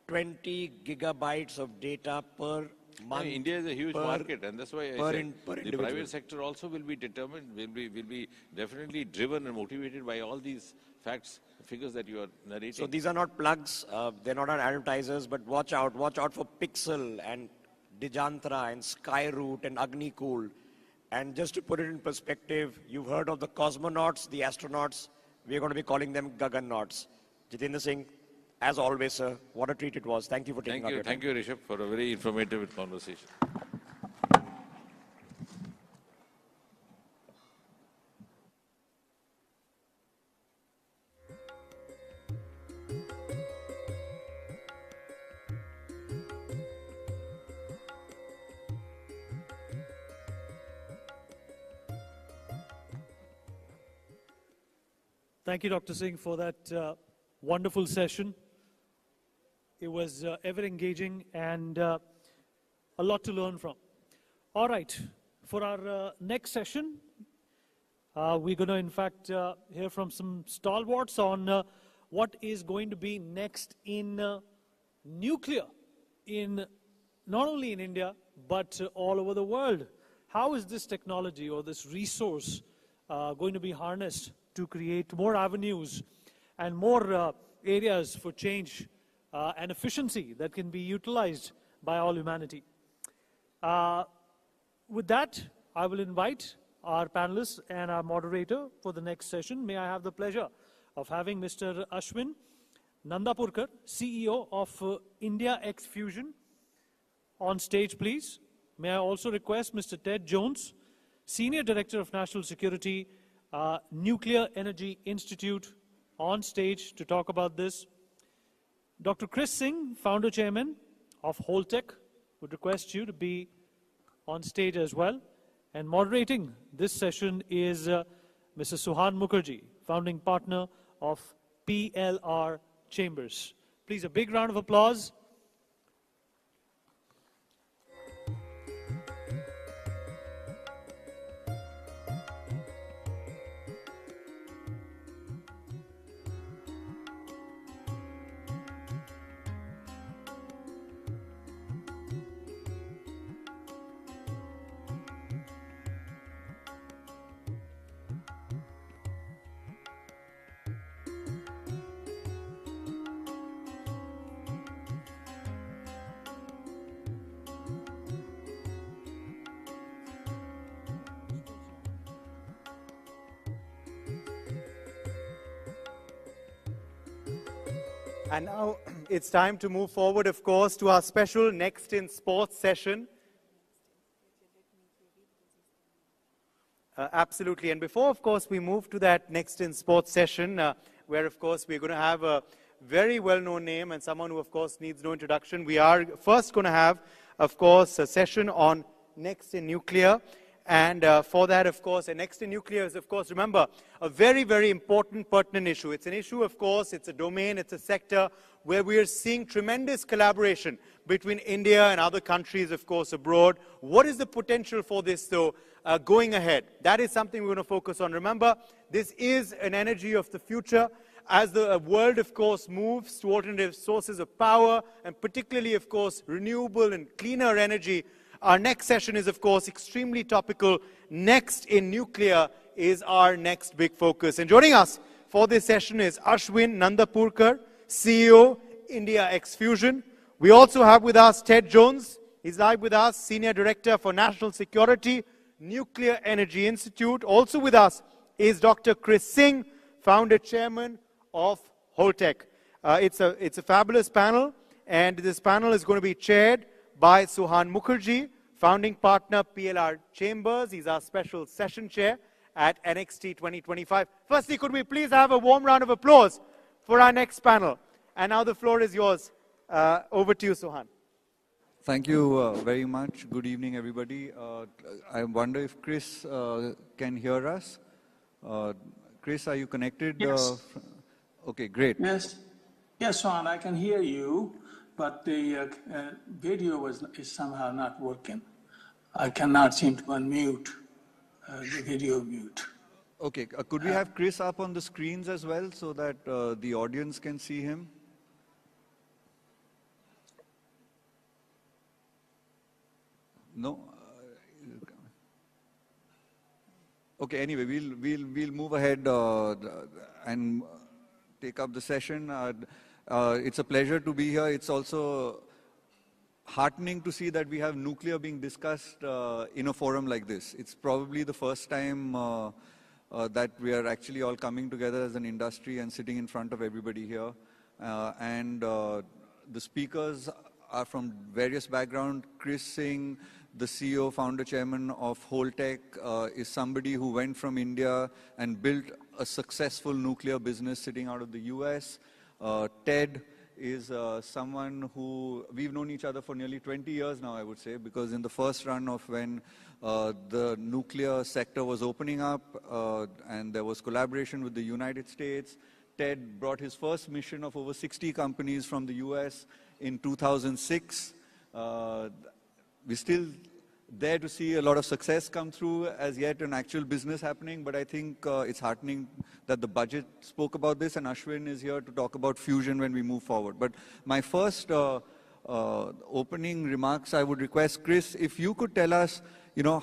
20 gigabytes of data per month. India is a huge market, and that's why I said the private individual. sector also will be determined, will be definitely driven and motivated by all these facts, figures that you are narrating. So these are not plugs, they're not advertisers, but watch out for Pixel and Dijantra and Skyroot and Agnicool. And just to put it in perspective, you've heard of the cosmonauts, the astronauts. We're going to be calling them Gagannauts. Jitendra Singh, as always, sir, what a treat it was. Thank you for taking out your time. Thank you, Rishabh, for a very informative conversation. Thank you, Dr. Singh, for that wonderful session. It was ever engaging and a lot to learn from. All right, for our next session, we're going to, in fact, hear from some stalwarts on what is going to be next in nuclear, in not only in India, but all over the world. How is this technology or this resource going to be harnessed to create more avenues and more areas for change and efficiency that can be utilized by all humanity? With that, I will invite our panelists and our moderator for the next session. May I have the pleasure of having Mr. Ashwin Nandapurkar, CEO of NewsX Fusion, on stage, please. May I also request Mr. Ted Jones, Senior Director of National Security, Nuclear Energy Institute, on stage to talk about this. Dr. Chris Singh, Founder Chairman of Holtec, would request you to be on stage as well. And moderating this session is Mr. Suhan Mukherjee, Founding Partner of PLR Chambers. Please, a big round of applause. And now it's time to move forward, of course, to our special Next in Sports session. Absolutely. And before, of course, we move to that Next in Sports session, where, of course, we're going to have a very well-known name and someone who, of course, needs no introduction. We are first going to have, of course, a session on Next in Nuclear. And for that, of course, and Next in Nuclear is, of course, remember, a very, very important, pertinent issue. It's an issue, of course, it's a domain, it's a sector where we are seeing tremendous collaboration between India and other countries, of course, abroad. What is the potential for this, though, going ahead? That is something we're going to focus on. Remember, this is an energy of the future. As the world, of course, moves to alternative sources of power, and particularly, of course, renewable and cleaner energy, our next session is, of course, extremely topical. Next in Nuclear is our next big focus. And joining us for this session is Ashwin Nandapurkar, CEO, NewsX Fusion. We also have with us Ted Jones. He's live with us, Senior Director for National Security, Nuclear Energy Institute. Also with us is Dr. Chris Singh, Founder Chairman of Holtec. It's a fabulous panel, and this panel is going to be chaired by Suhan Mukherjee, Founding Partner, PLR Chambers. He's our special session chair at NXT 2025. Firstly, could we please have a warm round of applause for our next panel? And now the floor is yours. Over to you, Suhan. Thank you very much. Good evening, everybody. I wonder if Chris can hear us. Chris, are you connected? Yes. Okay, great. Yes, Suhan, I can hear you, but the video is somehow not working. I cannot seem to unmute the video mute. Okay, could we have Chris up on the screens as well so that the audience can see him? No? Okay, anyway, we'll move ahead and take up the session. It's a pleasure to be here. It's also heartening to see that we have nuclear being discussed in a forum like this. It's probably the first time that we are actually all coming together as an industry and sitting in front of everybody here. The speakers are from various backgrounds. Chris Singh, the CEO, founder, chairman of Holtec, is somebody who went from India and built a successful nuclear business sitting out of the US. Ted is someone who, we've known each other for nearly 20 years now, I would say, because in the first run of when the nuclear sector was opening up and there was collaboration with the United States, Ted brought his first mission of over 60 companies from the US in 2006. We're still there to see a lot of success come through as yet an actual business happening, but I think it's heartening that the budget spoke about this, and Ashwin is here to talk about fusion when we move forward. But my first opening remarks, I would request, Chris, if you could tell us,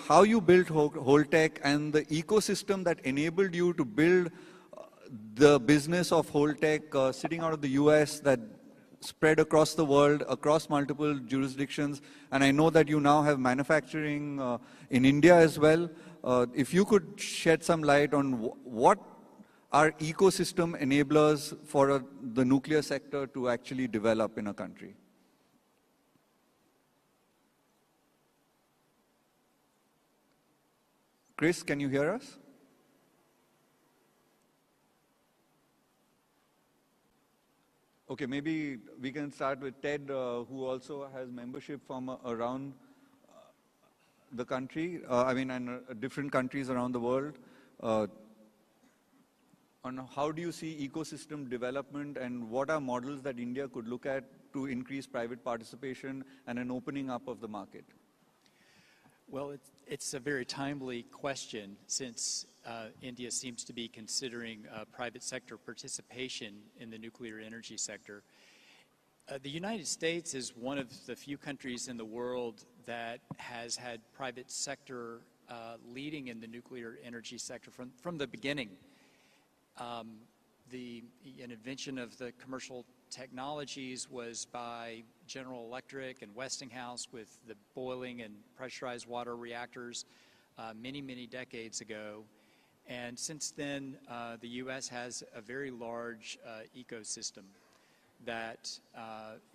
how you built Holtec and the ecosystem that enabled you to build the business of Holtec sitting out of the US that spread across the world, across multiple jurisdictions, and I know that you now have manufacturing in India as well. If you could shed some light on what are ecosystem enablers for the nuclear sector to actually develop in a country. Chris, can you hear us? Okay, maybe we can start with Ted, who also has membership from around the country, and different countries around the world. On how do you see ecosystem development and what are models that India could look at to increase private participation and an opening up of the market? Well, it's a very timely question since India seems to be considering private sector participation in the nuclear energy sector. The United States is one of the few countries in the world that has had private sector leading in the nuclear energy sector from the beginning. The invention of the commercial technologies was by General Electric and Westinghouse with the boiling and pressurized water reactors many, many decades ago. And since then, the U.S. has a very large ecosystem that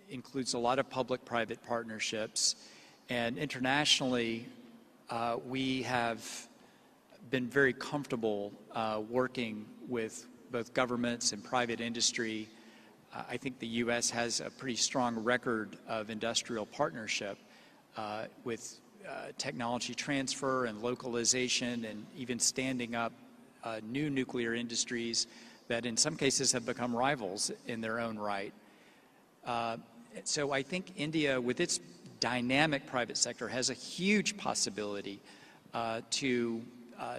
includes a lot of public-private partnerships. And internationally, we have been very comfortable working with both governments and private industry. I think the U.S. has a pretty strong record of industrial partnership with technology transfer and localization and even standing up new nuclear industries that in some cases have become rivals in their own right. So I think India, with its dynamic private sector, has a huge possibility to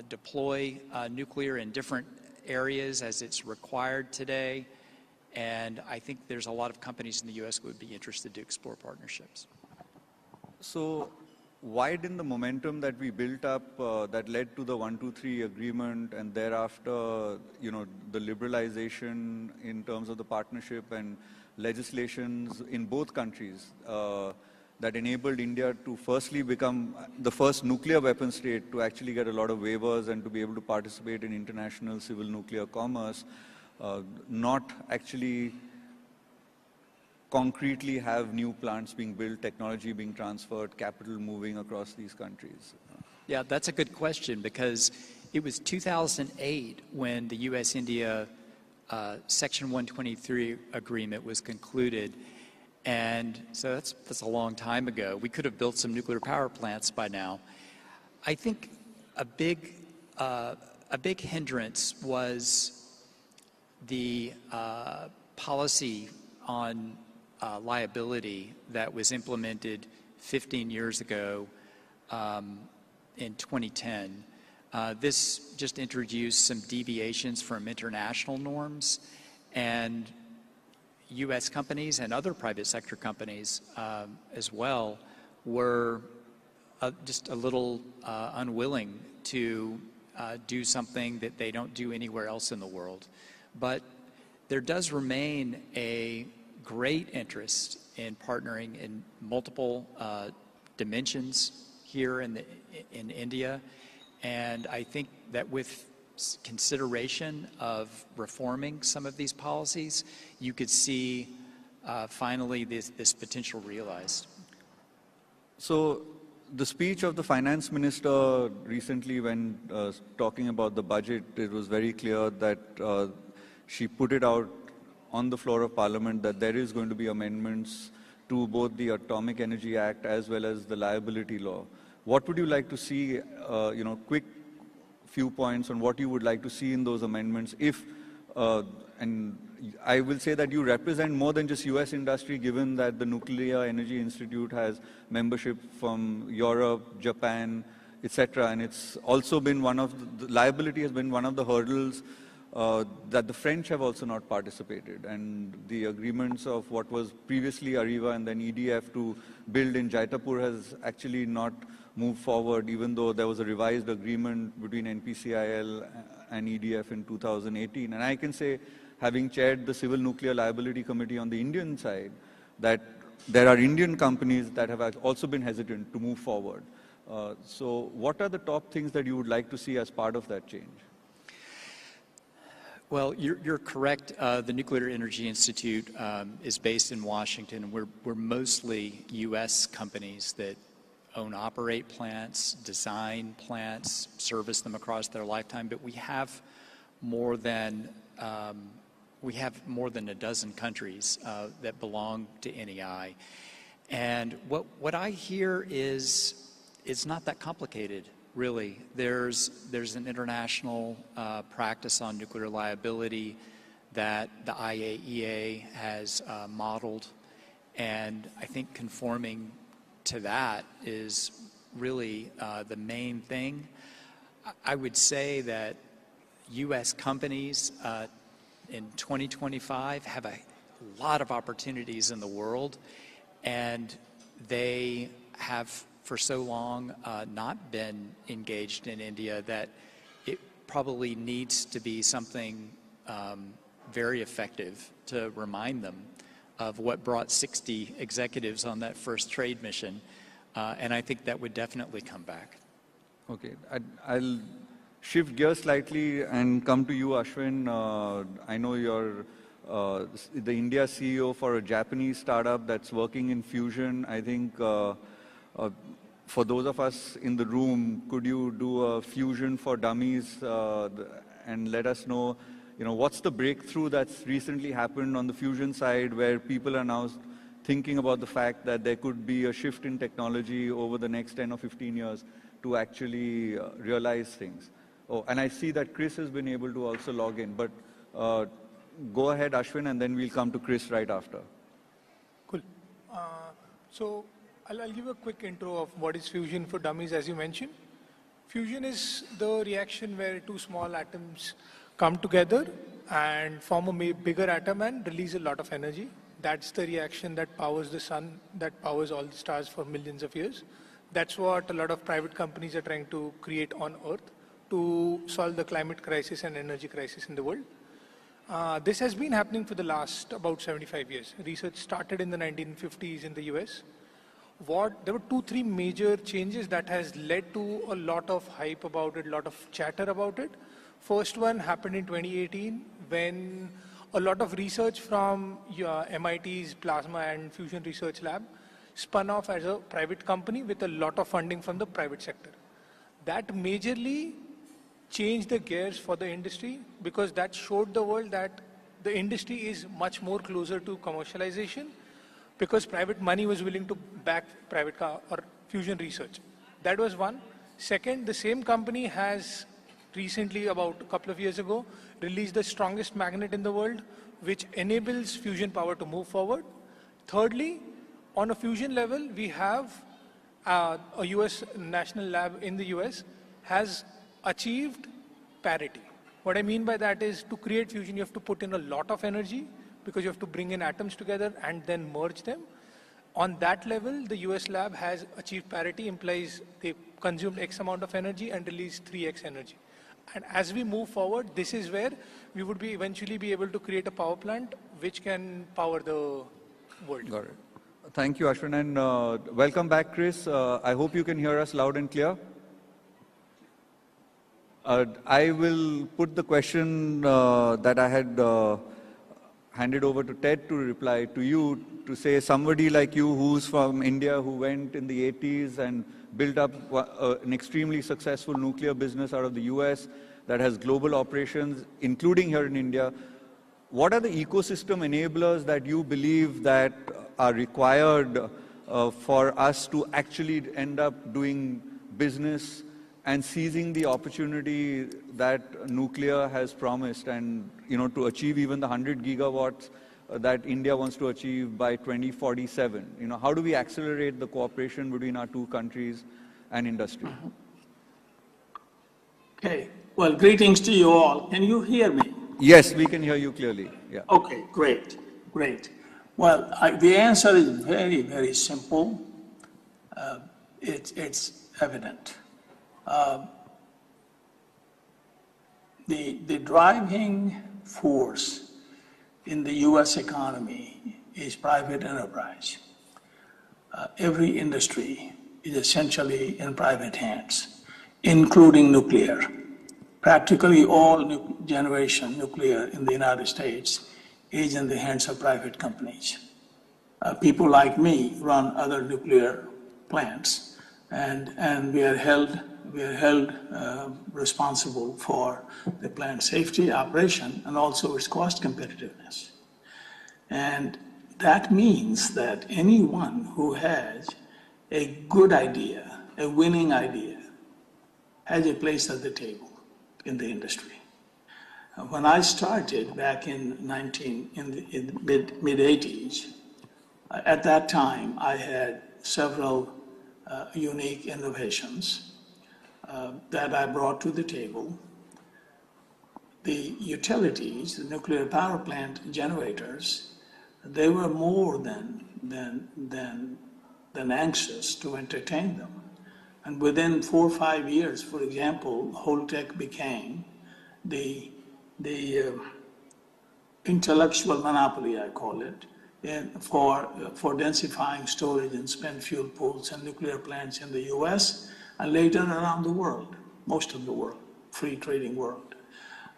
deploy nuclear in different areas as it's required today. And I think there's a lot of companies in the U.S. who would be interested to explore partnerships. So why didn't the momentum that we built up that led to the 123 agreement and thereafter, the liberalization in terms of the partnership and legislations in both countries that enabled India to firstly become the first nuclear weapon state to actually get a lot of waivers and to be able to participate in international civil nuclear commerce, not actually concretely have new plants being built, technology being transferred, capital moving across these countries? Yeah, that's a good question because it was 2008 when the U.S.-India Section 123 agreement was concluded. And so that's a long time ago. We could have built some nuclear power plants by now. I think a big hindrance was the policy on liability that was implemented 15 years ago in 2010. This just introduced some deviations from international norms, and U.S. companies and other private sector companies as well were just a little unwilling to do something that they don't do anywhere else in the world. But there does remain a great interest in partnering in multiple dimensions here in India, and I think that with consideration of reforming some of these policies, you could see finally this potential realized. So the speech of the finance minister recently when talking about the budget, it was very clear that she put it out on the floor of Parliament that there is going to be amendments to both the Atomic Energy Act as well as the liability law. What would you like to see, quick few points on what you would like to see in those amendments if, and I will say that you represent more than just US industry, given that the Nuclear Energy Institute has membership from Europe, Japan, etc. And it's also been one of the liability has been one of the hurdles that the French have also not participated. And the agreements of what was previously Arriva and then EDF to build in Jaitapur has actually not moved forward, even though there was a revised agreement between NPCIL and EDF in 2018. And I can say, having chaired the Civil Nuclear Liability Committee on the Indian side, that there are Indian companies that have also been hesitant to move forward. So what are the top things that you would like to see as part of that change? Well, you're correct. The Nuclear Energy Institute is based in Washington. We're mostly U.S. companies that own, operate plants, design plants, service them across their lifetime. But we have more than a dozen countries that belong to NEI. And what I hear is it's not that complicated, really. There's an international practice on nuclear liability that the IAEA has modeled, and I think conforming to that is really the main thing. I would say that U.S. companies in 2025 have a lot of opportunities in the world, and they have for so long not been engaged in India that it probably needs to be something very effective to remind them of what brought 60 executives on that first trade mission. And I think that would definitely come back. Okay, I'll shift gears slightly and come to you, Ashwin. I know you're the India CEO for a Japanese startup that's working in fusion. I think for those of us in the room, could you do a fusion for dummies and let us know, what's the breakthrough that's recently happened on the fusion side where people are now thinking about the fact that there could be a shift in technology over the next 10 or 15 years to actually realize things. Oh, and I see that Chris has been able to also log in, but go ahead, Ashwin, and then we'll come to Chris right after. Cool. So I'll give a quick intro of what is fusion for dummies, as you mentioned. Fusion is the reaction where two small atoms come together and form a bigger atom and release a lot of energy. That's the reaction that powers the sun, that powers all the stars for millions of years. That's what a lot of private companies are trying to create on Earth to solve the climate crisis and energy crisis in the world. This has been happening for the last about 75 years. Research started in the 1950s in the US. There were 2-3 major changes that has led to a lot of hype about it, a lot of chatter about it. First one happened in 2018 when a lot of research from MIT's Plasma and Fusion Research Lab spun off as a private company with a lot of funding from the private sector. That majorly changed the gears for the industry because that showed the world that the industry is much more closer to commercialization because private money was willing to back private or fusion research. That was one. Second, the same company has recently, about a couple of years ago, released the strongest magnet in the world, which enables fusion power to move forward. Thirdly, on a fusion level, we have a US national lab in the US has achieved parity. What I mean by that is to create fusion, you have to put in a lot of energy because you have to bring in atoms together and then merge them. On that level, the US lab has achieved parity, implies they consumed X amount of energy and released 3X energy. And as we move forward, this is where we would be eventually be able to create a power plant which can power the world. Got it. Thank you, Ashwin, and welcome back, Chris. I hope you can hear us loud and clear. I will put the question that I had handed over to Ted to reply to you, to say somebody like you who's from India, who went in the 80s and built up an extremely successful nuclear business out of the US that has global operations, including here in India. What are the ecosystem enablers that you believe that are required for us to actually end up doing business and seizing the opportunity that nuclear has promised, and to achieve even the 100 gigawatts that India wants to achieve by 2047? How do we accelerate the cooperation between our two countries and industry? Okay. Well, greetings to you all. Can you hear me? Yes, we can hear you clearly. Yeah. Okay, great, great. Well, the answer is very, very simple. It's evident. The driving force in the US economy is private enterprise. Every industry is essentially in private hands, including nuclear. Practically all generation nuclear in the United States is in the hands of private companies. People like me run other nuclear plants, and we are held responsible for the plant safety, operation, and also its cost competitiveness. And that means that anyone who has a good idea, a winning idea, has a place at the table in the industry. When I started back in the mid-80s, at that time I had several unique innovations that I brought to the table. The utilities, the nuclear power plant generators, they were more than anxious to entertain them. And within 4 or 5 years, for example, Holtec became the intellectual monopoly, I call it, for densifying storage and spent fuel pools and nuclear plants in the US and later around the world, most of the world, free trading world.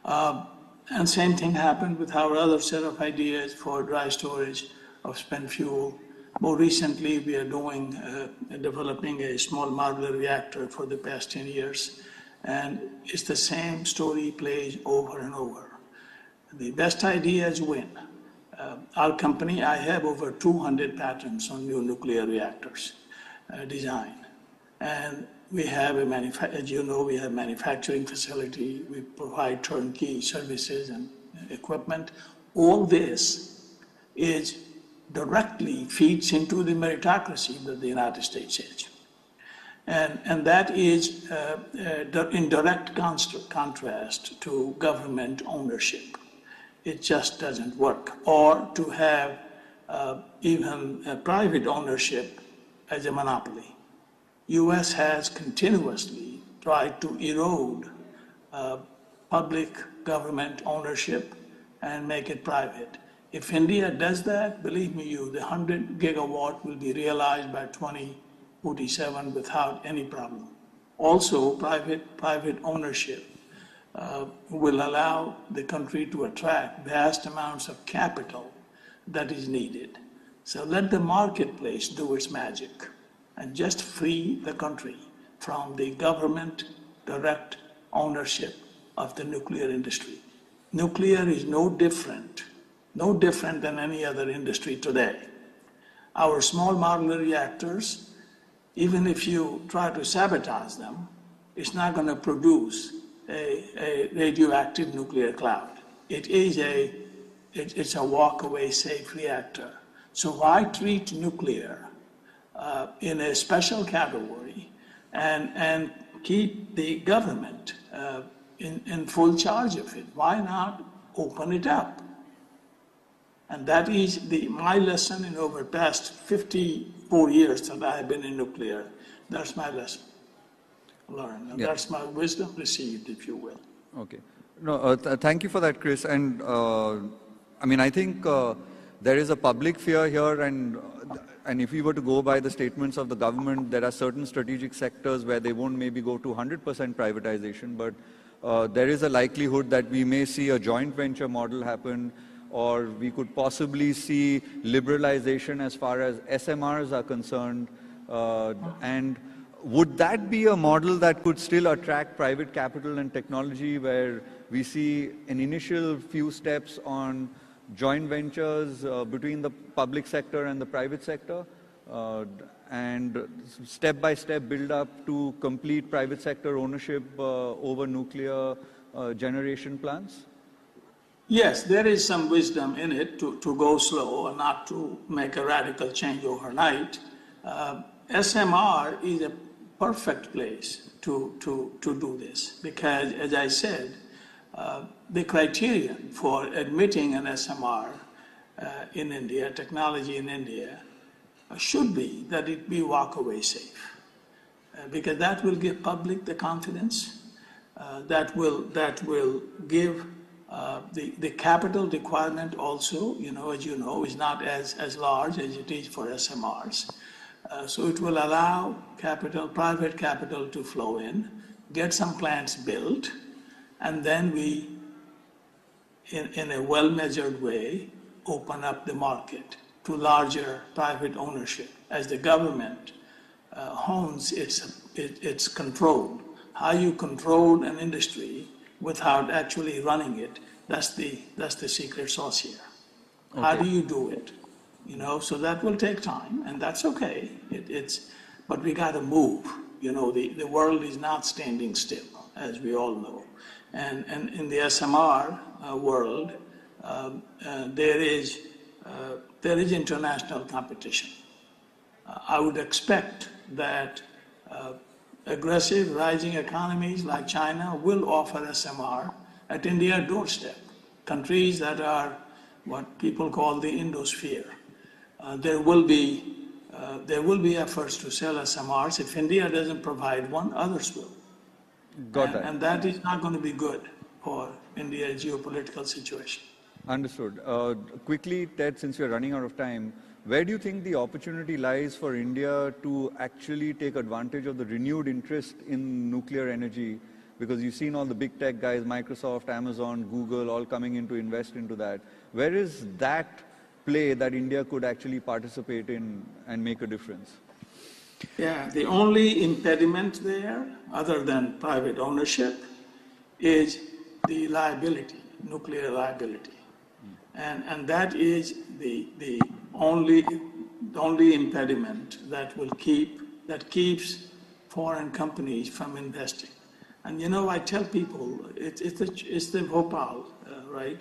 And same thing happened with our other set of ideas for dry storage of spent fuel. More recently, we are developing a small modular reactor for the past 10 years. And it's the same story plays over and over. The best ideas win. Our company, I have over 200 patents on new nuclear reactors design. And we have as you know, we have manufacturing facility. We provide turnkey services and equipment. All this directly feeds into the meritocracy that the United States is. And that is in direct contrast to government ownership. It just doesn't work. Or to have even private ownership as a monopoly. US has continuously tried to erode public government ownership and make it private. If India does that, believe me the 100 gigawatt will be realized by 2047 without any problem. Also, private ownership will allow the country to attract vast amounts of capital that is needed. So let the marketplace do its magic and just free the country from the government direct ownership of the nuclear industry. Nuclear is no different than any other industry today. Our small modular reactors, even if you try to sabotage them, it's not going to produce a radioactive nuclear cloud. It's a walk-away safe reactor. So why treat nuclear in a special category and keep the government in full charge of it. Why not open it up? And that is my lesson in over past 54 years that I have been in nuclear. That's my lesson learned. And that's my wisdom received, if you will. Okay. No, thank you for that, Chris. And I mean, I think there is a public fear here, and if we were to go by the statements of the government, there are certain strategic sectors where they won't maybe go to 100% privatization, but there is a likelihood that we may see a joint venture model happen, or we could possibly see liberalization as far as SMRs are concerned. And would that be a model that could still attract private capital and technology, where we see an initial few steps on joint ventures between the public sector and the private sector, and step-by-step build up to complete private sector ownership over nuclear generation plants? Yes, there is some wisdom in it to go slow and not to make a radical change overnight. SMR is a perfect place to do this because, as I said, the criterion for admitting an SMR in India, technology in India, should be that it be walk-away safe, because that will give public the confidence, that will give the capital requirement also, as you know, is not as large as it is for SMRs. So it will allow private capital to flow in, get some plants built, and then we, in a well-measured way, open up the market to larger private ownership as the government hones its control. How you control an industry without actually running it, that's the secret sauce here. Okay. How do you do it? So that will take time, and that's okay. But we got to move. The world is not standing still, as we all know. And in the SMR world, there is international competition. I would expect that aggressive rising economies like China will offer SMR at India's doorstep. Countries that are what people call the Indosphere. There will be efforts to sell SMRs. If India doesn't provide one, others will. Got that. And that is not going to be good for India's geopolitical situation. Understood. Quickly, Ted, since we're running out of time, where do you think the opportunity lies for India to actually take advantage of the renewed interest in nuclear energy? Because you've seen all the big tech guys, Microsoft, Amazon, Google, all coming in to invest into that. Where is that play that India could actually participate in and make a difference? Yeah, the only impediment there, other than private ownership, is the liability, nuclear liability. And that is the only impediment that keeps foreign companies from investing. And I tell people it's the Bhopal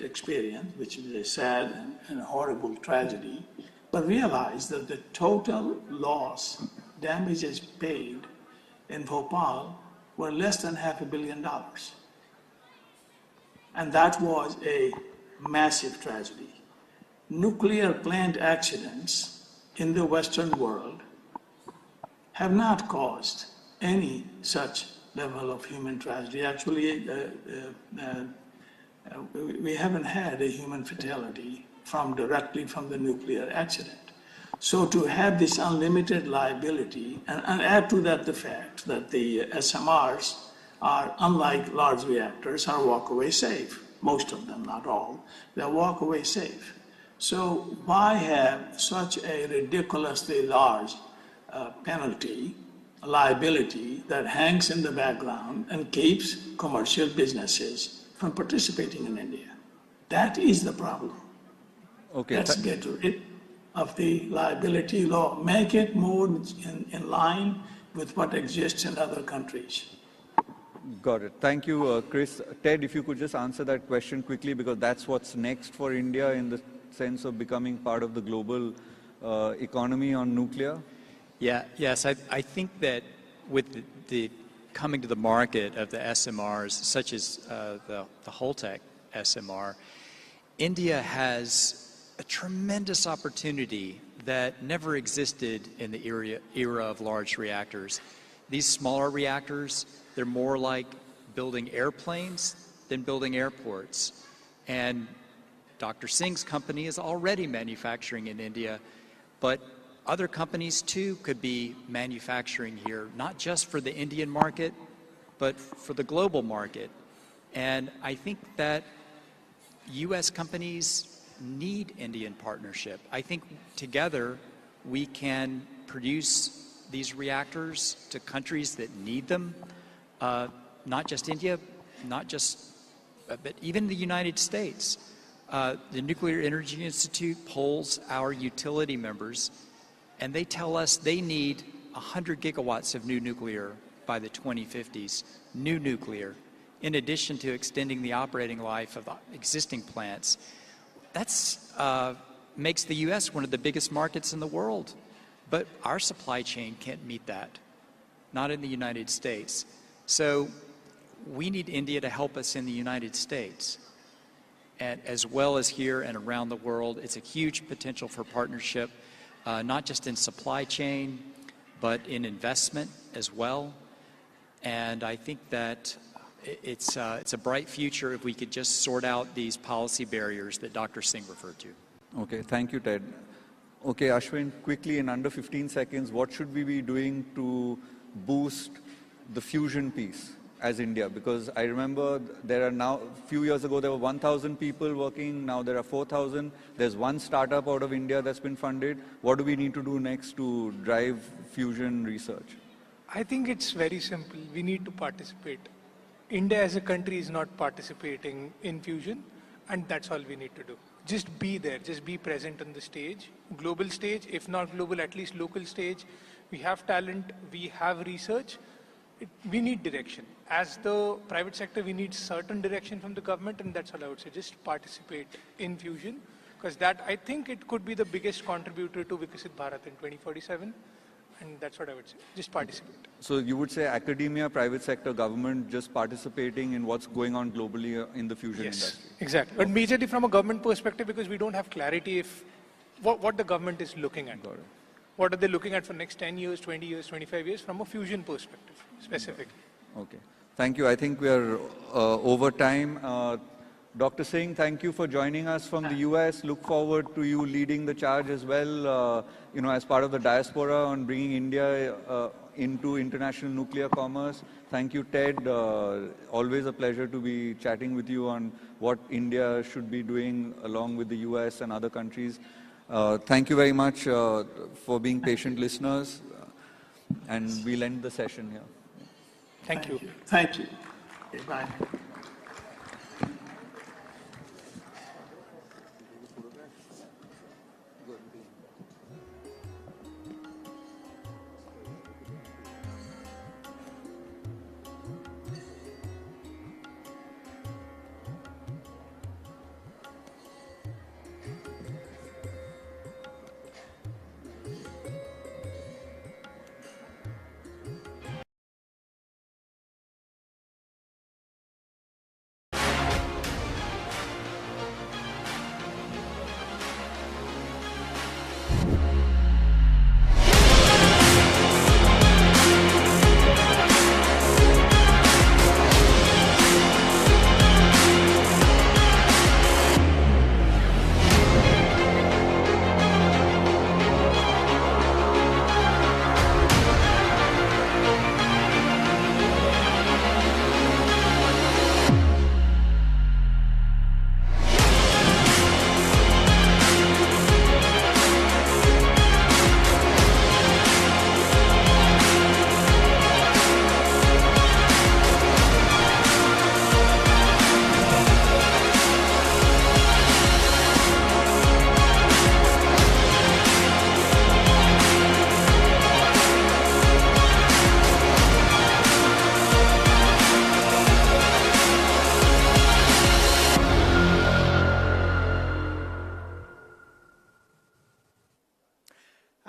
experience, which is a sad and horrible tragedy. But realize that the total loss, damages paid in Bhopal were less than $500 million. And that was a massive tragedy. Nuclear plant accidents in the Western world have not caused any such level of human tragedy. Actually, we haven't had a human fatality directly from the nuclear accident. So to have this unlimited liability, and add to that the fact that the SMRs are, unlike large reactors, are walk-away safe. Most of them, not all. They're walk-away safe. So why have such a ridiculously large penalty, liability that hangs in the background and keeps commercial businesses from participating in India? That is the problem. Okay. Let's get rid of the liability law. Make it more in line with what exists in other countries. Got it. Thank you, Chris. Ted, if you could just answer that question quickly, because that's what's next for India in the sense of becoming part of the global economy on nuclear. Yes, I think that with the coming to the market of the SMRs, such as the Holtec SMR, India has a tremendous opportunity that never existed in the era of large reactors. These smaller reactors, they're more like building airplanes than building airports. And Dr. Singh's company is already manufacturing in India, but other companies too could be manufacturing here, not just for the Indian market, but for the global market. And I think that U.S. companies need Indian partnership. I think together we can produce these reactors to countries that need them, not just India, but even the United States. The Nuclear Energy Institute polls our utility members, and they tell us they need 100 gigawatts of new nuclear by the 2050s, new nuclear, in addition to extending the operating life of existing plants. That's makes the U.S. one of the biggest markets in the world. But our supply chain can't meet that, not in the United States. So we need India to help us in the United States, and as well as here and around the world. It's a huge potential for partnership, not just in supply chain, but in investment as well. And I think that it's a bright future if we could just sort out these policy barriers that Dr. Singh referred to. Okay, thank you, Ted. Okay, Ashwin, quickly in under 15 seconds, what should we be doing to boost the fusion piece as India? Because I remember there are now, a few years ago, there were 1,000 people working. Now there are 4,000. There's one startup out of India that's been funded. What do we need to do next to drive fusion research? I think it's very simple. We need to participate. India as a country is not participating in fusion, and that's all we need to do. Just be there, just be present on the stage, global stage, if not global, at least local stage. We have talent, we have research, we need direction. As the private sector, we need certain direction from the government, and that's all I would say. Just participate in fusion, because that, I think it could be the biggest contributor to Vikasit Bharat in 2047. And that's what I would say. Just participate. So you would say academia, private sector, government just participating in what's going on globally in the fusion industry? Exactly. But majorly from a government perspective, because we don't have clarity if what the government is looking at. What are they looking at for next 10 years, 20 years, 25 years from a fusion perspective, specifically. Okay. Thank you. I think we are over time. Dr. Singh, thank you for joining us from the US. Look forward to you leading the charge as well, as part of the diaspora on bringing India into international nuclear commerce. Thank you, Ted. Always a pleasure to be chatting with you on what India should be doing along with the US and other countries. Thank you very much for being patient listeners. And we'll end the session here. Thank you. Thank you. Okay, bye.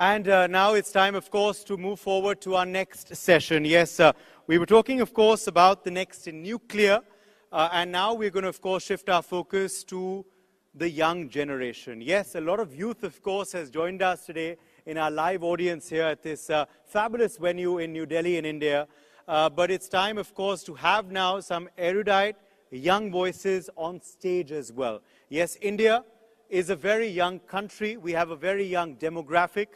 And now it's time, of course, to move forward to our next session. Yes, we were talking, of course, about the next in nuclear. And now we're going to, of course, shift our focus to the young generation. Yes, a lot of youth, of course, has joined us today in our live audience here at this fabulous venue in New Delhi in India. But it's time, of course, to have now some erudite young voices on stage as well. Yes, India is a very young country. We have a very young demographic.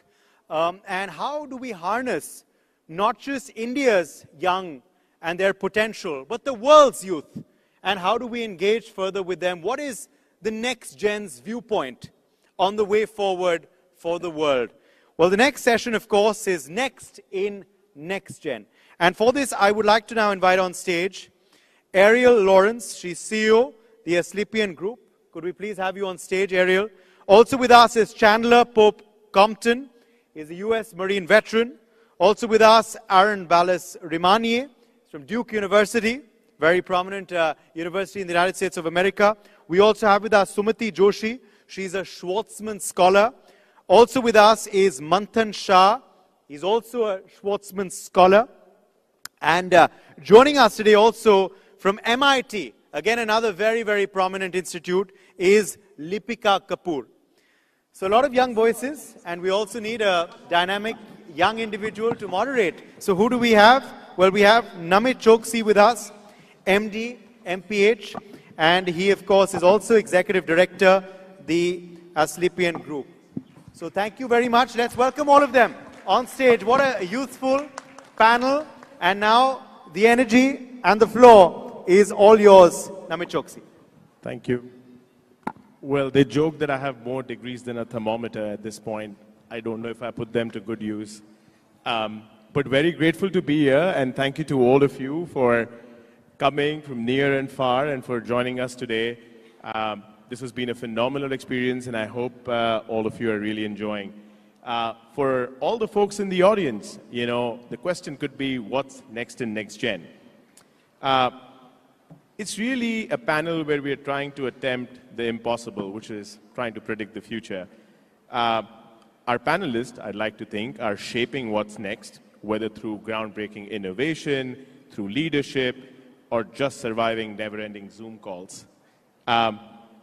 And how do we harness not just India's young and their potential, but the world's youth? And how do we engage further with them? What is the next gen's viewpoint on the way forward for the world? Well, the next session, of course, is Next in Next Gen. And for this, I would like to now invite on stage Ariel Lawrence. She's CEO, the Asclepian Group. Could we please have you on stage, Ariel? Also with us is Chandler Pope Compton. He's a U.S. Marine veteran. Also with us, Aaron Ballas Rimanier from Duke University. Very prominent university in the United States of America. We also have with us Sumati Joshi. She's a Schwartzman scholar. Also with us is Manthan Shah. He's also a Schwartzman scholar. And joining us today also from MIT, again another very, very prominent institute, is Lipika Kapoor. So a lot of young voices, and we also need a dynamic young individual to moderate. So who do we have? Well, we have Namit Choksi with us, MD, MPH, and he, of course, is also Executive Director, the Asclepian Group. So thank you very much. Let's welcome all of them on stage. What a youthful panel. And now the energy and the floor is all yours, Namit Choksi. Thank you. Well, they joke that I have more degrees than a thermometer at this point. I don't know if I put them to good use. But very grateful to be here, and thank you to all of you for coming from near and far and for joining us today. This has been a phenomenal experience, and I hope all of you are really enjoying. For all the folks in the audience, you know, the question could be, what's next in Next Gen? It's really a panel where we are trying to attempt the impossible, which is trying to predict the future. Our panelists, I'd like to think, are shaping what's next, whether through groundbreaking innovation, through leadership, or just surviving never-ending Zoom calls.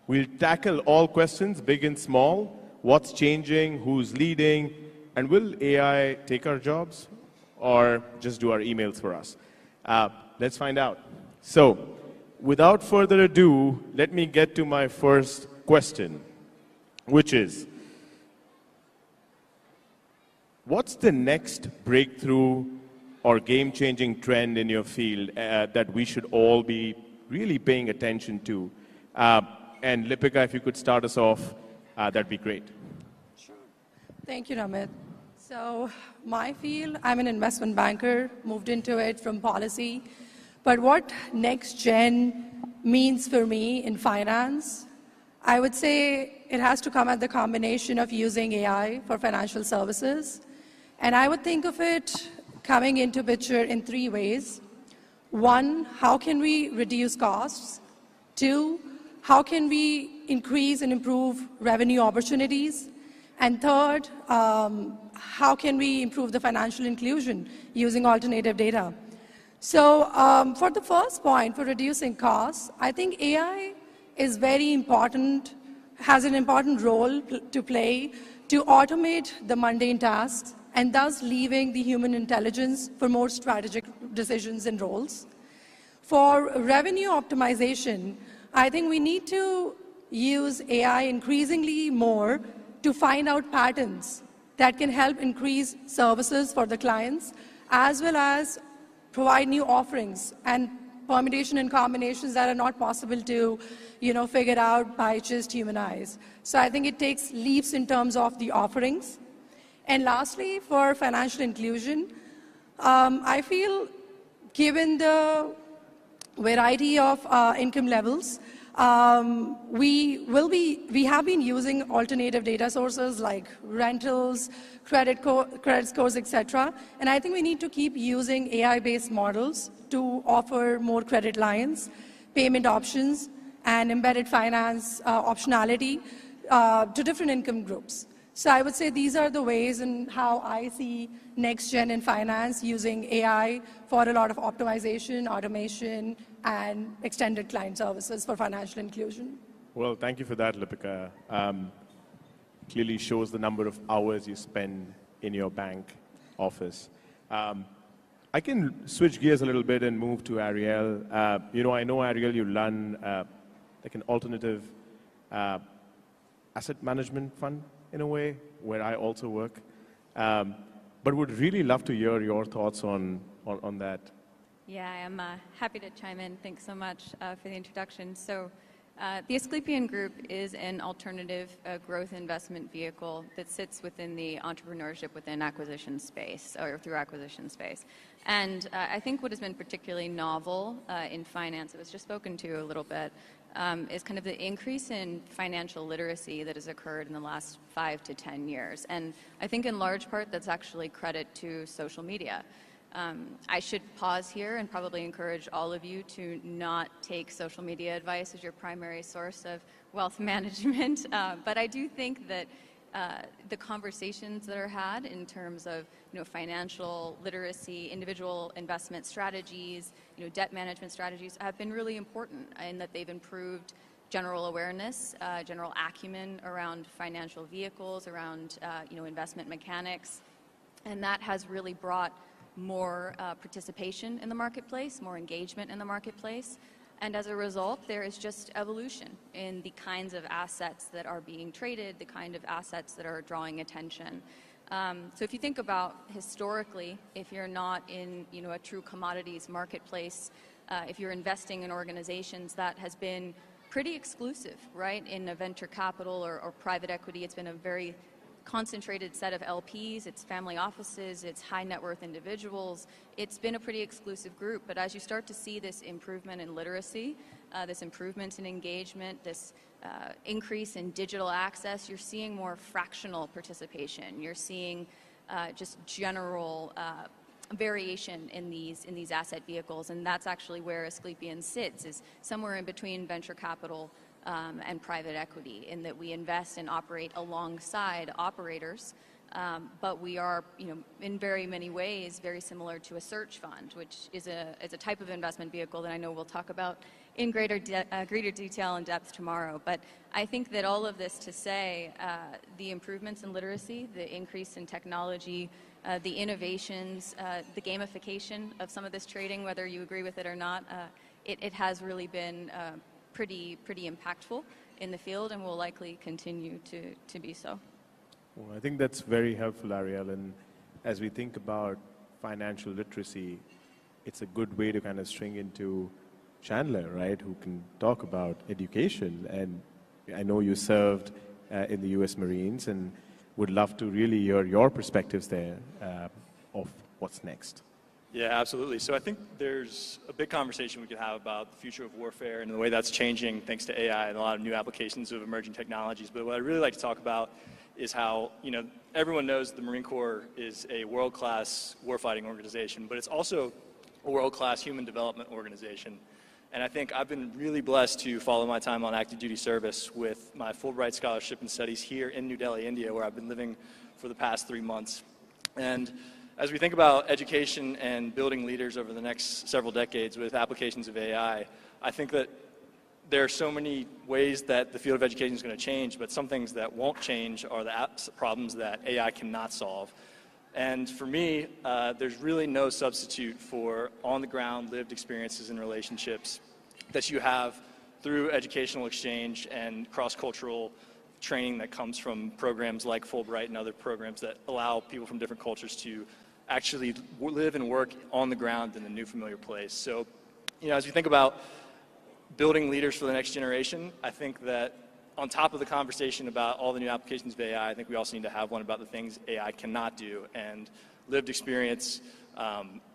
We'll tackle all questions, big and small. What's changing? Who's leading? And will AI take our jobs or just do our emails for us? Let's find out. So, without further ado, let me get to my first question, which is, what's the next breakthrough or game-changing trend in your field that we should all be really paying attention to? And Lipika, if you could start us off, that'd be great. Sure. Thank you, Namit. So my field, I'm an investment banker, moved into it from policy. But what next gen means for me in finance, I would say it has to come at the combination of using AI for financial services. And I would think of it coming into picture in three ways. One, how can we reduce costs? Two, how can we increase and improve revenue opportunities? And third, how can we improve the financial inclusion using alternative data? So for the first point, for reducing costs, I think AI is very important, has an important role to play to automate the mundane tasks and thus leaving the human intelligence for more strategic decisions and roles. For revenue optimization, I think we need to use AI increasingly more to find out patterns that can help increase services for the clients, as well as provide new offerings and permutation and combinations that are not possible to, figure out by just human eyes. So I think it takes leaps in terms of the offerings. And lastly, for financial inclusion, I feel given the variety of income levels, we have been using alternative data sources like rentals, credit scores, etc. And I think we need to keep using AI-based models to offer more credit lines, payment options, and embedded finance optionality to different income groups. So I would say these are the ways in how I see next gen in finance using AI for a lot of optimization, automation, and extended client services for financial inclusion. Well, thank you for that, Lipika. Clearly shows the number of hours you spend in your bank office. I can switch gears a little bit and move to Ariel. I know, Ariel, you run like an alternative asset management fund, in a way, where I also work. But would really love to hear your thoughts on that. Yeah, I am happy to chime in. Thanks so much for the introduction. So the Asclepian Group is an alternative growth investment vehicle that sits within the entrepreneurship within acquisition space, or through acquisition space. And I think what has been particularly novel in finance, it was just spoken to a little bit, is kind of the increase in financial literacy that has occurred in the last 5 to 10 years. And I think in large part that's actually credit to social media. I should pause here and probably encourage all of you to not take social media advice as your primary source of wealth management. But I do think that the conversations that are had in terms of financial literacy, individual investment strategies, debt management strategies have been really important in that they've improved general awareness, general acumen around financial vehicles, around investment mechanics, and that has really brought more participation in the marketplace, more engagement in the marketplace. And as a result, there is just evolution in the kinds of assets that are being traded, the kind of assets that are drawing attention. So if you think about historically, if you're not in a true commodities marketplace, if you're investing in organizations, that has been pretty exclusive, right? In a venture capital or private equity, it's been a very concentrated set of LPs, it's family offices, it's high net worth individuals. It's been a pretty exclusive group, but as you start to see this improvement in literacy, this improvement in engagement, this increase in digital access, you're seeing more fractional participation. You're seeing just general variation in these asset vehicles, and that's actually where Asclepian sits, is somewhere in between venture capital and private equity, in that we invest and operate alongside operators, but we are, in very many ways, very similar to a search fund, which is a type of investment vehicle that I know we'll talk about in greater detail and depth tomorrow. But I think that all of this to say, the improvements in literacy, the increase in technology, the innovations, the gamification of some of this trading, whether you agree with it or not, it has really been pretty impactful in the field and will likely continue to be so. Well, I think that's very helpful, Ariel. And as we think about financial literacy, it's a good way to kind of string into Chandler, right, who can talk about education. And I know you served in the U.S. Marines and would love to really hear your perspectives there of what's next. Yeah, absolutely. So I think there's a big conversation we could have about the future of warfare and the way that's changing thanks to AI and a lot of new applications of emerging technologies. But what I'd really like to talk about is how, everyone knows the Marine Corps is a world-class warfighting organization, but it's also a world-class human development organization. And I think I've been really blessed to follow my time on active duty service with my Fulbright Scholarship and Studies here in New Delhi, India, where I've been living for the past 3 months. And as we think about education and building leaders over the next several decades with applications of AI, I think that there are so many ways that the field of education is going to change, but some things that won't change are the problems that AI cannot solve. And for me, there's really no substitute for on-the-ground lived experiences and relationships that you have through educational exchange and cross-cultural training that comes from programs like Fulbright and other programs that allow people from different cultures to actually live and work on the ground in a new familiar place. So, as we think about building leaders for the next generation, I think that on top of the conversation about all the new applications of AI, I think we also need to have one about the things AI cannot do. And lived experience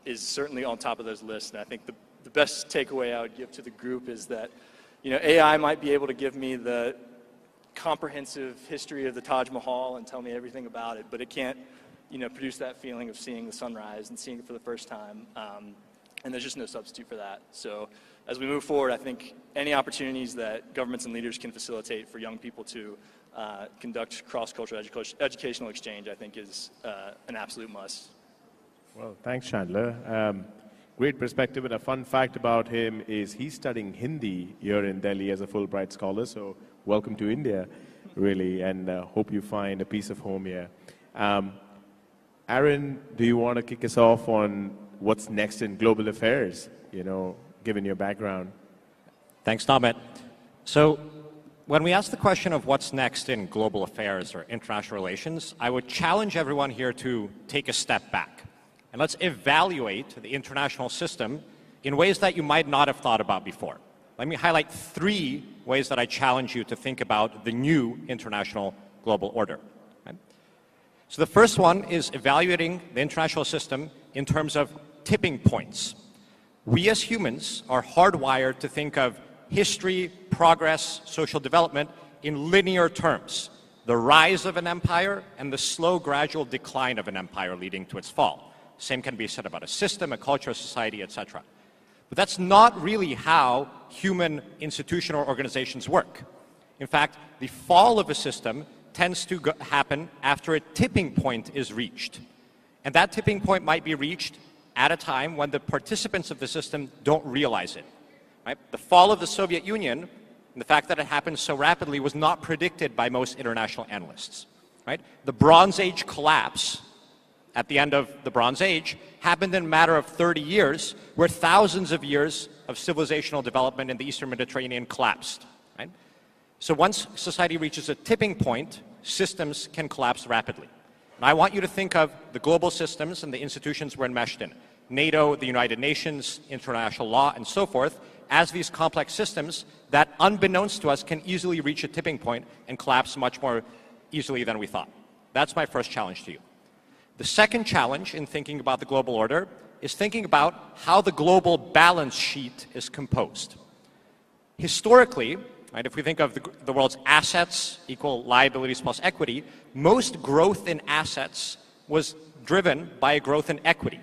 is certainly on top of those lists. And I think the best takeaway I would give to the group is that, AI might be able to give me the comprehensive history of the Taj Mahal and tell me everything about it, but it can't, produce that feeling of seeing the sunrise and seeing it for the first time. And there's just no substitute for that. So as we move forward, I think any opportunities that governments and leaders can facilitate for young people to conduct cross-cultural educational exchange, I think is an absolute must. Well, thanks, Chandler. Great perspective, and a fun fact about him is he's studying Hindi here in Delhi as a Fulbright scholar, so welcome to India, really, and hope you find a piece of home here. Aaron, do you want to kick us off on what's next in global affairs, you know, given your background? Thanks, Namit. So when we ask the question of what's next in global affairs or international relations, I would challenge everyone here to take a step back. And let's evaluate the international system in ways that you might not have thought about before. Let me highlight 3 ways that I challenge you to think about the new international global order. Right? So the first one is evaluating the international system in terms of tipping points. We as humans are hardwired to think of history, progress, social development in linear terms. The rise of an empire and the slow, gradual decline of an empire leading to its fall. Same can be said about a system, a culture, a society, etc. But that's not really how human institutional organizations work. In fact, the fall of a system tends to happen after a tipping point is reached. And that tipping point might be reached at a time when the participants of the system don't realize it. Right? The fall of the Soviet Union, and the fact that it happened so rapidly, was not predicted by most international analysts. Right? The Bronze Age collapse at the end of the Bronze Age happened in a matter of 30 years, where thousands of years of civilizational development in the Eastern Mediterranean collapsed. Right? So once society reaches a tipping point, systems can collapse rapidly. And I want you to think of the global systems and the institutions we're enmeshed in, NATO, the United Nations, international law, and so forth, as these complex systems that, unbeknownst to us, can easily reach a tipping point and collapse much more easily than we thought. That's my first challenge to you. The second challenge in thinking about the global order is thinking about how the global balance sheet is composed. Historically, right, if we think of the world's assets equal liabilities plus equity, most growth in assets was driven by a growth in equity,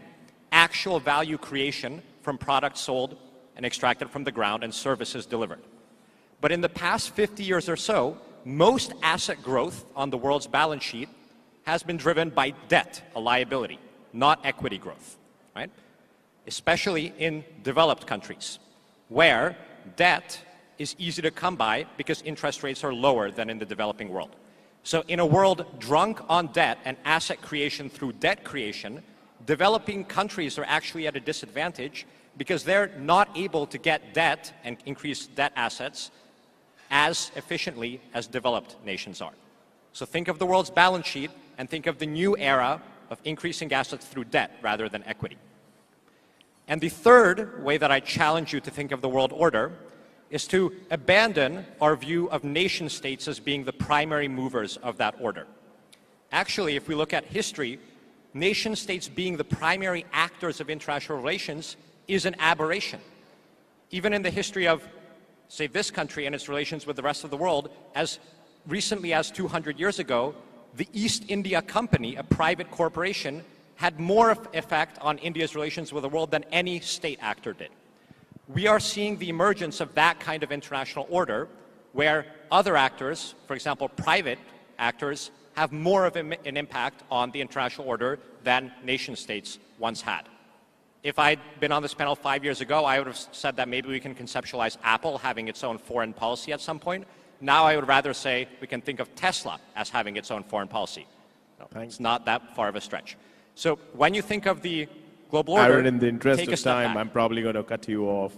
actual value creation from products sold and extracted from the ground and services delivered. But in the past 50 years or so, most asset growth on the world's balance sheet has been driven by debt, a liability, not equity growth, right? Especially in developed countries, where debt is easy to come by because interest rates are lower than in the developing world. So in a world drunk on debt and asset creation through debt creation, developing countries are actually at a disadvantage because they're not able to get debt and increase debt assets as efficiently as developed nations are. So think of the world's balance sheet and think of the new era of increasing assets through debt rather than equity. And the third way that I challenge you to think of the world order is to abandon our view of nation states as being the primary movers of that order. Actually, if we look at history, nation states being the primary actors of international relations is an aberration. Even in the history of, say, this country and its relations with the rest of the world, as recently as 200 years ago, the East India Company, a private corporation, had more effect on India's relations with the world than any state actor did. We are seeing the emergence of that kind of international order where other actors, for example, private actors, have more of an impact on the international order than nation states once had. If I'd been on this panel 5 years ago, I would have said that maybe we can conceptualize Apple having its own foreign policy at some point. Now I would rather say we can think of Tesla as having its own foreign policy. No, it's not that far of a stretch. So when you think of the global order, Aaron, in the interest of time, back. I'm probably going to cut you off,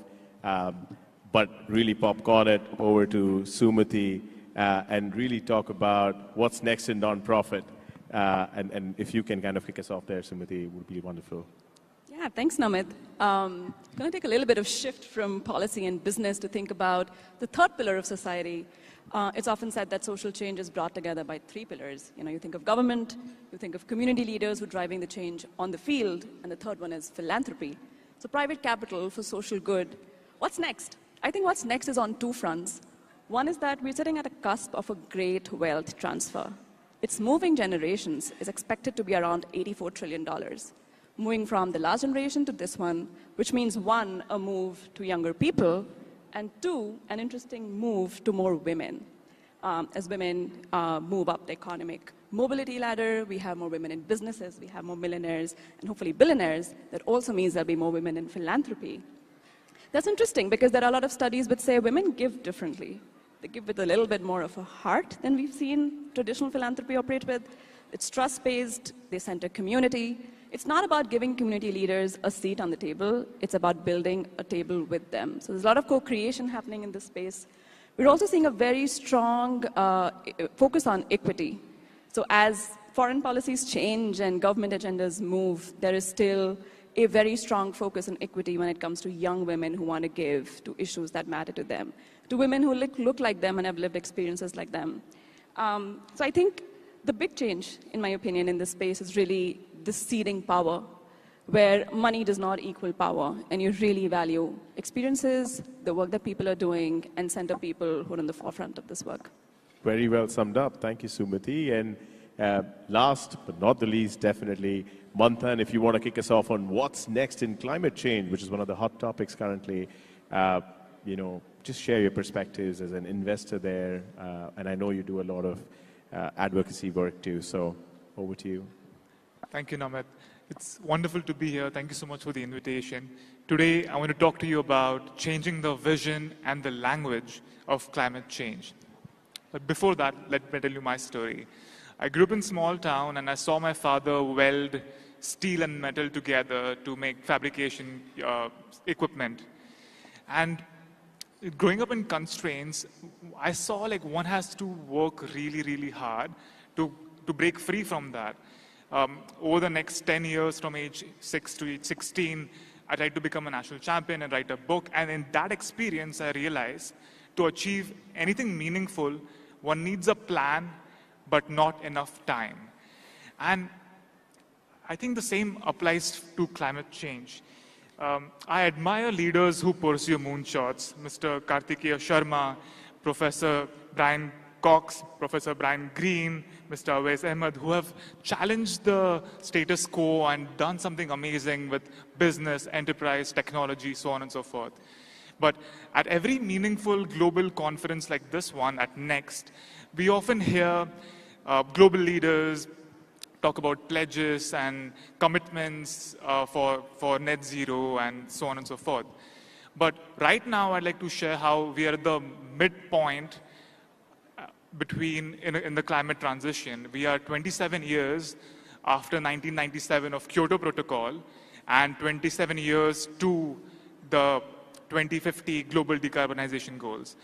but really popcorn it over to Sumati and really talk about what's next in nonprofit. And if you can kind of kick us off there, Sumati, it would be wonderful. Yeah, thanks, Namit. I'm going to take a little bit of shift from policy and business to think about the third pillar of society. It's often said that social change is brought together by 3 pillars. You know, you think of government, you think of community leaders who are driving the change on the field, and the third one is philanthropy. So private capital for social good. What's next? I think what's next is on 2 fronts. One is that we're sitting at a cusp of a great wealth transfer. Its moving generations is expected to be around $84 trillion. moving from the last generation to this one, which means one, a move to younger people, and two, an interesting move to more women. As women move up the economic mobility ladder, we have more women in businesses, we have more millionaires, and hopefully billionaires. That also means there'll be more women in philanthropy. That's interesting because there are a lot of studies which say women give differently. They give with a little bit more of a heart than we've seen traditional philanthropy operate with. It's trust-based, they center community. It's not about giving community leaders a seat on the table, it's about building a table with them. So there's a lot of co-creation happening in this space. We're also seeing a very strong focus on equity. So as foreign policies change and government agendas move, there is still a very strong focus on equity when it comes to young women who want to give to issues that matter to them, to women who look like them and have lived experiences like them. So I think the big change, in my opinion, in this space is really the seeding power, where money does not equal power, and you really value experiences, the work that people are doing, and center people who are on the forefront of this work. Very well summed up. Thank you, Sumati. And last but not the least, definitely, Manthan, if you want to kick us off on what's next in climate change, which is one of the hot topics currently, just share your perspectives as an investor there. And I know you do a lot of advocacy work too, so over to you. Thank you, Namit. It's wonderful to be here. Thank you so much for the invitation. Today, I want to talk to you about changing the vision and the language of climate change. But before that, let me tell you my story. I grew up in a small town, and I saw my father weld steel and metal together to make fabrication equipment. And growing up in constraints, I saw like one has to work really, really hard to break free from that. Over the next 10 years, from age 6 to age 16, I tried to become a national champion and write a book. And in that experience, I realized to achieve anything meaningful, one needs a plan, but not enough time. And I think the same applies to climate change. I admire leaders who pursue moonshots, Mr. Kartikeya Sharma, Professor Brian Cox, Professor Brian Greene, Mr. Awais Ahmed, who have challenged the status quo and done something amazing with business, enterprise, technology, so on and so forth. But at every meaningful global conference like this one, at NXT, we often hear global leaders talk about pledges and commitments for net zero and so on and so forth. But right now, I'd like to share how we are at the midpoint in the climate transition. We are 27 years after 1997 of Kyoto Protocol and 27 years to the 2050 global decarbonization goals.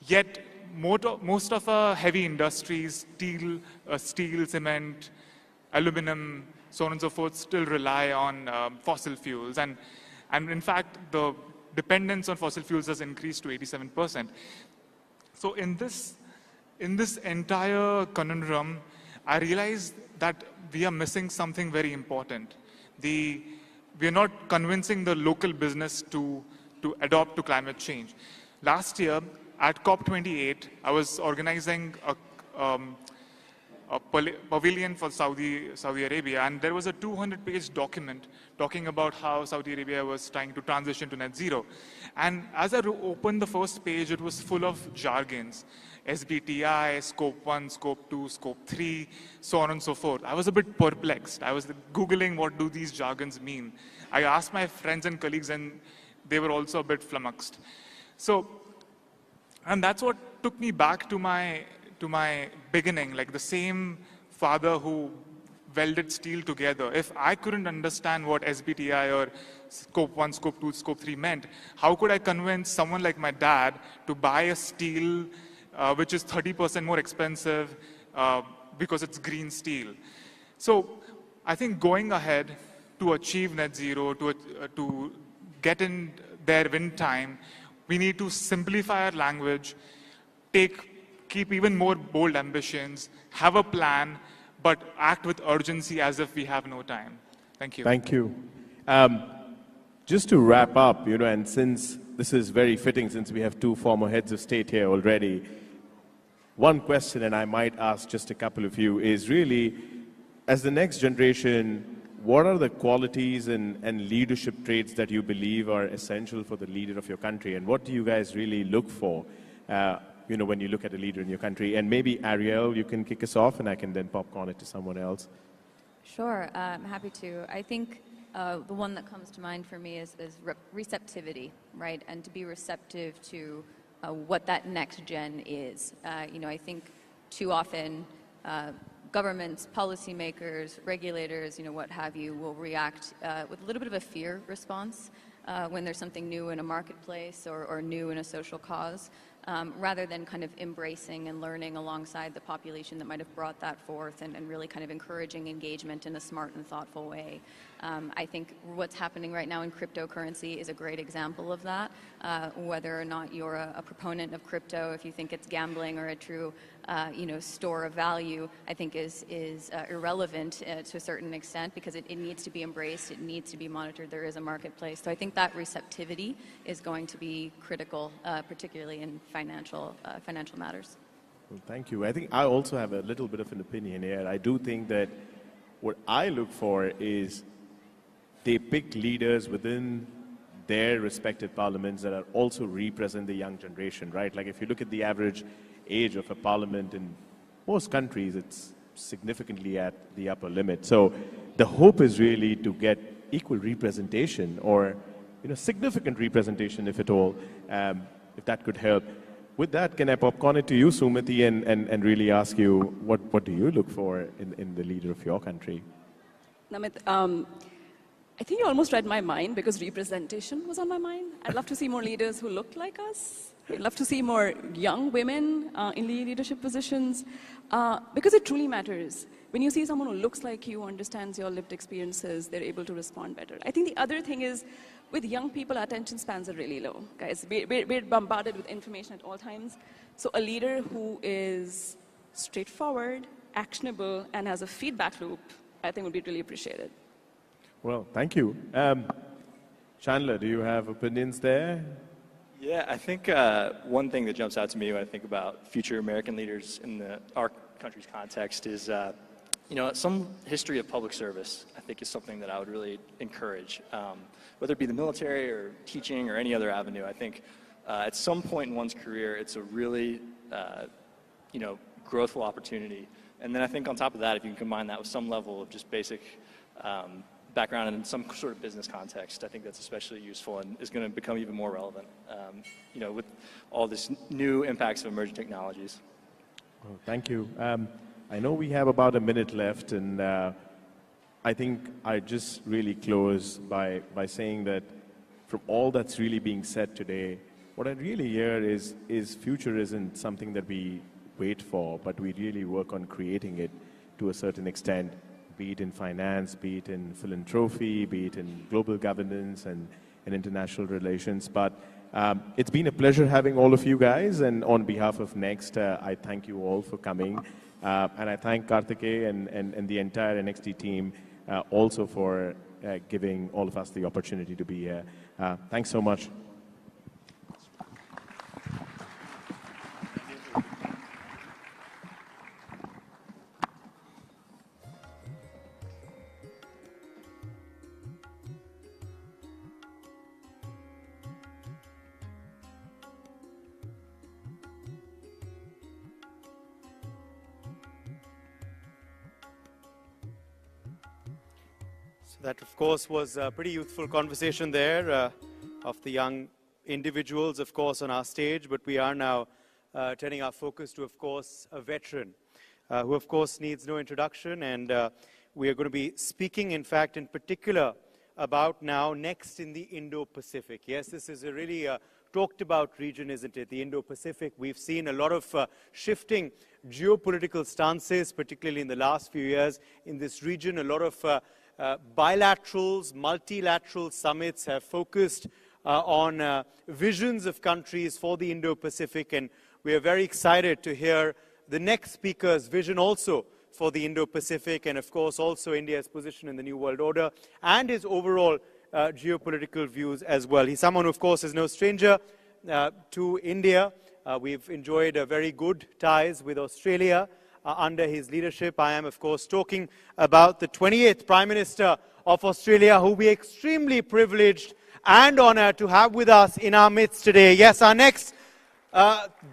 Yet, most of our heavy industries, steel, cement, aluminum, so on and so forth, still rely on fossil fuels. And in fact, the dependence on fossil fuels has increased to 87%. So in this entire conundrum, I realized that we are missing something very important. We are not convincing the local business to adopt to climate change. Last year, at COP28, I was organizing a pavilion for Saudi Arabia, and there was a 200-page document talking about how Saudi Arabia was trying to transition to net zero. And as I opened the first page, it was full of jargons. SBTI, Scope 1, Scope 2, Scope 3, so on and so forth. I was a bit perplexed. I was Googling what do these jargons mean. I asked my friends and colleagues, and they were also a bit flummoxed. And that's what took me back to my beginning, like the same father who welded steel together. If I couldn't understand what SBTI or Scope 1, Scope 2, Scope 3 meant, how could I convince someone like my dad to buy a steel which is 30% more expensive because it's green steel? So I think going ahead to achieve net zero, to get in there win time, we need to simplify our language, keep even more bold ambitions, have a plan, but act with urgency as if we have no time. Thank you. Thank you. Just to wrap up, and since this is very fitting, since we have two former heads of state here already, one question, and I might ask just a couple of you, is really, as the next generation, what are the qualities and leadership traits that you believe are essential for the leader of your country? And what do you guys really look for, when you look at a leader in your country? And maybe, Ariel, you can kick us off, and I can then popcorn it to someone else. Sure, I'm happy to. I think the one that comes to mind for me is receptivity, right? And to be receptive to what that next gen is. I think too often governments, policymakers, regulators, what have you, will react with a little bit of a fear response when there's something new in a marketplace or new in a social cause, rather than kind of embracing and learning alongside the population that might have brought that forth and really kind of encouraging engagement in a smart and thoughtful way. I think what's happening right now in cryptocurrency is a great example of that. Whether or not you're a proponent of crypto, if you think it's gambling or a true store of value, I think is irrelevant to a certain extent, because it needs to be embraced, it needs to be monitored. There is a marketplace. So I think that receptivity is going to be critical, particularly in financial matters. Well, thank you. I think I also have a little bit of an opinion here. I do think that what I look for is they pick leaders within their respective parliaments that are also represent the young generation, right? Like if you look at the average age of a parliament in most countries, it's significantly at the upper limit. So the hope is really to get equal representation, or significant representation, if at all, if that could help. With that, can I popcorn it to you, Sumati, and really ask you, what do you look for in the leader of your country? Namit, I think you almost read my mind, because representation was on my mind. I'd love to see more leaders who look like us. I'd love to see more young women in leadership positions, because it truly matters. When you see someone who looks like you, understands your lived experiences, they're able to respond better. I think the other thing is, with young people, our attention spans are really low. Guys, we're bombarded with information at all times. So a leader who is straightforward, actionable, and has a feedback loop, I think would be really appreciated. Well, thank you. Chandler, do you have opinions there? Yeah, I think one thing that jumps out to me when I think about future American leaders in our country's context is, some history of public service, I think, is something that I would really encourage. Whether it be the military or teaching or any other avenue, I think at some point in one's career, it's a really, growthful opportunity. And then I think on top of that, if you can combine that with some level of just basic background in some sort of business context, I think that's especially useful and is going to become even more relevant, with all this new impacts of emerging technologies. Well, thank you. I know we have about a minute left, and I think I just really close by saying that from all that's really being said today, what I really hear is future isn't something that we wait for, but we really work on creating it to a certain extent, be it in finance, be it in philanthropy, be it in global governance and international relations. But it's been a pleasure having all of you guys, and on behalf of Next, I thank you all for coming. And I thank Karthikeya and the entire NXT team also for giving all of us the opportunity to be here. Thanks so much. That, of course, was a pretty youthful conversation there of the young individuals, of course, on our stage. But we are now turning our focus to, of course, a veteran who, of course, needs no introduction. And we are going to be speaking, in fact, in particular about now Next in the Indo-Pacific. Yes, this is a really talked about region, isn't it? The Indo-Pacific. We've seen a lot of shifting geopolitical stances, particularly in the last few years in this region. A lot of bilaterals, multilateral summits have focused on visions of countries for the Indo-Pacific, and we are very excited to hear the next speaker's vision also for the Indo-Pacific, and of course also India's position in the New World Order and his overall geopolitical views as well. He's someone who, of course, is no stranger to India. We've enjoyed very good ties with Australia under his leadership. I am, of course, talking about the 28th Prime Minister of Australia, who we are extremely privileged and honored to have with us in our midst today. Yes, our next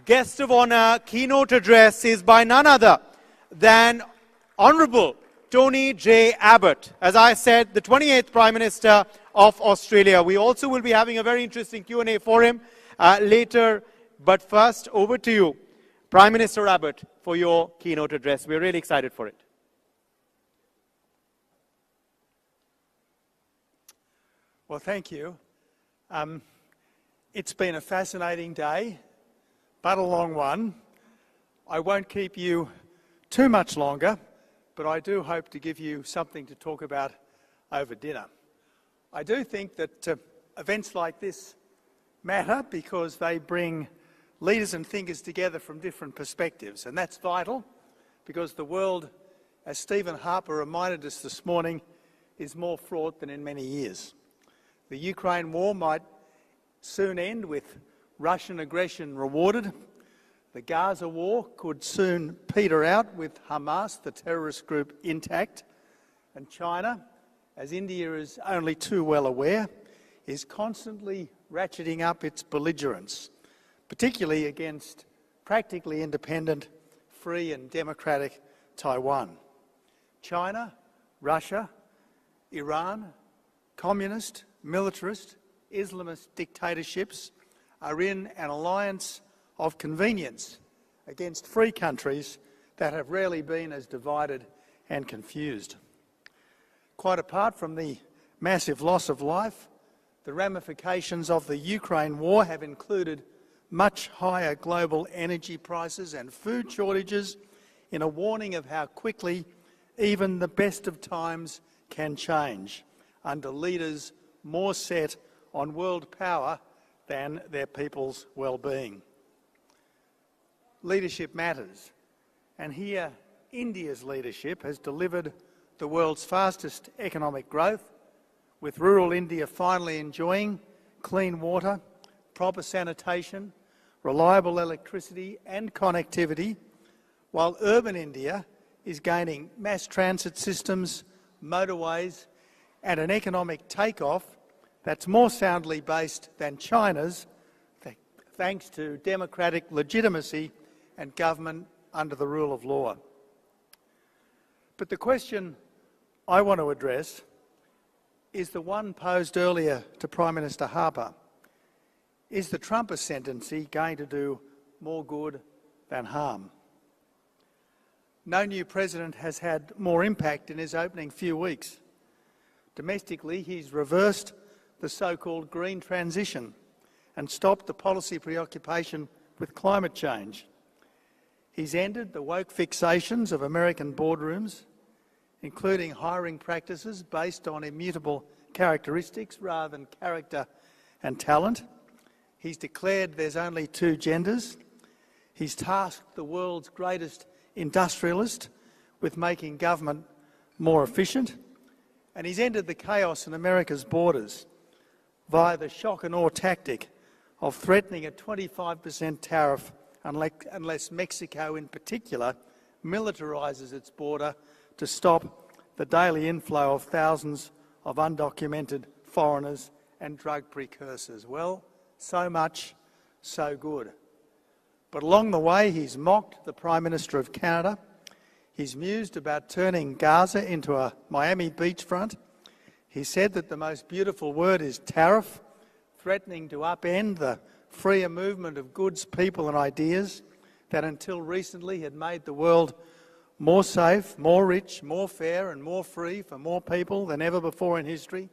guest of honor keynote address is by none other than Honorable Tony J. Abbott, as I said, the 28th Prime Minister of Australia. We also will be having a very interesting Q&A for him later, but first, over to you, Prime Minister Abbott, for your keynote address. We're really excited for it. Well, thank you. It's been a fascinating day, but a long one. I won't keep you too much longer, but I do hope to give you something to talk about over dinner. I do think that events like this matter because they bring leaders and thinkers together from different perspectives, and that's vital because the world, as Stephen Harper reminded us this morning, is more fraught than in many years. The Ukraine war might soon end with Russian aggression rewarded. The Gaza war could soon peter out with Hamas, the terrorist group, intact. And China, as India is only too well aware, is constantly ratcheting up its belligerence, particularly against practically independent, free and democratic Taiwan. China, Russia, Iran, communist, militarist, Islamist dictatorships are in an alliance of convenience against free countries that have rarely been as divided and confused. Quite apart from the massive loss of life, the ramifications of the Ukraine war have included much higher global energy prices and food shortages, in a warning of how quickly even the best of times can change under leaders more set on world power than their people's well-being. Leadership matters, and here India's leadership has delivered the world's fastest economic growth, with rural India finally enjoying clean water, proper sanitation, reliable electricity and connectivity, while urban India is gaining mass transit systems, motorways, and an economic takeoff that's more soundly based than China's, thanks to democratic legitimacy and government under the rule of law. But the question I want to address is the one posed earlier to Prime Minister Harper. Is the Trump ascendancy going to do more good than harm? No new president has had more impact in his opening few weeks. Domestically, he's reversed the so-called green transition and stopped the policy preoccupation with climate change. He's ended the woke fixations of American boardrooms, including hiring practices based on immutable characteristics rather than character and talent. He's declared there's only two genders. He's tasked the world's greatest industrialist with making government more efficient. And he's ended the chaos in America's borders via the shock and awe tactic of threatening a 25% tariff unless Mexico in particular militarises its border to stop the daily inflow of thousands of undocumented foreigners and drug precursors. Well, so much, so good. But along the way, he's mocked the Prime Minister of Canada. He's mused about turning Gaza into a Miami beachfront. He said that the most beautiful word is tariff, threatening to upend the freer movement of goods, people and ideas that until recently had made the world more safe, more rich, more fair and more free for more people than ever before in history.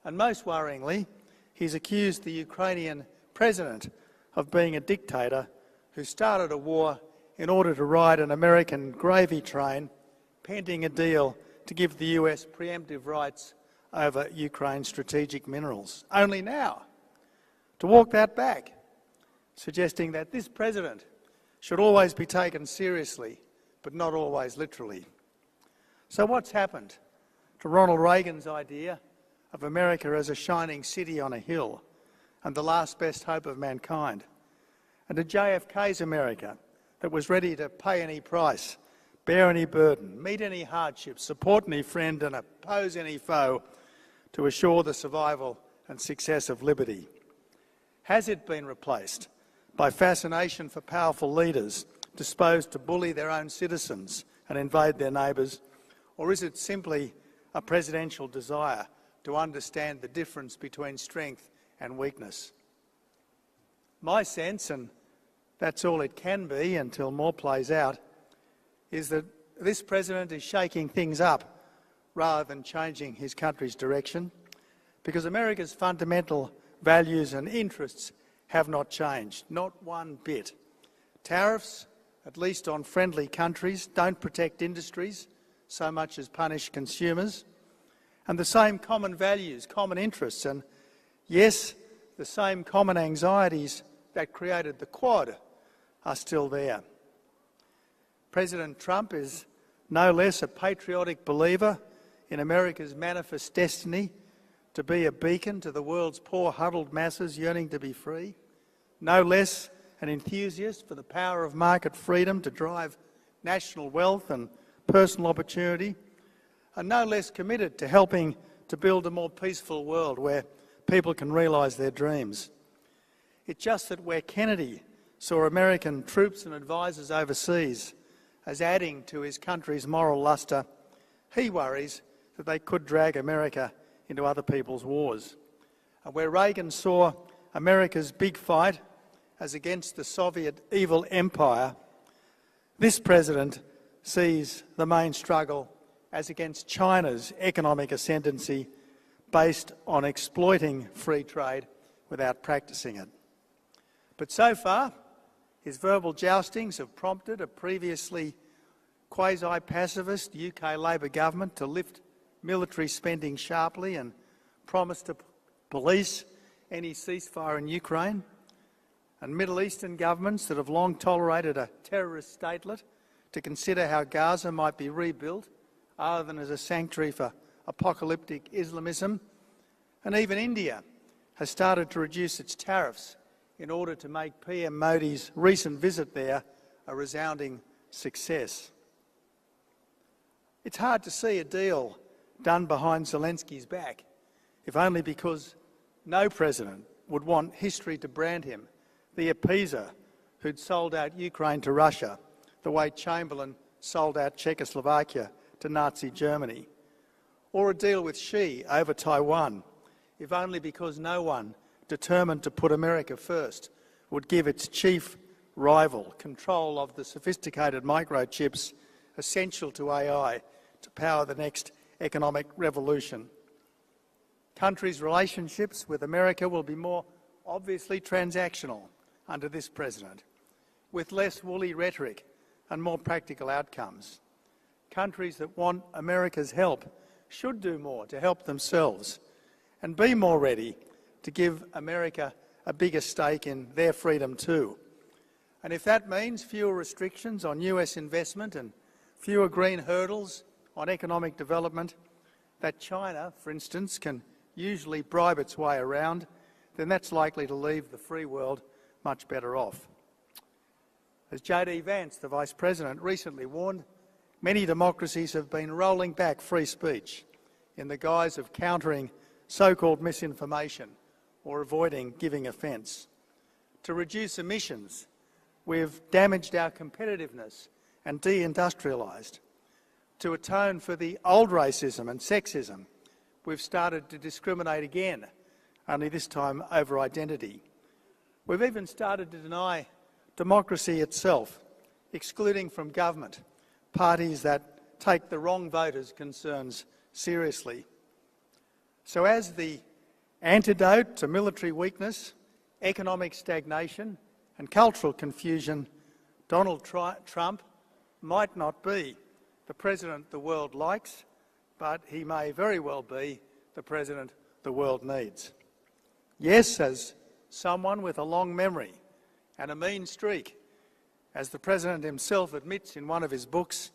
And most worryingly, he's accused the Ukrainian president of being a dictator who started a war in order to ride an American gravy train, pending a deal to give the US preemptive rights over Ukraine's strategic minerals. Only now to walk that back, suggesting that this president should always be taken seriously, but not always literally. So what's happened to Ronald Reagan's idea of America as a shining city on a hill and the last best hope of mankind, and to JFK's America that was ready to pay any price bear any burden, meet any hardship, support any friend and oppose any foe to assure the survival and success of liberty? Has it been replaced by fascination for powerful leaders disposed to bully their own citizens and invade their neighbours? Or is it simply a presidential desire to understand the difference between strength and weakness? My sense, and that's all it can be until more plays out, is that this president is shaking things up rather than changing his country's direction, because America's fundamental values and interests have not changed, not one bit. Tariffs, at least on friendly countries, don't protect industries so much as punish consumers. And the same common values, common interests, and yes, the same common anxieties that created the Quad are still there. President Trump is no less a patriotic believer in America's manifest destiny to be a beacon to the world's poor, huddled masses yearning to be free, no less an enthusiast for the power of market freedom to drive national wealth and personal opportunity, and no less committed to helping to build a more peaceful world where people can realise their dreams. It's just that where Kennedy saw American troops and advisers overseas as adding to his country's moral lustre, he worries that they could drag America into other people's wars. And where Reagan saw America's big fight as against the Soviet evil empire, this president sees the main struggle as against China's economic ascendancy based on exploiting free trade without practicing it. But so far, his verbal joustings have prompted a previously quasi-pacifist UK Labor government to lift military spending sharply and promise to police any ceasefire in Ukraine, and Middle Eastern governments that have long tolerated a terrorist statelet to consider how Gaza might be rebuilt other than as a sanctuary for apocalyptic Islamism. And even India has started to reduce its tariffs in order to make PM Modi's recent visit there a resounding success. It's hard to see a deal done behind Zelensky's back, if only because no president would want history to brand him the appeaser who'd sold out Ukraine to Russia the way Chamberlain sold out Czechoslovakia to Nazi Germany, or a deal with Xi over Taiwan, if only because no one determined to put America first would give its chief rival control of the sophisticated microchips essential to AI to power the next economic revolution. Countries' relationships with America will be more obviously transactional under this president, with less woolly rhetoric and more practical outcomes. Countries that want America's help should do more to help themselves and be more ready to give America a bigger stake in their freedom too. And if that means fewer restrictions on US investment and fewer green hurdles on economic development that China, for instance, can usually bribe its way around, then that's likely to leave the free world much better off. As J.D. Vance, the Vice President, recently warned, many democracies have been rolling back free speech in the guise of countering so-called misinformation or avoiding giving offence. To reduce emissions, we've damaged our competitiveness and deindustrialised. To atone for the old racism and sexism, we've started to discriminate again, only this time over identity. We've even started to deny democracy itself, excluding from government parties that take the wrong voters' concerns seriously. So as the antidote to military weakness, economic stagnation and cultural confusion, Donald Trump might not be the president the world likes, but he may very well be the president the world needs. Yes, as someone with a long memory and a mean streak, as the president himself admits in one of his books,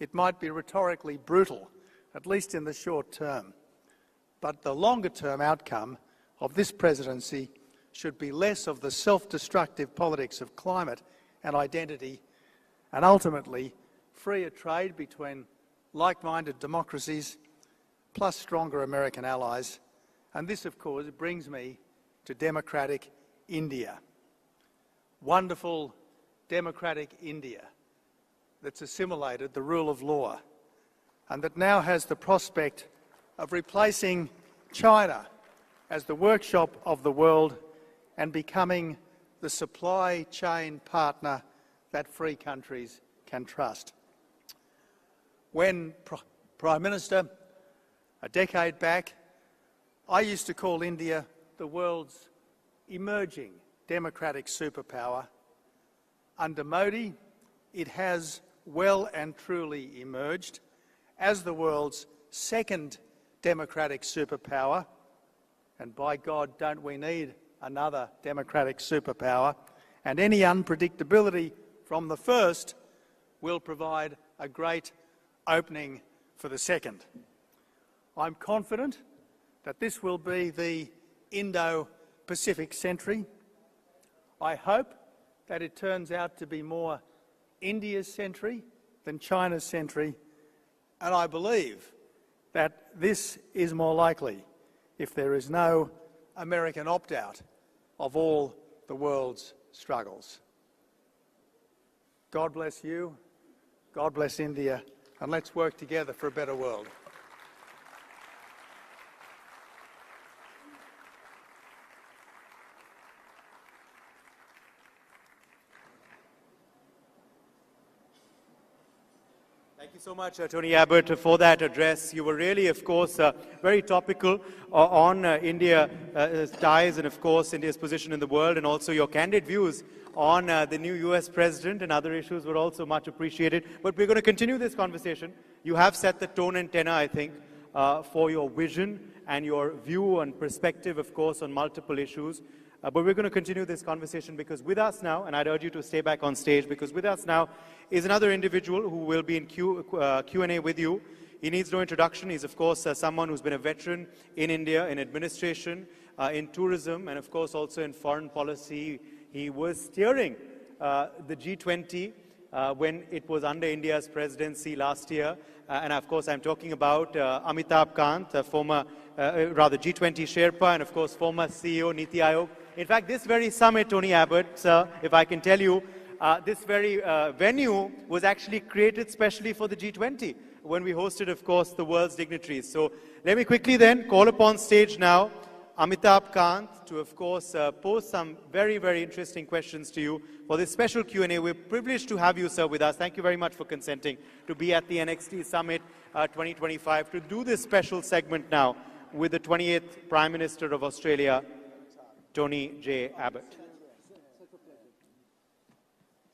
it might be rhetorically brutal, at least in the short term. But the longer-term outcome of this presidency should be less of the self-destructive politics of climate and identity, and ultimately freer trade between like-minded democracies, plus stronger American allies. And this, of course, brings me to democratic India. Wonderful democratic India that's assimilated the rule of law and that now has the prospect of replacing China as the workshop of the world and becoming the supply chain partner that free countries can trust. When Prime Minister, a decade back, I used to call India the world's emerging democratic superpower. Under Modi, it has well and truly emerged as the world's second democratic superpower. And by God, don't we need another democratic superpower? And any unpredictability from the first will provide a great opening for the second. I'm confident that this will be the Indo-Pacific century. I hope that it turns out to be more India's century than China's century, and I believe that this is more likely if there is no American opt-out of all the world's struggles. God bless you, God bless India, and let's work together for a better world. Thank you so much, Tony Abbott, for that address. You were really, of course, very topical on India's ties and, of course, India's position in the world, and also your candid views on the new US president and other issues were also much appreciated. But we're going to continue this conversation. You have set the tone and tenor, I think, for your vision and your view and perspective, of course, on multiple issues. But we're going to continue this conversation because with us now, and I'd urge you to stay back on stage, because with us now is another individual who will be in Q&A with you. He needs no introduction. He's, of course, someone who's been a veteran in India, in administration, in tourism, and, of course, also in foreign policy. He was steering the G20 when it was under India's presidency last year. And, of course, I'm talking about Amitabh Kant, former, G20 Sherpa, and, of course, former CEO, Niti Aayog. In fact, this very summit, Tony Abbott, sir, if I can tell you, this very venue was actually created specially for the G20 when we hosted, of course, the world's dignitaries. So let me quickly then call upon stage now Amitabh Kant to, of course, pose some very, very interesting questions to you for this special Q&A. We're privileged to have you, sir, with us. Thank you very much for consenting to be at the NXT Summit 2025 to do this special segment now with the 28th Prime Minister of Australia, Tony J. Abbott.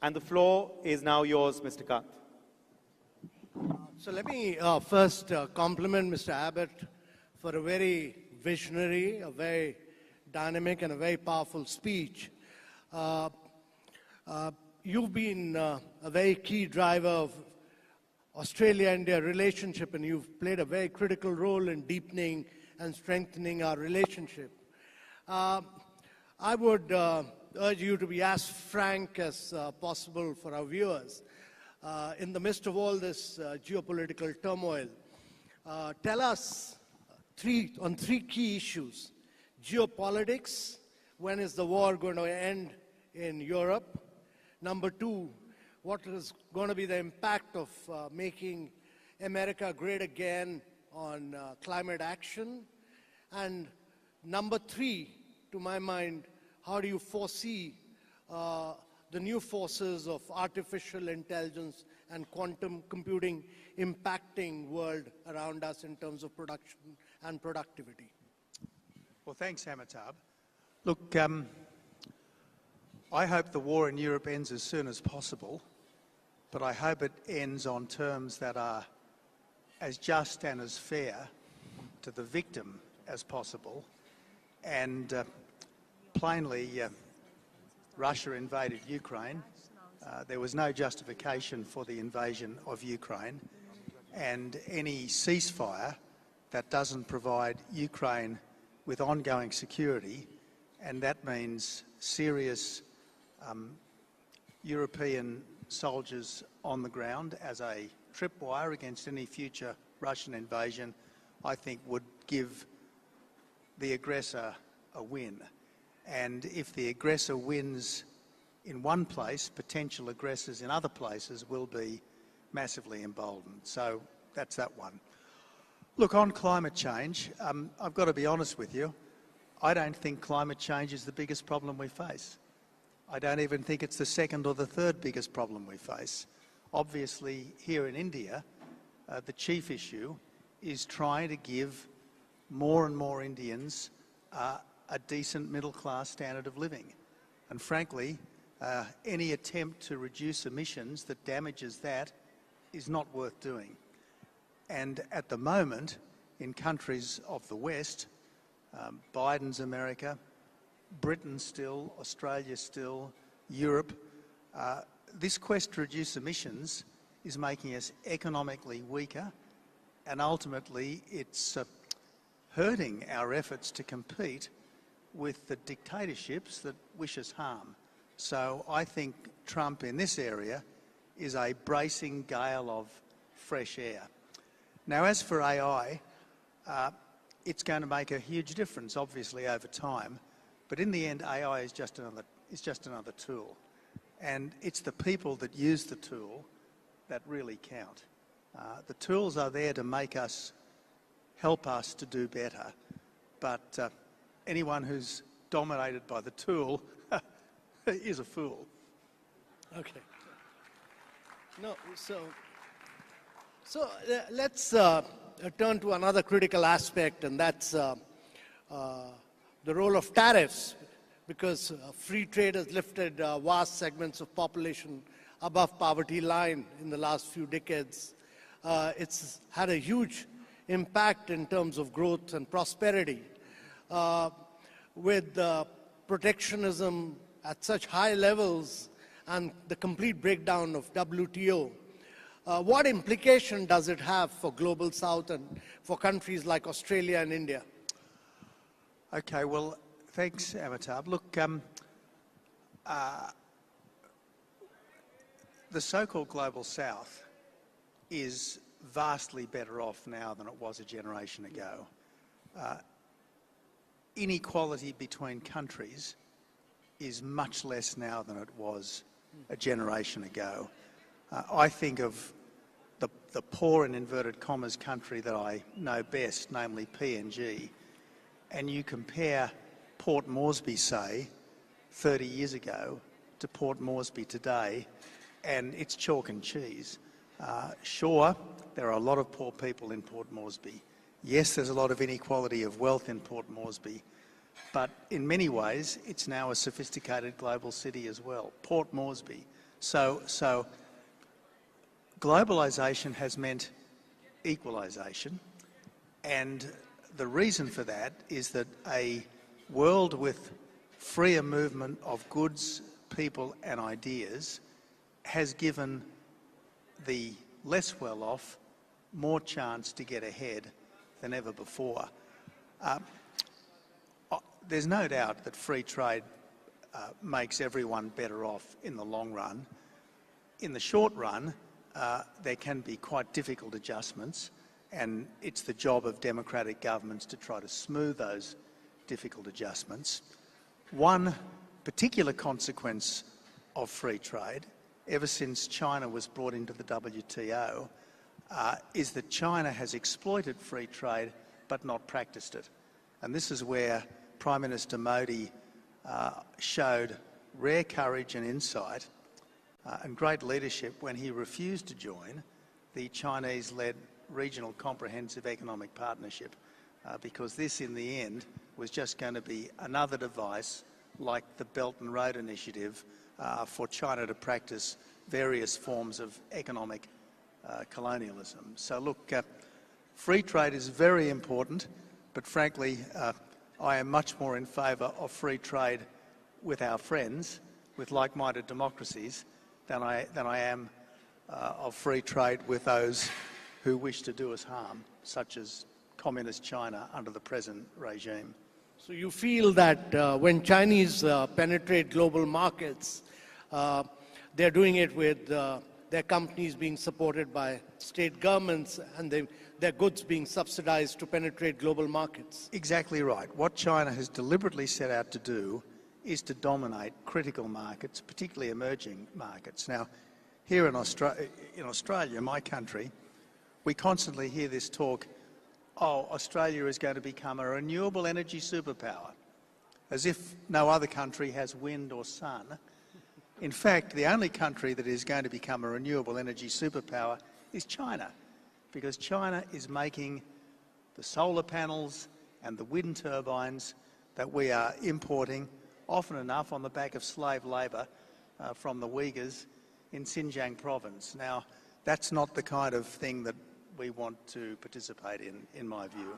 And the floor is now yours, Mr. Kant. So let me first compliment Mr. Abbott for a very visionary, a very dynamic and a very powerful speech. You've been a very key driver of Australia-India relationship, and you've played a very critical role in deepening and strengthening our relationship. I would urge you to be as frank as possible for our viewers. In the midst of all this geopolitical turmoil, tell us three key issues. Geopolitics, when is the war going to end in Europe? Number two, what is going to be the impact of making America great again on climate action? And number three, to my mind, how do you foresee the new forces of artificial intelligence and quantum computing impacting world around us in terms of production and productivity? Well, thanks, Amitabh. Look, I hope the war in Europe ends as soon as possible, but I hope it ends on terms that are as just and as fair to the victim as possible. And plainly, Russia invaded Ukraine. There was no justification for the invasion of Ukraine, and any ceasefire that doesn't provide Ukraine with ongoing security, and that means serious European soldiers on the ground as a tripwire against any future Russian invasion, I think would give the aggressor a win. And if the aggressor wins in one place, potential aggressors in other places will be massively emboldened. So that's that one. Look, on climate change, I've got to be honest with you. I don't think climate change is the biggest problem we face. I don't even think it's the second or the third biggest problem we face. Obviously, here in India, the chief issue is trying to give more and more Indians a decent middle-class standard of living. And frankly, any attempt to reduce emissions that damages that is not worth doing. And at the moment, in countries of the West, Biden's America, Britain still, Australia still, Europe, this quest to reduce emissions is making us economically weaker, and ultimately it's hurting our efforts to compete with the dictatorships that wish us harm. So I think Trump in this area is a bracing gale of fresh air. Now, as for AI, it's going to make a huge difference, obviously, over time. But in the end, AI is just another tool. And it's the people that use the tool that really count. The tools are there to make us, help us to do better. But anyone who's dominated by the tool is a fool. Okay. No, so let's turn to another critical aspect, and that's the role of tariffs, because free trade has lifted vast segments of population above poverty line in the last few decades. It's had a huge impact in terms of growth and prosperity. With protectionism at such high levels and the complete breakdown of WTO, what implication does it have for Global South and for countries like Australia and India? Okay, well, thanks, Amitabh. Look, the so-called Global South is vastly better off now than it was a generation ago. Inequality between countries is much less now than it was a generation ago. I think of the poor, in inverted commas, country that I know best, namely PNG, and you compare Port Moresby, say, 30 years ago to Port Moresby today, and it's chalk and cheese. Sure, there are a lot of poor people in Port Moresby. Yes, there's a lot of inequality of wealth in Port Moresby, but in many ways, it's now a sophisticated global city as well, Port Moresby. So globalisation has meant equalisation, and the reason for that is that a world with freer movement of goods, people and ideas has given the less well-off more chance to get ahead than ever before. There's no doubt that free trade makes everyone better off in the long run. In the short run, there can be quite difficult adjustments, and it's the job of democratic governments to try to smooth those difficult adjustments. One particular consequence of free trade, ever since China was brought into the WTO, is that China has exploited free trade but not practiced it. And this is where Prime Minister Modi showed rare courage and insight and great leadership when he refused to join the Chinese-led Regional Comprehensive Economic Partnership, because this, in the end, was just going to be another device like the Belt and Road Initiative for China to practice various forms of economic colonialism. So look, free trade is very important, but frankly, I am much more in favour of free trade with our friends, with like-minded democracies, than I am of free trade with those who wish to do us harm, such as Communist China under the present regime. So you feel that when Chinese penetrate global markets, they're doing it with their companies being supported by state governments and their goods being subsidized to penetrate global markets. Exactly right. What China has deliberately set out to do is to dominate critical markets, particularly emerging markets. Now, here in Australia, my country, we constantly hear this talk, oh, Australia is going to become a renewable energy superpower, as if no other country has wind or sun. In fact, the only country that is going to become a renewable energy superpower is China, because China is making the solar panels and the wind turbines that we are importing, often enough on the back of slave labour from the Uyghurs in Xinjiang province. Now, that's not the kind of thing that we want to participate in my view.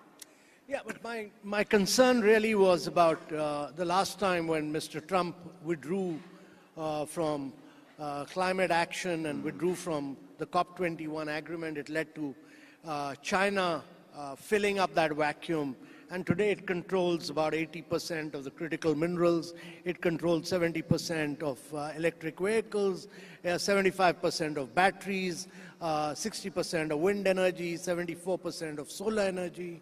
Yeah, but my concern really was about the last time when Mr. Trump withdrew from climate action and withdrew from the COP21 agreement. It led to China filling up that vacuum. And today it controls about 80% of the critical minerals. It controls 70% of electric vehicles, 75% of batteries, 60% of wind energy, 74% of solar energy.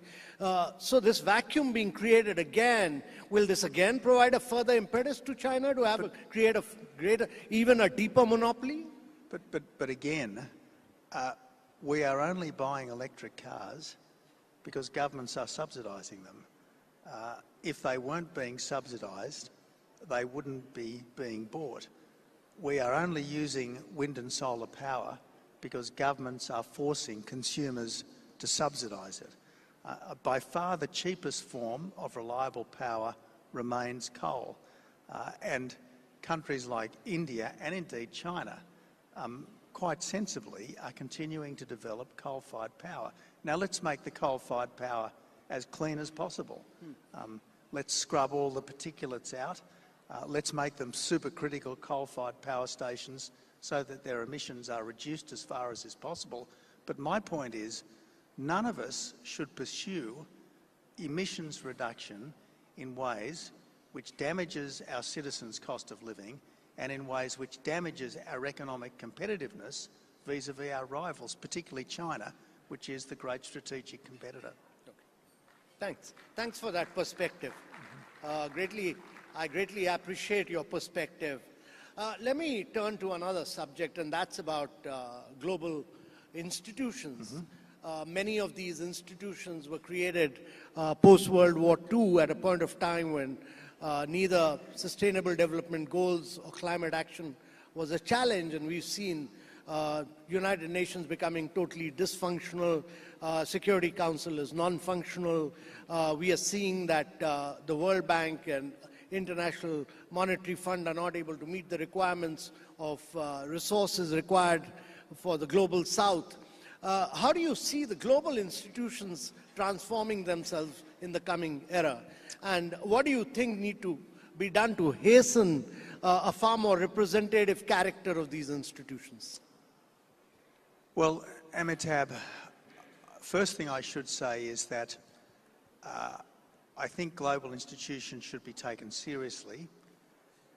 So this vacuum being created again, will this again provide a further impetus to China to create a greater, even a deeper monopoly? But again, we are only buying electric cars because governments are subsidising them. If they weren't being subsidised, they wouldn't be being bought. We are only using wind and solar power because governments are forcing consumers to subsidise it. By far the cheapest form of reliable power remains coal. And countries like India and indeed China quite sensibly are continuing to develop coal-fired power. Now let's make the coal-fired power as clean as possible. Let's scrub all the particulates out. Let's make them supercritical coal-fired power stations so that their emissions are reduced as far as is possible. But my point is, none of us should pursue emissions reduction in ways which damages our citizens' cost of living and in ways which damages our economic competitiveness vis-à-vis our rivals, particularly China, which is the great strategic competitor. Thanks. Thanks for that perspective. I greatly appreciate your perspective. Let me turn to another subject, and that's about global institutions. Many of these institutions were created post-World War II at a point of time when neither Sustainable Development Goals or climate action was a challenge, and we've seen United Nations becoming totally dysfunctional. Security Council is non-functional. We are seeing that the World Bank and International Monetary Fund are not able to meet the requirements of resources required for the global south. How do you see the global institutions transforming themselves in the coming era? And what do you think need to be done to hasten a far more representative character of these institutions? Well, Amitabh, first thing I should say is that I think global institutions should be taken seriously,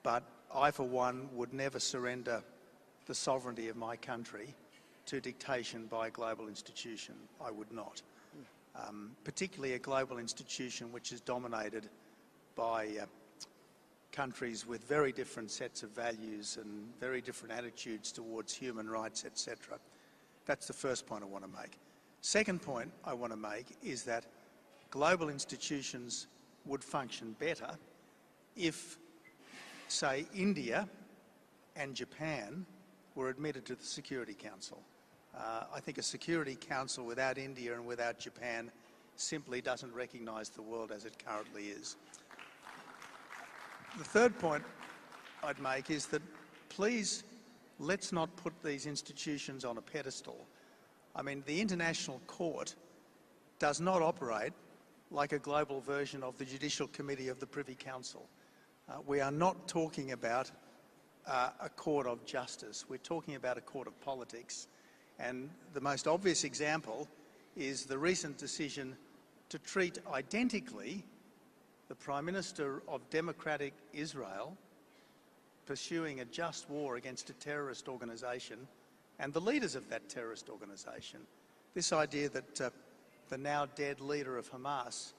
but I, for one, would never surrender the sovereignty of my country to dictation by a global institution. I would not. Particularly a global institution which is dominated by countries with very different sets of values and very different attitudes towards human rights, etc. That's the first point I want to make. Second point I want to make is that global institutions would function better if, say, India and Japan were admitted to the Security Council. I think a Security Council without India and without Japan simply doesn't recognise the world as it currently is. The third point I'd make is that please let's not put these institutions on a pedestal. I mean, the International Court does not operate like a global version of the Judicial Committee of the Privy Council. We are not talking about a court of justice. We're talking about a court of politics. And the most obvious example is the recent decision to treat identically the Prime Minister of democratic Israel pursuing a just war against a terrorist organisation and the leaders of that terrorist organisation. This idea that the now dead leader of Hamas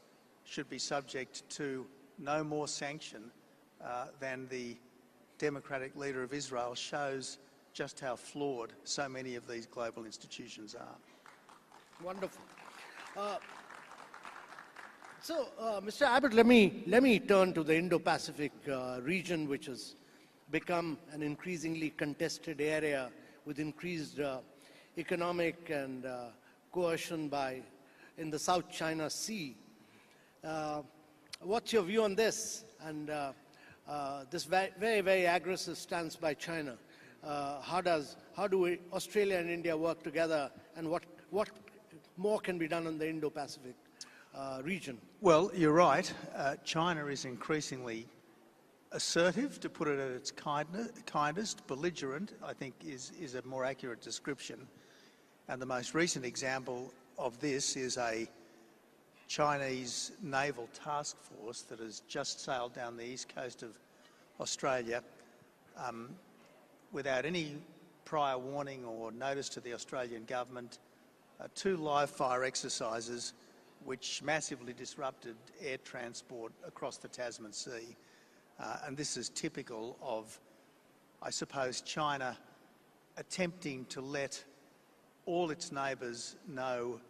should be subject to no more sanction than the democratic leader of Israel shows just how flawed so many of these global institutions are. Wonderful. Mr. Abbott, let me turn to the Indo-Pacific region, which has become an increasingly contested area with increased economic and coercion in the South China Sea. What's your view on this? And this very, very aggressive stance by China. How do Australia and India work together, and what more can be done in the Indo-Pacific region? Well, you're right. China is increasingly assertive, to put it at its kindest. Belligerent, I think, is a more accurate description. And the most recent example of this is a Chinese naval task force that has just sailed down the east coast of Australia without any prior warning or notice to the Australian government. 2 live-fire exercises which massively disrupted air transport across the Tasman Sea. And this is typical of, I suppose, China attempting to let all its neighbours know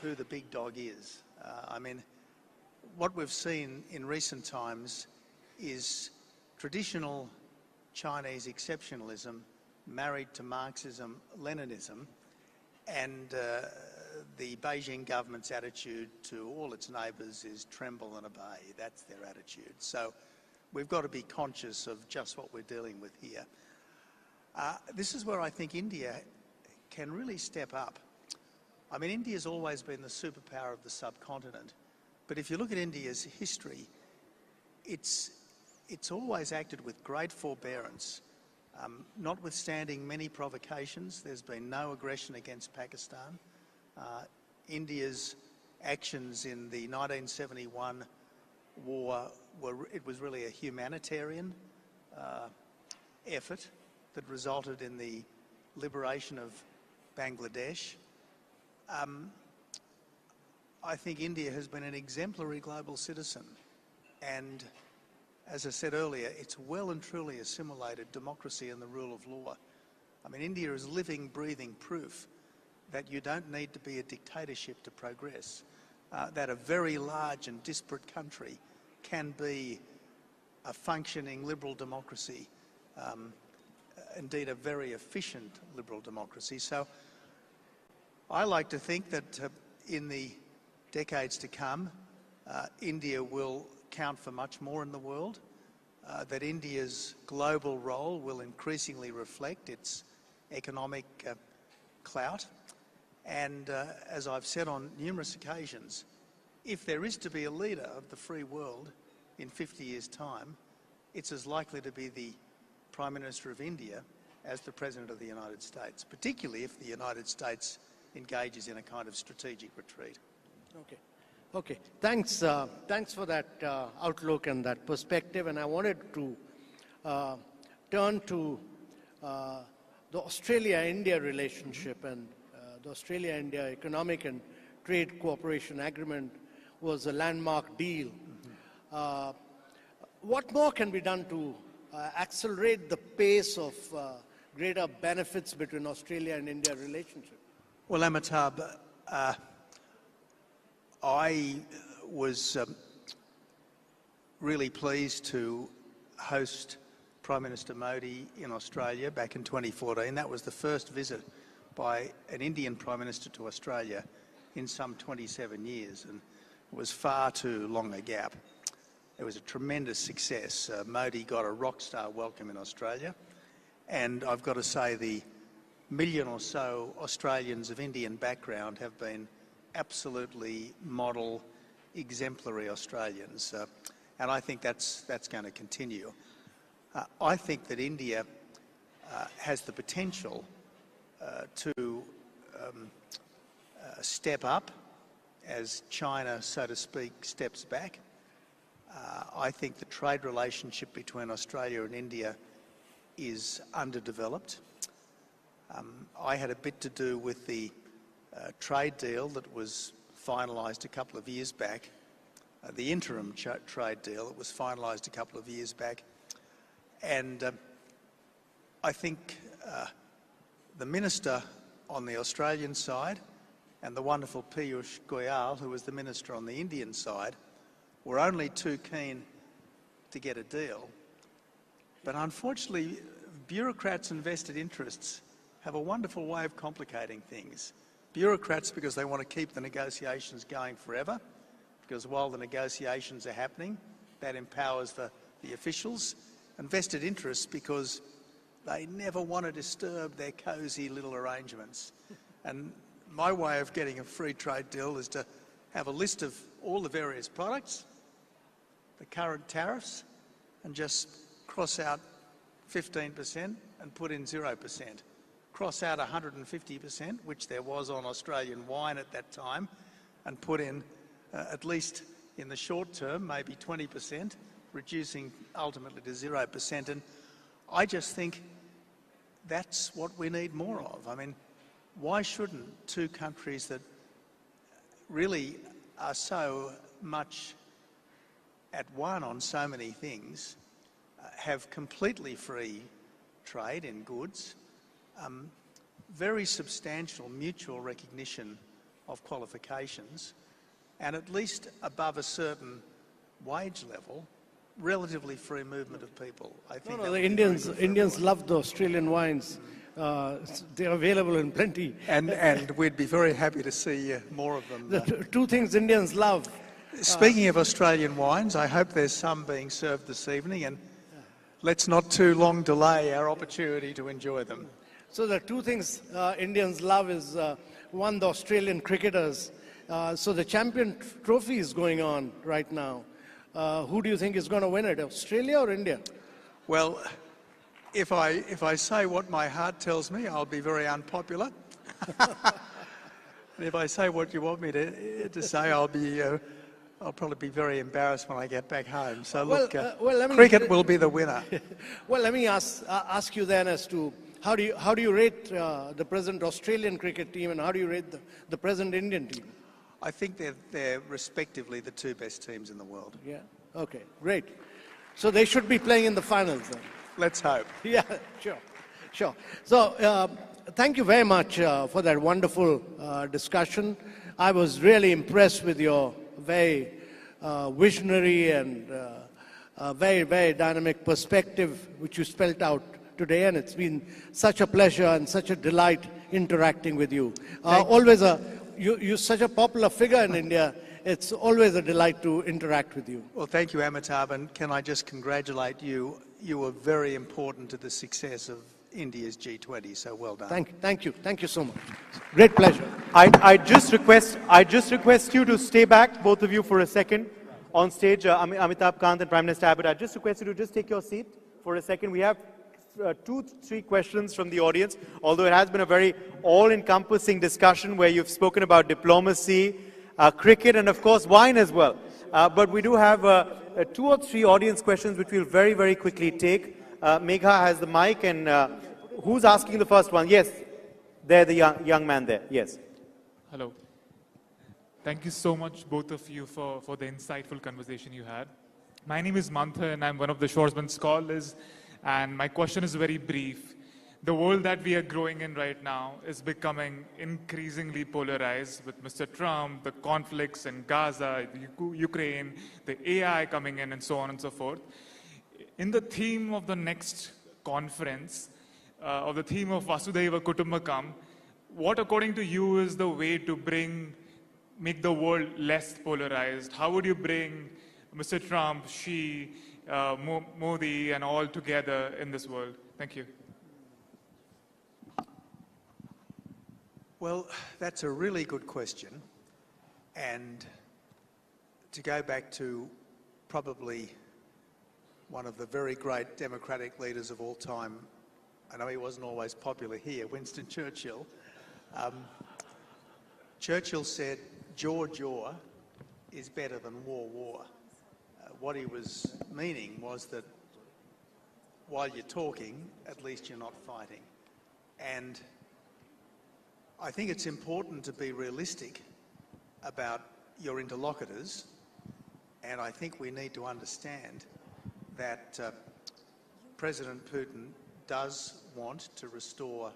who the big dog is. I mean, what we've seen in recent times is traditional Chinese exceptionalism married to Marxism-Leninism, and the Beijing government's attitude to all its neighbours is tremble and obey. That's their attitude. So we've got to be conscious of just what we're dealing with here. This is where I think India can really step up. I mean, India's always been the superpower of the subcontinent, but if you look at India's history, it's always acted with great forbearance. Notwithstanding many provocations, there's been no aggression against Pakistan. India's actions in the 1971 war it was really a humanitarian effort that resulted in the liberation of Bangladesh. I think India has been an exemplary global citizen, and as I said earlier, it's well and truly assimilated democracy and the rule of law. I mean, India is living, breathing proof that you don't need to be a dictatorship to progress, that a very large and disparate country can be a functioning liberal democracy, indeed a very efficient liberal democracy. So I like to think that in the decades to come, India will count for much more in the world, that India's global role will increasingly reflect its economic clout. And as I've said on numerous occasions, if there is to be a leader of the free world in 50 years' time, it's as likely to be the Prime Minister of India as the President of the United States, particularly if the United States engages in a kind of strategic retreat. Okay. Thanks for that outlook and that perspective. And I wanted to turn to the Australia-India relationship, and the Australia-India Economic and Trade Cooperation Agreement was a landmark deal. What more can be done to accelerate the pace of greater benefits between Australia and India relationship? Well, Amitabh, I was really pleased to host Prime Minister Modi in Australia back in 2014. That was the first visit by an Indian Prime Minister to Australia in some 27 years, and it was far too long a gap. It was a tremendous success. Modi got a rock star welcome in Australia, and I've got to say the million or so Australians of Indian background have been absolutely model, exemplary Australians, and I think that's going to continue. I think that India has the potential to step up as China, so to speak, steps back. I think the trade relationship between Australia and India is underdeveloped. I had a bit to do with the trade deal that was finalised a couple of years back, the interim trade deal that was finalised a couple of years back, and I think the minister on the Australian side and the wonderful Piyush Goyal, who was the minister on the Indian side, were only too keen to get a deal. But unfortunately, bureaucrats and vested interests have a wonderful way of complicating things. Bureaucrats because they want to keep the negotiations going forever, because while the negotiations are happening, that empowers the officials, and vested interests because they never want to disturb their cosy little arrangements. And my way of getting a free trade deal is to have a list of all the various products, the current tariffs, and just cross out 15% and put in 0%. Cross out 150%, which there was on Australian wine at that time, and put in, at least in the short term, maybe 20%, reducing ultimately to 0%. And I just think that's what we need more of. I mean, why shouldn't two countries that really are so much at one on so many things have completely free trade in goods, very substantial mutual recognition of qualifications, and at least above a certain wage level, relatively free movement of people. I think the Indians love the Australian wines. They're available in plenty. And we'd be very happy to see more of them. The two things Indians love. Speaking of Australian wines, I hope there's some being served this evening, and let's not too long delay our opportunity to enjoy them. So the two things Indians love is, one, the Australian cricketers. So the champion trophy is going on right now. Who do you think is going to win it, Australia or India? Well, if I say what my heart tells me, I'll be very unpopular. And if I say what you want me to say, I'll probably be very embarrassed when I get back home. So look, cricket will be the winner. Well, let me ask you then as to how do you rate the present Australian cricket team, and how do you rate the present Indian team? I think they're respectively the two best teams in the world. Yeah. Okay. Great. So they should be playing in the finals then. Let's hope. Yeah. Sure. So thank you very much for that wonderful discussion. I was really impressed with your very visionary and very, very dynamic perspective which you spelled out today, and it's been such a pleasure and such a delight interacting with you. You're such a popular figure in India. It's always a delight to interact with you. Well, thank you, Amitabh, and can I just congratulate you? You were very important to the success of India's G20, so well done. Thank you so much. Great pleasure. I just request you to stay back, both of you, for a second on stage. Amitabh Kant and Prime Minister Abbott, I just request you to just take your seat for a second. We have 2-3 questions from the audience, although it has been a very all-encompassing discussion where you've spoken about diplomacy, cricket, and of course wine as well. But we do have 2 or 3 audience questions which we'll very, very quickly take. Megha has the mic, and who's asking the first one? Yes, there, the young man there. Yes. Hello. Thank you so much, both of you, for the insightful conversation you had. My name is Mantha, and I'm one of the Shoresman scholars. And my question is very brief. The world that we are growing in right now is becoming increasingly polarized with Mr. Trump, the conflicts in Gaza, Ukraine, the AI coming in, and so on and so forth. In the theme of the next conference, or the theme of Vasudhaiva Kutumbakam, what according to you is the way to make the world less polarized? How would you bring Mr. Trump, Xi, Modi, and all together in this world? Thank you. Well, that's a really good question. And to go back to probably one of the very great democratic leaders of all time, I know he wasn't always popular here, Winston Churchill. Churchill said, jaw is better than war. what he was meaning was that while you're talking, at least you're not fighting. And I think it's important to be realistic about your interlocutors, and I think we need to understand that President Putin does want to restore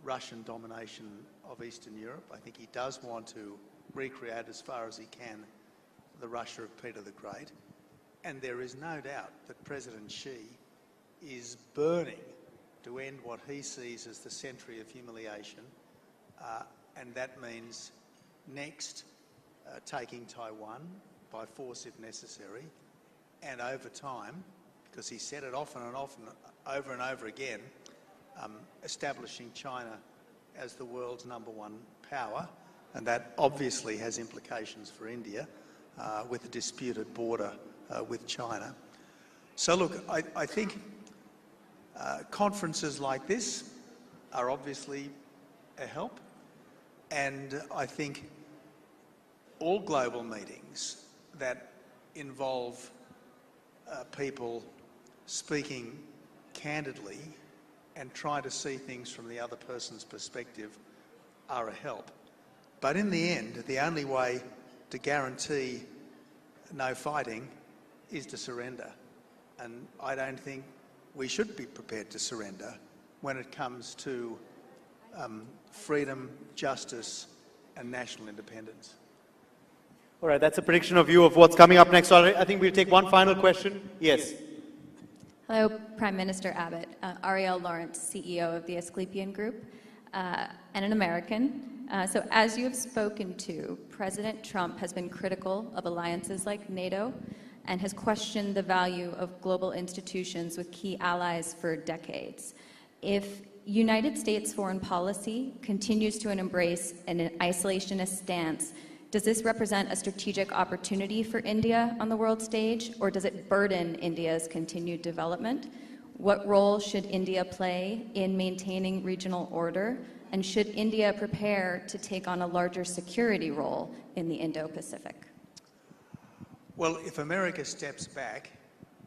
Russian domination of Eastern Europe. I think he does want to recreate as far as he can the Russia of Peter the Great. And there is no doubt that President Xi is burning to end what he sees as the century of humiliation, and that means next taking Taiwan by force if necessary, and over time, because he said it often and often, over and over again, establishing China as the world's #1 power, and that obviously has implications for India with a disputed border with China. So look, I think conferences like this are obviously a help, and I think all global meetings that involve people speaking candidly and trying to see things from the other person's perspective are a help. But in the end, the only way to guarantee no fighting is to surrender. And I don't think we should be prepared to surrender when it comes to freedom, justice, and national independence. All right, that's a prediction of you of what's coming up next. I think we'll take one final question. Yes. Hello, Prime Minister Abbott. Ariel Lawrence, CEO of the Asclepian Group, and an American. So as you have spoken to, President Trump has been critical of alliances like NATO and has questioned the value of global institutions with key allies for decades. If United States foreign policy continues to embrace an isolationist stance, does this represent a strategic opportunity for India on the world stage, or does it burden India's continued development? What role should India play in maintaining regional order, and should India prepare to take on a larger security role in the Indo-Pacific? Well, if America steps back,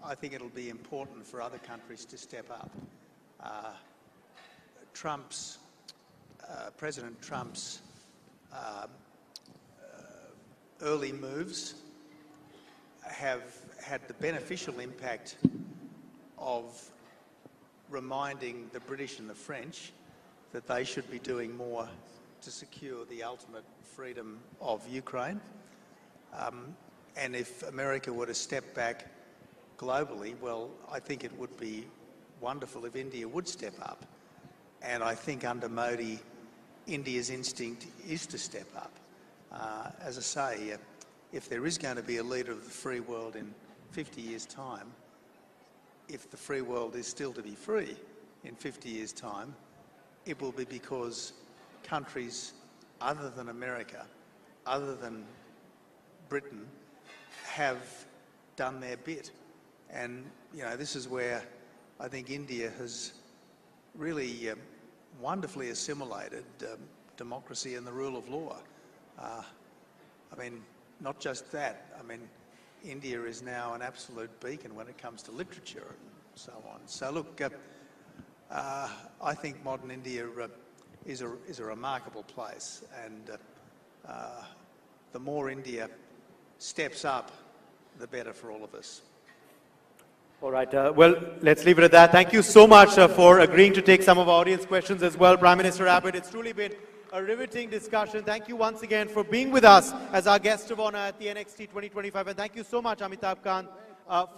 I think it'll be important for other countries to step up. President Trump's early moves have had the beneficial impact of reminding the British and the French that they should be doing more to secure the ultimate freedom of Ukraine. And if America were to step back globally, well, I think it would be wonderful if India would step up. And I think under Modi, India's instinct is to step up. As I say, if there is going to be a leader of the free world in 50 years' time, if the free world is still to be free in 50 years' time, it will be because countries other than America, other than Britain, have done their bit. And, you know, this is where I think India has really wonderfully assimilated democracy and the rule of law. I mean, not just that. I mean, India is now an absolute beacon when it comes to literature and so on. So look, I think modern India is a remarkable place, and the more India steps up, the better for all of us. All right, well, let's leave it at that. Thank you so much for agreeing to take some of our audience questions as well, Prime Minister Abbott. It's truly been a riveting discussion. Thank you once again for being with us as our guest of honor at the NXT 2025. And thank you so much, Amitabh Kant,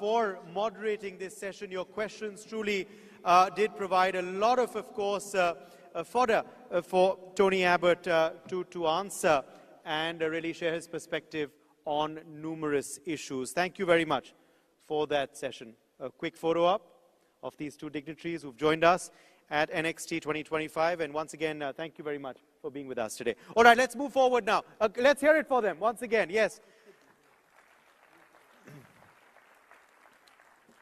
for moderating this session. Your questions truly did provide a lot of course, fodder for Tony Abbott to answer and really share his perspective on numerous issues. Thank you very much for that session. A quick photo up of these two dignitaries who've joined us at NXT 2025. And once again, thank you very much for being with us today. All right, let's move forward now. Let's hear it for them once again. Yes.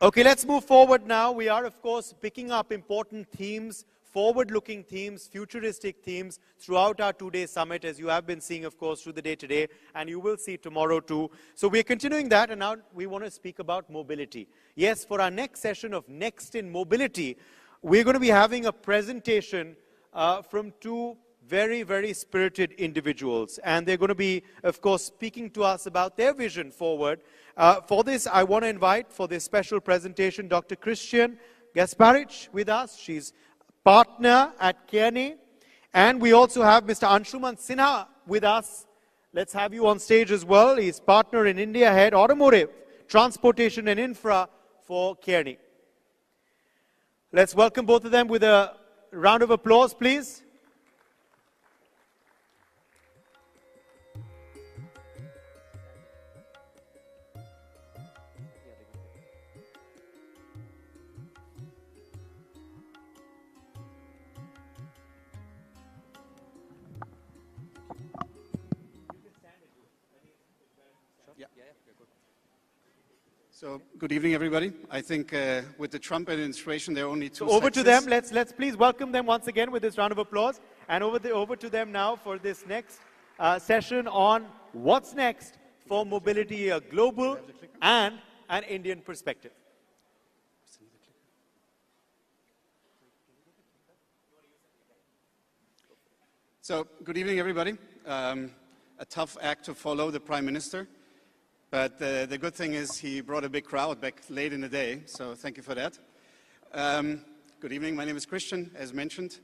Okay, let's move forward now. We are, of course, picking up important themes forward-looking themes, futuristic themes throughout our two-day summit, as you have been seeing, of course, through the day today, and you will see tomorrow too. So we're continuing that, and now we want to speak about mobility. Yes, for our next session of Next in Mobility, we're going to be having a presentation from two very, very spirited individuals. And they're going to be, of course, speaking to us about their vision forward. For this, I want to invite, for this special presentation, Dr. Christian Gasparich with us. She's partner at Kearney. And we also have Mr. Anshuman Sinha with us. Let's have you on stage as well. He's partner in India, head automotive, transportation and infra for Kearney. Let's welcome both of them with a round of applause, please. So, good evening, everybody. I think with the Trump administration, there are only two So over sexes. to them. Let's please welcome them once again with this round of applause. And over to them now for this next session on what's next for mobility, a global and an Indian perspective. So, good evening, everybody. A tough act to follow, the Prime Minister. But the good thing is he brought a big crowd back late in the day, so thank you for that. Good evening, my name is Christian, as mentioned.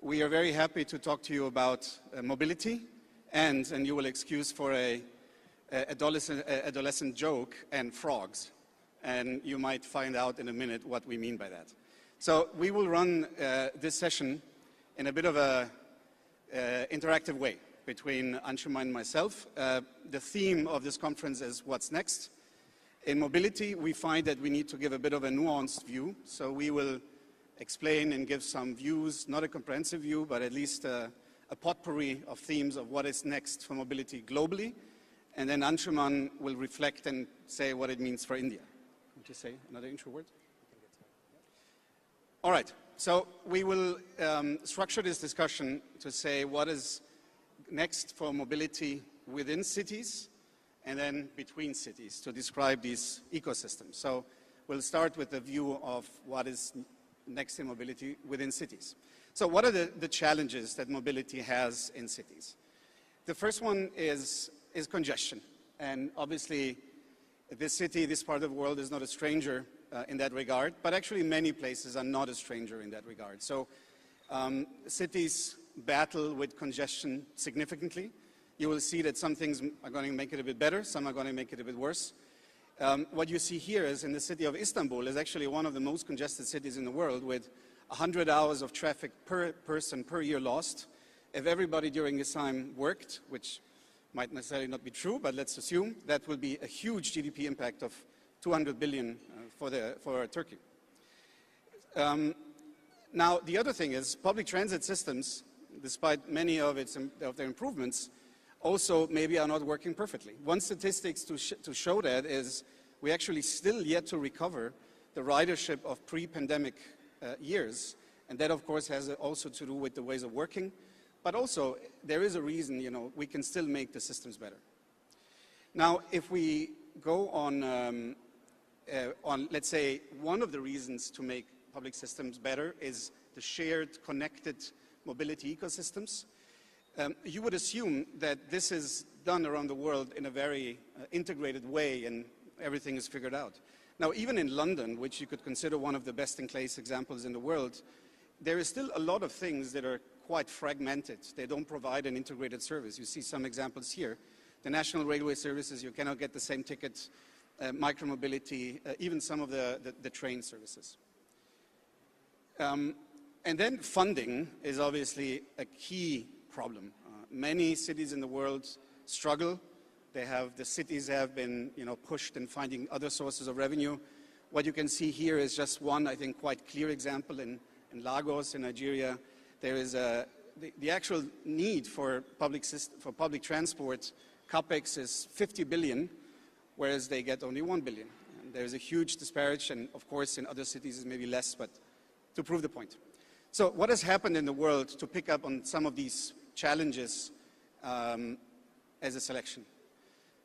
We are very happy to talk to you about mobility and you will excuse for a adolescent joke, and frogs. And you might find out in a minute what we mean by that. So we will run this session in a bit of a interactive way between Anshuman and myself. The theme of this conference is what's next. In mobility, we find that we need to give a bit of a nuanced view. So we will explain and give some views, not a comprehensive view, but at least a potpourri of themes of what is next for mobility globally. And then Anshuman will reflect and say what it means for India. Want to say another intro word? All right. So we will structure this discussion to say what is next for mobility within cities and then between cities to describe these ecosystems. So we'll start with the view of what is next in mobility within cities. So what are the challenges that mobility has in cities? The first one is congestion. And obviously, this city, this part of the world is not a stranger in that regard, but actually many places are not a stranger in that regard. So cities battle with congestion significantly. You will see that some things are going to make it a bit better, some are going to make it a bit worse. What you see here is in the city of Istanbul is actually one of the most congested cities in the world with 100 hours of traffic per person per year lost. If everybody during this time worked, which might necessarily not be true, but let's assume, that will be a huge GDP impact of 200 billion for Turkey. Now, the other thing is public transit systems, despite many of their improvements, also maybe are not working perfectly. One statistics to show that is we actually still yet to recover the ridership of pre-pandemic years. And that, of course, has also to do with the ways of working. But also, there is a reason, we can still make the systems better. Now, if we go on, let's say, one of the reasons to make public systems better is the shared, connected mobility ecosystems. You would assume that this is done around the world in a very integrated way and everything is figured out. Now, even in London, which you could consider one of the best-in-class examples in the world, there is still a lot of things that are quite fragmented. They don't provide an integrated service. You see some examples here. The national railway services, you cannot get the same tickets, micromobility, even some of the train services. And then funding is obviously a key problem. Many cities in the world struggle. The cities have been, pushed in finding other sources of revenue. What you can see here is just one, I think, quite clear example in Lagos, in Nigeria. There is the actual need for public transport. CAPEX is 50 billion, whereas they get only 1 billion. And there's a huge disparity, and of course, in other cities it's maybe less, but to prove the point. So what has happened in the world to pick up on some of these challenges as a selection?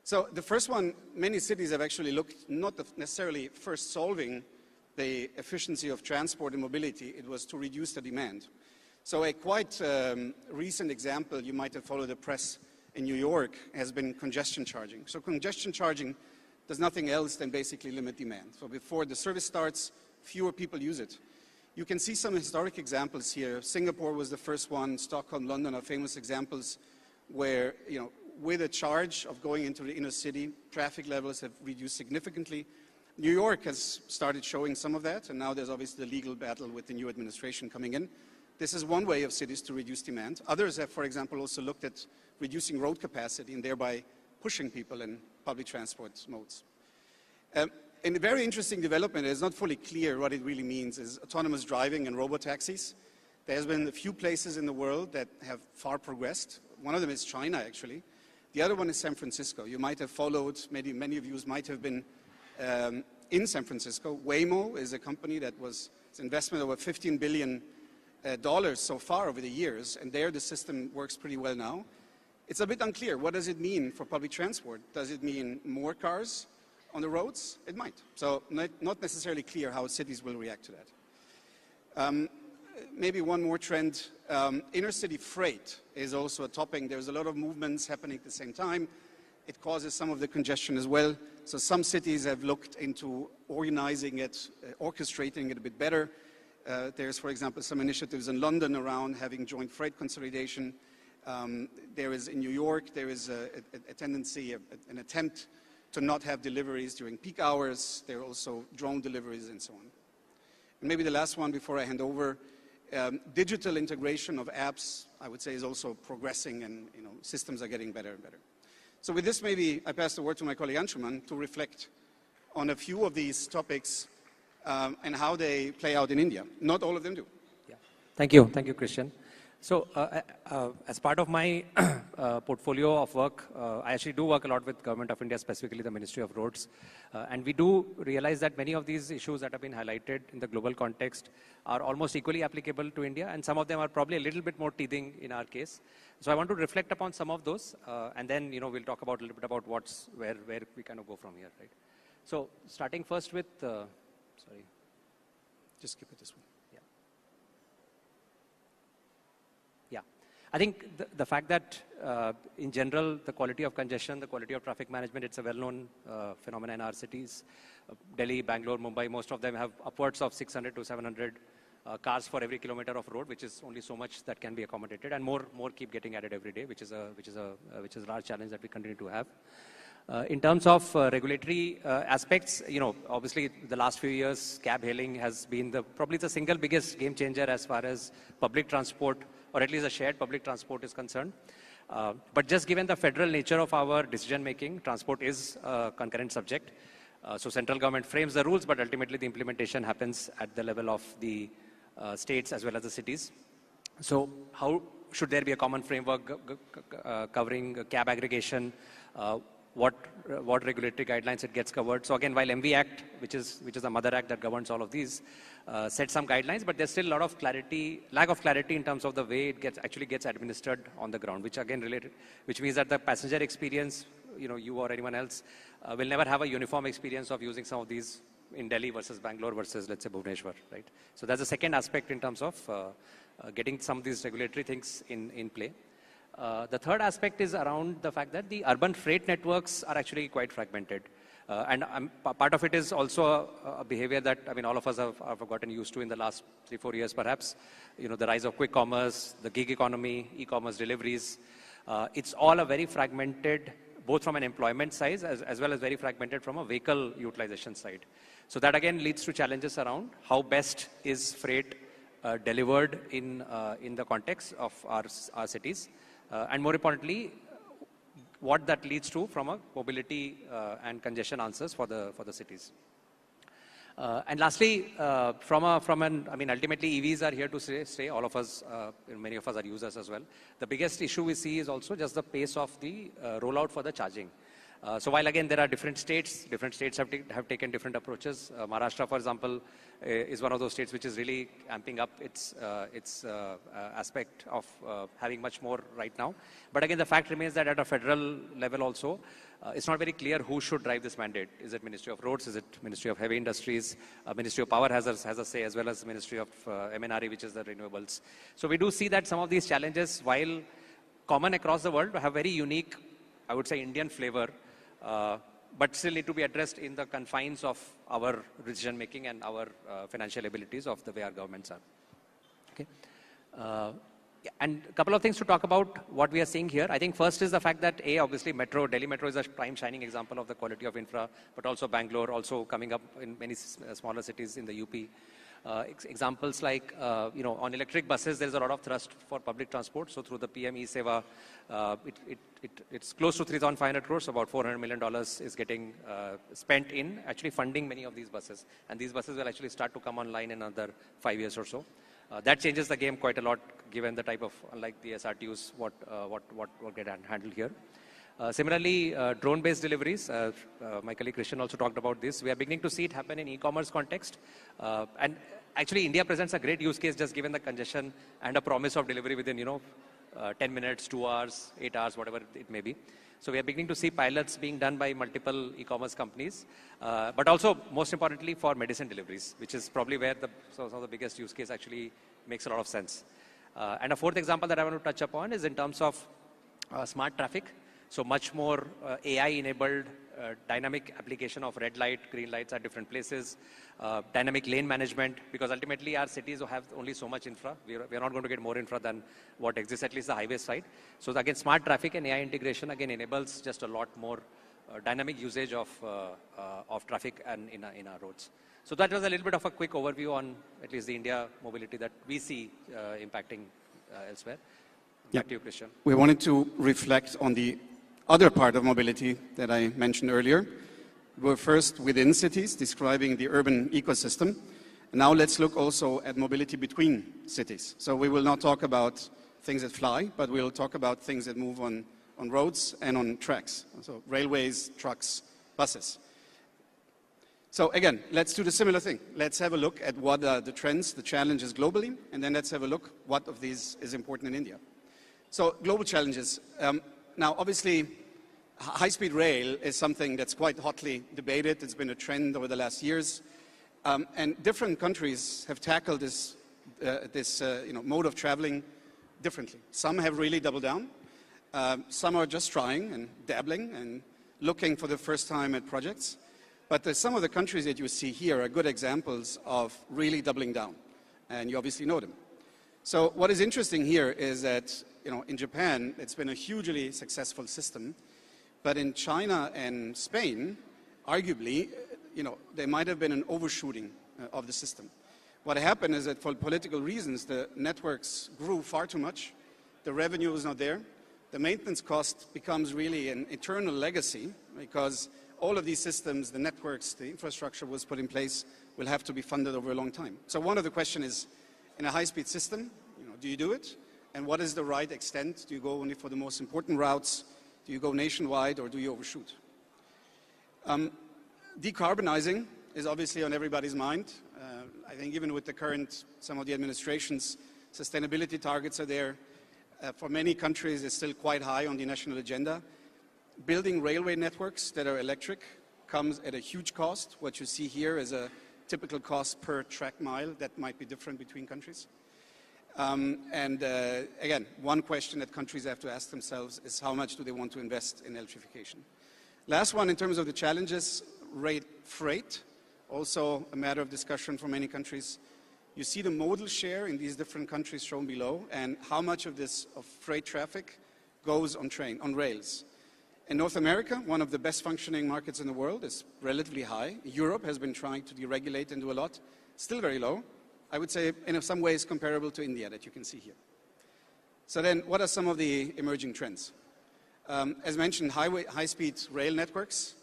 So the first one, many cities have actually looked not necessarily first solving the efficiency of transport and mobility, it was to reduce the demand. So a quite recent example, you might have followed the press in New York, has been congestion charging. So congestion charging does nothing else than basically limit demand. So before the service starts, fewer people use it. You can see some historic examples here. Singapore was the first one, Stockholm, London are famous examples where, with a charge of going into the inner city, traffic levels have reduced significantly. New York has started showing some of that, and now there's obviously the legal battle with the new administration coming in. This is one way of cities to reduce demand. Others have, for example, also looked at reducing road capacity and thereby pushing people in public transport modes. And a very interesting development, it's not fully clear what it really means, is autonomous driving and robotaxis. There's been a few places in the world that have far progressed. One of them is China, actually. The other one is San Francisco. You might have followed, maybe many of you might have been in San Francisco. Waymo is a company that was it's investment over $15 billion so far over the years, and there the system works pretty well now. It's a bit unclear. What does it mean for public transport? Does it mean more cars on the roads? It might. So not necessarily clear how cities will react to that. Maybe one more trend. Inner city freight is also a topic. There's a lot of movements happening at the same time. It causes some of the congestion as well. So some cities have looked into organizing it, orchestrating it a bit better. There's, for example, some initiatives in London around having joint freight consolidation. There is in New York, there is a tendency, an attempt to not have deliveries during peak hours. There are also drone deliveries and so on. And maybe the last one before I hand over, digital integration of apps, I would say, is also progressing, and systems are getting better and better. So with this, maybe I pass the word to my colleague Anshuman to reflect on a few of these topics and how they play out in India. Not all of them do. Yeah. Thank you, Christian. So as part of my portfolio of work, I actually do work a lot with Government of India, specifically the Ministry of Roads. And we do realize that many of these issues that have been highlighted in the global context are almost equally applicable to India, and some of them are probably a little bit more teething in our case. So I want to reflect upon some of those, and then we'll talk about a little bit about where we kind of go from here, right? So starting first with, sorry, just skip it this way. I think the fact that, in general, the quality of congestion, the quality of traffic management, it's a well-known phenomenon in our cities. Delhi, Bangalore, Mumbai, most of them have upwards of 600 to 700 cars for every kilometer of road, which is only so much that can be accommodated, and more keep getting added every day, which is a large challenge that we continue to have. In terms of regulatory aspects, obviously the last few years, cab hailing has been probably the single biggest game changer as far as public transport, or at least a shared public transport, is concerned. But just given the federal nature of our decision making, transport is a concurrent subject. So central government frames the rules, but ultimately the implementation happens at the level of the states as well as the cities. So how should there be a common framework covering cab aggregation? What regulatory guidelines it gets covered. So again, while MV Act, which is the mother act that governs all of these, set some guidelines, but there's still a lot of lack of clarity in terms of the way it actually gets administered on the ground, which means that the passenger experience, you or anyone else, will never have a uniform experience of using some of these in Delhi versus Bangalore versus, let's say, Bhubaneswar, right? So that's the second aspect in terms of getting some of these regulatory things in play. The third aspect is around the fact that the urban freight networks are actually quite fragmented. And part of it is also a behavior that, all of us have gotten used to in the last 3-4 years, perhaps. The rise of quick commerce, the gig economy, e-commerce deliveries. It's all a very fragmented, both from an employment side as well as very fragmented from a vehicle utilization side. So that again leads to challenges around how best is freight delivered in the context of our cities. And more importantly, what that leads to from a mobility and congestion answers for the cities. And lastly, ultimately EVs are here to stay. All of us, many of us are users as well. The biggest issue we see is also just the pace of the rollout for the charging. So while again there are different states have taken different approaches. Maharashtra, for example, is one of those states which is really amping up its aspect of having much more right now. But again, the fact remains that at a federal level also, it's not very clear who should drive this mandate. Is it Ministry of Roads? Is it Ministry of Heavy Industries? Ministry of Power has a say, as well as Ministry of MNRE, which is the renewables. So we do see that some of these challenges, while common across the world, have very unique, I would say, Indian flavor, but still need to be addressed in the confines of our decision making and our financial abilities of the way our governments are. Okay. And a couple of things to talk about what we are seeing here. I think first is the fact that obviously Delhi Metro is a prime shining example of the quality of infra, but also Bangalore, also coming up in many smaller cities in the UP. Examples like, on electric buses, there's a lot of thrust for public transport. So through the PM E-Seva, it's close to 3,500 crores, so about $400 million is getting spent in actually funding many of these buses. And these buses will actually start to come online in another 5 years or so. That changes the game quite a lot, given the type of, unlike the SRTUs, what get handled here. Similarly, drone-based deliveries, my colleague Christian also talked about this. We are beginning to see it happen in e-commerce context. And actually, India presents a great use case just given the congestion and a promise of delivery within, 10 minutes, 2 hours, 8 hours, whatever it may be. So we are beginning to see pilots being done by multiple e-commerce companies, but also, most importantly, for medicine deliveries, which is probably where some of the biggest use case actually makes a lot of sense. And a fourth example that I want to touch upon is in terms of smart traffic. So much more AI-enabled dynamic application of red light, green lights at different places, dynamic lane management, because ultimately our cities have only so much infra. We are not going to get more infra than what exists, at least the highway side. So again, smart traffic and AI integration again enables just a lot more dynamic usage of traffic and in our roads. So that was a little bit of a quick overview on at least the India mobility that we see impacting elsewhere. Back to you, Christian. We wanted to reflect on the other part of mobility that I mentioned earlier. We were first within cities, describing the urban ecosystem. Now let's look also at mobility between cities. So we will not talk about things that fly, but we'll talk about things that move on roads and on tracks. So railways, trucks, buses. So again, let's do the similar thing. Let's have a look at what are the trends, the challenges globally, and then let's have a look what of these is important in India. So global challenges. Now, obviously, high-speed rail is something that's quite hotly debated. It's been a trend over the last years. And different countries have tackled this mode of traveling differently. Some have really doubled down. Some are just trying and dabbling and looking for the first time at projects. But some of the countries that you see here are good examples of really doubling down. And you obviously know them. So what is interesting here is that in Japan, it's been a hugely successful system. But in China and Spain, arguably, there might have been an overshooting of the system. What happened is that for political reasons, the networks grew far too much. The revenue is not there. The maintenance cost becomes really an eternal legacy because all of these systems, the networks, the infrastructure was put in place, will have to be funded over a long time. So one of the questions is, in a high-speed system, do you do it? And what is the right extent? Do you go only for the most important routes? Do you go nationwide or do you overshoot? Decarbonizing is obviously on everybody's mind. I think even with the current, some of the administration's sustainability targets are there. For many countries, it's still quite high on the national agenda. Building railway networks that are electric comes at a huge cost. What you see here is a typical cost per track mile that might be different between countries. Again, one question that countries have to ask themselves is how much do they want to invest in electrification? Last one, in terms of the challenges, freight, also a matter of discussion for many countries. You see the modal share in these different countries shown below, and how much of freight traffic goes on rails. In North America, one of the best functioning markets in the world, is relatively high. Europe has been trying to deregulate and do a lot, still very low. I would say in some ways comparable to India that you can see here. So then what are some of the emerging trends? As mentioned, high-speed rail networks,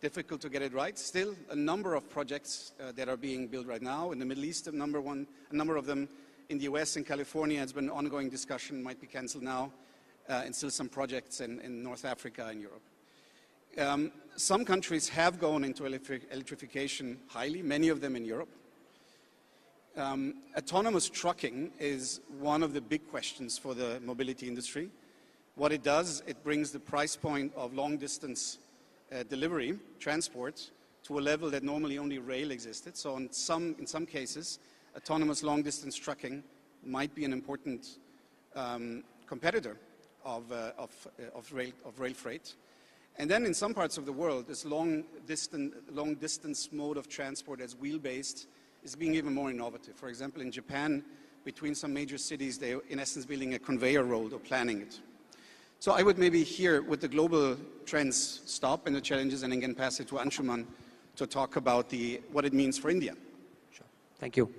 difficult to get it right. Still a number of projects that are being built right now. In the Middle East, a number of them. In the US and California, it's been an ongoing discussion, might be canceled now. And still some projects in North Africa and Europe. Some countries have gone into electrification highly, many of them in Europe. Autonomous trucking is one of the big questions for the mobility industry. What it does, it brings the price point of long-distance delivery, transport, to a level that normally only rail existed. So in some cases, autonomous long-distance trucking might be an important competitor of rail freight. And then in some parts of the world, this long-distance mode of transport as wheel-based is being even more innovative. For example, in Japan, between some major cities, they're in essence building a conveyor road or planning it. So I would maybe here, with the global trends, stop and the challenges, and again pass it to Anshuman to talk about what it means for India. Sure. Thank you.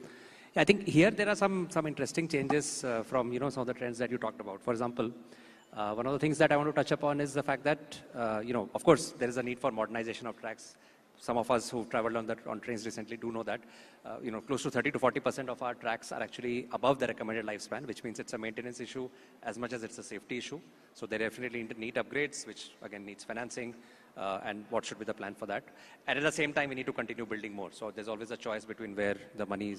I think here there are some interesting changes from some of the trends that you talked about. For example, one of the things that I want to touch upon is the fact that of course there is a need for modernization of tracks. Some of us who've traveled on trains recently do know that close to 30 to 40% of our tracks are actually above the recommended lifespan, which means it's a maintenance issue as much as it's a safety issue. So they definitely need upgrades, which again needs financing, and what should be the plan for that. And at the same time, we need to continue building more. So there's always a choice between where the money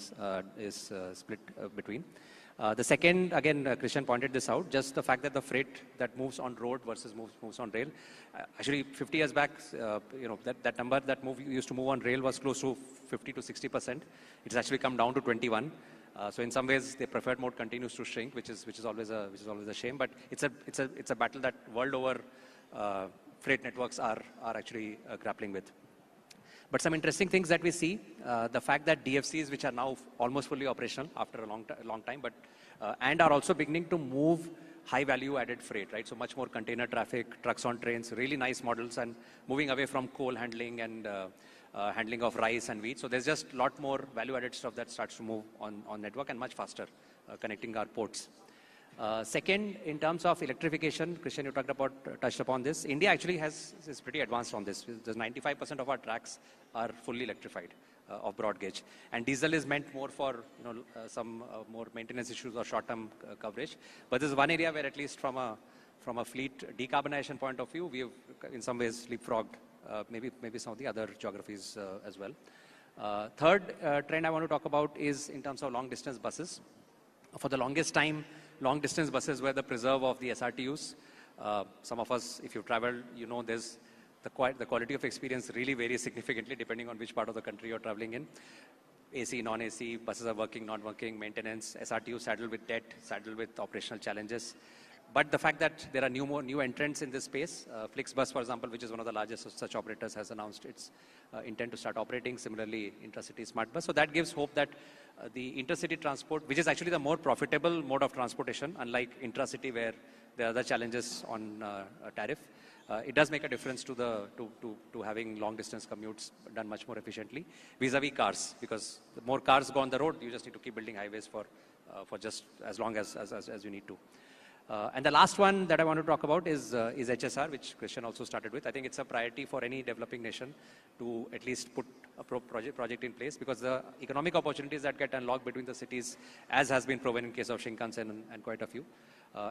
is split between. The second, again, Christian pointed this out, just the fact that the freight that moves on road versus moves on rail. Actually, 50 years back, that number that used to move on rail was close to 50 to 60%. It's actually come down to 21. So in some ways, the preferred mode continues to shrink, which is always a shame. But it's a battle that world over freight networks are actually grappling with. But some interesting things that we see, the fact that DFCs, which are now almost fully operational after a long time, but and are also beginning to move high value added freight, right? So much more container traffic, trucks on trains, really nice models, and moving away from coal handling and handling of rice and wheat. So there's just a lot more value added stuff that starts to move on network and much faster, connecting our ports. Second, in terms of electrification, Christian, you touched upon this. India actually is pretty advanced on this. There's 95% of our tracks are fully electrified of broad gauge, and diesel is meant more for some more maintenance issues or short-term coverage. But there's one area where, at least from a fleet decarbonization point of view, we have in some ways leapfrogged maybe some of the other geographies as well. Third trend I want to talk about is in terms of long-distance buses. For the longest time, long-distance buses were the preserve of the SRTUs. Some of us, if you've traveled, there's the quality of experience really varies significantly depending on which part of the country you're traveling in. AC, non-AC, buses are working, not working, maintenance, SRTU saddled with debt, saddled with operational challenges. But the fact that there are new entrants in this space, Flixbus, for example, which is one of the largest of such operators, has announced its intent to start operating. Similarly, Intercity Smart Bus. So that gives hope that the intercity transport, which is actually the more profitable mode of transportation, unlike intracity where there are other challenges on tariff, it does make a difference to having long distance commutes done much more efficiently vis-a-vis cars, because the more cars go on the road, you just need to keep building highways for just as long as you need to. And the last one that I want to talk about is HSR, which Christian also started with. I think it's a priority for any developing nation to at least put a project in place, because the economic opportunities that get unlocked between the cities, as has been proven in case of Shinkansen and quite a few.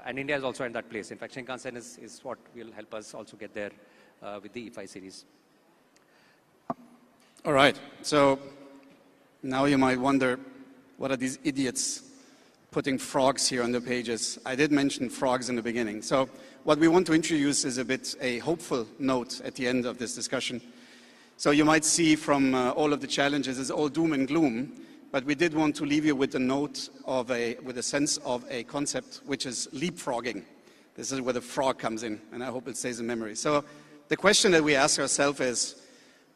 And India is also in that place. In fact, Shinkansen is what will help us also get there with the E5 series. All right. So now you might wonder, what are these idiots putting frogs here on the pages? I did mention frogs in the beginning. So what we want to introduce is a hopeful note at the end of this discussion. So you might see from all of the challenges, it's all doom and gloom, but we did want to leave you with a note with a sense of a concept, which is leapfrogging. This is where the frog comes in, and I hope it stays in memory. So the question that we ask ourselves is,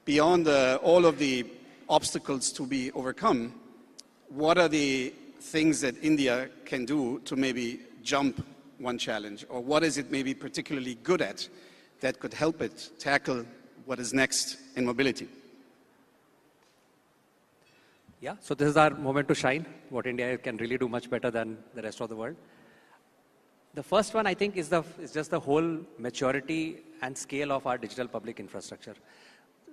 beyond all of the obstacles to be overcome, what are the things that India can do to maybe jump one challenge? Or what is it maybe particularly good at that could help it tackle what is next in mobility? Yeah, so this is our moment to shine, what India can really do much better than the rest of the world. The first one, I think, is just the whole maturity and scale of our digital public infrastructure,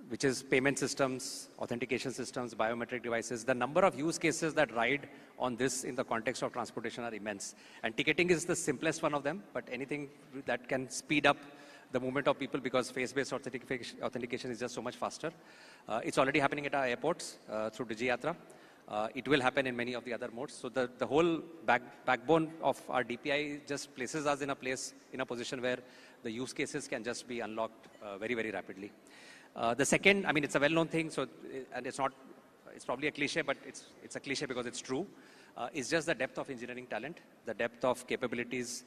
which is payment systems, authentication systems, biometric devices. The number of use cases that ride on this in the context of transportation are immense. And ticketing is the simplest one of them, but anything that can speed up the movement of people because face-based authentication is just so much faster. It's already happening at our airports through DigiYatra. It will happen in many of the other modes. So the whole backbone of our DPI just places us in a position where the use cases can just be unlocked very, very rapidly. The second, I mean, it's a well-known thing, so and it's probably a cliche, but it's a cliche because it's true. It's just the depth of engineering talent, the depth of capabilities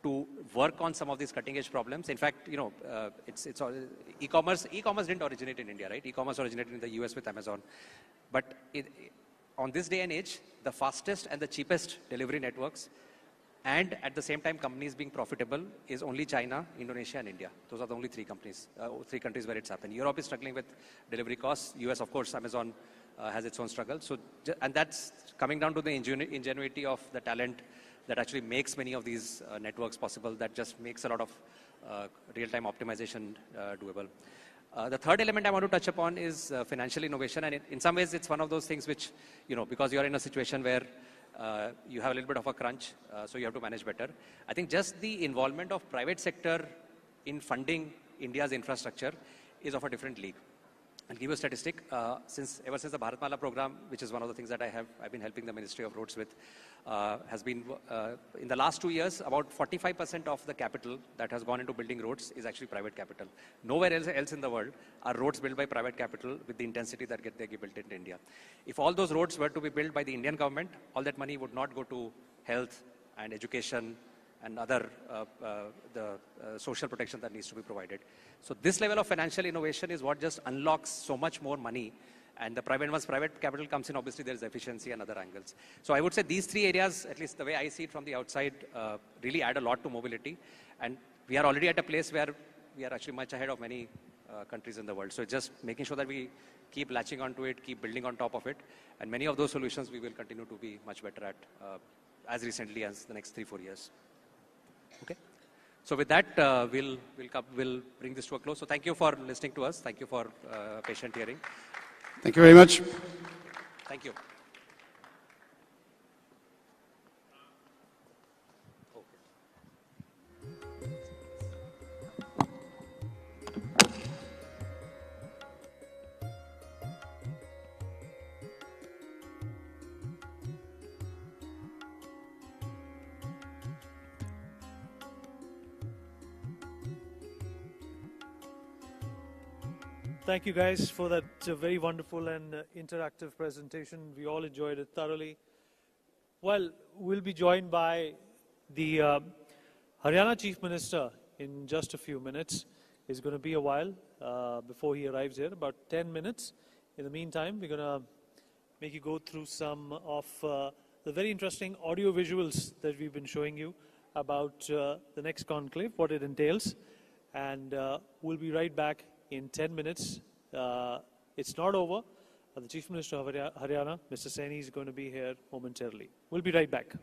to work on some of these cutting-edge problems. In fact, you know, it's e-commerce. E-commerce didn't originate in India, right? E-commerce originated in the US with Amazon. But on this day and age, the fastest and the cheapest delivery networks, and at the same time, companies being profitable is only China, Indonesia, and India. Those are the only three countries where it's happened. Europe is struggling with delivery costs. US, of course, Amazon has its own struggle. So, and that's coming down to the ingenuity of the talent that actually makes many of these networks possible, that just makes a lot of real-time optimization doable. The third element I want to touch upon is financial innovation. And in some ways, it's one of those things which, you know, because you're in a situation where you have a little bit of a crunch, so you have to manage better. I think just the involvement of private sector in funding India's infrastructure is of a different league. I'll give you a statistic. Ever since the Bharatmala program, which is one of the things that I've been helping the Ministry of Roads with, has been, in the last 2 years, about 45% of the capital that has gone into building roads is actually private capital. Nowhere else in the world are roads built by private capital with the intensity that they get built in India. If all those roads were to be built by the Indian government, all that money would not go to health and education and other social protection that needs to be provided. So this level of financial innovation is what just unlocks so much more money. And once private capital comes in, obviously there is efficiency and other angles. So I would say these three areas, at least the way I see it from the outside, really add a lot to mobility. And we are already at a place where we are actually much ahead of many countries in the world. So it's just making sure that we keep latching onto it, keep building on top of it. And many of those solutions we will continue to be much better at as recently as the next 3-4 years. Okay. So with that, we'll bring this to a close. So thank you for listening to us. Thank you for patient hearing. Thank you very much. Thank you. Thank you guys for that very wonderful and interactive presentation. We all enjoyed it thoroughly. Well, we'll be joined by the Haryana Chief Minister in just a few minutes. It's going to be a while before he arrives here, about 10 minutes. In the meantime, we're going to make you go through some of the very interesting audio visuals that we've been showing you about the next conclave, what it entails. And we'll be right back in 10 minutes. It's not over. The Chief Minister of Haryana, Mr. Saini, is going to be here momentarily. We'll be right back.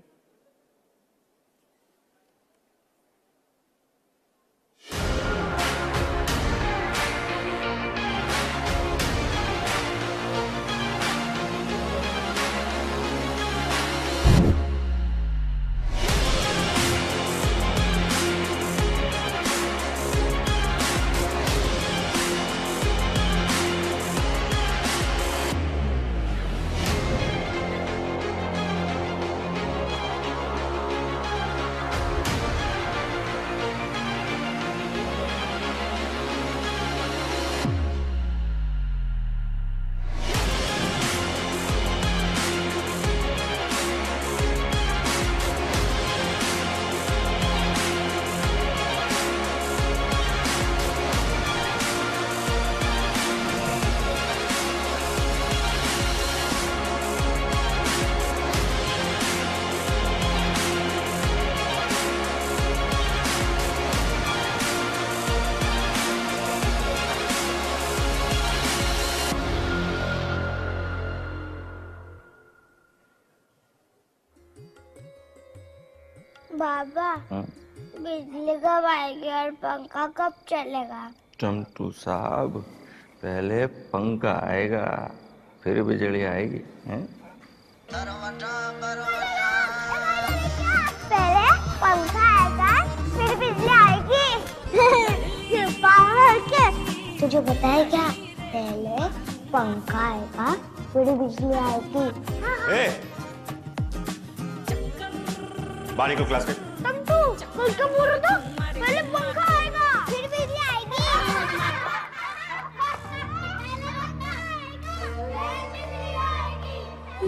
बाबा बिजली कब आएगी और पंखा कब चलेगा? टमटू साहब, पहले पंखा आएगा फिर बिजली आएगी हैं? पहले पंखा आएगा फिर बिजली आएगी। मुझे पता है क्या, पहले पंखा आएगा फिर बिजली आएगी। बारी को क्लास में तब तू कल का बोल रहा था, पहले पंखा आएगा फिर बिजली आएगी।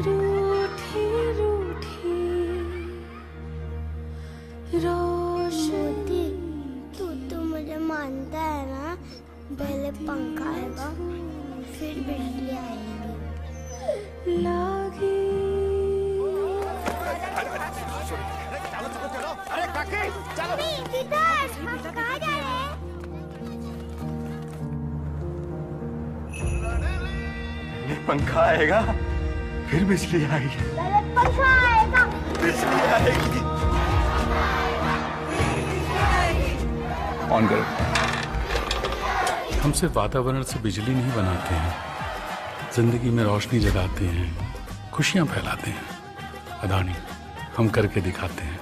रूठी रूठी रोशनी, तू मुझे मानता है ना, पहले पंखा आएगा फिर बिजली आएगी। लागी अरे काकी चलो किधर, हम कहाँ जा रहे हैं? ये पंखा आएगा फिर बिजली आएगी। पहले पंखा आएगा बिजली आएगी। ऑन करो। हम सिर्फ वातावरण से बिजली नहीं बनाते हैं, जिंदगी में रोशनी जगाते हैं, खुशियां फैलाते हैं। अदानी, हम करके दिखाते हैं।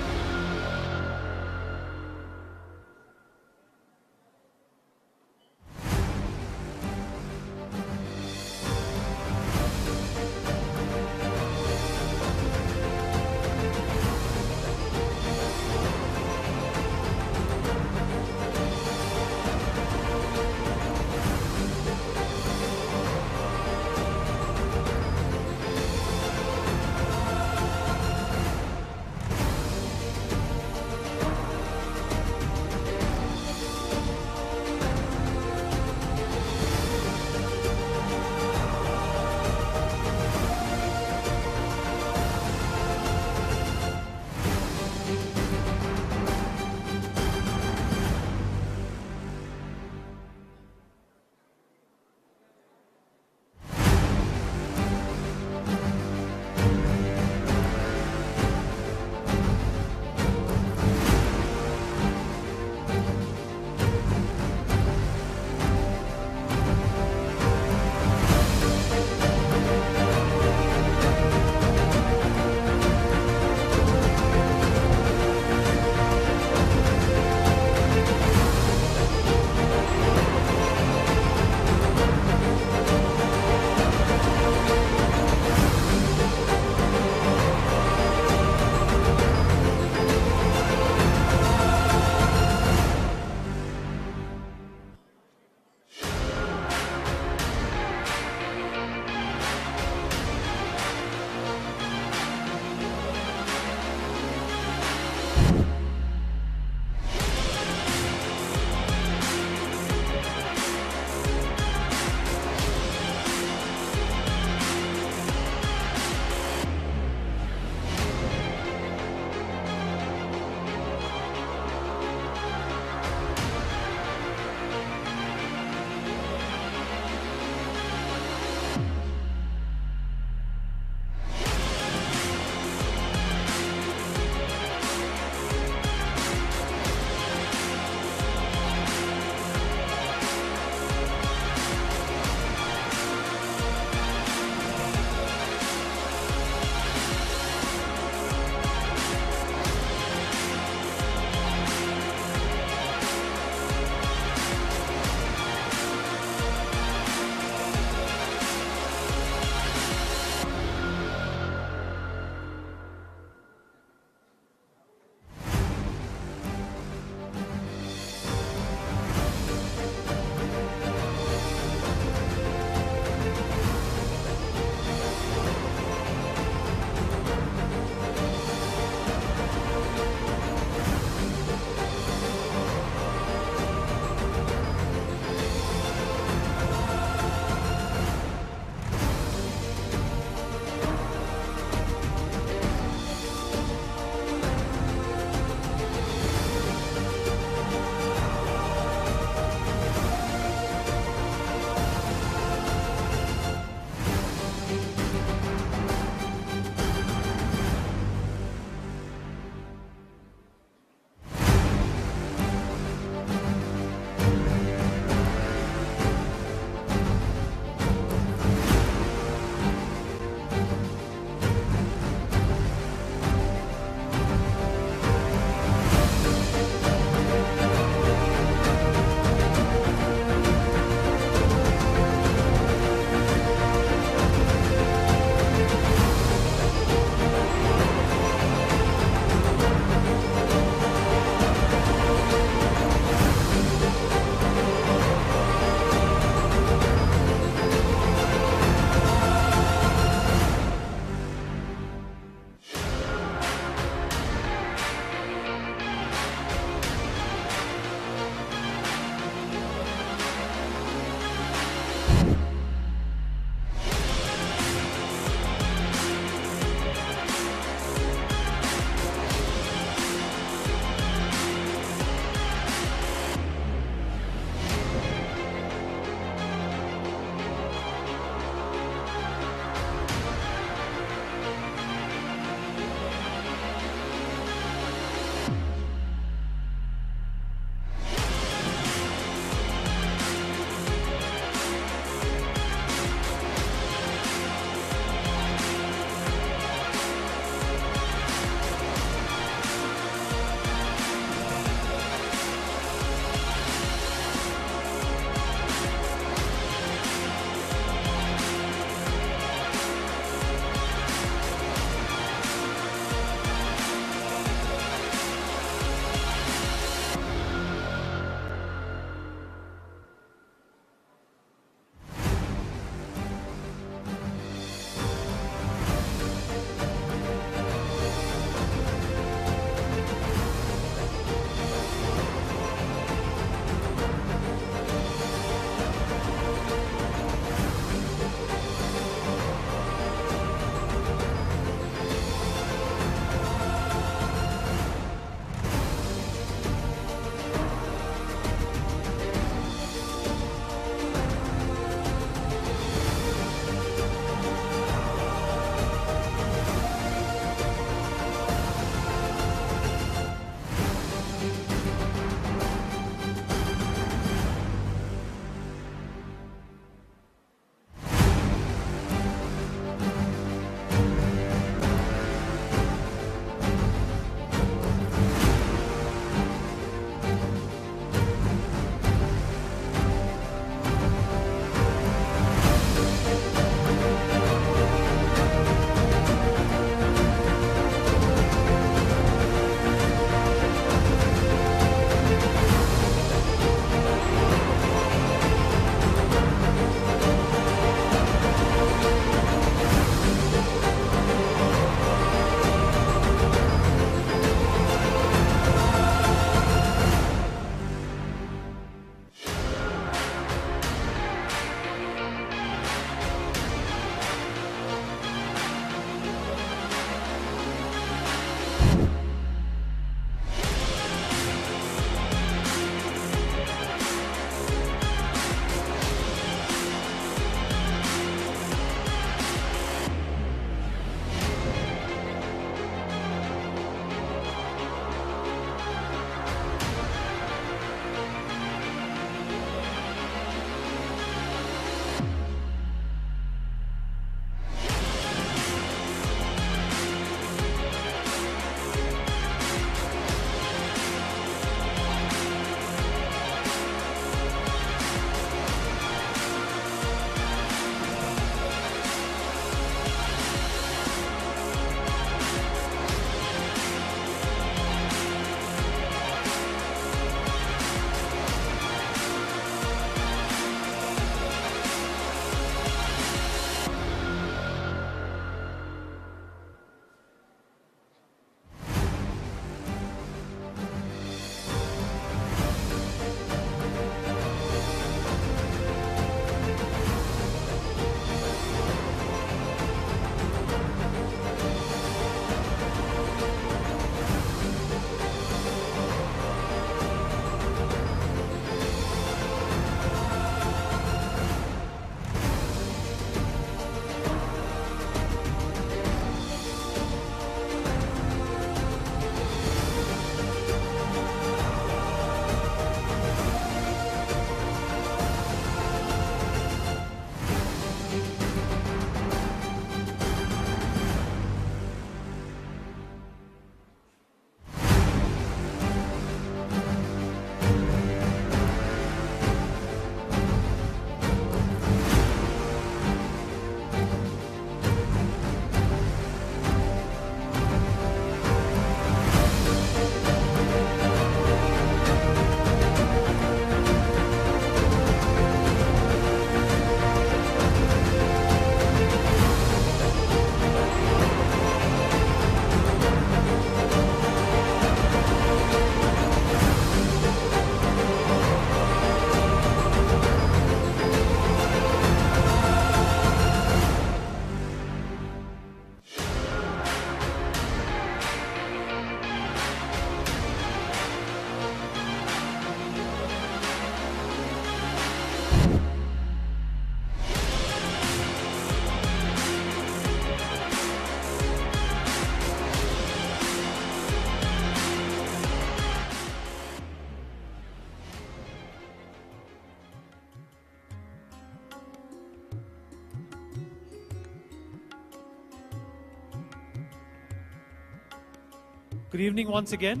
Good evening once again.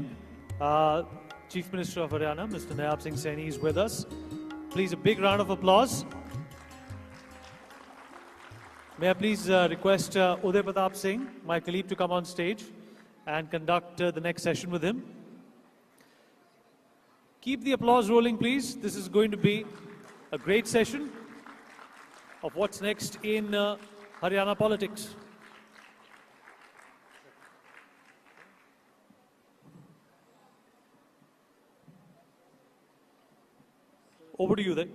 Chief Minister of Haryana, Mr. Nayab Singh Saini is with us. Please, a big round of applause. May I please request Uday Pratap Singh, my colleague, to come on stage and conduct the next session with him. Keep the applause rolling, please. This is going to be a great session of what's next in Haryana politics. Over to you then.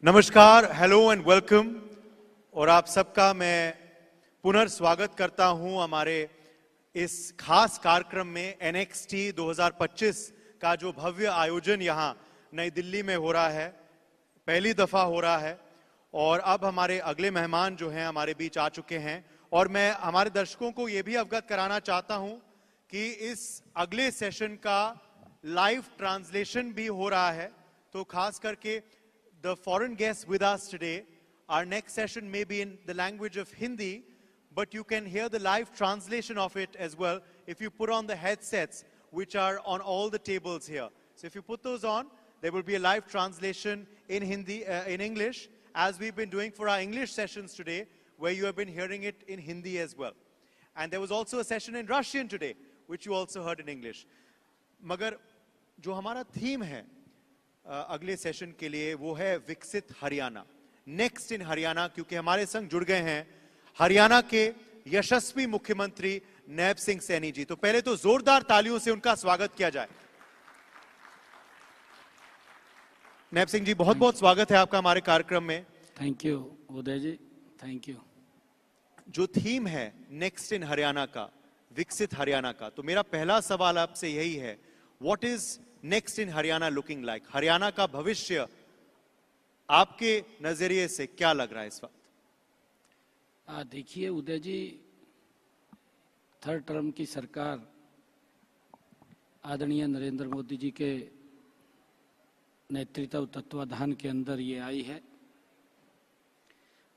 नमस्कार, hello and welcome. और आप सबका मैं पुनर्स्वागत करता हूं हमारे इस खास कार्यक्रम में NXT 2025 का जो भव्य आयोजन यहां नई दिल्ली में हो रहा है, पहली दफा हो रहा है। और अब हमारे अगले मेहमान जो हैं हमारे बीच आ चुके हैं और मैं हमारे दर्शकों को यह भी अवगत कराना चाहता हूं कि इस अगले सेशन का लाइव ट्रांसलेशन भी हो रहा है। तो खास करके the foreign guests with us today, our next session may be in the language of Hindi, but you can hear the live translation of it as well if you put on the headsets which are on all the tables here. So if you put those on, there will be a live translation in Hindi, in English, as we've been doing for our English sessions today, where you have been hearing it in Hindi as well. And there was also a session in Russian today, which you also heard in English. मगर जो हमारा theme है अगले session के लिए वो है विकसित हरियाणा, नेक्स्ट इन हरियाणा, क्योंकि हमारे संग जुड़ गए हैं हरियाणा के यशस्वी मुख्यमंत्री नैब सिंह सैनी जी। तो पहले तो जोरदार तालियों से उनका स्वागत किया जाए। नैब सिंह जी, बहुत बहुत स्वागत है आपका हमारे कार्यक्रम में। Thank you Uday ji, thank you. जो थीम है नेक्स्ट इन हरियाणा का, विकसित हरियाणा का, तो मेरा पहला सवाल आपसे यही है, what is next in Haryana looking like? Haryana का भविष्य आपके नजरिए से क्या लग रहा है इस वक्त? देखिए उदय जी, थर्ड टर्म की सरकार आदरणीय नरेंद्र मोदी जी के नेतृत्व तत्वाधान के अंदर ये आई है।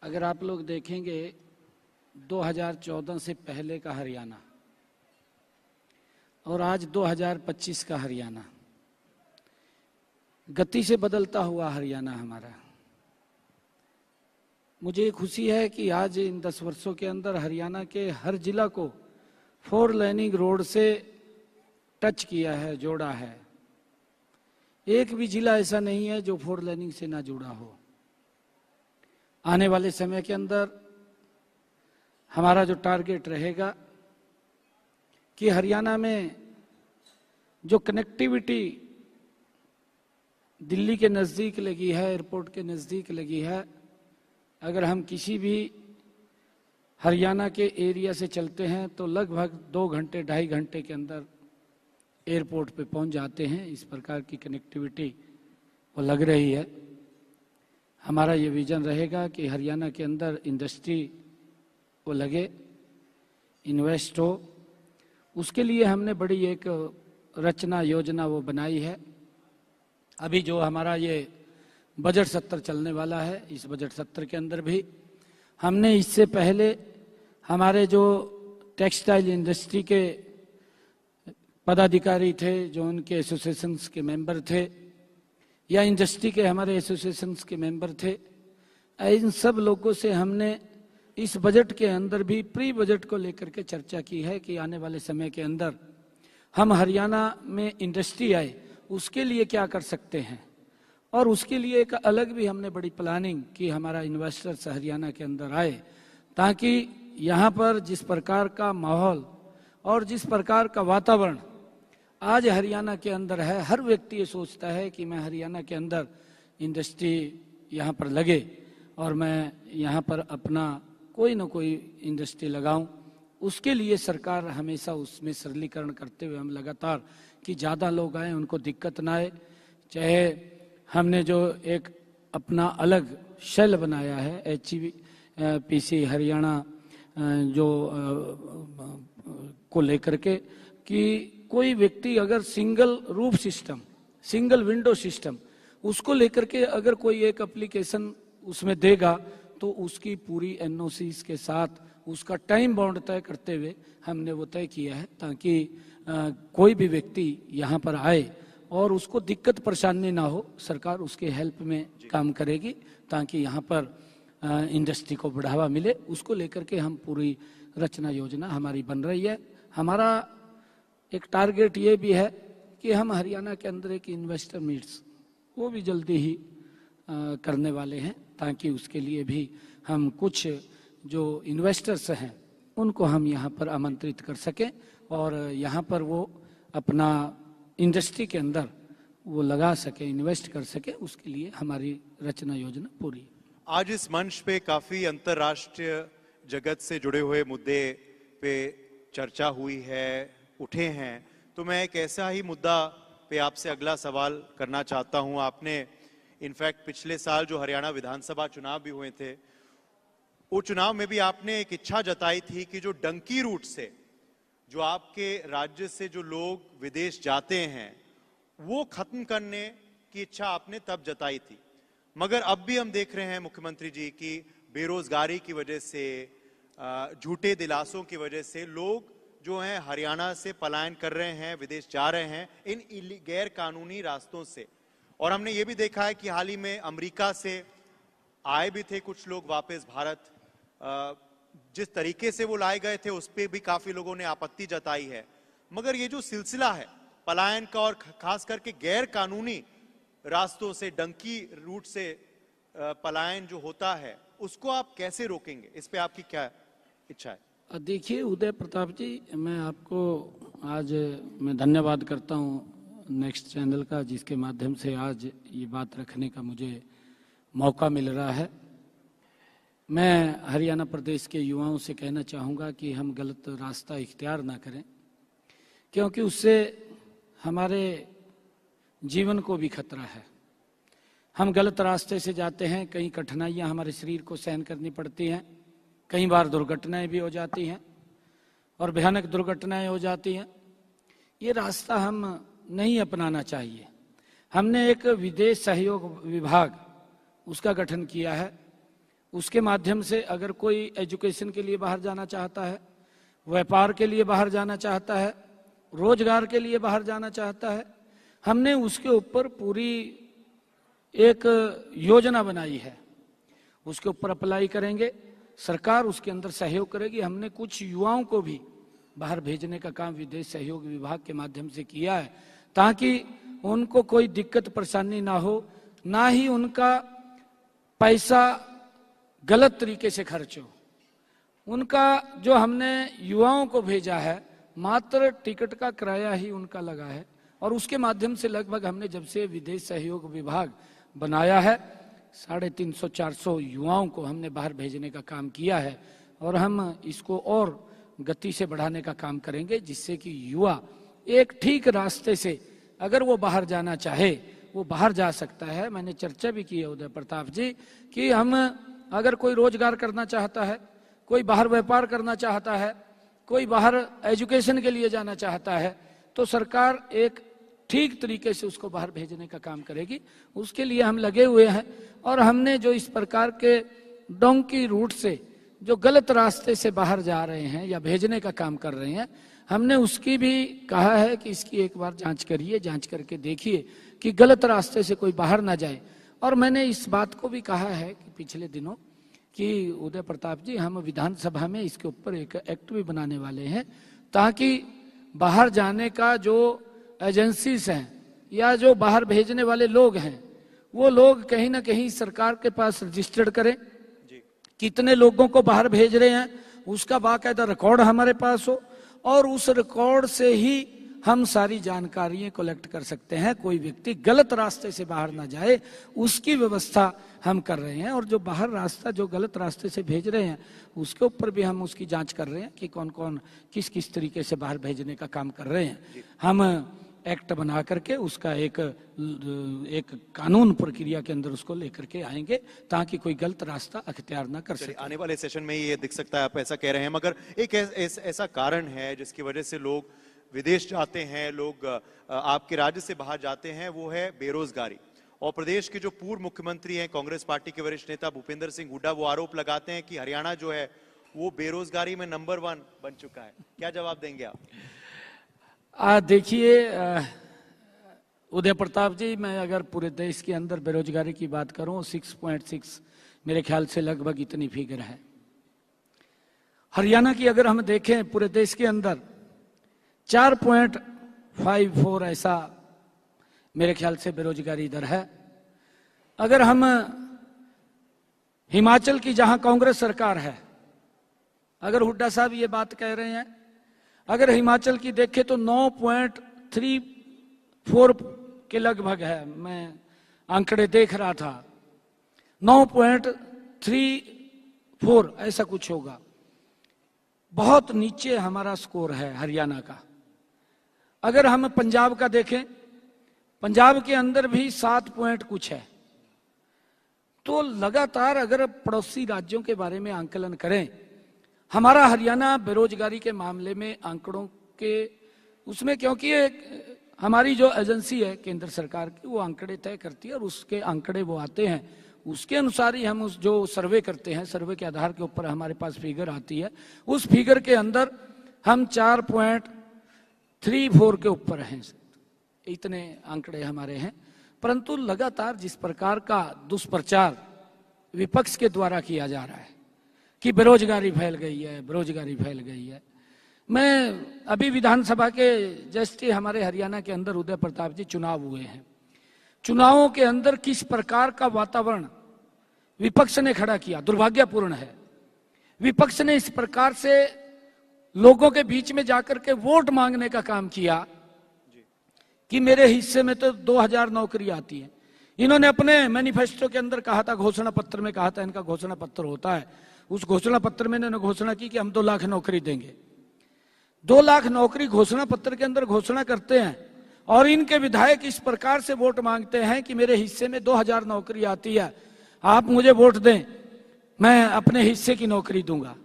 अगर आप लोग देखेंगे 2014 से पहले का हरियाणा और आज 2025 का हरियाणा, गति से बदलता हुआ हरियाणा हमारा। मुझे खुशी है कि आज इन 10 वर्षों के अंदर हरियाणा के हर जिला को 4 लेनिंग रोड से टच किया है, जोड़ा है। एक भी जिला ऐसा नहीं है जो 4 लेनिंग से ना जुड़ा हो। आने वाले समय के अंदर हमारा जो टारगेट रहेगा कि हरियाणा में जो कनेक्टिविटी दिल्ली के नज़दीक लगी है, एयरपोर्ट के नज़दीक लगी है, अगर हम किसी भी हरियाणा के एरिया से चलते हैं तो लगभग 2 घंटे 2.5 घंटे के अंदर एयरपोर्ट पे पहुंच जाते हैं। इस प्रकार की कनेक्टिविटी वो लग रही है। हमारा ये विजन रहेगा कि हरियाणा के अंदर इंडस्ट्री वो लगे, इन्वेस्ट हो। उसके लिए हमने बड़ी एक रचना योजना वो बनाई है। अभी जो हमारा ये बजट सत्र चलने वाला है, इस बजट सत्र के अंदर भी हमने इससे पहले हमारे जो टेक्सटाइल इंडस्ट्री के पदाधिकारी थे, जो उनके एसोसिएशंस के मेंबर थे या इंडस्ट्री के हमारे एसोसिएशंस के मेंबर थे, इन सब लोगों से हमने इस बजट के अंदर भी प्री बजट को लेकर के चर्चा की है कि आने वाले समय के अंदर हम हरियाणा में इंडस्ट्री आए उसके लिए क्या कर सकते हैं। और उसके लिए एक अलग भी हमने बड़ी प्लानिंग की, हमारा इन्वेस्टर्स हरियाणा के अंदर आए, ताकि यहाँ पर जिस प्रकार का माहौल और जिस प्रकार का वातावरण आज हरियाणा के अंदर है, हर व्यक्ति ये सोचता है कि मैं हरियाणा के अंदर इंडस्ट्री यहाँ पर लगे और मैं यहाँ पर अपना कोई ना कोई इंडस्ट्री लगाऊं। उसके लिए सरकार हमेशा उसमें सरलीकरण करते हुए हम लगातार कि ज़्यादा लोग आए, उनको दिक्कत ना आए। चाहे हमने जो एक अपना अलग सेल बनाया है HPC हरियाणा जो को लेकर के कि कोई व्यक्ति अगर single roof system, single window system उसको लेकर के अगर कोई एक एप्लीकेशन उसमें देगा तो उसकी पूरी NOCs के साथ उसका टाइम बाउंड तय करते हुए हमने वो तय किया है, ताकि कोई भी व्यक्ति यहाँ पर आए और उसको दिक्कत परेशानी ना हो, सरकार उसके हेल्प में काम करेगी ताकि यहाँ पर इंडस्ट्री को बढ़ावा मिले। उसको लेकर के हम पूरी रचना योजना हमारी बन रही है। हमारा एक टारगेट ये भी है कि हम हरियाणा के अंदर एक इन्वेस्टर मीट्स वो भी जल्दी ही करने वाले हैं, ताकि उसके लिए भी हम कुछ जो इन्वेस्टर्स हैं उनको हम यहाँ पर आमंत्रित कर सकें और यहाँ पर वो अपना इंडस्ट्री के अंदर वो लगा सके, इन्वेस्ट कर सके, उसके लिए हमारी रचना योजना पूरी। आज इस मंच पे काफी अंतर्राष्ट्रीय जगत से जुड़े हुए मुद्दे पे चर्चा हुई है, उठे हैं, तो मैं एक ऐसा ही मुद्दा पे आपसे अगला सवाल करना चाहता हूं। आपने इनफैक्ट पिछले साल जो हरियाणा विधानसभा चुनाव भी हुए थे, वो चुनाव में भी आपने एक इच्छा जताई थी कि जो डंकी रूट से, जो आपके राज्य से जो लोग विदेश जाते हैं, वो खत्म करने की इच्छा आपने तब जताई थी। मगर अब भी हम देख रहे हैं मुख्यमंत्री जी की बेरोजगारी की वजह से, झूठे दिलासों की वजह से लोग जो हैं हरियाणा से पलायन कर रहे हैं, विदेश जा रहे हैं इन गैर कानूनी रास्तों से। और हमने ये भी देखा है कि हाल ही में अमेरिका से आए भी थे कुछ लोग वापस भारत, जिस तरीके से वो लाए गए थे उस पर भी काफी लोगों ने आपत्ति जताई है। मगर ये जो सिलसिला है पलायन का और खास करके गैर कानूनी रास्तों से, डंकी रूट से पलायन जो होता है, उसको आप कैसे रोकेंगे? इस पे आपकी क्या इच्छा है? देखिए उदय प्रताप जी, मैं आपको आज मैं धन्यवाद करता हूँ नेक्स्ट चैनल का, जिसके माध्यम से आज ये बात रखने का मुझे मौका मिल रहा है। मैं हरियाणा प्रदेश के युवाओं से कहना चाहूँगा कि हम गलत रास्ता इख्तियार ना करें, क्योंकि उससे हमारे जीवन को भी खतरा है। हम गलत रास्ते से जाते हैं, कई कठिनाइयाँ हमारे शरीर को सहन करनी पड़ती हैं, कई बार दुर्घटनाएं भी हो जाती हैं और भयानक दुर्घटनाएं हो जाती हैं। ये रास्ता हम नहीं अपनाना चाहिए। हमने एक विदेश सहयोग विभाग उसका गठन किया है। उसके माध्यम से अगर कोई एजुकेशन के लिए बाहर जाना चाहता है, व्यापार के लिए बाहर जाना चाहता है, रोजगार के लिए बाहर जाना चाहता है, हमने उसके ऊपर पूरी एक योजना बनाई है। उसके ऊपर अप्लाई करेंगे, सरकार उसके अंदर सहयोग करेगी। हमने कुछ युवाओं को भी बाहर भेजने का काम विदेश सहयोग विभाग के माध्यम से किया है, ताकि उनको कोई दिक्कत परेशानी ना हो, ना ही उनका पैसा गलत तरीके से खर्च हो। उनका जो हमने युवाओं को भेजा है, मात्र टिकट का किराया ही उनका लगा है और उसके माध्यम से लगभग हमने जब से विदेश सहयोग विभाग बनाया है 350-400 युवाओं को हमने बाहर भेजने का काम किया है और हम इसको और गति से बढ़ाने का काम करेंगे, जिससे कि युवा एक ठीक रास्ते से अगर वो बाहर जाना चाहे वो बाहर जा सकता है। मैंने चर्चा भी की है उदय प्रताप जी कि हम अगर कोई रोजगार करना चाहता है, कोई बाहर व्यापार करना चाहता है, कोई बाहर एजुकेशन के लिए जाना चाहता है, तो सरकार एक ठीक तरीके से उसको बाहर भेजने का काम करेगी। उसके लिए हम लगे हुए हैं और हमने जो इस प्रकार के डोंकी रूट से जो गलत रास्ते से बाहर जा रहे हैं या भेजने का काम कर रहे हैं, हमने उसकी भी कहा है कि इसकी एक बार जांच करिए, जांच करके देखिए कि गलत रास्ते से कोई बाहर ना जाए। और मैंने इस बात को भी कहा है कि पिछले दिनों कि उदय प्रताप जी, हम विधानसभा में इसके ऊपर एक एक्ट भी बनाने वाले हैं, ताकि बाहर जाने का जो एजेंसीज हैं या जो बाहर भेजने वाले लोग हैं, वो लोग कहीं ना कहीं सरकार के पास रजिस्टर्ड करें, कितने लोगों को बाहर भेज रहे हैं उसका बाकायदा रिकॉर्ड हमारे पास हो और उस रिकॉर्ड से ही हम सारी जानकारियां कलेक्ट कर सकते हैं। कोई व्यक्ति गलत रास्ते से बाहर ना जाए, उसकी व्यवस्था हम कर रहे हैं। और जो बाहर रास्ता जो गलत रास्ते से भेज रहे हैं उसके ऊपर भी हम उसकी जांच कर रहे हैं कि कौन कौन किस किस तरीके से बाहर भेजने का काम कर रहे हैं। हम एक्ट बना करके उसका एक कानून प्रक्रिया के अंदर उसको लेकर के आएंगे ताकि कोई गलत रास्ता अख्तियार ना कर सके। आने वाले सेशन में ये दिख सकता है, आप ऐसा कह रहे हैं, मगर एक ऐसा कारण है जिसकी वजह से लोग विदेश जाते हैं, लोग आपके राज्य से बाहर जाते हैं, वो है बेरोजगारी। और प्रदेश के जो पूर्व मुख्यमंत्री हैं, कांग्रेस पार्टी के वरिष्ठ नेता भूपेंद्र सिंह हुड्डा, वो आरोप लगाते हैं कि हरियाणा जो है वो बेरोजगारी में नंबर 1 बन चुका है। क्या जवाब देंगे आप? देखिए उदय प्रताप जी, मैं अगर पूरे देश के अंदर बेरोजगारी की बात करूं 6.6 मेरे ख्याल से लगभग इतनी फिगर है। हरियाणा की अगर हम देखें पूरे देश के अंदर 4.54 ऐसा मेरे ख्याल से बेरोजगारी दर है। अगर हम हिमाचल की जहां कांग्रेस सरकार है, अगर हुड्डा साहब ये बात कह रहे हैं, अगर हिमाचल की देखें तो 9.34 के लगभग है, मैं आंकड़े देख रहा था, 9.34 ऐसा कुछ होगा। बहुत नीचे हमारा स्कोर है हरियाणा का। अगर हम पंजाब का देखें, पंजाब के अंदर भी 7 पॉइंट कुछ है। तो लगातार अगर पड़ोसी राज्यों के बारे में आंकलन करें, हमारा हरियाणा बेरोजगारी के मामले में आंकड़ों के उसमें, क्योंकि हमारी जो एजेंसी है केंद्र सरकार की, वो आंकड़े तय करती है और उसके आंकड़े वो आते हैं, उसके अनुसार ही हम उस जो सर्वे करते हैं, सर्वे के आधार के ऊपर हमारे पास फिगर आती है। उस फिगर के अंदर हम 4.34 के ऊपर हैं, इतने आंकड़े हमारे हैं। परंतु लगातार जिस प्रकार का दुष्प्रचार विपक्ष के द्वारा किया जा रहा है कि बेरोजगारी फैल गई है, बेरोजगारी फैल गई है। मैं अभी विधानसभा के जस्ट हमारे हरियाणा के अंदर उदय प्रताप जी चुनाव हुए हैं, चुनावों के अंदर किस प्रकार का वातावरण विपक्ष ने खड़ा किया, दुर्भाग्यपूर्ण है। विपक्ष ने इस प्रकार से लोगों के बीच में जाकर के वोट मांगने का काम किया कि मेरे हिस्से में तो 2000 नौकरी आती है। इन्होंने अपने मैनिफेस्टो के अंदर कहा था, घोषणा पत्र में कहा था, इनका घोषणा पत्र होता है, उस घोषणा पत्र में इन्होंने घोषणा की कि हम 2 लाख नौकरी देंगे। 2 लाख नौकरी घोषणा पत्र के अंदर घोषणा करते हैं और इनके विधायक इस प्रकार से वोट मांगते हैं कि मेरे हिस्से में 2000 नौकरी आती है, आप मुझे वोट दें, मैं अपने हिस्से की नौकरी दूंगा।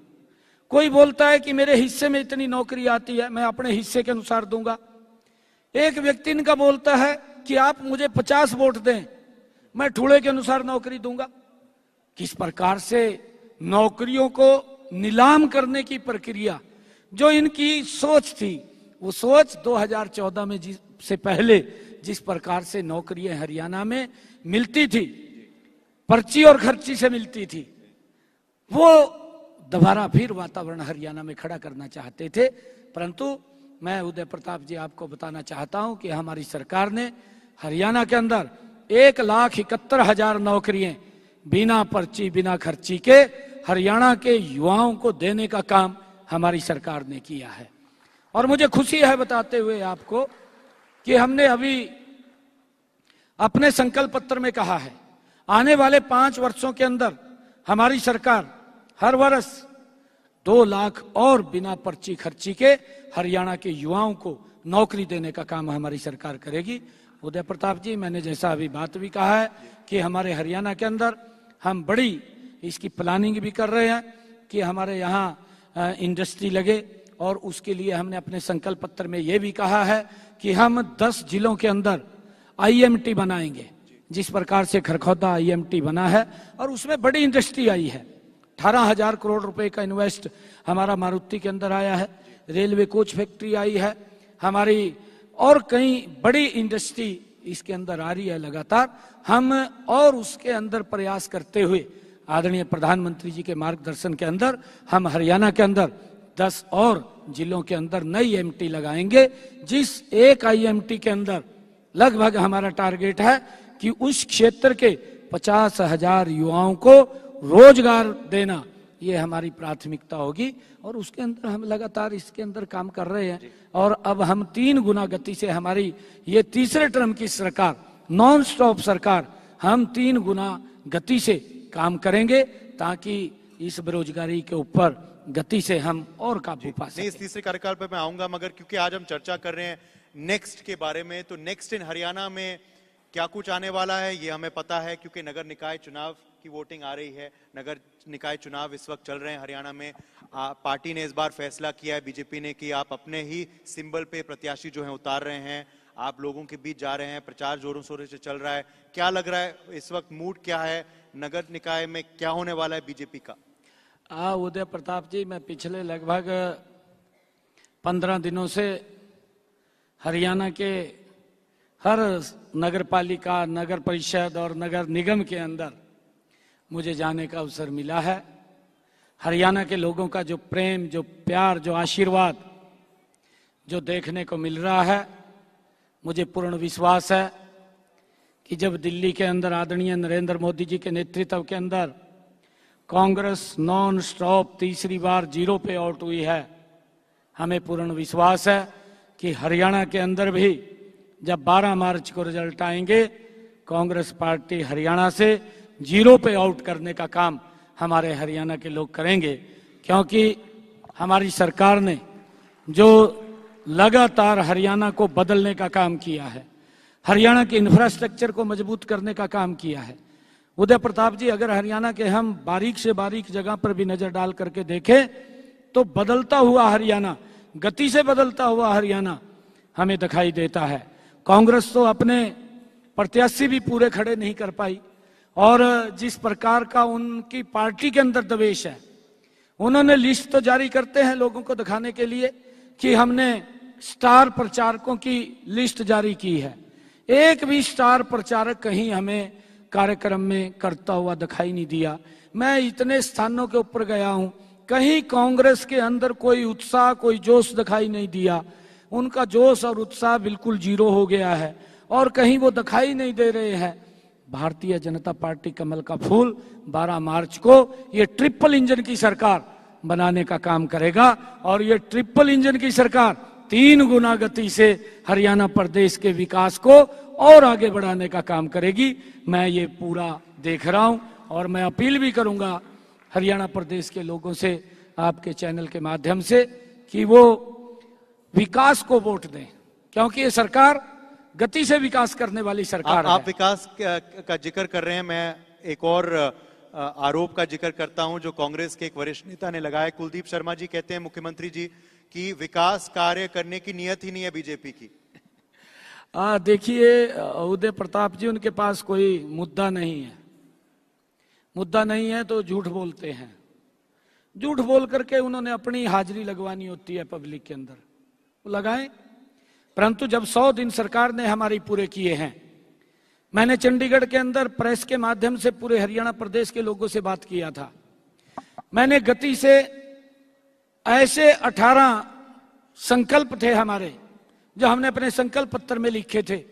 कोई बोलता है कि मेरे हिस्से में इतनी नौकरी आती है, मैं अपने हिस्से के अनुसार दूंगा। एक व्यक्ति इनका बोलता है कि आप मुझे 50 वोट दें, मैं ठूड़े के अनुसार नौकरी दूंगा। किस प्रकार से नौकरियों को नीलाम करने की प्रक्रिया, जो इनकी सोच थी, वो सोच 2014 में से पहले जिस प्रकार से नौकरियां हरियाणा में मिलती थी, पर्ची और खर्ची से मिलती थी, वो दोबारा फिर वातावरण हरियाणा में खड़ा करना चाहते थे। परंतु मैं उदय प्रताप जी आपको बताना चाहता हूं कि हमारी सरकार ने हरियाणा के अंदर 1,71,000 नौकरियां बिना पर्ची बिना खर्ची के हरियाणा के युवाओं को देने का काम हमारी सरकार ने किया है। और मुझे खुशी है बताते हुए आपको कि हमने अभी अपने संकल्प पत्र में कहा है, आने वाले 5 वर्षों के अंदर हमारी सरकार हर वर्ष 2 लाख और बिना पर्ची खर्ची के हरियाणा के युवाओं को नौकरी देने का काम हमारी सरकार करेगी। उदय प्रताप जी, मैंने जैसा अभी बात भी कहा है कि हमारे हरियाणा के अंदर हम बड़ी इसकी प्लानिंग भी कर रहे हैं कि हमारे यहाँ इंडस्ट्री लगे, और उसके लिए हमने अपने संकल्प पत्र में ये भी कहा है कि हम 10 जिलों के अंदर IMT बनाएंगे। जिस प्रकार से खरखौदा IMT बना है और उसमें बड़ी इंडस्ट्री आई है, 18,000 करोड़ रुपए का इन्वेस्ट हमारा मारुति के अंदर आया है, रेलवे कोच फैक्ट्री आई है हमारी, और कई बड़ी इंडस्ट्री इसके अंदर आ रही है लगातार। हम और उसके अंदर प्रयास करते हुए आदरणीय प्रधानमंत्री जी के मार्गदर्शन के अंदर हम हरियाणा के अंदर 10 और जिलों के अंदर नई IMT लगाएंगे, जिस एक IMT के अंदर लगभग हमारा टारगेट है कि उस क्षेत्र के 50,000 युवाओं को रोजगार देना, ये हमारी प्राथमिकता होगी। और उसके अंदर हम लगातार इसके अंदर काम कर रहे हैं। और अब हम 3 गुना गति से, हमारी ये तीसरे टर्म की सरकार, नॉन स्टॉप सरकार, हम 3 गुना गति से काम करेंगे ताकि इस बेरोजगारी के ऊपर गति से हम और काबू पा सकें। इस तीसरे कार्यकाल पर मैं आऊंगा, मगर क्योंकि आज हम चर्चा कर रहे हैं नेक्स्ट के बारे में। तो नेक्स्ट इन हरियाणा में क्या कुछ आने वाला है ये हमें पता है, क्योंकि नगर निकाय चुनाव की वोटिंग आ रही है। नगर निकाय चुनाव इस वक्त चल रहे हैं हरियाणा में। पार्टी ने इस बार फैसला किया है, बीजेपी ने, कि आप अपने ही सिंबल पे प्रत्याशी जो है उतार रहे हैं। आप लोगों के बीच जा रहे हैं, प्रचार जोरों शोरों से चल रहा है। क्या लग रहा है इस वक्त मूड क्या है, नगर निकाय में क्या होने वाला है बीजेपी का? उदय प्रताप जी, मैं पिछले लगभग 15 दिनों से हरियाणा के हर नगर पालिका, नगर परिषद और नगर निगम के अंदर मुझे जाने का अवसर मिला है। हरियाणा के लोगों का जो प्रेम, जो प्यार, जो आशीर्वाद जो देखने को मिल रहा है, मुझे पूर्ण विश्वास है कि जब दिल्ली के अंदर आदरणीय नरेंद्र मोदी जी के नेतृत्व के अंदर कांग्रेस नॉन स्टॉप तीसरी बार 0 पे आउट हुई है, हमें पूर्ण विश्वास है कि हरियाणा के अंदर भी जब 12 मार्च को रिजल्ट आएंगे, कांग्रेस पार्टी हरियाणा से 0 पे आउट करने का काम हमारे हरियाणा के लोग करेंगे। क्योंकि हमारी सरकार ने जो लगातार हरियाणा को बदलने का काम किया है, हरियाणा के इंफ्रास्ट्रक्चर को मजबूत करने का काम किया है। उदय प्रताप जी, अगर हरियाणा के हम बारीक से बारीक जगह पर भी नजर डाल करके देखें तो बदलता हुआ हरियाणा, गति से बदलता हुआ हरियाणा हमें दिखाई देता है। कांग्रेस तो अपने प्रत्याशी भी पूरे खड़े नहीं कर पाई, और जिस प्रकार का उनकी पार्टी के अंदर दवेश है, उन्होंने लिस्ट तो जारी करते हैं लोगों को दिखाने के लिए कि हमने स्टार प्रचारकों की लिस्ट जारी की है। एक भी स्टार प्रचारक कहीं हमें कार्यक्रम में करता हुआ दिखाई नहीं दिया। मैं इतने स्थानों के ऊपर गया हूं, कहीं कांग्रेस के अंदर कोई उत्साह, कोई जोश दिखाई नहीं दिया। उनका जोश और उत्साह बिल्कुल 0 हो गया है, और कहीं वो दिखाई नहीं दे रहे हैं। भारतीय जनता पार्टी कमल का फूल 12 मार्च को ये ट्रिपल इंजन की सरकार बनाने का काम करेगा, और ये ट्रिपल इंजन की सरकार 3 गुना गति से हरियाणा प्रदेश के विकास को और आगे बढ़ाने का काम करेगी। मैं ये पूरा देख रहा हूं, और मैं अपील भी करूंगा हरियाणा प्रदेश के लोगों से, आपके चैनल के माध्यम से, कि वो विकास को वोट दें, क्योंकि ये सरकार गति से विकास करने वाली सरकार है। आप विकास का जिक्र कर रहे हैं, मैं एक और आरोप का जिक्र करता हूं जो कांग्रेस के एक वरिष्ठ नेता ने लगाया। कुलदीप शर्मा जी कहते हैं, मुख्यमंत्री जी, कि विकास कार्य करने की नियत ही नहीं है बीजेपी की। देखिए उदय प्रताप जी, उनके पास कोई मुद्दा नहीं है। मुद्दा नहीं है तो झूठ बोलते हैं। झूठ बोल करके उन्होंने अपनी हाजिरी लगवानी होती है पब्लिक के अंदर, वो लगाएं। परंतु जब 100 दिन सरकार ने हमारी पूरे किए हैं, मैंने चंडीगढ़ के अंदर प्रेस के माध्यम से पूरे हरियाणा प्रदेश के लोगों से बात किया था। मैंने गति से ऐसे 18 संकल्प थे हमारे, जो हमने अपने संकल्प पत्र में लिखे थे।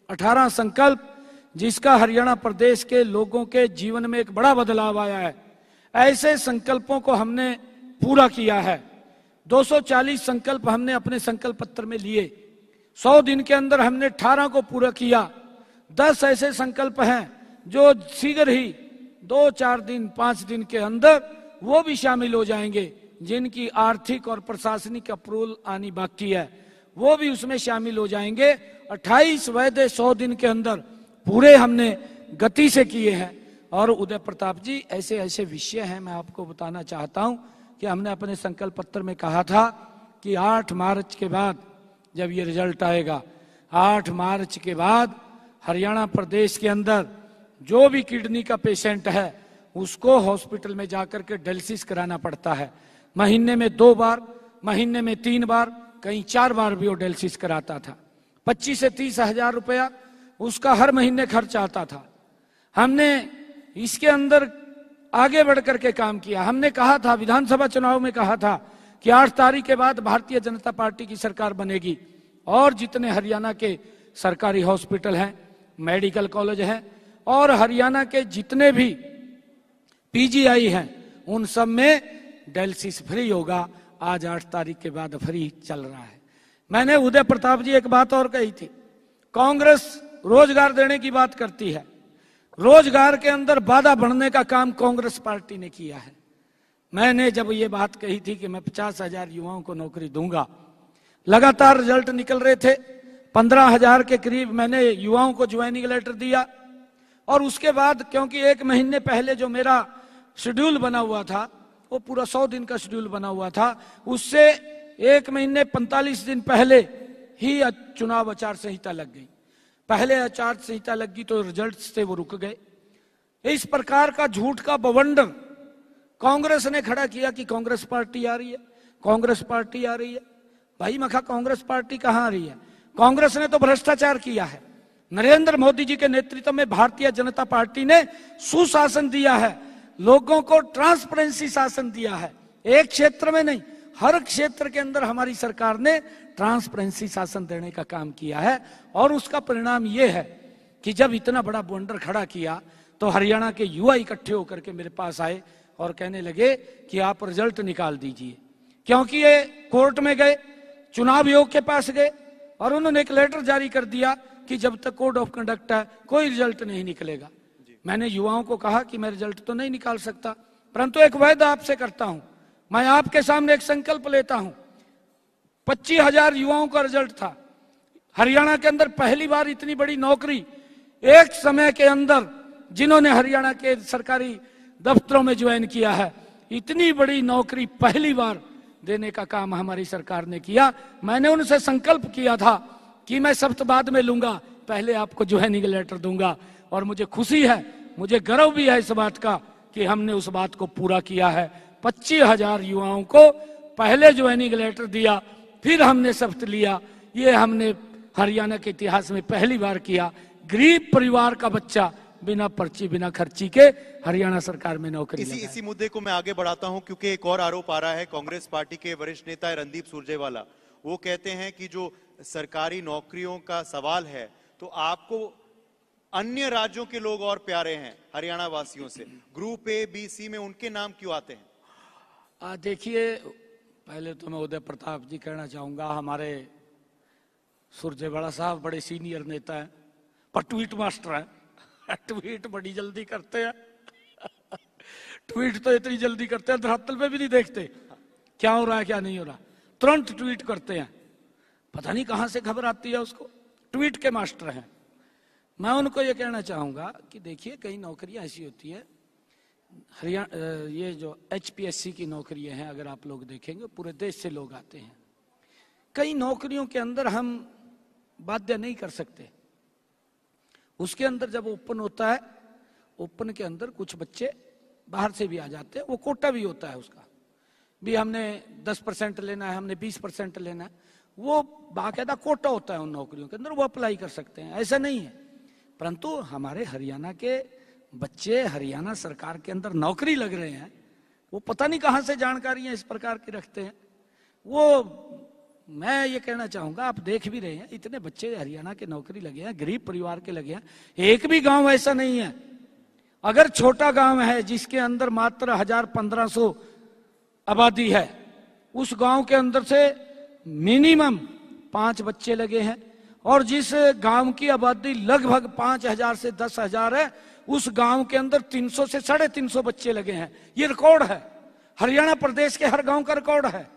18 संकल्प, जिसका हरियाणा प्रदेश के लोगों के जीवन में एक बड़ा बदलाव आया है। ऐसे संकल्पों को हमने पूरा किया है। 240 संकल्प हमने अपने संकल्प पत्र में लिए। 100 दिन के अंदर हमने 18 को पूरा किया। 10 ऐसे संकल्प हैं जो शीघ्र ही 2-4 दिन 5 दिन के अंदर वो भी शामिल हो जाएंगे, जिनकी आर्थिक और प्रशासनिक अप्रूवल आनी बाकी है, वो भी उसमें शामिल हो जाएंगे। 28 वायदे 100 दिन के अंदर पूरे हमने गति से किए हैं। और उदय प्रताप जी, ऐसे ऐसे विषय हैं, मैं आपको बताना चाहता हूं कि हमने अपने संकल्प पत्र में कहा था कि 8 मार्च के बाद जब ये रिजल्ट आएगा, 8 मार्च के बाद हरियाणा प्रदेश के अंदर जो भी किडनी का पेशेंट है उसको हॉस्पिटल में जाकर के डायलिसिस कराना पड़ता है। महीने में 2 बार, महीने में 3 बार, कहीं 4 बार भी वो डायलिसिस कराता था। 25 से 30 हजार रुपया उसका हर महीने खर्च आता था। हमने इसके अंदर आगे बढ़ करके काम किया। हमने कहा था, विधानसभा चुनाव में कहा था कि 8 तारीख के बाद भारतीय जनता पार्टी की सरकार बनेगी, और जितने हरियाणा के सरकारी हॉस्पिटल हैं, मेडिकल कॉलेज हैं, और हरियाणा के जितने भी पीजीआई हैं, उन सब में डायलिसिस फ्री होगा। आज 8 तारीख के बाद फ्री चल रहा है। मैंने उदय प्रताप जी एक बात और कही थी, कांग्रेस रोजगार देने की बात करती है। रोजगार के अंदर बाधा बढ़ने का काम कांग्रेस पार्टी ने किया है। मैंने जब ये बात कही थी कि मैं 50,000 युवाओं को नौकरी दूंगा, लगातार रिजल्ट निकल रहे थे। 15,000 के करीब मैंने युवाओं को ज्वाइनिंग लेटर दिया। और उसके बाद क्योंकि 1 महीने पहले जो मेरा शेड्यूल बना हुआ था, वो पूरा 100 दिन का शेड्यूल बना हुआ था, उससे 1 महीने 45 दिन पहले ही चुनाव आचार संहिता लग गई। पहले आचार संहिता लग गई तो रिजल्ट से वो रुक गए। इस प्रकार का झूठ का बवंडर कांग्रेस ने खड़ा किया कि कांग्रेस पार्टी आ रही है, कांग्रेस पार्टी आ रही है। भाई मखा, कांग्रेस पार्टी कहां आ रही है? कांग्रेस ने तो भ्रष्टाचार किया है। नरेंद्र मोदी जी के नेतृत्व में भारतीय जनता पार्टी ने सुशासन दिया है, लोगों को ट्रांसपेरेंसी शासन दिया है। एक क्षेत्र में नहीं, हर क्षेत्र के अंदर हमारी सरकार ने ट्रांसपेरेंसी शासन देने का काम किया है। और उसका परिणाम यह है कि जब इतना बड़ा बवंडर खड़ा किया तो हरियाणा के युवा इकट्ठे होकर के मेरे पास आए और कहने लगे कि आप रिजल्ट निकाल दीजिए, क्योंकि ये कोर्ट में गए, चुनाव आयोग के पास गए और उन्होंने एक लेटर जारी कर दिया कि जब तक कोड ऑफ कंडक्ट है कोई रिजल्ट नहीं निकलेगा। मैंने युवाओं को कहा कि मैं रिजल्ट तो नहीं निकाल सकता, परंतु एक वायदा आपसे करता हूं, मैं आपके सामने एक संकल्प लेता हूं। 25,000 युवाओं का रिजल्ट था। हरियाणा के अंदर पहली बार इतनी बड़ी नौकरी एक समय के अंदर जिन्होंने हरियाणा के सरकारी दफ्तरों में ज्वाइन किया है, इतनी बड़ी नौकरी पहली बार देने का काम हमारी सरकार ने किया। मैंने उनसे संकल्प किया था कि मैं शब्द बाद में लूंगा, पहले आपको ज्वाइनिंग लेटर दूंगा। और मुझे खुशी है, मुझे गर्व भी है इस बात का कि हमने उस बात को पूरा किया है। 25,000 युवाओं को पहले ज्वाइनिंग लेटर दिया, फिर हमने शपथ लिया। ये हमने हरियाणा के इतिहास में पहली बार किया। गरीब परिवार का बच्चा बिना पर्ची बिना खर्ची के हरियाणा सरकार में नौकरी लगाए। इसी मुद्दे को मैं आगे बढ़ाता हूं, क्योंकि एक और आरोप आ रहा है कांग्रेस पार्टी के वरिष्ठ नेता रणदीप सुरजेवाला। वो कहते हैं कि जो सरकारी नौकरियों का सवाल है तो आपको अन्य राज्यों के लोग और प्यारे हैं हरियाणा वासियों से। ग्रुप ए बी सी में उनके नाम क्यों आते हैं? देखिए, पहले तो मैं उदय प्रताप जी कहना चाहूंगा, हमारे सुरजेवाला साहब बड़े सीनियर नेता हैं, पर ट्वीट मास्टर हैं। ट्वीट बड़ी जल्दी करते हैं। ट्वीट तो इतनी जल्दी करते हैं, धरातल पे भी नहीं देखते क्या हो रहा है क्या नहीं हो रहा, तुरंत ट्वीट करते हैं। पता नहीं कहां से खबर आती है उसको, ट्वीट के मास्टर हैं। मैं उनको ये कहना चाहूंगा कि देखिए, कई नौकरियां ऐसी होती है हरियाणा, ये जो HPSC की नौकरियां हैं, अगर आप लोग देखेंगे पूरे देश से लोग आते हैं। कई नौकरियों के अंदर हम बाध्य नहीं कर सकते। उसके अंदर जब ओपन होता है, ओपन के अंदर कुछ बच्चे बाहर से भी आ जाते हैं, वो कोटा भी होता है उसका भी, हमने 10% लेना है, हमने 20% लेना है, वो बाकायदा कोटा होता है उन नौकरियों के अंदर, वो अप्लाई कर सकते हैं, ऐसा नहीं है। परंतु हमारे हरियाणा के बच्चे हरियाणा सरकार के अंदर नौकरी लग रहे हैं, वो पता नहीं कहां से जानकारियां इस प्रकार की रखते हैं। वो मैं ये कहना चाहूंगा, आप देख भी रहे हैं इतने बच्चे हरियाणा के नौकरी लगे हैं, गरीब परिवार के लगे हैं। एक भी गांव ऐसा नहीं है, अगर छोटा गांव है जिसके अंदर मात्र 1000-1500 आबादी है, उस गांव के अंदर से मिनिमम 5 बच्चे लगे हैं। और जिस गांव की आबादी लगभग 5000 से 10,000 है, उस गांव के अंदर 300 से 350 बच्चे लगे हैं। ये रिकॉर्ड है, हरियाणा प्रदेश के हर गांव का रिकॉर्ड है।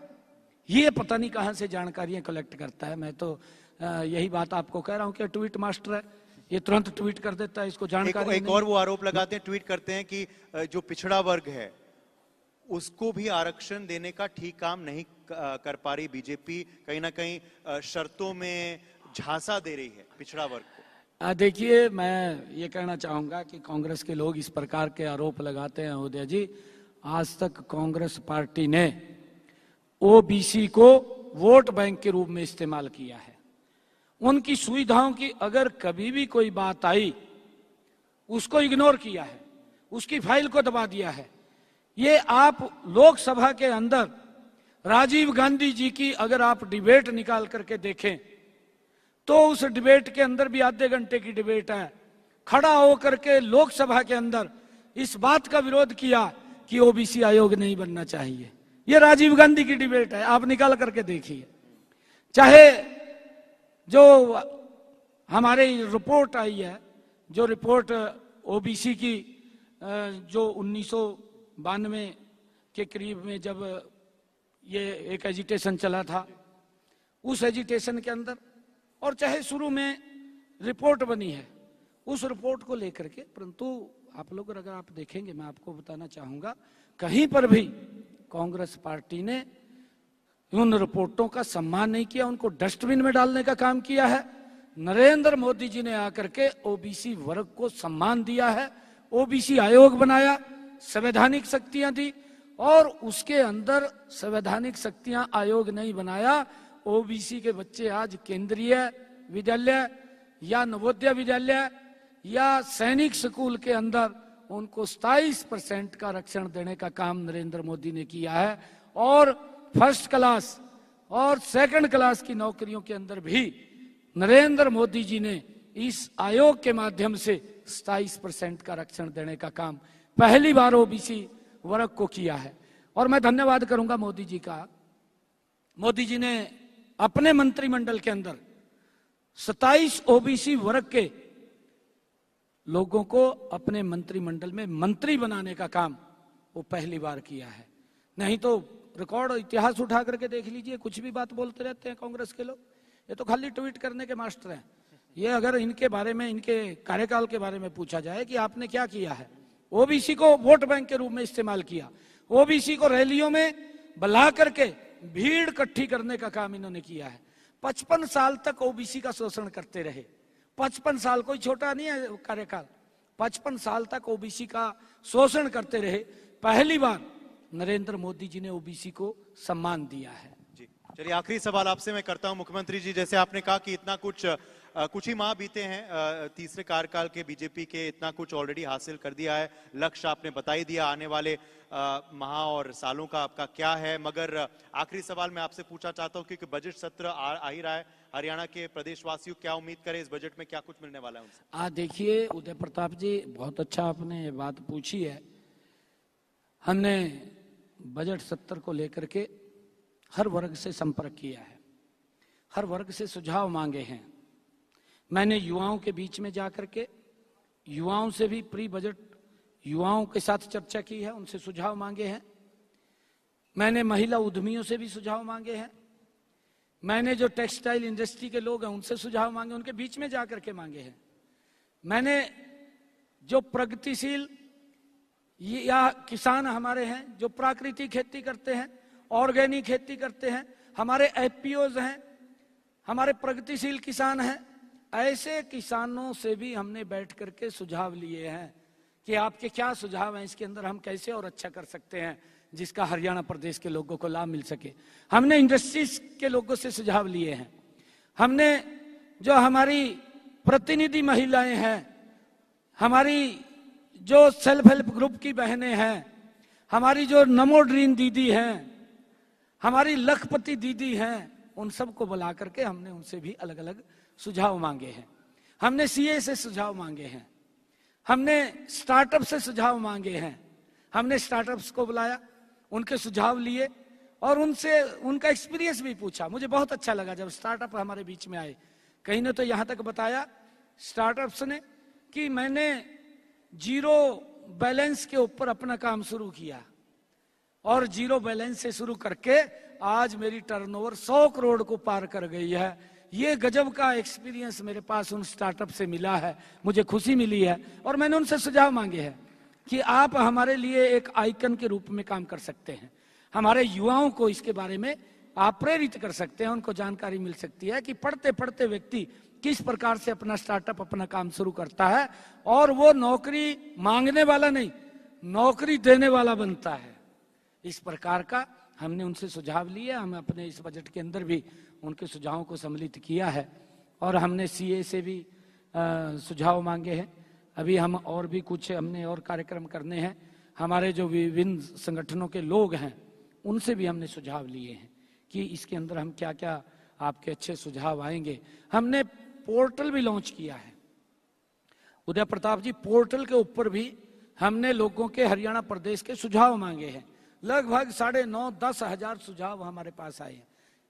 ये पता नहीं कहां से जानकारियां कलेक्ट करता है। मैं तो यही बात आपको कह रहा हूं कि ट्वीट मास्टर है, ये तुरंत ट्वीट कर देता है, इसको जानकारी एक और वो आरोप लगाते हैं, ट्वीट करते हैं कि जो पिछड़ा वर्ग है उसको भी आरक्षण देने का ठीक काम नहीं कर पा रही बीजेपी, कहीं ना कहीं शर्तों में झांसा दे रही है पिछड़ा वर्ग को। देखिए, मैं ये कहना चाहूंगा कि कांग्रेस के लोग इस प्रकार के आरोप लगाते हैं उदय जी, आज तक कांग्रेस पार्टी ने OBC को वोट बैंक के रूप में इस्तेमाल किया है। उनकी सुविधाओं की अगर कभी भी कोई बात आई, उसको इग्नोर किया है, उसकी फाइल को दबा दिया है। ये आप लोकसभा के अंदर राजीव गांधी जी की अगर आप डिबेट निकाल करके देखें तो उस डिबेट के अंदर भी आधे घंटे की डिबेट है, खड़ा होकर के लोकसभा के अंदर इस बात का विरोध किया कि OBC आयोग नहीं बनना चाहिए। ये राजीव गांधी की डिबेट है, आप निकाल करके देखिए। चाहे जो हमारे रिपोर्ट आई है, जो रिपोर्ट OBC की जो 1992 के करीब में जब ये एक एजिटेशन चला था, उस एजिटेशन के अंदर और चाहे शुरू में रिपोर्ट बनी है, उस रिपोर्ट को लेकर के, परंतु आप लोग अगर आप देखेंगे, मैं आपको बताना चाहूंगा, कहीं पर भी कांग्रेस पार्टी ने उन रिपोर्टों का सम्मान नहीं किया, उनको डस्टबिन में डालने का काम किया है। नरेंद्र मोदी जी ने आकर के ओबीसी वर्ग को सम्मान दिया है, ओबीसी आयोग बनाया, संवैधानिक शक्तियां दी, और उसके अंदर संवैधानिक शक्तियां आयोग नहीं बनाया, ओबीसी के बच्चे आज केंद्रीय विद्यालय या नवोदय विद्यालय या सैनिक स्कूल के अंदर उनको 27% का आरक्षण देने का काम नरेंद्र मोदी ने किया है, और फर्स्ट क्लास और सेकंड क्लास की नौकरियों के अंदर भी नरेंद्र मोदी जी ने इस आयोग के माध्यम से 27% का आरक्षण देने का काम पहली बार ओबीसी वर्ग को किया है। और मैं धन्यवाद करूंगा मोदी जी का। मोदी जी ने अपने मंत्रिमंडल के अंदर 27 ओबीसी वर्ग के लोगों को अपने मंत्रिमंडल में मंत्री बनाने का काम वो पहली बार किया है। नहीं तो रिकॉर्ड इतिहास उठा करके देख लीजिए, कुछ भी बात बोलते रहते हैं कांग्रेस के लोग, ये तो खाली ट्वीट करने के मास्टर हैं। ये अगर इनके बारे में, इनके कार्यकाल के बारे में पूछा जाए कि आपने क्या किया है, ओबीसी को वोट बैंक के रूप में इस्तेमाल किया, ओबीसी को रैलियों में बुला करके भीड़ इकट्ठी करने का काम इन्होंने किया है। 55 साल तक ओबीसी का शोषण करते रहे। 55 साल कोई छोटा नहीं है कार्यकाल, 55 साल तक ओबीसी का शोषण करते रहे। पहली बार नरेंद्र मोदी जी ने ओबीसी को सम्मान दिया है। जी चलिए, आखिरी सवाल आपसे मैं करता हूं मुख्यमंत्री जी। जैसे आपने कहा कि इतना कुछ ही माह बीते हैं तीसरे कार्यकाल के बीजेपी के, इतना कुछ ऑलरेडी हासिल कर दिया है, लक्ष्य आपने बता ही दिया, आने वाले माह और सालों का आपका क्या है। मगर आखिरी सवाल मैं आपसे पूछना चाहता हूं, क्योंकि बजट सत्र आ ही रहा है, हरियाणा के प्रदेशवासियों क्या उम्मीद करें इस बजट में, क्या कुछ मिलने वाला है उनसे? देखिए उदय प्रताप जी, बहुत अच्छा आपने ये बात पूछी है। हमने बजट सत्र को लेकर के हर वर्ग से संपर्क किया है, हर वर्ग से सुझाव मांगे हैं। मैंने युवाओं के बीच में जाकर के युवाओं से भी प्री बजट युवाओं के साथ चर्चा की है, उनसे सुझाव मांगे हैं। मैंने महिला उद्यमियों से भी सुझाव मांगे हैं। मैंने जो टेक्सटाइल इंडस्ट्री के लोग हैं उनसे सुझाव मांगे, उनके बीच में जाकर के मांगे हैं। मैंने जो प्रगतिशील या किसान हमारे हैं, जो प्राकृतिक खेती करते हैं, ऑर्गेनिक खेती करते हैं, हमारे एफपीओज हैं, हमारे प्रगतिशील किसान हैं, ऐसे किसानों से भी हमने बैठ करके सुझाव लिए हैं कि आपके क्या सुझाव हैं, इसके अंदर हम कैसे और अच्छा कर सकते हैं जिसका हरियाणा प्रदेश के लोगों को लाभ मिल सके। हमने इंडस्ट्रीज के लोगों से सुझाव लिए हैं। हमने जो हमारी प्रतिनिधि महिलाएं हैं, हमारी जो सेल्फ हेल्प ग्रुप की बहनें हैं, हमारी जो नमो ड्रीम दीदी हैं, हमारी लखपति दीदी हैं, उन सबको बुला करके हमने उनसे भी अलग अलग सुझाव मांगे हैं। हमने सीए से सुझाव मांगे हैं, हमने स्टार्टअप से सुझाव मांगे हैं। हमने स्टार्टअप्स को बुलाया, उनके सुझाव लिए और उनसे उनका एक्सपीरियंस भी पूछा। मुझे बहुत अच्छा लगा जब स्टार्टअप हमारे बीच में आए। कहीं ने तो यहां तक बताया स्टार्टअप्स ने कि मैंने जीरो बैलेंस के ऊपर अपना काम शुरू किया और जीरो बैलेंस से शुरू करके आज मेरी टर्नओवर 100 करोड़ को पार कर गई है। ये गजब का एक्सपीरियंस मेरे पास उन स्टार्टअप से मिला है, मुझे खुशी मिली है। और मैंने उनसे सुझाव मांगे हैं कि आप हमारे लिए एक आइकन के रूप में काम कर सकते हैं, हमारे युवाओं को इसके बारे में आप प्रेरित कर सकते हैं, उनको जानकारी मिल सकती है कि पढ़ते पढ़ते व्यक्ति किस प्रकार से अपना स्टार्टअप, अपना काम शुरू करता है और वो नौकरी मांगने वाला नहीं, नौकरी देने वाला बनता है। इस प्रकार का हमने उनसे सुझाव लिए। हम अपने इस बजट के अंदर भी उनके सुझावों को सम्मिलित किया है और हमने सीए से भी सुझाव मांगे हैं। अभी हम और भी कुछ हमने और कार्यक्रम करने हैं। हमारे जो विभिन्न संगठनों के लोग हैं उनसे भी हमने सुझाव लिए हैं कि इसके अंदर हम क्या क्या आपके अच्छे सुझाव आएंगे। हमने पोर्टल भी लॉन्च किया है उदय प्रताप जी, पोर्टल के ऊपर भी हमने लोगों के हरियाणा प्रदेश के सुझाव मांगे हैं। लगभग 9.5-10 हजार सुझाव हमारे पास आए हैं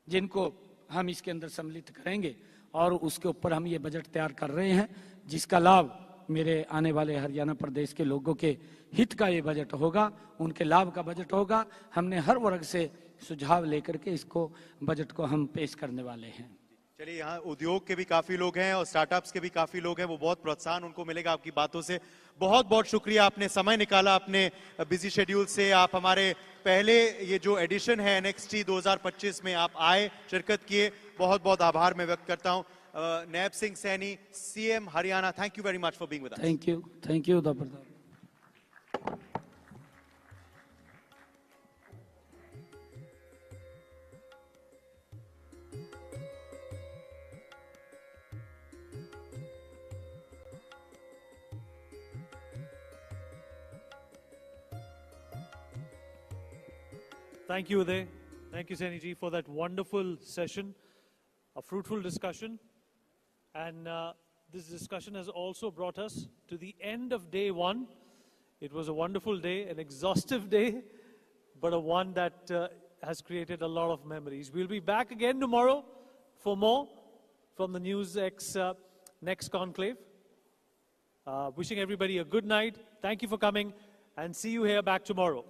जिनको हम इसके अंदर सम्मिलित करेंगे और उसके ऊपर हम ये बजट तैयार कर रहे हैं जिसका लाभ मेरे आने वाले हरियाणा प्रदेश के लोगों के हित का ये बजट होगा, उनके लाभ का बजट होगा। हमने हर वर्ग से सुझाव लेकर के इसको बजट को हम पेश करने वाले हैं। चलिए, यहाँ उद्योग के भी काफी लोग हैं और स्टार्टअप्स के भी काफी लोग हैं, वो बहुत प्रोत्साहन उनको मिलेगा आपकी बातों से। बहुत बहुत शुक्रिया, आपने समय निकाला अपने बिजी शेड्यूल से, आप हमारे पहले ये जो एडिशन है NXT 2025 में आप आए, शिरकत किए, बहुत बहुत आभार मैं व्यक्त करता हूँ। Naib Singh Saini, CM Haryana, thank you very much for being with us. Thank you Pradhan. Thank you, Uday. Thank you, Seni ji, for that wonderful session, a fruitful discussion. And this discussion has also brought us to the end of day one. It was a wonderful day, an exhaustive day, but a one that has created a lot of memories. We'll be back again tomorrow for more from the NewsX Next Conclave. Wishing everybody a good night. Thank you for coming, and see you here back tomorrow.